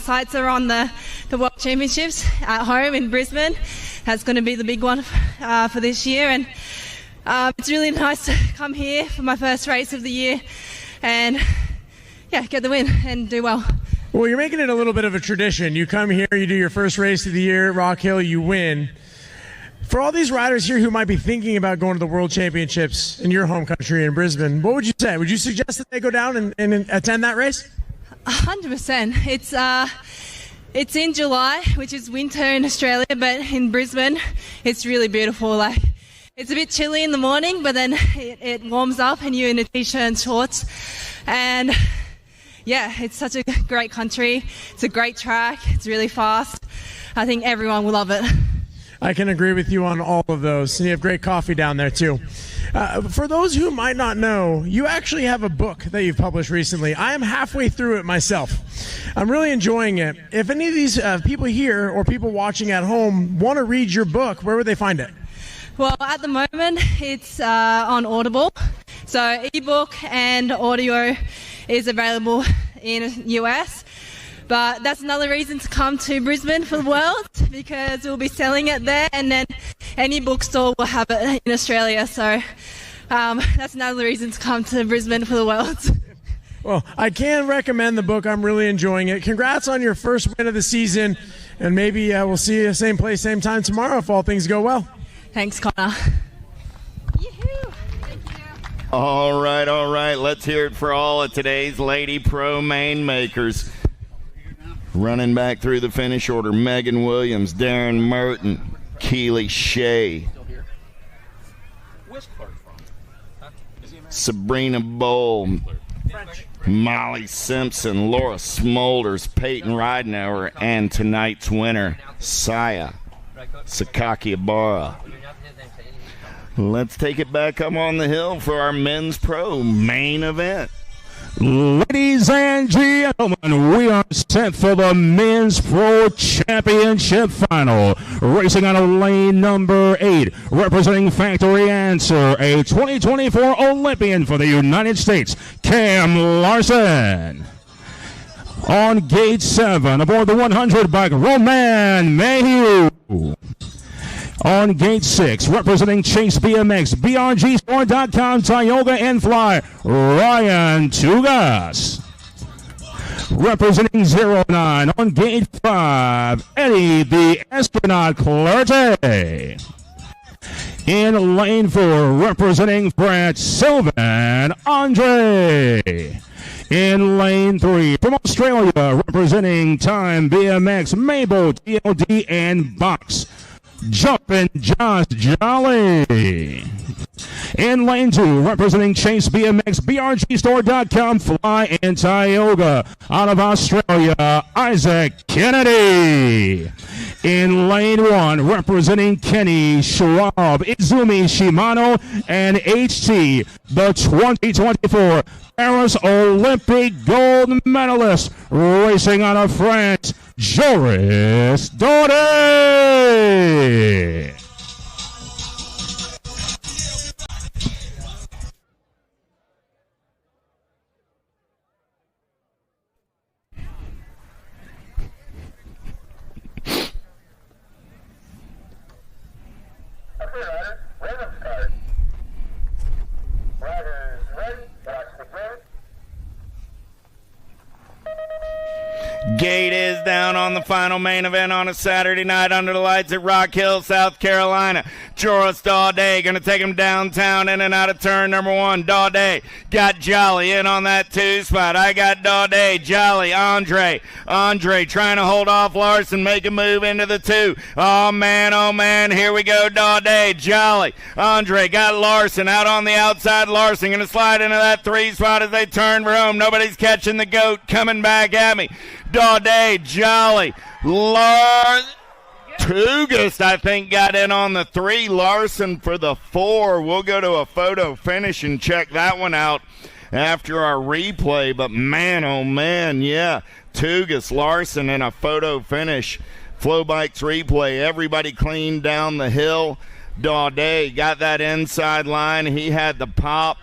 sights are on the World Championships at home in Brisbane. That's going to be the big one for this year, and it's really nice to come here for my first race of the year and get the win and do well. Well, you're making it a little bit of a tradition. You come here, you do your first race of the year at Rock Hill, you win. For all these riders here who might be thinking about going to the World Championships in your home country in Brisbane, what would you say? Would you suggest that they go down and attend that race? 100%. It's in July, which is winter in Australia, but in Brisbane, it's really beautiful. Like, it's a bit chilly in the morning, but then it warms up and you're in a t-shirt and shorts. And it's such a great country. It's a great track. It's really fast. I think everyone will love it. I can agree with you on all of those. And you have great coffee down there, too. For those who might not know, you actually have a book that you've published recently. I am halfway through it myself. I'm really enjoying it. If any of these people here or people watching at home want to read your book, where would they find it? Well, at the moment, it's on Audible. So ebook and audio is available in US. But that's another reason to come to Brisbane for the World, because we'll be selling it there, and then any bookstore will have it in Australia. So that's another reason to come to Brisbane for the World. Well, I can recommend the book. I'm really enjoying it. Congrats on your first win of the season, and maybe we'll see you same place, same time tomorrow if all things go well. Thanks, Connor. All right. Let's hear it for all of today's Lady Pro main makers. Running back through the finish order, Megan Williams, Darren Merton, Keely Shea, Sabrina Bowl, Molly Simpson, Laura Smolders, Peyton Ridenauer, and tonight's winner, Saya Sakaki Ibarra. Let's take it back up on the hill for our men's pro main event. Ladies and gentlemen, we are set for the Men's Pro Championship Final. Racing out of lane number 8, representing Factory Answer, a 2024 Olympian for the United States, Cam Larson. On gate 7, aboard the 100 bike, Roman Mayhew. On gate 6, representing Chase BMX, BRGSport.com, Tioga and Fly, Ryan Tugas. Representing 09, on gate 5, Eddie the Astronaut Clarté. In lane 4, representing France, Sylvan Andre. In lane 3, from Australia, representing Time BMX, Mabel, TLD, and Box, Jumpin' Josh Jolly. In lane 2, representing Chase BMX, BRGStore.com, Fly, and Tioga. Out of Australia, Isaac Kennedy. In lane 1, representing Kenny Schwab, Izumi Shimano, and HT, the 2024 Paris Olympic gold medalist, racing out of France, Joris Daudet. Gate is down on the final main event on a Saturday night under the lights at Rock Hill, South Carolina. Joris Daudet going to take him downtown in and out of turn number 1. Daudet got Jolly in on that 2 spot. I got Daudet, Jolly, Andre. Andre trying to hold off Larson, make a move into the 2. Oh, man, here we go. Daudet, Jolly. Andre got Larson out on the outside. Larson going to slide into that 3 spot as they turn for home. Nobody's catching the goat. Coming back at me. Daudet, Jolly, Tugast, I think, got in on the 3. Larson for the 4. We'll go to a photo finish and check that one out after our replay. But man, oh man, yeah, Tugast, Larson in a photo finish. Flow Bikes replay. Everybody clean down the hill. Daudet got that inside line. He had the pop.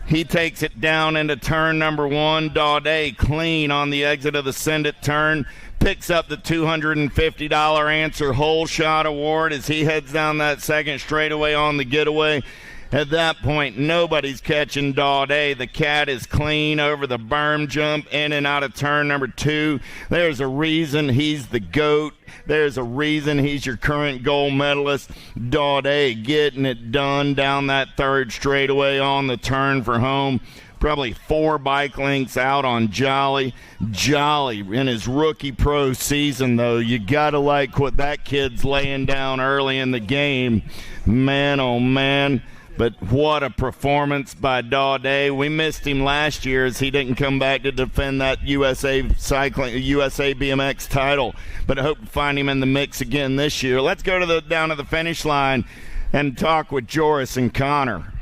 He takes it down into turn number 1. Daudet clean on the exit of the Send It turn. Picks up the $250 Answer Hole Shot Award as he heads down that second straightaway on the getaway. At that point, nobody's catching Daudet. The cat is clean over the berm jump in and out of turn number 2. There's a reason he's the GOAT. There's a reason he's your current gold medalist. Daudet getting it done down that third straightaway on the turn for home. Probably 4 bike lengths out on Jolly. Jolly in his rookie pro season, though. You got to like what that kid's laying down early in the game. Man, oh man. But what a performance by Daudet. We missed him last year as he didn't come back to defend that USA BMX title. But I hope to find him in the mix again this year. Let's go to down to the finish line and talk with Joris and Connor.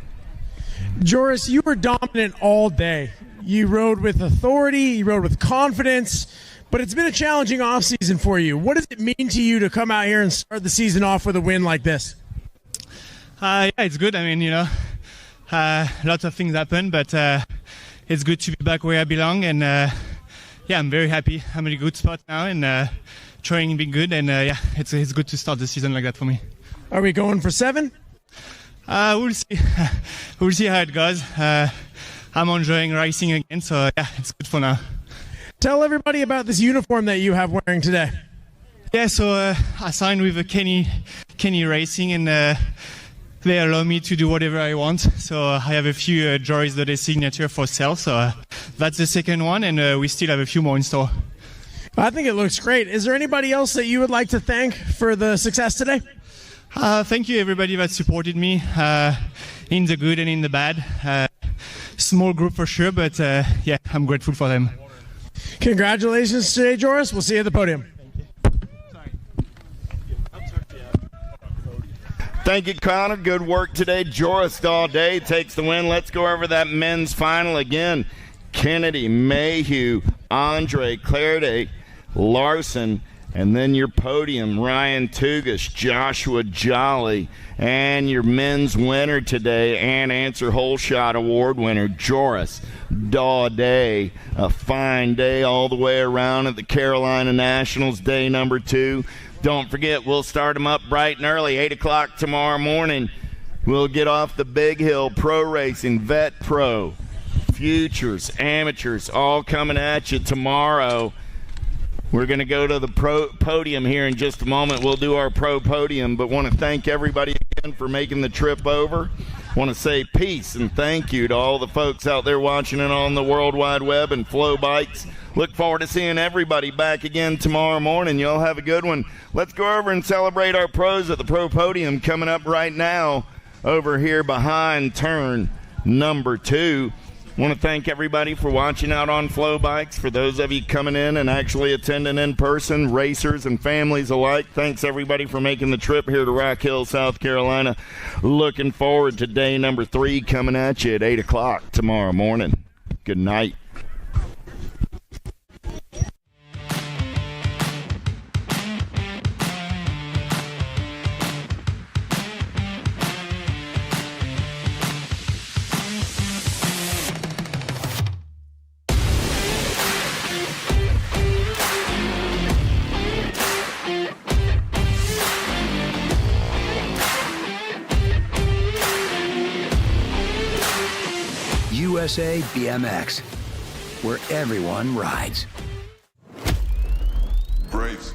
Joris, you were dominant all day. You rode with authority, you rode with confidence, but it's been a challenging offseason for you. What does it mean to you to come out here and start the season off with a win like this? Yeah, it's good. I mean, lots of things happen, but it's good to be back where I belong. And yeah, I'm very happy. I'm in a good spot now, and training been good. And yeah, it's good to start the season like that for me. Are we going for 7? We'll see. We'll see how it goes. I'm enjoying racing again, so yeah, it's good for now. Tell everybody about this uniform that you have wearing today. Yeah, so I signed with Kenny Racing, and they allow me to do whatever I want. So I have a few Joris Daudet signature for sale. So that's the second one, and we still have a few more in store. I think it looks great. Is there anybody else that you would like to thank for the success today? Thank you, everybody that supported me in the good and in the bad. small group for sure, but yeah, I'm grateful for them. Congratulations today, Joris. We'll see you at the podium. Thank you, Connor. Good work today. Joris all day takes the win. Let's go over that men's final again. Kennedy, Mayhew, Andre, Clarday, Larson, and then your podium, Ryan Tugas, Joshua Jolly, and your men's winner today and Answer Hole Shot Award winner, Joris Day. A fine day all the way around at the Carolina Nationals, day number 2. Don't forget, we'll start them up bright and early, 8 o'clock tomorrow morning. We'll get off the big hill, pro racing, vet pro, futures, amateurs, all coming at you tomorrow. We're going to go to the pro podium here in just a moment. We'll do our pro podium, but want to thank everybody again for making the trip over. Want to say peace and thank you to all the folks out there watching it on the World Wide Web and Flow Bikes. Look forward to seeing everybody back again tomorrow morning. Y'all have a good one. Let's go over and celebrate our pros at the pro podium coming up right now over here behind turn number 2. Want to thank everybody for watching out on Flow Bikes. For those of you coming in and actually attending in person, racers and families alike, thanks everybody for making the trip here to Rock Hill, South Carolina. Looking forward to day number 3 coming at you at 8 o'clock tomorrow morning. Good night. USA BMX, where everyone rides. Brace.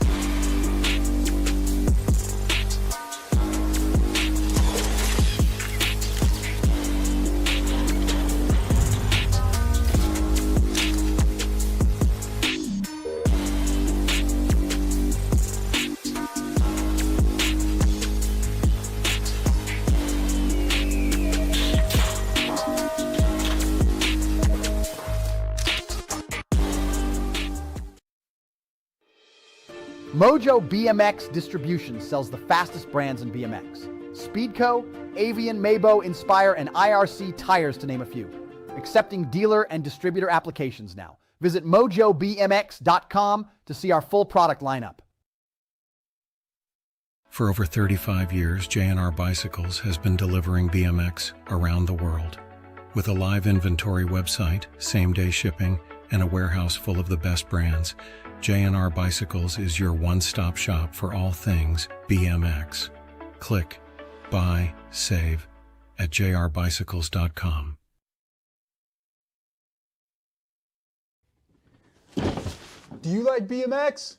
Mojo BMX Distribution sells the fastest brands in BMX. Speedco, Avian, Mabo, Inspire, and IRC tires to name a few. Accepting dealer and distributor applications now. Visit mojobmx.com to see our full product lineup. For over 35 years, J&R Bicycles has been delivering BMX around the world. With a live inventory website, same-day shipping, and a warehouse full of the best brands, J&R Bicycles is your one-stop shop for all things BMX. Click, buy, save at jrbicycles.com. Do you like BMX?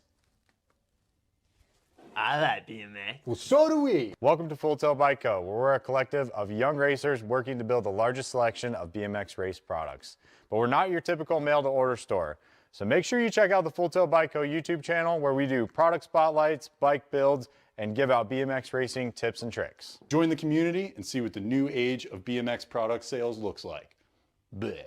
I like BMX. Well, so do we. Welcome to Full Tilt Bike Co., where we're a collective of young racers working to build the largest selection of BMX race products. But we're not your typical mail-to-order store. So make sure you check out the Full Tilt Bike Co. YouTube channel, where we do product spotlights, bike builds, and give out BMX racing tips and tricks. Join the community and see what the new age of BMX product sales looks like. Bleh.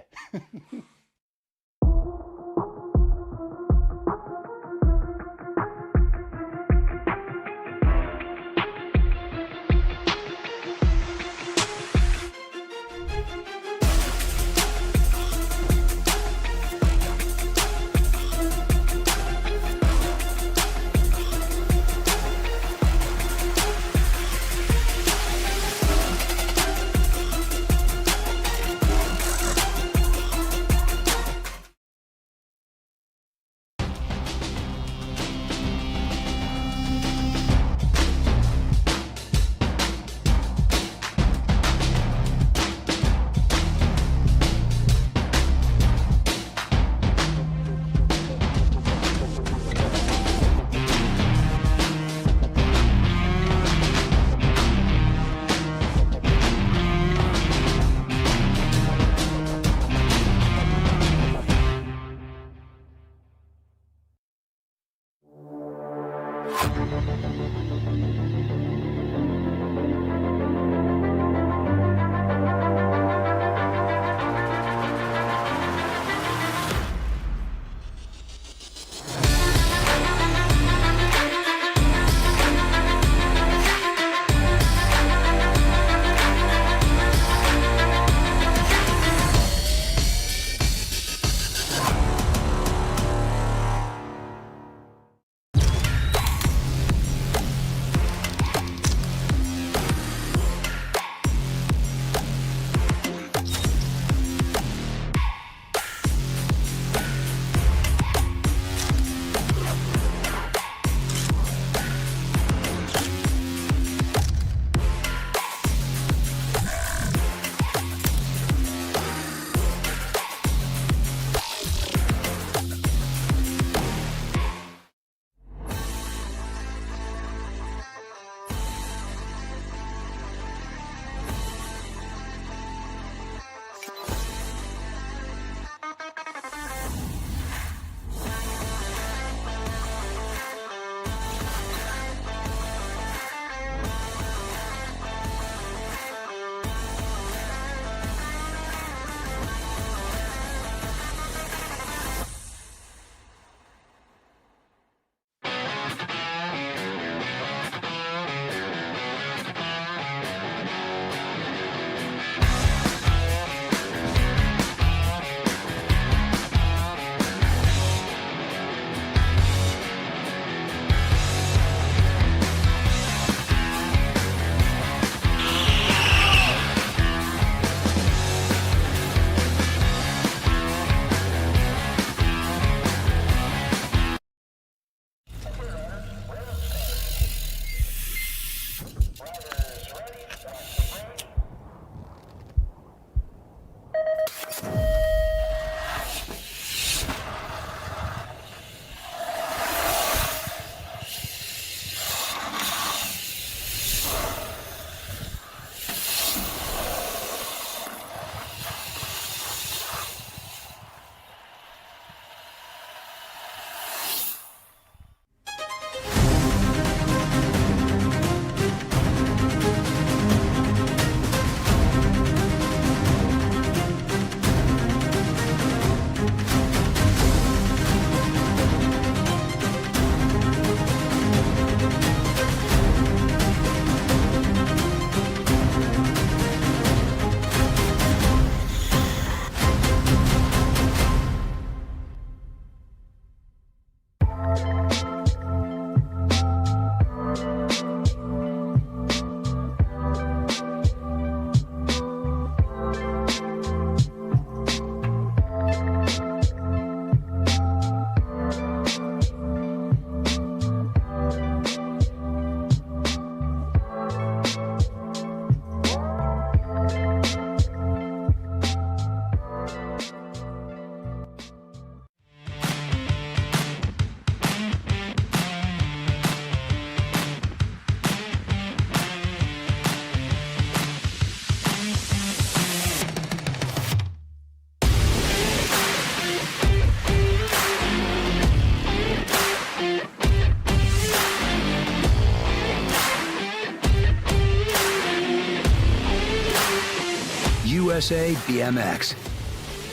USA BMX,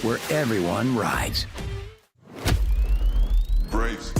where everyone rides. Brace.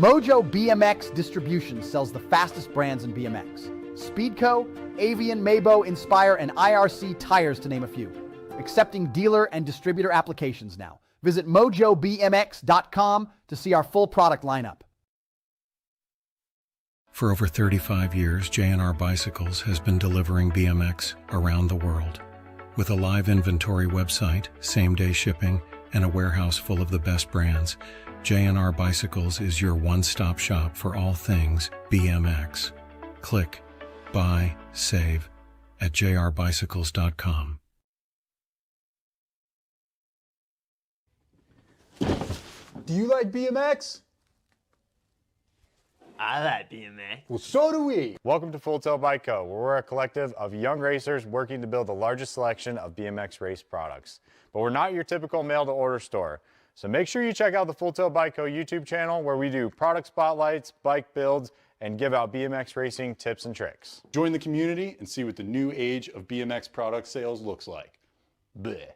Mojo BMX Distribution sells the fastest brands in BMX. Speedco, Avian, Mabo, Inspire, and IRC tires, to name a few. Accepting dealer and distributor applications now. Visit mojobmx.com to see our full product lineup. For over 35 years, J&R Bicycles has been delivering BMX around the world. With a live inventory website, same-day shipping, and a warehouse full of the best brands, J&R Bicycles is your one-stop shop for all things BMX. Click, buy, save at jrbicycles.com. Do you like BMX? I like BMX. Well, so do we. Welcome to Full Tilt Bike Co., where we're a collective of young racers working to build the largest selection of BMX race products. But we're not your typical mail-to-order store. So make sure you check out the Full Tilt Bike Co. YouTube channel, where we do product spotlights, bike builds, and give out BMX racing tips and tricks. Join the community and see what the new age of BMX product sales looks like. Bleh.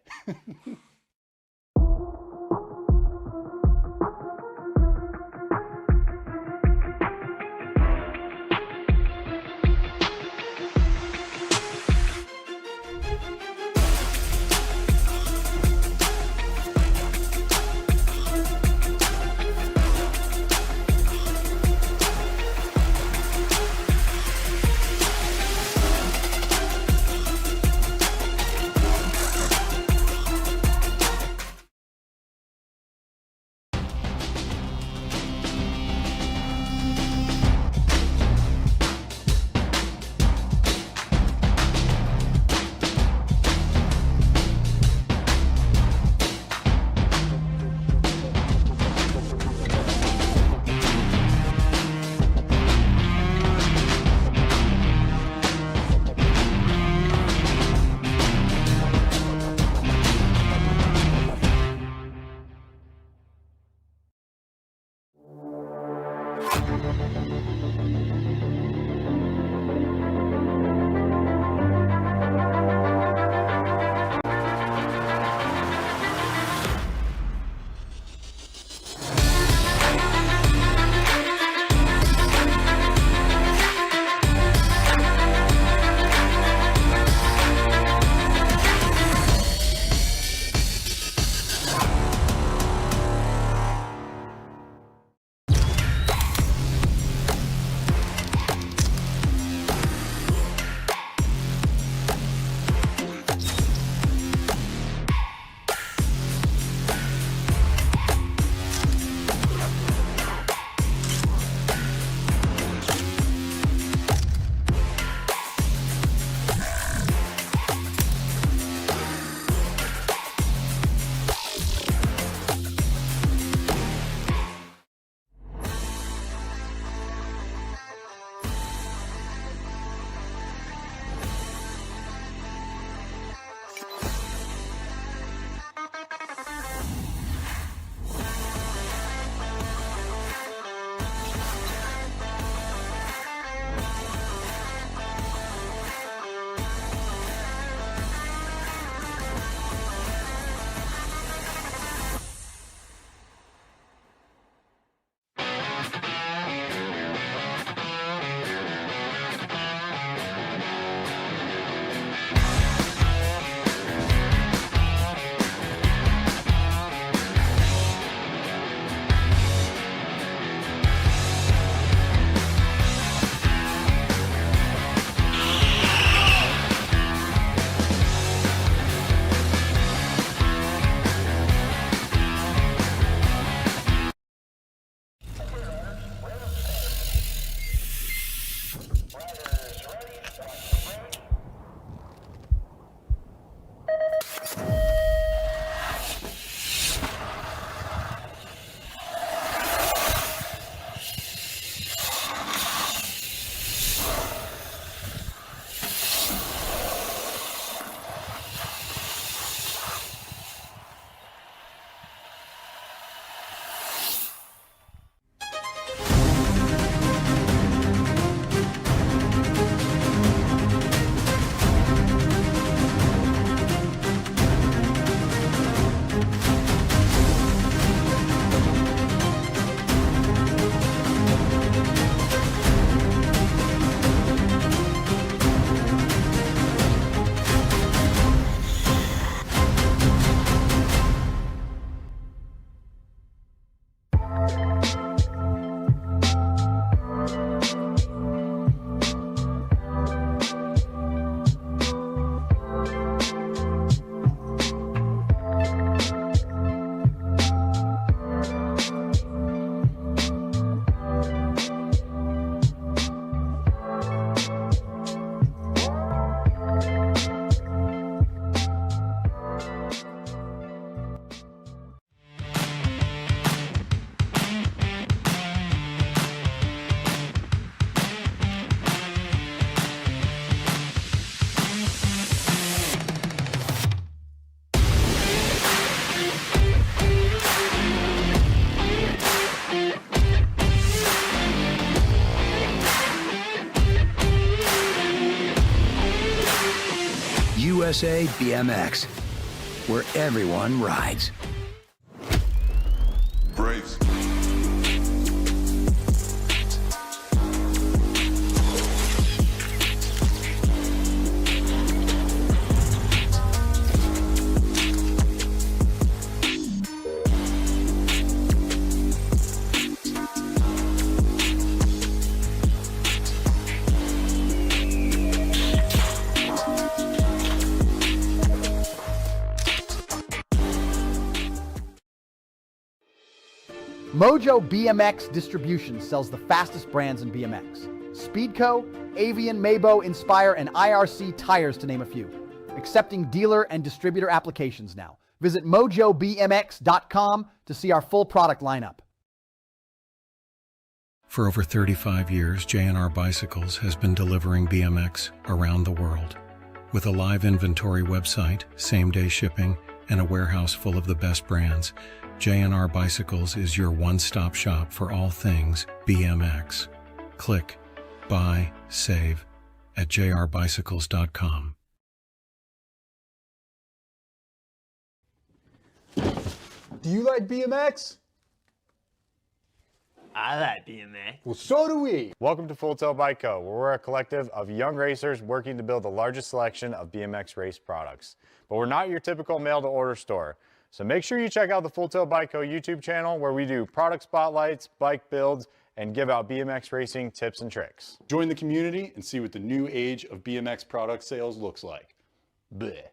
USA BMX, where everyone rides. Brace. Mojo BMX Distribution sells the fastest brands in BMX. Speedco, Avian, Mabo, Inspire, and IRC tires to name a few. Accepting dealer and distributor applications now. Visit mojobmx.com to see our full product lineup. For over 35 years, J&R Bicycles has been delivering BMX around the world. With a live inventory website, same-day shipping, and a warehouse full of the best brands, J&R Bicycles is your one-stop shop for all things BMX. Click, buy, save at jrbicycles.com. Do you like BMX? I like BMX. Well, so do we. Welcome to Full Tilt Bike Co., where we're a collective of young racers working to build the largest selection of BMX race products. But we're not your typical mail-to-order store. So make sure you check out the Full Tilt Bike Co. YouTube channel, where we do product spotlights, bike builds, and give out BMX racing tips and tricks. Join the community and see what the new age of BMX product sales looks like. Bleh.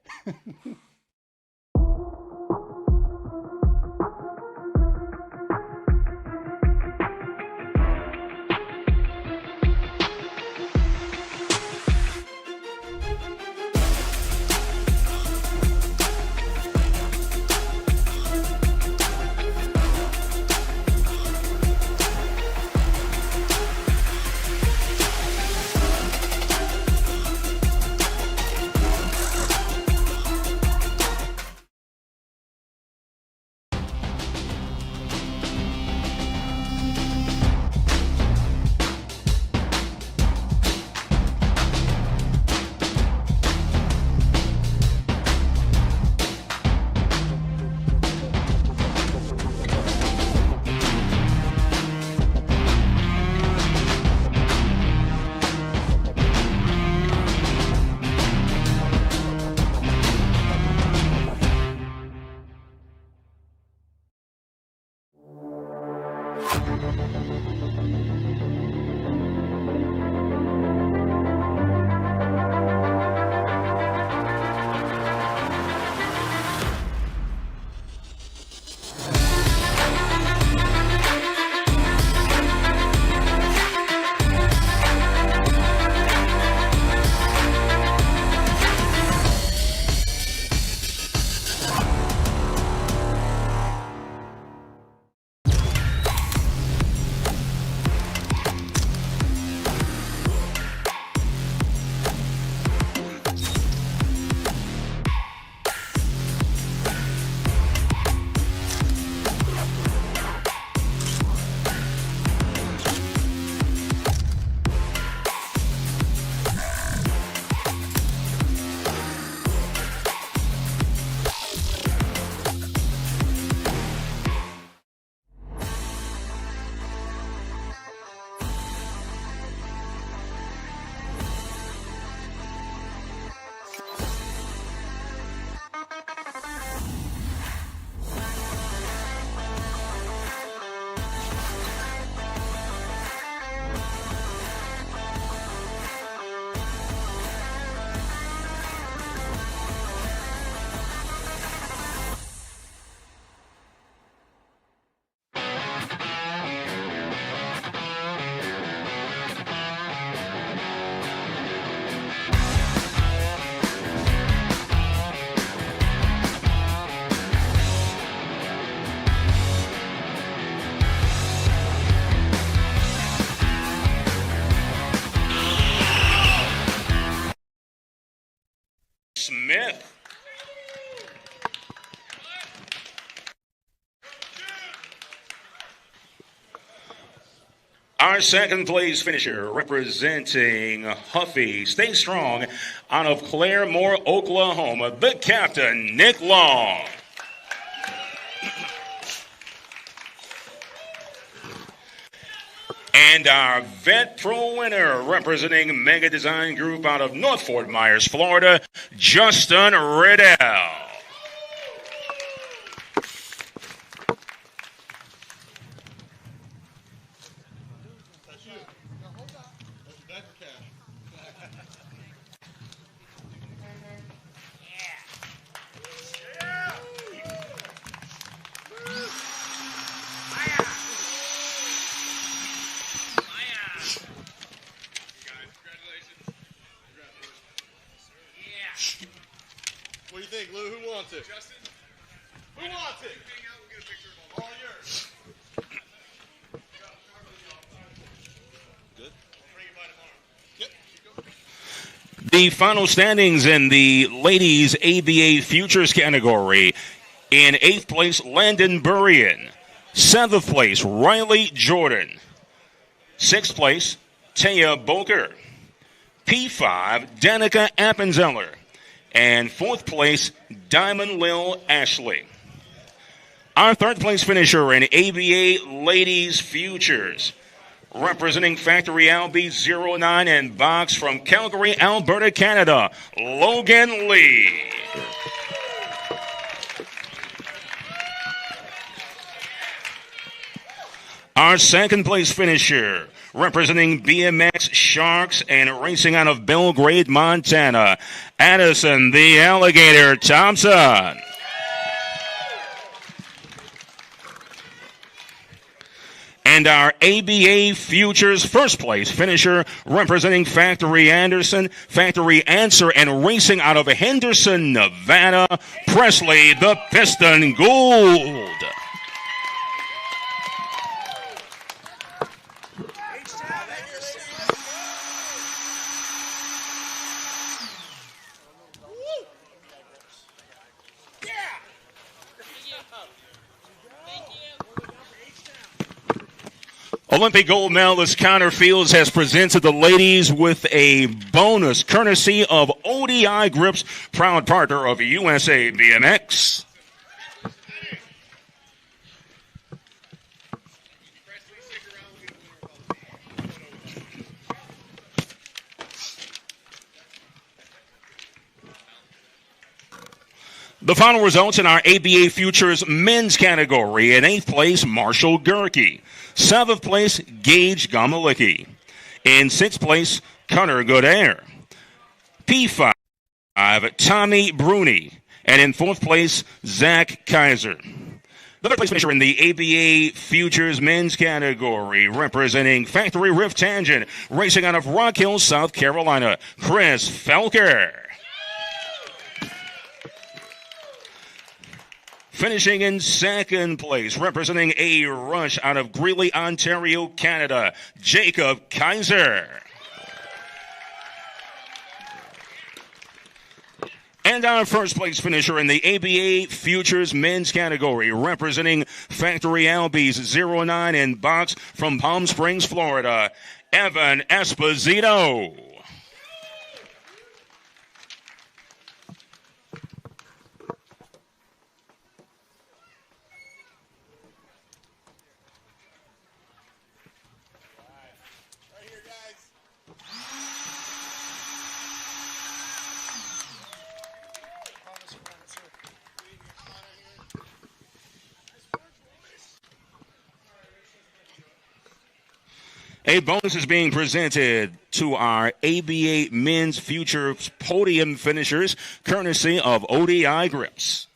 Our second place finisher representing Huffy Stay Strong out of Claremore, Oklahoma, the captain, Nick Long. And our Vet Pro winner representing Mega Design Group out of North Fort Myers, Florida, Justin Riddell. What do you think, Lou? Who wants it? Justin? Who wants it? All yours. Good. The final standings in the ladies ABA Futures category. In 8th place, Landon Burrian. 7th place, Riley Jordan. 6th place, Taya Boker. P5, Danica Appenzeller. And 4th place, Diamond Lil Ashley. Our 3rd place finisher in ABA Ladies Futures, representing Factory Albee 09 and box from Calgary, Alberta, Canada, Logan Lee. Our 2nd place finisher, representing BMX Sharks and racing out of Belgrade, Montana, Addison the Alligator Thompson. And our ABA Futures 1st place finisher, representing Factory Anderson, Factory Answer, and racing out of Henderson, Nevada, Presley the Piston Gould. Olympic gold medalist Connor Fields has presented the ladies with a bonus courtesy of ODI Grips, proud partner of USA BMX. The final results in our ABA Futures men's category. In 8th place, Marshall Gerke. 7th place, Gage Gomalicki. In 6th place, Connor Godair. P5, Tommy Bruni. And in 4th place, Zach Kaiser. The 3rd place finisher in the ABA Futures men's category, representing Factory Rift Tangent, racing out of Rock Hill, South Carolina, Chris Felker. Finishing in 2nd place, representing A Rush out of Greeley, Ontario, Canada, Jacob Kaiser. And our 1st place finisher in the ABA Futures men's category, representing Factory Albies 09 in box from Palm Springs, Florida, Evan Esposito. A bonus is being presented to our ABA Men's Futures podium finishers, courtesy of ODI Grips.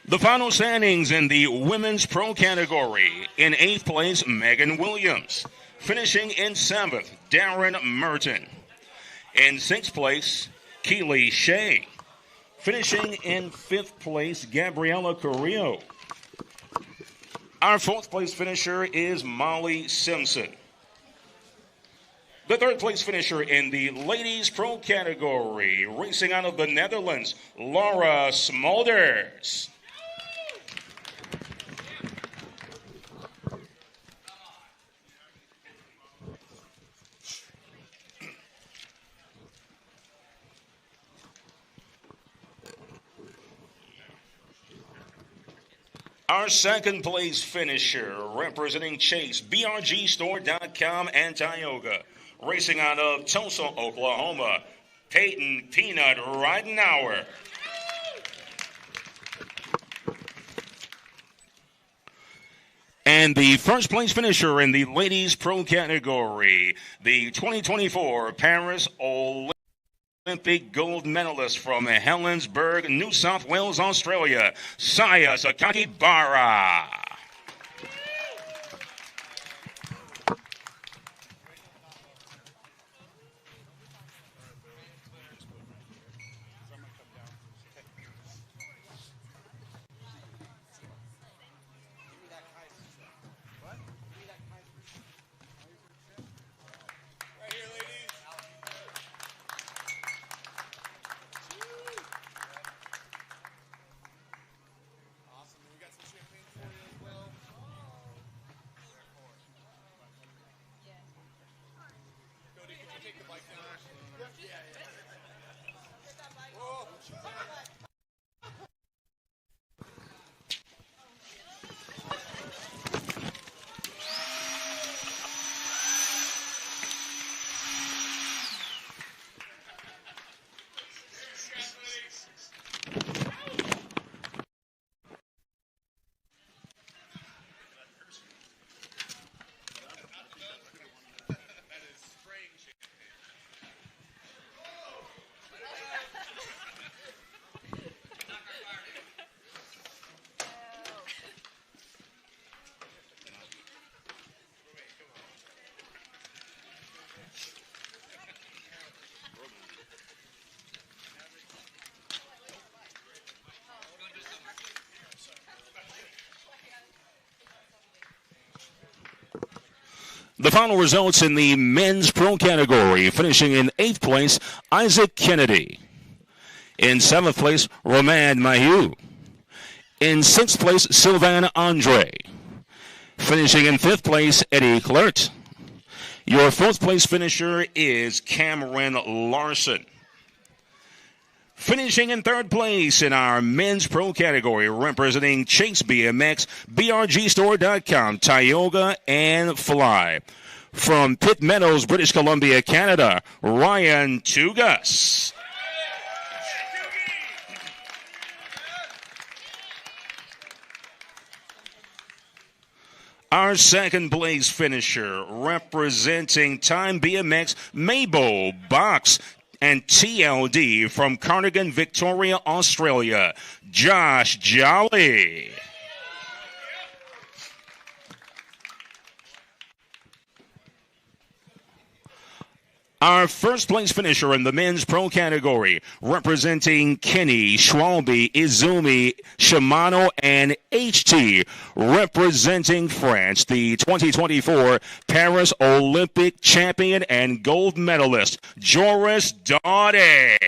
The final standings in the women's pro category. In 8th place, Megan Williams. Finishing in 7th, Darren Merton. In 6th place, Keely Shea. Finishing in 5th place, Gabriela Carrillo. Our 4th place finisher is Molly Simpson. The 3rd place finisher in the Ladies Pro category, racing out of the Netherlands, Laura Smulders. Our 2nd place finisher, representing Chase, BRGstore.com and Tioga, racing out of Tulsa, Oklahoma, Peyton Peanut Ridenauer. And the 1st place finisher in the Ladies Pro category, the 2024 Paris Olympic gold medalist from Helensburgh, New South Wales, Australia, Saya Sakakibara. The final results in the men's pro category, finishing in 8th place, Isaac Kennedy. In 7th place, Roman Mahieu. In 6th place, Sylvain Andre. Finishing in 5th place, Eddie Klert. Your 4th place finisher is Cameron Larson. Finishing in 3rd place in our men's pro category, representing Chase BMX, BRGstore.com, Tioga, and Fly. From Pitt Meadows, British Columbia, Canada, Ryan Tugas. Our 2nd place finisher, representing Time BMX, Mabo Box and TLD from Cardigan, Victoria, Australia, Josh Jolly. Our 1st place finisher in the men's pro category, representing Kenny, Schwalbe, Izumi, Shimano, and HT, representing France, the 2024 Paris Olympic champion and gold medalist, Joris Daudet.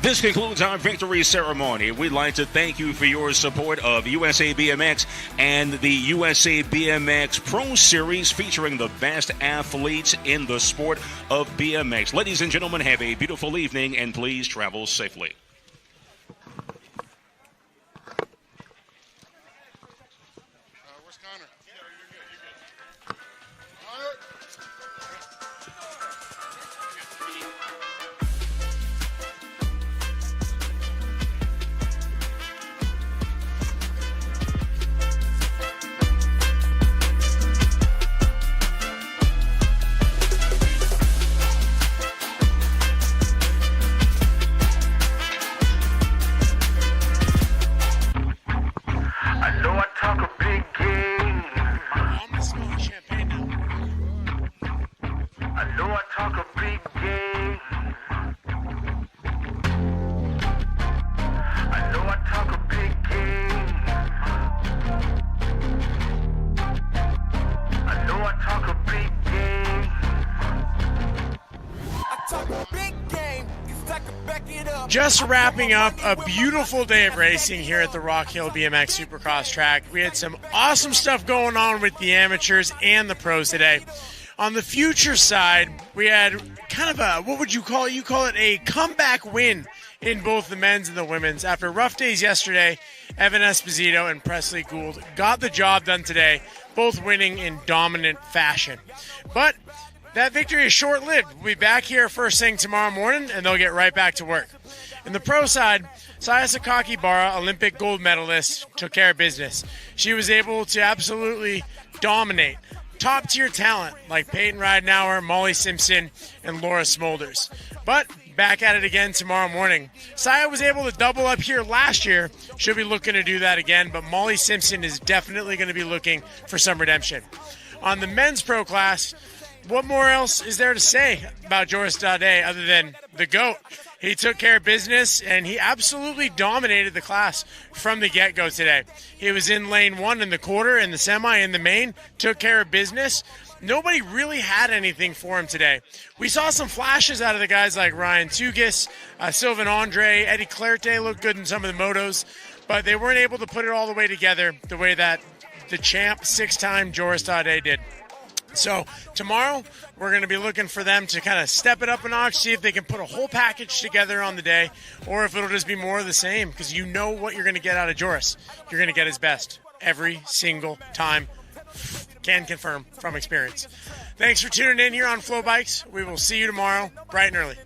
This concludes our victory ceremony. We'd like to thank you for your support of USA BMX and the USA BMX Pro Series featuring the best athletes in the sport of BMX. Ladies and gentlemen, have a beautiful evening and please travel safely. Just wrapping up a beautiful day of racing here at the Rock Hill BMX Supercross track. We had some awesome stuff going on with the amateurs and the pros today. On the future side, we had kind of a, what would you call it? You call it a comeback win in both the men's and the women's. After rough days yesterday, Evan Esposito and Presley Gould got the job done today, both winning in dominant fashion. But that victory is short-lived. We'll be back here first thing tomorrow morning, and they'll get right back to work. In the pro side, Saya Sakakibara, Olympic gold medalist, took care of business. She was able to absolutely dominate top-tier talent like Peyton Ridenauer, Molly Simpson, and Laura Smolders. But back at it again tomorrow morning. Saya was able to double up here last year. She'll be looking to do that again, but Molly Simpson is definitely going to be looking for some redemption. On the men's pro class, what more else is there to say about Joris Dade other than the GOAT? He took care of business, and he absolutely dominated the class from the get-go today. He was in lane 1 in the quarter, in the semi, in the main, took care of business. Nobody really had anything for him today. We saw some flashes out of the guys like Ryan Tugis, Sylvain Andre, Eddie Clerté looked good in some of the motos, but they weren't able to put it all the way together the way that the champ, 6-time Joris Dade did. So tomorrow, we're going to be looking for them to kind of step it up a notch, see if they can put a whole package together on the day, or if it'll just be more of the same, because you know what you're going to get out of Joris. You're going to get his best every single time. Can confirm from experience. Thanks for tuning in here on Flow Bikes. We will see you tomorrow, bright and early.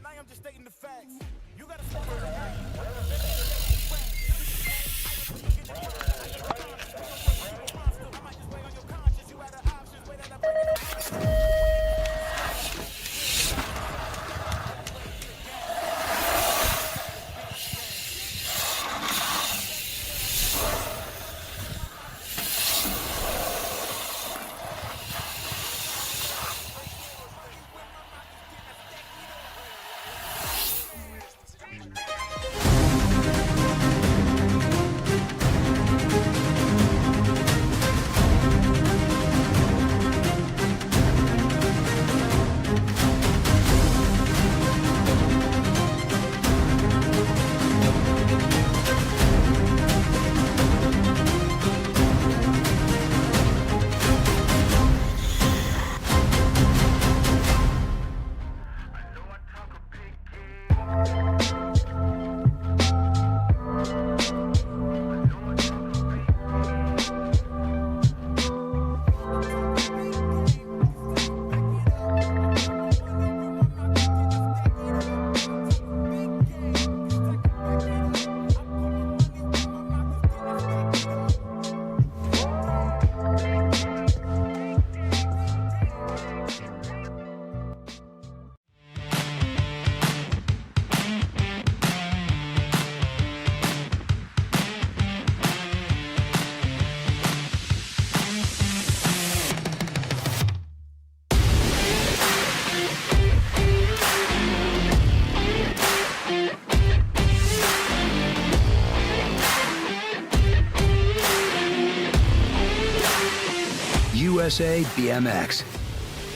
USA BMX,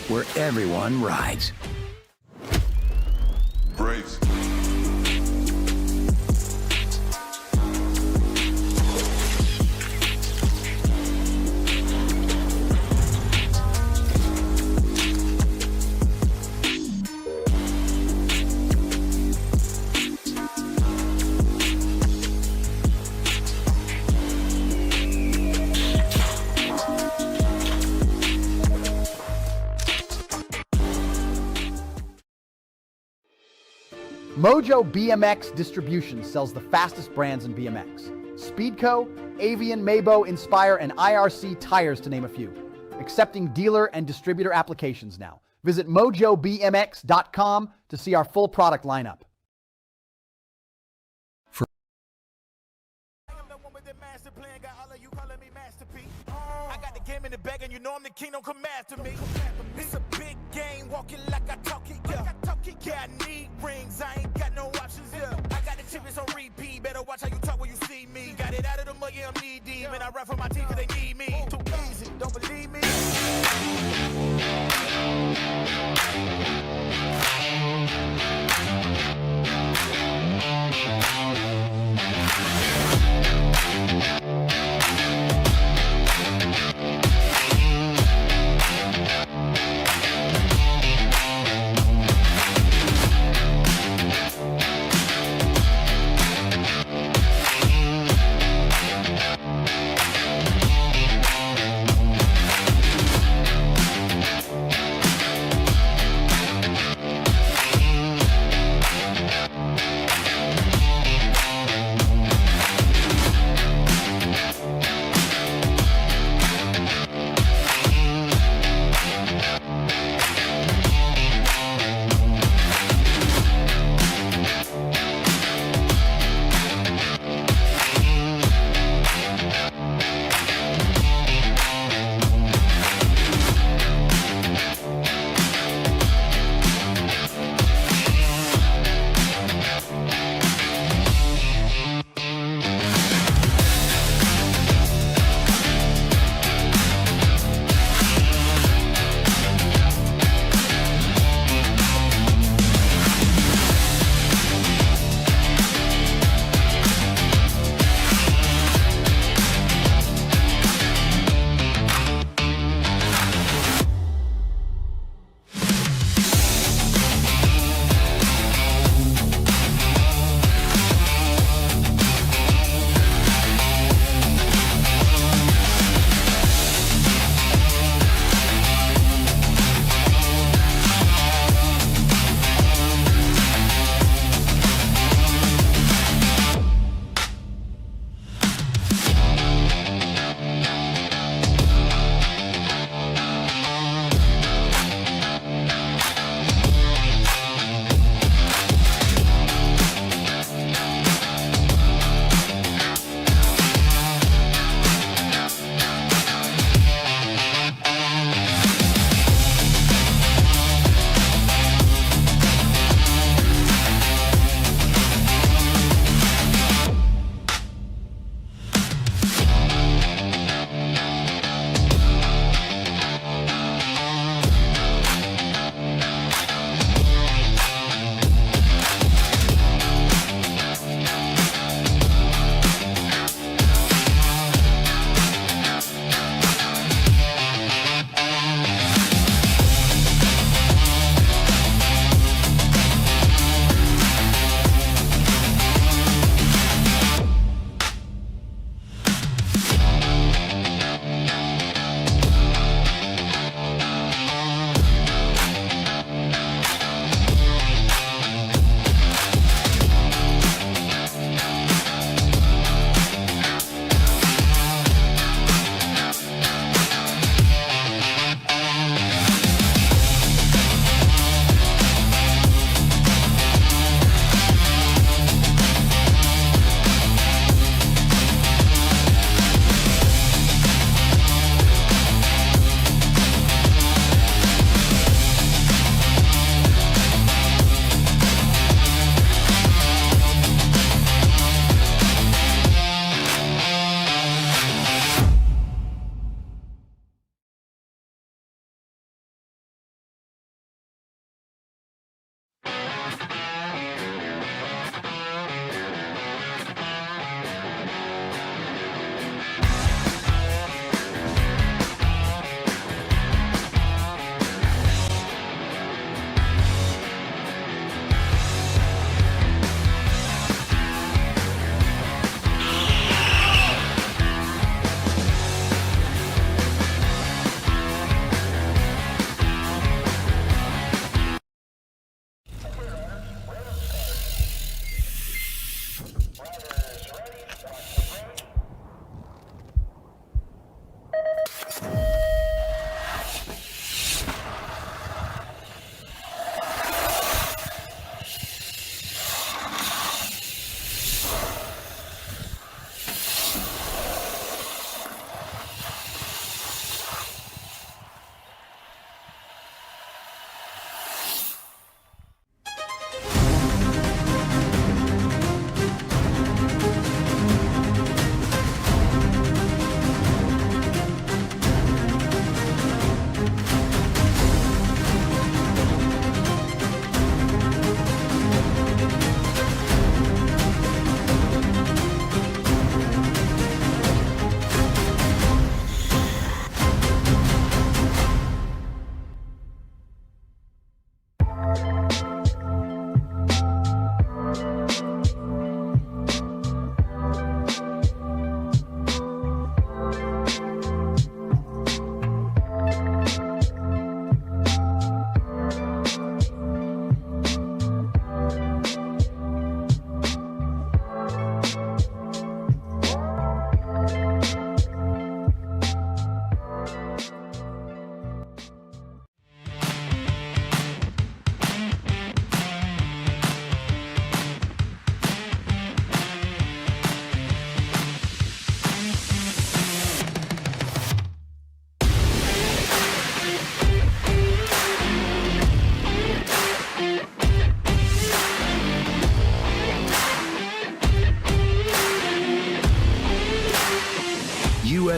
where everyone rides. Brace. Mojo BMX Distribution sells the fastest brands in BMX. Speedco, Avian, Mabo, Inspire, and IRC tires to name a few. Accepting dealer and distributor applications now. Visit mojobmx.com to see our full product lineup. I got the game in the bag and you know I'm the king, don't come after me. It's a big game, walking like I talk it, yeah. Yeah, I need rings, I ain't got no options, yeah. I got the chips on repeat, better watch how you talk when you see me. Got it out of the mud, yeah, I'm knee deep, and I rap for my team cause they need me. Too easy, don't believe me?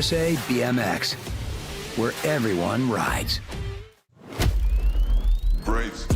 USA BMX, where everyone rides. Brace.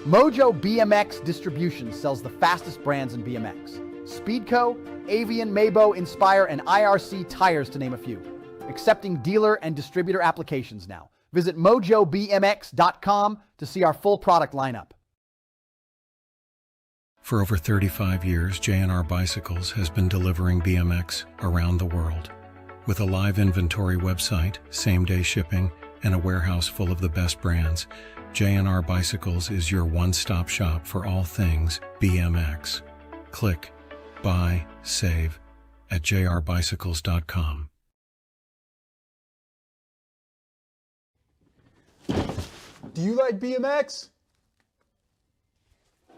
Mojo BMX Distribution sells the fastest brands in BMX. Speedco, Avian, Mabo, Inspire, and IRC tires to name a few. Accepting dealer and distributor applications now. Visit mojobmx.com to see our full product lineup. For over 35 years, J&R Bicycles has been delivering BMX around the world. With a live inventory website, same-day shipping, and a warehouse full of the best brands, J&R Bicycles is your one-stop shop for all things BMX. Click, buy, save at jrbicycles.com. Do you like BMX?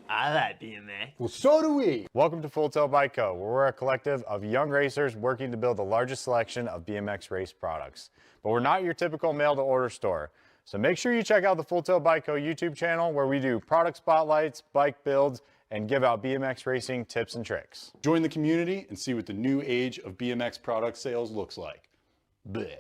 I like BMX. Well, so do we. Welcome to Full Tilt Bike Co., where we're a collective of young racers working to build the largest selection of BMX race products. But we're not your typical mail-to-order store. So make sure you check out the Full Tilt Bike Co. YouTube channel, where we do product spotlights, bike builds, and give out BMX racing tips and tricks. Join the community and see what the new age of BMX product sales looks like. Bleh.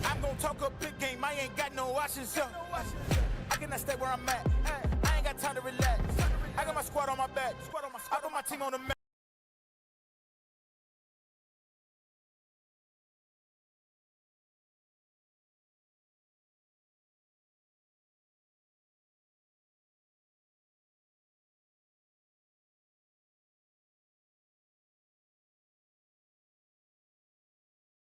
I'm gonna talk a big game, I ain't got no options, yo. I cannot stay where I'm at. I ain't got time to relax. I got my squad on my back. I got my team on the map.